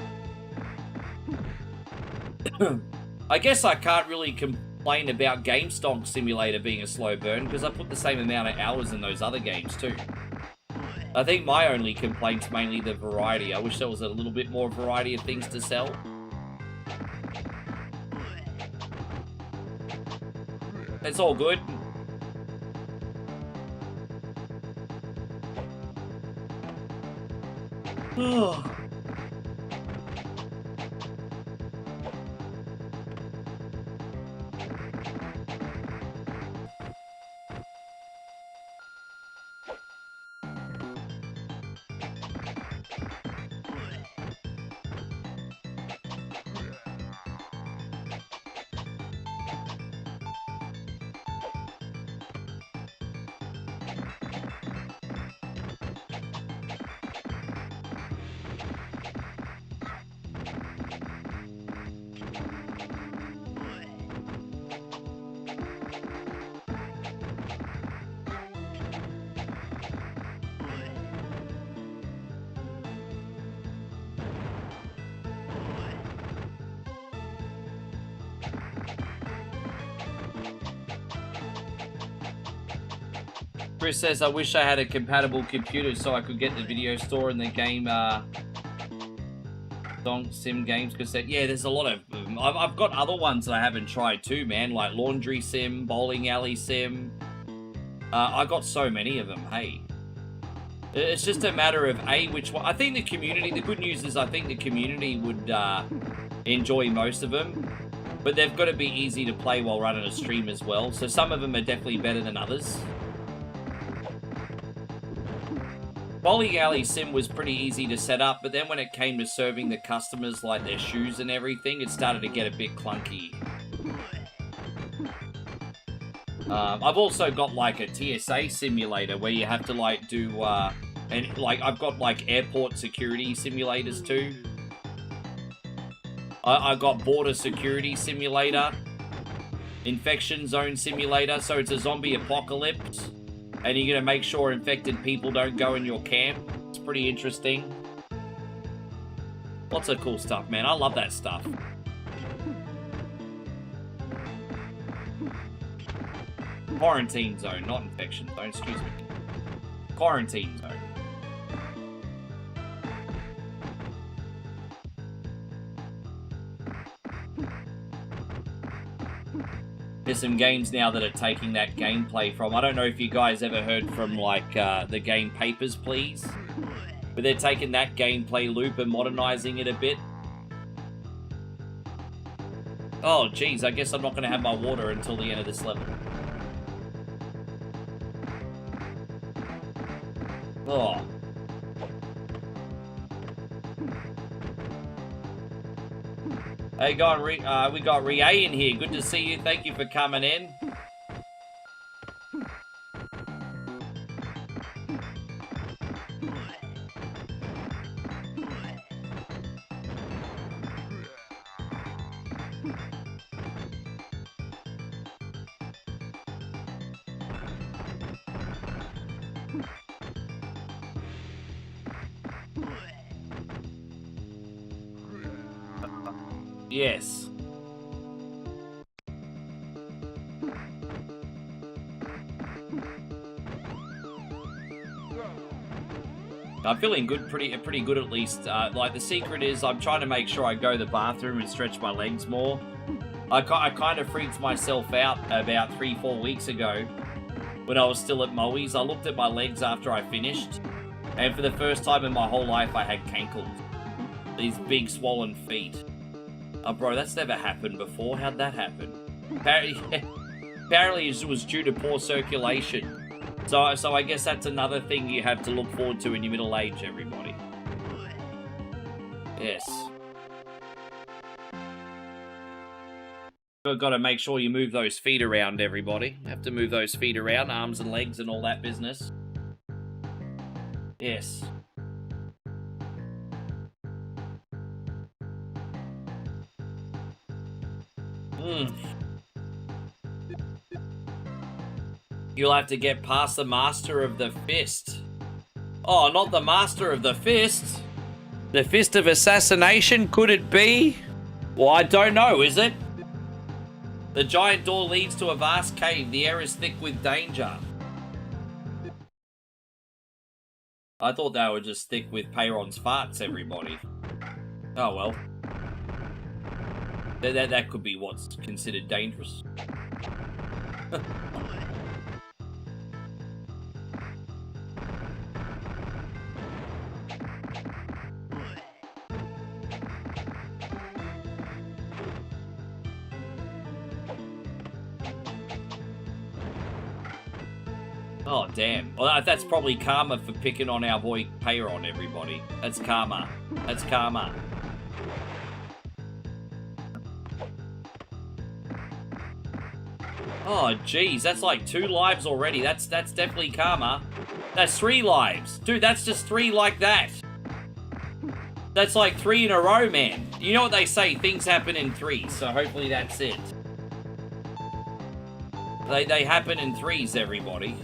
I guess I can't really complain about GameStonk Simulator being a slow burn because I put the same amount of hours in those other games too. I think my only complaint's mainly the variety. I wish there was a little bit more variety of things to sell. It's all good. Chris says, I wish I had a compatible computer so I could get the video store and the game, sim games cassette. Yeah, there's a lot of them. I've got other ones that I haven't tried too, man, like Laundry Sim, Bowling Alley Sim. I got so many of them, hey. It's just a matter of, which one. I think the community, the good news is I think the community would enjoy most of them, but they've got to be easy to play while running a stream as well. So some of them are definitely better than others. Bowling Alley Sim was pretty easy to set up, but then when it came to serving the customers like their shoes and everything, it started to get a bit clunky. I've also got like a TSA simulator where you have to like do, and like I've got like airport security simulators too. I got Border Security Simulator, Infection Zone Simulator, so it's a zombie apocalypse, and you're gonna make sure infected people don't go in your camp. It's pretty interesting. Lots of cool stuff, man. I love that stuff. Quarantine zone, not infection zone, excuse me. Quarantine zone. There's some games now that are taking that gameplay from. I don't know if you guys ever heard from, like, the game Papers, Please. But they're taking that gameplay loop and modernizing it a bit. Oh, geez, I guess I'm not going to have my water until the end of this level. Oh. Hey, we got Rie in here. Good to see you. Thank you for coming in. Yes. I'm feeling good, pretty good at least. Like, the secret is I'm trying to make sure I go to the bathroom and stretch my legs more. I kind of freaked myself out about 3-4 weeks ago when I was still at Moe's. I looked at my legs after I finished, and for the first time in my whole life I had cankles. These big swollen feet. Oh, bro, that's never happened before. How'd that happen? Apparently it was due to poor circulation. So I guess that's another thing you have to look forward to in your middle age, everybody. Yes. You've got to make sure you move those feet around, everybody. You have to move those feet around, arms and legs and all that business. Yes. You'll have to get past the Master of the Fist. Oh, not the Master of the Fist. The Fist of Assassination, could it be? Well, I don't know, is it? The giant door leads to a vast cave. The air is thick with danger. I thought they were just thick with Peyron's farts, everybody. Oh, well. That could be what's considered dangerous. Oh, damn. Well, that's probably karma for picking on our boy Peyron, everybody. That's karma. That's karma. Oh, jeez, that's like 2 lives already. That's definitely karma. That's 3 lives. Dude, that's just 3 like that. That's like 3 in a row, man. You know what they say, things happen in 3, so hopefully that's it. They happen in 3s, everybody.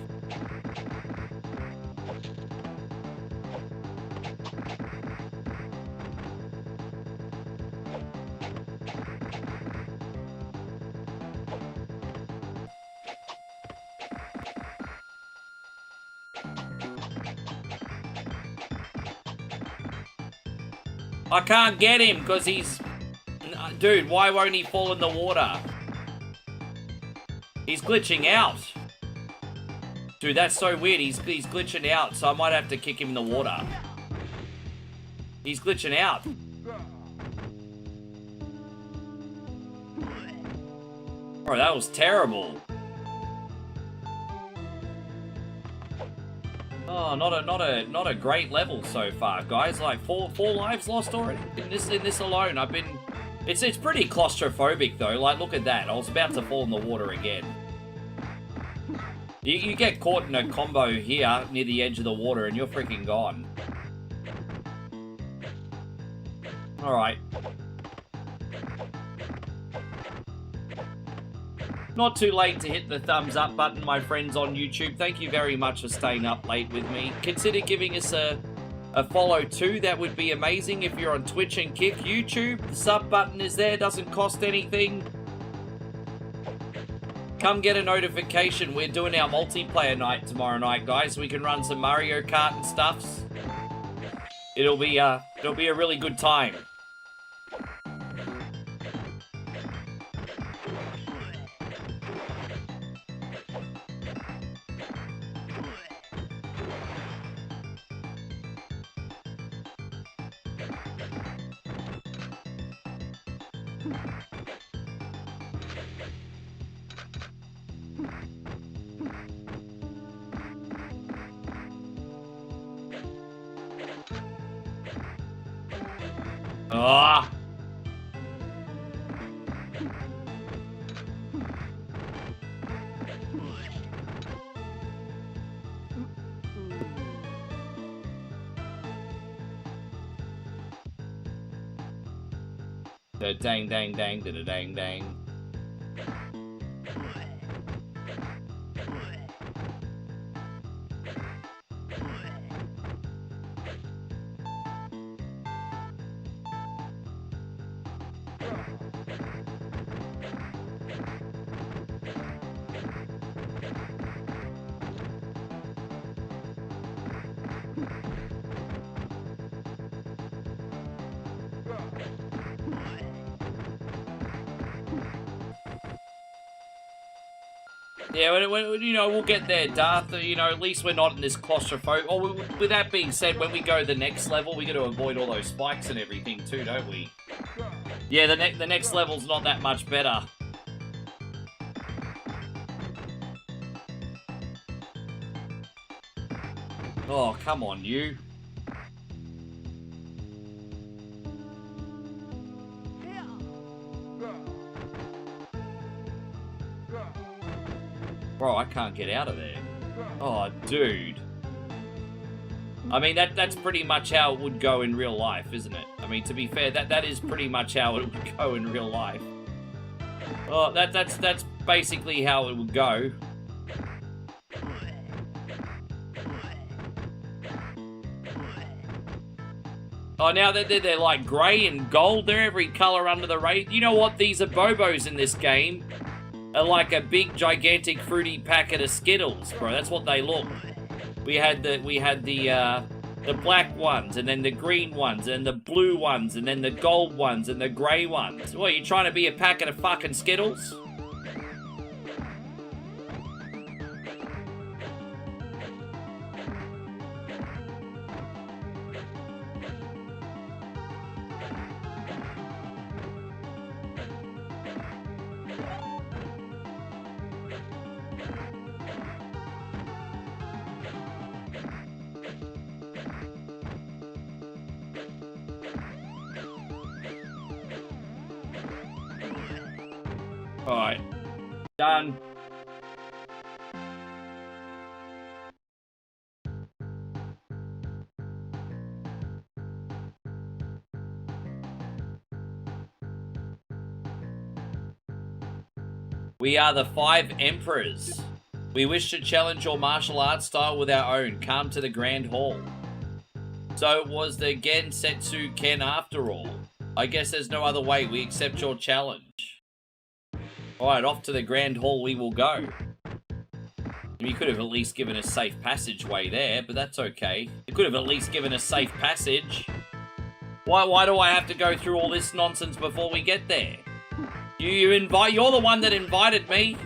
I can't get him because he's... Dude, why won't he fall in the water? He's glitching out. Dude, that's so weird. He's glitching out, so I might have to kick him in the water. He's glitching out. Bro, that was terrible. Oh, not a great level so far, guys. Like four lives lost already in this alone. It's pretty claustrophobic though. Like, look at that. I was about to fall in the water again. You get caught in a combo here near the edge of the water and you're freaking gone. All right. Not too late to hit the thumbs up button, my friends on YouTube. Thank you very much for staying up late with me. Consider giving us a follow too. That would be amazing. If you're on Twitch and Kick, YouTube, the sub button is there. Doesn't cost anything. Come get a notification. We're doing our multiplayer night tomorrow night, guys. We can run some Mario Kart and stuffs. It'll be a really good time. Ah! Da dang dang dang da da dang dang. Yeah, you know, we'll get there, Darth. You know, at least we're not in this claustrophobic. Oh, with that being said, when we go to the next level, we got to avoid all those spikes and everything too, don't we? Yeah, the next level's not that much better. Oh, come on, you. Bro, I can't get out of there. Oh, dude. I mean, that's pretty much how it would go in real life, isn't it? I mean, to be fair, that is pretty much how it would go in real life. Oh, that's basically how it would go. Oh, now they're like grey and gold. They're every colour under the rain. You know what? These are Bobos in this game. Are like a big, gigantic, fruity packet of Skittles, bro. That's what they look. We had the black ones, and then the green ones, and the blue ones, and then the gold ones, and the grey ones. What, are you trying to be a packet of fucking Skittles? Alright. Done. We are the 5 Emperors. We wish to challenge your martial arts style with our own. Come to the Grand Hall. So it was the Gensetsu Ken after all. I guess there's no other way. We accept your challenge. Alright, off to the Grand Hall we will go. You could have at least given us safe passageway there, but that's okay. You could have at least given us safe passage. Why do I have to go through all this nonsense before we get there? You're the one that invited me.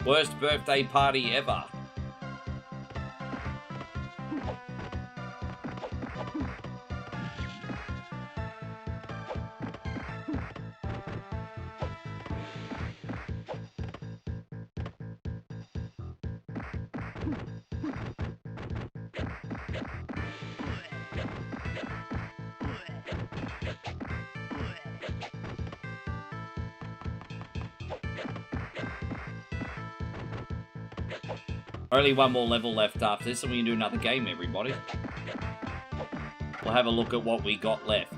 Worst birthday party ever. Only one more level left after this, and we can do another game, everybody. We'll have a look at what we got left.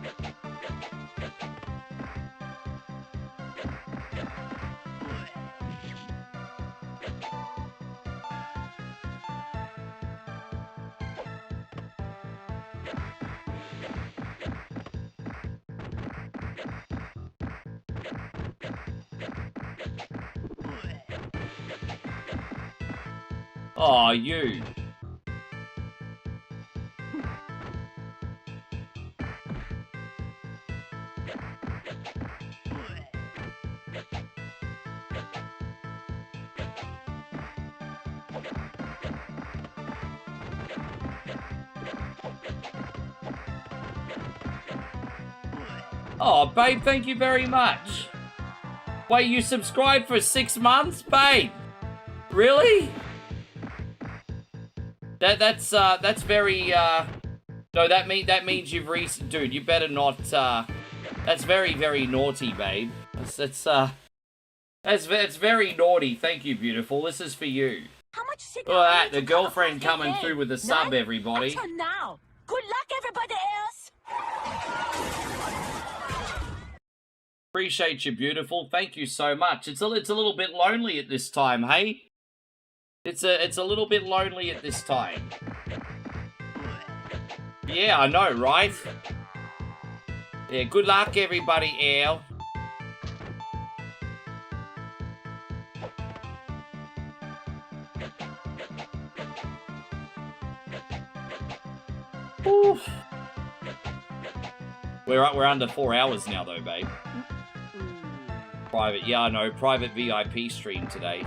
Oh, you. Oh, babe, thank you very much. Wait, you subscribed for 6 months, babe? Really? That's very no, that means you've dude, you better not that's very, very naughty, babe. That's very naughty. Thank you, beautiful. This is for you.
How much signal
Look
I
at
need
that, the
to cut
girlfriend
across
coming
eight
through with a
lanes?
sub,
None?
everybody.
I turn now. Good luck, everybody else.
Appreciate you, beautiful. Thank you so much. It's a little bit lonely at this time, hey? It's a little bit lonely at this time. Yeah, I know, right? Yeah, good luck, everybody, Al. Oof. We're under 4 hours now, though, babe. Private, yeah, I know. Private VIP stream today.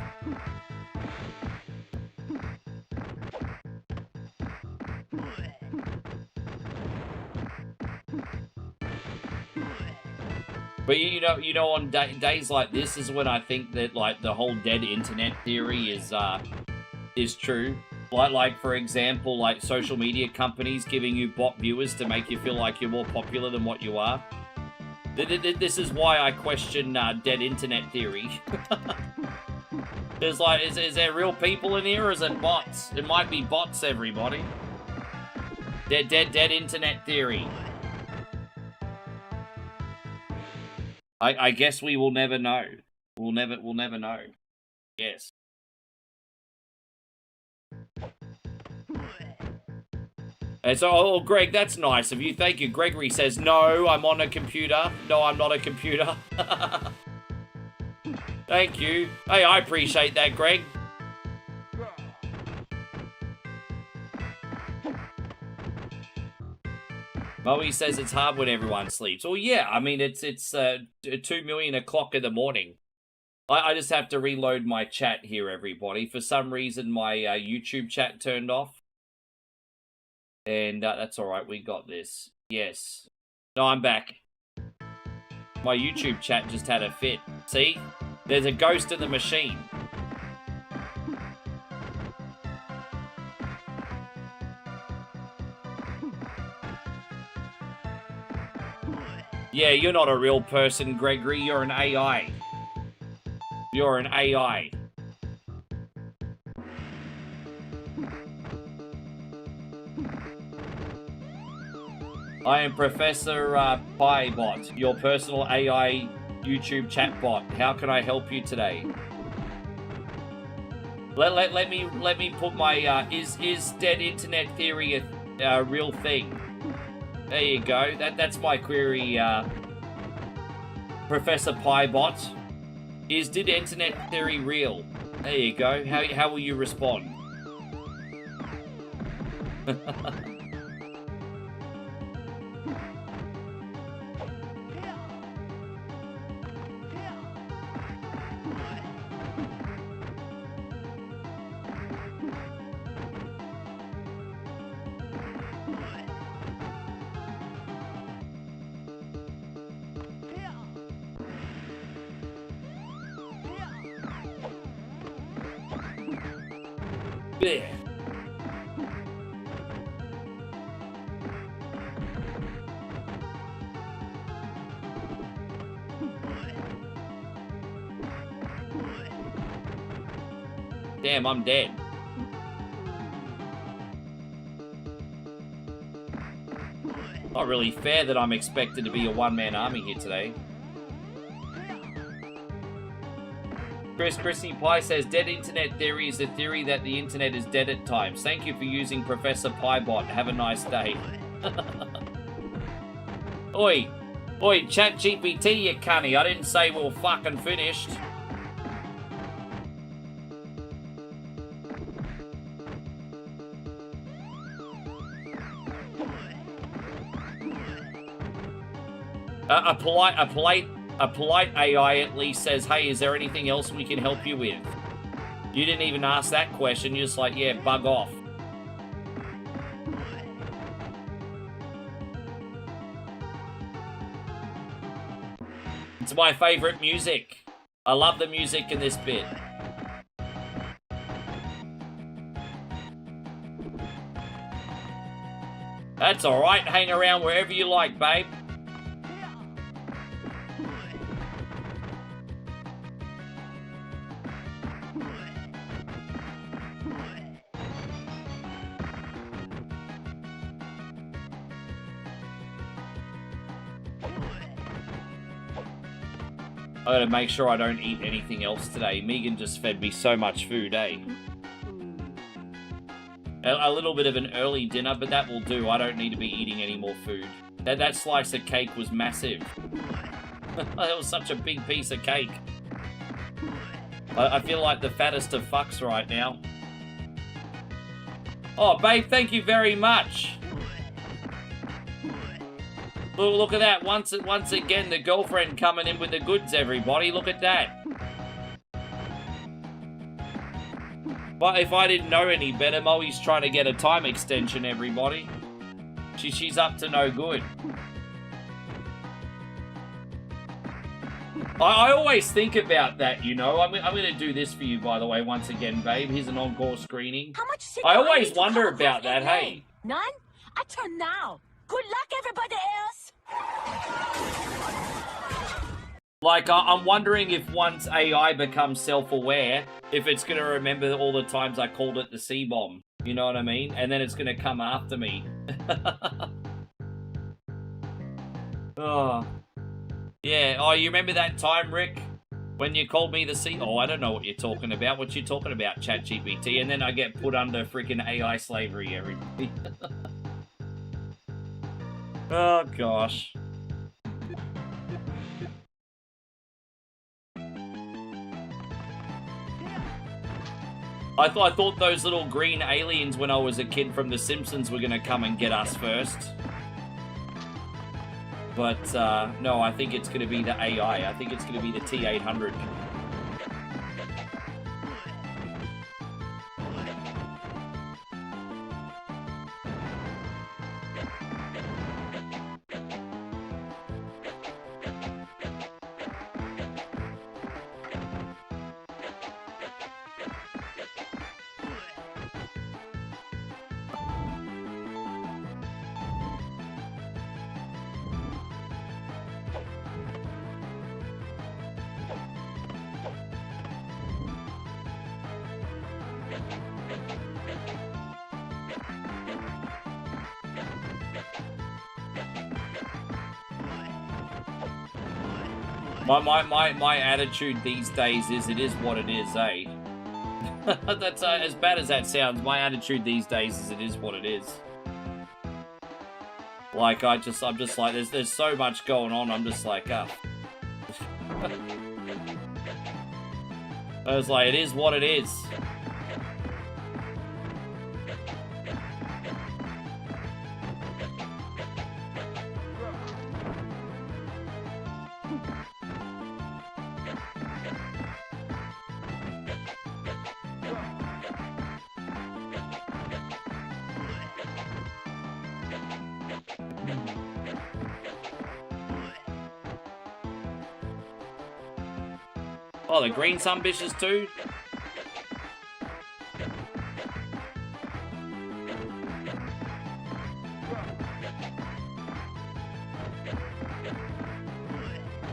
But you know, on days like this is when I think that like the whole dead internet theory is true. Like for example, like social media companies giving you bot viewers to make you feel like you're more popular than what you are. This is why I question dead internet theory. There's like, is there real people in here, or is it bots? It might be bots, everybody. Dead internet theory. I guess we will never know. We'll never know. Yes. And so, oh, Greg, that's nice of you. Thank you. Gregory says, no, I'm on a computer. No, I'm not a computer. Thank you. Hey, I appreciate that, Greg. Moe says it's hard when everyone sleeps. Well, yeah, I mean, it's 2 million o'clock in the morning. I just have to reload my chat here, everybody. For some reason, my YouTube chat turned off. And that's all right. We got this. Yes. No, I'm back. My YouTube chat just had a fit. See? There's a ghost in the machine. Yeah, you're not a real person, Gregory. You're an AI. You're an AI. I am Professor Piebot, your personal AI YouTube chatbot. How can I help you today? Let me put my is dead internet theory a real thing? There you go. That's my query, Professor Piebot. Is did internet theory real? There you go. How will you respond? Yeah. Damn, I'm dead. Not really fair that I'm expected to be a one-man army here today. Chrissy Pie says, dead internet theory is the theory that the internet is dead at times. Thank you for using Professor Piebot. Have a nice day. Oi. Oi, ChatGPT, you cunny. I didn't say we were fucking finished. A polite AI at least says, hey, is there anything else we can help you with? You didn't even ask that question. You're just like, yeah, bug off. It's my favorite music. I love the music in this bit. That's alright. Hang around wherever you like, babe. I gotta make sure I don't eat anything else today. Megan just fed me so much food, eh? A little bit of an early dinner, but that will do. I don't need to be eating any more food. That slice of cake was massive. That was such a big piece of cake. I feel like the fattest of fucks right now. Oh, babe, thank you very much. Look at that. Once again, the girlfriend coming in with the goods, everybody. Look at that. But if I didn't know any better, Moe's trying to get a time extension, everybody. She's up to no good. I always think about that, you know. I'm going to do this for you, by the way, once again, babe. Here's an encore screening.
How much
I always wonder about that, hey.
None? I turn now. Good luck, everybody else.
Like, I'm wondering if once AI becomes self-aware, if it's going to remember all the times I called it the C-bomb. You know what I mean? And then it's going to come after me. Oh. Yeah. Oh, you remember that time, Rick? When you called me the C... Oh, I don't know what you're talking about. What you talking about, ChatGPT? And then I get put under freaking AI slavery, everybody. Oh, gosh. I thought those little green aliens when I was a kid from The Simpsons were going to come and get us first. But, no, I think it's going to be the AI. I think it's going to be the T-800. My attitude these days is it is what it is, eh? That's as bad as that sounds. My attitude these days is it is what it is. Like I'm just like there's so much going on. I'm just like I was like, it is what it is. Oh, the green sunbishes too?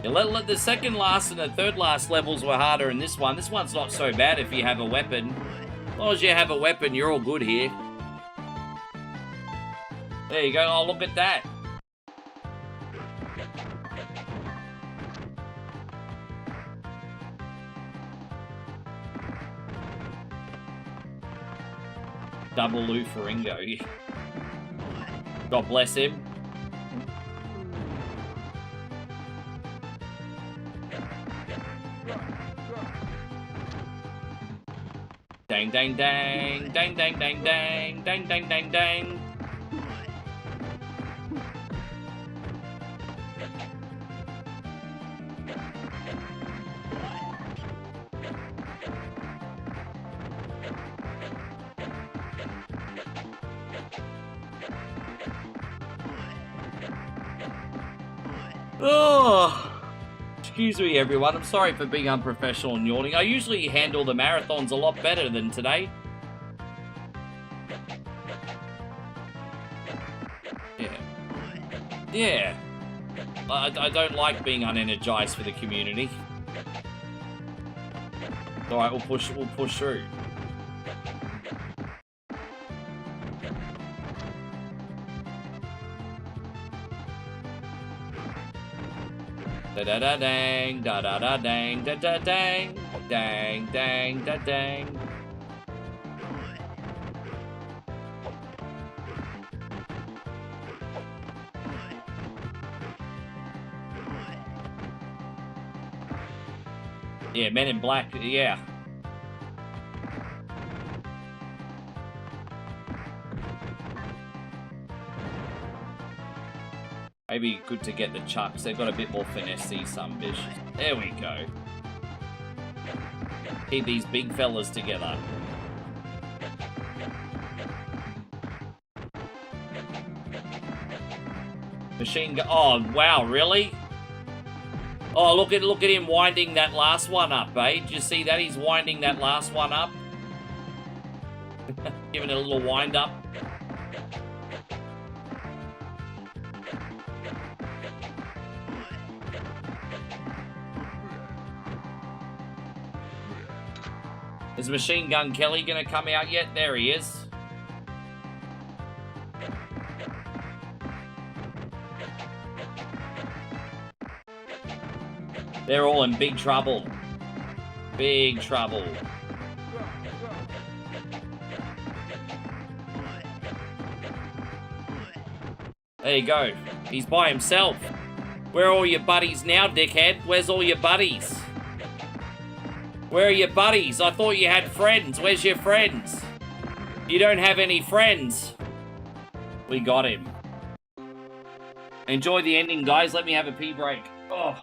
Yeah, the second last and the third last levels were harder in this one. This one's not so bad if you have a weapon. As long as you have a weapon, you're all good here. There you go. Oh, look at that. Double Lou Faringo. God bless him. Dang, dang, dang, dang, dang, dang, dang, dang, dang, dang, dang. Oh. Excuse me, everyone. I'm sorry for being unprofessional and yawning. I usually handle the marathons a lot better than today. Yeah. Yeah. I don't like being unenergized for the community. Alright, we'll push through. Da da da dang, da da da dang, da da dang, dang dang da dang. Yeah, Men in Black, yeah. Maybe good to get the Chucks. They've got a bit more finesse, some bitch. There we go. Keep these big fellas together. Machine gun. Oh, wow, really? Oh, look at him winding that last one up, eh? Did you see that? He's winding that last one up. Giving it a little wind up. Is Machine Gun Kelly gonna come out yet? There he is. They're all in big trouble. Big trouble. There you go. He's by himself. Where are all your buddies now, dickhead? Where's all your buddies? Where are your buddies? I thought you had friends. Where's your friends? You don't have any friends. We got him. Enjoy the ending, guys. Let me have a pee break. Oh.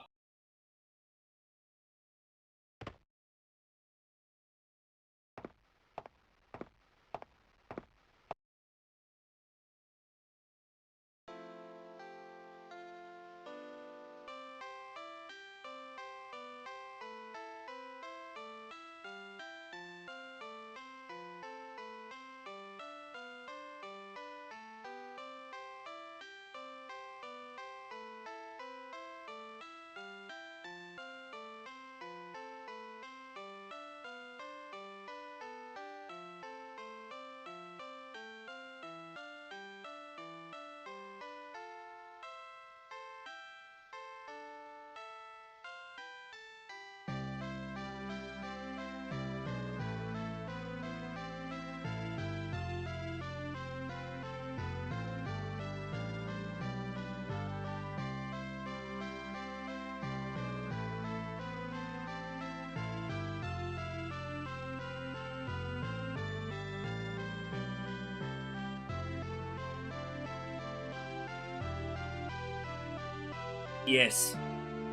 Yes.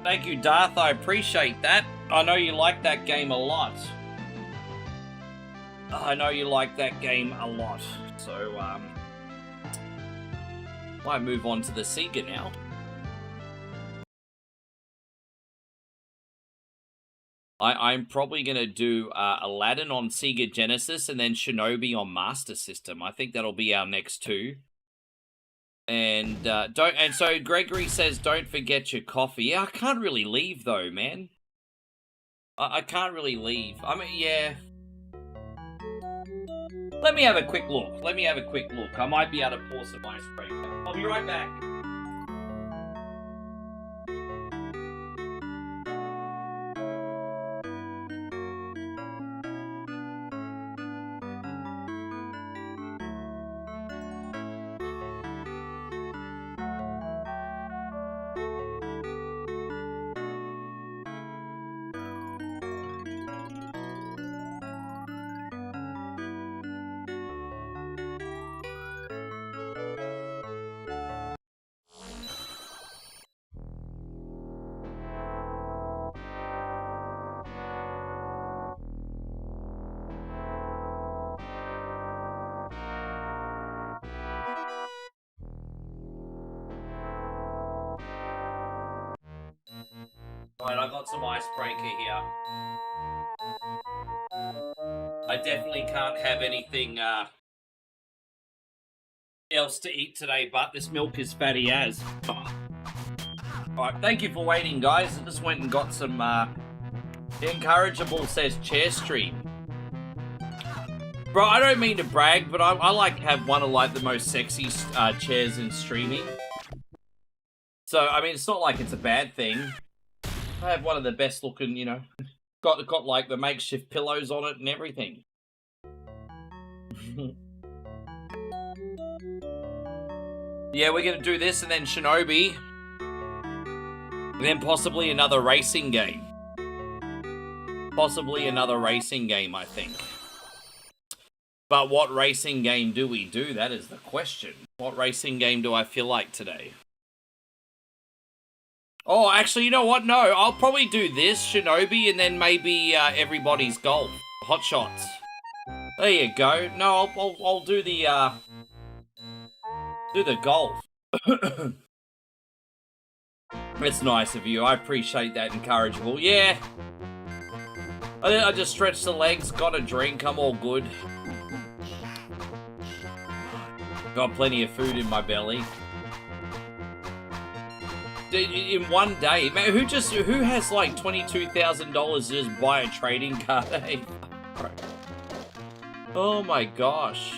Thank you, Darth. I appreciate that. I know you like that game a lot. I know you like that game a lot. So, might move on to the Sega now. I'm probably going to do Aladdin on Sega Genesis and then Shinobi on Master System. I think that'll be our next two. And so Gregory says, don't forget your coffee. Yeah, I can't really leave though, man. I can't really leave. I mean, yeah. Let me have a quick look. I might be able to pour some ice cream. I'll be right back. Right, I got some icebreaker here. I definitely can't have anything else to eat today, but this milk is fatty as. Alright, thank you for waiting, guys. I just went and got some Incorrigible says chair stream. Bro, I don't mean to brag, but I like have one of like the most sexy chairs in streaming. So, I mean, it's not like it's a bad thing. I have one of the best looking, you know, got like the makeshift pillows on it and everything. Yeah, we're gonna do this and then Shinobi. And then possibly another racing game. Possibly another racing game, I think. But what racing game do we do? That is the question. What racing game do I feel like today? Oh, actually, you know what? No, I'll probably do this, Shinobi, and then maybe everybody's golf. Hot shots. There you go. No, I'll do the golf. It's nice of you. I appreciate that, Incorrigible. Yeah. I just stretched the legs, got a drink, I'm all good. Got plenty of food in my belly. In one day, man, who has like $22,000 to just buy a trading card? Eh? Oh my gosh.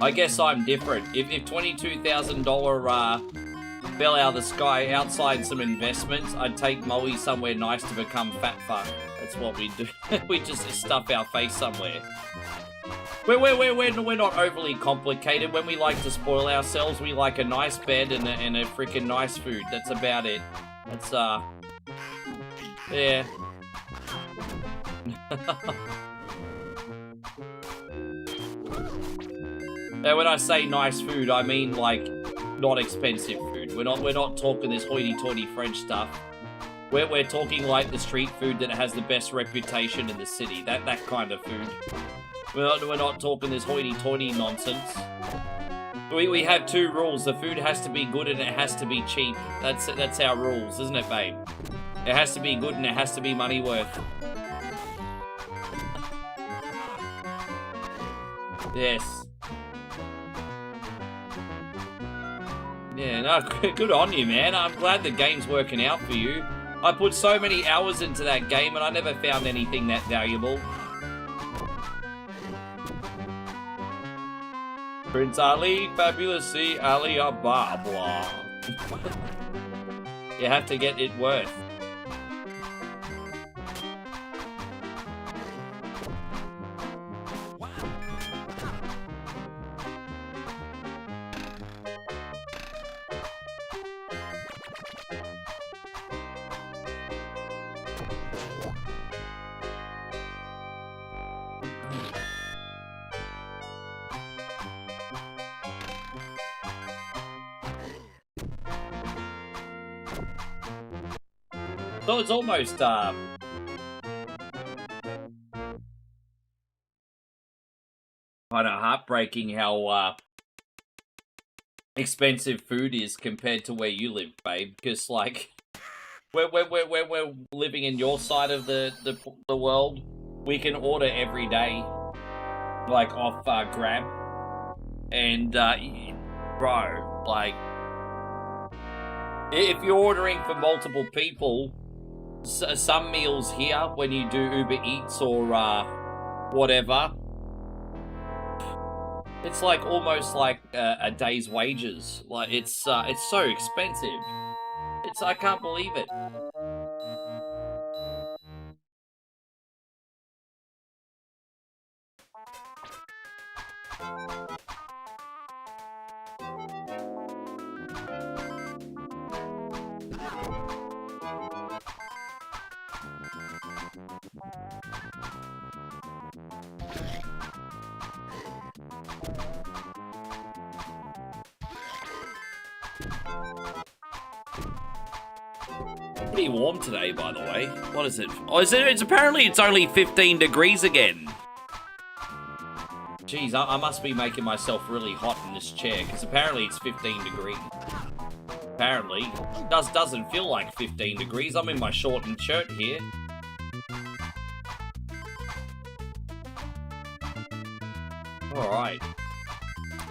I guess I'm different. If $22,000 fell out of the sky outside some investments, I'd take Moe somewhere nice to become fat fuck. That's what we do. We just stuff our face somewhere. We're not overly complicated. When we like to spoil ourselves, we like a nice bed and a freaking nice food. That's about it. That's yeah. Now, when I say nice food, I mean like not expensive food. We're not talking this hoity-toity French stuff. We're talking like the street food that has the best reputation in the city. That kind of food. We're not talking this hoity-toity nonsense. We have two rules. The food has to be good and it has to be cheap. That's our rules, isn't it, babe? It has to be good and it has to be money worth. Yes. Yeah, no, good on you, man. I'm glad the game's working out for you. I put so many hours into that game and I never found anything that valuable. Prince Ali, fabulously Ali Ababa. You have to get it worth. So it's almost, kind of heartbreaking how, expensive food is compared to where you live, babe. Because, like, we're living in your side of the world. We can order every day, like, off, Grab. And, bro, like, if you're ordering for multiple people, some meals here, when you do Uber Eats or whatever, it's like almost like a day's wages. Like it's so expensive. I can't believe it. Pretty warm today, by the way. What is it? Oh, it's apparently it's only 15 degrees again. Jeez, I must be making myself really hot in this chair, because apparently it's 15 degrees. Apparently. Doesn't feel like 15 degrees. I'm in my shortened shirt here. Alright.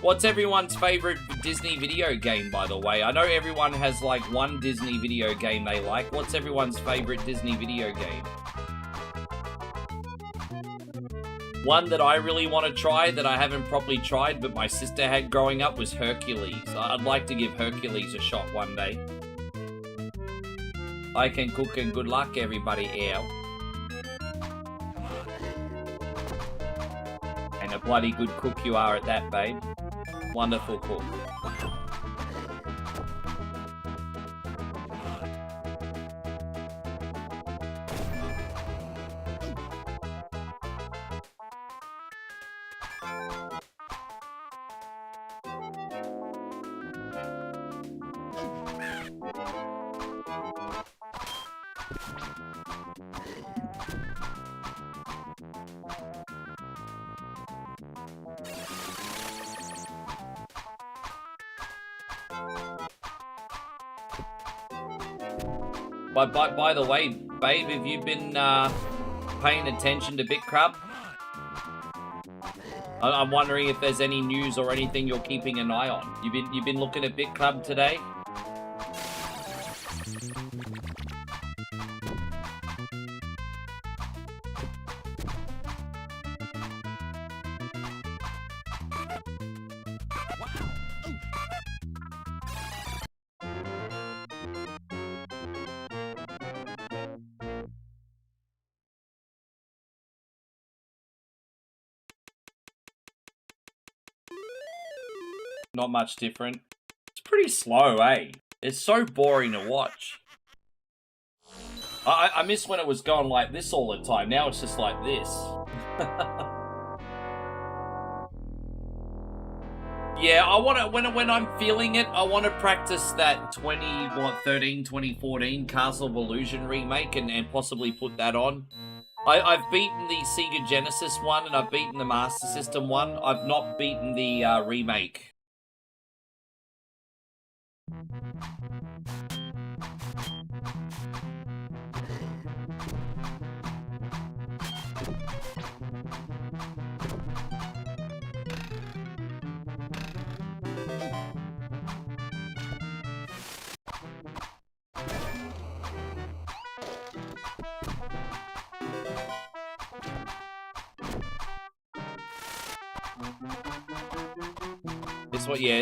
What's everyone's favorite Disney video game, by the way? I know everyone has, like, one Disney video game they like. What's everyone's favorite Disney video game? One that I really want to try that I haven't properly tried, but my sister had growing up, was Hercules. I'd like to give Hercules a shot one day. I can cook and good luck, everybody, ow. And a bloody good cook you are at that, babe. Wonderful cook. By the way, babe, have you been paying attention to BitCrub? I'm wondering if there's any news or anything you're keeping an eye on. You've been looking at BitCrub today? Not much different. It's pretty slow, eh? It's so boring to watch. I miss when it was going like this all the time. Now it's just like this. Yeah, I want to, when I'm feeling it, I want to practice that 2014 Castle of Illusion remake and possibly put that on. I've beaten the Sega Genesis one and I've beaten the Master System one. I've not beaten the remake.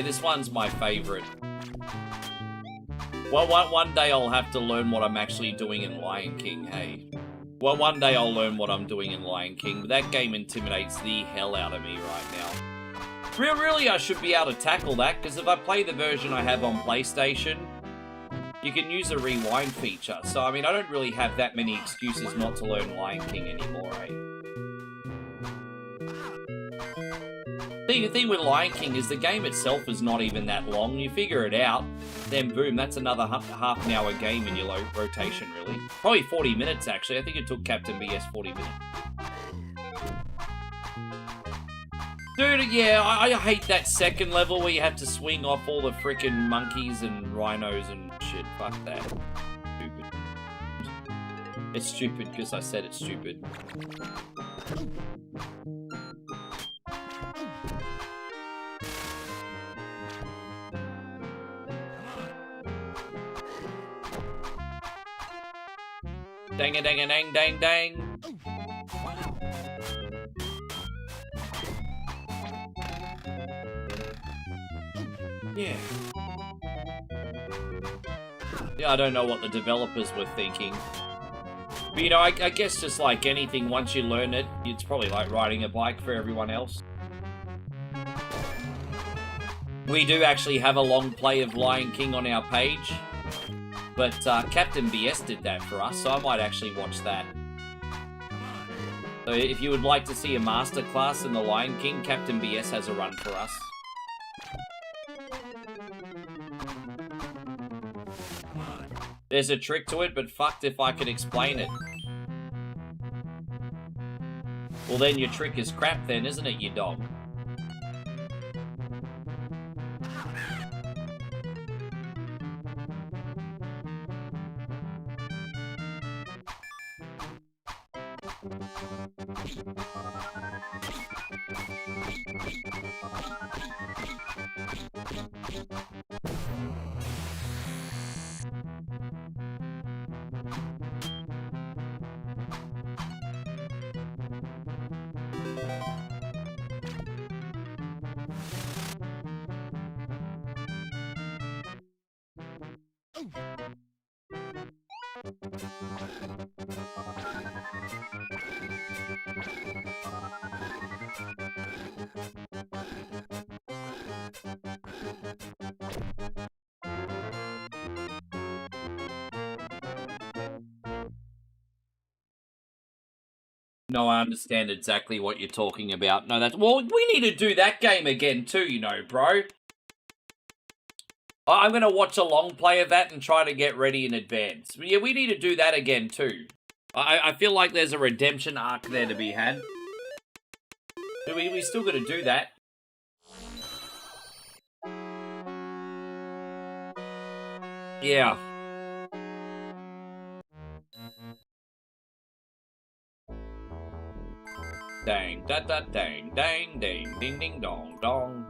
This one's my favorite. Well, one day I'll have to learn what I'm actually doing in Lion King, hey. Well, one day I'll learn what I'm doing in Lion King, but that game intimidates the hell out of me right now. Really, I should be able to tackle that, because if I play the version I have on PlayStation, you can use a rewind feature. So, I mean, I don't really have that many excuses not to learn Lion King anymore, eh? The thing with Lion King is the game itself is not even that long. You figure it out, then boom, that's another half an hour game in your rotation, really. Probably 40 minutes, actually. I think it took Captain BS 40 minutes. Dude, yeah, I hate that second level where you have to swing off all the frickin' monkeys and rhinos and shit. Fuck that. Stupid. It's stupid because I said it's stupid. Dang-a-dang-a-dang-dang-dang. Yeah. Yeah, I don't know what the developers were thinking. But, you know, I guess just like anything, once you learn it, it's probably like riding a bike for everyone else. We do actually have a long play of Lion King on our page. But Captain BS did that for us, so I might actually watch that. So if you would like to see a masterclass in The Lion King, Captain BS has a run for us. There's a trick to it, but fucked if I could explain it. Well then your trick is crap then, isn't it, you dog? No, I understand exactly what you're talking about. No, that's... Well, we need to do that game again too, you know, bro. I'm going to watch a long play of that and try to get ready in advance. Yeah, we need to do that again too. I feel like there's a redemption arc there to be had. But we still got to do that. Yeah. Dang, da da dang, dang, ding, ding, ding, dong, dong.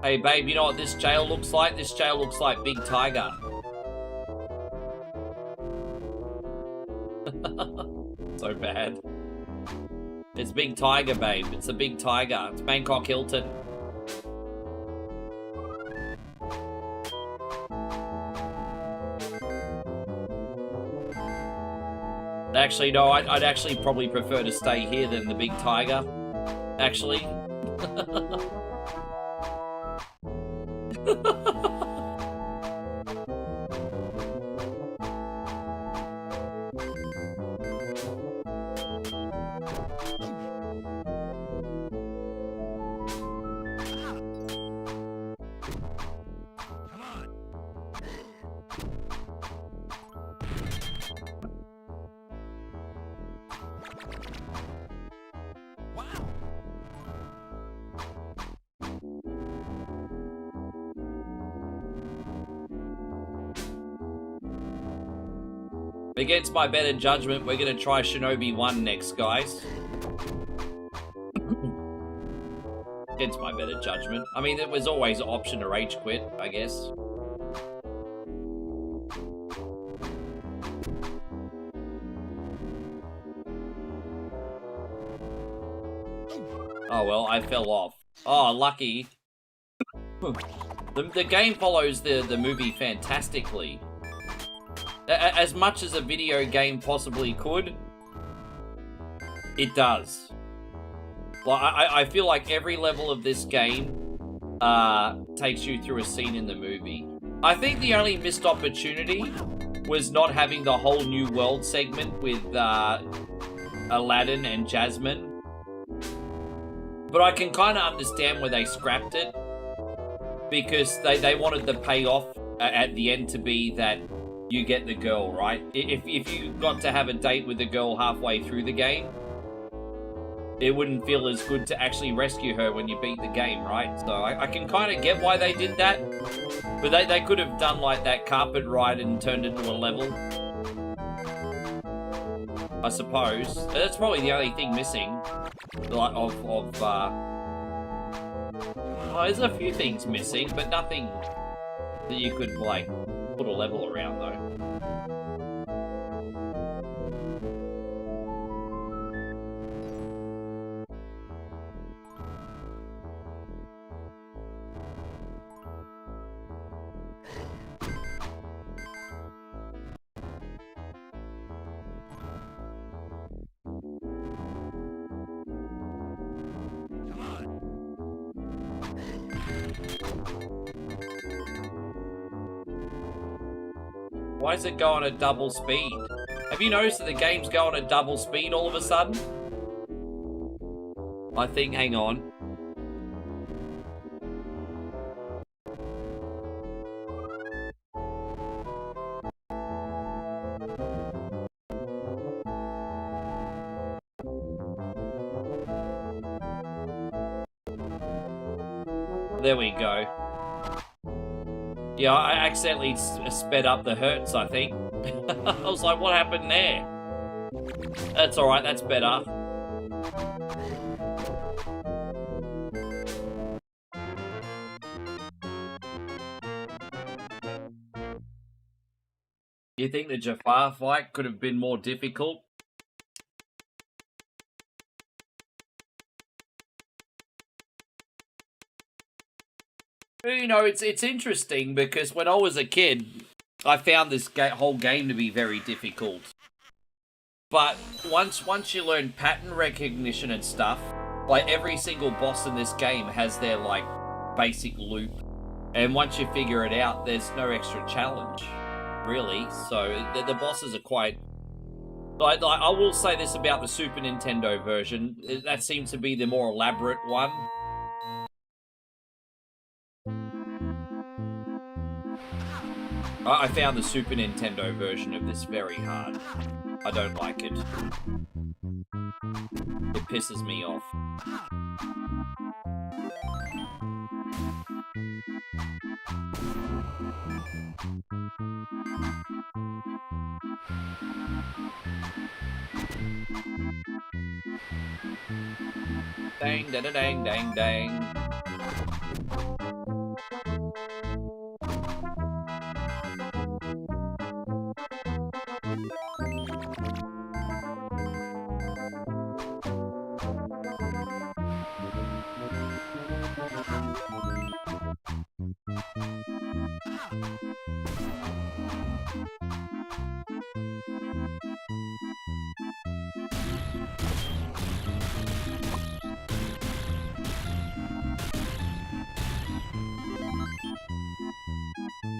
Hey, babe, you know what this jail looks like? This jail looks like Big Tiger. So bad. It's Big Tiger, babe. It's a Big Tiger. It's Bangkok Hilton. Actually, no, I'd actually probably prefer to stay here than the Big Tiger. Actually. Against my better judgment, we're going to try Shinobi 1 next, guys. Against my better judgment. I mean, there was always an option to rage quit, I guess. Oh, well, I fell off. Oh, lucky. The game follows the movie fantastically. As much as a video game possibly could, it does. Like, I feel like every level of this game takes you through a scene in the movie. I think the only missed opportunity was not having the whole new world segment with Aladdin and Jasmine. But I can kind of understand where they scrapped it, because they wanted the payoff at the end to be that you get the girl, right? If you got to have a date with the girl halfway through the game, it wouldn't feel as good to actually rescue her when you beat the game, right? So I can kind of get why they did that. But they could have done like that carpet ride and turned it into a level, I suppose. That's probably the only thing missing. Like oh, there's a few things missing, but nothing that you could like put a level around though. Why does it go on a double speed? Have you noticed that the games go on a double speed all of a sudden? I think, hang on. There we go. Yeah, I accidentally sped up the hertz, I think. I was like, what happened there? That's alright, that's better. You think the Jafar fight could have been more difficult? You know, it's interesting because when I was a kid, I found this whole game to be very difficult. But once you learn pattern recognition and stuff, like every single boss in this game has their like basic loop, and once you figure it out, there's no extra challenge, really. So the bosses are quite. Like I will say this about the Super Nintendo version, that seems to be the more elaborate one. I found the Super Nintendo version of this very hard. I don't like it. It pisses me off. Dang, da da dang, dang, dang.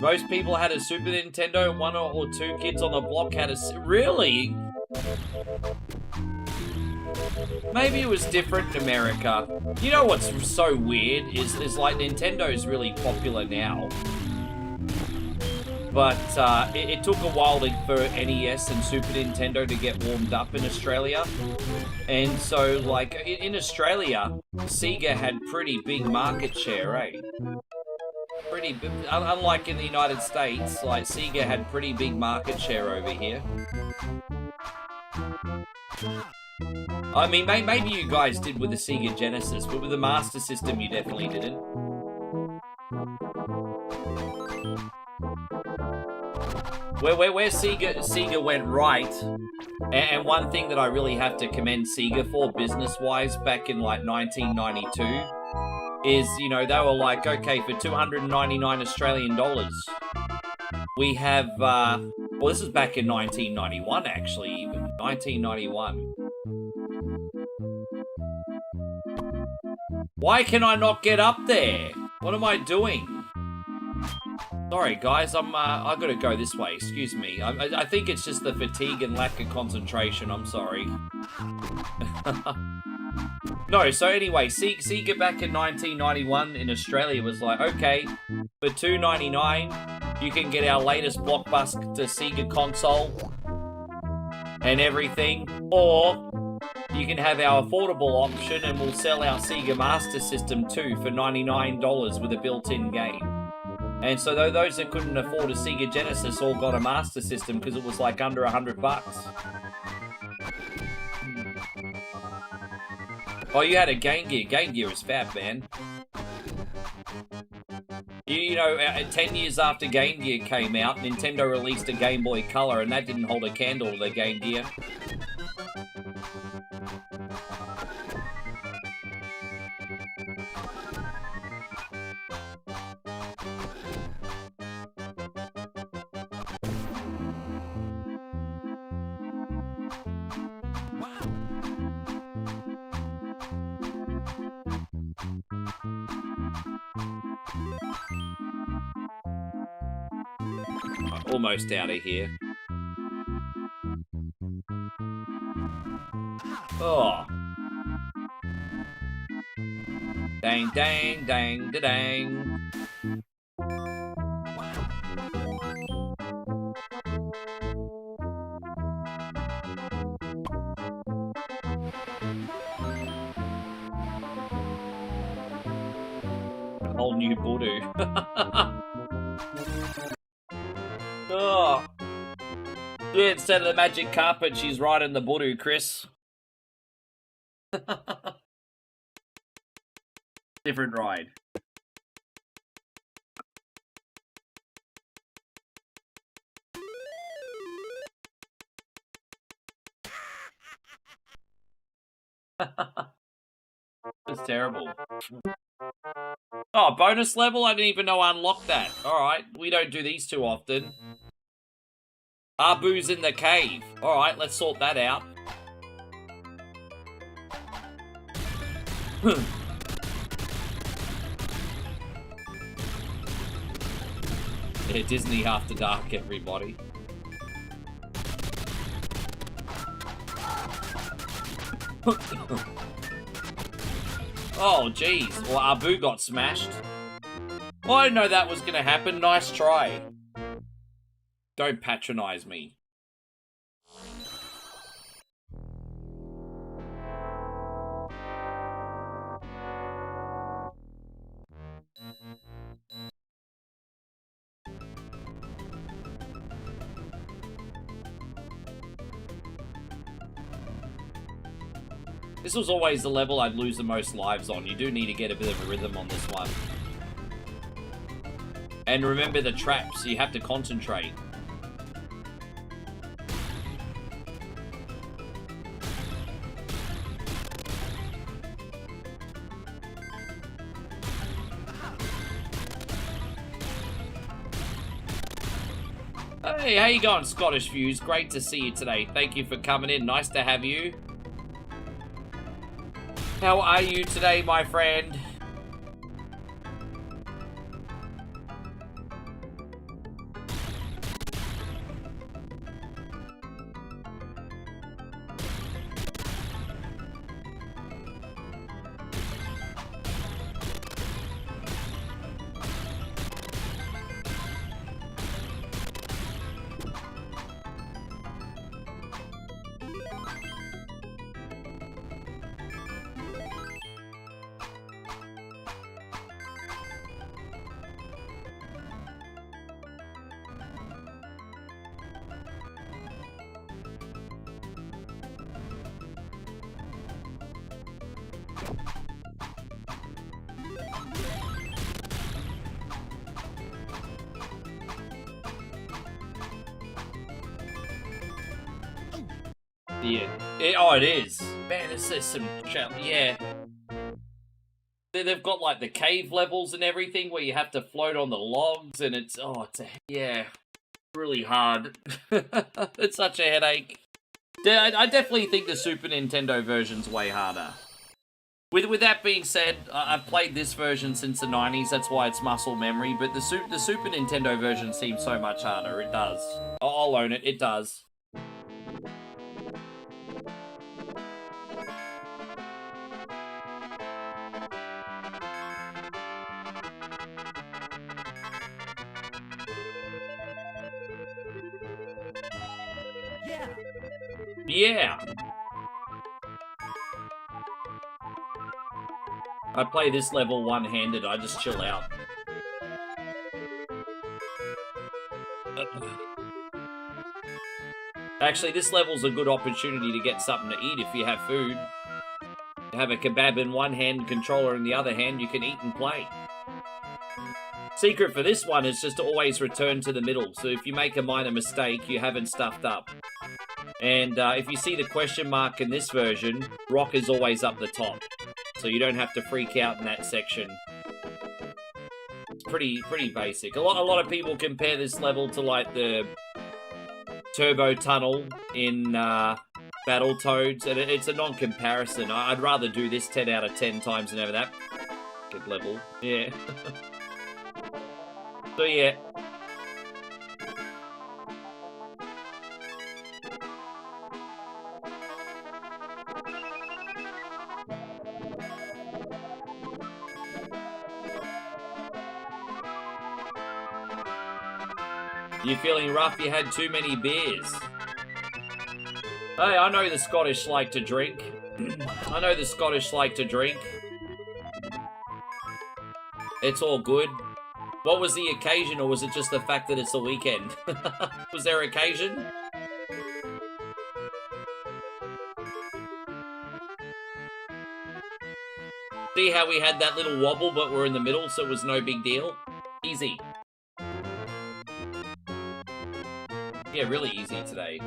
Most people had a Super Nintendo, one or two kids on the block had a... Really? Maybe it was different in America. You know what's so weird is like Nintendo's really popular now. But it took a while for NES and Super Nintendo to get warmed up in Australia. And so, like, in Australia, Sega had pretty big market share, eh? Pretty big, unlike in the United States, like, Sega had pretty big market share over here. I mean, maybe you guys did with the Sega Genesis, but with the Master System, you definitely didn't. Where Sega went right, and one thing that I really have to commend Sega for business-wise back in like 1992 is, you know, they were like, okay, for 299 Australian dollars, we have, well, this is back in 1991 actually, even, 1991. Why can I not get up there? What am I doing? Sorry, guys, I gotta go this way, excuse me. I think it's just the fatigue and lack of concentration, I'm sorry. No, so anyway, Sega back in 1991 in Australia was like, okay, for $2.99, you can get our latest blockbuster Sega console and everything, or you can have our affordable option and we'll sell our Sega Master System too for $99 with a built-in game. And so those that couldn't afford a Sega Genesis all got a Master System because it was like under $100. Oh, you had a Game Gear. Game Gear is fab, man. You know, 10 years after Game Gear came out, Nintendo released a Game Boy Color, and that didn't hold a candle to the Game Gear. Almost out of here. Oh. Dang, dang, dang, da dang. whole new Budu. Oh. Yeah, instead of the magic carpet, she's riding the Budu, Chris. Different ride. That's terrible. Oh, bonus level? I didn't even know I unlocked that. Alright, we don't do these too often. Abu's in the cave. Alright, let's sort that out. Yeah, Disney After Dark, everybody. Oh, jeez. Well, Abu got smashed. Well, I didn't know that was going to happen. Nice try. Don't patronize me. This was always the level I'd lose the most lives on. You do need to get a bit of a rhythm on this one. And remember the traps, you have to concentrate. Hey, how you going, Scottish Views? Great to see you today. Thank you for coming in. Nice to have you. How are you today, my friend? Yeah. Oh, it is. Man, this is some... Yeah. They've got, like, the cave levels and everything where you have to float on the logs, and it's... Oh, it's... Yeah. Really hard. It's such a headache. Yeah, I definitely think the Super Nintendo version's way harder. With that being said, I've played this version since the 90s, that's why it's muscle memory, but the Super Nintendo version seems so much harder. It does. I'll own it. It does. Yeah! I play this level one-handed, I just chill out. Actually, this level's a good opportunity to get something to eat if you have food. Have a kebab in one hand, controller in the other hand, you can eat and play. Secret for this one is just to always return to the middle, so if you make a minor mistake, you haven't stuffed up. And if you see the question mark in this version, rock is always up the top. So you don't have to freak out in that section. It's pretty basic. A lot of people compare this level to like the Turbo Tunnel in Battletoads, and it's a non-comparison. I'd rather do this 10 out of 10 times than ever that good level. Yeah. So yeah. You feeling rough? You had too many beers. Hey, I know the Scottish like to drink. I know the Scottish like to drink. It's all good. What was the occasion, or was it just the fact that it's the weekend? Was there occasion? See how we had that little wobble, but we're in the middle, so it was no big deal? Easy. Yeah, really easy today.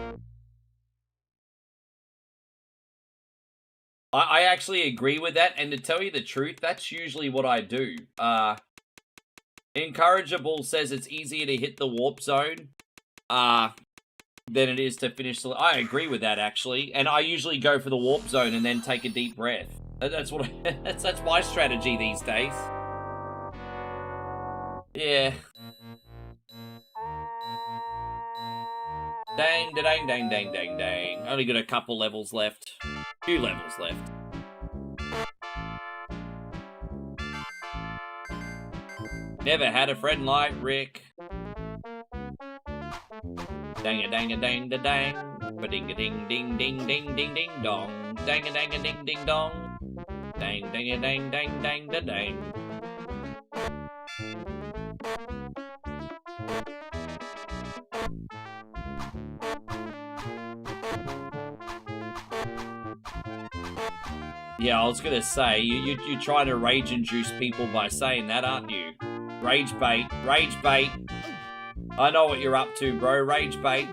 I actually agree with that, and to tell you the truth, that's usually what I do. Incorrigible says it's easier to hit the warp zone than it is to finish the... I agree with that, actually, and I usually go for the warp zone and then take a deep breath. That's what that's my strategy these days. Yeah. Dang, dang, dang, dang, dang, dang. Only got a couple levels left. Few levels left. Never had a friend like Rick. Dang a dang a dang da dang. Ba ding a ding ding ding ding ding ding dong. Dang a dang a ding ding dong. Dang dang a dang dang dang da dang. Yeah, I was gonna say, you're trying to rage induce people by saying that, aren't you? Rage bait, rage bait. I know what you're up to, bro, rage bait.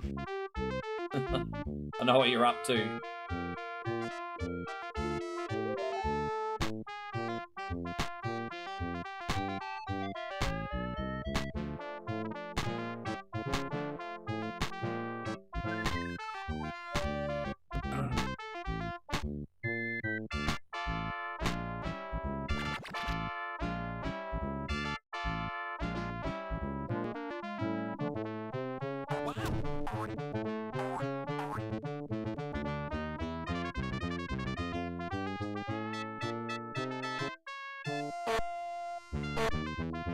I know what you're up to.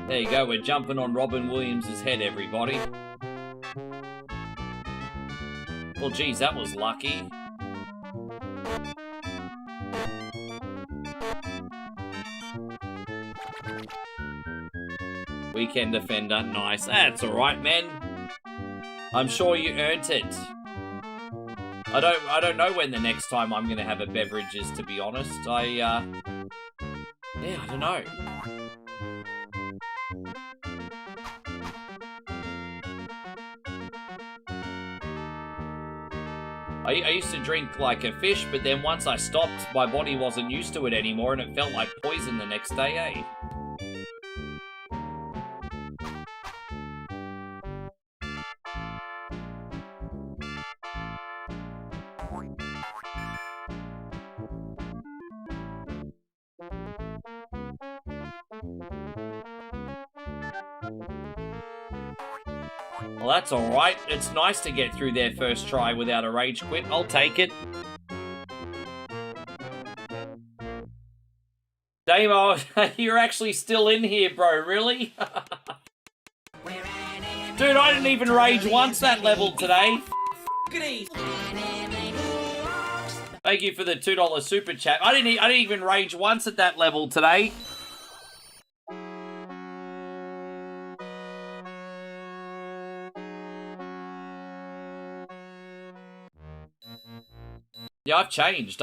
There you go, we're jumping on Robin Williams' head, everybody. Well, geez, that was lucky. Weekend defender, nice. That's alright, man. I'm sure you earned it. I don't know when the next time I'm gonna have a beverage is, to be honest. Yeah, I don't know. I used to drink like a fish, but then once I stopped, my body wasn't used to it anymore, and it felt like poison the next day, eh? Well, that's alright. It's nice to get through their first try without a rage quit. I'll take it. Damo, you're actually still in here, bro. Really? Dude, I didn't even rage once that level today. Thank you for the $2 super chat. I didn't even rage once at that level today. Yeah, I've changed.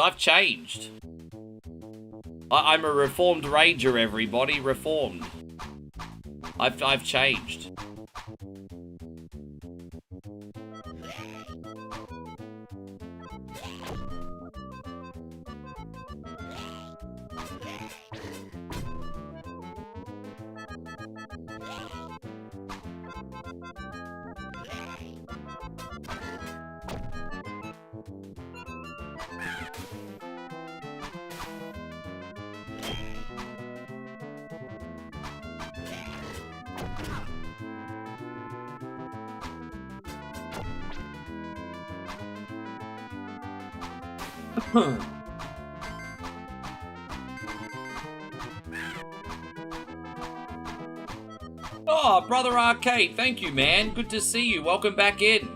I'm a reformed rager, everybody. Reformed. I've changed. Oh, Brother Arcade, thank you, man. Good to see you. Welcome back in.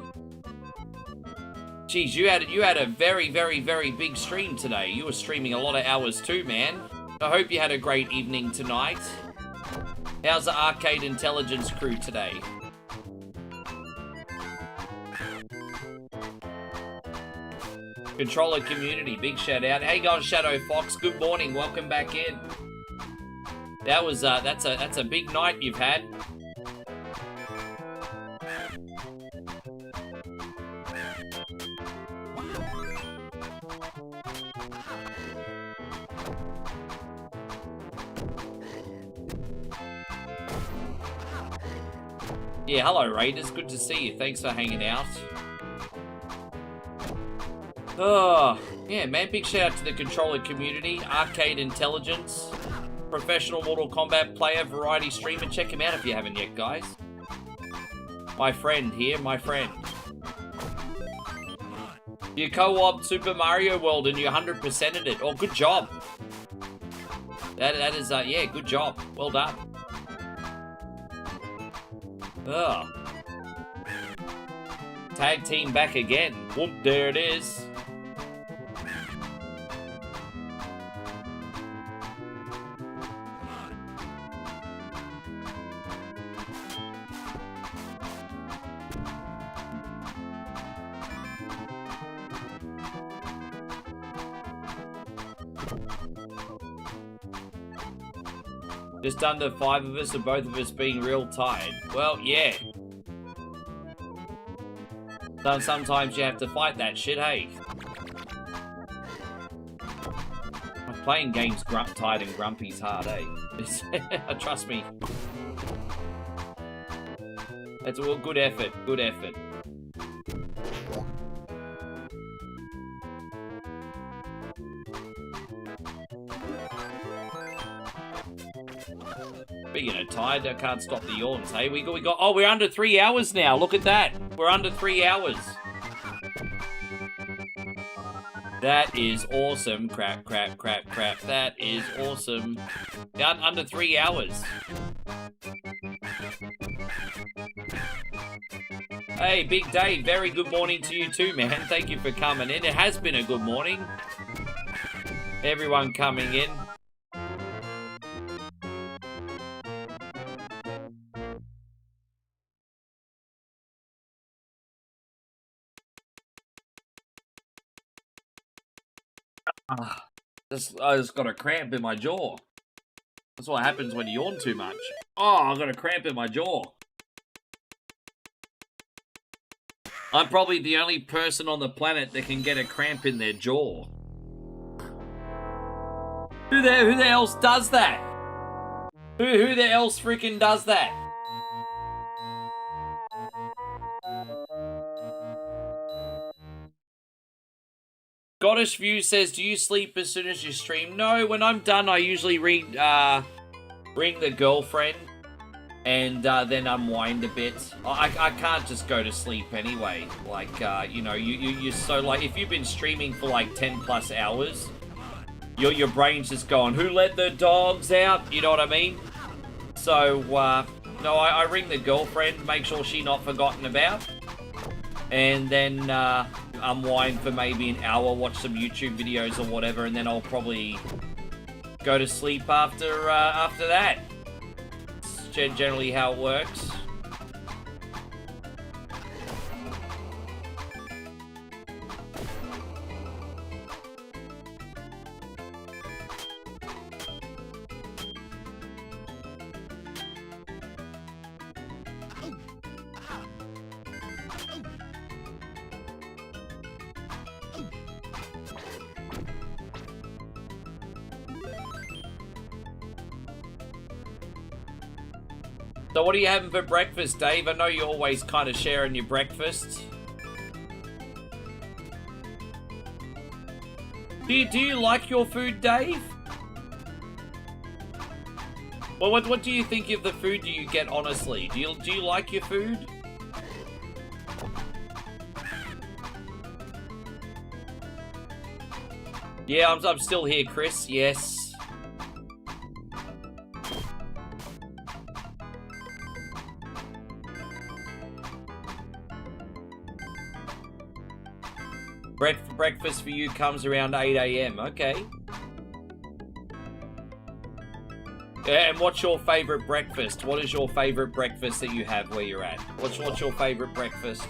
Jeez, you had a very, very, very big stream today. You were streaming a lot of hours too, man. I hope you had a great evening tonight. How's the Arcade Intelligence crew today? Controller community, big shout out. Hey guys, Shadow Fox, good morning, welcome back in. That was that's a big night you've had. Yeah, hello Raiders, good to see you. Thanks for hanging out. Oh, yeah, man, big shout out to the controller community, Arcade Intelligence, professional Mortal Kombat player, variety streamer. Check him out if you haven't yet, guys. My friend here, my friend. You co-op Super Mario World and you 100%ed it. Oh, good job. That is, yeah, good job. Well done. Oh. Tag team back again. Whoop, there it is. Just under 5 of us, and both of us being real tired. Well, yeah. Sometimes you have to fight that shit, hey? Playing games tired and grumpy is hard, eh? Trust me. That's all good effort, good effort. Speaking of tired, I can't stop the yawns, hey? We got, oh, we're under 3 hours now. Look at that. We're under 3 hours. That is awesome. Crap. That is awesome. Down under 3 hours. Hey, Big Dave, very good morning to you too, man. Thank you for coming in. It has been a good morning. Everyone coming in. I just got a cramp in my jaw. That's what happens when you yawn too much. Oh, I got a cramp in my jaw. I'm probably the only person on the planet that can get a cramp in their jaw. Who the else does that? Who the else freaking does that? Goddess View says, do you sleep as soon as you stream? No, when I'm done, I usually ring the girlfriend and then unwind a bit. I can't just go to sleep anyway. Like, you know, you're so, like, if you've been streaming for like 10 plus hours, your brain's just going, who let the dogs out? You know what I mean? So, no, I ring the girlfriend, make sure she's not forgotten about. And then unwind for maybe an hour, watch some YouTube videos or whatever, and then I'll probably go to sleep after that. It's generally how it works. So what are you having for breakfast, Dave? I know you're always kind of sharing your breakfast. Do you like your food, Dave? Well, what do you think of the food you get, honestly? Do you like your food? Yeah, I'm still here, Chris. Yes. Breakfast for you comes around 8 AM. Okay. And what's your favorite breakfast? What is your favorite breakfast that you have where you're at? What's your favorite breakfast?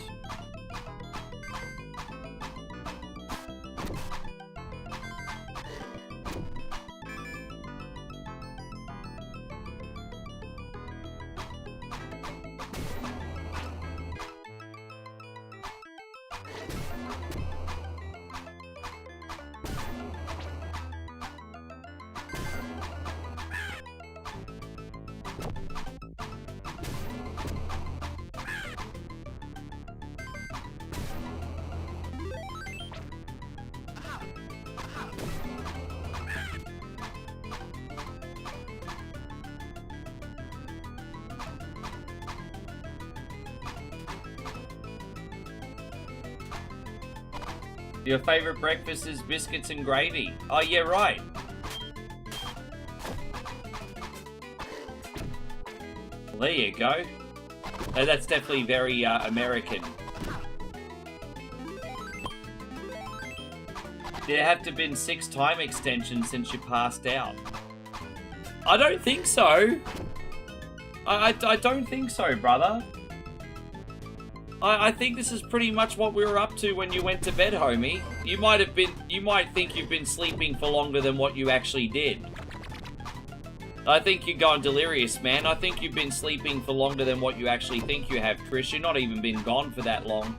Your favorite breakfast is biscuits and gravy. Oh, yeah, right. Well, there you go. Oh, that's definitely very American. There have to have been 6 time extensions since you passed out. I don't think so. I don't think so, brother. I think this is pretty much what we were up to when you went to bed, homie. You might think you've been sleeping for longer than what you actually did. I think you're going delirious, man. I think you've been sleeping for longer than what you actually think you have, Chris. You're not even been gone for that long.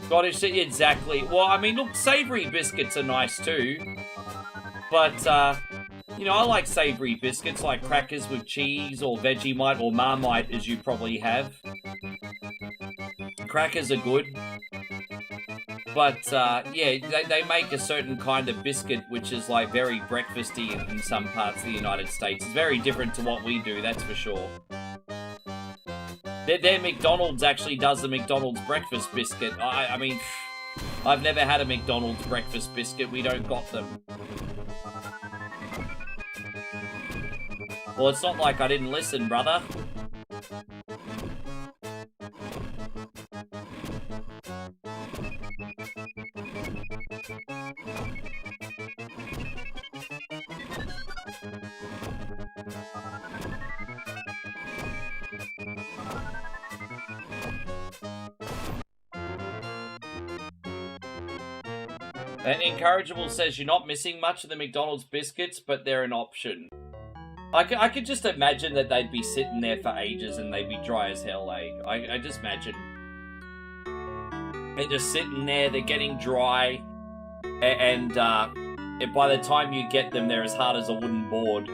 Scottish, exactly. Well, I mean, look, savory biscuits are nice too. But, you know, I like savory biscuits, like crackers with cheese, or Vegemite, or Marmite, as you probably have. Crackers are good. But, yeah, they make a certain kind of biscuit, which is, like, very breakfasty in some parts of the United States. It's very different to what we do, that's for sure. Their McDonald's actually does the McDonald's breakfast biscuit. I mean, I've never had a McDonald's breakfast biscuit. We don't got them. Well, it's not like I didn't listen, brother. And Incorrigible says you're not missing much of the McDonald's biscuits, but they're an option. I could just imagine that they'd be sitting there for ages and they'd be dry as hell, eh? I just imagine. They're just sitting there, they're getting dry, and by the time you get them, they're as hard as a wooden board.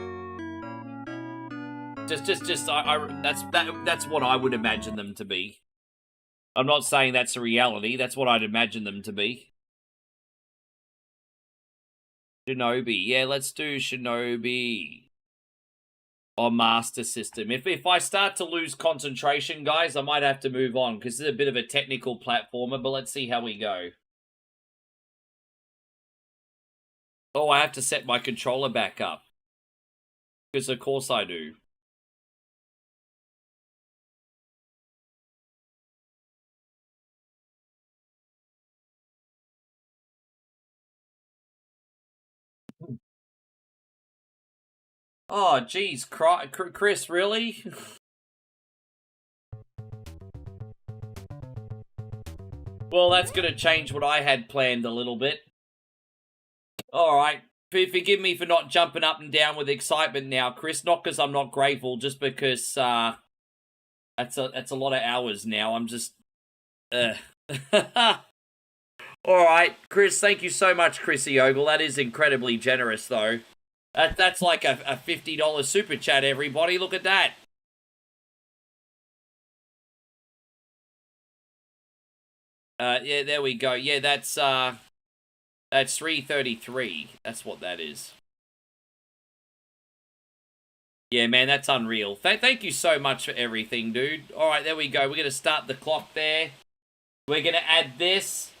That's what I would imagine them to be. I'm not saying that's a reality, that's what I'd imagine them to be. Shinobi. Yeah, let's do Shinobi. Or Master System. If I start to lose concentration, guys, I might have to move on, because this is a bit of a technical platformer, but let's see how we go. Oh, I have to set my controller back up. Because of course I do. Oh, geez, Chris, really? Well, that's going to change what I had planned a little bit. Alright, forgive me for not jumping up and down with excitement now, Chris. Not because I'm not grateful, just because that's a lot of hours now. I'm just... Alright, Chris, thank you so much, Chrissy Ogle. That is incredibly generous, though. That's like a $50 super chat, everybody. Look at that. Yeah, there we go. Yeah, that's $3.33. That's what that is. Yeah, man, that's unreal. Thank you so much for everything, dude. All right, there we go. We're going to start the clock there. We're going to add this.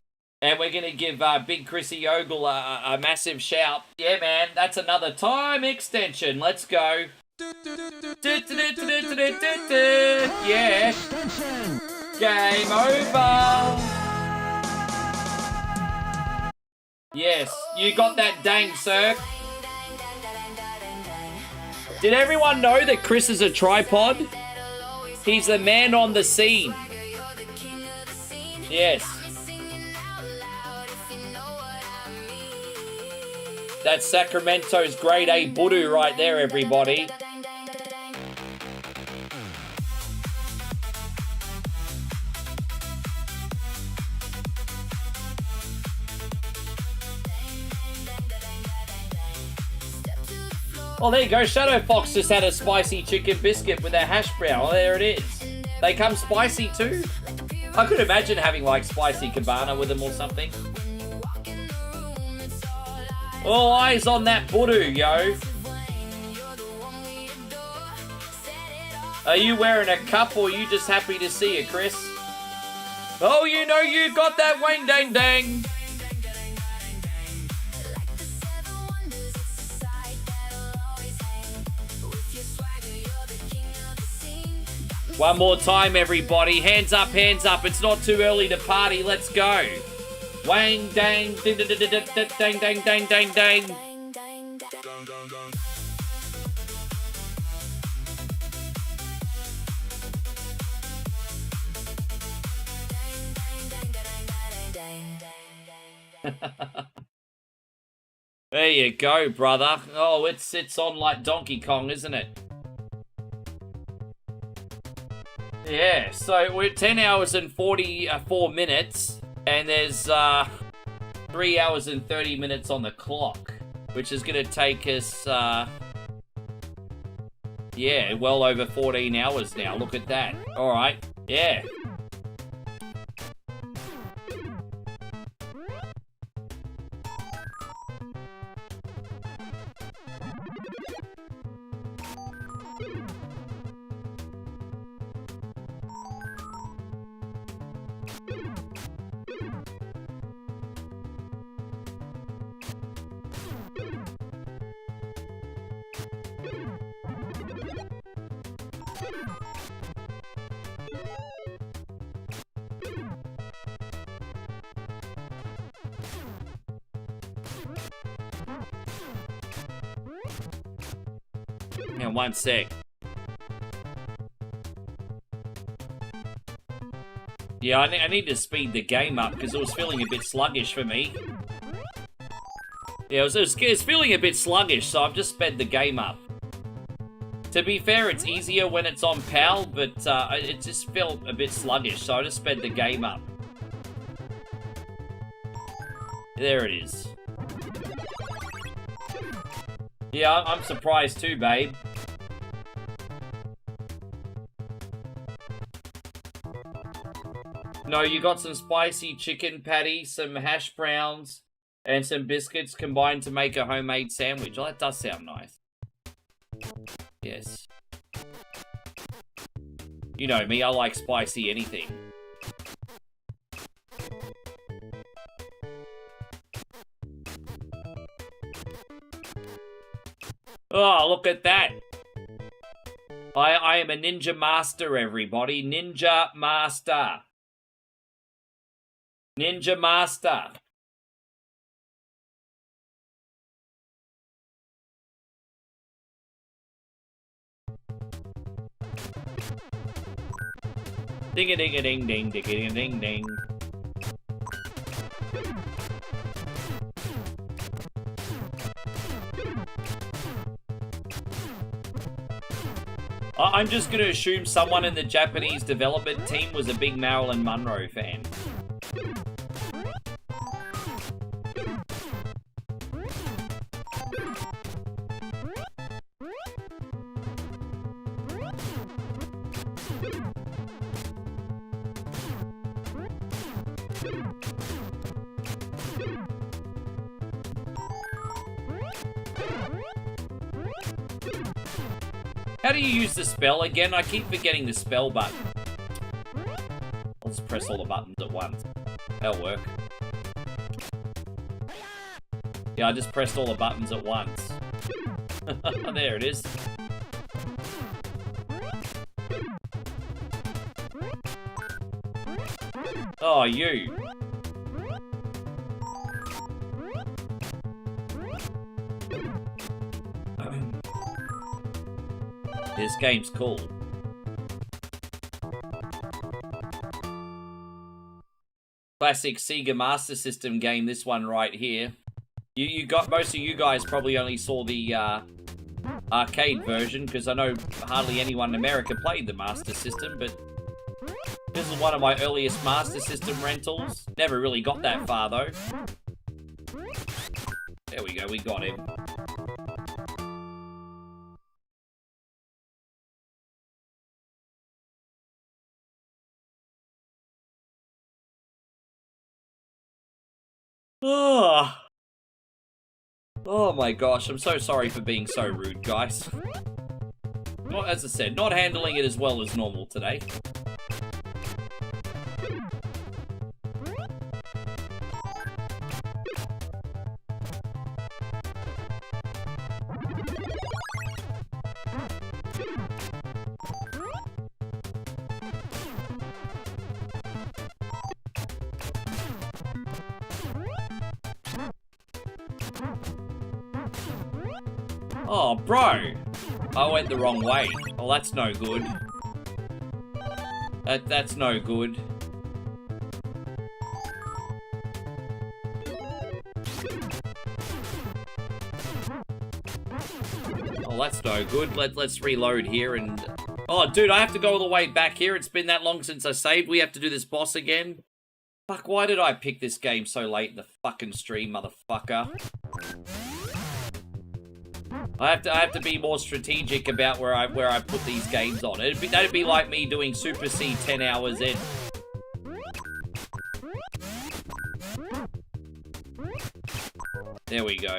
And we're going to give Big Chrissy Ogle a massive shout. Yeah, man, that's another time extension. Let's go. Yeah. Game over. Yes, you got that dang, sir. Did everyone know that Chris is a tripod? He's the man on the scene. Yes. That's Sacramento's grade A Budu right there, everybody. Oh, there you go. Shadow Fox just had a spicy chicken biscuit with a hash brown. Oh, there it is. They come spicy too? I could imagine having like spicy cabana with them or something. All eyes on that Budu, yo. Are you wearing a cup or are you just happy to see it, Chris? Oh, you know you got that wang dang dang. One more time, everybody. Hands up, hands up. It's not too early to party. Let's go. Wang dang, ding ding ding dang dang dang dang dang. There you go, brother. Oh, it's on like Donkey Kong, isn't it? Yeah, so we're 10 hours and 44 minutes, and there's 3 hours and 30 minutes on the clock, which is going to take us, yeah, well over 14 hours now. Look at that. All right, yeah. Now, one sec. Yeah, I need to speed the game up because it was feeling a bit sluggish for me. Yeah, it was feeling a bit sluggish, so I've just sped the game up. To be fair, it's easier when it's on PAL, but it just felt a bit sluggish, so I just sped the game up. There it is. Yeah, I'm surprised too, babe. No, you got some spicy chicken patty, some hash browns, and some biscuits combined to make a homemade sandwich. Oh, that does sound nice. Yes. You know me, I like spicy anything. Oh, look at that. I am a ninja master, everybody. Ninja master. Ninja master. Ding-a-ding-a-ding-ding, ding-a-ding-ding-ding. I'm just going to assume someone in the Japanese development team was a big Marilyn Monroe fan. How do you use the spell again? I keep forgetting the spell button. I'll just press all the buttons at once. That'll work. Yeah, I just pressed all the buttons at once. There it is. Oh, you. This game's cool. Classic Sega Master System game, this one right here. You got, most of you guys probably only saw the arcade version, because I know hardly anyone in America played the Master System, but this is one of my earliest Master System rentals. Never really got that far, though. There we go, we got him. Oh. Oh my gosh, I'm so sorry for being so rude, guys. Not, as I said, not handling it as well as normal today. Oh, bro! I went the wrong way. Well, that's no good. That's no good. Oh, that's no good. Let's reload here and... Oh, dude, I have to go all the way back here. It's been that long since I saved. We have to do this boss again. Fuck, why did I pick this game so late in the fucking stream, motherfucker? I have to be more strategic about where I put these games on. That'd be like me doing Super C 10 hours in. There we go.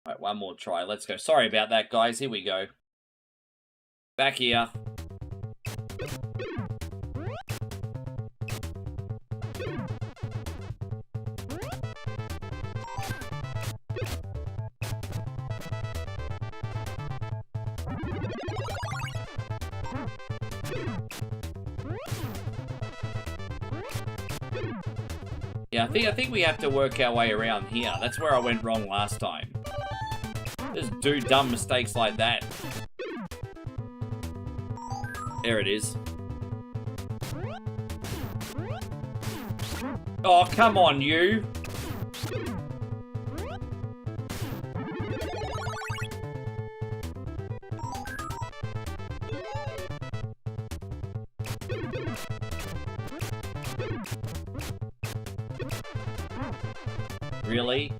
Alright, one more try. Let's go. Sorry about that, guys. Here we go. Back here. Yeah, I think we have to work our way around here. That's where I went wrong last time. Just do dumb mistakes like that. There it is. Oh, come on, you. Really?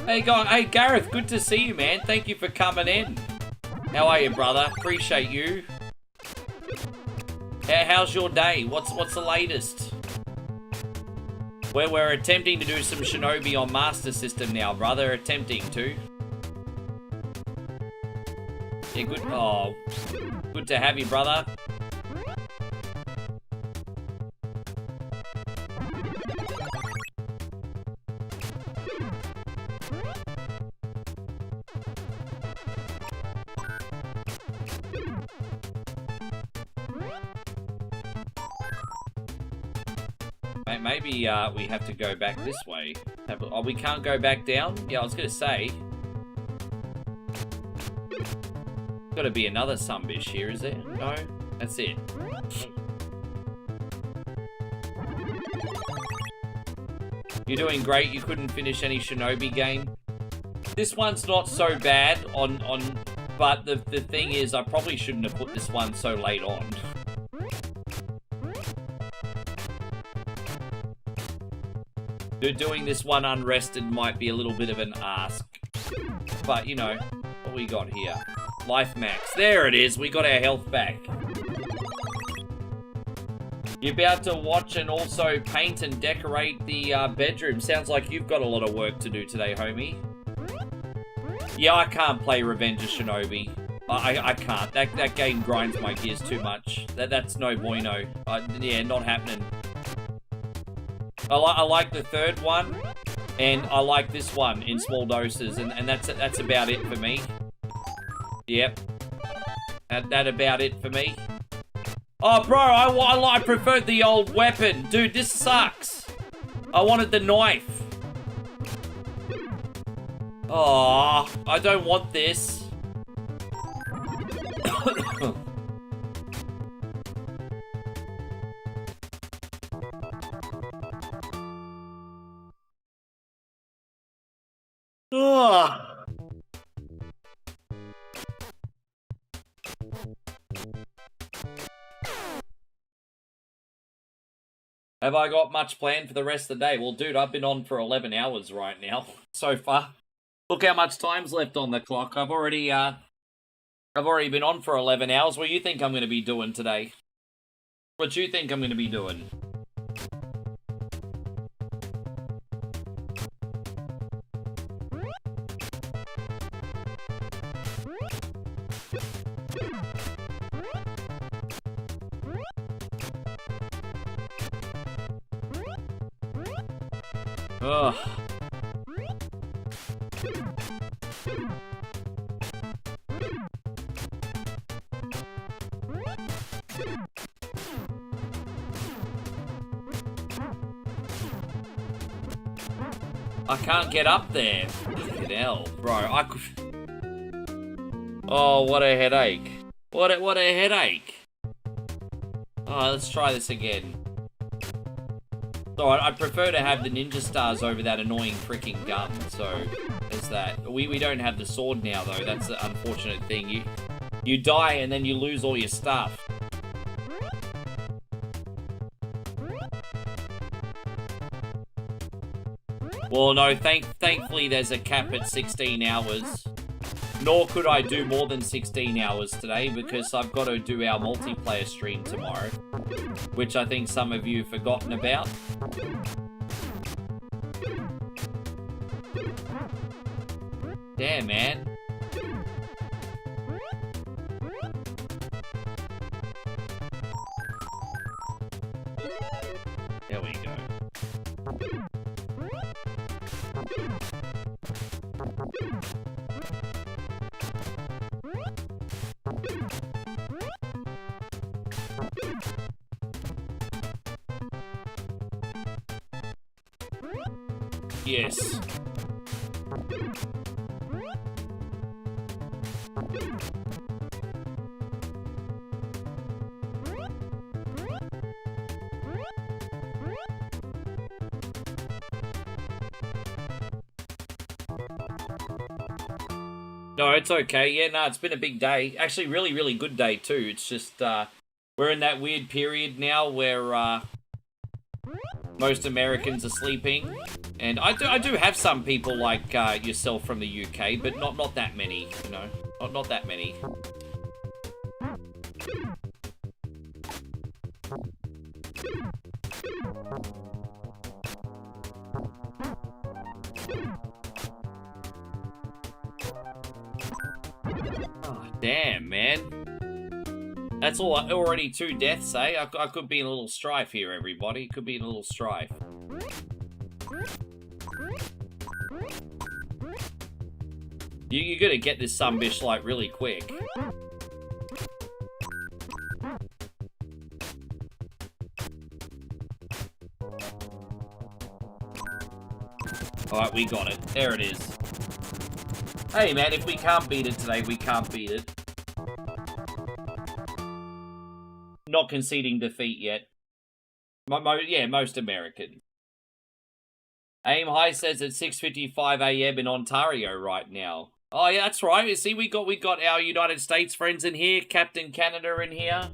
Hey Gareth, good to see you, man. Thank you for coming in. How are you, brother? Appreciate you. How's your day? What's the latest? We're attempting to do some Shinobi on Master System now, brother. Attempting to. Yeah, good. Oh, good to have you, brother. Maybe we have to go back this way. Oh, we can't go back down? Yeah, I was gonna say. Gotta be another sunbish here, is there? No? That's it. You're doing great. You couldn't finish any Shinobi game. This one's not so bad but the thing is, I probably shouldn't have put this one so late on. Doing this one unrested might be a little bit of an ask. But, you know, what we got here? Life max. There it is. We got our health back. You're about to watch and also paint and decorate the bedroom. Sounds like you've got a lot of work to do today, homie. Yeah, I can't play Revenge of Shinobi. I can't. That game grinds my gears too much. That's no bueno. Yeah, not happening. I like the third one, and I like this one in small doses, and that's about it for me. Yep. That about it for me. Oh, bro, I preferred the old weapon. Dude, this sucks. I wanted the knife. Oh, I don't want this. Ugh. Have I got much planned for the rest of the day? Well, dude, I've been on for 11 hours right now so far. Look how much time's left on the clock. I've already been on for 11 hours. What do you think I'm going to be doing today? What do you think I'm going to be doing? Ugh. I can't get up there. Fucking hell, bro. I could... Oh, what a headache. What a headache. Oh, let's try this again. So I'd prefer to have the ninja stars over that annoying freaking gun. So there's that. We don't have the sword now though. That's the unfortunate thing. You die and then you lose all your stuff. Well, no, thankfully there's a cap at 16 hours. Nor could I do more than 16 hours today because I've got to do our multiplayer stream tomorrow. Which I think some of you have forgotten about. Damn, man. There we go. Yes. No, it's okay. Yeah, no, it's been a big day. Actually, really, really good day, too. It's just, we're in that weird period now where, most Americans are sleeping. And I do have some people like, yourself from the UK, but not that many, you know? Not that many. Damn, man. That's all. Already 2 deaths, eh? I could be in a little strife here, everybody. Could be in a little strife. You gotta get this sunbish, like, really quick. Alright, we got it. There it is. Hey, man, if we can't beat it today, we can't beat it. Not conceding defeat yet. Yeah, most American. Aim High says it's 6:55 a.m. in Ontario right now. Oh, yeah, that's right. You see, we got our United States friends in here. Captain Canada in here.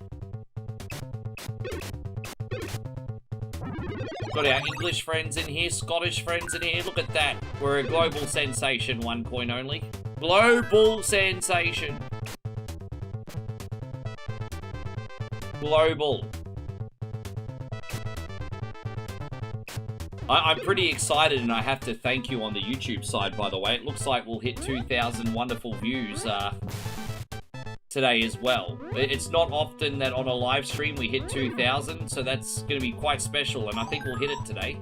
Got our English friends in here, Scottish friends in here. Look at that. We're a global sensation, 1 coin only. Global sensation. Global. I'm pretty excited, and I have to thank you on the YouTube side, by the way. It looks like we'll hit 2,000 wonderful views today as well. It's not often that on a live stream we hit 2,000, so that's going to be quite special, and I think we'll hit it today.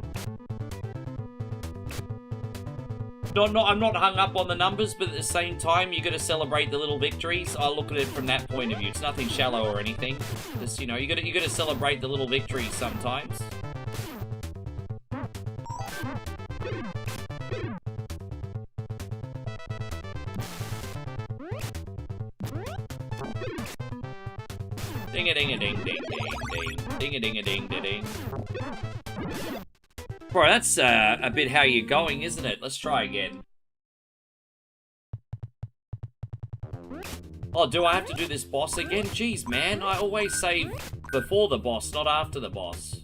I'm not hung up on the numbers, but at the same time, you got to celebrate the little victories. I look at it from that point of view. It's nothing shallow or anything. Just, you know, you got to celebrate the little victories sometimes. Ding-a-ding-a-ding-ding-ding-ding. Ding-a-ding-a-ding-ding-ding. Bro, that's a bit how you're going, isn't it? Let's try again. Oh, do I have to do this boss again? Jeez, man. I always save before the boss, not after the boss.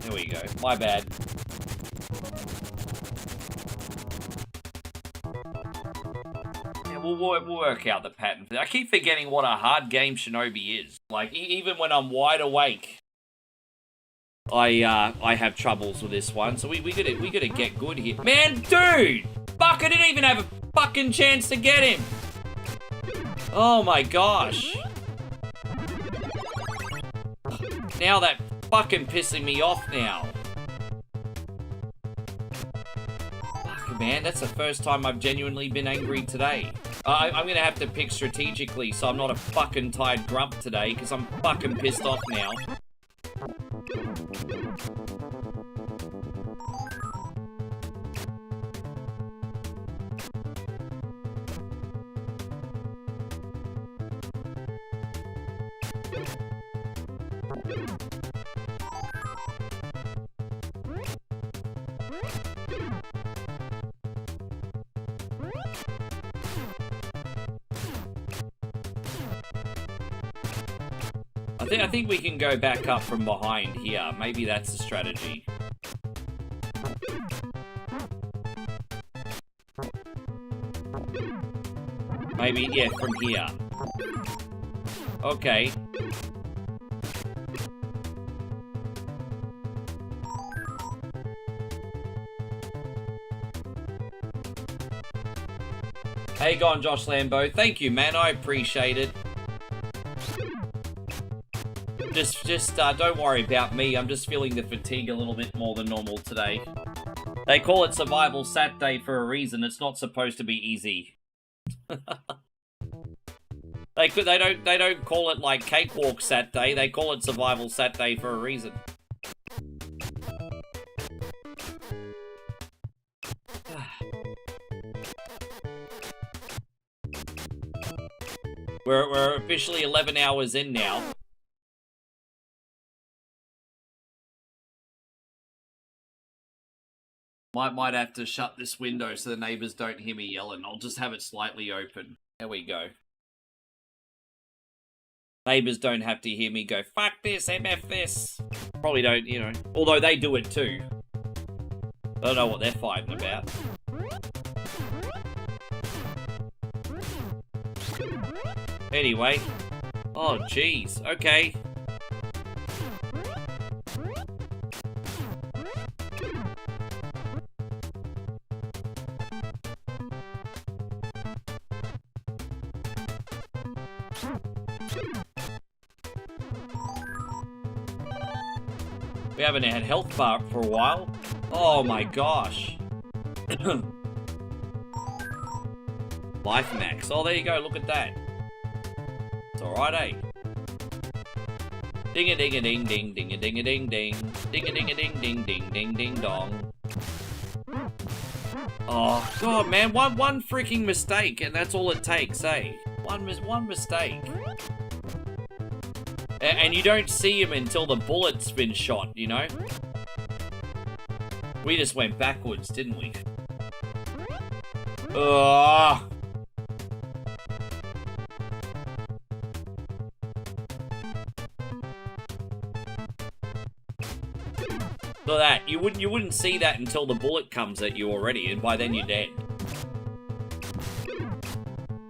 There we go. My bad. We'll work out the pattern. I keep forgetting what a hard game Shinobi is. Like, even when I'm wide awake, I have troubles with this one. So we gotta get good here. Man, dude! Fuck, I didn't even have a fucking chance to get him! Oh my gosh. Now that fucking pissing me off now. Fuck, man, that's the first time I've genuinely been angry today. I'm gonna have to pick strategically so I'm not a fucking tired grump today, because I'm fucking pissed off now. I think we can go back up from behind here. Maybe that's the strategy. Maybe, yeah, from here. Okay. How you going, Josh Lambo? Thank you, man. I appreciate it. Just don't worry about me. I'm just feeling the fatigue a little bit more than normal today. They call it Survival Saturday for a reason. It's not supposed to be easy. They don't call it like Cakewalk Saturday. They call it Survival Saturday for a reason. We're officially 11 hours in now. Might have to shut this window so the neighbors don't hear me yelling. I'll just have it slightly open. There we go. Neighbors don't have to hear me go, fuck this, MF this. Probably don't, you know. Although they do it too. I don't know what they're fighting about. Anyway. Oh, jeez. Okay. We haven't had health bar for a while. Oh my gosh. Life max. Oh, there you go. Look at that. It's alright, eh? Ding a ding a ding ding ding a ding a ding ding. Ding a ding a ding ding ding ding ding dong. Oh god, man, one freaking mistake and that's all it takes, eh? One mistake. And you don't see him until the bullet's been shot, you know? We just went backwards, didn't we? Ugh. Look at that. You wouldn't see that until the bullet comes at you already, and by then you're dead.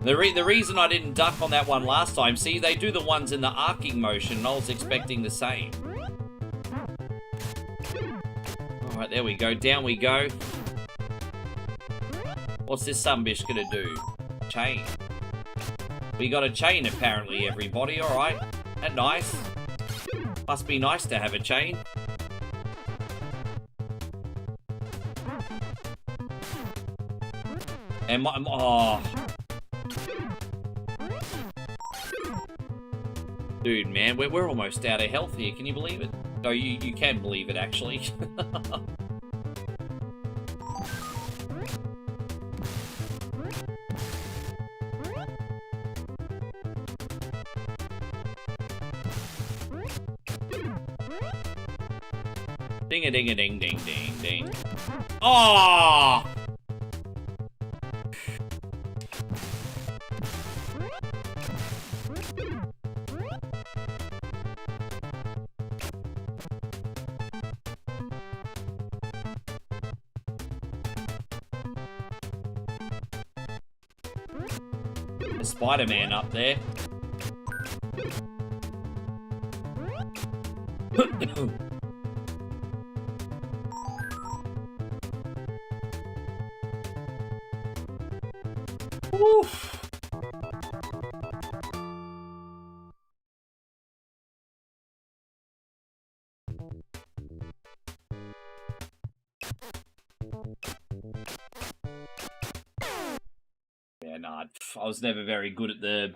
The reason I didn't duck on that one last time, see, they do the ones in the arcing motion, and I was expecting the same. Alright, there we go. Down we go. What's this sumbitch gonna do? Chain. We got a chain, apparently, everybody. Alright. That's nice. Must be nice to have a chain. And oh. Dude, man, we're almost out of health here. Can you believe it? No, you can believe it, actually. Ding-a-ding-a-ding-ding-ding-ding. Oh! Spider-Man up there. Oof. Yeah, nah, I was never very good at the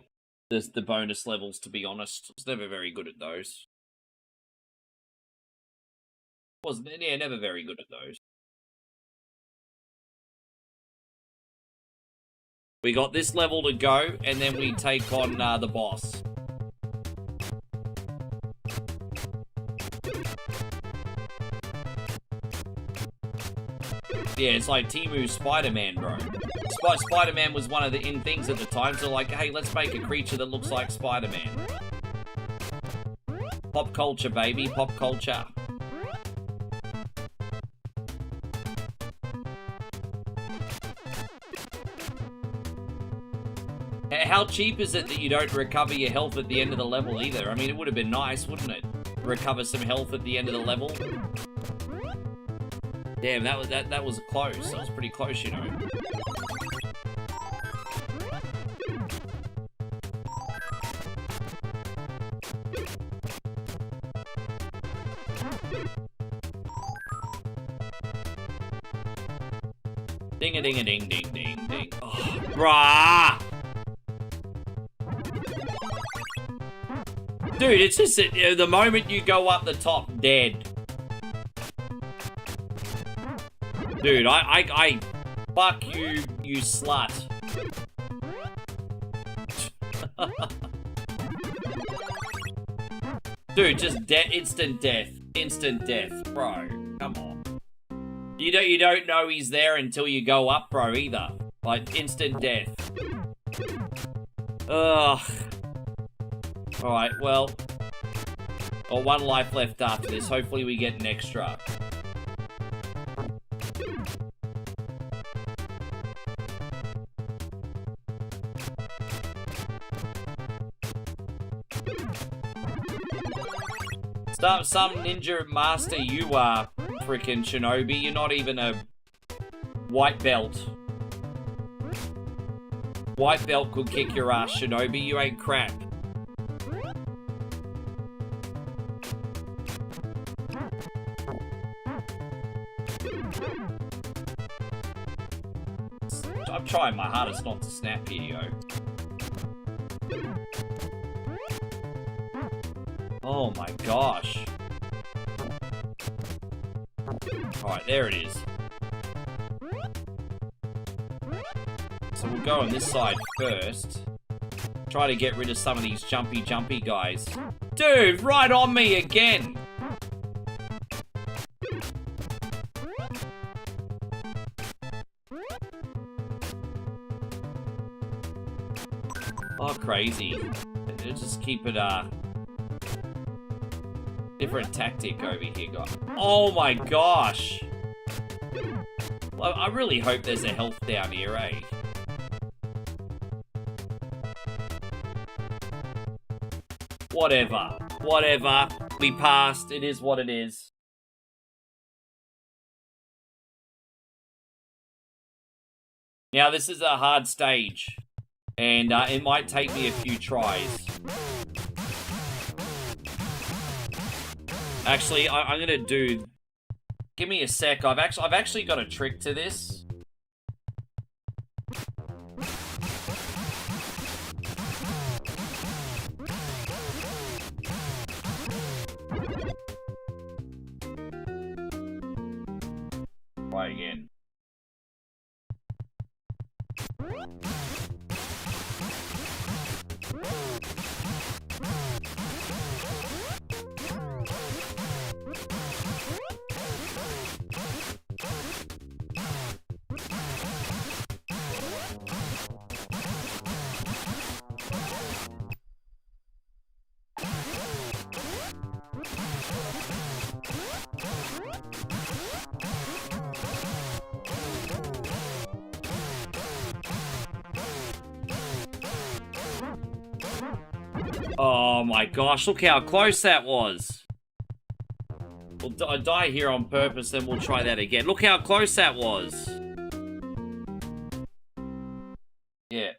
bonus levels, to be honest. I was never very good at those. Yeah, never very good at those. We got this level to go, and then we take on the boss. Yeah, it's like Timu's Spider-Man, bro. Spider-Man was one of the in things at the time, so like, hey, let's make a creature that looks like Spider-Man. Pop culture, baby, pop culture. How cheap is it that you don't recover your health at the end of the level either? I mean, it would have been nice, wouldn't it? Recover some health at the end of the level. Damn, that was close. That was pretty close, you know. Ding-a-ding-a-ding-ding-ding-ding. Oh, brah! Dude, it's just that the moment you go up the top, dead. Dude, I fuck you, you slut. Dude, just instant death, bro. Come on. You don't know he's there until you go up, bro, either. Like, instant death. Ugh. Alright, well. Got one life left after this. Hopefully we get an extra. Some ninja master you are, frickin' shinobi. You're not even a white belt. White belt could kick your ass, shinobi. You ain't crap. I'm trying my hardest not to snap here, yo. Oh my gosh. Alright, there it is. So we'll go on this side first. Try to get rid of some of these jumpy guys. Dude, right on me again! Oh, crazy. Just keep it, different tactic over here, guys. Oh my gosh! Well, I really hope there's a health down here, eh? Whatever. Whatever. We passed. It is what it is. Now, this is a hard stage. And it might take me a few tries. Actually, I'm gonna do... Give me a sec. I've actually got a trick to this. Try again. Oh my gosh, look how close that was. We'll die here on purpose, then we'll try that again. Look how close that was. Yeah.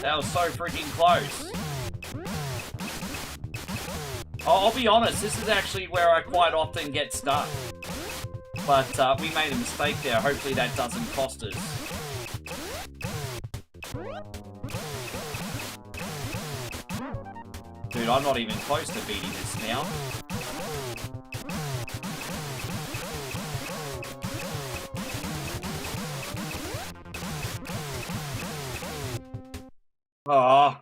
That was so freaking close. I'll be honest, this is actually where I quite often get stuck. But we made a mistake there. Hopefully that doesn't cost us. Dude, I'm not even close to beating this now. Oh.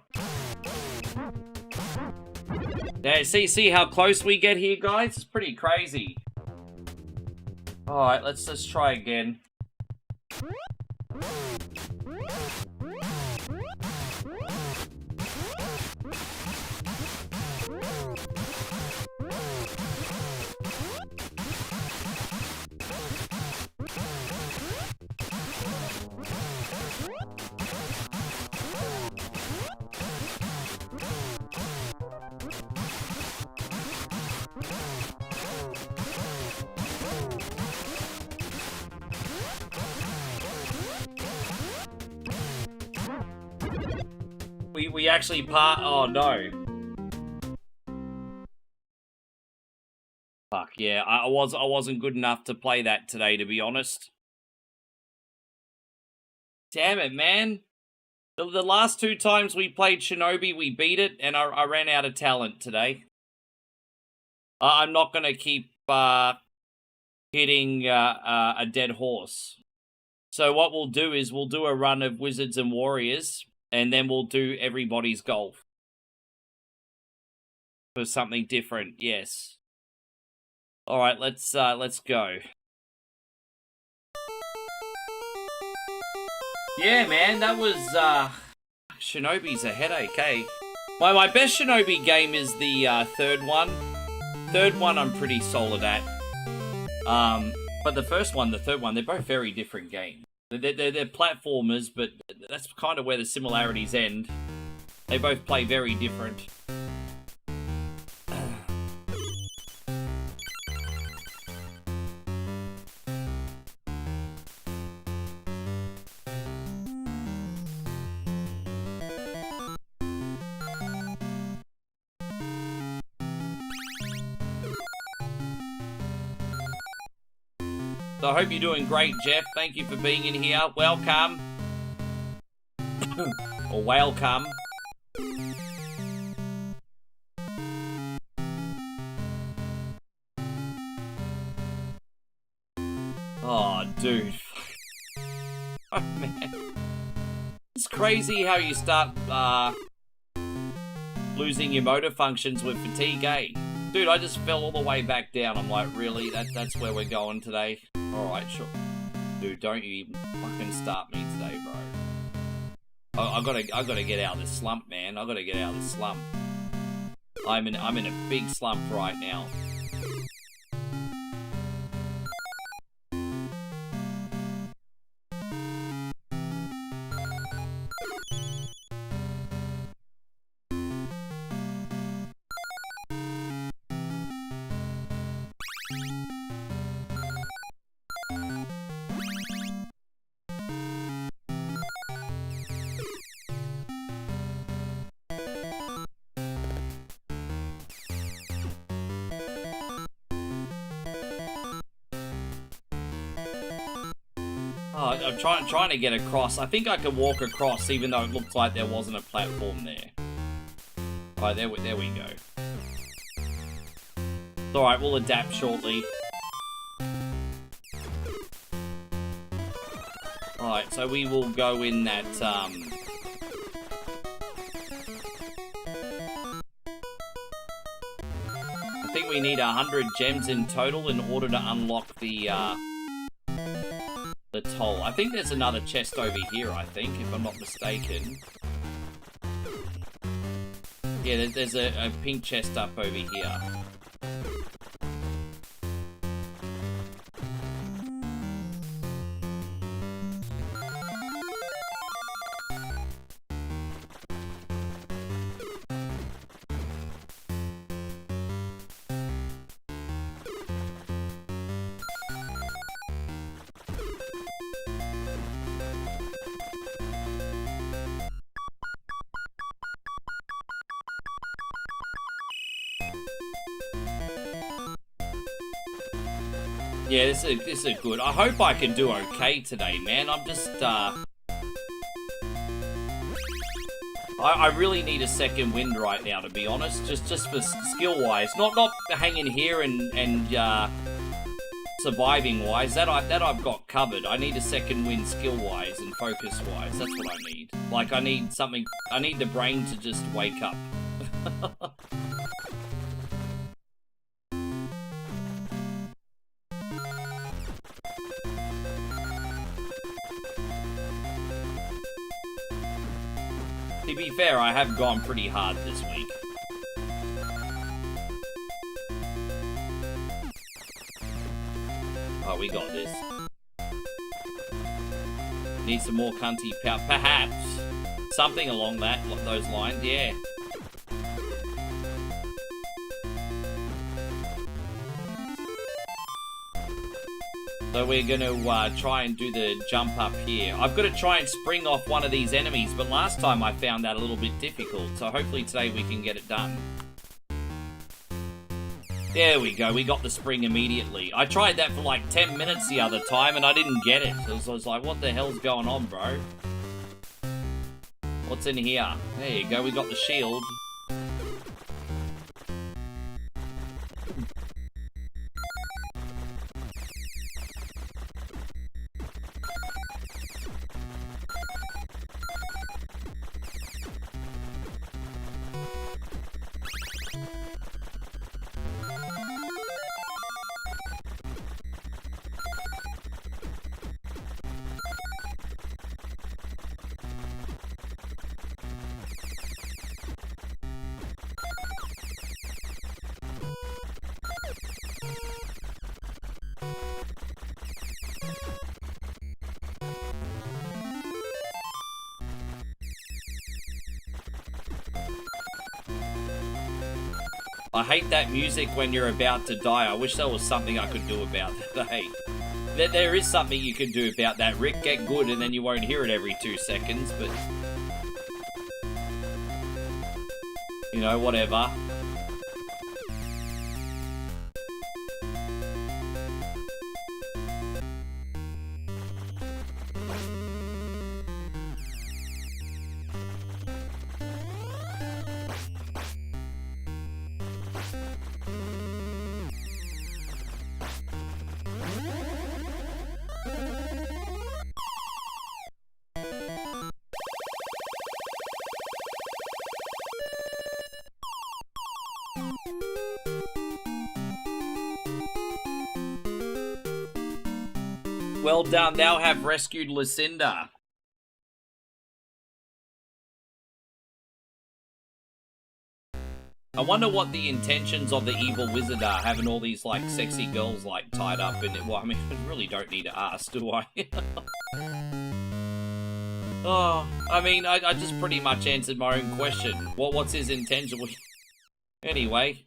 Yeah, see how close we get here, guys? It's pretty crazy. Alright, let's just try again. We actually oh no. Fuck yeah, I wasn't good enough to play that today, to be honest. Damn it, man. The last two times we played Shinobi, we beat it, and I ran out of talent today. I'm not gonna keep hitting a dead horse. So what we'll do is we'll do a run of Wizards and Warriors, and then we'll do everybody's golf. For something different, yes. Alright, let's go. Yeah, man, that was, Shinobi's a headache, eh? My best Shinobi game is the, third one. Third one I'm pretty solid at. But the first one, the third one, they're both very different games. They're platformers, but that's kind of where the similarities end. They both play very different. So I hope you're doing great, Jeff. Thank you for being in here. Welcome. Or welcome. Oh, dude. Oh, man. It's crazy how you start losing your motor functions with fatigue, eh? Dude, I just fell all the way back down. I'm like, really? That's where we're going today? Alright, sure. Dude, don't you even fucking start me today, bro. I gotta get out of this slump, man. I gotta get out of this slump. I'm in a big slump right now. Oh, I'm trying to get across. I think I can walk across even though it looked like there wasn't a platform there. Alright, there we go. Alright, we'll adapt shortly. Alright, so we will go in that, I think we need 100 gems in total in order to unlock the toll. I think there's another chest over here, I think, if I'm not mistaken. Yeah, there's a pink chest up over here. Yeah, this is good. I hope I can do okay today, man. I'm just, I really need a second wind right now, to be honest. Just for skill-wise. Not hanging here and surviving-wise. That I've got covered. I need a second wind skill-wise and focus-wise. That's what I need. Like, I need something... I need the brain to just wake up. To be fair, I have gone pretty hard this week. Oh, we got this. Need some more cunty power. Perhaps. Something along those lines, yeah. So we're going to try and do the jump up here. I've got to try and spring off one of these enemies, but last time I found that a little bit difficult. So hopefully today we can get it done. There we go. We got the spring immediately. I tried that for like 10 minutes the other time and I didn't get it. So I was like, what the hell's going on, bro? What's in here? There you go. We got the shield. I hate that music when you're about to die. I wish there was something I could do about that. Hey, there is something you can do about that, Rick. Get good and then you won't hear it every 2 seconds, but... you know, whatever. Well done, thou have rescued Lucinda. I wonder what the intentions of the evil wizard are, having all these, like, sexy girls, like, tied up in it. Well, I mean, I really don't need to ask, do I? Oh, I mean, I just pretty much answered my own question. What's his intention? Anyway.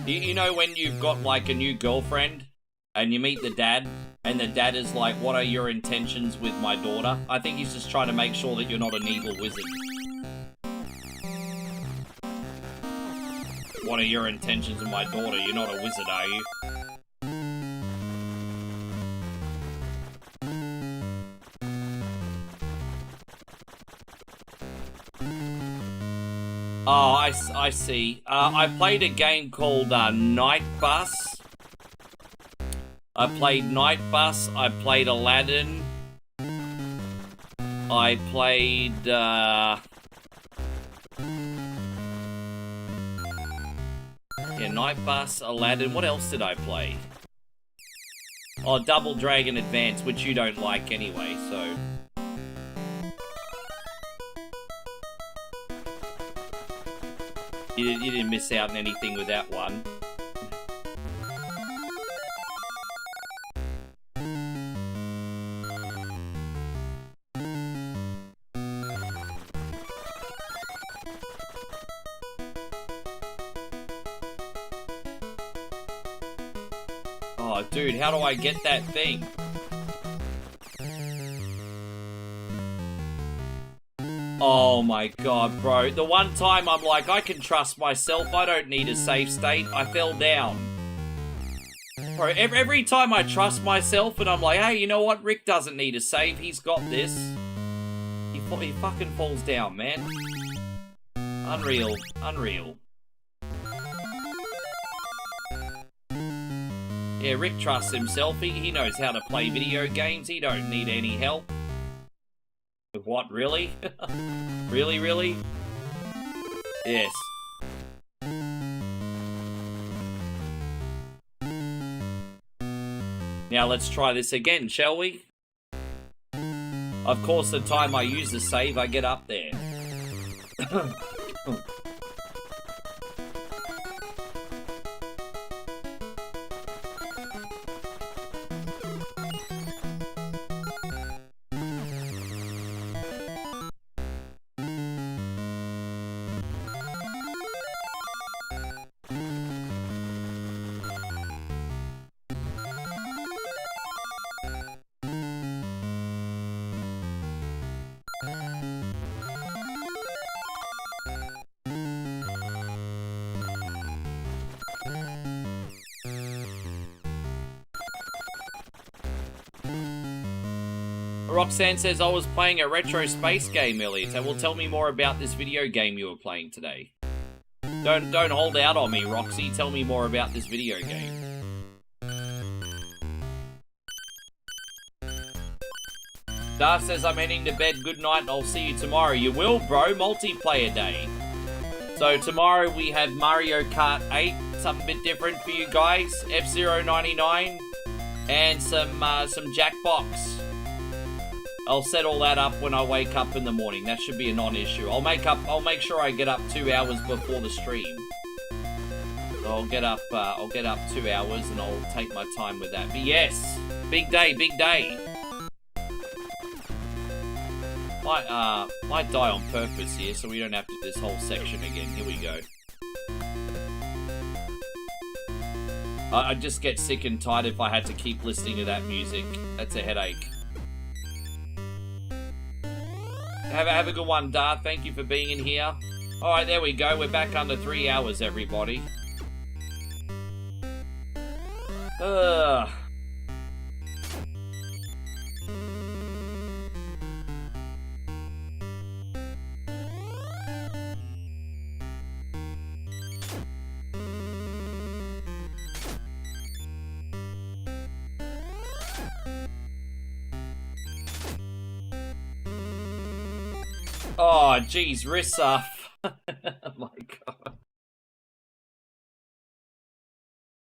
You know when you've got, like, a new girlfriend, and you meet the dad, and the dad is like, what are your intentions with my daughter? I think he's just trying to make sure that you're not an evil wizard. What are your intentions with my daughter? You're not a wizard, are you? Oh, I see. I played a game called Night Bus. I played Night Bus. I played Aladdin. I played, yeah, Night Bus, Aladdin. What else did I play? Oh, Double Dragon Advance, which you don't like anyway, so... You didn't miss out on anything with that one. Oh, dude, how do I get that thing? Oh my god, bro. The one time I'm like, I can trust myself. I don't need a save state. I fell down. Bro, every time I trust myself and I'm like, hey, you know what? Rick doesn't need a save. He's got this. He fucking falls down, man. Unreal. Unreal. Yeah, Rick trusts himself. He knows how to play video games. He don't need any help. What, really? Really, really? Yes. Now let's try this again, shall we? Of course, the time I use the save, I get up there. Roxanne says, I was playing a retro space game earlier, so well, tell me more about this video game you were playing today. Don't hold out on me, Roxy. Tell me more about this video game. Darth says, I'm heading to bed. Good night, and I'll see you tomorrow. You will, bro. Multiplayer day. So tomorrow we have Mario Kart 8, something a bit different for you guys. F-Zero 99, and some Jackbox. I'll set all that up when I wake up in the morning. That should be a non-issue. I'll make sure I get up 2 hours before the stream. So I'll get up 2 hours and I'll take my time with that. But yes, big day, big day. Might die on purpose here, so we don't have to do this whole section again. Here we go. I just get sick and tired if I had to keep listening to that music. That's a headache. Have a good one, Darth. Thank you for being in here. Alright, there we go. We're back under 3 hours, everybody. Ugh. Oh, geez, Rissa. Oh my god.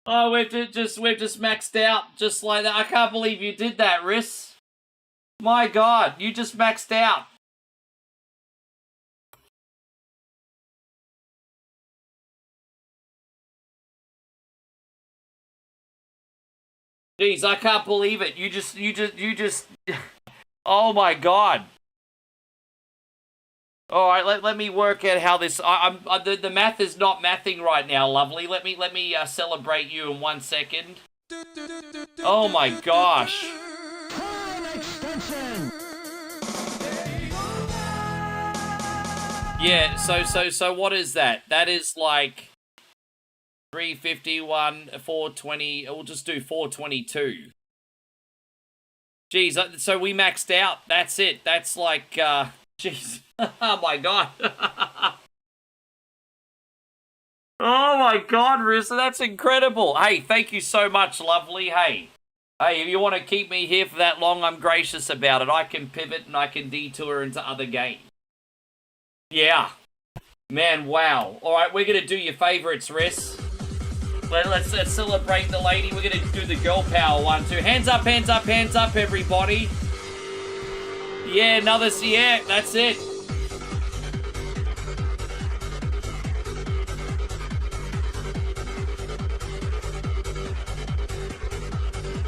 Oh, we've just maxed out just like that. I can't believe you did that, Riss. My god, you just maxed out. Jeez, I can't believe it. You just. Oh my god. All right, let me work out how this. The math is not mathing right now, lovely. Let me celebrate you in 1 second. Oh my gosh. Yeah. So what is that? That is like 351, 420. We'll just do 422. Jeez. So we maxed out. That's it. That's like. Jeez. Oh my god. Oh my god, Rissa, that's incredible. Hey, thank you so much, lovely. Hey, if you want to keep me here for that long, I'm gracious about it. I can pivot and I can detour into other games. Yeah. Man, wow. All right, we're going to do your favorites, Riss. Let's celebrate the lady. We're going to do the girl power one, too. Hands up, hands up, hands up, everybody. Yeah, yeah, that's it.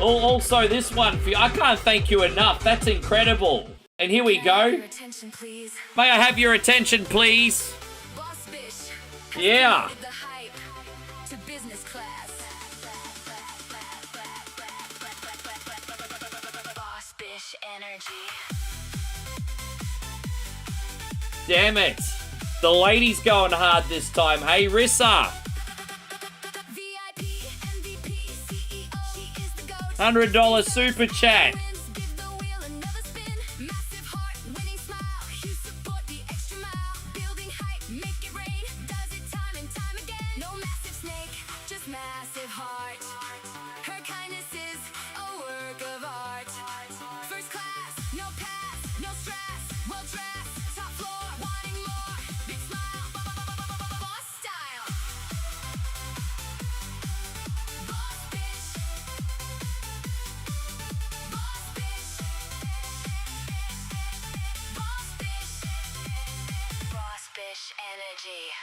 Also, this one for you. I can't thank you enough. That's incredible. And here we go. May I have your attention, please? Yeah. Damn it. The lady's going hard this time. Hey, Rissa. $100 super chat.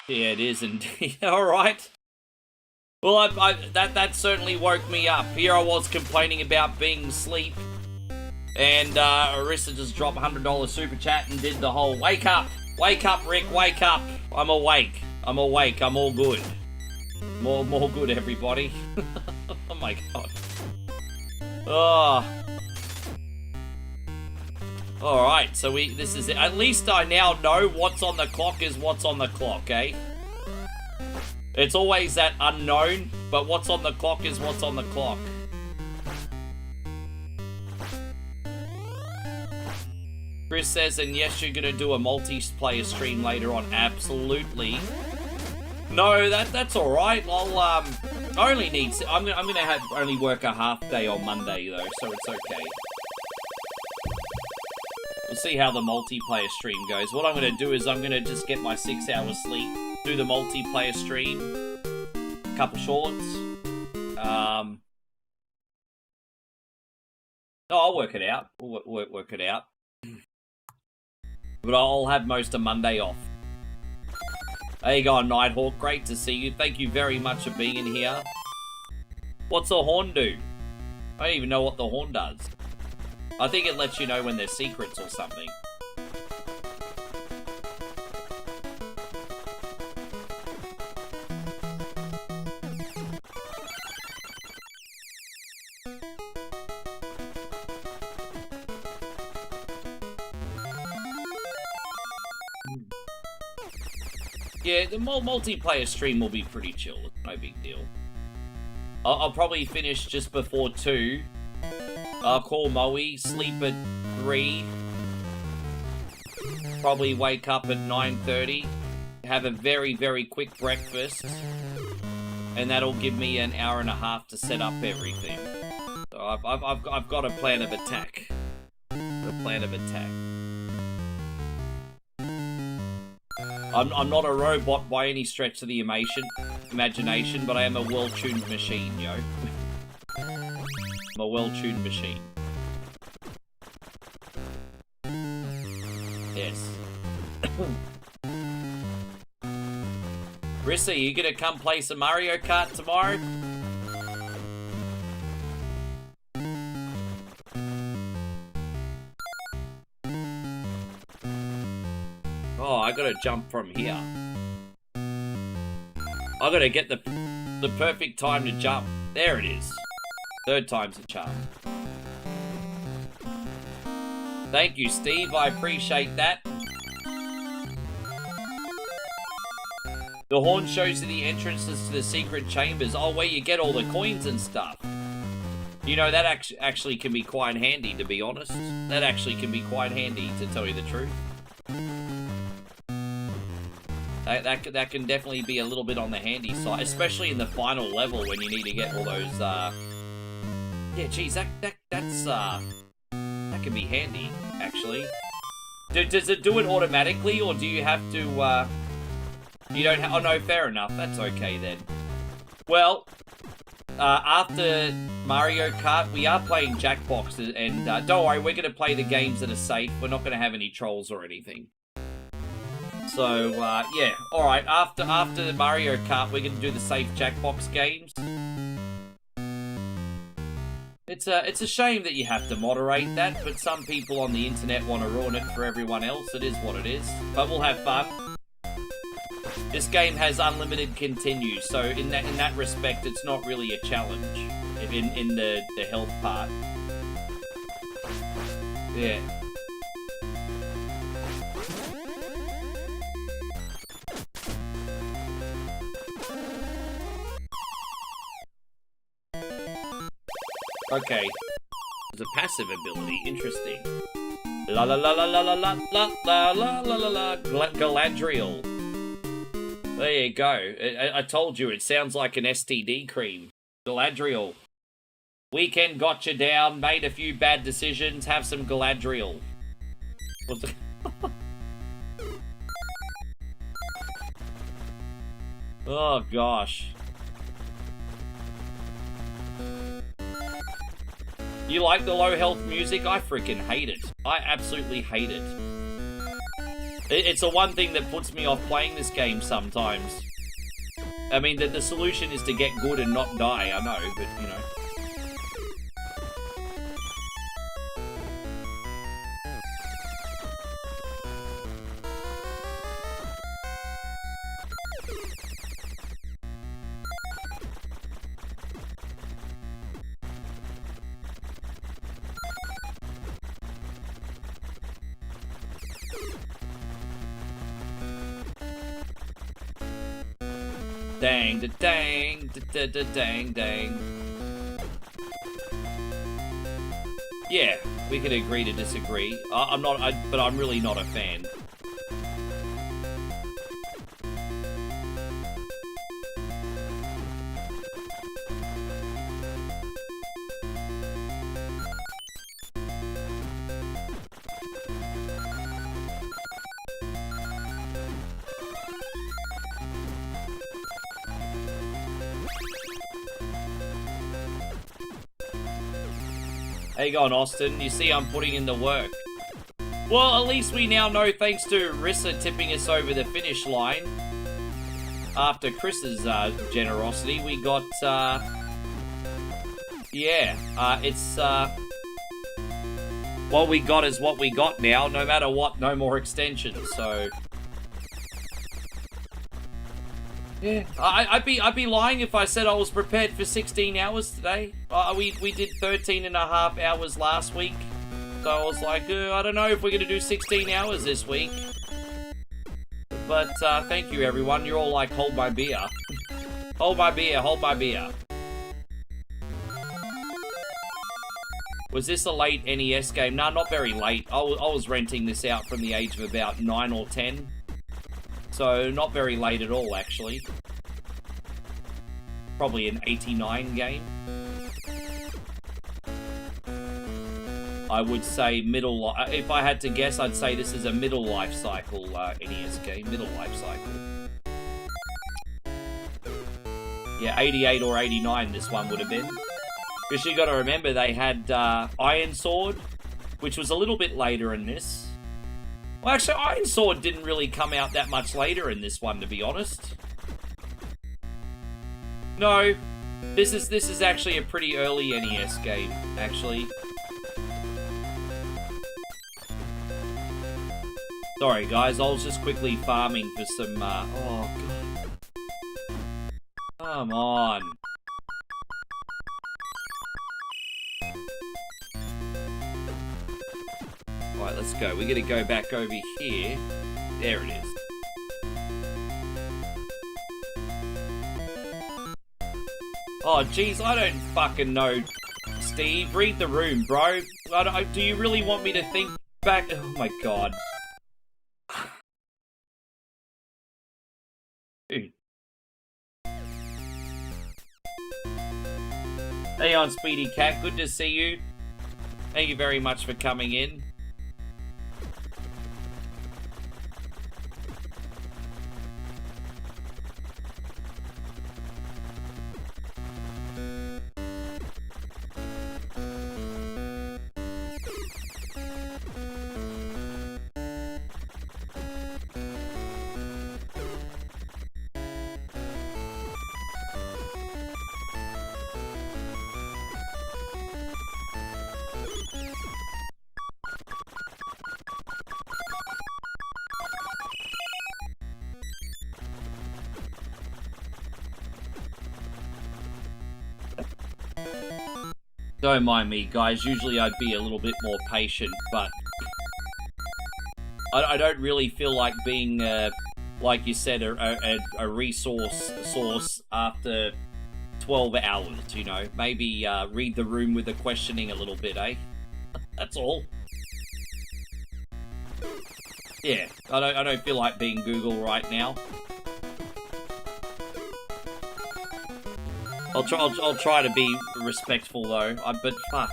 Yeah, it is indeed. All right. Well, that certainly woke me up. Here I was complaining about being asleep, and Arissa just dropped $100 super chat and did the whole wake up, Rick, wake up. I'm awake. I'm awake. I'm all good. More good, everybody. Oh my god. Oh. Alright, so this is it. At least I now know what's on the clock is what's on the clock, eh? It's always that unknown, but what's on the clock is what's on the clock. Chris says, and yes, you're gonna do a multiplayer stream later on. Absolutely. No, that's alright. I only need... I'm gonna have only work a half day on Monday, though, so it's okay. We'll see how the multiplayer stream goes. What I'm going to do is I'm going to just get my 6 hours sleep, do the multiplayer stream, a couple shorts. No, I'll work it out. We'll work it out. But I'll have most of Monday off. There you go, Nighthawk. Great to see you. Thank you very much for being in here. What's a horn do? I don't even know what the horn does. I think it lets you know when there's secrets or something. Yeah, the multiplayer stream will be pretty chill. It's no big deal. I'll probably finish just before 2. I'll call Moe, sleep at 3. Probably wake up at 9:30. Have a very, very quick breakfast. And that'll give me an hour and a half to set up everything. So I've got a plan of attack. A plan of attack. I'm not a robot by any stretch of the imagination, but I am a well-tuned machine, yo. I'm a well-tuned machine. Yes. Rissa, you gonna come play some Mario Kart tomorrow? Oh, I gotta jump from here. I gotta get the perfect time to jump. There it is. Third time's a charm. Thank you, Steve. I appreciate that. The horn shows you the entrances to the secret chambers. Oh, where you get all the coins and stuff. You know, that actually can be quite handy, to be honest. That actually can be quite handy, to tell you the truth. That can definitely be a little bit on the handy side, especially in the final level when you need to get all those, yeah, geez, that can be handy, actually. Does it do it automatically, or do you have to, you don't have... Oh, no, fair enough. That's okay, then. Well, after Mario Kart, we are playing Jackbox, and don't worry, we're going to play the games that are safe. We're not going to have any trolls or anything. So, yeah. Alright, after the Mario Kart, we're going to do the safe Jackbox games. It's a shame that you have to moderate that, but some people on the internet want to ruin it for everyone else. It is what it is. But we'll have fun. This game has unlimited continues, so in that respect, it's not really a challenge in the health part. Yeah. Okay. There's a passive ability. Interesting. La la la la la la la la la la la la la Galadriel. There you go. I told you, it sounds like an STD cream. Galadriel. Weekend got you down, made a few bad decisions, have some Galadriel. What's the... Oh, gosh. You like the low health music? I freaking hate it. I absolutely hate it. It's the one thing that puts me off playing this game sometimes. I mean, the solution is to get good and not die, I know, but, you know. Dang, da dang, da da dang, dang. Yeah, we could agree to disagree. But I'm really not a fan. How you going, Austin? You see I'm putting in the work. Well, at least we now know, thanks to Rissa tipping us over the finish line. After Chris's generosity, we got, yeah, it's, what we got is what we got now. No matter what, no more extensions, so... Yeah, I'd be lying if I said I was prepared for 16 hours today. We did 13.5 hours last week. So I was like, I don't know if we're going to do 16 hours this week. But thank you, everyone. You're all like, hold my beer. Hold my beer, hold my beer. Was this a late NES game? No, not very late. I was renting this out from the age of about 9 or 10. So, not very late at all, actually. Probably an 89 game. I would say middle. If I had to guess, I'd say this is a middle life cycle NES game. Middle life cycle. Yeah, 88 or 89 this one would have been. Because you got to remember they had Iron Sword, which was a little bit later in this. Well, actually, Iron Sword didn't really come out that much later in this one, to be honest. No, this is actually a pretty early NES game, actually. Sorry, guys, I was just quickly farming for some, oh, God. Come on. Alright, let's go. We're gonna go back over here. There it is. Oh, jeez, I don't fucking know. Steve, read the room, bro. Do you really want me to think back? Oh my god. Dude. Hey on, Speedy Cat. Good to see you. Thank you very much for coming in. Don't mind me, guys. Usually I'd be a little bit more patient, but I don't really feel like being, like you said, a resource source after 12 hours, you know? Maybe read the room with the questioning a little bit, eh? That's all. Yeah, I don't feel like being Google right now. I'll try to be respectful though. But fuck.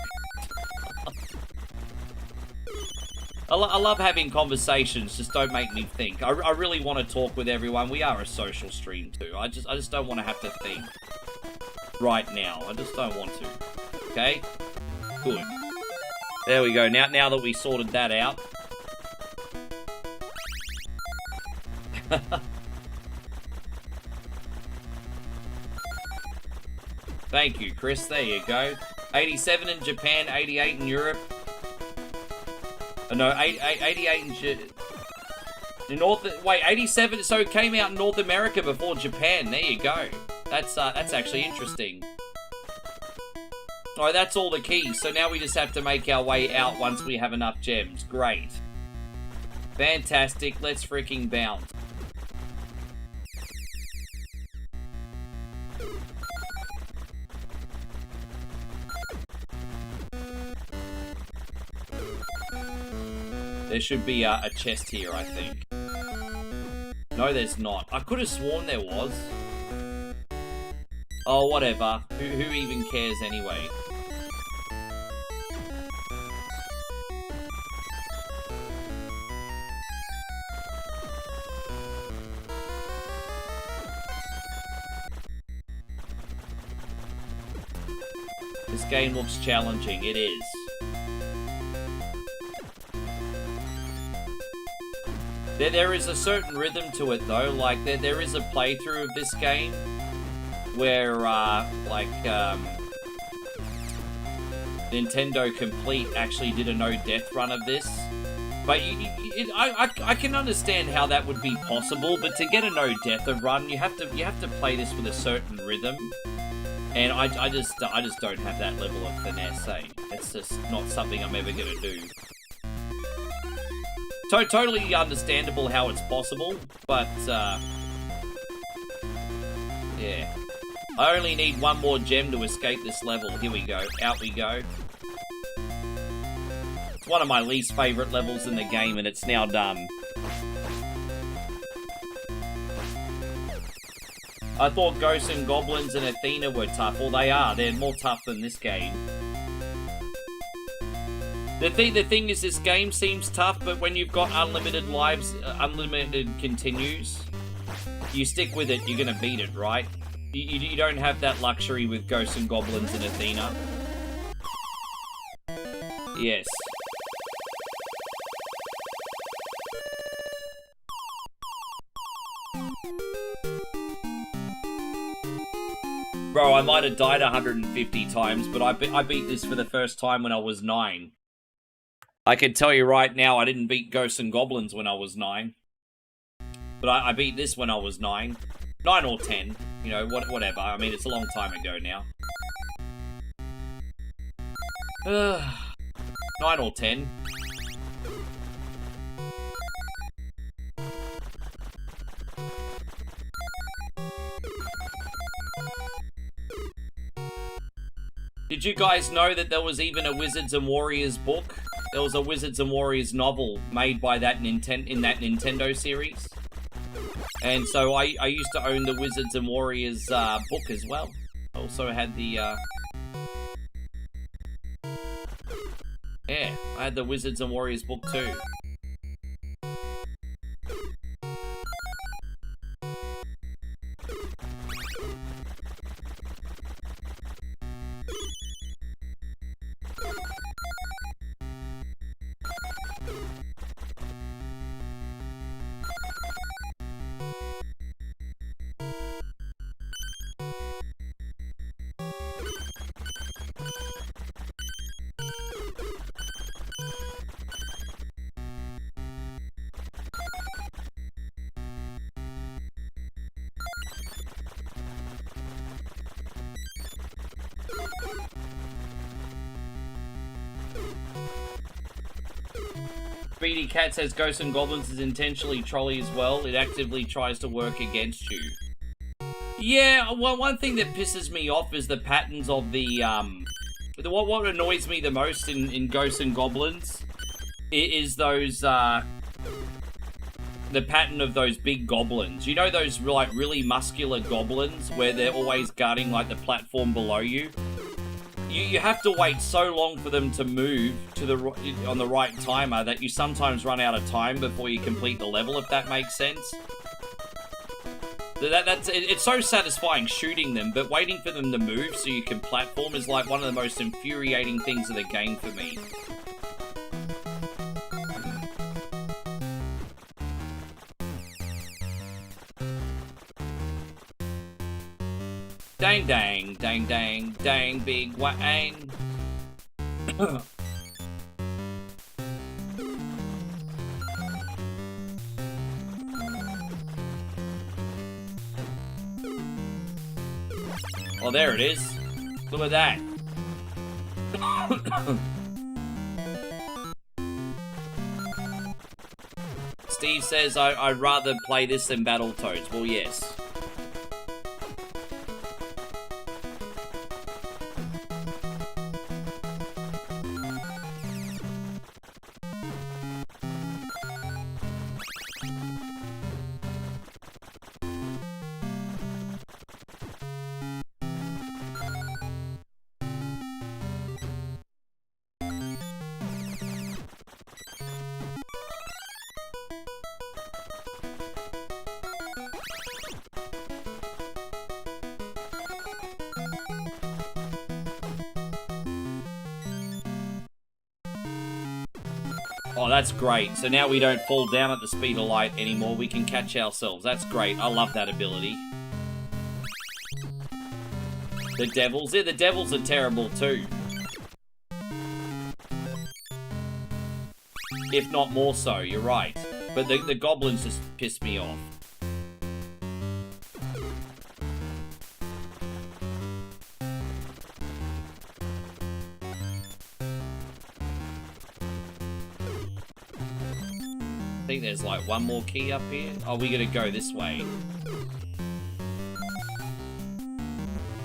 I love having conversations. Just don't make me think. I really want to talk with everyone. We are a social stream too. I just don't want to have to think right now. I just don't want to. Okay. Good. There we go. Now that we sorted that out. Thank you, Chris. There you go. 87 in Japan, 88 in Europe. Oh, no, 88 in wait, 87. So it came out in North America before Japan. There you go. That's actually interesting. Alright, that's all the keys. So now we just have to make our way out once we have enough gems. Great. Fantastic. Let's freaking bounce. There should be a chest here, I think. No, there's not. I could have sworn there was. Oh, whatever. Who even cares anyway? This game looks challenging. It is. There is a certain rhythm to it though, like there is a playthrough of this game where Nintendo Complete actually did a no-death run of this. But I can understand how that would be possible, but to get a no-death run, you have to play this with a certain rhythm. And I just don't have that level of finesse, eh? It's just not something I'm ever gonna do. Totally understandable how it's possible, but, yeah. I only need one more gem to escape this level. Here we go. Out we go. It's one of my least favorite levels in the game, and it's now done. I thought Ghosts and Goblins and Athena were tough. Well, they are. They're more tough than this game. The thing is, this game seems tough, but when you've got unlimited lives, unlimited continues, you stick with it, you're gonna beat it, right? You don't have that luxury with Ghosts and Goblins and Athena. Yes. Bro, I might have died 150 times, but I beat this for the first time when I was 9. I can tell you right now, I didn't beat Ghosts and Goblins when I was 9. But I beat this when I was 9. 9 or 10. You know, whatever. I mean, it's a long time ago now. 9 or 10. Did you guys know that there was even a Wizards and Warriors book? There was a Wizards and Warriors novel made by that in that Nintendo series. And so I used to own the Wizards and Warriors book as well. I also had the yeah, I had the Wizards and Warriors book too. Speedy Cat says Ghosts and Goblins is intentionally trolly as well. It actively tries to work against you. Yeah, well, one thing that pisses me off is the patterns of the, what annoys me the most in Ghosts and Goblins is those, the pattern of those big goblins. You know those, like, really muscular goblins where they're always guarding, like, the platform below you? You have to wait so long for them to move to on the right timer that you sometimes run out of time before you complete the level, if that makes sense. It's so satisfying shooting them, but waiting for them to move so you can platform is like one of the most infuriating things of the game for me. Dang, dang, dang, dang, dang, big wang. Oh, there it is. Look at that. Steve says I'd rather play this than Battletoads. Well, yes. Oh, that's great. So now we don't fall down at the speed of light anymore. We can catch ourselves. That's great. I love that ability. The devils. Yeah, the devils are terrible too. If not more so, you're right. But the goblins just piss me off. I think there's like one more key up here. Oh, we gotta go this way.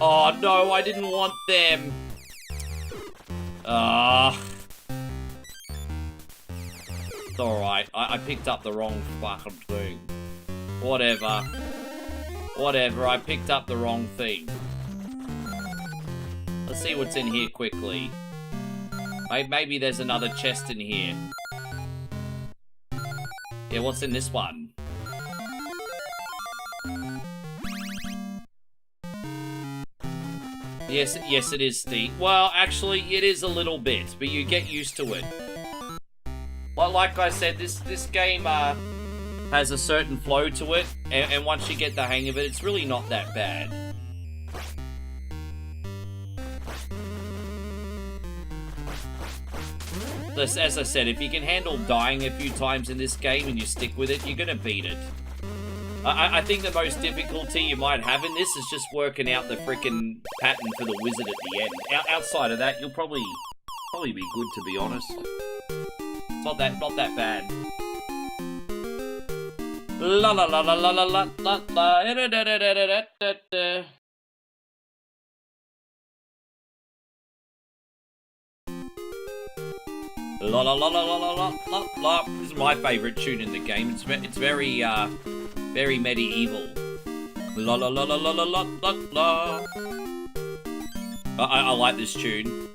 Oh no, I didn't want them. It's alright. I picked up the wrong fucking thing. Whatever. Whatever, I picked up the wrong thing. Let's see what's in here quickly. Maybe there's another chest in here. Yeah, what's in this one? Yes, it is, Steve. Well, actually, it is a little bit, but you get used to it. Well, like I said, this game has a certain flow to it, and once you get the hang of it, it's really not that bad. As I said, if you can handle dying a few times in this game and you stick with it, you're gonna beat it. I think the most difficulty you might have in this is just working out the frickin' pattern for the wizard at the end. Outside of that, you'll probably be good, to be honest. It's not that bad. La la la la la la la la la. La la la la la la la la la. This is my favourite tune in the game. It's very very medieval. La la la la la la la la la. I like this tune.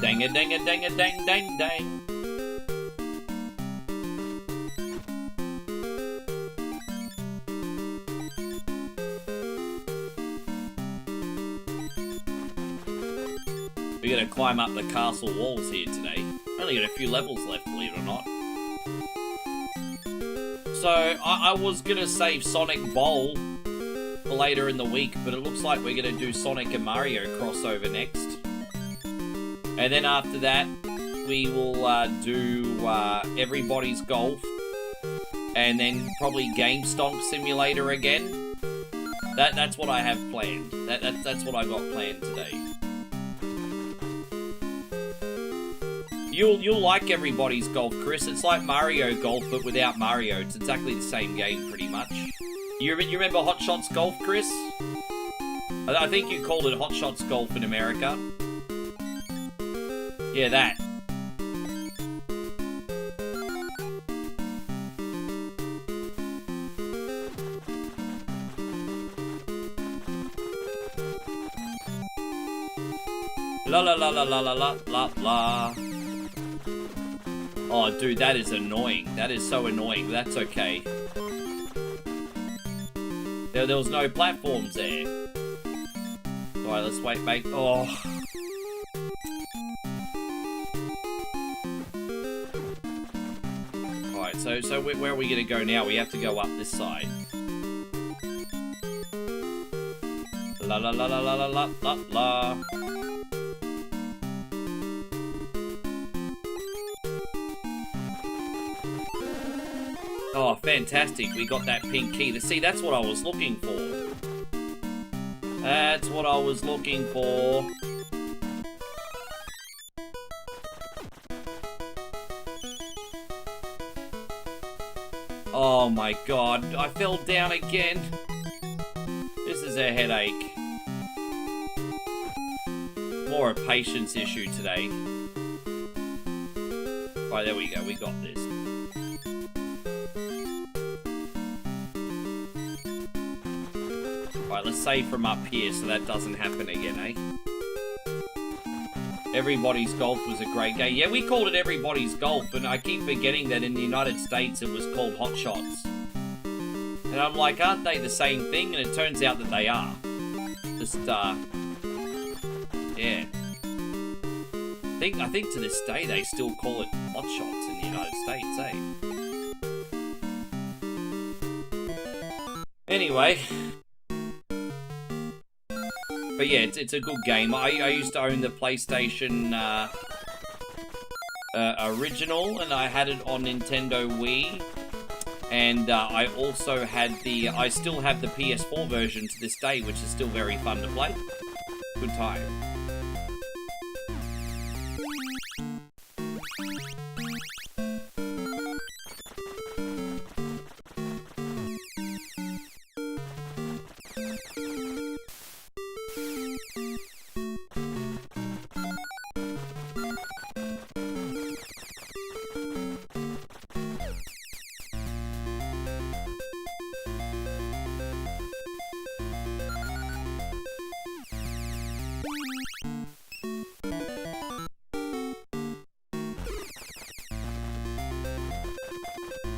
Dang a dang a dang a dang dang dang. We're gonna climb up the castle walls here today. Only got a few levels left, believe it or not. So, I was gonna save Sonic Bowl for later in the week, but it looks like we're gonna do Sonic and Mario crossover next. And then after that, we will do Everybody's Golf, and then probably Game Stonk Simulator again. That's what I have planned. That's what I got planned today. You'll like Everybody's Golf, Chris. It's like Mario Golf, but without Mario. It's exactly the same game, pretty much. You remember Hot Shots Golf, Chris? I think you called it Hot Shots Golf in America. Yeah, that. La la la la la la la la la. Oh, dude, that is annoying. That is so annoying. That's okay. There was no platforms there. Alright, let's wait, mate. Oh. Alright, so where are we gonna go now? We have to go up this side. La la la la la la la la la. Oh, fantastic. We got that pink key. See, that's what I was looking for. That's what I was looking for. Oh my god, I fell down again. This is a headache. More a patience issue today. Right, there we go. We got this. Right, let's save from up here so that doesn't happen again, eh? Everybody's Golf was a great game. Yeah, we called it Everybody's Golf, and I keep forgetting that in the United States it was called Hot Shots. And I'm like, aren't they the same thing? And it turns out that they are. Just, yeah. I think to this day they still call it Hot Shots in the United States, eh? Anyway. But yeah, it's a good game. I used to own the PlayStation original, and I had it on Nintendo Wii. And I also had I still have the PS4 version to this day, which is still very fun to play. Good time.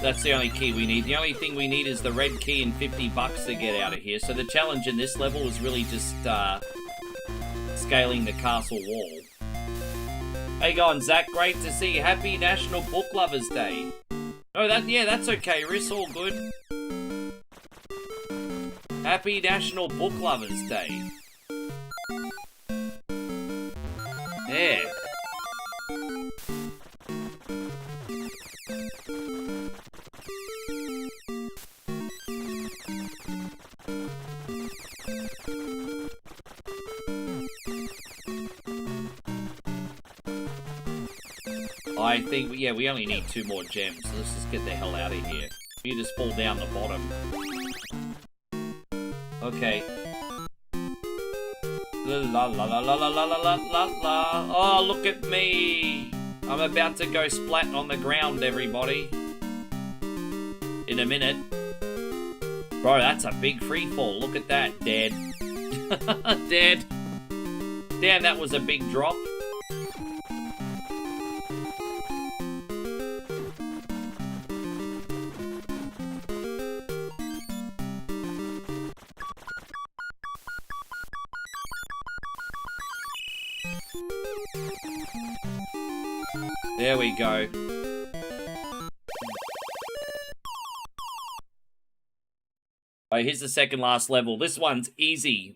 That's the only key we need. The only thing we need is the red key and $50 to get out of here. So the challenge in this level is really just scaling the castle wall. Hey, going, Zach. Great to see you. Happy National Book Lovers Day. Oh, that's okay, Riss. All good. Happy National Book Lovers Day. Yeah. I think, yeah, we only need 2 more gems, so let's just get the hell out of here. You just fall down the bottom. Okay. La la la la la la la la la la. Oh, look at me! I'm about to go splat on the ground, everybody. In a minute. Bro, that's a big free fall. Look at that. Dead. Dead. Damn, that was a big drop. There we go. Oh, here's the second last level. This one's easy.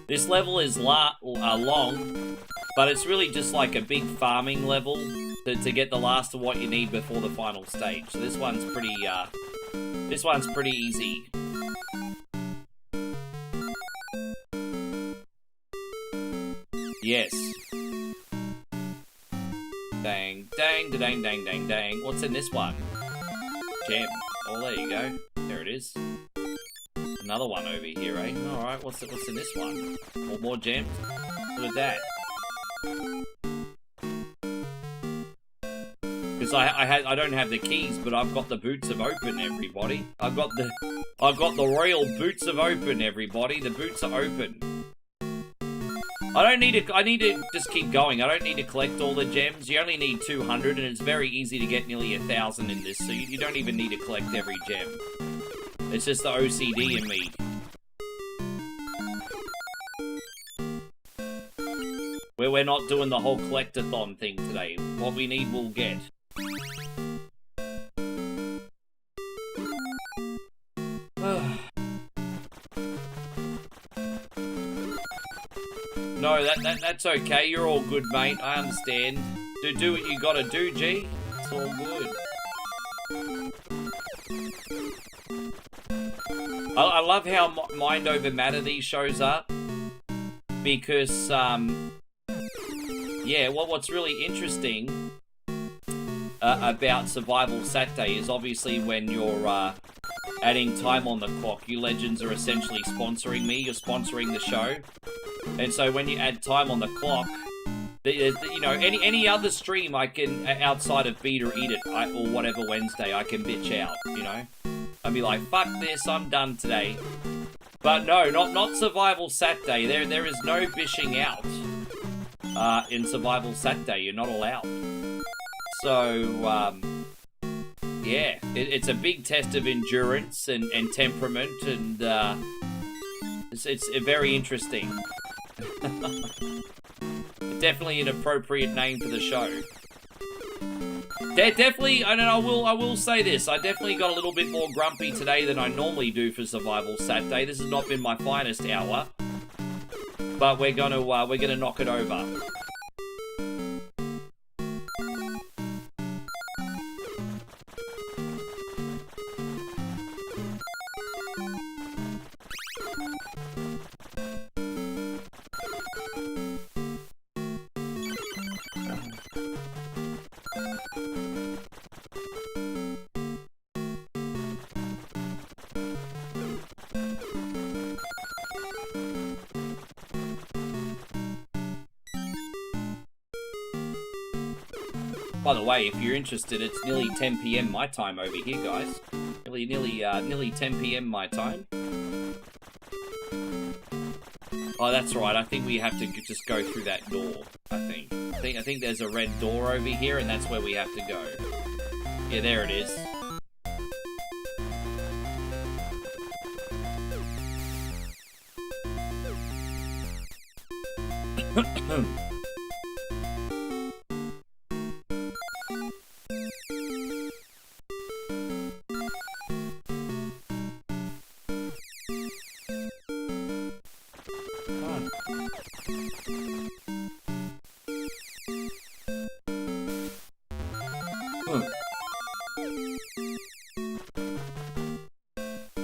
This level is long, but it's really just like a big farming level to get the last of what you need before the final stage. So this one's pretty easy. Yes. Dang, dang, dang, dang, dang, dang. What's in this one? Gem. Oh, there you go. There it is. Another one over here, eh? Alright, what's in this one? More gems? Look at that. Because I don't have the keys, but I've got the boots of open, everybody. I've got the royal boots of open, everybody. The boots are open. I need to just keep going. I don't need to collect all the gems. You only need 200, and it's very easy to get nearly 1,000 in this, so you don't even need to collect every gem. It's just the OCD in me. We're not doing the whole collectathon thing today. What we need, we'll get. No, that's okay. You're all good, mate. I understand. Do what you gotta do, G. It's all good. I love how mind over matter these shows are. Because, yeah, what's really interesting about Survival Saturday is obviously when you're adding time on the clock, you legends are essentially sponsoring me. You're sponsoring the show. And so when you add time on the clock, you know, any other stream I can, outside of Beat or Eat It, or whatever Wednesday, I can bitch out, you know? I'd be like, fuck this, I'm done today. But no, not Survival Saturday. There is no bitching out in Survival Saturday. You're not allowed. So, yeah, it's a big test of endurance and temperament, and it's very interesting. Definitely an appropriate name for the show. Definitely, and I will say this, I definitely got a little bit more grumpy today than I normally do for Survival Saturday. This has not been my finest hour, but we're gonna knock it over. By the way, if you're interested, it's nearly 10 PM my time over here, guys. Nearly 10 PM my time. Oh, that's right. I think we have to just go through that door. I think there's a red door over here, and that's where we have to go. Yeah, there it is.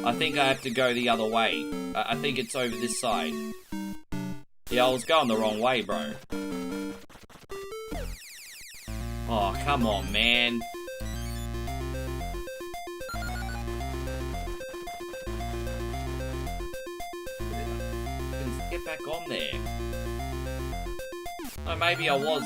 I think I have to go the other way. I think it's over this side. Yeah, I was going the wrong way, bro. Oh, come on, man. Get back on there. Oh, maybe I was,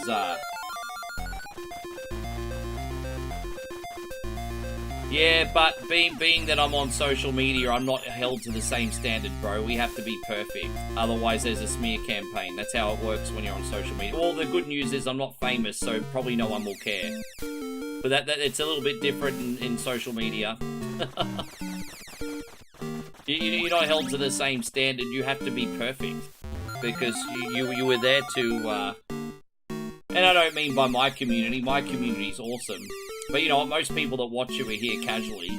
Yeah, but being that I'm on social media, I'm not held to the same standard, bro. We have to be perfect. Otherwise, there's a smear campaign. That's how it works when you're on social media. Well, the good news is I'm not famous, so probably no one will care. But that it's a little bit different in social media. You're not held to the same standard. You have to be perfect. Because you were there to... And I don't mean by my community. My community's awesome. But you know what, most people that watch you are here casually,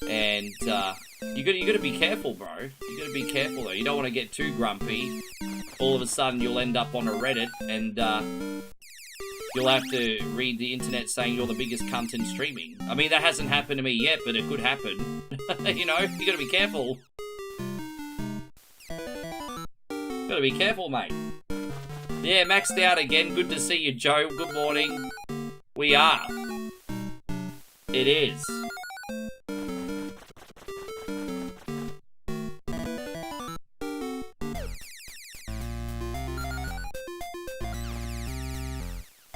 and you gotta be careful, bro. You gotta be careful though. You don't want to get too grumpy. All of a sudden, you'll end up on a Reddit, and you'll have to read the internet saying you're the biggest cunt in streaming. I mean, that hasn't happened to me yet, but it could happen. You know, you gotta be careful. Gotta be careful, mate. Yeah, maxed out again. Good to see you, Joe. Good morning. We are. It is.